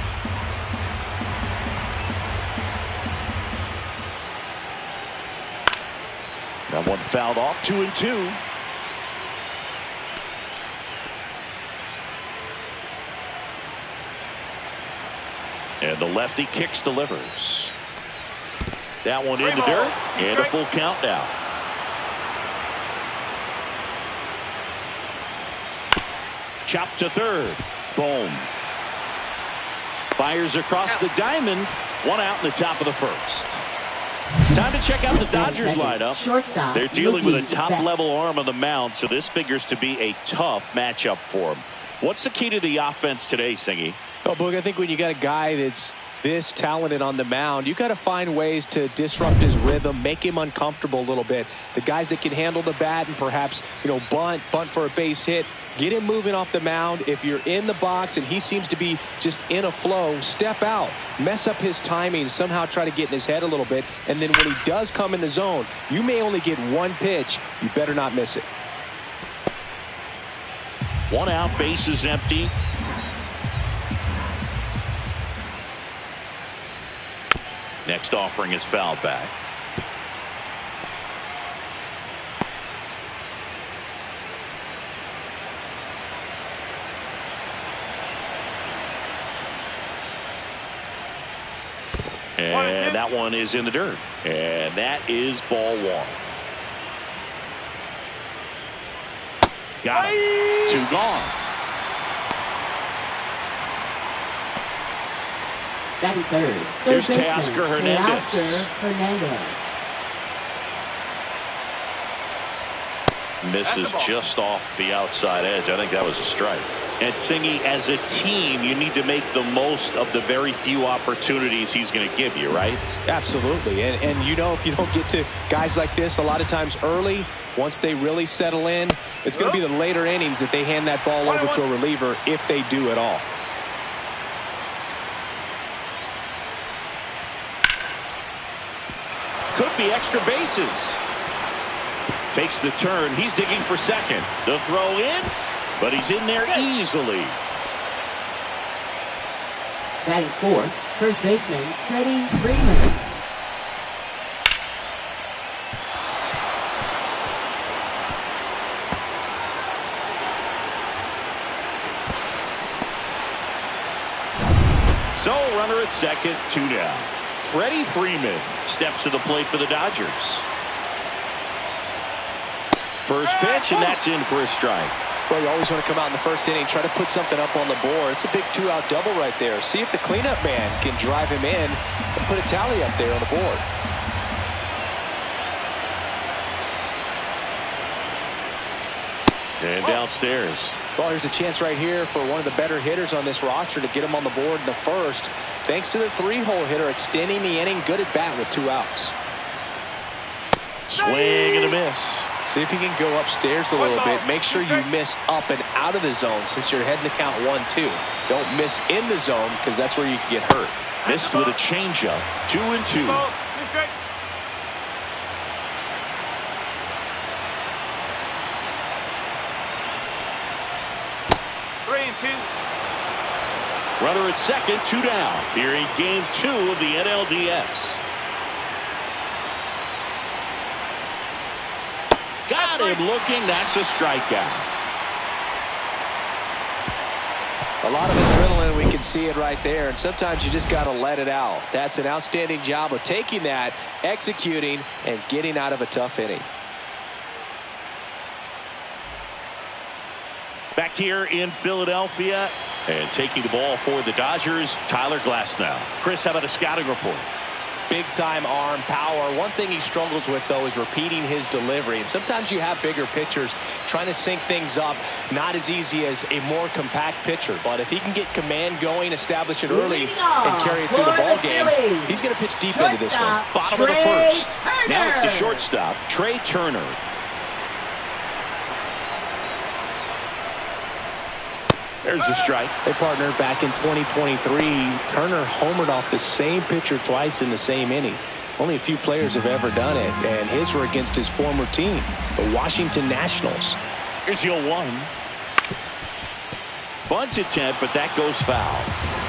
That one fouled off. 2-2. And the lefty kicks, delivers. That one in the dirt, and a full count now. Chop to third. Boom. Fires across the diamond. 1 out in the top of the first. Time to check out the Dodgers lineup. Shortstop, They're dealing with a Mookie top-level arm on the mound, so this figures to be a tough matchup for them. What's the key to the offense today, Singy? Oh, Boog, I think when you got a guy that's this talented on the mound, you got to find ways to disrupt his rhythm, make him uncomfortable a little bit. The guys that can handle the bat and perhaps, bunt for a base hit, get him moving off the mound. If you're in the box and he seems to be just in a flow, step out, mess up his timing, somehow try to get in his head a little bit. And then when he does come in the zone, you may only get one pitch. You better not miss it. 1 out, bases empty. Next offering is fouled back. And that one is in the dirt. And that is ball 1. Got him. 2 gone. Batting third. Here's Baseman, Teoscar Hernandez. Misses just off the outside edge. I think that was a strike. And Singy, as a team, you need to make the most of the very few opportunities he's going to give you, right? Absolutely. And if you don't get to guys like this a lot of times early, once they really settle in, it's going to be the later innings that they hand that ball over to a reliever, if they do at all. Could be extra bases. Takes the turn. He's digging for second. The throw in, but he's in there easily. Batting fourth, first baseman, Freddie Freeman. So, runner at second, 2 down. Freddie Freeman steps to the plate for the Dodgers. First pitch, and that's in for a strike. Well, you always want to come out in the first inning, try to put something up on the board. It's a big 2-out double right there. See if the cleanup man can drive him in and put a tally up there on the board. And downstairs. Well, here's a chance right here for one of the better hitters on this roster to get him on the board in the first. Thanks to the 3-hole hitter extending the inning. Good at bat with 2 outs. Swing and a miss. See if you can go upstairs a little bit. Make sure you miss up and out of the zone since you're heading to count 1-2. Don't miss in the zone because that's where you can get hurt. Missed with a changeup. 2-2. 3-2. Runner at second, 2 down. Here in game 2 of the NLDS. Got him looking. That's a strikeout. A lot of adrenaline. We can see it right there. And sometimes you just got to let it out. That's an outstanding job of taking that, executing, and getting out of a tough inning. Back here in Philadelphia and taking the ball for the Dodgers, Tyler Glasnow. Chris, how about a scouting report? Big time arm power. One thing he struggles with, though, is repeating his delivery. And sometimes you have bigger pitchers trying to sync things up. Not as easy as a more compact pitcher. But if he can get command going, establish it early, and carry it through the ball game, he's going to pitch deep into this one. Bottom of the first. Now it's the shortstop, Trey Turner. There's the strike. They partnered back in 2023. Turner homered off the same pitcher twice in the same inning. Only a few players have ever done it, and his were against his former team, the Washington Nationals. Here's your 1. Bunt attempt, but that goes foul.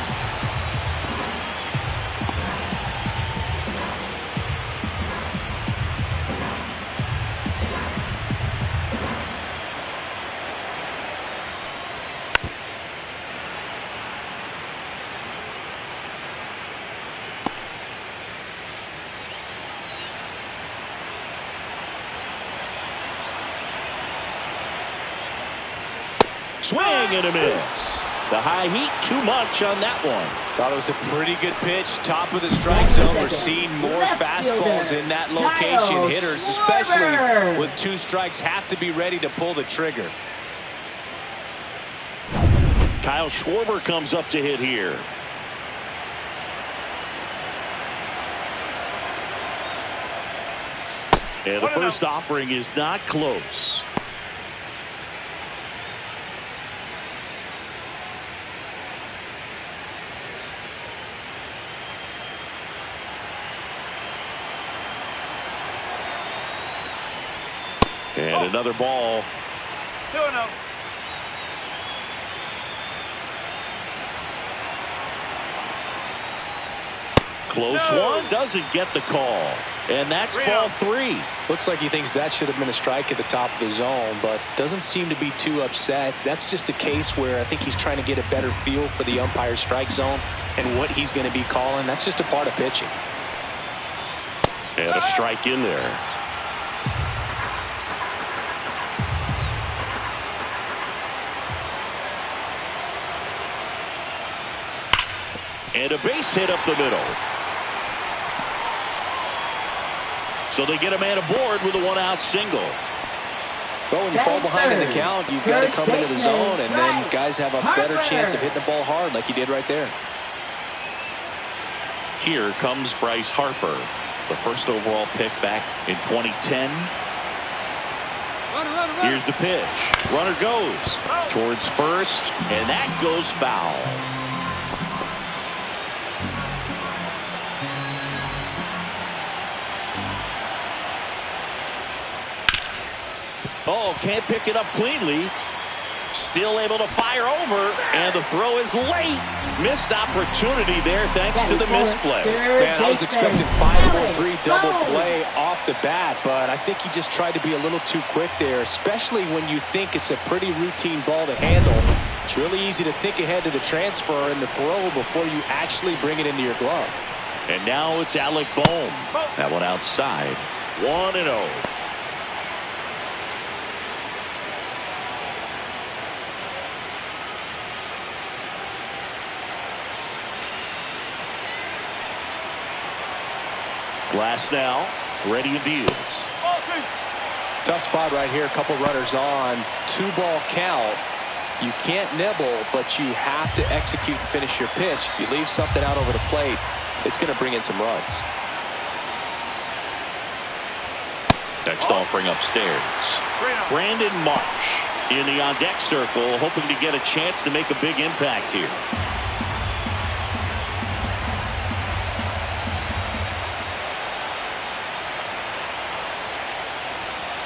Swing and a miss. The high heat, too much on that one. Thought it was a pretty good pitch. Top of the strike zone. We're seeing more fastballs in that location. Hitters, especially with 2 strikes, have to be ready to pull the trigger. Kyle Schwarber comes up to hit here. And the first offering is not close. And another ball. 2-0. Close one, doesn't get the call. And that's ball 3. Looks like he thinks that should have been a strike at the top of the zone, but doesn't seem to be too upset. That's just a case where I think he's trying to get a better feel for the umpire's strike zone and what he's going to be calling. That's just a part of pitching. And a strike in there. And a base hit up the middle. So they get a man aboard with a 1-out single. Well, when you fall behind in the count, you've got to come into the zone, and then guys have a better chance of hitting the ball hard like he did right there. Here comes Bryce Harper, the first overall pick back in 2010. Here's the pitch. Runner goes towards first, and that goes foul. Oh, can't pick it up cleanly. Still able to fire over, and the throw is late. Missed opportunity there thanks to the misplay. Man, I was expecting 5-4-3 double play off the bat, but I think he just tried to be a little too quick there, especially when you think it's a pretty routine ball to handle. It's really easy to think ahead to the transfer and the throw before you actually bring it into your glove. And now it's Alec Bohm. That one outside. 1-0. Glass now, ready and deals. Tough spot right here. A couple runners on. 2-ball count. You can't nibble, but you have to execute and finish your pitch. If you leave something out over the plate, it's going to bring in some runs. Next offering upstairs. Brandon Marsh in the on-deck circle, hoping to get a chance to make a big impact here.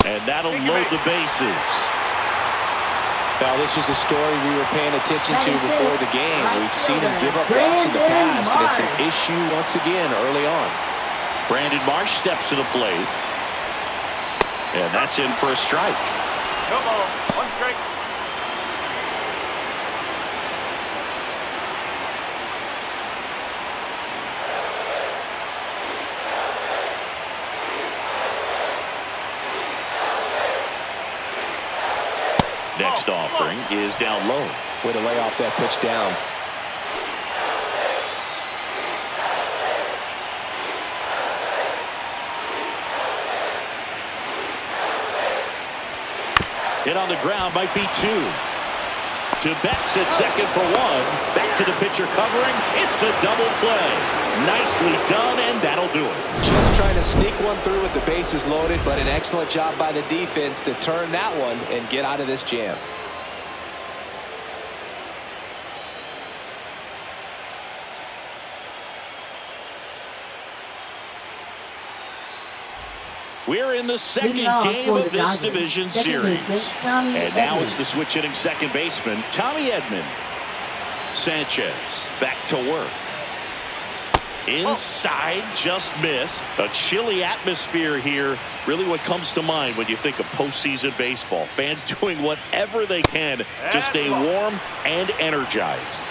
And that'll load the bases. Now, this was a story we were paying attention to before the game. We've seen him give up walks in the past, and it's an issue once again early on. Brandon Marsh steps to the plate. And that's in for a strike. No ball. 1 strike. Next offering is down low. Way to lay off that pitch down. Hit on the ground, might be 2. To Betts at second for 1. Back to the pitcher covering. It's a double play. Nicely done, and that'll do it. Just trying to sneak one through with the bases loaded, but an excellent job by the defense to turn that one and get out of this jam. We're in the second game of this division series. And now it's the switch hitting second baseman, Tommy Edman. Sanchez back to work. Inside, just missed. A chilly atmosphere here. Really what comes to mind when you think of postseason baseball. Fans doing whatever they can to stay warm and energized.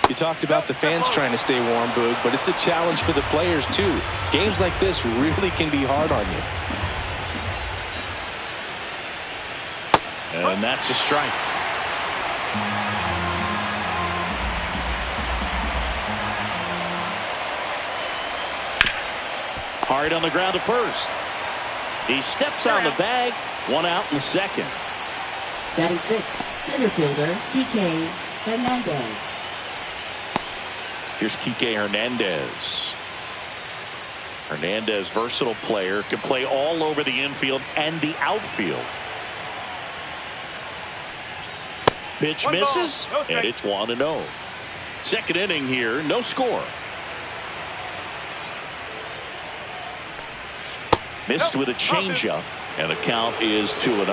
You talked about the fans trying to stay warm, Boog, but it's a challenge for the players, too. Games like this really can be hard on you. And that's a strike. Hard on the ground to first. He steps on the bag. 1 out in the second. Batting 6th, center fielder, TK Hernandez. Here's Kike Hernandez. Hernandez, versatile player, can play all over the infield and the outfield. Pitch misses, and it's 1-0. Second inning here, no score. Missed with a changeup, and the count is 2-0.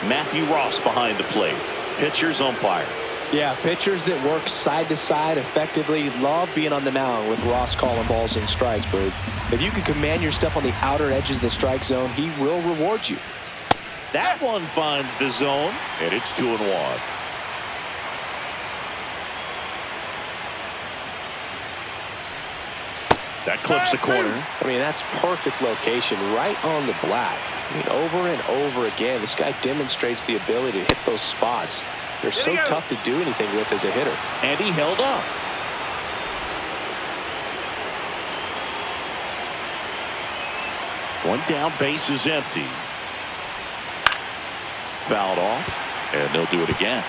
Matthew Ross behind the plate. Pitcher's umpire. Yeah, pitchers that work side to side effectively love being on the mound with Ross calling balls and strikes. But if you can command your stuff on the outer edges of the strike zone, he will reward you. That one finds the zone, and it's 2-1. That clips the corner. I mean, that's perfect location right on the black. I mean, over and over again, this guy demonstrates the ability to hit those spots. They're so tough to do anything with as a hitter. And he held up. One down, base is empty. Fouled off, and they'll do it again.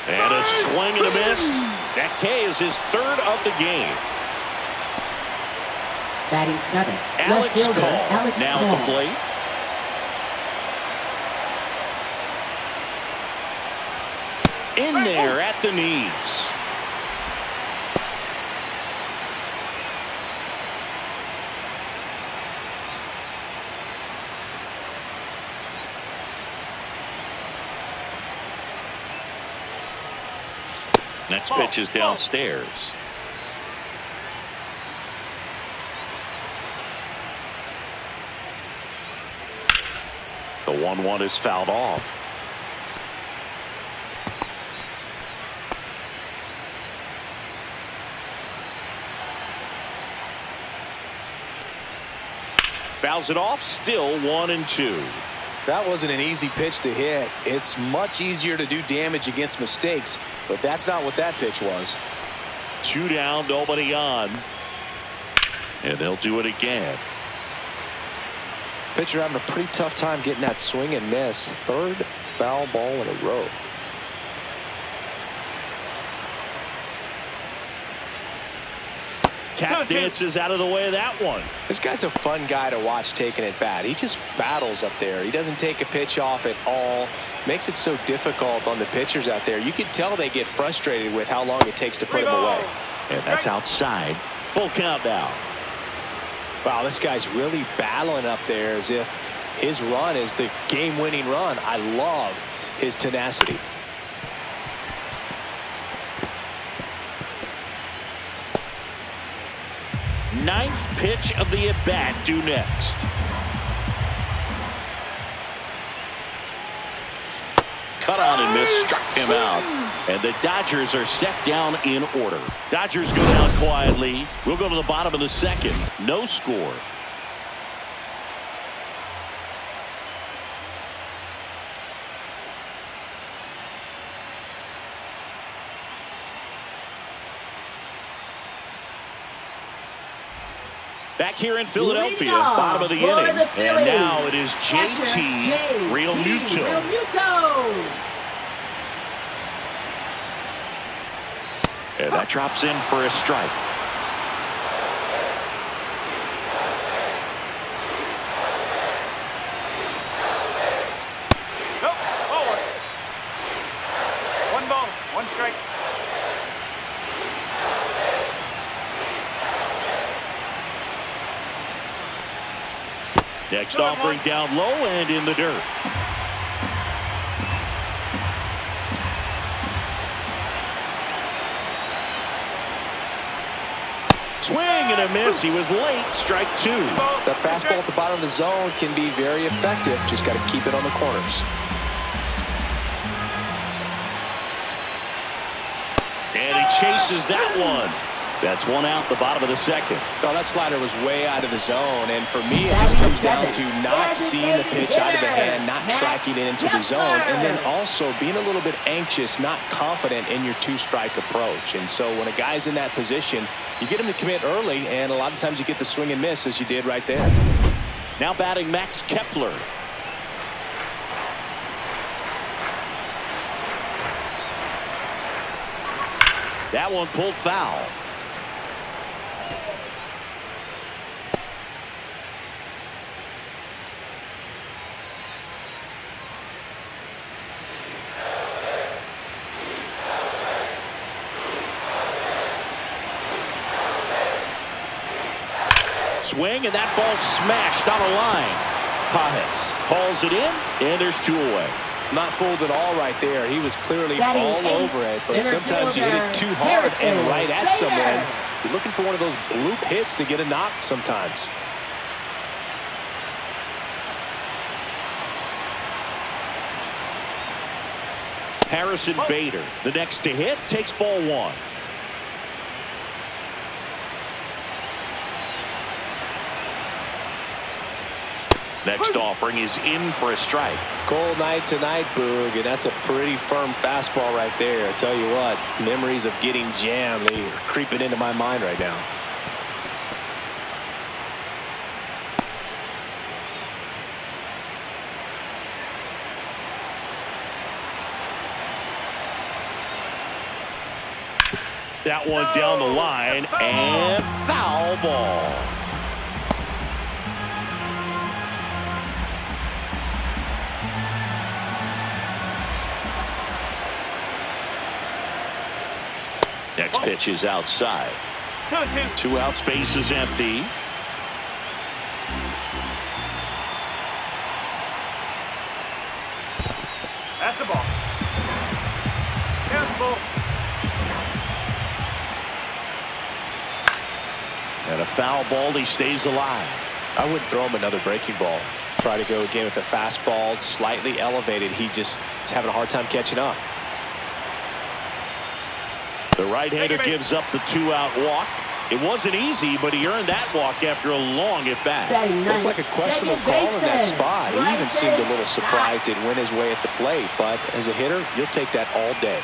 And a swing and a miss. That K is his third of the game. Batting 7. Alex Left fielder, Call Alex now Call. at the plate. In there at the knees. Next pitch is downstairs. The 1-1 is fouled off. Fouls it off, still 1-2. That wasn't an easy pitch to hit. It's much easier to do damage against mistakes, but that's not what that pitch was. 2 down, nobody on. And they'll do it again. Pitcher having a pretty tough time getting that swing and miss. Third foul ball in a row. Tap dances out of the way of that one. This guy's a fun guy to watch taking it bat. He just battles up there. He doesn't take a pitch off at all. Makes it so difficult on the pitchers out there. You can tell they get frustrated with how long it takes to put him away. And that's outside. Full count now. Wow, this guy's really battling up there as if his run is the game-winning run. I love his tenacity. Ninth pitch of the at-bat due next. Cut on and miss, struck him out. And the Dodgers are set down in order. Dodgers go down quietly. We'll go to the bottom of the second. No score. Back here in Philadelphia, bottom of the inning. And now it is JT Real Muto. And that drops in for a strike. Nope, forward. 1 ball, 1 strike. Next offering down low and in the dirt. Swing and a miss. He was late. Strike 2. The fastball at the bottom of the zone can be very effective. Just got to keep it on the corners. And he chases that one. That's 1 out, the bottom of the second. Oh, that slider was way out of the zone, and for me, it just comes down to not seeing the pitch out of the hand, not tracking it into the zone, and then also being a little bit anxious, not confident in your 2-strike approach. And so when a guy's in that position, you get him to commit early, and a lot of times you get the swing and miss, as you did right there. Now batting Max Kepler. That one pulled foul. Swing, and that ball smashed on a line. Pajes hauls it in, and there's 2 away. Not fooled at all right there. He was clearly Batting all eighth, over it, but center sometimes you hit it too hard Harrison, and right at Bader. someone. You're looking for one of those bloop hits to get a knock sometimes. Harrison Bader, the next to hit, takes ball 1. Next offering is in for a strike. Cold night tonight, Boog, and that's a pretty firm fastball right there. I tell you what, memories of getting jammed, they are creeping into my mind right now. That one down the line, and foul ball. Next pitch is outside. 2 out, space is empty. That's the ball. Careful. And a foul ball, he stays alive. I wouldn't throw him another breaking ball. Try to go again with the fastball, slightly elevated. He just is having a hard time catching up. The right-hander gives up the 2-out walk. It wasn't easy, but he earned that walk after a long at-bat. Looked like a questionable call in that spot. He even seemed a little surprised it went his way at the plate, but as a hitter, you'll take that all day.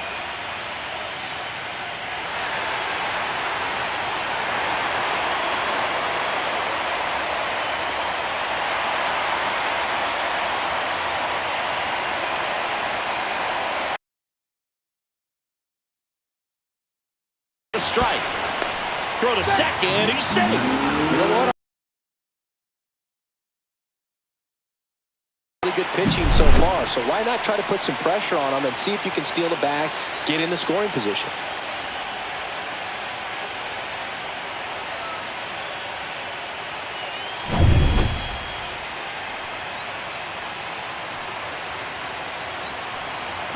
Strike. Throw to second. He's safe. You know what? Really good pitching so far, so why not try to put some pressure on him and see if you can steal the bag, get in the scoring position.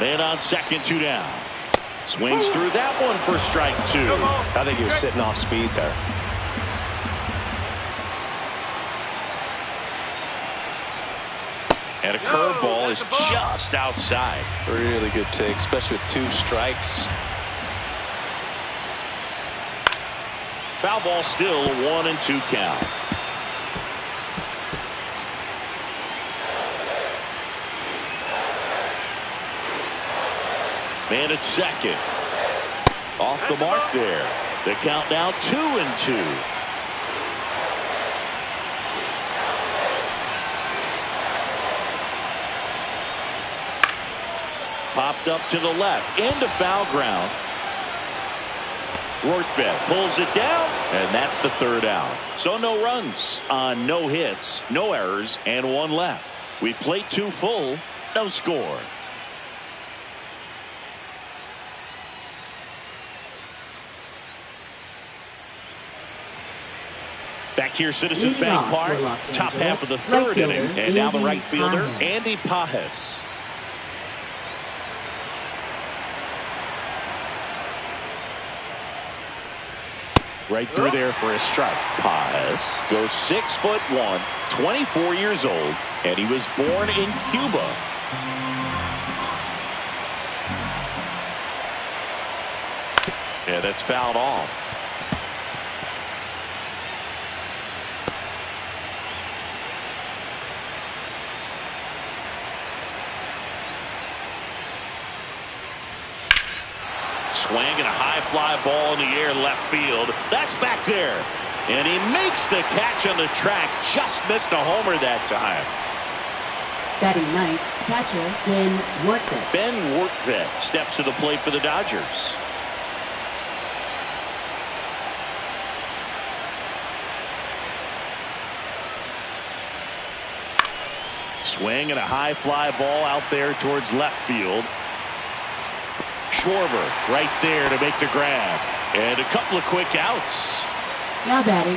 Man on second, 2 down. Swings through that one for strike 2. I think he was sitting off speed there. And a curveball is just outside. Really good take, especially with 2 strikes. Foul ball, still a 1-2 count. Man at second. Off the mark there. The count now 2-2. Popped up to the left into foul ground. Rortvedt pulls it down, and that's the 3rd out. So no runs on no hits, no errors, and 1 left. We played 2 full, no score. Back here, Citizens Bank Park, top half of the 3rd inning, and now the right fielder, Andy Pajes. Right through there for a strike. Pajes goes 6'1", 24 years old, and he was born in Cuba. Yeah, that's fouled off. Swing and a high fly ball in the air left field. That's back there. And he makes the catch on the track. Just missed a homer that time. Batting ninth, catcher Ben Rortvedt. Ben Rortvedt steps to the plate for the Dodgers. Swing and a high fly ball out there towards left field. Schwarber right there to make the grab. And a couple of quick outs. Now batting,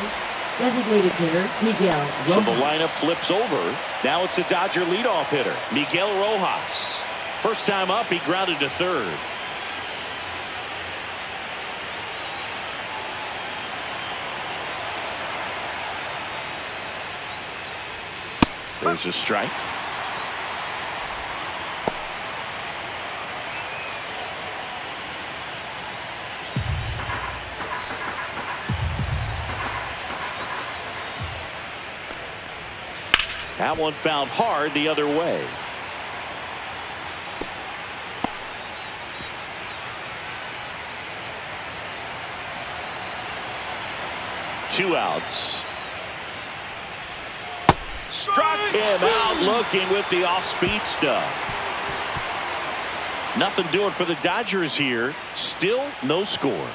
designated hitter Miguel Rojas. So the lineup flips over. Now it's the Dodger leadoff hitter, Miguel Rojas. First time up, he grounded to third. There's a strike. That one fouled hard the other way. Two outs. Struck him out looking with the off-speed stuff. Nothing doing for the Dodgers here. Still no score.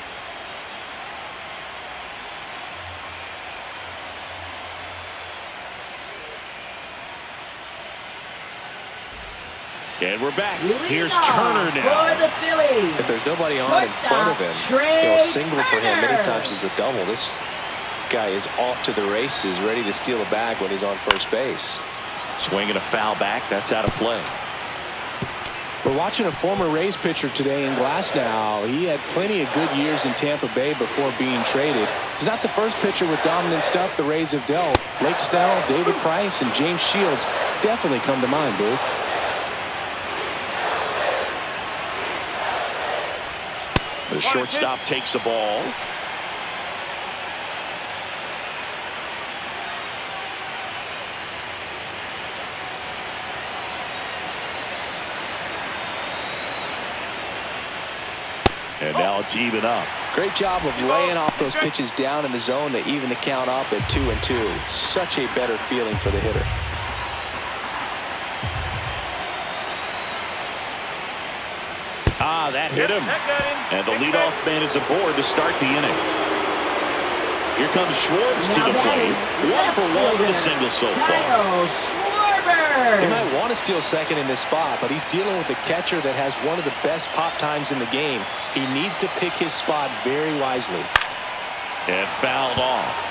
And we're back. Here's Turner now. For the Phillies. If there's nobody on in front of him, he'll single for him many times as a double. This guy is off to the races, ready to steal a bag when he's on first base. Swinging a foul back. That's out of play. We're watching a former Rays pitcher today in Glasnow. He had plenty of good years in Tampa Bay before being traded. He's not the first pitcher with dominant stuff the Rays have dealt. Blake Snell, David Price, and James Shields definitely come to mind, Boo. The shortstop takes the ball. And now it's even up. Great job of laying off those pitches down in the zone to even the count up at 2-2. Such a better feeling for the hitter. That hit him. And the leadoff man is aboard to start the inning. Here comes Schwartz to the plate. 1-for-1 with a single so far. He might want to steal second in this spot, but he's dealing with a catcher that has one of the best pop times in the game. He needs to pick his spot very wisely. And fouled off.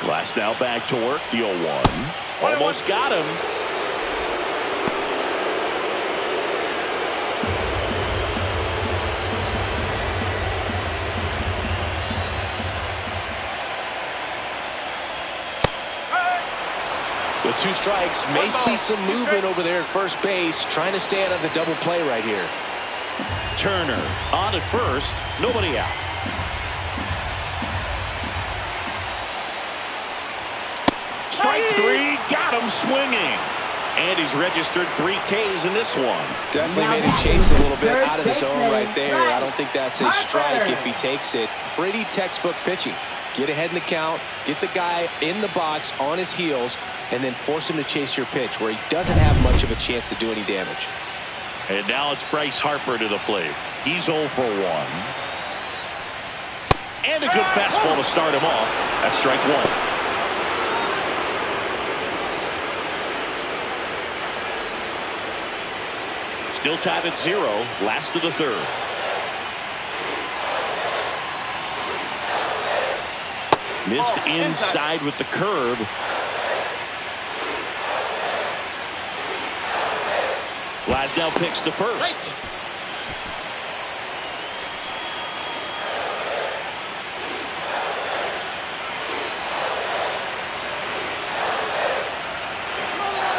Glass now back to work. The 0-1. Almost got him. With two strikes, may see some movement over there at first base, trying to stay out of the double play right here. Turner on at first. Nobody out. Strike three, got him swinging. And he's registered 3 Ks in this one. Definitely made him chase a little bit out of the zone right there. I don't think that's a strike if he takes it. Pretty textbook pitching. Get ahead in the count, get the guy in the box on his heels, and then force him to chase your pitch where he doesn't have much of a chance to do any damage. And now it's Bryce Harper to the plate. He's 0 for 1. And a good fastball to start him off. That's strike 1. Still tied at 0. Last of the third. Missed inside with the curve. Glasnow picks to first.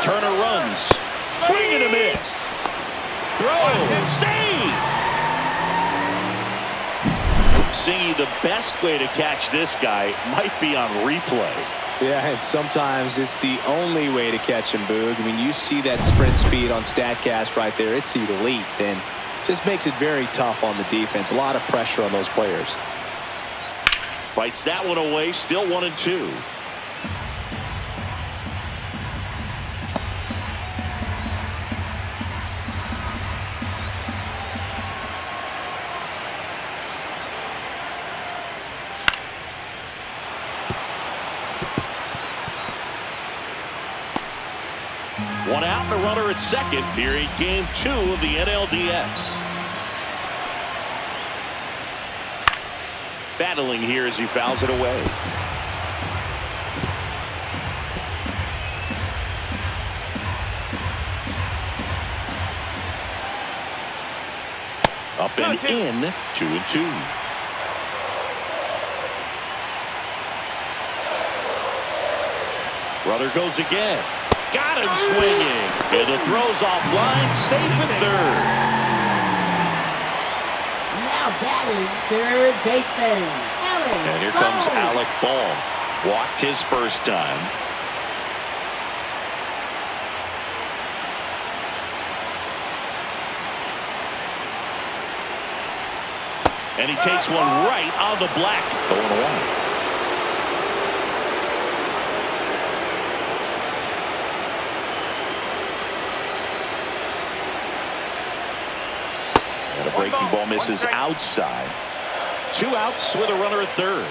Turner runs. Swing and a miss. Throw. Save. Singy, the best way to catch this guy might be on replay. Yeah, and sometimes it's the only way to catch him, Boog. I mean, you see that sprint speed on StatCast right there. It's elite, and just makes it very tough on the defense. A lot of pressure on those players. Fights that one away. Still 1-2. without the runner at second here in Game 2 of the NLDS. Battling here as he fouls it away. Up and in, 2-2. Runner goes again. Got him swinging. And the throw's offline, safe at third. Now batting third baseman, Alec. And here comes Alec Ball. Walked his first time. And he takes one right on the black. 0-1. And a breaking ball misses outside. 2 outs with a runner at third.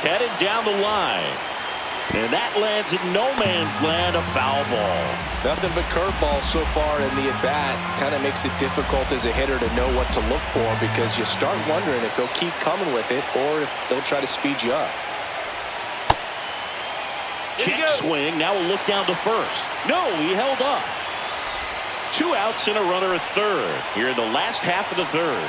Headed down the line. And that lands in no man's land, a foul ball. Nothing but curveballs so far in the at-bat. Kind of makes it difficult as a hitter to know what to look for, because you start wondering if they'll keep coming with it or if they'll try to speed you up. Check swing. Now we'll look down to first. No, he held up. 2 outs and a runner at third here in the last half of the third.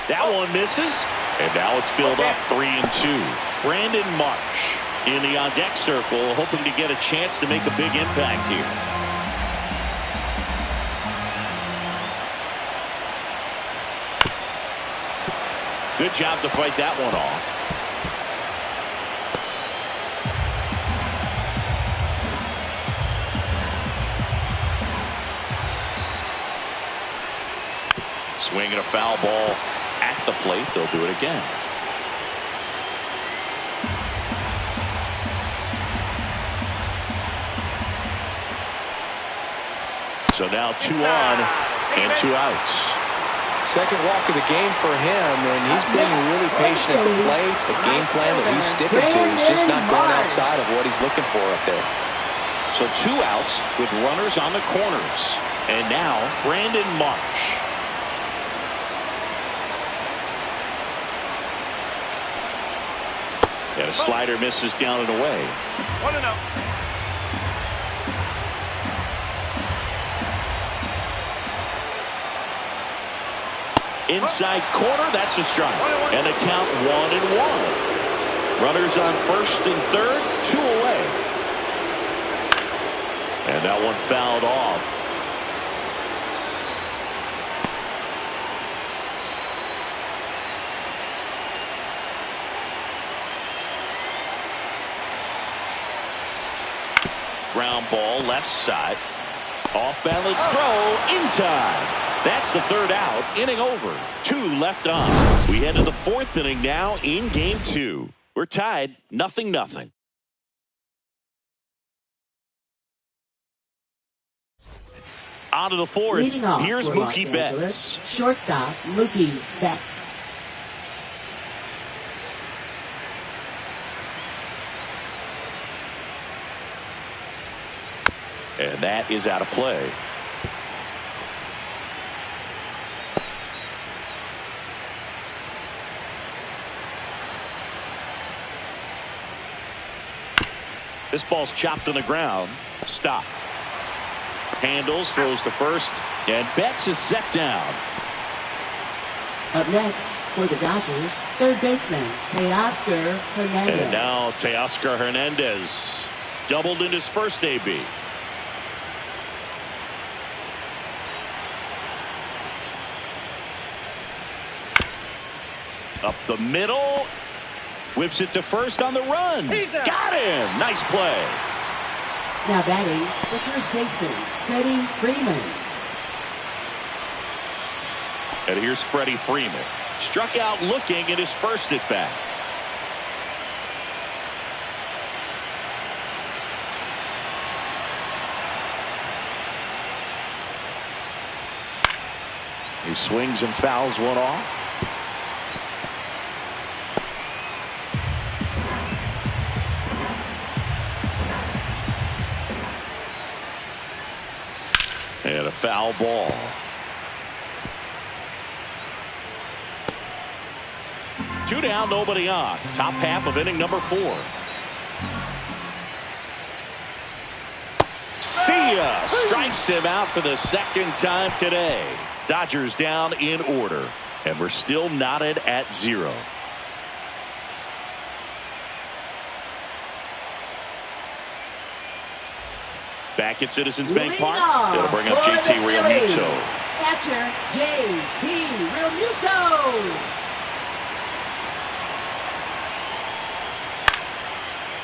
That one misses. And now it's filled up 3-2. Brandon Marsh in the on-deck circle, hoping to get a chance to make a big impact here. Good job to fight that one off. Swinging a foul ball at the plate. They'll do it again. So now 2 on and 2 outs. Second walk of the game for him, and he's being really patient at the plate. The game plan that he's sticking to is just not going outside of what he's looking for up there. So 2 outs with runners on the corners. And now Brandon Marsh. And a slider misses down and away. 1-0. Inside corner, that's a strike. And the count 1-1. Runners on first and third, 2 away. And that one fouled off. Ground ball left side. Off balance throw in time. That's the 3rd out. Inning over. 2 left on. We head to the 4th inning now in Game 2. We're tied 0-0. On to the 4th. Here's Mookie Betts. Shortstop Mookie Betts. And that is out of play. This ball's chopped on the ground. Stop. Handles, throws to first, and Betts is set down. Up next for the Dodgers, third baseman Teoscar Hernandez. And now Teoscar Hernandez doubled in his first AB. Up the middle. Whips it to first on the run. Got him. Nice play. Now batting, the first baseman, Freddie Freeman. And here's Freddie Freeman. Struck out looking at his first at bat. He swings and fouls one off. foul ball. Two down, nobody on. Top half of inning number 4. See ya! Strikes him out for the second time today. Dodgers down in order, and we're still knotted at 0. Back at Citizens Bank Park, it'll bring up JT Realmuto. Catcher JT Realmuto.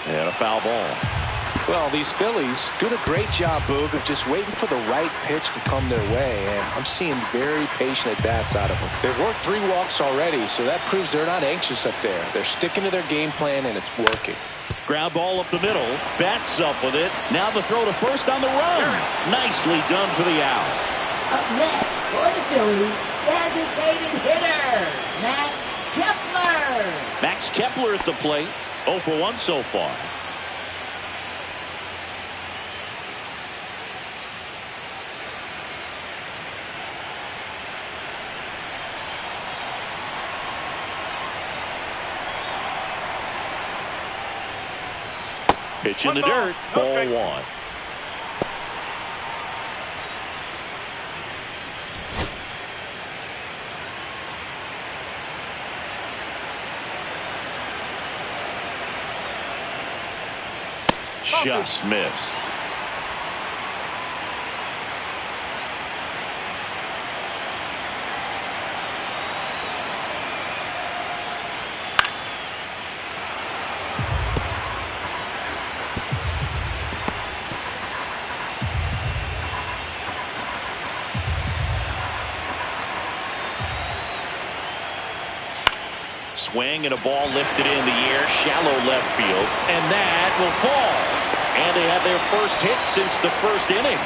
And a foul ball. Well, these Phillies doing a great job, Boog, of just waiting for the right pitch to come their way, and I'm seeing very patient at-bats out of them. They've worked 3 walks already, so that proves they're not anxious up there. They're sticking to their game plan, and it's working. Ground ball up the middle. Bats up with it. Now the throw to first on the run. Nicely done for the out. Up next for the Phillies, designated hitter, Max Kepler. Max Kepler at the plate. 0 for 1 so far. Pitch in the dirt. Ball 1. Just missed. Swing and a ball lifted in the air, shallow left field, and that will fall. And they have their first hit since the first inning.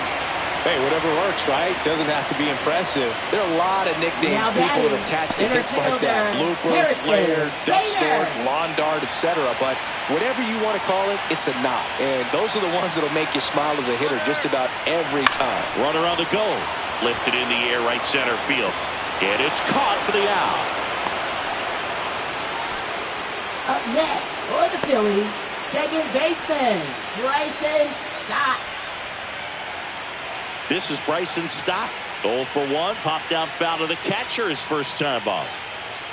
Hey, whatever works, right? Doesn't have to be impressive. There are a lot of nicknames people have attached to hits like that. Blooper, flare, duck stork, lawn dart, etc. But whatever you want to call it, it's a knot. And those are the ones that'll make you smile as a hitter just about every time. Runner on the go. Lifted in the air, right center field. And it's caught for the out. Up next for the Phillies, second baseman, Bryson Stott. This is Bryson Stott. 0 for 1. Popped out foul to the catcher his first time up.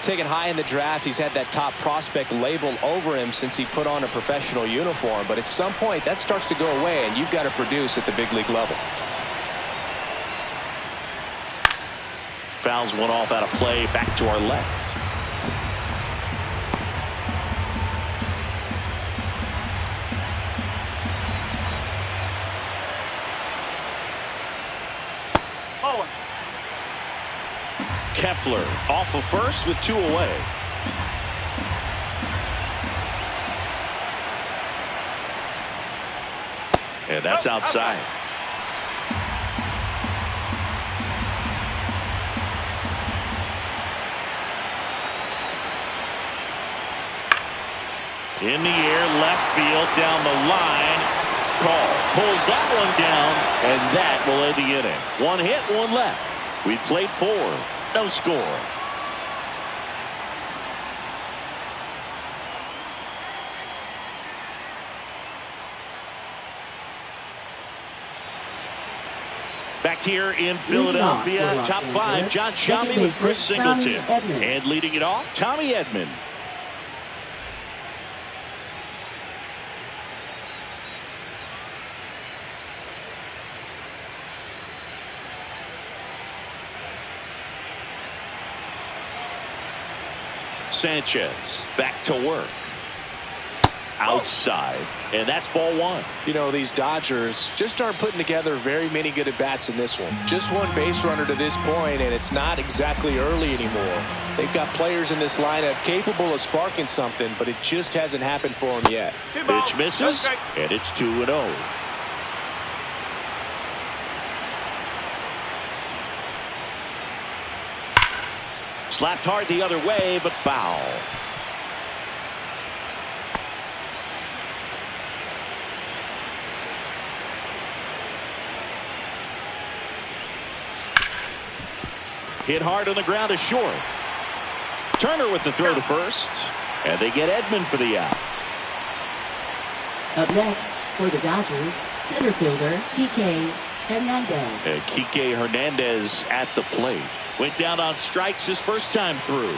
Taken high in the draft, he's had that top prospect label over him since he put on a professional uniform. But at some point, that starts to go away, and you've got to produce at the big league level. Fouls one off out of play. Back to our left. Kepler off of first with 2 away. And that's outside. In the air, left field, down the line. Call. Pulls that one down, and that will end the inning. 1 hit, 1 left. We played 4. No score. Back here in Philadelphia, top 5, John Shammy with Chris Singleton. And leading it off, Tommy Edman. Sanchez back to work. Outside, and that's ball 1. You know, these Dodgers just aren't putting together very many good at-bats in this one. Just 1 base runner to this point, and it's not exactly early anymore. They've got players in this lineup capable of sparking something, but it just hasn't happened for them yet. Pitch misses, and it's 2-0. Slapped hard the other way, but foul. Hit hard on the ground is short. Turner with the throw to first. And they get Edman for the out. Up next for the Dodgers, center fielder Kike Hernandez. And Kike Hernandez at the plate. Went down on strikes his first time through.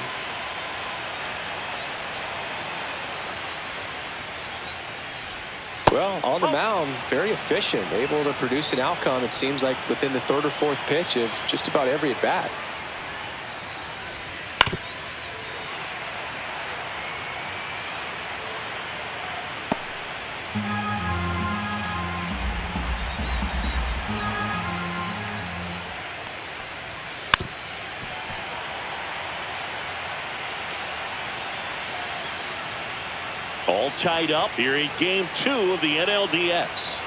Well, on the mound, very efficient, able to produce an outcome, it seems like, within the third or fourth pitch of just about every at bat. All tied up here in game 2 of the NLDS.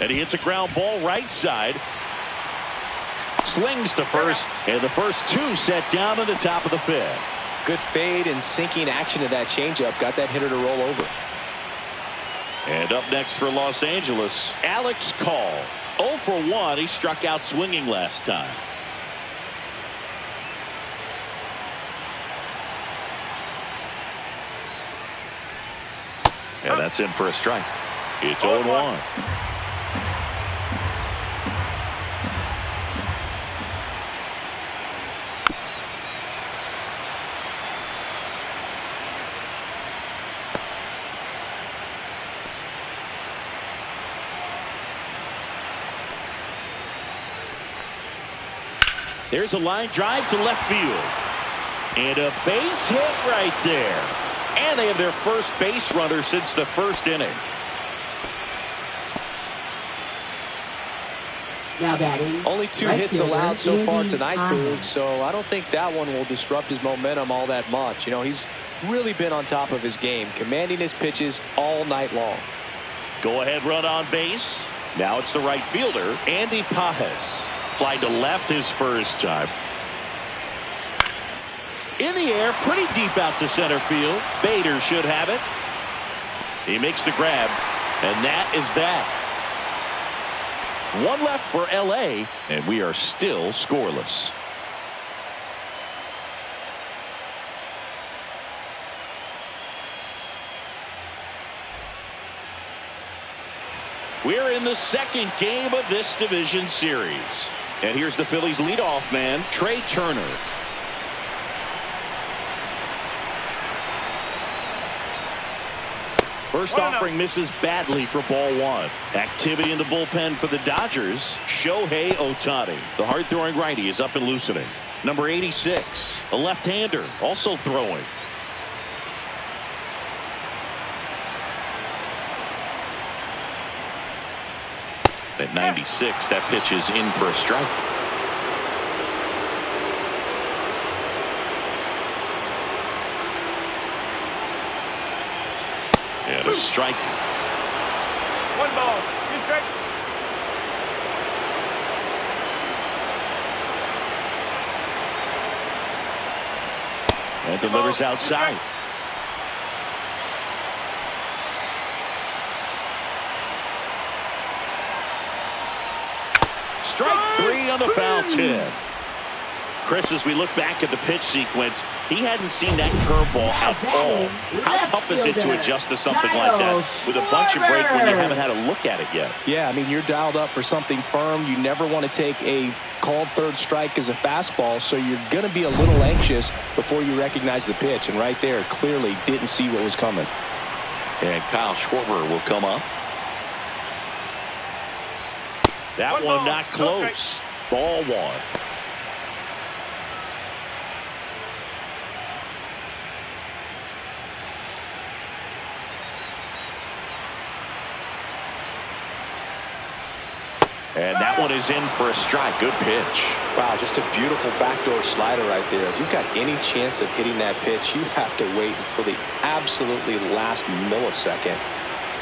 And he hits a ground ball right side. Slings to first, and the first 2 set down in the top of the 5th. Good fade and sinking action of that changeup. Got that hitter to roll over. And up next for Los Angeles, Alex Call. 0 for 1. He struck out swinging last time. And that's in for a strike. It's 0-1. There's a line drive to left field. And a base hit right there. And they have their first base runner since the first inning. Now batting. Only 2 hits allowed so far tonight, Boog, so I don't think that one will disrupt his momentum all that much. You know, he's really been on top of his game, commanding his pitches all night long. Go ahead run on base. Now it's the right fielder, Andy Pajes. Fly to left his first time. In the air, pretty deep out to center field. Bader should have it. He makes the grab, and that is that. 1 left for LA, and we are still scoreless. We're in the second game of this division series. And here's the Phillies leadoff man, Trey Turner. First offering misses badly for ball 1. Activity in the bullpen for the Dodgers. Shohei Ohtani, the hard-throwing righty, is up and loosening. Number 86, a left-hander, also throwing. At 96, that pitch is in for a strike. And a strike. 1 ball, 2 strikes. And delivers outside. Strike 3 on the foul tip. Chris, as we look back at the pitch sequence, he hadn't seen that curveball at all. How tough is it to adjust to something like that with a bunch of break when you haven't had a look at it yet? Yeah, I mean, you're dialed up for something firm. You never want to take a called third strike as a fastball, so you're going to be a little anxious before you recognize the pitch. And right there, clearly didn't see what was coming. And Kyle Schwarber will come up. That one not close. Ball 1. And that one is in for a strike. Good pitch. Wow, just a beautiful backdoor slider right there. If you've got any chance of hitting that pitch, you have to wait until the absolutely last millisecond.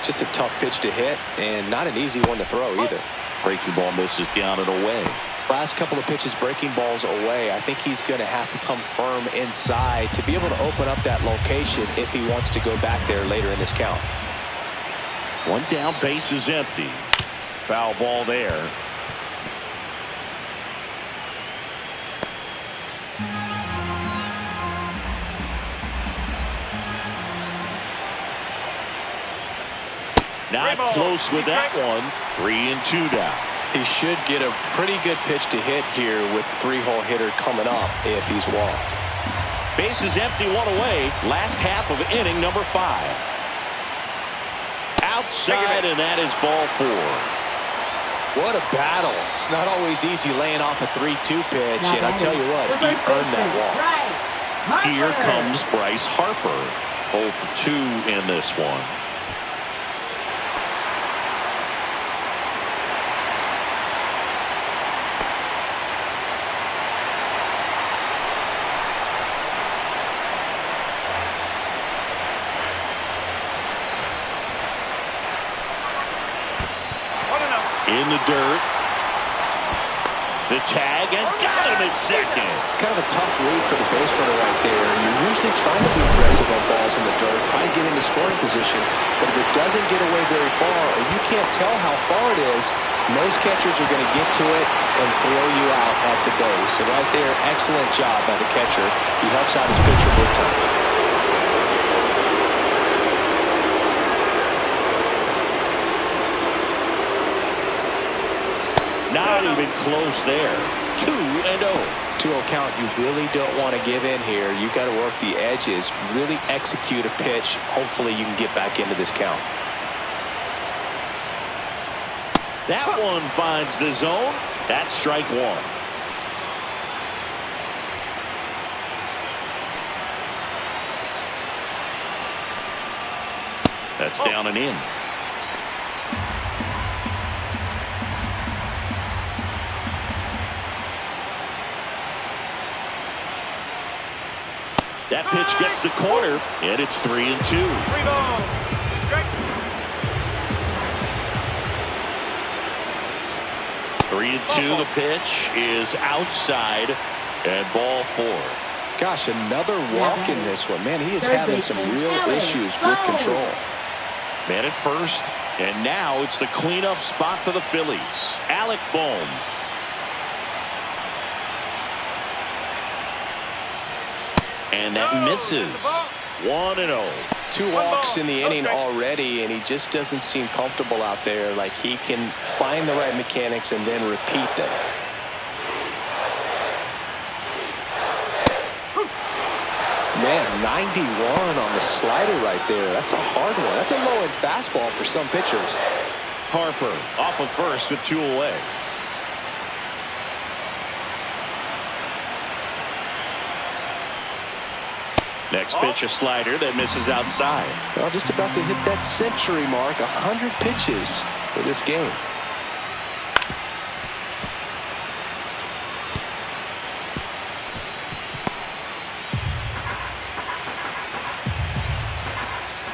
Just a tough pitch to hit, and not an easy one to throw either. Breaking ball misses down and away. Last couple of pitches breaking balls away. I think he's going to have to come firm inside to be able to open up that location if he wants to go back there later in this count. One down, base is empty. Foul ball there. Not close with that one. 3-2 down. He should get a pretty good pitch to hit here with the 3-hole hitter coming up if he's walked. Base is empty, one away. Last half of inning number 5. Outside, and that is ball 4. What a battle. It's not always easy laying off a 3-2 pitch, and I tell you what, he earned that walk. Here comes Bryce Harper. 0 for 2 in this one. In the dirt. The tag, and got him at second. Kind of a tough read for the base runner right there. You're usually trying to be aggressive on balls in the dirt, trying to get into scoring position. But if it doesn't get away very far, or you can't tell how far it is, most catchers are going to get to it and throw you out at the base. So right there, excellent job by the catcher. He helps out his pitcher big time. Not even close there. 2-0. 2-0 count. You really don't want to give in here. You got to work the edges, really execute a pitch. Hopefully you can get back into this count. That one finds the zone. That's strike 1. That's down and in. That pitch gets the corner, and it's 3-2. 3 ball. Strike. 3-2. The pitch is outside, and ball 4. Gosh, another walk in this one. Man, he is having some real issues with control. Man at first, and now it's the cleanup spot for the Phillies. Alec Bohm. And that misses. 1-0. 2 walks in the inning already, and he just doesn't seem comfortable out there. Like he can find the right mechanics and then repeat them. Man, 91 on the slider right there. That's a hard one. That's a low-end fastball for some pitchers. Harper off of first with 2 away. Next pitch, a slider that misses outside. Well, just about to hit that century mark. 100 pitches for this game.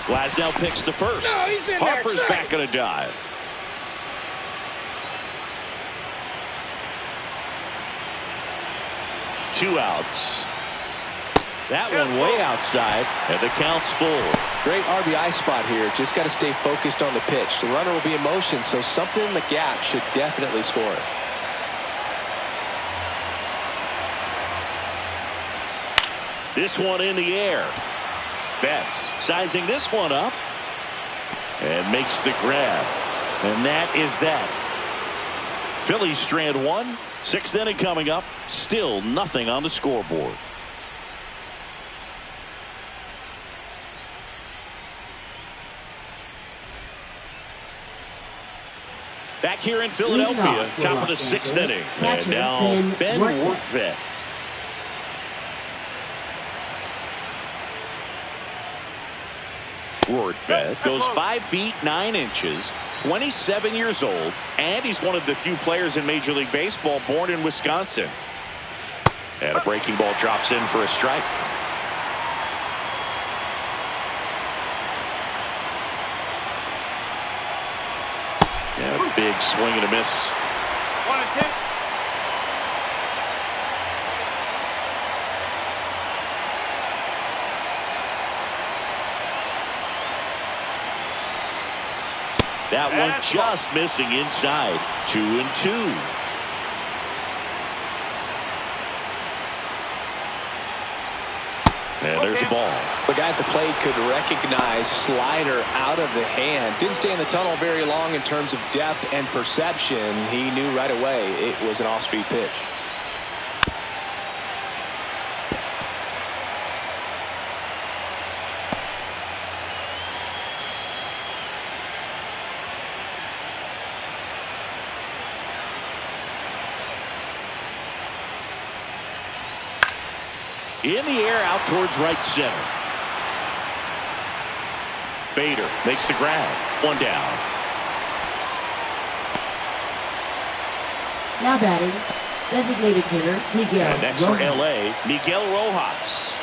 Glasnow picks to first. Harper's back on a dive. Two outs. That one way outside, and the count's full. Great RBI spot here. Just got to stay focused on the pitch. The runner will be in motion, so something in the gap should definitely score. This one in the air. Betts sizing this one up and makes the grab. And that is that. Phillies strand 1. 6th inning coming up. Still nothing on the scoreboard. Back here in Philadelphia, top of the 6th inning. And now Ben Workvet. Workvet goes 5 feet 9 inches, 27 years old, and he's one of the few players in Major League Baseball born in Wisconsin. And a breaking ball drops in for a strike. And a big swing and a miss. 1-10. That one just missing inside. 2-2. And there's a ball. The guy at the plate could recognize slider out of the hand. Didn't stay in the tunnel very long in terms of depth and perception. He knew right away it was an off-speed pitch. In the air out towards right center. Bader makes the grab. One down. Now batting, designated hitter Miguel And next Rojas. for LA, Miguel Rojas.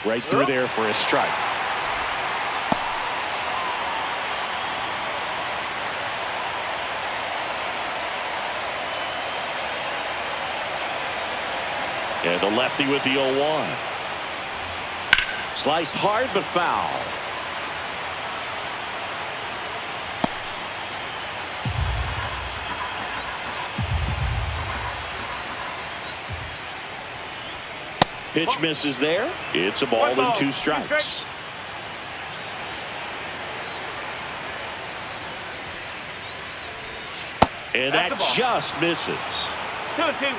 Right through there for a strike. And the lefty with the 0-1. Sliced hard but foul. Pitch misses there. It's a ball and 2 strikes. And that just misses. 2-2.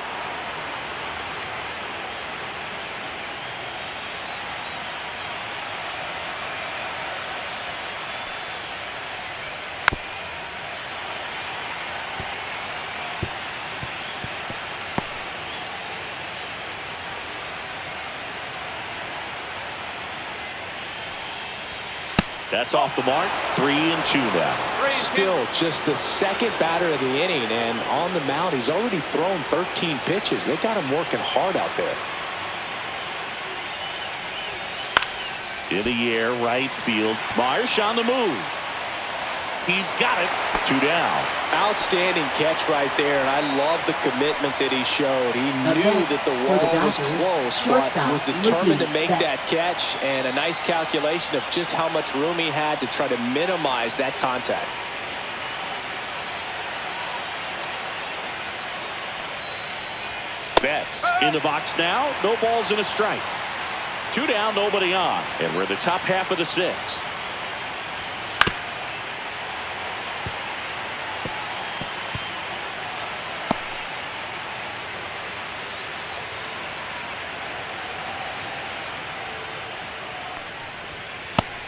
That's off the mark. 3-2 now. Still just the second batter of the inning, and on the mound he's already thrown 13 pitches. They got him working hard out there. In the air, right field. Marsh on the move. He's got it. 2 down. Outstanding catch right there, and I love the commitment that he showed. He knew that the wall was close, but was determined to make that catch, and a nice calculation of just how much room he had to try to minimize that contact. Betts in the box now. No balls and a strike. 2 down, nobody on. And we're in the top half of the 6th.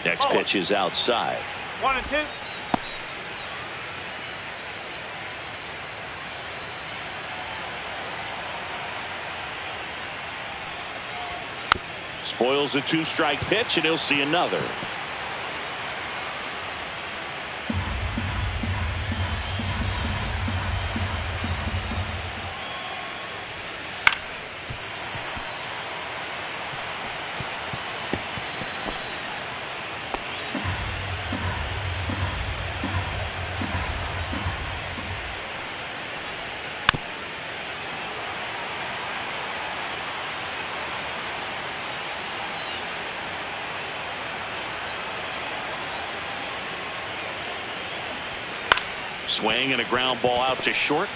Next pitch is outside. 1-2. Spoils a 2-strike pitch, and he'll see another. Swing and a ground ball out to short.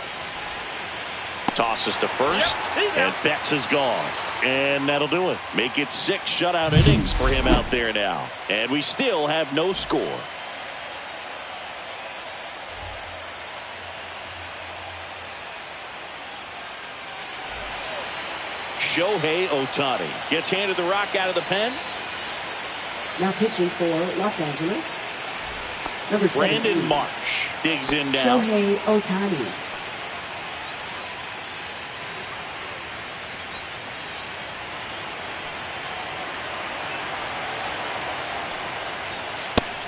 Tosses to first, and Betts is gone. And that'll do it. Make it 6 shutout innings for him out there now. And we still have no score. Shohei Ohtani gets handed the rock out of the pen. Now pitching for Los Angeles, number 17, Brandon Marsh digs in down. Shohei Ohtani.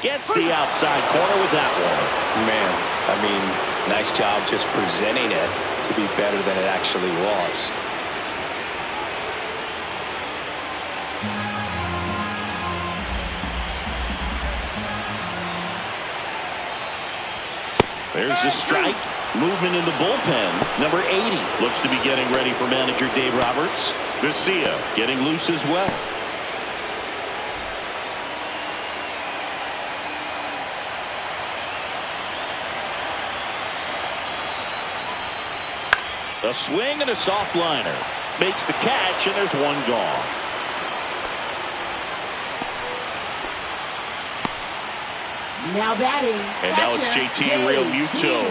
Gets the outside corner with that one. Man, I mean, nice job just presenting it to be better than it actually was. There's the strike. Movement in the bullpen. Number 80 looks to be getting ready for manager Dave Roberts. Garcia getting loose as well. A swing and a soft liner. Makes the catch, and there's one gone. Now batting. And now it's JT Realmuto.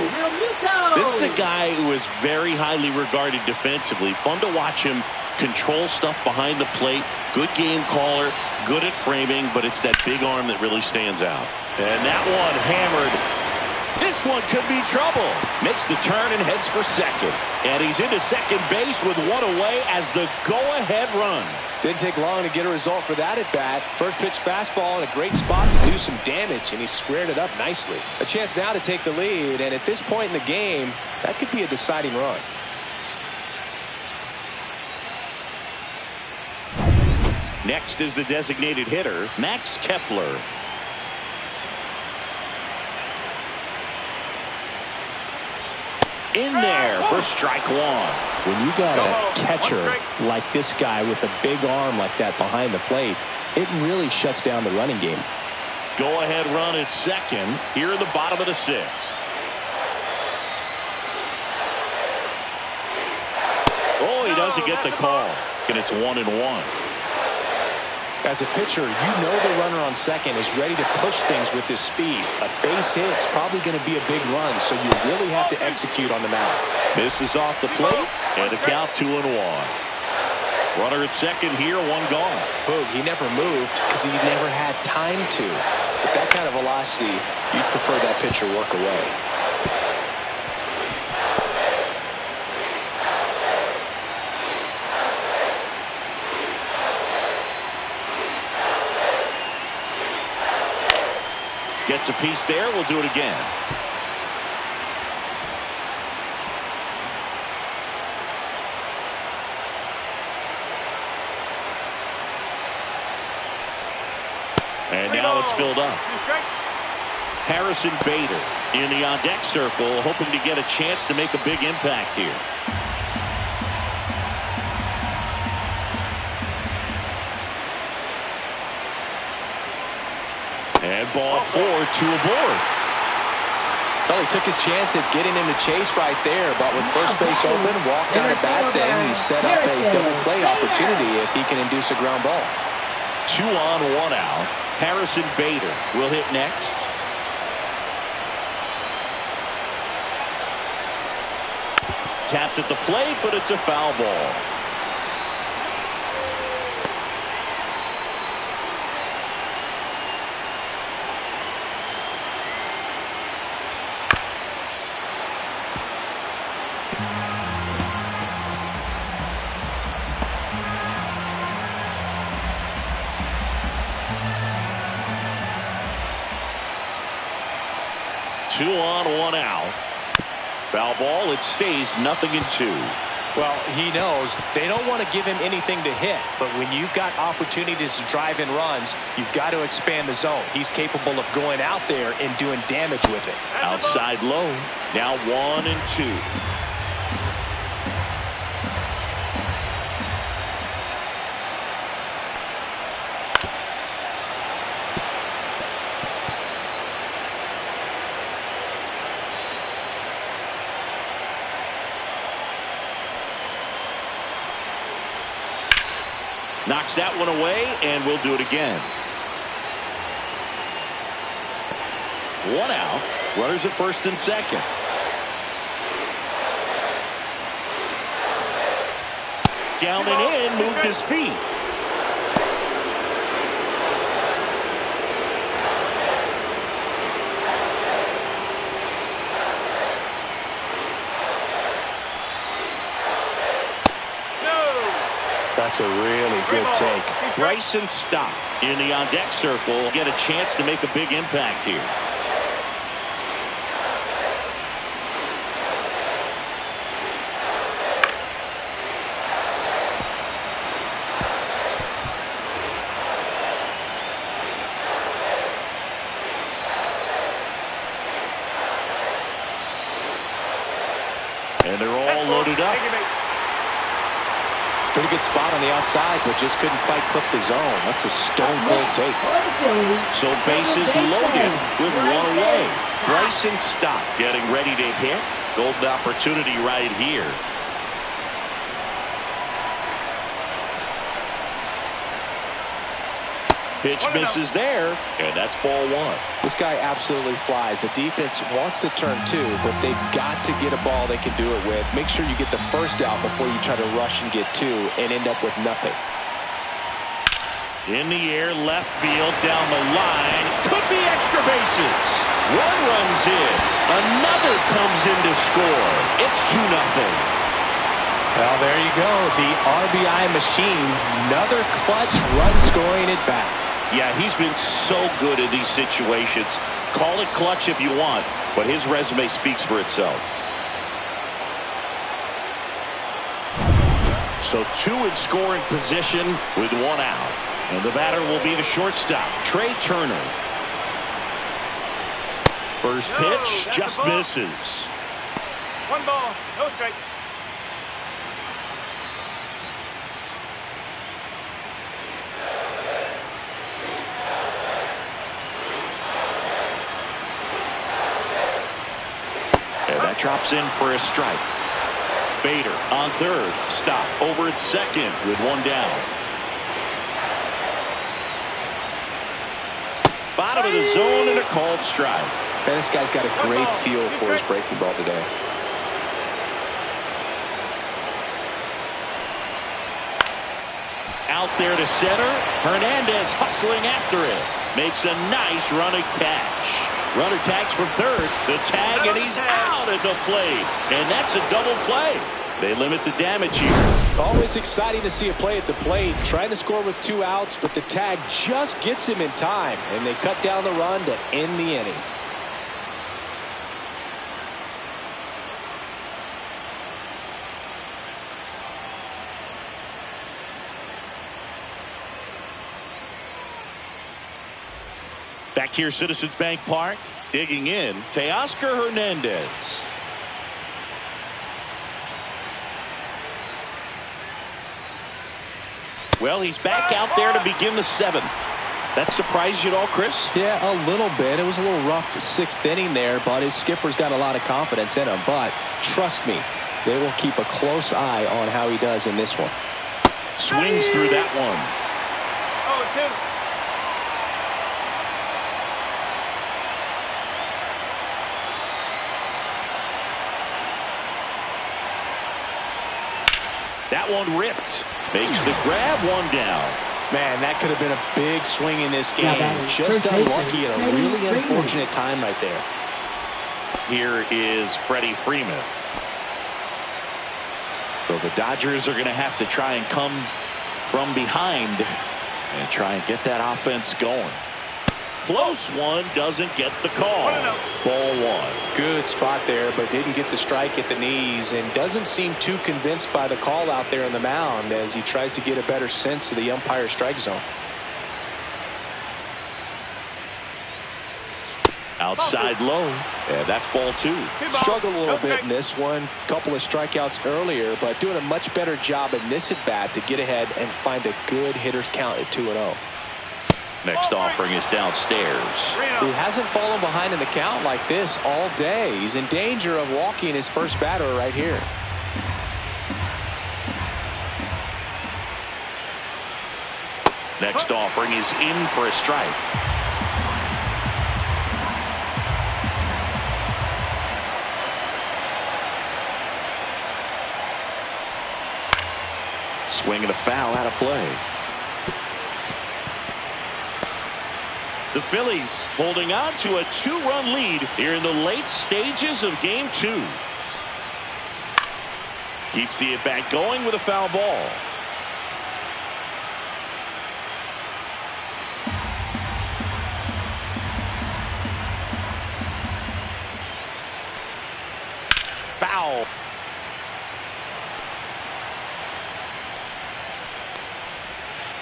This is a guy who is very highly regarded defensively. Fun to watch him control stuff behind the plate. Good game caller. Good at framing, but it's that big arm that really stands out. And that one hammered. This one could be trouble. Makes the turn and heads for second. And he's into second base with one away as the go-ahead run. Didn't take long to get a result for that at bat. First pitch fastball in a great spot to do some damage, and he squared it up nicely. A chance now to take the lead, and at this point in the game, that could be a deciding run. Next is the designated hitter, Max Kepler. In there for strike one. When you got a catcher like this guy with a big arm like that behind the plate, it really shuts down the running game. Go ahead run at second here in the bottom of the sixth. Oh, he doesn't get the call, and it's 1-1. As a pitcher, you know the runner on second is ready to push things with his speed. A base hit's probably going to be a big run, so you really have to execute on the mound. Misses off the plate, and a count 2-1. Runner at second here, one gone. Boog, he never moved because he never had time to. With that kind of velocity, you'd prefer that pitcher work away. Gets a piece there. We'll do it again. And now it's filled up. Harrison Bader in the on-deck circle, hoping to get a chance to make a big impact here. And ball 4, 2 aboard. Well, he took his chance at getting him to chase right there, but with first base open, walked out a bad thing. He set up a double play opportunity if he can induce a ground ball. 2 on, 1 out. Harrison Bader will hit next. Tapped at the plate, but it's a foul ball. Two on, 1 out. Foul ball. It stays 0-2. Well, he knows they don't want to give him anything to hit, but when you've got opportunities to drive in runs, you've got to expand the zone. He's capable of going out there and doing damage with it. Outside low. Now 1-2. Knocks that one away, and we'll do it again. 1 out. Runners at first and second. Down and in, moved his feet. That's a really good take. Bryson Stott in the on-deck circle. Get a chance to make a big impact here. And they're all loaded up. Pretty good spot on the outside, but just couldn't quite clip the zone. That's a stone cold take. So bases loaded with one away. Bryson Stott getting ready to hit. Golden opportunity right here. Pitch misses there, and that's ball one. This guy absolutely flies. The defense wants to turn two, but they've got to get a ball they can do it with. Make sure you get the first out before you try to rush and get two and end up with nothing. In the air, left field, down the line. Could be extra bases. One runs in. Another comes in to score. It's 2-0. Well, there you go. The RBI machine. Another clutch run scoring at bat. Yeah, he's been so good in these situations. Call it clutch if you want, but his resume speaks for itself. So two in scoring position with one out. And the batter will be the shortstop, Trey Turner. First pitch just misses. 1 ball, no strike. That drops in for a strike. Bader on third. Stop over at second with one down. Bottom of the zone and a called strike. Man, this guy's got a great feel for his breaking ball today. Out there to center. Hernandez hustling after it. Makes a nice running catch. Runner tags from third. The tag, and he's out at the plate. And that's a double play. They limit the damage here. Always exciting to see a play at the plate. Trying to score with 2 outs, but the tag just gets him in time. And they cut down the run to end the inning. Back here, Citizens Bank Park, digging in, Teoscar Hernandez. Well, he's back out there to begin the 7th. That surprised you at all, Chris? Yeah, a little bit. It was a little rough 6th inning there, but his skipper's got a lot of confidence in him. But trust me, they will keep a close eye on how he does in this one. Swings through that one. 0-2. That one ripped. Makes the grab, one down. Man, that could have been a big swing in this game. Just unlucky at a really unfortunate time right there. Here is Freddie Freeman. So the Dodgers are going to have to try and come from behind and try and get that offense going. Close one, doesn't get the call. Ball one. Good spot there, but didn't get the strike at the knees, and doesn't seem too convinced by the call out there on the mound as he tries to get a better sense of the umpire's strike zone. Outside low, and that's ball two. Struggled a little bit in this one. Couple of strikeouts earlier, but doing a much better job in this at bat to get ahead and find a good hitter's count at 2-0. Next offering is downstairs. He hasn't fallen behind in the count like this all day. He's in danger of walking his first batter right here. Next offering is in for a strike. Swing and a foul out of play. The Phillies holding on to a 2-run lead here in the late stages of game 2. Keeps the at-bat going with a foul ball. Foul.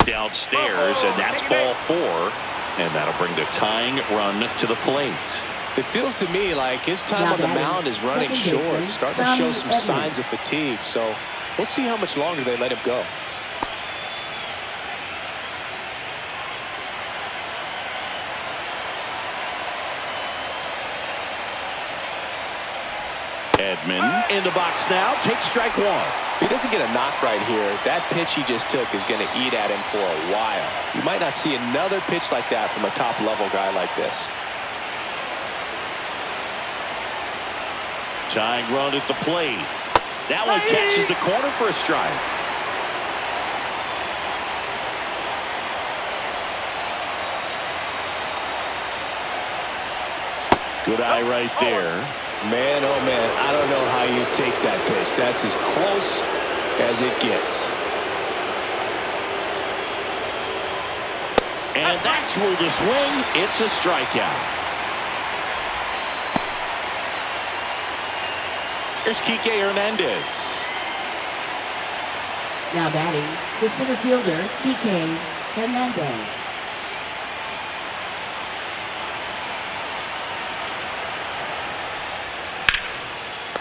Downstairs, and that's ball 4. And that'll bring the tying run to the plate. It feels to me like his time on the mound is running short, starting to show some signs of fatigue. So we'll see how much longer they let him go. Edman in the box now, takes strike one. If he doesn't get a knock right here, that pitch he just took is going to eat at him for a while. You might not see another pitch like that from a top-level guy like this. Tying run at the plate. That one catches the corner for a strike. Good eye right there. Man, oh man, I don't know how you take that pitch. That's as close as it gets. And that's where the swing. It's a strikeout. Here's Kike Hernandez. Now batting, the center fielder, Kike Hernandez.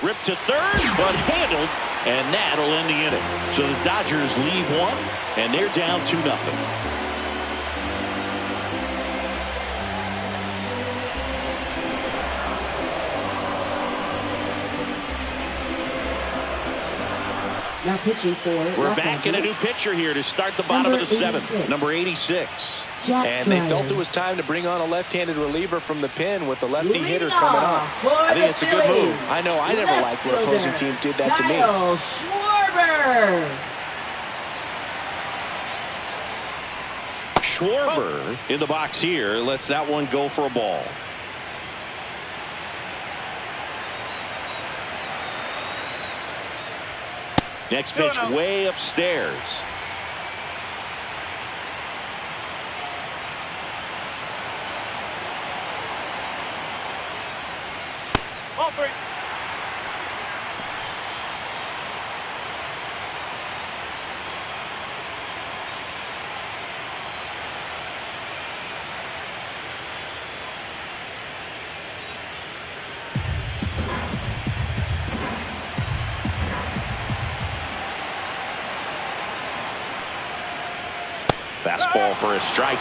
Ripped to third, but handled, and that'll end the inning. So the Dodgers leave one, and they're down 2-0. Now pitching for We're Los back in a new Angeles. pitcher here to start the bottom of the seventh. 86. Number 86. And they felt it was time to bring on a left-handed reliever from the pen with a lefty hitter coming up. I think it's a good move. I know I never liked when opposing teams did that to me. Kyle Schwarber. Schwarber in the box here lets that one go for a ball. Next pitch way upstairs. All three. Fastball for a strike.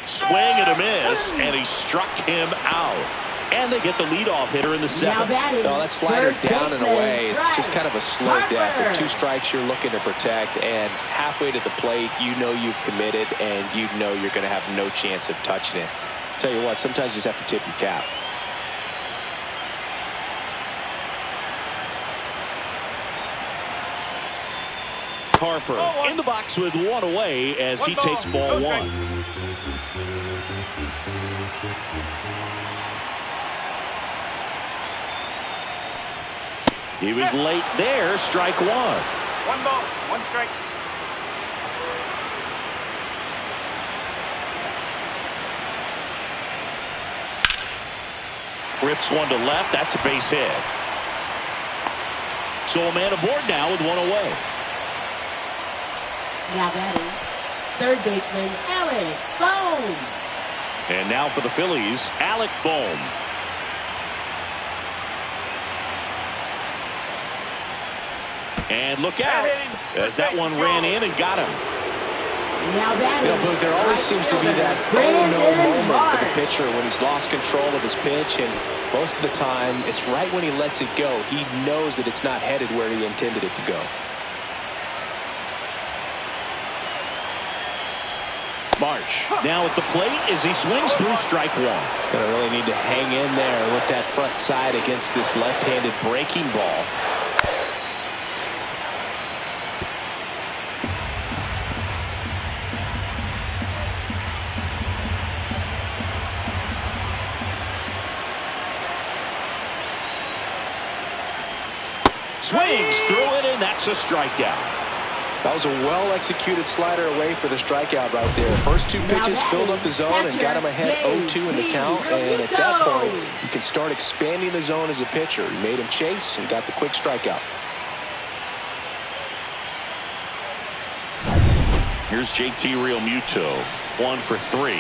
Swing and a miss, and he struck him out. And they get the leadoff hitter in the seventh. No, that slider's down and away. It's just kind of a slow death. With 2 strikes you're looking to protect, and halfway to the plate, you know you've committed, and you know you're going to have no chance of touching it. Tell you what, sometimes you just have to tip your cap. Harper in the box with one away as he takes ball one. He was late there, strike one. 1 ball, 1 strike. Rips one to left, that's a base hit. So a man aboard now with one away. Now batting, third baseman, Alec Bohm. And now for the Phillies, Alec Bohm. And look out, as that one ran in and got him. Now batting, But there always seems to be that oh-no moment for the pitcher when he's lost control of his pitch, and most of the time, it's right when he lets it go. He knows that it's not headed where he intended it to go. Marsh now at the plate as he swings through strike one. Gonna really need to hang in there with that front side against this left-handed breaking ball. Swings through it And that's a strikeout. That was a well-executed slider away for the strikeout right there. First two pitches filled up the zone and got him ahead 0-2 in the count. And at that point, you can start expanding the zone as a pitcher. He made him chase and got the quick strikeout. Here's JT Realmuto, 1 for 3.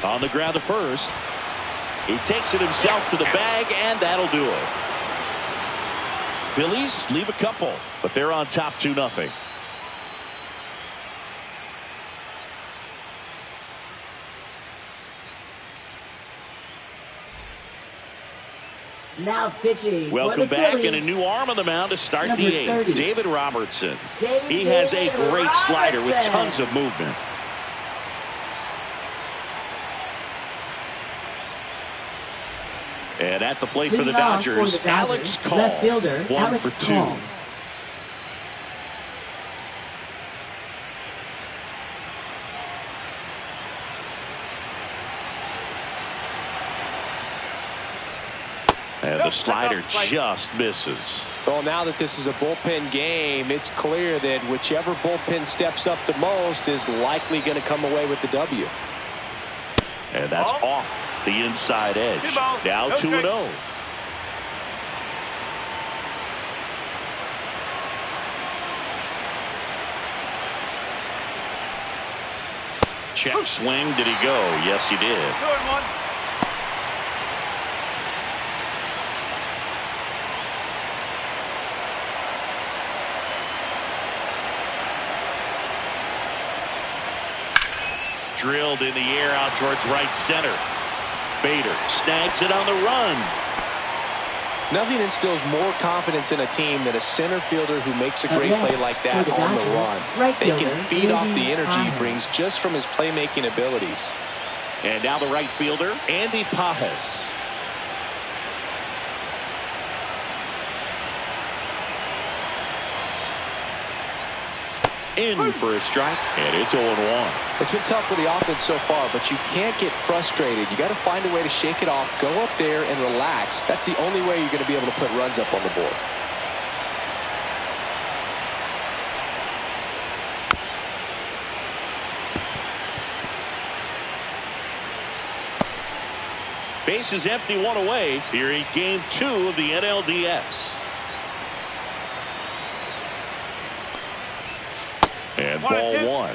On the ground to first. He takes it himself to the bag, and that'll do it. Phillies leave a couple, but they're on top 2-0. Now pitching. Welcome back, and a new arm on the mound to start the 8th. David Robertson. He has a great slider with tons of movement. And at the plate for the Dodgers, Alex Call, left fielder, 1 for 2. And the slider just misses. Well, now that this is a bullpen game, it's clear that whichever bullpen steps up the most is likely going to come away with the W. And that's off the inside edge. Now 2-0. Check swing. Did he go? Yes, he did. Drilled in the air out towards right center. Bader snags it on the run. Nothing instills more confidence in a team than a center fielder who makes a great play like that on the run. They can feed off the energy he brings just from his playmaking abilities. And now the right fielder, Andy Pajes. In for a strike, and it's 0-1. It's been tough for the offense so far, but you can't get frustrated. You got to find a way to shake it off, go up there and relax. That's the only way you're going to be able to put runs up on the board. Base is empty, 1 away here in game 2 of the NLDS. And ball 1.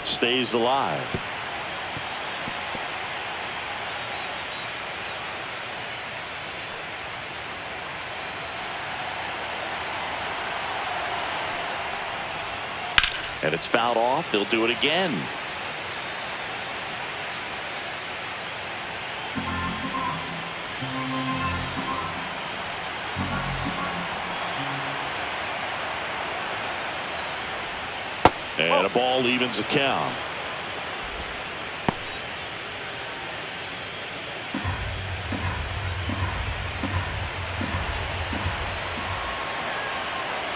Stays alive. And it's fouled off. They'll do it again. And a ball evens the count.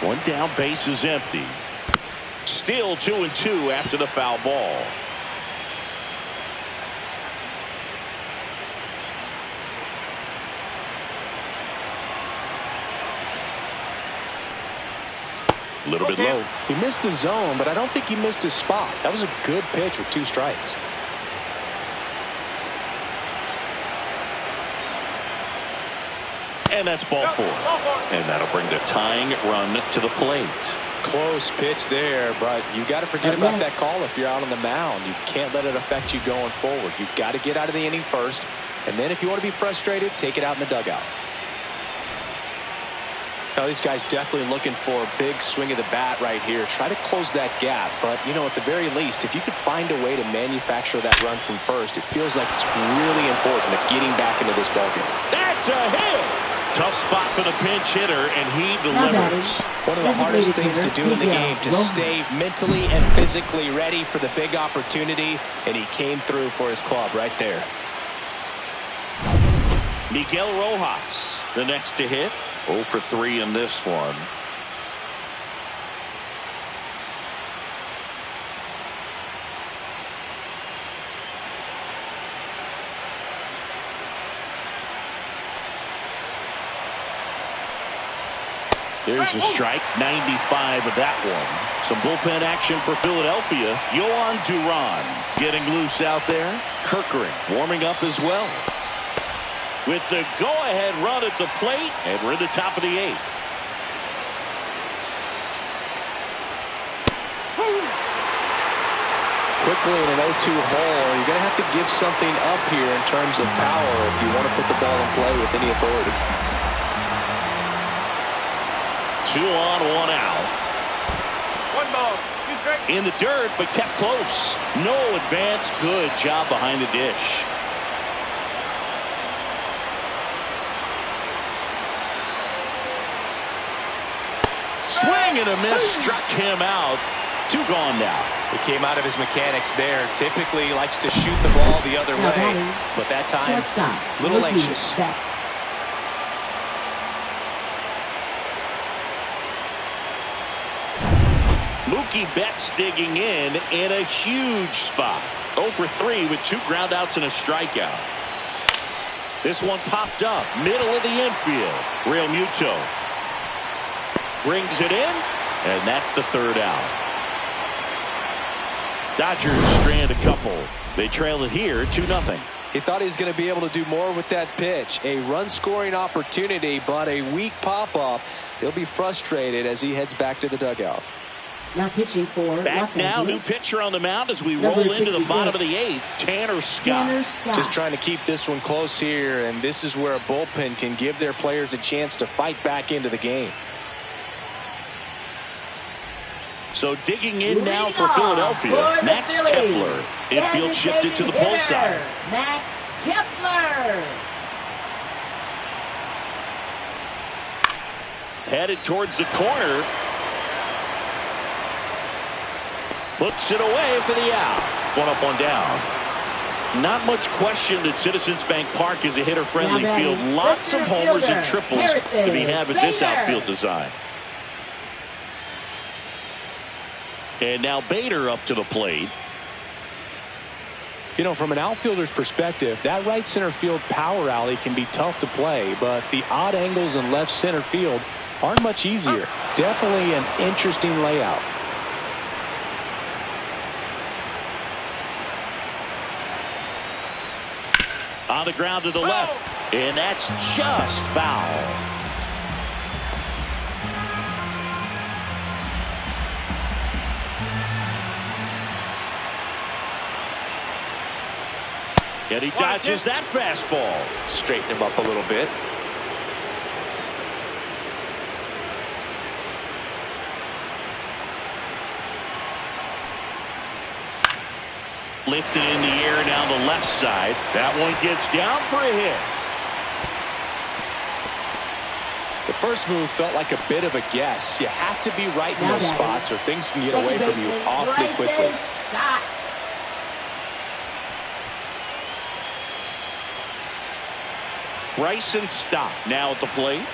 One down, base is empty. Still 2-2 after the foul ball. A little bit low. He missed the zone, but I don't think he missed his spot. That was a good pitch with 2 strikes. And that's ball 4. And that'll bring the tying run to the plate. Close pitch there, but you got to forget about that call if you're out on the mound. You can't let it affect you going forward. You've got to get out of the inning first, and then if you want to be frustrated, take it out in the dugout. Now, these guys definitely looking for a big swing of the bat right here. Try to close that gap, but, you know, at the very least, if you could find a way to manufacture that run from first, it feels like it's really important to getting back into this ballgame. That's a hit! Tough spot for the pinch hitter, and he delivers. One of the hardest things to do in the game, to stay mentally and physically ready for the big opportunity, and he came through for his club right there. Miguel Rojas, the next to hit. 0 for 3 in this one. There's a strike, 95 of that one. Some bullpen action for Philadelphia. Yohan Duran getting loose out there. Kirkering warming up as well. With the go-ahead run at the plate, and we're at the top of the 8th. Quickly in an 0-2 hole, you're going to have to give something up here in terms of power if you want to put the ball in play with any authority. 2 on, 1 out. 1 ball, 2 strikes. In the dirt, but kept close. No advance. Good job behind the dish. Swing and a miss, struck him out. 2 gone now. He came out of his mechanics there. Typically he likes to shoot the ball the other way, but that time a little anxious. Mookie Betts digging in a huge spot. 0 for 3 with 2 groundouts and a strikeout. This one popped up, middle of the infield. Real Muto brings it in, and that's the 3rd out. Dodgers strand a couple. They trail it here 2-0. He thought he was going to be able to do more with that pitch. A run-scoring opportunity, but a weak pop-up. He'll be frustrated as he heads back to the dugout. Now pitching for back now, new pitcher on the mound as we roll into the bottom of the 8th. Tanner Scott. Just trying to keep this one close here, and this is where a bullpen can give their players a chance to fight back into the game. So digging in now for Philadelphia, Max Kepler. Infield shifted to the pull side. Max Kepler. Headed towards the corner. Puts it away for the out. 1 up, 1 down. Not much question that Citizens Bank Park is a hitter-friendly field. Lots of homers and triples to be had with this outfield design. And now Bader up to the plate. You know, from an outfielder's perspective, that right center field power alley can be tough to play, but the odd angles in left center field aren't much easier. Definitely an interesting layout. On the ground to the left, and that's just foul. And he dodges that fastball. Straighten him up a little bit. Lifted in the air down the left side. That one gets down for a hit. The first move felt like a bit of a guess. You have to be right in those spots or things can get away from you awfully quickly. Bryson Stott now at the plate.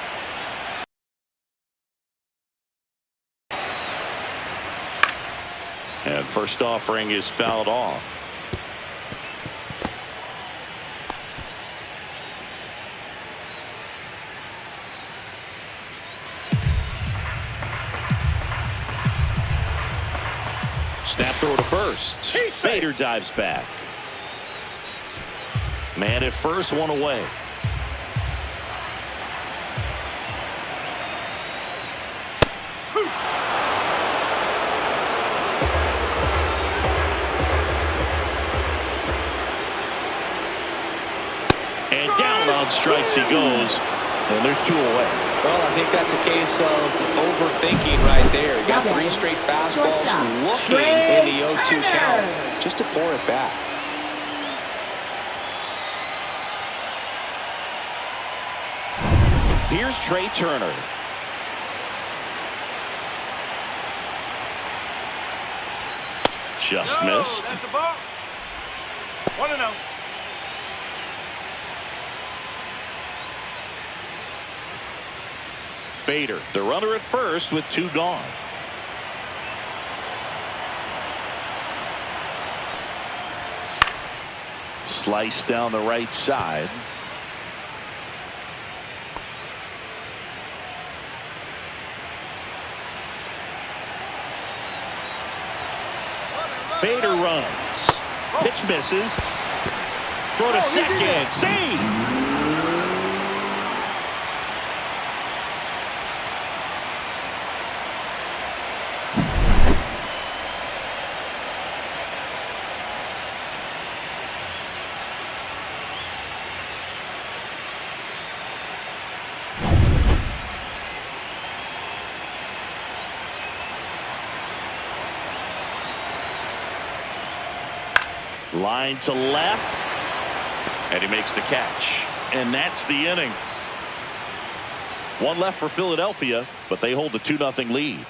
And first offering is fouled off. Snap throw to first. Bader dives back. Man at first, 1 away. And down on strikes he goes, and there's 2 away. Well, I think that's a case of overthinking right there. You got 3 straight fastballs looking in the 0-2 count. Just to pour it back. Here's Trey Turner. Just missed. That's the ball. 1-0. Bader, the runner at first with 2 gone. Slice down the right side. Bader runs. Pitch misses. Throw to second. Save. Line to left, and he makes the catch, and that's the inning. One left for Philadelphia, but they hold the 2-0 lead.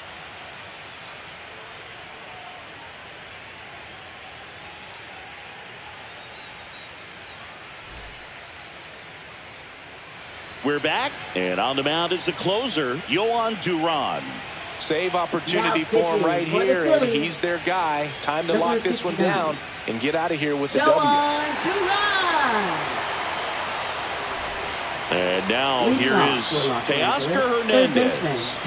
We're back, and on the mound is the closer, Yohan Duran. Save opportunity for him right here, and he's their guy. Time to lock this one down and get out of here with the W. And now here is Teoscar Hernandez.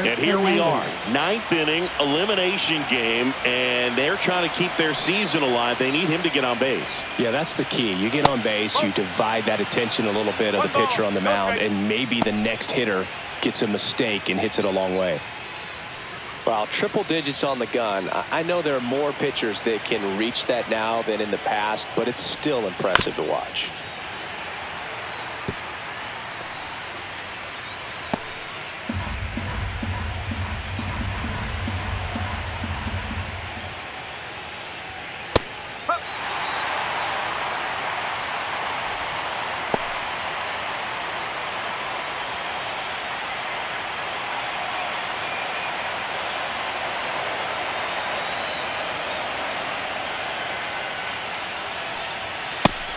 And here we are, 9th inning elimination game, and they're trying to keep their season alive. They need him to get on base. Yeah, that's the key. You get on base, you divide that attention a little bit of the pitcher on the mound, and maybe the next hitter gets a mistake and hits it a long way. Well, triple digits on the gun. I know there are more pitchers that can reach that now than in the past, but it's still impressive to watch.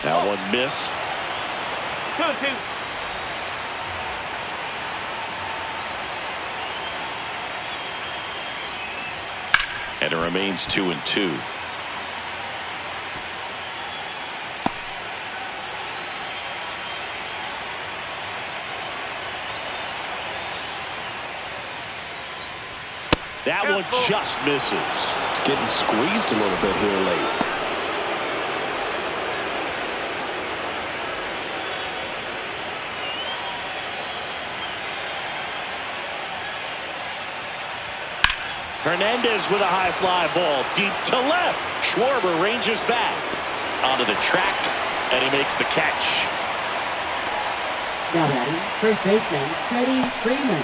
That one missed. 2-2. And it remains 2-2. That one just misses. It's getting squeezed a little bit here late. Hernandez with a high fly ball deep to left. Schwarber ranges back onto the track, and he makes the catch. Now batting, first baseman, Freddie Freeman.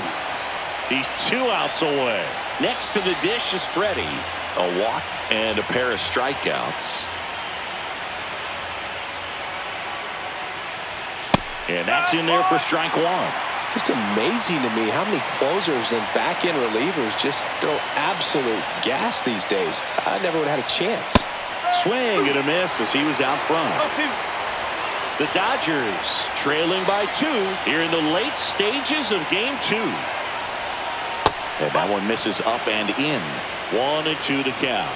He's 2 outs away. Next to the dish is Freddie. A walk and a pair of strikeouts. And that's in there for strike one. Just amazing to me how many closers and back-end relievers just throw absolute gas these days. I never would have had a chance. Swing and a miss as he was out front. The Dodgers trailing by 2 here in the late stages of game 2. And that one misses up and in. 1-2 to count.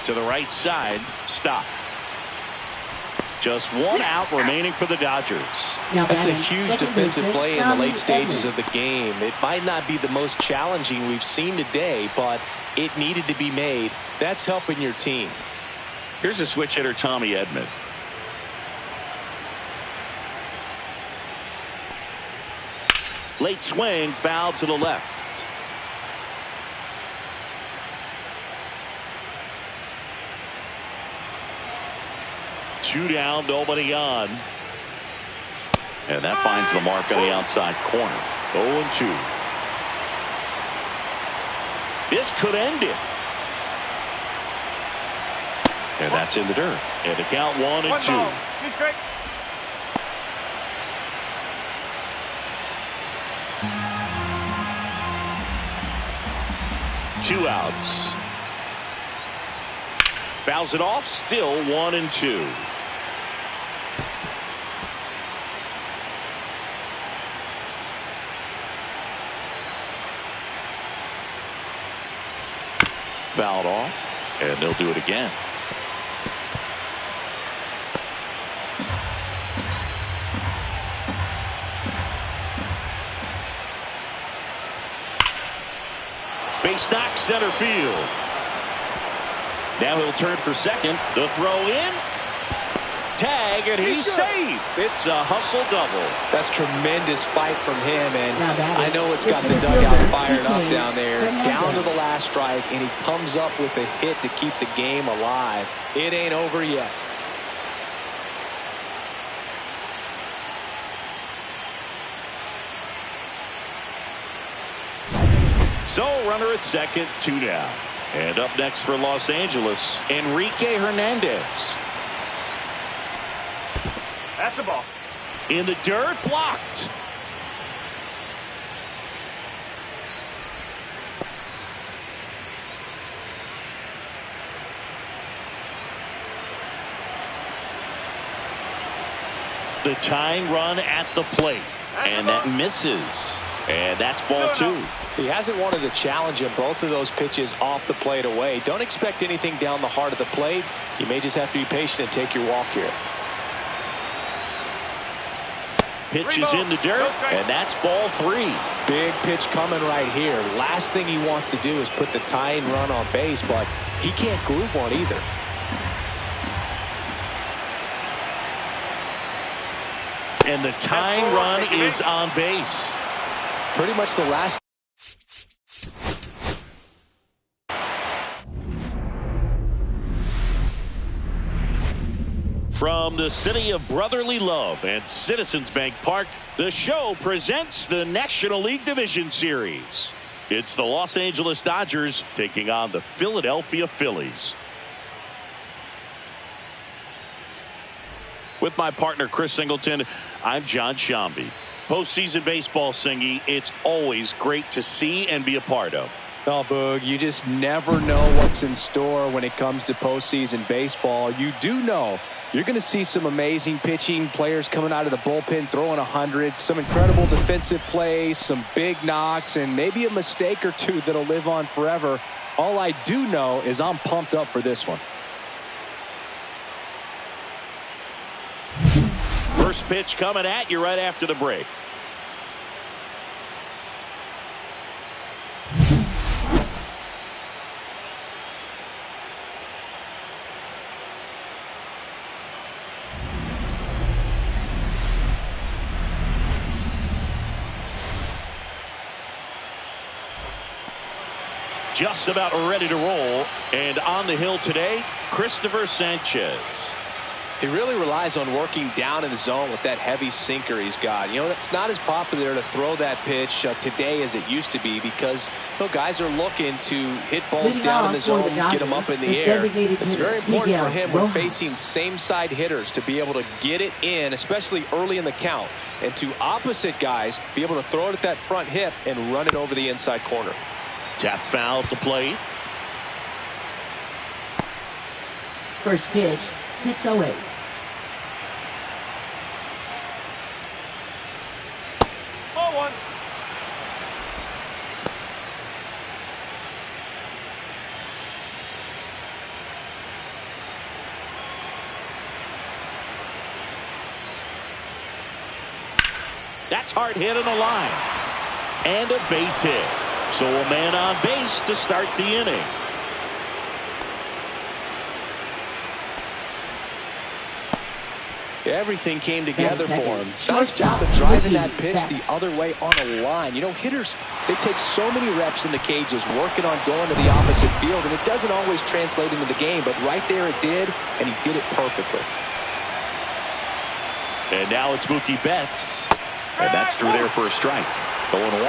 To the right side, stop. Just 1 out remaining for the Dodgers. That's a huge defensive play in the late stages of the game. It might not be the most challenging we've seen today, but it needed to be made. That's helping your team. Here's a switch hitter, Tommy Edman. Late swing, foul to the left. Two down, nobody on. And that finds the mark on the outside corner. 0-2. This could end it. And that's in the dirt. And the count 1-2. 2 outs. Fouls it off, still 1-2. Fouled off, and they'll do it again. Base knock center field. Now he'll turn for second. The throw in. Tag, and he's safe. It's a hustle double. That's tremendous fight from him, and I know it's got the dugout fired up down there. Down to the last strike, and he comes up with a hit to keep the game alive. It ain't over yet. So runner at second, 2 down. And up next for Los Angeles, Enrique Hernandez. That's the ball. In the dirt, blocked. The tying run at the plate. And that misses. And that's ball 2. He hasn't wanted to challenge him. Both of those pitches off the plate away. Don't expect anything down the heart of the plate. You may just have to be patient and take your walk here. Pitch is in the dirt, and that's ball 3. Big pitch coming right here. Last thing he wants to do is put the tying run on base, but he can't groove one either. And the tying run is on base. Pretty much the last. From the city of brotherly love and Citizens Bank Park, the show presents the National League Division Series. It's the Los Angeles Dodgers taking on the Philadelphia Phillies. With my partner Chris Singleton, I'm John Shambi. Postseason baseball, Singy, it's always great to see and be a part of. Oh, Boog, you just never know what's in store when it comes to postseason baseball. You do know you're going to see some amazing pitching, players coming out of the bullpen throwing 100, some incredible defensive plays, some big knocks, and maybe a mistake or two that'll live on forever. All I do know is I'm pumped up for this one. First pitch coming at you right after the break. Just about ready to roll, and on the hill today, Christopher Sanchez. He really relies on working down in the zone with that heavy sinker he's got. You know, it's not as popular to throw that pitch today as it used to be because, you know, guys are looking to hit balls down in the zone, get them up in the air. It's very important for him when facing same-side hitters to be able to get it in, especially early in the count, and to opposite guys be able to throw it at that front hip and run it over the inside corner. Tap foul at the plate. First pitch, 6:08. Ball 1. That's hard hit on the line. And a base hit. So a man on base to start the inning. Everything came together for him. Nice job of driving that pitch the other way on a line. You know, hitters, they take so many reps in the cages working on going to the opposite field, and it doesn't always translate into the game, but right there it did, and he did it perfectly. And now it's Mookie Betts. And that's through there for a strike. 0-1.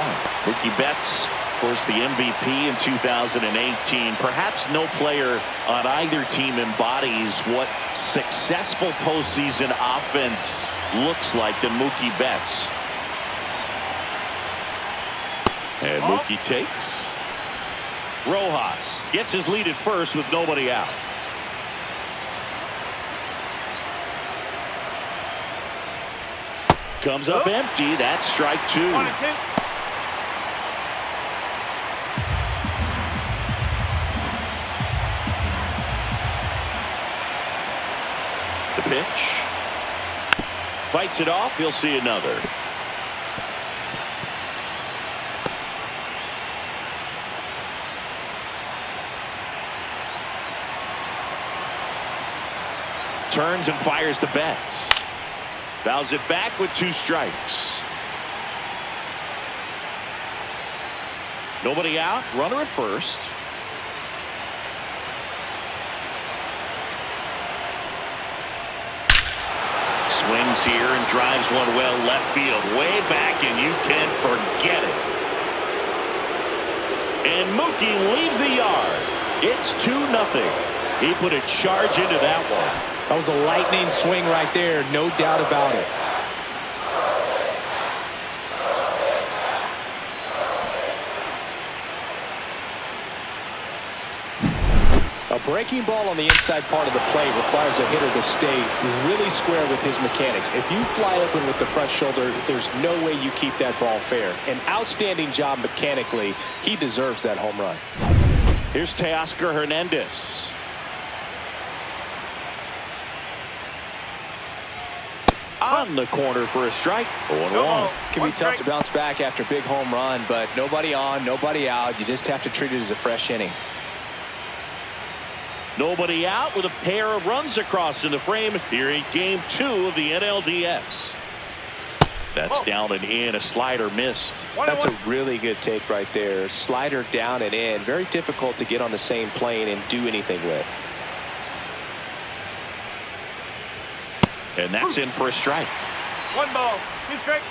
Mookie Betts, of course, the MVP in 2018. Perhaps no player on either team embodies what successful postseason offense looks like than Mookie Betts. And Mookie takes. Rojas gets his lead at first with nobody out. Comes up empty. That's strike 2. The pitch. Fights it off. He'll see another. Turns and fires to Betts. Fouls it back with 2 strikes. Nobody out. Runner at first. Swings here and drives one well left field. Way back, and you can forget it. And Mookie leaves the yard. It's 2-0. He put a charge into that one. That was a lightning swing right there, no doubt about it. A breaking ball on the inside part of the plate requires a hitter to stay really square with his mechanics. If you fly open with the front shoulder, there's no way you keep that ball fair. An outstanding job mechanically. He deserves that home run. Here's Teoscar Hernandez. On the corner for a strike. 0-1. Can be tough to bounce back after a big home run, but nobody on, nobody out. You just have to treat it as a fresh inning. Nobody out with a pair of runs across in the frame here in game 2 of the NLDS. That's down and in. A slider missed. That's a really good take right there. Slider down and in. Very difficult to get on the same plane and do anything with. And that's in for a strike. 1 ball, 2 strikes.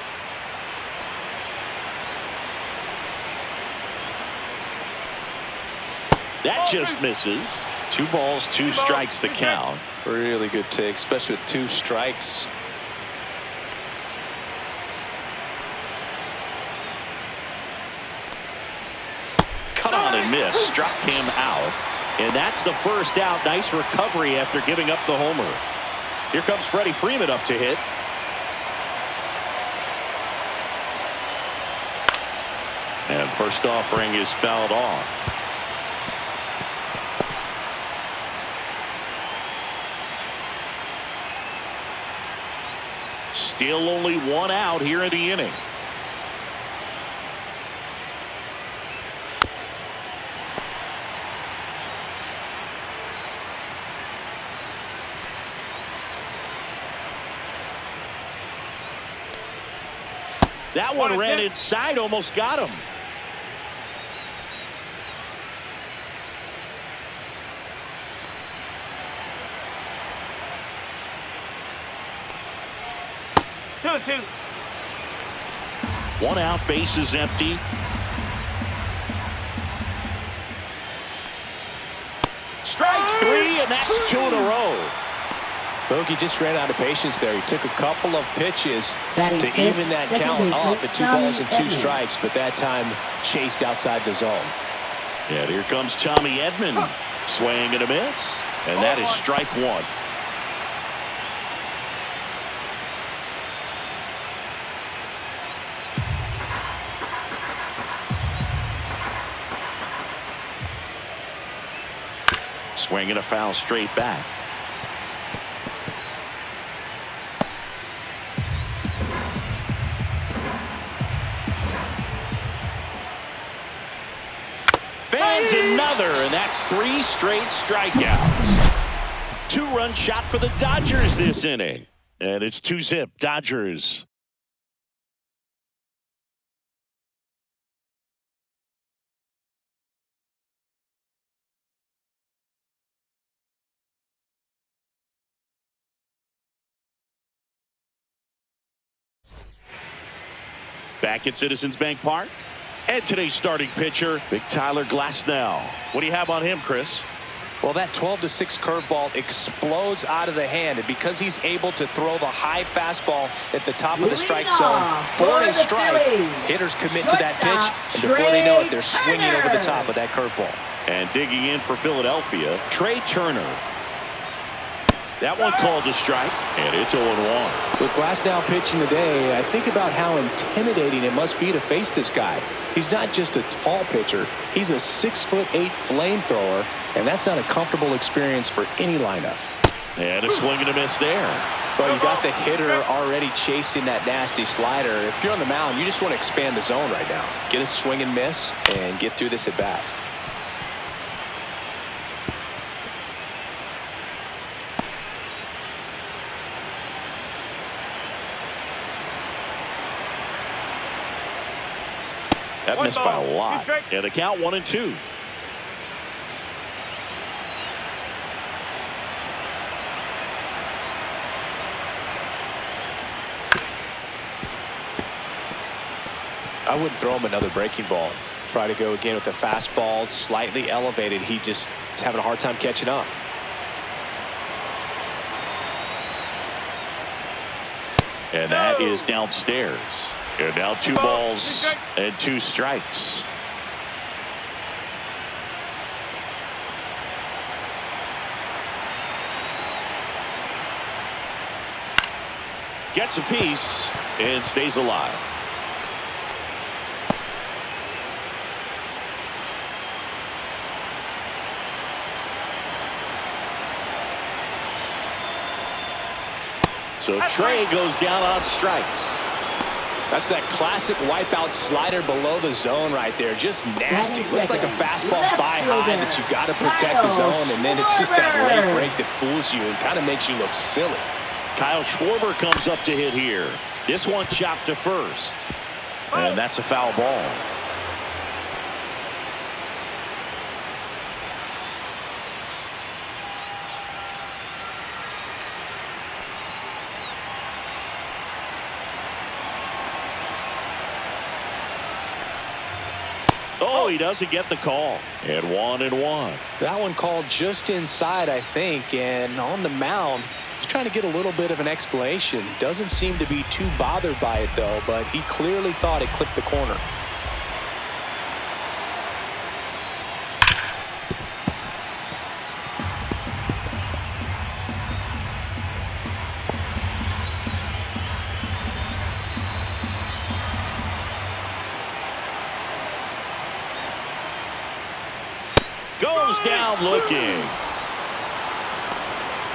That just misses. 2 balls, 2 strikes the count. Really good take, especially with 2 strikes. Cut on and miss. Struck him out. And that's the first out. Nice recovery after giving up the homer. Here comes Freddie Freeman up to hit. And first offering is fouled off. Still only 1 out here in the inning. That one ran inside, almost got him. Two and 2. 1 out, base is empty. Strike 3, and that's 2 in a row. Bogey just ran out of patience there. He took a couple of pitches to even that count up at 2 balls and 2 strikes, but that time chased outside the zone. And here comes Tommy Edman. Swing and a miss, and that is strike 1. Swing and a foul straight back. Fans another, and that's 3 straight strikeouts. 2-run shot for the Dodgers this inning. And it's 2-zip Dodgers. Back at Citizens Bank Park. And today's starting pitcher, Big Tyler Glasnow. What do you have on him, Chris? Well, that 12-6 curveball explodes out of the hand, and because he's able to throw the high fastball at the top of the strike zone for a strike, hitters commit to that pitch, and before they know it, they're swinging over the top of that curveball. And digging in for Philadelphia, Trey Turner. That one called a strike, and it's 0-1. With Glasnow pitching today, I think about how intimidating it must be to face this guy. He's not just a tall pitcher. He's a 6'8" flamethrower, and that's not a comfortable experience for any lineup. And a swing and a miss there. Well, you got the hitter already chasing that nasty slider. If you're on the mound, you just want to expand the zone right now. Get a swing and miss and get through this at bat. That missed by a lot. And the count 1-2. I wouldn't throw him another breaking ball. Try to go again with the fastball, slightly elevated. He just is having a hard time catching up. And that is downstairs. And now 2 balls and 2 strikes. Gets a piece and stays alive. So Trey goes down on strikes. That's that classic wipeout slider below the zone right there. Just nasty. Looks like a fastball thigh high that you got to protect the zone, and then it's just that late break that fools you and kind of makes you look silly. Kyle Schwarber comes up to hit here. This one chopped to first. And that's a foul ball. Oh, he doesn't get the call. And 1-1. That one called just inside, I think, and on the mound, he's trying to get a little bit of an explanation. Doesn't seem to be too bothered by it, though, but he clearly thought it clipped the corner. Goes down looking.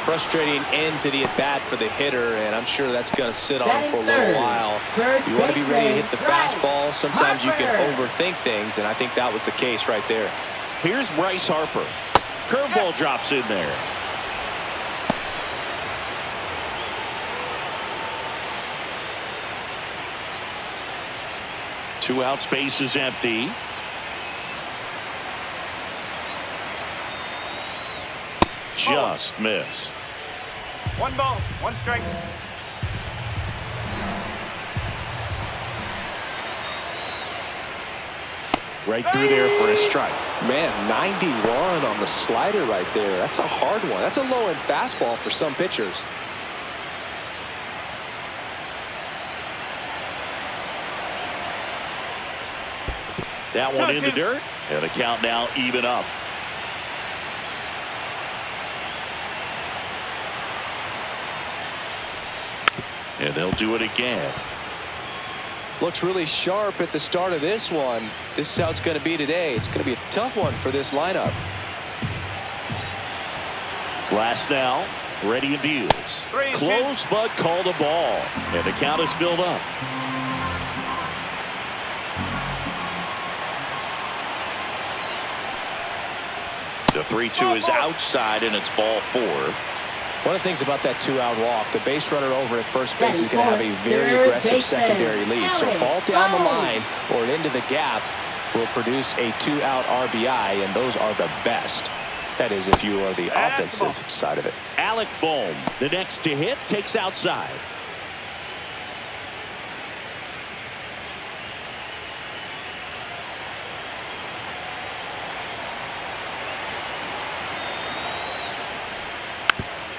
Frustrating end to the at-bat for the hitter, and I'm sure that's going to sit on him for a little while. You want to be ready to hit the fastball. Sometimes you can overthink things, and I think that was the case right there. Here's Bryce Harper. Curveball drops in there. Two out, space is empty. Just missed. 1 ball, 1 strike. Right through there for a strike. Man, 91 on the slider right there. That's a hard one. That's a low-end fastball for some pitchers. That one in the dirt. And the count now even up. And they'll do it again. Looks really sharp at the start of this one. This is how it's going to be today. It's going to be a tough one for this lineup. Glass now, ready and deals. Close, but called a ball. And the count is filled up. The 3-2 is outside, and it's ball 4. One of the things about that 2-out walk, the base runner over at first base is going to have a very aggressive secondary lead. So ball down the line or into the gap will produce a 2-out RBI, and those are the best. That is if you are the offensive side of it. Alec Bohm, the next to hit, takes outside.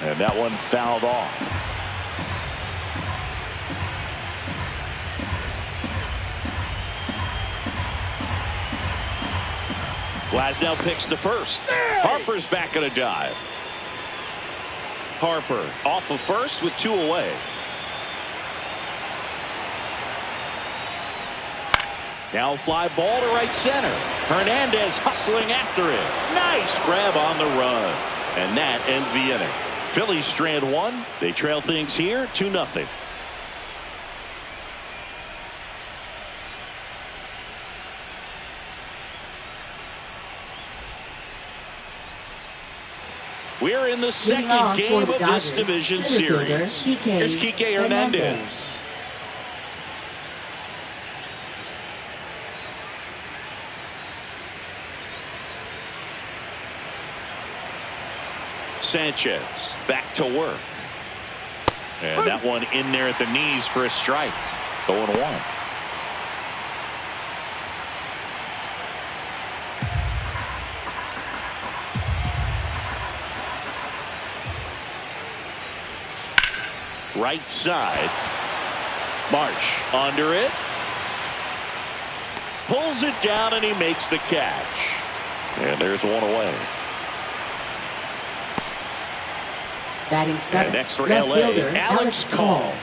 And that one fouled off. Glasnow picks to first. Harper's back on a dive. Harper off of first with 2 away. Now a fly ball to right center. Hernandez hustling after it. Nice grab on the run. And that ends the inning. Phillies strand 1. They trail things here 2-0. We're in the second game of this division series. Here's Kike Hernandez. Sanchez back to work. And that one in there at the knees for a strike. 0-1. Right side. Marsh under it. Pulls it down and he makes the catch. And there's one away. Batting second. And next for left LA, fielder, Alex Call.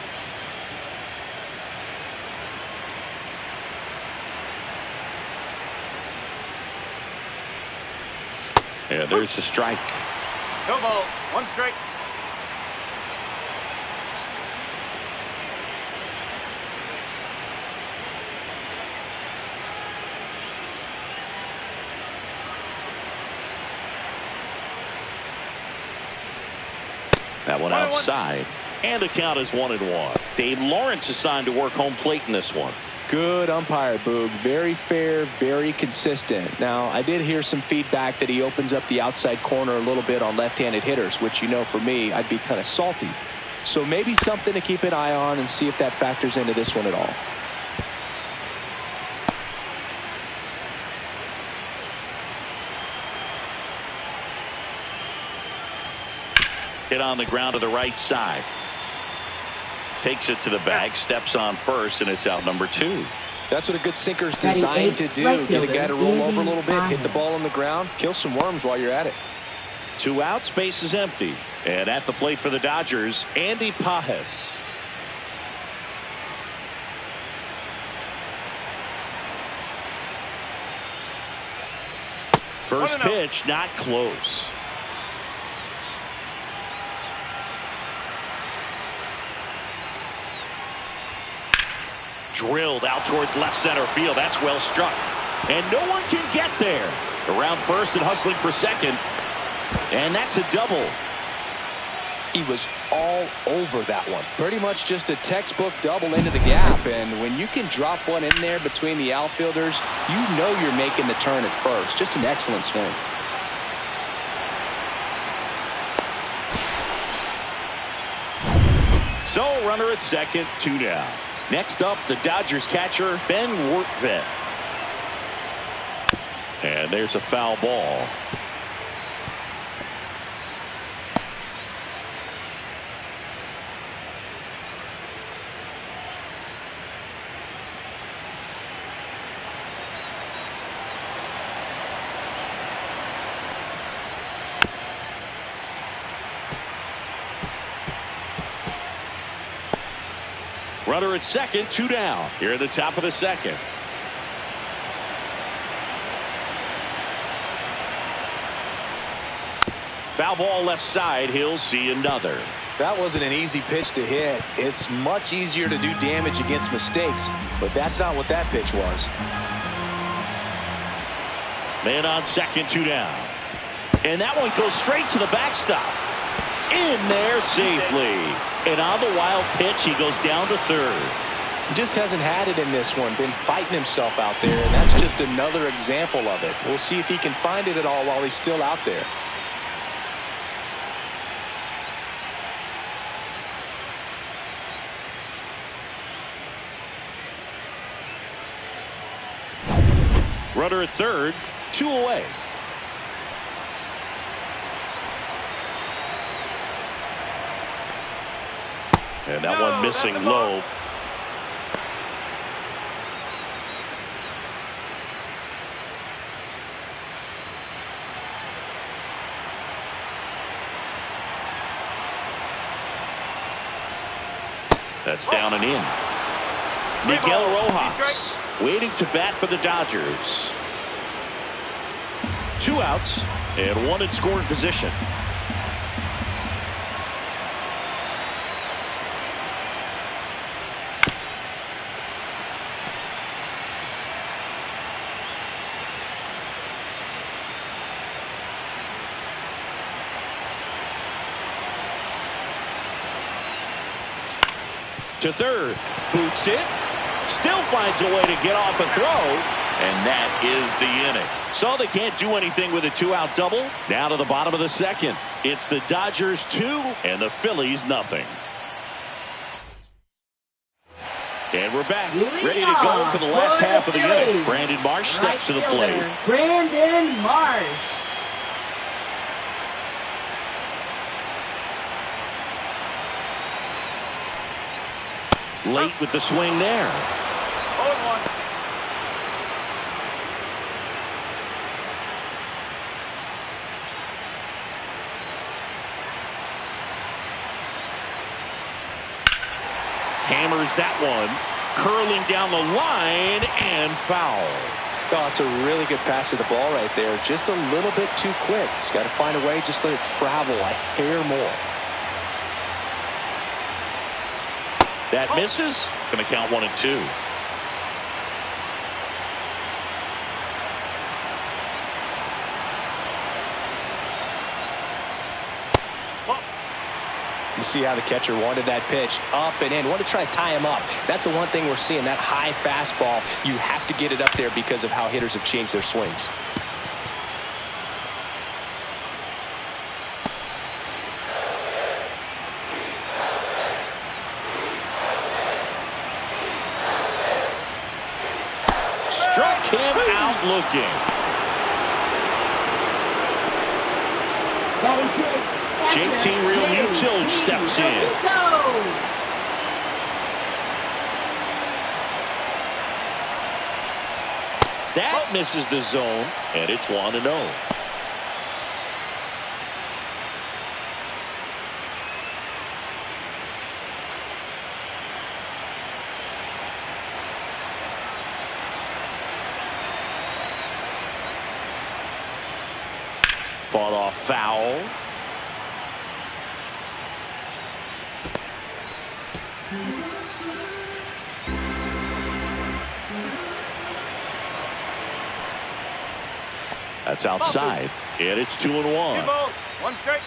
And there's the strike. No ball. 1 strike. That one outside. And the count is 1-1. Dave Lawrence assigned to work home plate in this one. Good umpire, Boog. Very fair, very consistent. Now, I did hear some feedback that he opens up the outside corner a little bit on left-handed hitters, which, you know, for me, I'd be kind of salty. So maybe something to keep an eye on and see if that factors into this one at all. Hit on the ground to the right side. Takes it to the bag, steps on first, and it's out number 2. That's what a good sinker's designed to do. Get a guy to roll over a little bit, hit the ball on the ground, kill some worms while you're at it. 2 outs, base is empty. And at the plate for the Dodgers, Andy Pajes. First pitch, not close. Drilled out towards left center field. That's well struck. And no one can get there. Around first and hustling for second. And that's a double. He was all over that one. Pretty much just a textbook double into the gap. And when you can drop one in there between the outfielders, you know you're making the turn at first. Just an excellent swing. So runner at second, 2 down. Next up, the Dodgers catcher, Ben Wertvet. And there's a foul ball. Runner at second, 2 down. Here at the top of the second. Foul ball left side. He'll see another. That wasn't an easy pitch to hit. It's much easier to do damage against mistakes, but that's not what that pitch was. Man on second, 2 down. And that one goes straight to the backstop. In there safely. And on the wild pitch, he goes down to third. He just hasn't had it in this one. Been fighting himself out there, and that's just another example of it. We'll see if he can find it at all while he's still out there. Runner at third, 2 away. And that one missing low. That's down and in. Miguel Rojas waiting to bat for the Dodgers. 2 outs and 1 in scoring position. To third, boots it. Still finds a way to get off a throw. And that is the inning. So they can't do anything with a 2-out double. Now to the bottom of the second. It's the Dodgers 2 and the Phillies nothing. And we're back, ready to go for the last half of the inning. Brandon Marsh steps to the plate. Brandon Marsh. Late with the swing there. 0-1. Hammers that one, curling down the line and foul. Oh, it's a really good pass to the ball right there. Just a little bit too quick. He's got to find a way, just let it travel a hair more. That misses. Going to count 1 and 2. You see how the catcher wanted that pitch up and in. Want to try to tie him up. That's the one thing we're seeing, that high fastball. You have to get it up there because of how hitters have changed their swings. Struck him out looking. Batting 6. JT Realmuto steps in. That misses the zone, and it's 1-0. Fought off foul. That's outside, and it's 2-1. 2 balls, 1 strike.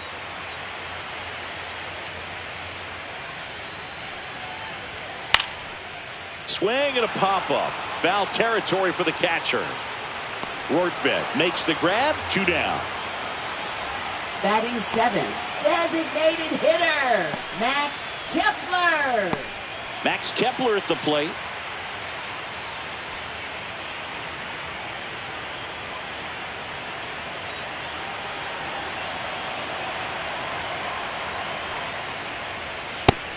Swing and a pop-up. Foul territory for the catcher. Rortvedt makes the grab. 2 down. Batting 7. Designated hitter, Max Kepler. Max Kepler at the plate.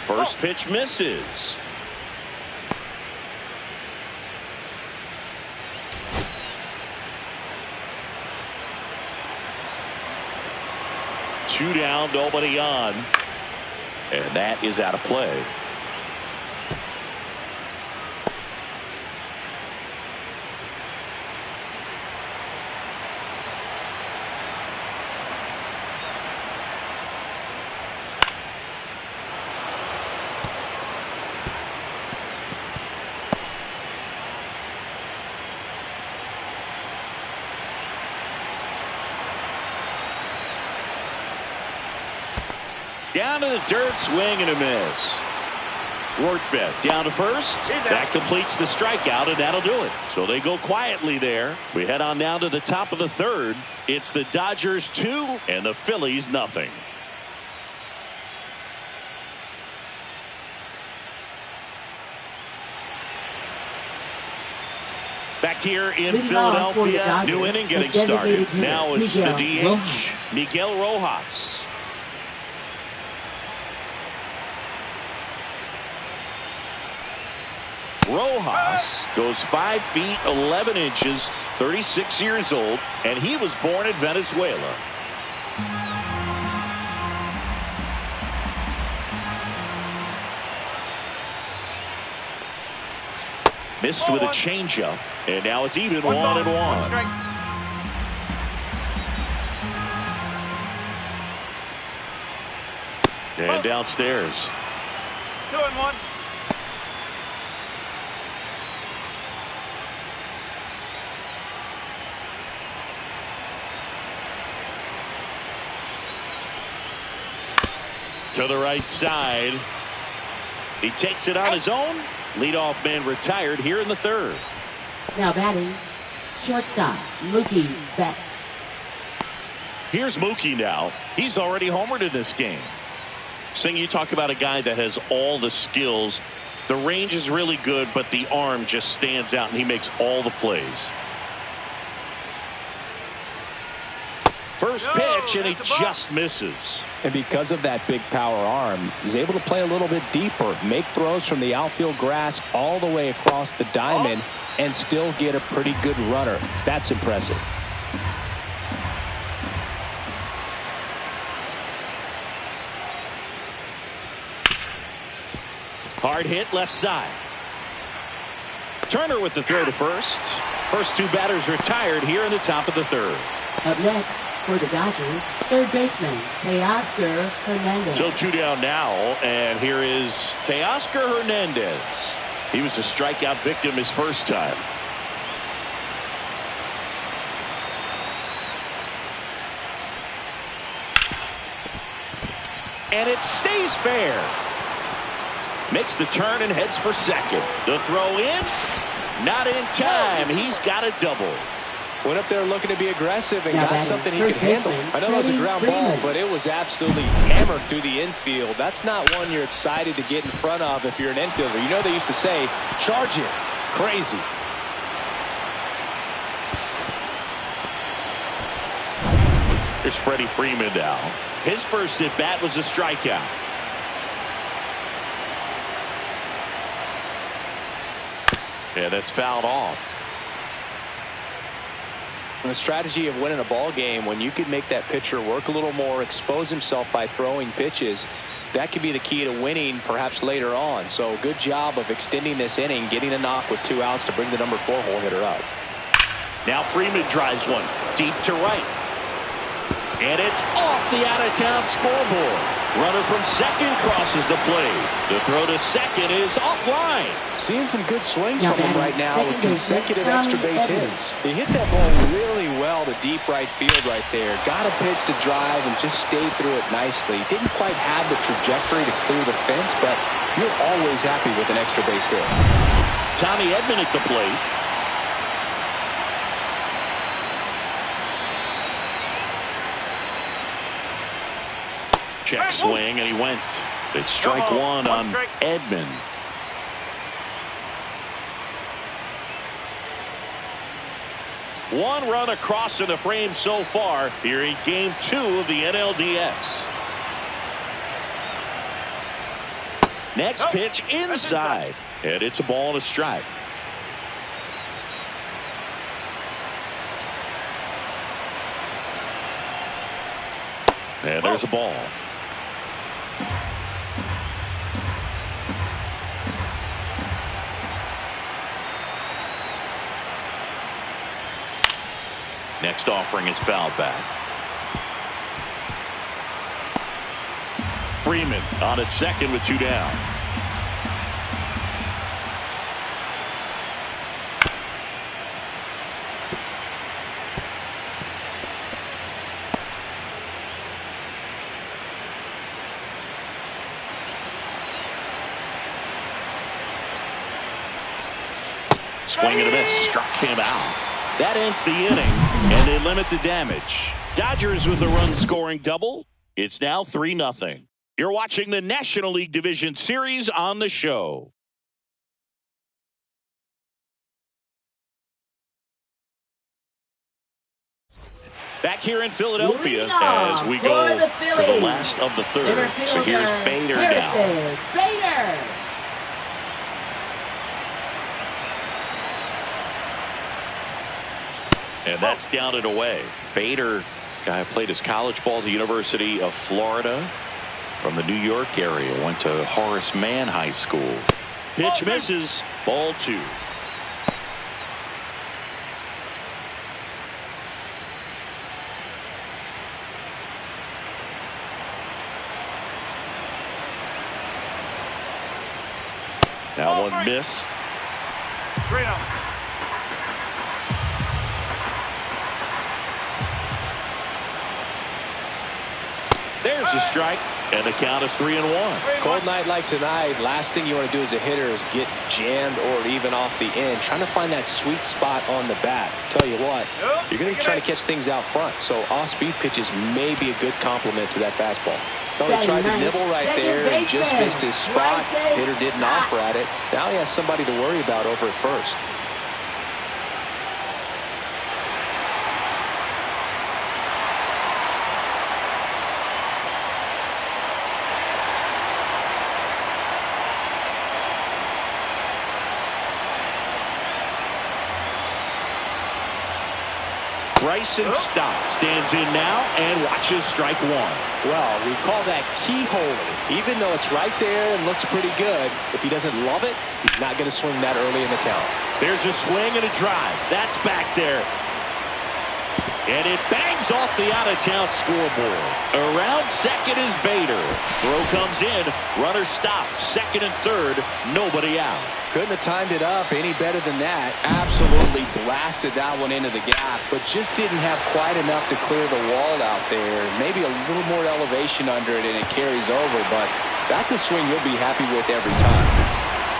First pitch misses. Two down, nobody on. And that is out of play. Down to the dirt, swing and a miss. Rortvedt down to first. That completes the strikeout, and that'll do it. So they go quietly there. We head on down to the top of the third. It's the Dodgers 2 and the Phillies nothing. Back here in Philadelphia, new inning getting started. Now it's the DH, Miguel Rojas. Rojas goes 5 feet 11 inches, 36 years old, and he was born in Venezuela. Missed with a changeup, and now it's even 1-1. And downstairs. 2-1. To the right side. He takes it on his own. Leadoff man retired here in the third. Now batting, shortstop, Mookie Betts. Here's Mookie now. He's already homered in this game. Sing, you talk about a guy that has all the skills. The range is really good, but the arm just stands out, and he makes all the plays. First pitch, and he just misses. And because of that big power arm, he's able to play a little bit deeper, make throws from the outfield grass all the way across the diamond, and still get a pretty good runner. That's impressive. Hard hit left side. Turner with the throw to first. First two batters retired here in the top of the third. Up next for the Dodgers, third baseman, Teoscar Hernandez. So 2 down now, and here is Teoscar Hernandez. He was a strikeout victim his first time. And it stays fair. Makes the turn and heads for second. The throw in. Not in time. He's got a double. Went up there looking to be aggressive and Now got something he could handle. I know that was a ground ball, but it was absolutely hammered through the infield. That's not one you're excited to get in front of if you're an infielder. You know they used to say, charge it. Crazy. Here's Freddie Freeman now. His first at bat was a strikeout. Yeah, that's fouled off. And the strategy of winning a ball game, when you can make that pitcher work a little more, expose himself by throwing pitches, that could be the key to winning perhaps later on. So good job of extending this inning, getting a knock with 2 outs to bring the number 4 hole hitter up. Now Freeman drives one deep to right. And it's off the out-of-town scoreboard. Runner from second crosses the plate. The throw to second is offline. Seeing some good swings from him right now with consecutive extra base hits. He hit that ball really well to deep right field right there. Got a pitch to drive and just stayed through it nicely. Didn't quite have the trajectory to clear the fence, but you're always happy with an extra base hit. Tommy Edman at the plate. Check swing, and he went. It's strike one on Edman. One run across in the frame so far here in game 2 of the NLDS. Next pitch inside, and it's a ball and a strike. And there's a ball. Next offering is fouled back. Freeman on at second with 2 down. Swing and a miss, struck him out. That ends the inning, and they limit the damage. Dodgers with a run-scoring double. It's now 3-0. You're watching the National League Division Series on the show. Back here in Philadelphia as we go to the last of the third. So here's Bader now. Bader. And that's down and away. Bader, guy played his college ball at the University of Florida from the New York area. Went to Horace Mann High School. Pitch misses. Ball 2. Now one missed. There's a strike. And the count is 3-1. Cold night like tonight, last thing you want to do as a hitter is get jammed or even off the end. Trying to find that sweet spot on the bat. Tell you what, you're going to be trying to catch things out front. So off-speed pitches may be a good complement to that fastball. Well, he tried to nibble right there and just missed his spot. Hitter didn't offer at it. Now he has somebody to worry about over at first. Bryson Stott stands in now and watches strike one. Well, we call that keyholing. Even though it's right there and looks pretty good, if he doesn't love it, he's not going to swing that early in the count. There's a swing and a drive. That's back there. And it bangs off the out-of-town scoreboard. Around second is Bader. Throw comes in. Runner stopped. Second and third. Nobody out. Couldn't have timed it up any better than that. Absolutely blasted that one into the gap, but just didn't have quite enough to clear the wall out there. Maybe a little more elevation under it and it carries over, but that's a swing you'll be happy with every time.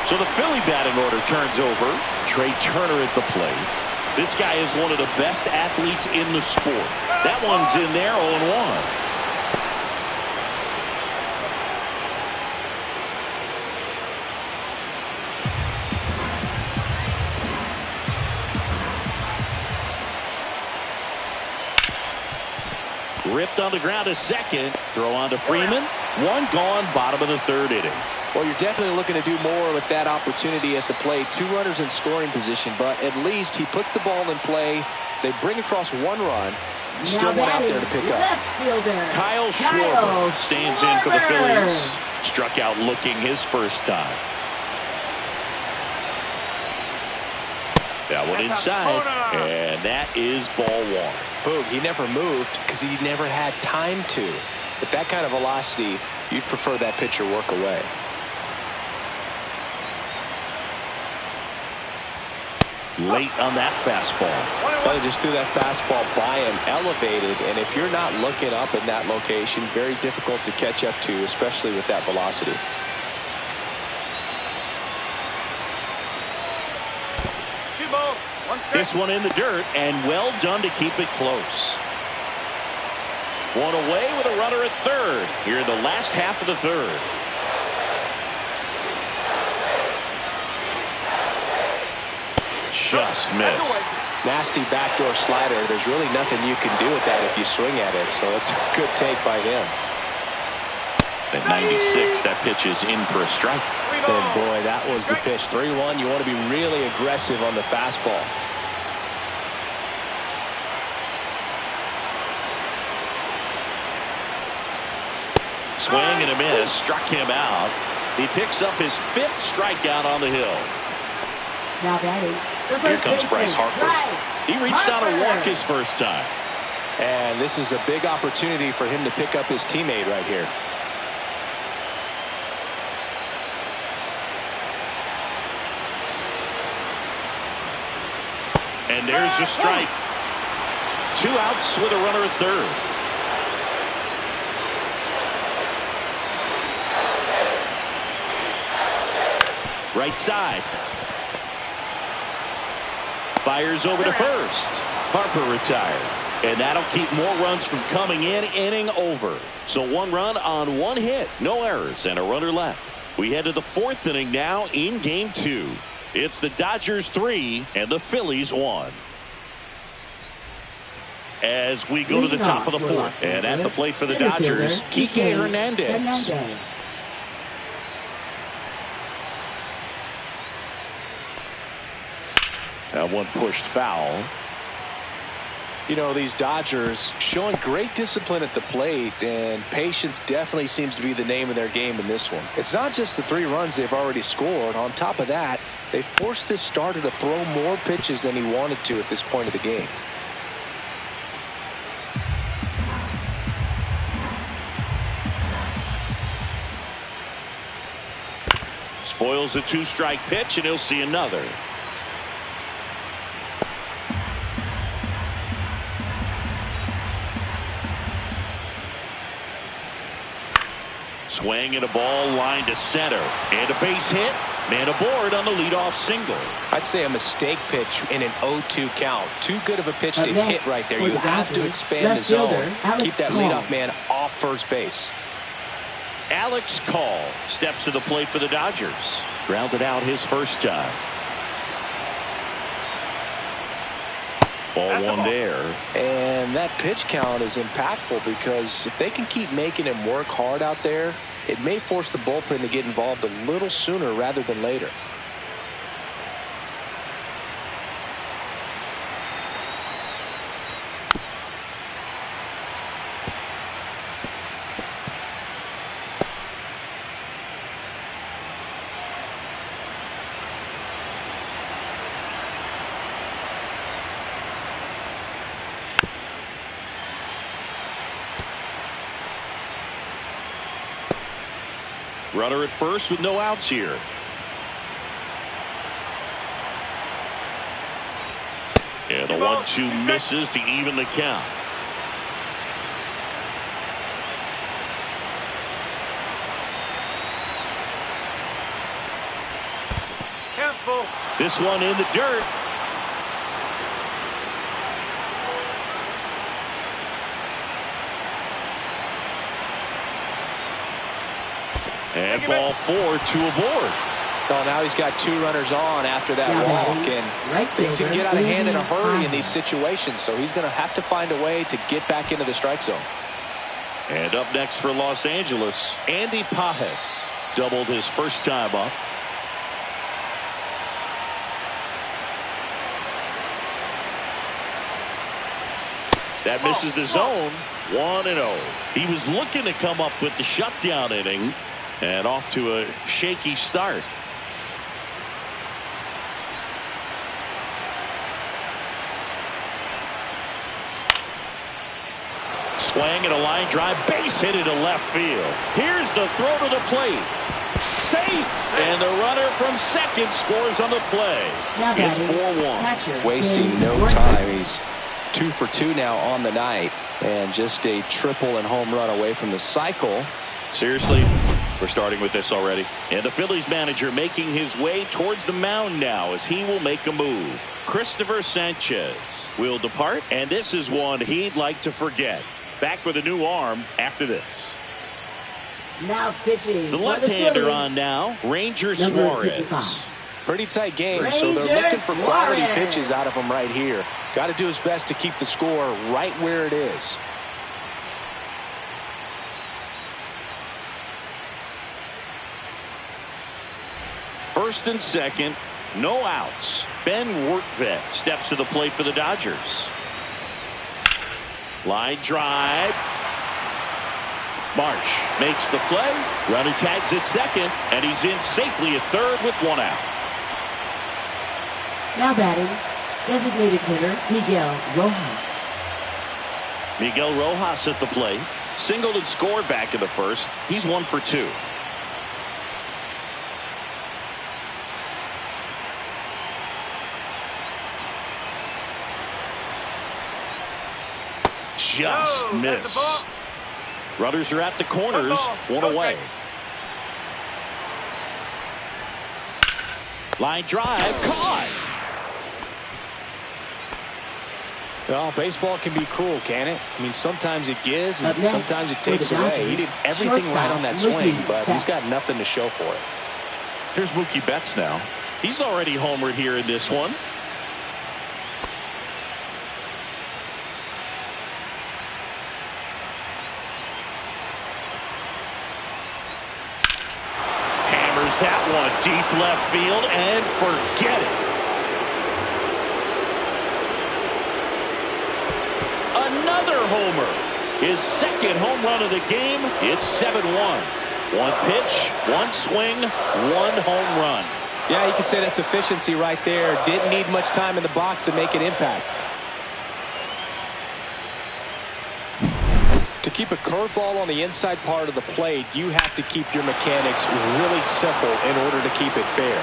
So the Philly batting order turns over. Trey Turner at the plate. This guy is one of the best athletes in the sport. That one's in there, 0-1. Ripped on the ground to second. Throw on to Freeman. One gone, bottom of the third inning. Well, you're definitely looking to do more with that opportunity at the plate. Two runners in scoring position, but at least he puts the ball in play. They bring across one run. Still one out there to pick up. Left fielder Kyle Schwarber stands in for the Phillies. Struck out looking his first time. That one inside, and that is ball one. Boog, he never moved because he never had time to. With that kind of velocity, you'd prefer that pitcher work away. Late on that fastball. Well, just threw that fastball by him, elevated, and if you're not looking up in that location, very difficult to catch up to, especially with that velocity. This one in the dirt, and well done to keep it close. One away with a runner at third here in the last half of the third. Just missed. Nasty backdoor slider. There's really nothing you can do with that if you swing at it, so it's a good take by him. At 96, that pitch is in for a strike. And boy, that was the pitch. 3-1. You want to be really aggressive on the fastball. Swing and a miss. Struck him out. He picks up his fifth strikeout on the hill. Now batting. Here comes Bryce Harper. He reached out and walked his first time. And this is a big opportunity for him to pick up his teammate right here. And there's a strike. 2 outs with a runner at third. Right side. Fires over to first. Harper retired. And that'll keep more runs from coming in. Inning over. So 1 run on 1 hit. No errors and a runner left. We head to the 4th inning now in game 2. It's the Dodgers 3 and the Phillies 1. As we go to the top of the 4th. And at the plate for the Dodgers, Kike Hernandez. That one pushed foul. You know, these Dodgers showing great discipline at the plate, and patience definitely seems to be the name of their game in this one. It's not just the 3 runs they've already scored. On top of that, they forced this starter to throw more pitches than he wanted to at this point of the game. Spoils a 2-strike pitch, and he'll see another. Swing and a ball line to center. And a base hit. Man aboard on the leadoff single. I'd say a mistake pitch in an 0-2 count. Too good of a pitch to hit right there. You have to expand the zone. Keep that leadoff man off first base. Alex Call steps to the plate for the Dodgers. Grounded out his first time. Ball one there. And that pitch count is impactful because if they can keep making him work hard out there, it may force the bullpen to get involved a little sooner rather than later. Runner at first with no outs here. And the 1-2 misses to even the count. Careful. This one in the dirt. And ball 4, 2 aboard. Well, now he's got 2 runners on after that walk, and things can get out of hand in a hurry in these situations, so he's going to have to find a way to get back into the strike zone. And up next for Los Angeles, Andy Pages doubled his first time up. That misses the zone. 1-0. He was looking to come up with the shutdown inning. And off to a shaky start. Swing and a line drive, base hit into left field. Here's the throw to the plate. Safe! And the runner from second scores on the play. It's 4-1. Wasting no time. He's 2 for 2 now on the night. And just a triple and home run away from the cycle. Seriously? We're starting with this already. And the Phillies manager making his way towards the mound now as he will make a move. Christopher Sanchez will depart, and this is one he'd like to forget. Back with a new arm after this. Now pitching. The left-hander on now, Ranger Suarez. Pretty tight game, so they're looking for quality pitches out of him right here. Got to do his best to keep the score right where it is. First and second, no outs. Ben Wertvet steps to the plate for the Dodgers. Line drive. Marsh makes the play. Runner tags at second, and he's in safely at third with 1 out. Now batting, designated hitter Miguel Rojas. Miguel Rojas at the plate. Singled and scored back in the first. He's 1 for 2. Just missed. Runners are at the corners. 1 away. Line drive caught. Well, baseball can be cruel, can it? I mean, sometimes it gives and sometimes it takes away. He did everything right on that swing, but he's got nothing to show for it. Here's Mookie Betts now. He's already homered here in this one. That one deep left field and forget it. Another homer. His second home run of the game. It's 7-1. 1 pitch, 1 swing, 1 home run. Yeah, you could say that's efficiency right there. Didn't need much time in the box to make an impact. To keep a curveball on the inside part of the plate, you have to keep your mechanics really simple in order to keep it fair.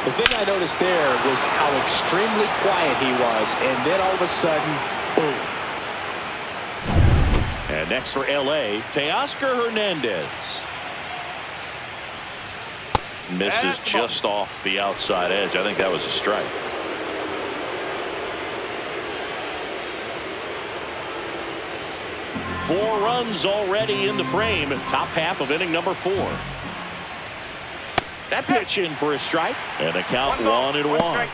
The thing I noticed there was how extremely quiet he was, and then all of a sudden, boom. And next for L.A., Teoscar Hernandez. Misses just off the outside edge. I think that was a strike. Four runs already in the frame. Top half of inning number 4. That pitch in for a strike. And a count 1-1.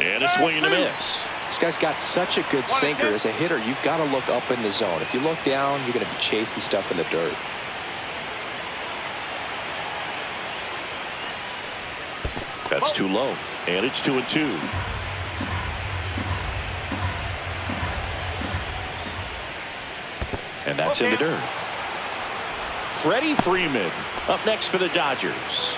And a swing and a miss. This guy's got such a good sinker. As a hitter, you've got to look up in the zone. If you look down, you're going to be chasing stuff in the dirt. That's too low. And it's 2-2. And that's in the dirt. Freddie Freeman up next for the Dodgers.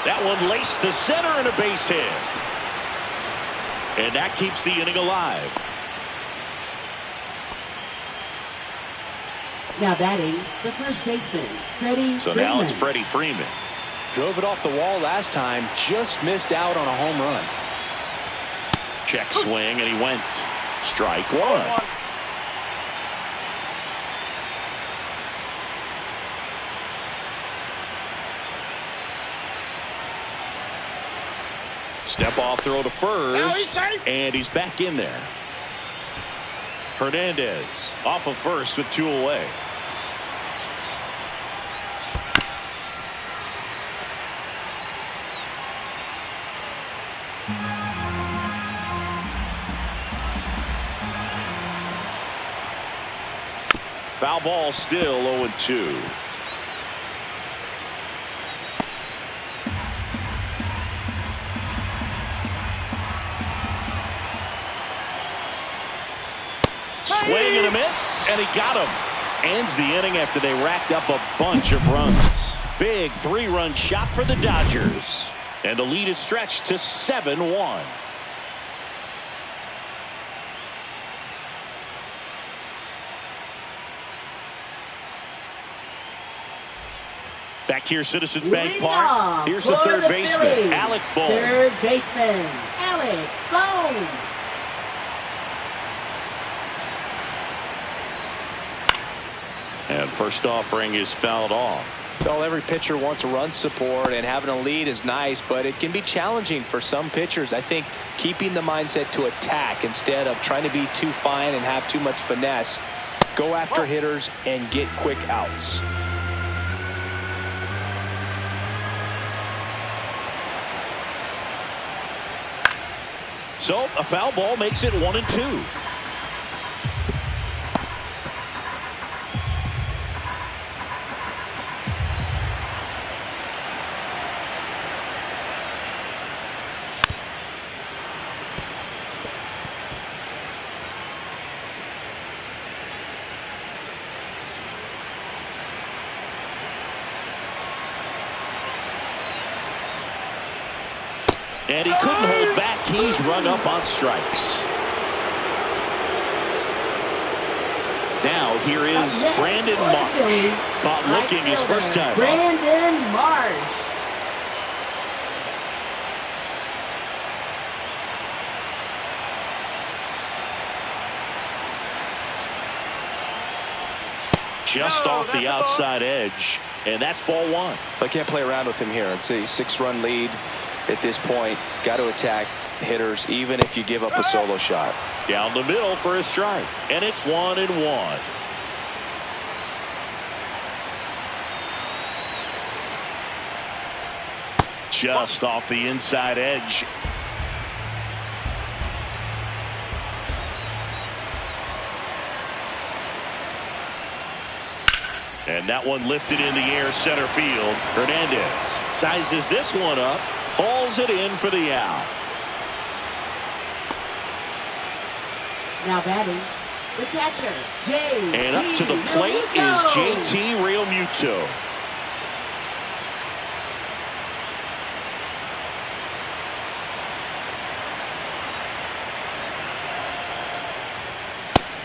That one laced to center and a base hit. And that keeps the inning alive. Now batting, the first baseman, Freddie So Freeman. now it's Freddie Freeman. Drove it off the wall last time. Just missed out on a home run. Check swing, and he went. Strike 1. Step off throw to first, and he's back in there. Hernandez off of first with 2 away. Foul ball, still 0-2. Swing and a miss, and he got him. Ends the inning after they racked up a bunch of runs. Big 3-run shot for the Dodgers. And the lead is stretched to 7-1. Back here, Citizens Bank Park. Here's the third baseman, Alec Bohm. Third baseman, Alec Bohm. And first offering is fouled off. Well, every pitcher wants a run support, and having a lead is nice, but it can be challenging for some pitchers. I think keeping the mindset to attack instead of trying to be too fine and have too much finesse. Go after hitters and get quick outs. So a foul ball makes it 1-2. And he couldn't hold back. He's run up on strikes. Now here is Brandon Marsh. Not looking his first time up. Brandon Marsh. Just off the outside edge. And that's ball 1. I can't play around with him here. It's a 6-run lead. At this point, got to attack hitters even if you give up a solo shot. Down the middle for a strike, and it's 1-1. Just off the inside edge. And that one lifted in the air, center field. Hernandez sizes this one up. Hauls it in for the out. Now batting, the catcher, J.T. And up to the plate is JT Realmuto.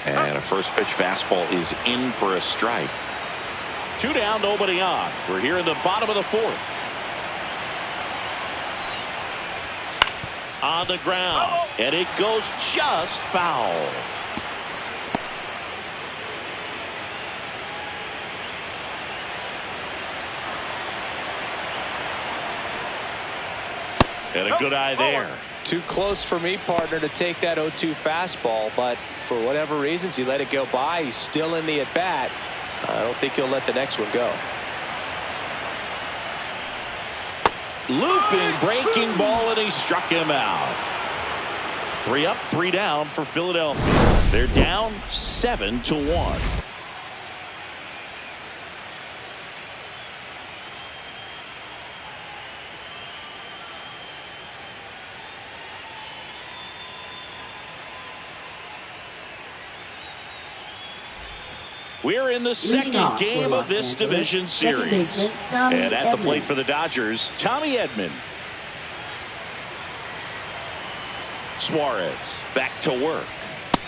And a first pitch fastball is in for a strike. Two down, nobody on. We're here in the bottom of the fourth. On the ground, and it goes just foul. And a good eye there. Too close for me, partner, to take that 0-2 fastball, but for whatever reasons he let it go by. He's still in the at bat. I don't think he'll let the next one go. Looping breaking ball, and he struck him out. 3 up, 3 down for Philadelphia. They're down 7-1. We're in the second game of this division series. And at the plate for the Dodgers, Tommy Edman. Suarez back to work.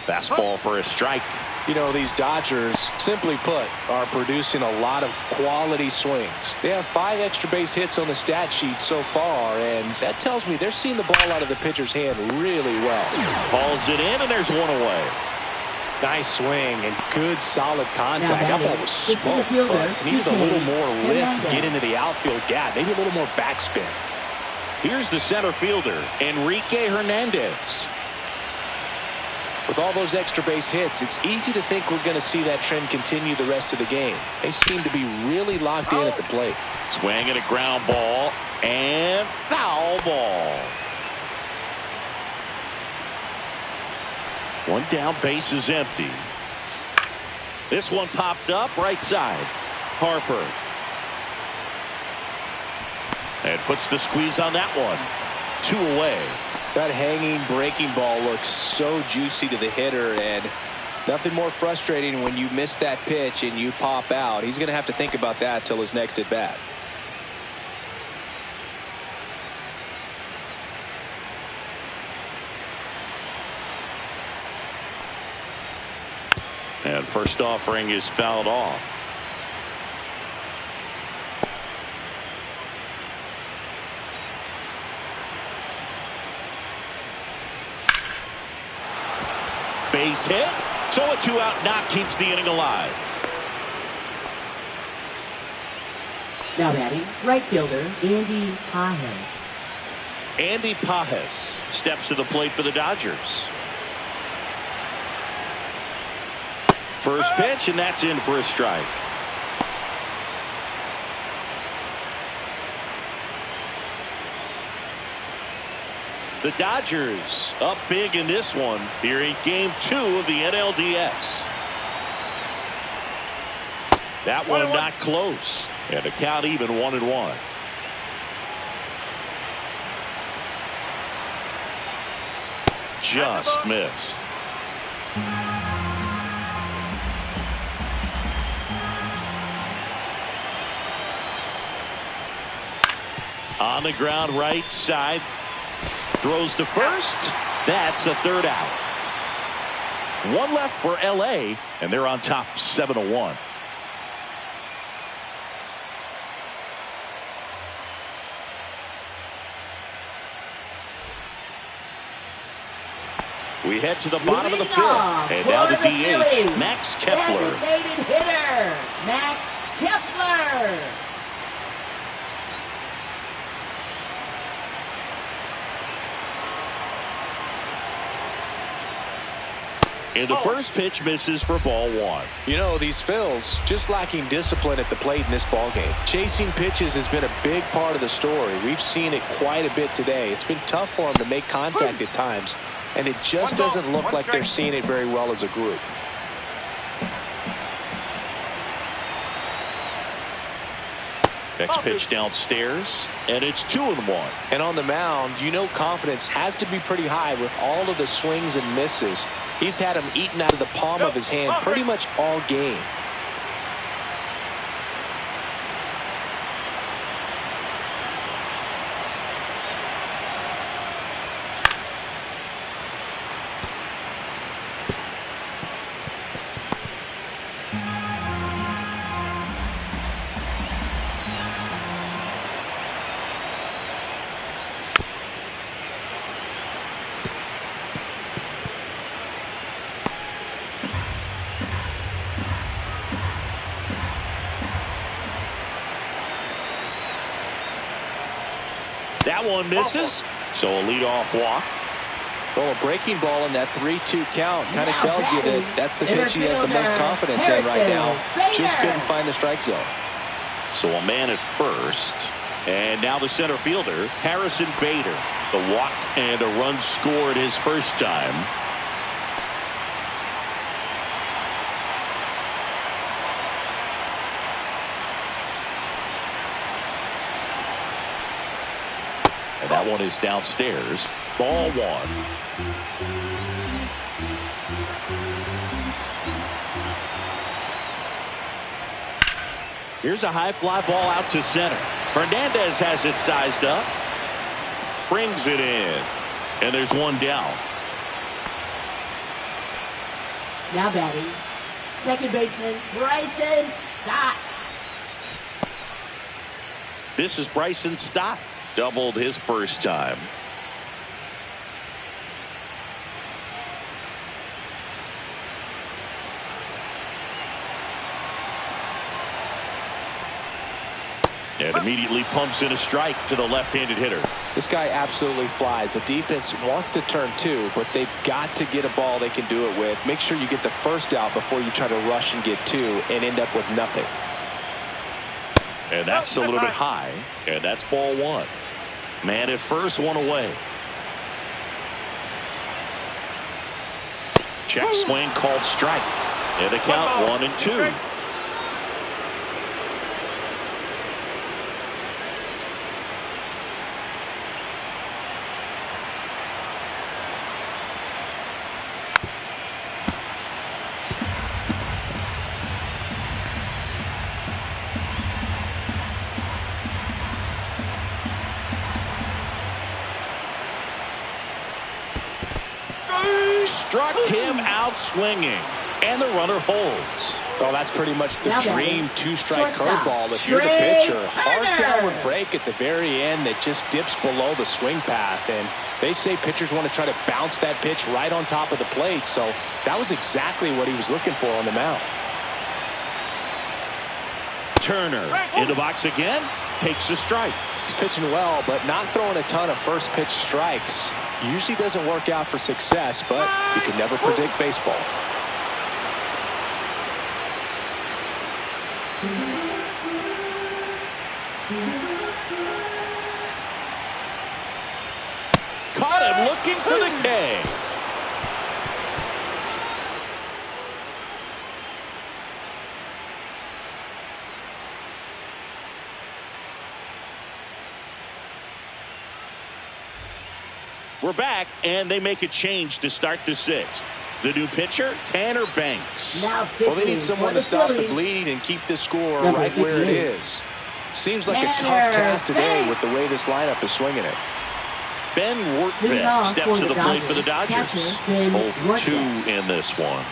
Fastball for a strike. You know, these Dodgers, simply put, are producing a lot of quality swings. They have 5 extra base hits on the stat sheet so far, and that tells me they're seeing the ball out of the pitcher's hand really well. Hauls it in, and there's one away. Nice swing and good solid contact. That ball was smoked, but needed a little more lift to get into the outfield gap. Maybe a little more backspin. Here's the center fielder, Enrique Hernandez. With all those extra base hits, it's easy to think we're going to see that trend continue the rest of the game. They seem to be really locked in at the plate. Swing at a ground ball and foul ball. One down, base is empty. This one popped up right side. Harper. And puts the squeeze on that one. 2 away. That hanging breaking ball looks so juicy to the hitter, and nothing more frustrating when you miss that pitch and you pop out. He's going to have to think about that till his next at bat. And first offering is fouled off. Base hit. So a 2-out knock keeps the inning alive. Now batting, right fielder, Andy Pajes. Andy Pajes steps to the plate for the Dodgers. First pitch, and that's in for a strike. The Dodgers up big in this one here in game 2 of the NLDS. That one not close, and the count even 1-1. Just missed. On the ground, right side. Throws to first. That's the 3rd out. 1 left for LA, and they're on top 7-1. We head to the bottom of the 5th, and now the DH, Max Kepler. Designated hitter, Max Kepler. And the first pitch misses for ball 1. You know, these Phils just lacking discipline at the plate in this ball game. Chasing pitches has been a big part of the story. We've seen it quite a bit today. It's been tough for them to make contact at times, and it just doesn't look like they're seeing it very well as a group. Next pitch downstairs, and it's 2-1. And on the mound, you know confidence has to be pretty high with all of the swings and misses. He's had them eaten out of the palm of his hand pretty much all game. one misses. So a leadoff walk. Well, a breaking ball in that 3-2 count kind of tells you that that's the pitch he has the most confidence in right now. Just couldn't find the strike zone. So a man at first. And now the center fielder, Harrison Bader. The walk and a run scored his first time. And that one is downstairs. Ball one. Here's a high fly ball out to center. Hernandez has it sized up. Brings it in. And there's one down. Now batting, second baseman Bryson Stott. This is Bryson Stott. Doubled his first time. And immediately pumps in a strike to the left-handed hitter. This guy absolutely flies. The defense wants to turn two, but they've got to get a ball they can do it with. Make sure you get the first out before you try to rush and get two and end up with nothing. And that's a little bit high. And that's ball one. Man at first, one away. Check swing called strike. And the count 1-2. Struck him out swinging, and the runner holds. Well, that's pretty much the dream two-strike curveball if you're the pitcher. Hard downward break at the very end that just dips below the swing path, and they say pitchers want to try to bounce that pitch right on top of the plate, so that was exactly what he was looking for on the mound. Turner in the box again, takes a strike. He's pitching well, but not throwing a ton of first pitch strikes. Usually doesn't work out for success, but you can never predict baseball. Caught him looking for the K. We're back, and they make a change to start the sixth. The new pitcher, Tanner Banks. Well, they need someone to stop the bleed and keep the score right where it is. Seems like a tough task today with the way this lineup is swinging it. Ben Wortved steps to the plate for the Dodgers. 0 for 2 in this one.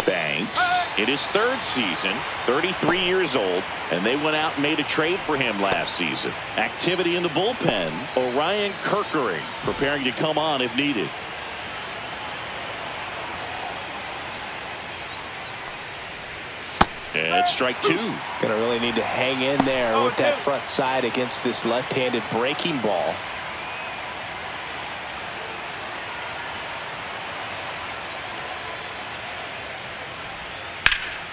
Banks in his third season, 33 years old, and they went out and made a trade for him last season. Activity in the bullpen. Orion Kirkering preparing to come on if needed. And strike two. Gonna really need to hang in there with that front side against this left-handed breaking ball.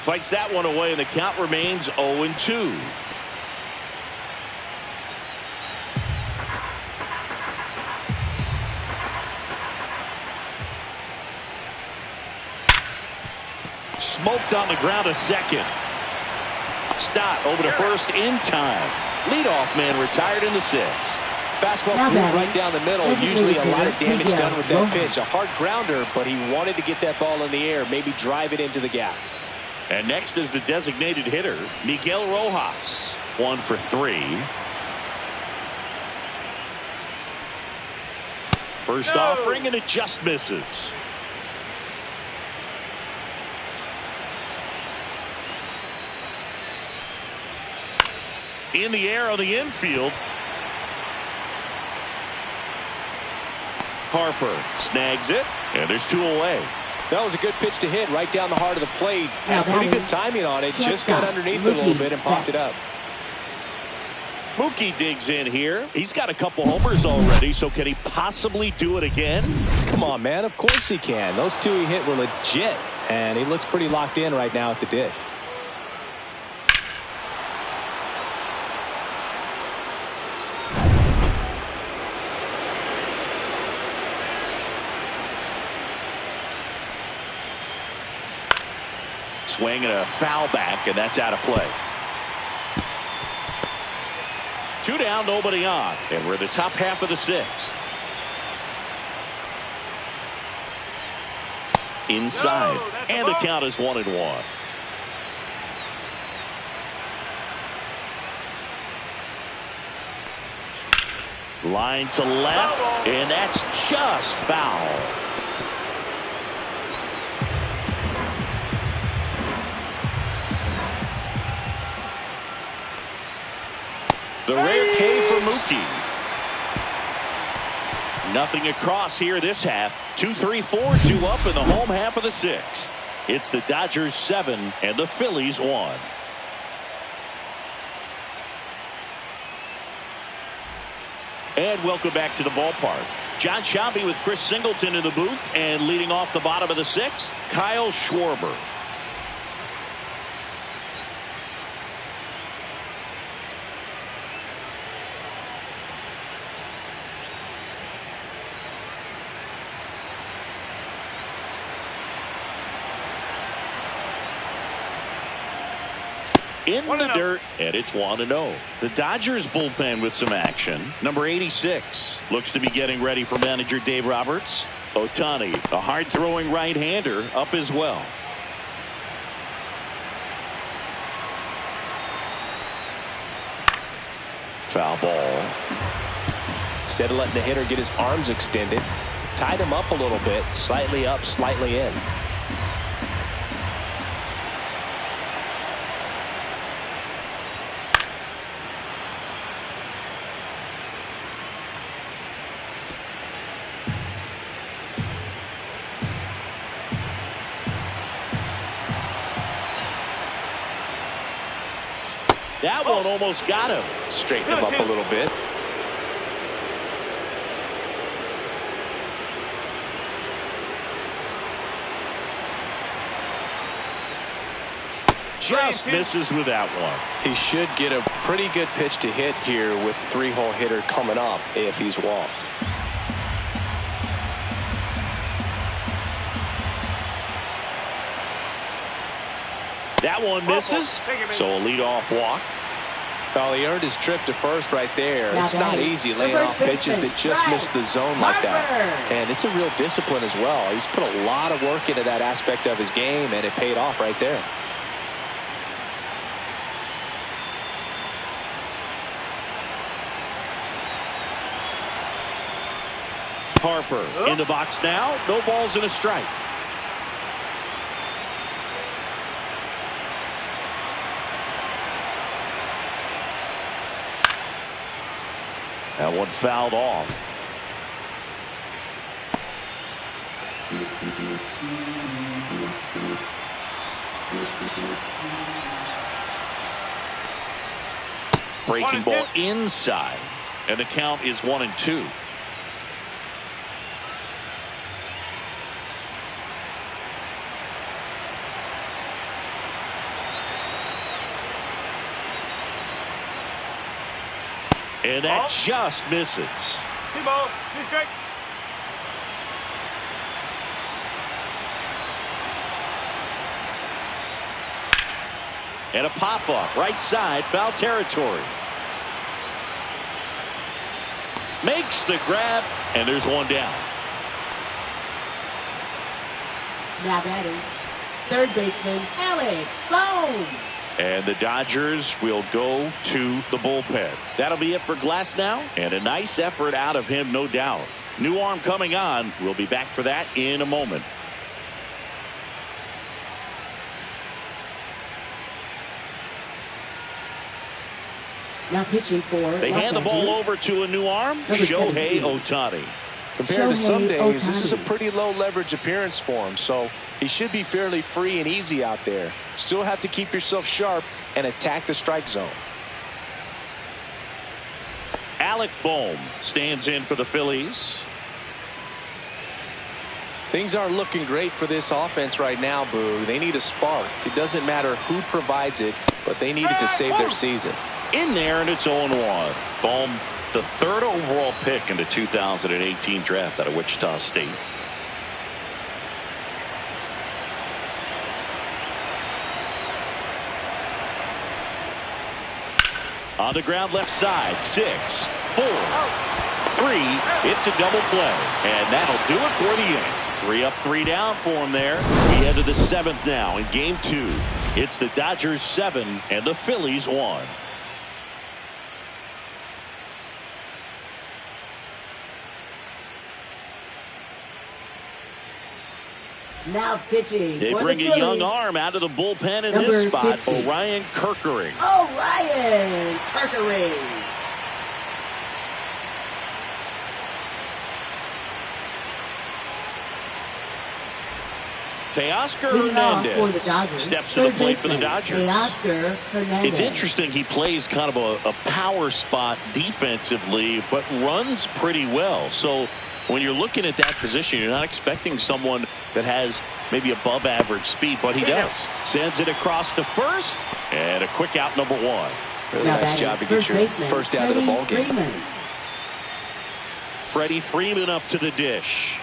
Fights that one away, and the count remains 0-2. Smoked on the ground to second. Stott over to first in time. Leadoff man retired in the sixth. Fastball right down the middle. Usually a lot of damage done with that pitch. A hard grounder, but he wanted to get that ball in the air, maybe drive it into the gap. And next is the designated hitter, Miguel Rojas. 1 for 3. First offering, and it just misses. In the air on the infield. Harper snags it, and there's 2 away. That was a good pitch to hit right down the heart of the plate. Had pretty good timing on it. Just got underneath it a little bit and popped it up. Mookie digs in here. He's got a couple homers already, so can he possibly do it again? Come on, man. Of course he can. Those two he hit were legit, and he looks pretty locked in right now at the dish. Swing and a foul back, and that's out of play. 2 down, nobody on, and we're in the top half of the 6th. Inside, and the count is 1-1. Line to left, and that's just foul. The rare K for Mookie. Nothing across here this half. 2-3-4, 2 up in the home half of the 6th. It's the Dodgers 7 and the Phillies 1. And welcome back to the ballpark. John Sciambi with Chris Singleton in the booth, and leading off the bottom of the 6th, Kyle Schwarber. In the dirt, and it's 1-0. The Dodgers bullpen with some action. Number 86 looks to be getting ready for manager Dave Roberts. Ohtani, a hard-throwing right-hander, up as well. Foul ball. Instead of letting the hitter get his arms extended, tied him up a little bit, slightly up, slightly in. That one almost got him. Straighten him up a little bit. Just misses with that one. He should get a pretty good pitch to hit here with 3-hole hitter coming up if he's walked. That one misses, so a leadoff walk. Well, he earned his trip to first right there. It's not easy laying off pitches that just miss the zone like that. And it's a real discipline as well. He's put a lot of work into that aspect of his game, and it paid off right there. Harper in the box now. No balls and a strike. That one fouled off. Breaking ball inside, and the count is 1-2. And that just misses. 2 balls, 2 strikes. And a pop-up right side, foul territory. Makes the grab, and there's one down. Now batting, third baseman Alec Bohm. And the Dodgers will go to the bullpen. That'll be it for Glasnow, and a nice effort out of him, no doubt. New arm coming on. We'll be back for that in a moment. Now pitching for They hand the ball over to a new arm, Shohei Ohtani. Compared to some days, this is a pretty low leverage appearance for him, so he should be fairly free and easy out there. Still have to keep yourself sharp and attack the strike zone. Alec Bohm stands in for the Phillies. Things aren't looking great for this offense right now, Boo. They need a spark. It doesn't matter who provides it, but they need it to save their season. In there, and it's 0-1. Bohm, the third overall pick in the 2018 draft out of Wichita State. On the ground left side, 6, 4, 3. It's a double play, and that'll do it for the inning. 3 up, 3 down for him there. We head to the 7th now in game 2. It's the Dodgers 7 and the Phillies 1. Now pitching. They for bring the a young Phillies. arm out of the bullpen in Number this spot. 50. Orion Kerkering. Orion Kerkering. Teoscar Leading off for the Hernandez Dodgers, steps to the third plate for the baseman, Dodgers. Teoscar Hernandez. It's interesting, he plays kind of a power spot defensively, but runs pretty well. So when you're looking at that position, you're not expecting someone that has maybe above average speed, but he does. Sends it across to first, and a quick out, number 1. Really Now nice batting, job to get your baseman, first out of the ball game. Freeman. Freddie Freeman up to the dish.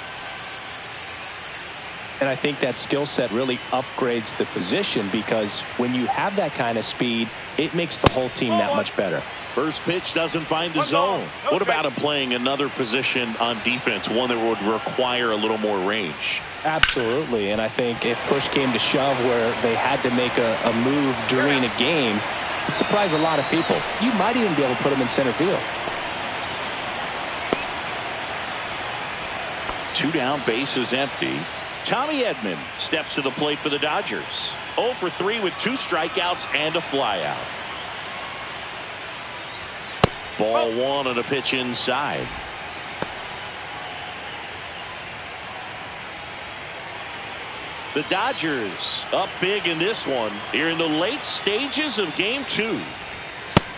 And I think that skill set really upgrades the position, because when you have that kind of speed, it makes the whole team that much better. First pitch doesn't find the zone. What about him playing another position on defense, one that would require a little more range? Absolutely, and I think if push came to shove where they had to make a move during a game, it'd surprise a lot of people. You might even be able to put him in center field. 2 down, base is empty. Tommy Edman steps to the plate for the Dodgers. 0 for 3 with 2 strikeouts and a flyout. Ball 1 on a pitch inside. The Dodgers up big in this one here in the late stages of game 2.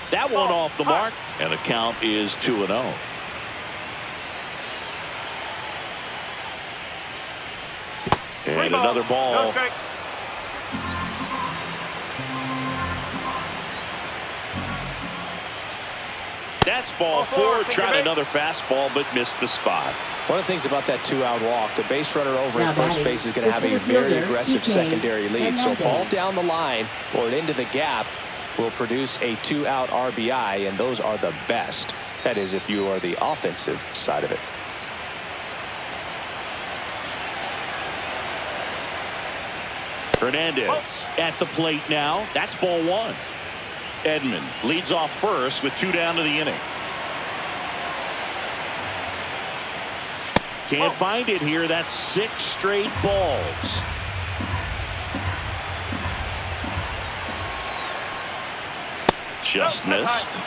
That one off the mark, and the count is 2-0. And another ball. That's ball 4, trying another fastball, but missed the spot. One of the things about that 2-out walk, the base runner over Now at first batting, base is going to have a the very fielder, aggressive DK secondary lead. So Hernandez. ball down the line or into the gap will produce a 2-out RBI, and those are the best. That is, if you are the offensive side of it. Hernandez at the plate now. That's ball 1. Edman leads off first with 2 down to the inning. Can't find it here. That's 6 straight balls. Just missed.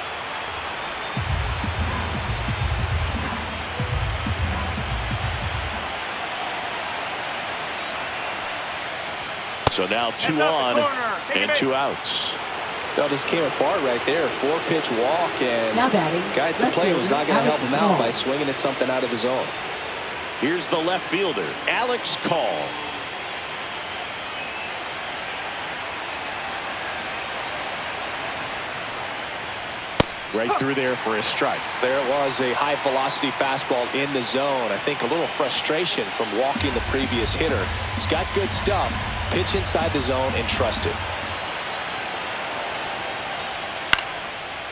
So now 2 on and 2 outs. Well, just came apart right there. 4-pitch walk, and Now batting, guy at the left plate was fielder, not going to help Alex him out Call. by swinging at something out of the zone. Here's the left fielder, Alex Call. Right through there for a strike. There was a high velocity fastball in the zone. I think a little frustration from walking the previous hitter. He's got good stuff. Pitch inside the zone and trust it.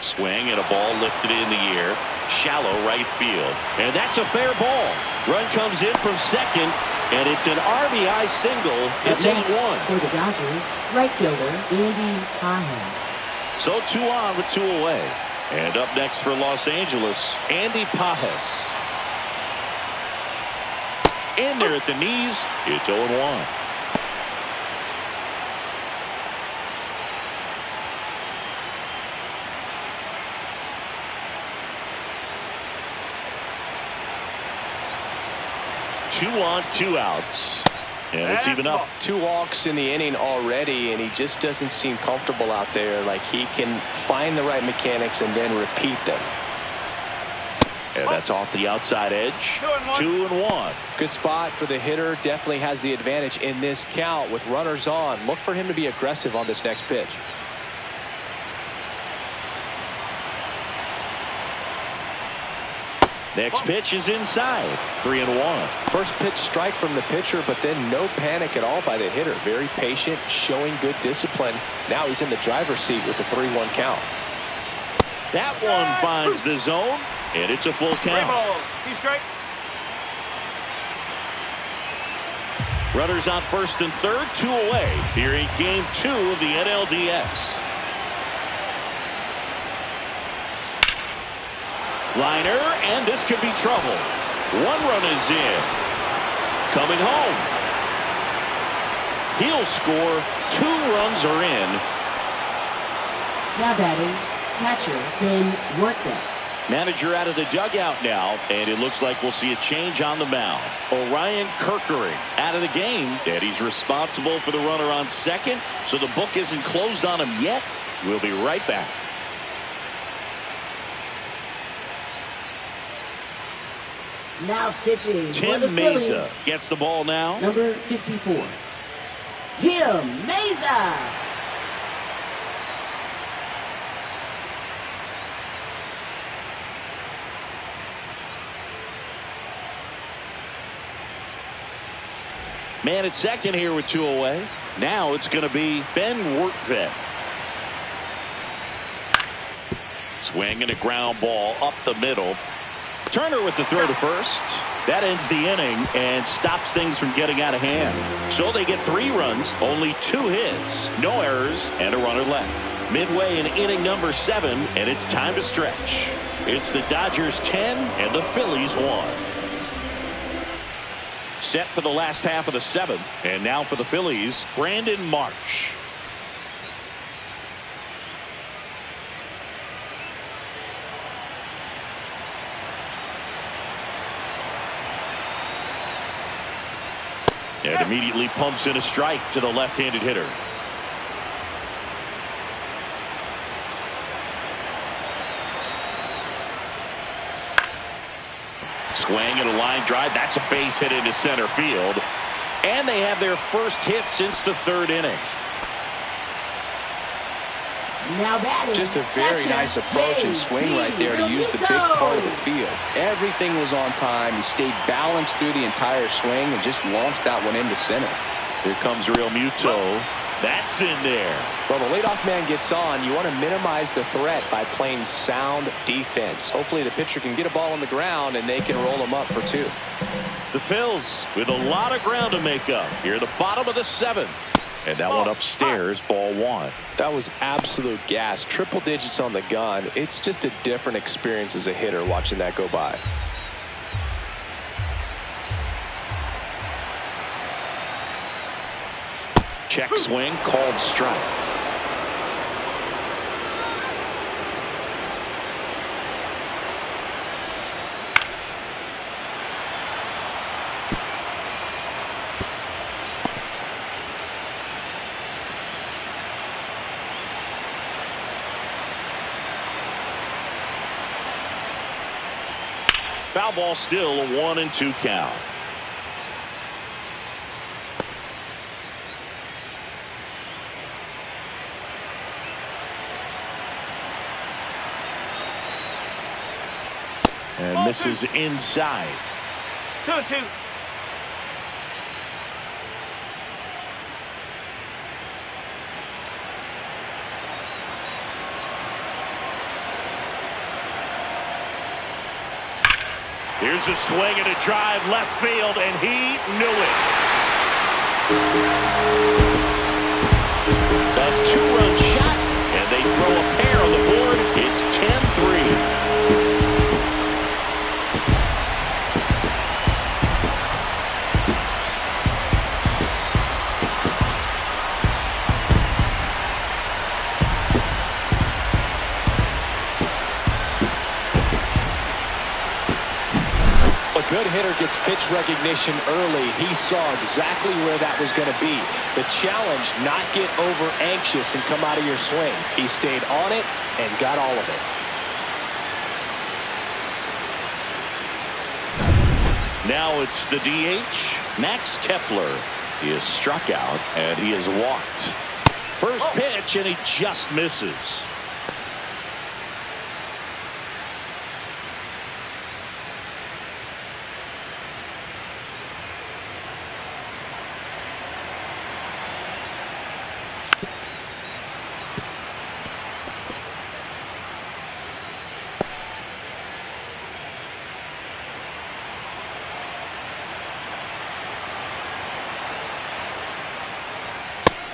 Swing and a ball lifted in the air. Shallow right field. And that's a fair ball. Run comes in from second, and it's an RBI single. It's Up next 8-1. for the Dodgers, right fielder Andy Pajes. So 2 on with 2 away. And up next for Los Angeles, Andy Pajes. In there at the knees. It's 0-1. 2 on, 2 outs. And it's even up. 2 walks in the inning already, and he just doesn't seem comfortable out there. Like he can find the right mechanics and then repeat them. And that's off the outside edge. 2 and 1. Good spot for the hitter. Definitely has the advantage in this count with runners on. Look for him to be aggressive on this next pitch. Next pitch is inside. 3 and 1. First pitch strike from the pitcher, but then no panic at all by the hitter. Very patient, showing good discipline. Now he's in the driver's seat with the 3-1 count. That one finds the zone, and it's a full count. Runners on first and third, 2 away here in game 2 of the NLDS. Liner, and this could be trouble. 1 run is in. Coming home. He'll score. 2 runs are in. Now batting, catcher Ben Workman. Manager out of the dugout now, and it looks like we'll see a change on the mound. Orion Kerkering out of the game, and he's responsible for the runner on second, so the book isn't closed on him yet. We'll be right back. Now pitching for Tim the Mesa Phillies, gets the ball now. number 54. Tim Mesa. Man at second here with 2 away. Now it's going to be Ben Workman. Swing and a ground ball up the middle. Turner with the throw to first. That ends the inning and stops things from getting out of hand. So they get 3 runs, only 2 hits, no errors, and a runner left. Midway in inning number 7, and it's time to stretch. It's the Dodgers 10 and the Phillies 1. Set for the last half of the 7th, and now for the Phillies, Brandon Marsh. And immediately pumps in a strike to the left-handed hitter. Swing and a line drive. That's a base hit into center field. And they have their first hit since the 3rd inning. Now batting, Just a very catcher, nice approach and swing right there to use the big part of the field. Everything was on time. He stayed balanced through the entire swing and just launched that one into center. Here comes Real Muto. That's in there. Well, the leadoff man gets on. You want to minimize the threat by playing sound defense. Hopefully the pitcher can get a ball on the ground and they can roll him up for 2. The Phils with a lot of ground to make up here at the bottom of the 7th. And that one upstairs, ball 1. That was absolute gas. Triple digits on the gun. It's just a different experience as a hitter watching that go by. Check swing, called strike. Foul ball, still a 1-2 count. And this is inside. 2-2. Here's a swing and a drive left field, and he knew it. A 2-run shot, and they throw a pair on the board. It's 10-3. good hitter gets pitch recognition early, he saw exactly where that was going to be. The challenge, not get over anxious and come out of your swing. He stayed on it and got all of it. Now it's the DH, Max Kepler. He is struck out and he is walked. First pitch and he just misses.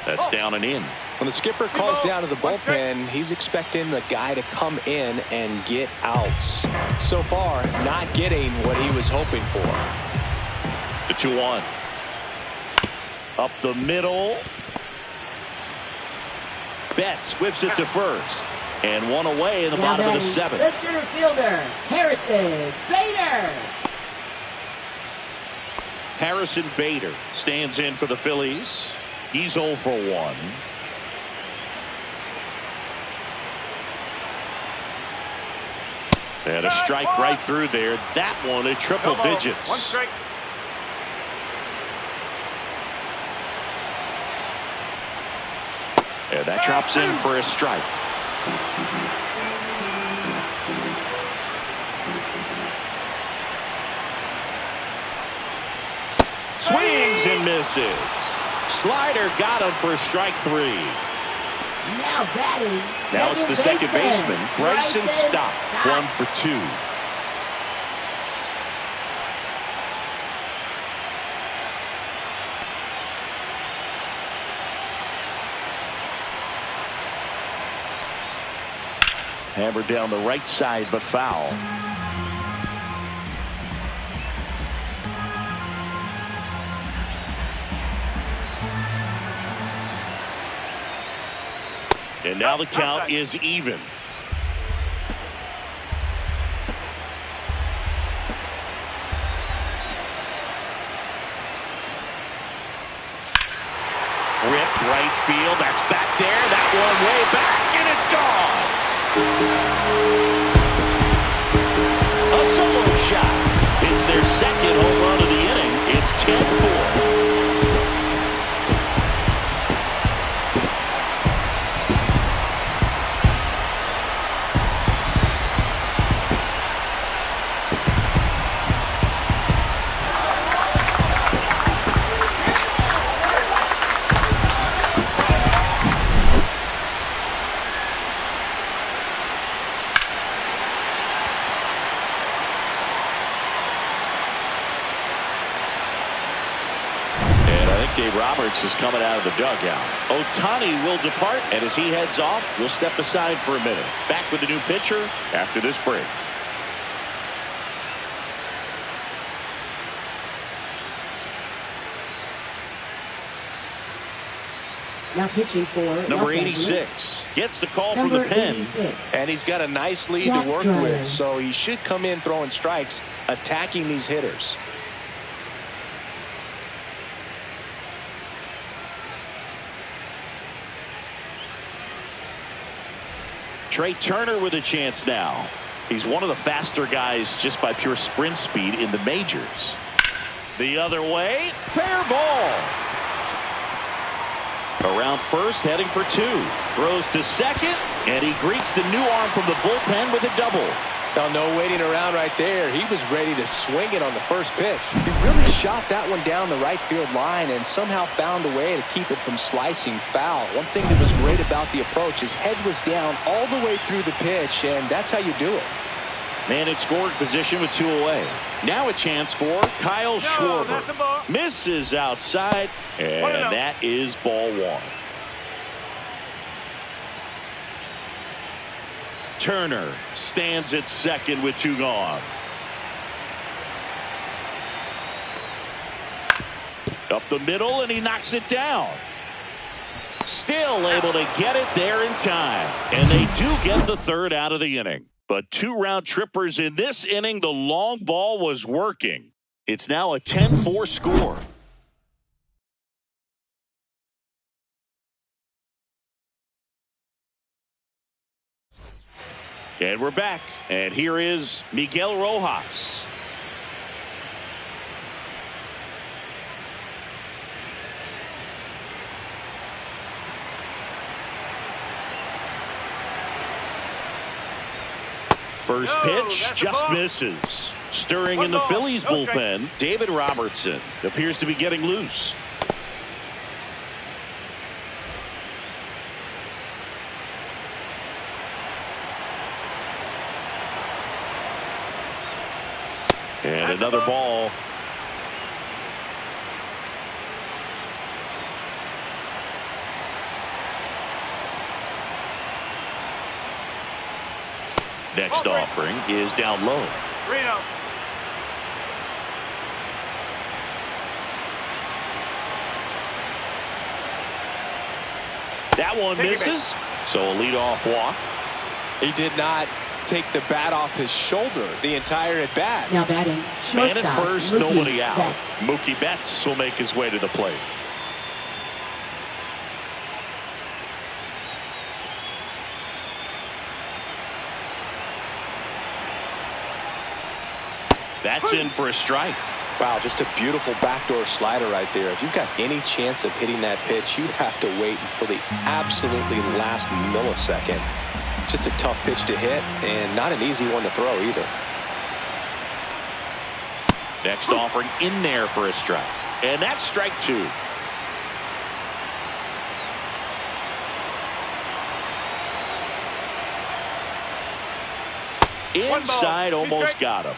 That's down and in. When the skipper calls down to the bullpen, he's expecting the guy to come in and get outs. So far, not getting what he was hoping for. The 2-1. Up the middle. Betts whips it to first. And one away in the bottom of the seventh. The center fielder, Harrison Bader. Harrison Bader stands in for the Phillies. He's 0 for 1. And a strike right through there. That one at triple digits. One strike. And that drops in for a strike. Swings and misses. Slider got him for strike 3. Now batting. Now it's the second baseman, Bryson Stott, 1 for 2. Hammered down the right side, but foul. And now the count is even. Ripped right field. That's back there. That one way back, and it's gone. A solo shot. It's their second home run of the inning. It's 10-4. Dave Roberts is coming out of the dugout. Ohtani will depart, and as he heads off, we'll step aside for a minute. Back with the new pitcher after this break. Now pitching for number 86 gets the call from the pen. 86. And he's got a nice lead to work with, so he should come in throwing strikes, attacking these hitters. Trey Turner with a chance now. He's one of the faster guys just by pure sprint speed in the majors. The other way, fair ball. Around first, heading for 2. Throws to second, and he greets the new arm from the bullpen with a double. Now, no waiting around right there. He was ready to swing it on the first pitch. He really shot that one down the right field line and somehow found a way to keep it from slicing foul. One thing that was great about the approach, his head was down all the way through the pitch, and that's how you do it. Man in scoring position with 2 away. Now a chance for Kyle Schwarber. Misses outside, and that is ball 1. Turner stands at second with 2 gone. Up the middle, and he knocks it down. Still able to get it there in time. And they do get the third out of the inning. But 2 round trippers in this inning. The long ball was working. It's now a 10-4 score. And we're back. And here is Miguel Rojas. First pitch just misses. Stirring in the Phillies bullpen, David Robertson appears to be getting loose. And another ball. Next offering is down low. That one misses. So a leadoff walk. He did not take the bat off his shoulder the entire at bat. Now batting, Man shortstop, at first, Mookie nobody out. Betts. Mookie Betts will make his way to the plate. That's in for a strike. Wow, just a beautiful backdoor slider right there. If you've got any chance of hitting that pitch, you have to wait until the absolutely last millisecond. Just a tough pitch to hit and not an easy one to throw either. Next offering in there for a strike. And that's strike 2. Inside, almost got him.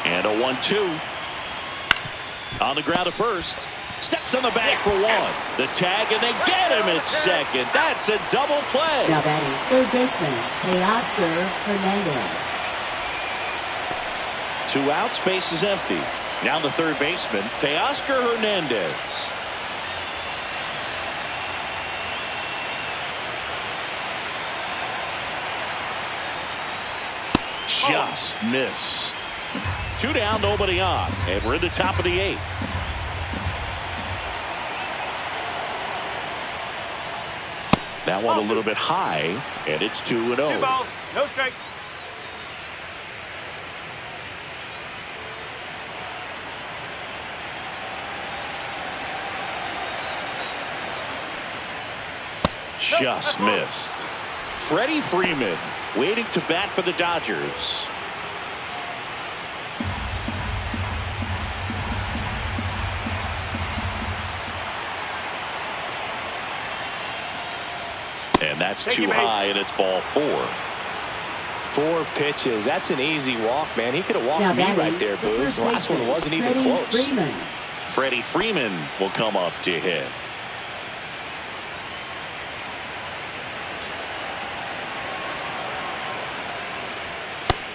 And a 1-2. On the ground at first. Steps on the bag for 1. The tag, and they get him at second. That's a double play. Now batting, third baseman, Teoscar Hernandez. 2 outs, base is empty. Now the third baseman, Teoscar Hernandez. Just missed. 2 down, nobody on. And we're in the top of the 8th. That one a little bit high, and it's 2-0. 2 balls, no strike. Just missed. Freddie Freeman waiting to bat for the Dodgers. And that's too high, and it's ball 4. 4 pitches. That's an easy walk, man. He could have walked Now me batting, right there, Boo. The last one wasn't even close. Freeman. Freddie Freeman will come up to hit.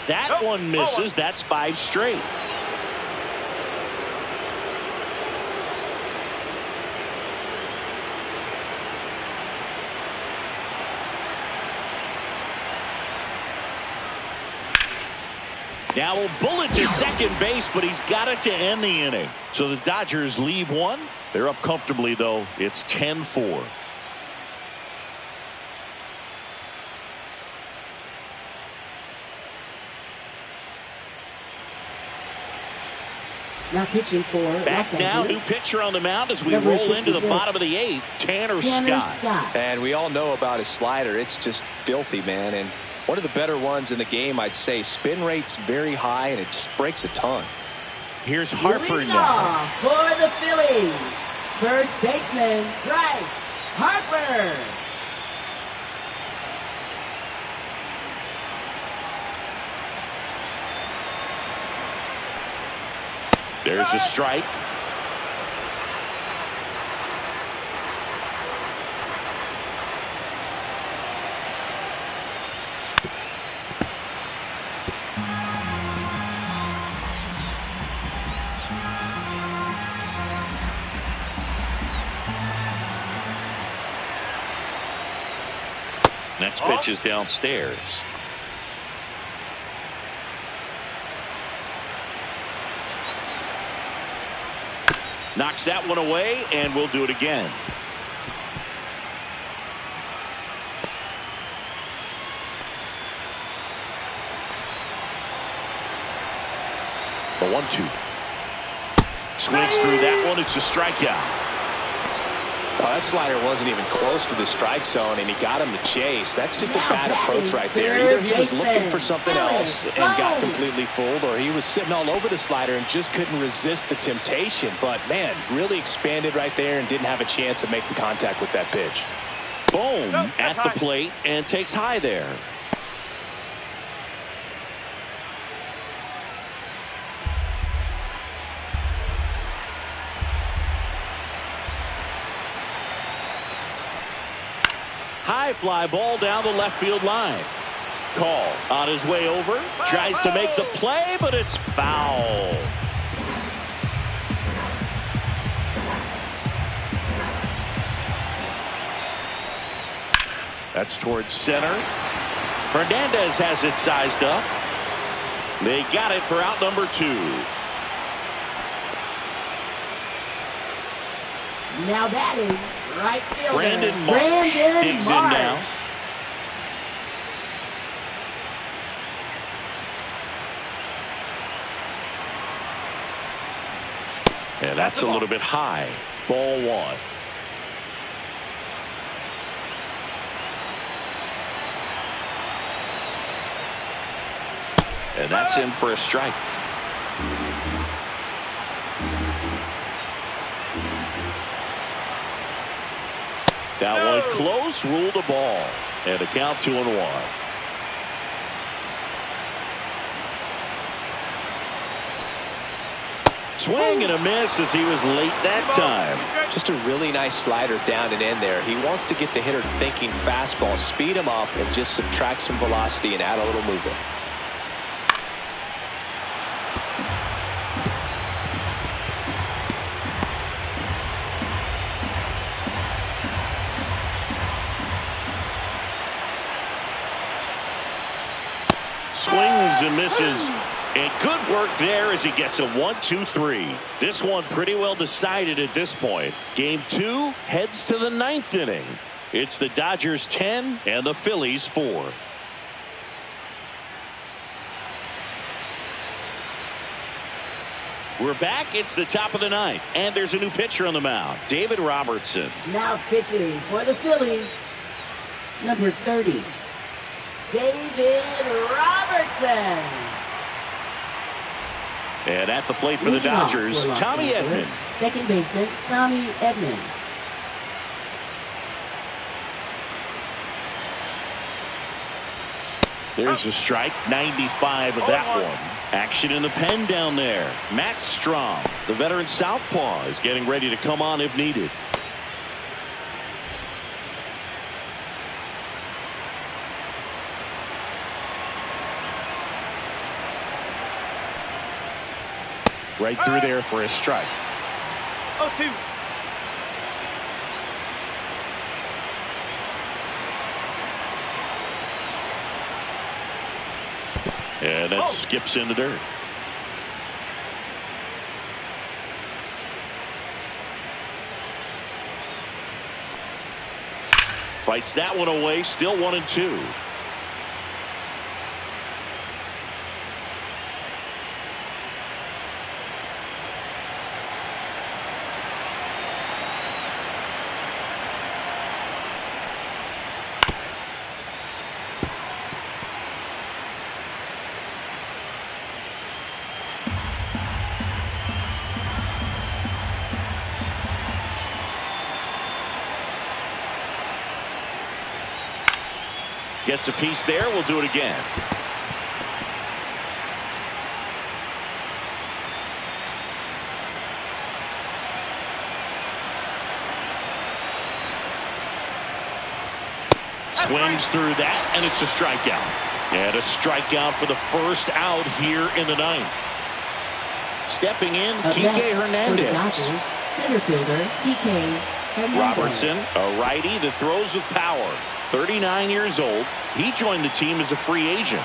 That one misses. That's 5 straight. Now a bullet to second base, but he's got it to end the inning. So the Dodgers leave 1. They're up comfortably, though. It's 10-4. Now pitching for Back Los now, Angeles. new pitcher on the mound as we Number roll into the 66, bottom of the 8th. Tanner Scott. And we all know about his slider. It's just filthy, man. And one of the better ones in the game, I'd say. Spin rate's very high, and it just breaks a ton. Here's Harper Leading now. off for the Phillies. First baseman, Bryce Harper. There's a strike. Next pitch is downstairs. Knocks that one away, and we'll do it again. The 1-2. Swings through that one. It's a strikeout. Oh, that slider wasn't even close to the strike zone, and he got him to chase. That's just a bad approach right there. Either he was looking for something else and got completely fooled, or he was sitting all over the slider and just couldn't resist the temptation. But, man, really expanded right there and didn't have a chance of making contact with that pitch. Boom at the plate and takes high there. High fly ball down the left field line. Call on his way over. Tries to make the play, but it's foul. That's towards center. Hernandez has it sized up. They got it for out number 2. Now batting, right fielder. Brandon Marsh digs in now. And that's a little bit high. Ball 1. And that's in for a strike. That one close, ruled a ball. And a count 2-1. Swing and a miss as he was late that time. Just a really nice slider down and in there. He wants to get the hitter thinking fastball, speed him up, and just subtract some velocity and add a little movement. Swings and misses. And good work there as he gets a 1-2-3. This one pretty well decided at this point. Game 2 heads to the 9th inning. It's the Dodgers 10 and the Phillies 4. We're back. It's the top of the 9th. And there's a new pitcher on the mound. David Robertson. Now pitching for the Phillies, number 30, David Robertson. And at the plate for the Dodgers, Tommy Edman. Second baseman, Tommy Edman. There's a strike, 95 of that one. Action in the pen down there. Matt Strom, the veteran southpaw, is getting ready to come on if needed. Right through there for a strike. 0-2. And that skips into dirt. Fights that one away. Still 1-2. Gets a piece there. We'll do it again. Swings through that, and it's a strikeout. And a strikeout for the first out here in the 9th. Stepping in, Kike Hernandez. Center fielder, Kike Hernandez. Robertson, a righty that throws with power. 39 years old. He joined the team as a free agent.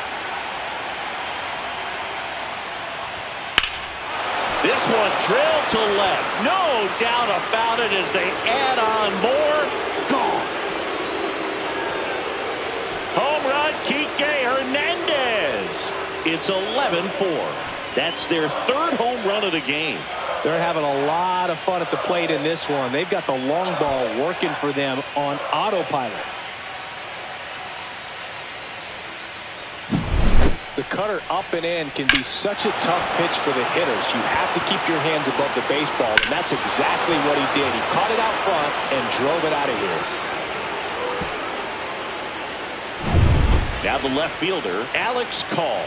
This one drilled to left. No doubt about it as they add on more. Gone. Home run, Kike Hernandez. It's 11-4. That's their third home run of the game. They're having a lot of fun at the plate in this one. They've got the long ball working for them on autopilot. The cutter up and in can be such a tough pitch for the hitters. You have to keep your hands above the baseball, and that's exactly what he did. He caught it out front and drove it out of here. Now the left fielder, Alex Call.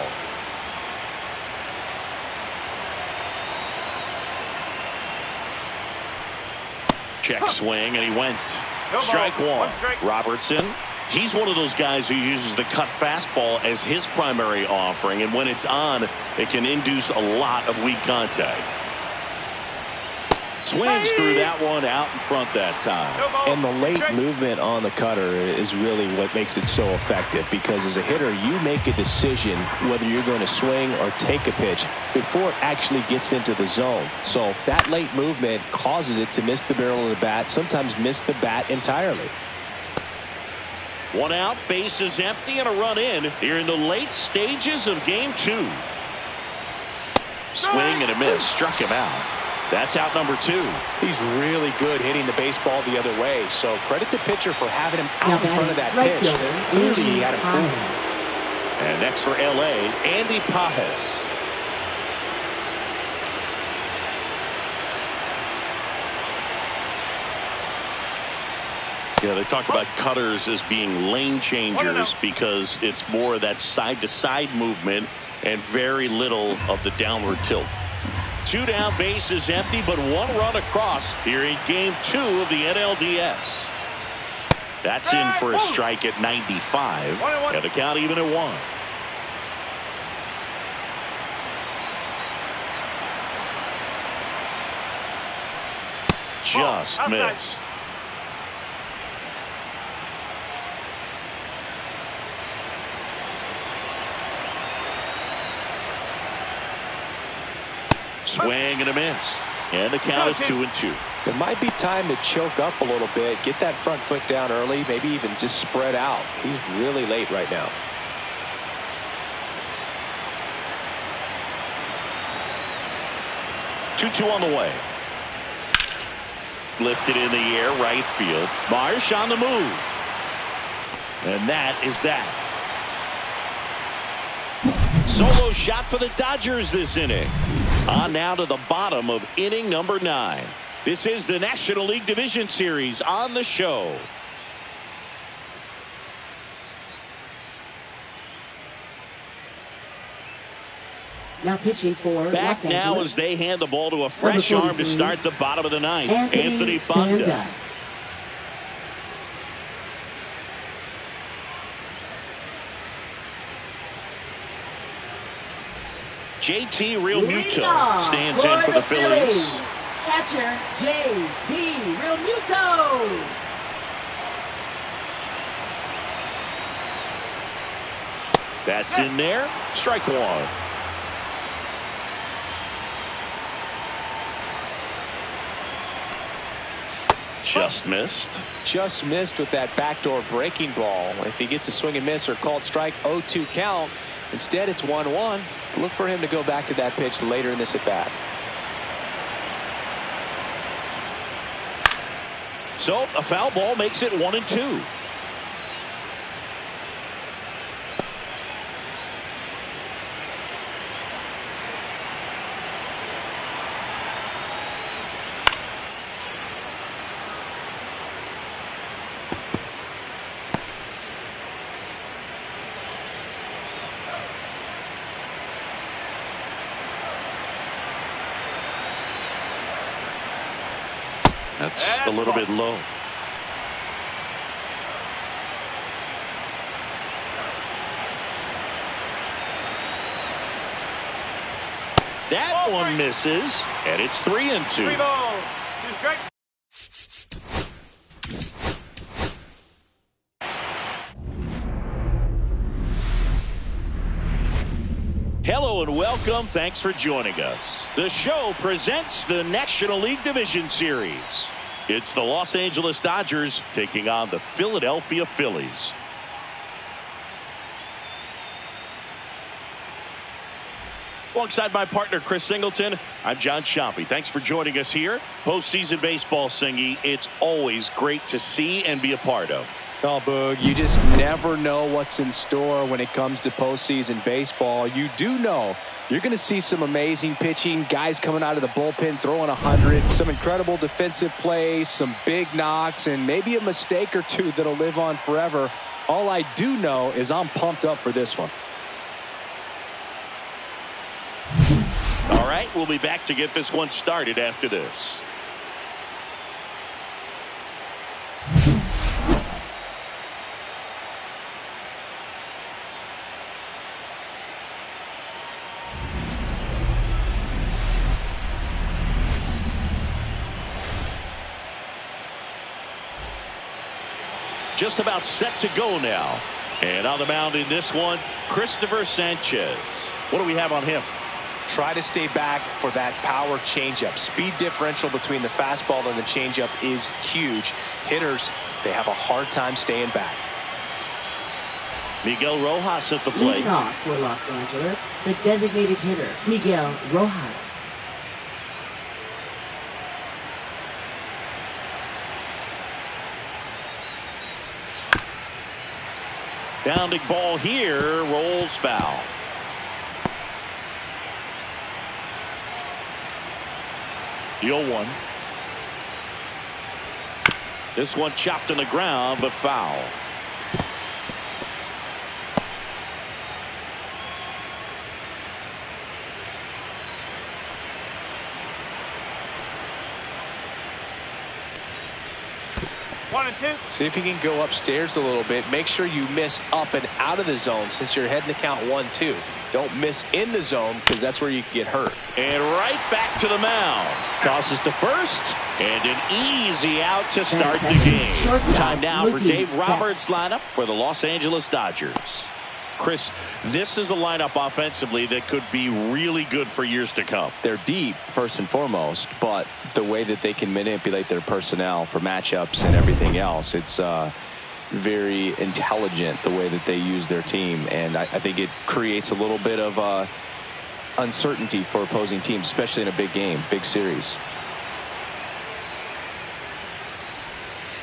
Check swing, and he went. Strike one. Robertson. He's one of those guys who uses the cut fastball as his primary offering, and when it's on, it can induce a lot of weak contact. Swings through that one out in front that time. And the late movement on the cutter is really what makes it so effective, because as a hitter, you make a decision whether you're going to swing or take a pitch before it actually gets into the zone. So that late movement causes it to miss the barrel of the bat, sometimes miss the bat entirely. One out, base is empty, and a run in here in the late stages of game two. Swing and a miss, struck him out. That's out number two. He's really good hitting the baseball the other way, so credit the pitcher for having him out in front of that pitch. Clearly he had him fooled. And next for LA, Andy Pajes. Yeah, they talk about cutters as being lane changers because it's more of that side-to-side movement and very little of the downward tilt. Two down, base is empty, but one run across here in game two of the NLDS. That's in for a strike at 95, and the count even at one. Just missed. Swing and a miss. And the count is 2-2. It might be time to choke up a little bit, get that front foot down early, maybe even just spread out. He's really late right now. Two on the way. Lifted in the air, right field. Marsh on the move. And that is that. Solo shot for the Dodgers this inning. On now to the bottom of inning number 9. This is the National League Division Series on the show. Now pitching for back Los now Angeles. As they hand the ball to a fresh arm to start the bottom of the 9th. Anthony Banda. Banda. JT Realmuto stands in for the Phillies. Catcher JT Realmuto. That's in there. Strike one. Just missed. Just missed with that backdoor breaking ball. If he gets a swing and miss or called strike, 0-2 count. Instead, it's 1-1. Look for him to go back to that pitch later in this at bat. So a foul ball makes it 1-2. That's a little bit low. That one misses, and it's 3-2. 3 balls, 2 strikes. Hello and welcome. Thanks for joining us. The show presents the National League Division Series. It's the Los Angeles Dodgers taking on the Philadelphia Phillies. Alongside my partner, Chris Singleton, I'm John Chompy. Thanks for joining us here. Postseason baseball, Singy. It's always great to see and be a part of. Oh, Boog, you just never know what's in store when it comes to postseason baseball. You do know you're going to see some amazing pitching, guys coming out of the bullpen throwing 100, some incredible defensive plays, some big knocks, and maybe a mistake or two that'll live on forever. All I do know is I'm pumped up for this one. All right, we'll be back to get this one started after this. Just about set to go now. And on the mound in this one, Christopher Sanchez. What do we have on him? Try to stay back for that power changeup. Speed differential between the fastball and the changeup is huge. Hitters, they have a hard time staying back. Miguel Rojas at the plate. Leading off for Los Angeles, the designated hitter, Miguel Rojas. Bounding ball here, rolls foul. The 0-1. This one chopped on the ground, but foul. One and two. See if you can go upstairs a little bit. Make sure you miss up and out of the zone since you're heading to count 1-2. Don't miss in the zone because that's where you can get hurt. And right back to the mound. Tosses to first. And an easy out to start the game. Time now for Dave Roberts' lineup for the Los Angeles Dodgers. Chris, this is a lineup offensively that could be really good for years to come. They're deep, first and foremost, but the way that they can manipulate their personnel for matchups and everything else, it's very intelligent the way that they use their team. And I think it creates a little bit of uncertainty for opposing teams, especially in a big game, big series.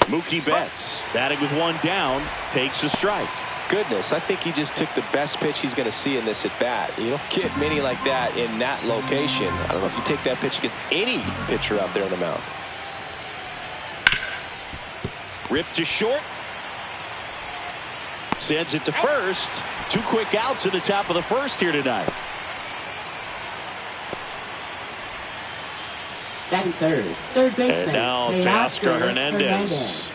Mookie Betts batting with one down, takes a strike. Goodness, I think he just took the best pitch he's going to see in this at bat. You don't get many like that in that location. I don't know if you take that pitch against any pitcher out there on the mound. Ripped to short. Sends it to first. Two quick outs at the top of the first here tonight. Batting third, third baseman. And now Teoscar Hernandez.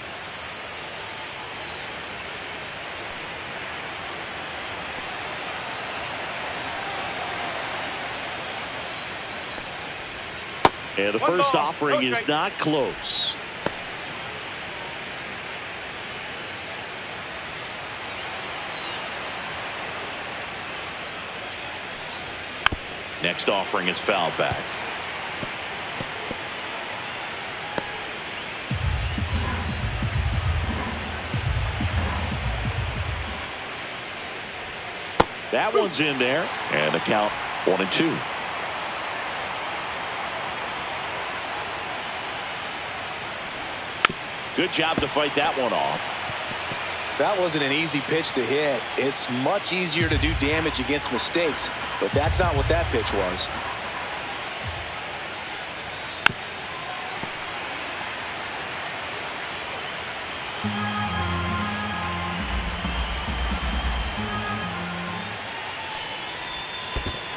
And the first offering is not close. Next offering is fouled back. That one's in there. And the count 1-2. Good job to fight that one off. That wasn't an easy pitch to hit. It's much easier to do damage against mistakes, but that's not what that pitch was.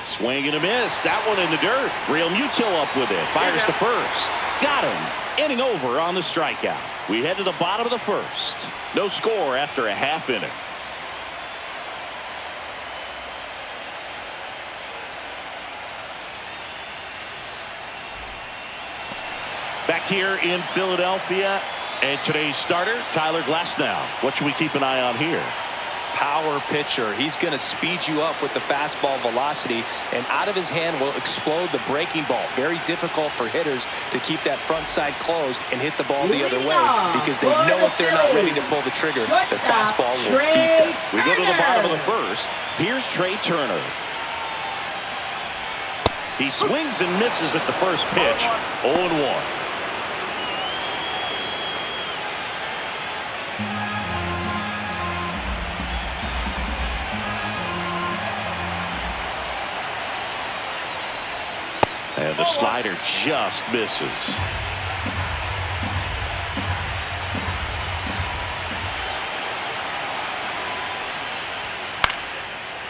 Swing and a miss. That one in the dirt. Real Mutil up with it. Fires to first. Got him. Inning over on the strikeout. We head to the bottom of the first. No score after a half inning. Back here in Philadelphia, and today's starter, Tyler Glasnow. What should we keep an eye on here? power pitcher. He's going to speed you up with the fastball velocity, and out of his hand will explode the breaking ball. Very difficult for hitters to keep that front side closed and hit the ball the other way, because they know if they're not ready to pull the trigger, the fastball will beat them. We go to the bottom of the first. Here's Trey Turner. He swings and misses at the first pitch. 0-1. And the slider just misses.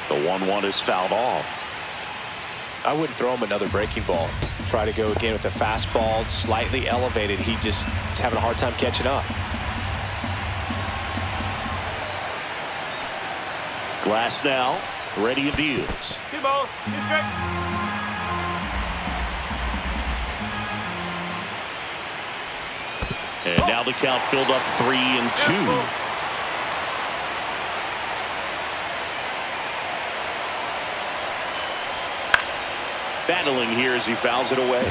The 1-1 is fouled off. I wouldn't throw him another breaking ball. Try to go again with the fastball, slightly elevated. He just is having a hard time catching up. Glass now, ready and deals. 2 balls, 2 strikes. And now the count filled up 3-2. Battling here as he fouls it away.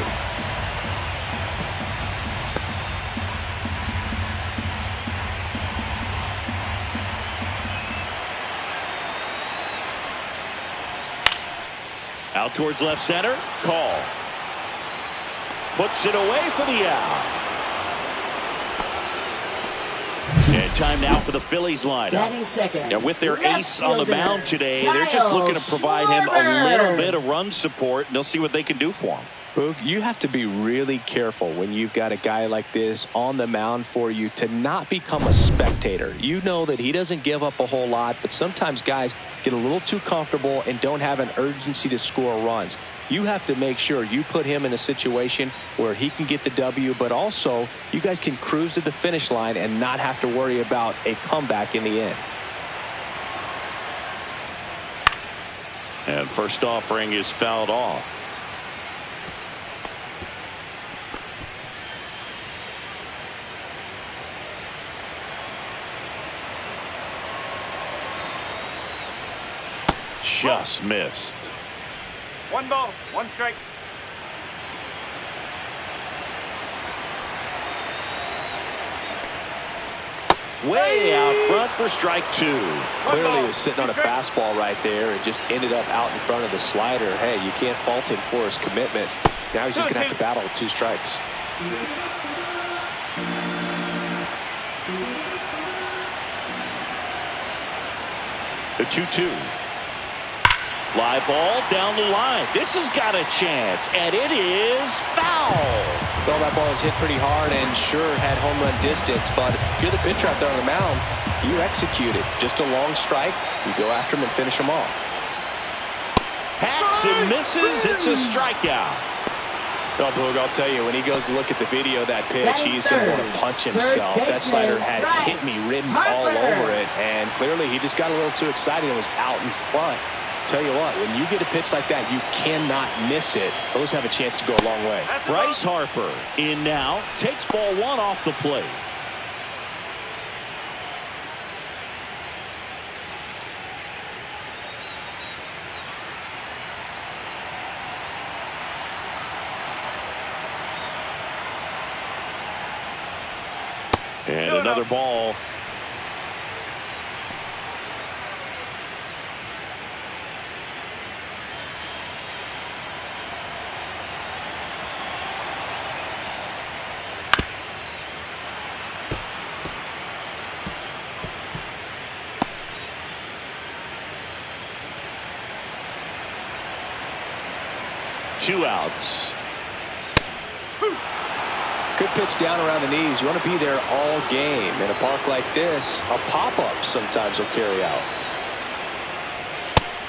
Out towards left center. Call. Puts it away for the out. And time now for the Phillies lineup. And with their ace on the mound today, they're just looking to provide him a little bit of run support, and they'll see what they can do for him. Boog, you have to be really careful when you've got a guy like this on the mound for you to not become a spectator. You know that he doesn't give up a whole lot, but sometimes guys get a little too comfortable and don't have an urgency to score runs. You have to make sure you put him in a situation where he can get the W, but also you guys can cruise to the finish line and not have to worry about a comeback in the end. And first offering is fouled off. Just missed. 1 ball, 1 strike. Way out front for strike 2. Clearly he was sitting on a fastball right there and just ended up out in front of the slider. Hey, you can't fault him for his commitment. Now he's just going to have to battle with 2 strikes. The 2-2. Fly ball down the line. This has got a chance, and it is foul. Well, that ball was hit pretty hard and sure had home run distance, but if you're the pitcher out there on the mound, you execute it. Just a long strike. You go after him and finish him off. Hacks and misses. It's a strikeout. Oh, Boog, I'll tell you, when he goes to look at the video of that pitch, he's going to want to punch himself. That slider had hit me written all over it, and clearly he just got a little too excited and was out in front. Tell you what, when you get a pitch like that, you cannot miss it. Those have a chance to go a long way. Bryce Harper in now, takes ball 1 off the plate. And another ball. Two outs. Good pitch down around the knees. You want to be there all game. In a park like this, a pop-up sometimes will carry out.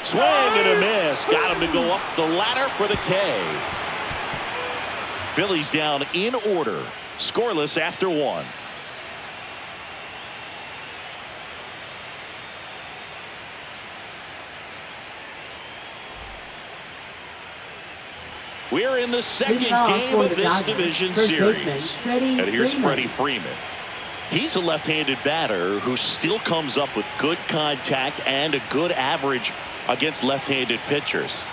Swing and a miss. Got him to go up the ladder for the K. Phillies down in order. Scoreless after 1. We're in the second game of this division series. And here's Freddie Freeman. He's a left-handed batter who still comes up with good contact and a good average against left-handed pitchers.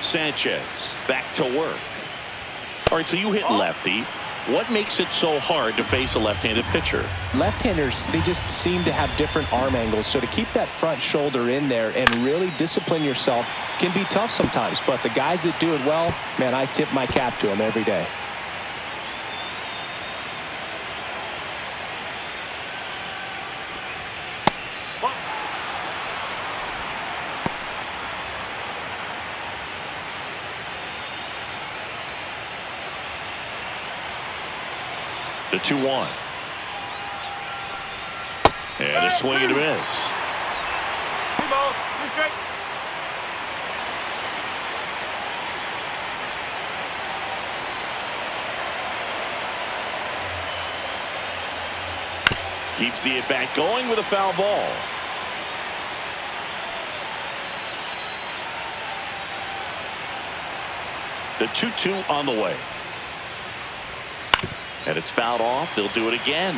Sanchez back to work. All right, so you hit lefty. What makes it so hard to face a left-handed pitcher? Left-handers, they just seem to have different arm angles. So to keep that front shoulder in there and really discipline yourself can be tough sometimes. But the guys that do it well, man, I tip my cap to them every day. The 2-1. And a swing and a miss. Keeps the at-bat going with a foul ball. The 2-2 on the way. And it's fouled off. They'll do it again.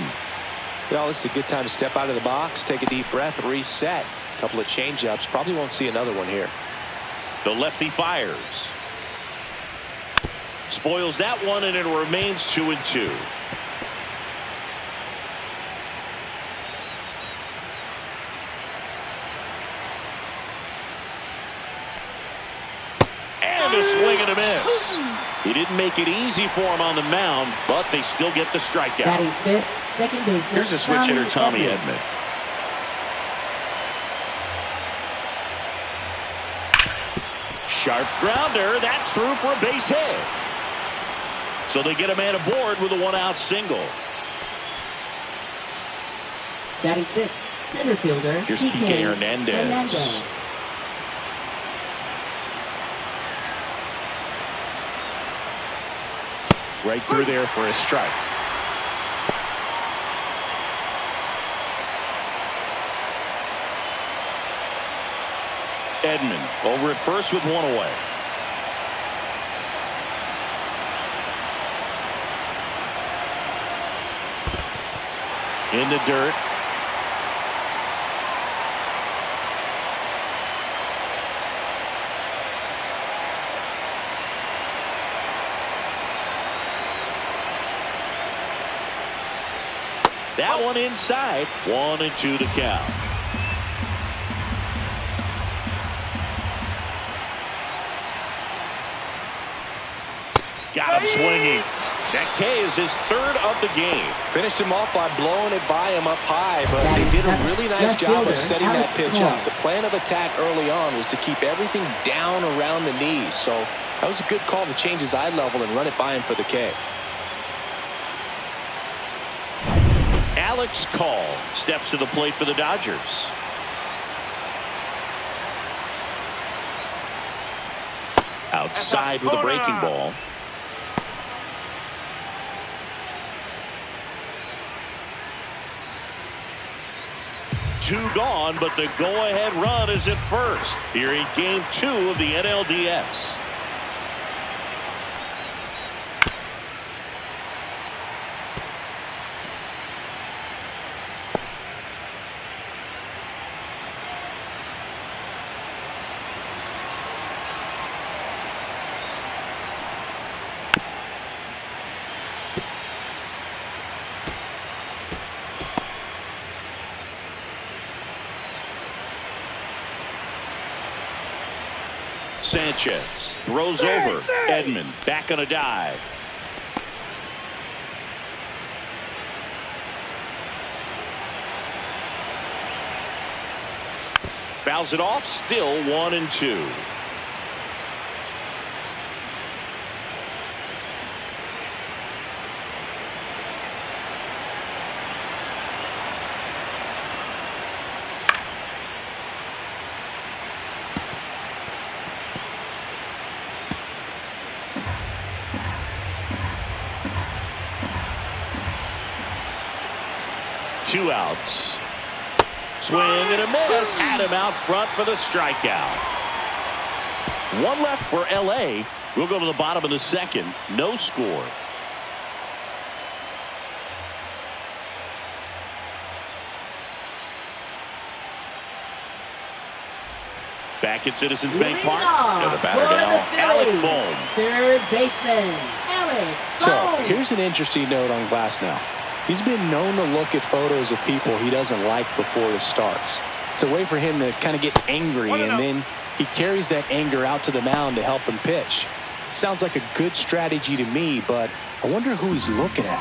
Well, this is a good time to step out of the box, take a deep breath, reset. A couple of change-ups. Probably won't see another one here. The lefty fires. Spoils that one, and it remains 2-2. And a swing and a miss. He didn't make it easy for him on the mound, but they still get the strikeout. Batting fifth, second baseman. Here's a switch hitter, Tommy Edman. Sharp grounder. That's through for a base hit. So they get a man aboard with a one-out single. Batting sixth, center fielder. Here's Kike Hernandez. Right through there for a strike. Edman over at first with one away. In the dirt. That one inside. 1-2 to count. Got him swinging. That K is his third of the game. Finished him off by blowing it by him up high, but they did a really nice job of setting that pitch up. The plan of attack early on was to keep everything down around the knees. So that was a good call to change his eye level and run it by him for the K. Alex Call steps to the plate for the Dodgers. Outside with a breaking ball. Two gone, but the go-ahead run is at first here in Game 2 of the NLDS. Sanchez throws over. Edman back on a dive. Fouls it off. Still 1-2. Two outs. Swing and a miss. Had him out front for the strikeout. One left for LA. We'll go to the bottom of the second. No score. Back at Citizens Bank Leading Park. off And the batter for now, the Alec Phillies, Bohm. third baseman, Alec So Bohm. here's an interesting note on Glass now. He's been known to look at photos of people he doesn't like before it starts. It's a way for him to kind of get angry, and then he carries that anger out to the mound to help him pitch. Sounds like a good strategy to me, but I wonder who he's looking at.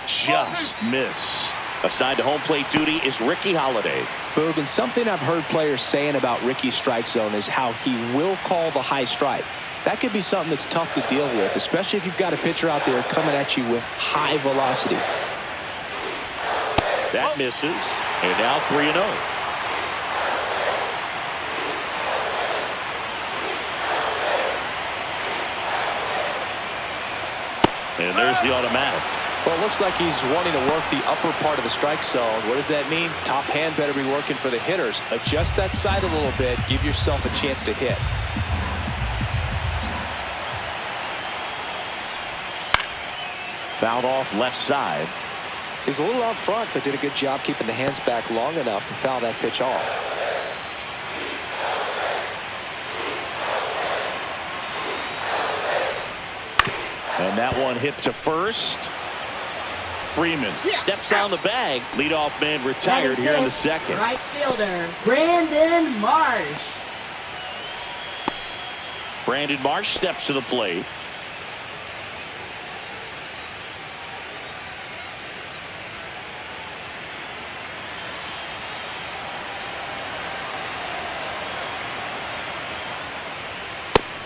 Just missed. Assigned to home plate duty is Ricky Holiday. Boog, and something I've heard players saying about Ricky's strike zone is how he will call the high strike. That could be something that's tough to deal with, especially if you've got a pitcher out there coming at you with high velocity. That misses. And now 3-0. And there's the automatic. Well, it looks like he's wanting to work the upper part of the strike zone. What does that mean? Top hand better be working for the hitters. Adjust that side a little bit. Give yourself a chance to hit. Fouled off left side. He's a little out front, but did a good job keeping the hands back long enough to foul that pitch off. And that one hit to first. Freeman steps on the bag. Leadoff man retired here in the second. Right fielder, Brandon Marsh. Brandon Marsh steps to the plate.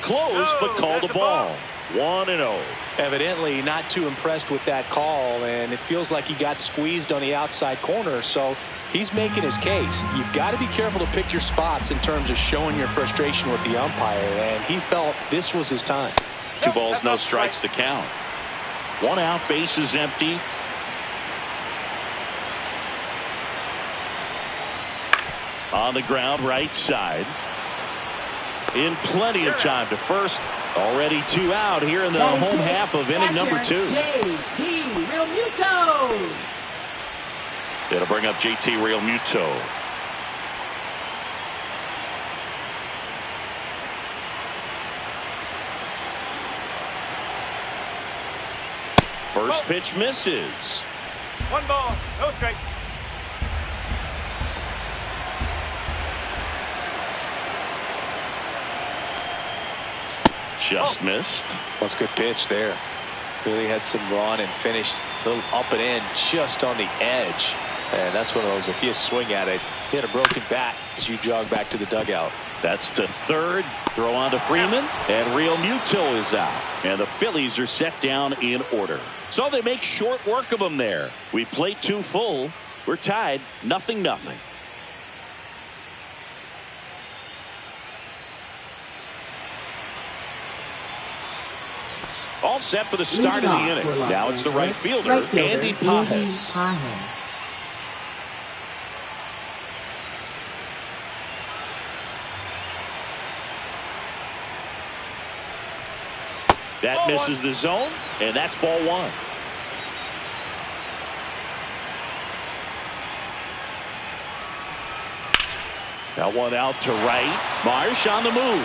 Close, but called a ball. 1-0. Evidently not too impressed with that call, and it feels like he got squeezed on the outside corner, so he's making his case. You've got to be careful to pick your spots in terms of showing your frustration with the umpire, and he felt this was his time. 2 balls, no strikes to count. 1 out, bases empty. On the ground, right side. In plenty of time to first. Already 2 out here in the home half of inning number 2. JT Realmuto. It'll bring up JT Realmuto. First pitch misses. 1 ball, no strike. Just missed. That's a good pitch there. Really had some run and finished a little up and in just on the edge. And that's one of those, if you swing at it, hit a broken bat as you jog back to the dugout. That's to third. Throw on to Freeman. And Realmuto is out. And the Phillies are set down in order. So they make short work of them there. We played 2 full. We're tied 0-0. All set for the start of the inning. Now it's the right fielder, Andy Pajes. That misses the zone, and that's ball 1. That one out to right. Marsh on the move.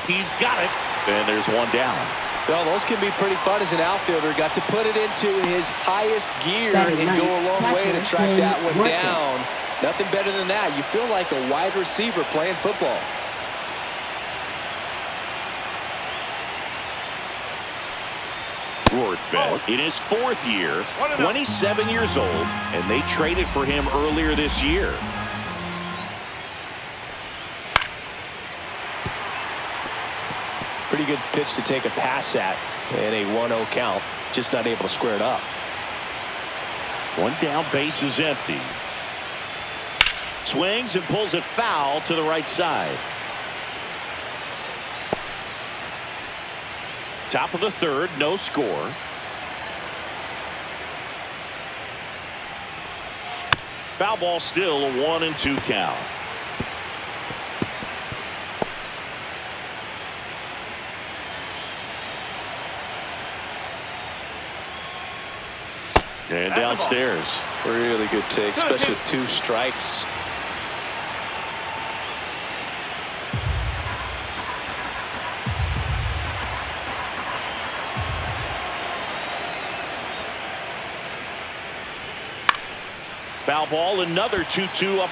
He's got it, and there's 1 down. Well, those can be pretty fun as an outfielder. Got to put it into his highest gear and go a long way to track that one down. Nothing better than that. You feel like a wide receiver playing football. Rortvedt in his 4th year, 27 years old, and they traded for him earlier this year. Pretty good pitch to take a pass at in a 1-0 count. Just not able to square it up. 1 down, base is empty. Swings and pulls it foul to the right side. Top of the 3rd, no score. Foul ball still, a 1-2 count. And downstairs. Really good take, especially with 2 strikes. Foul ball, another 2-2 up.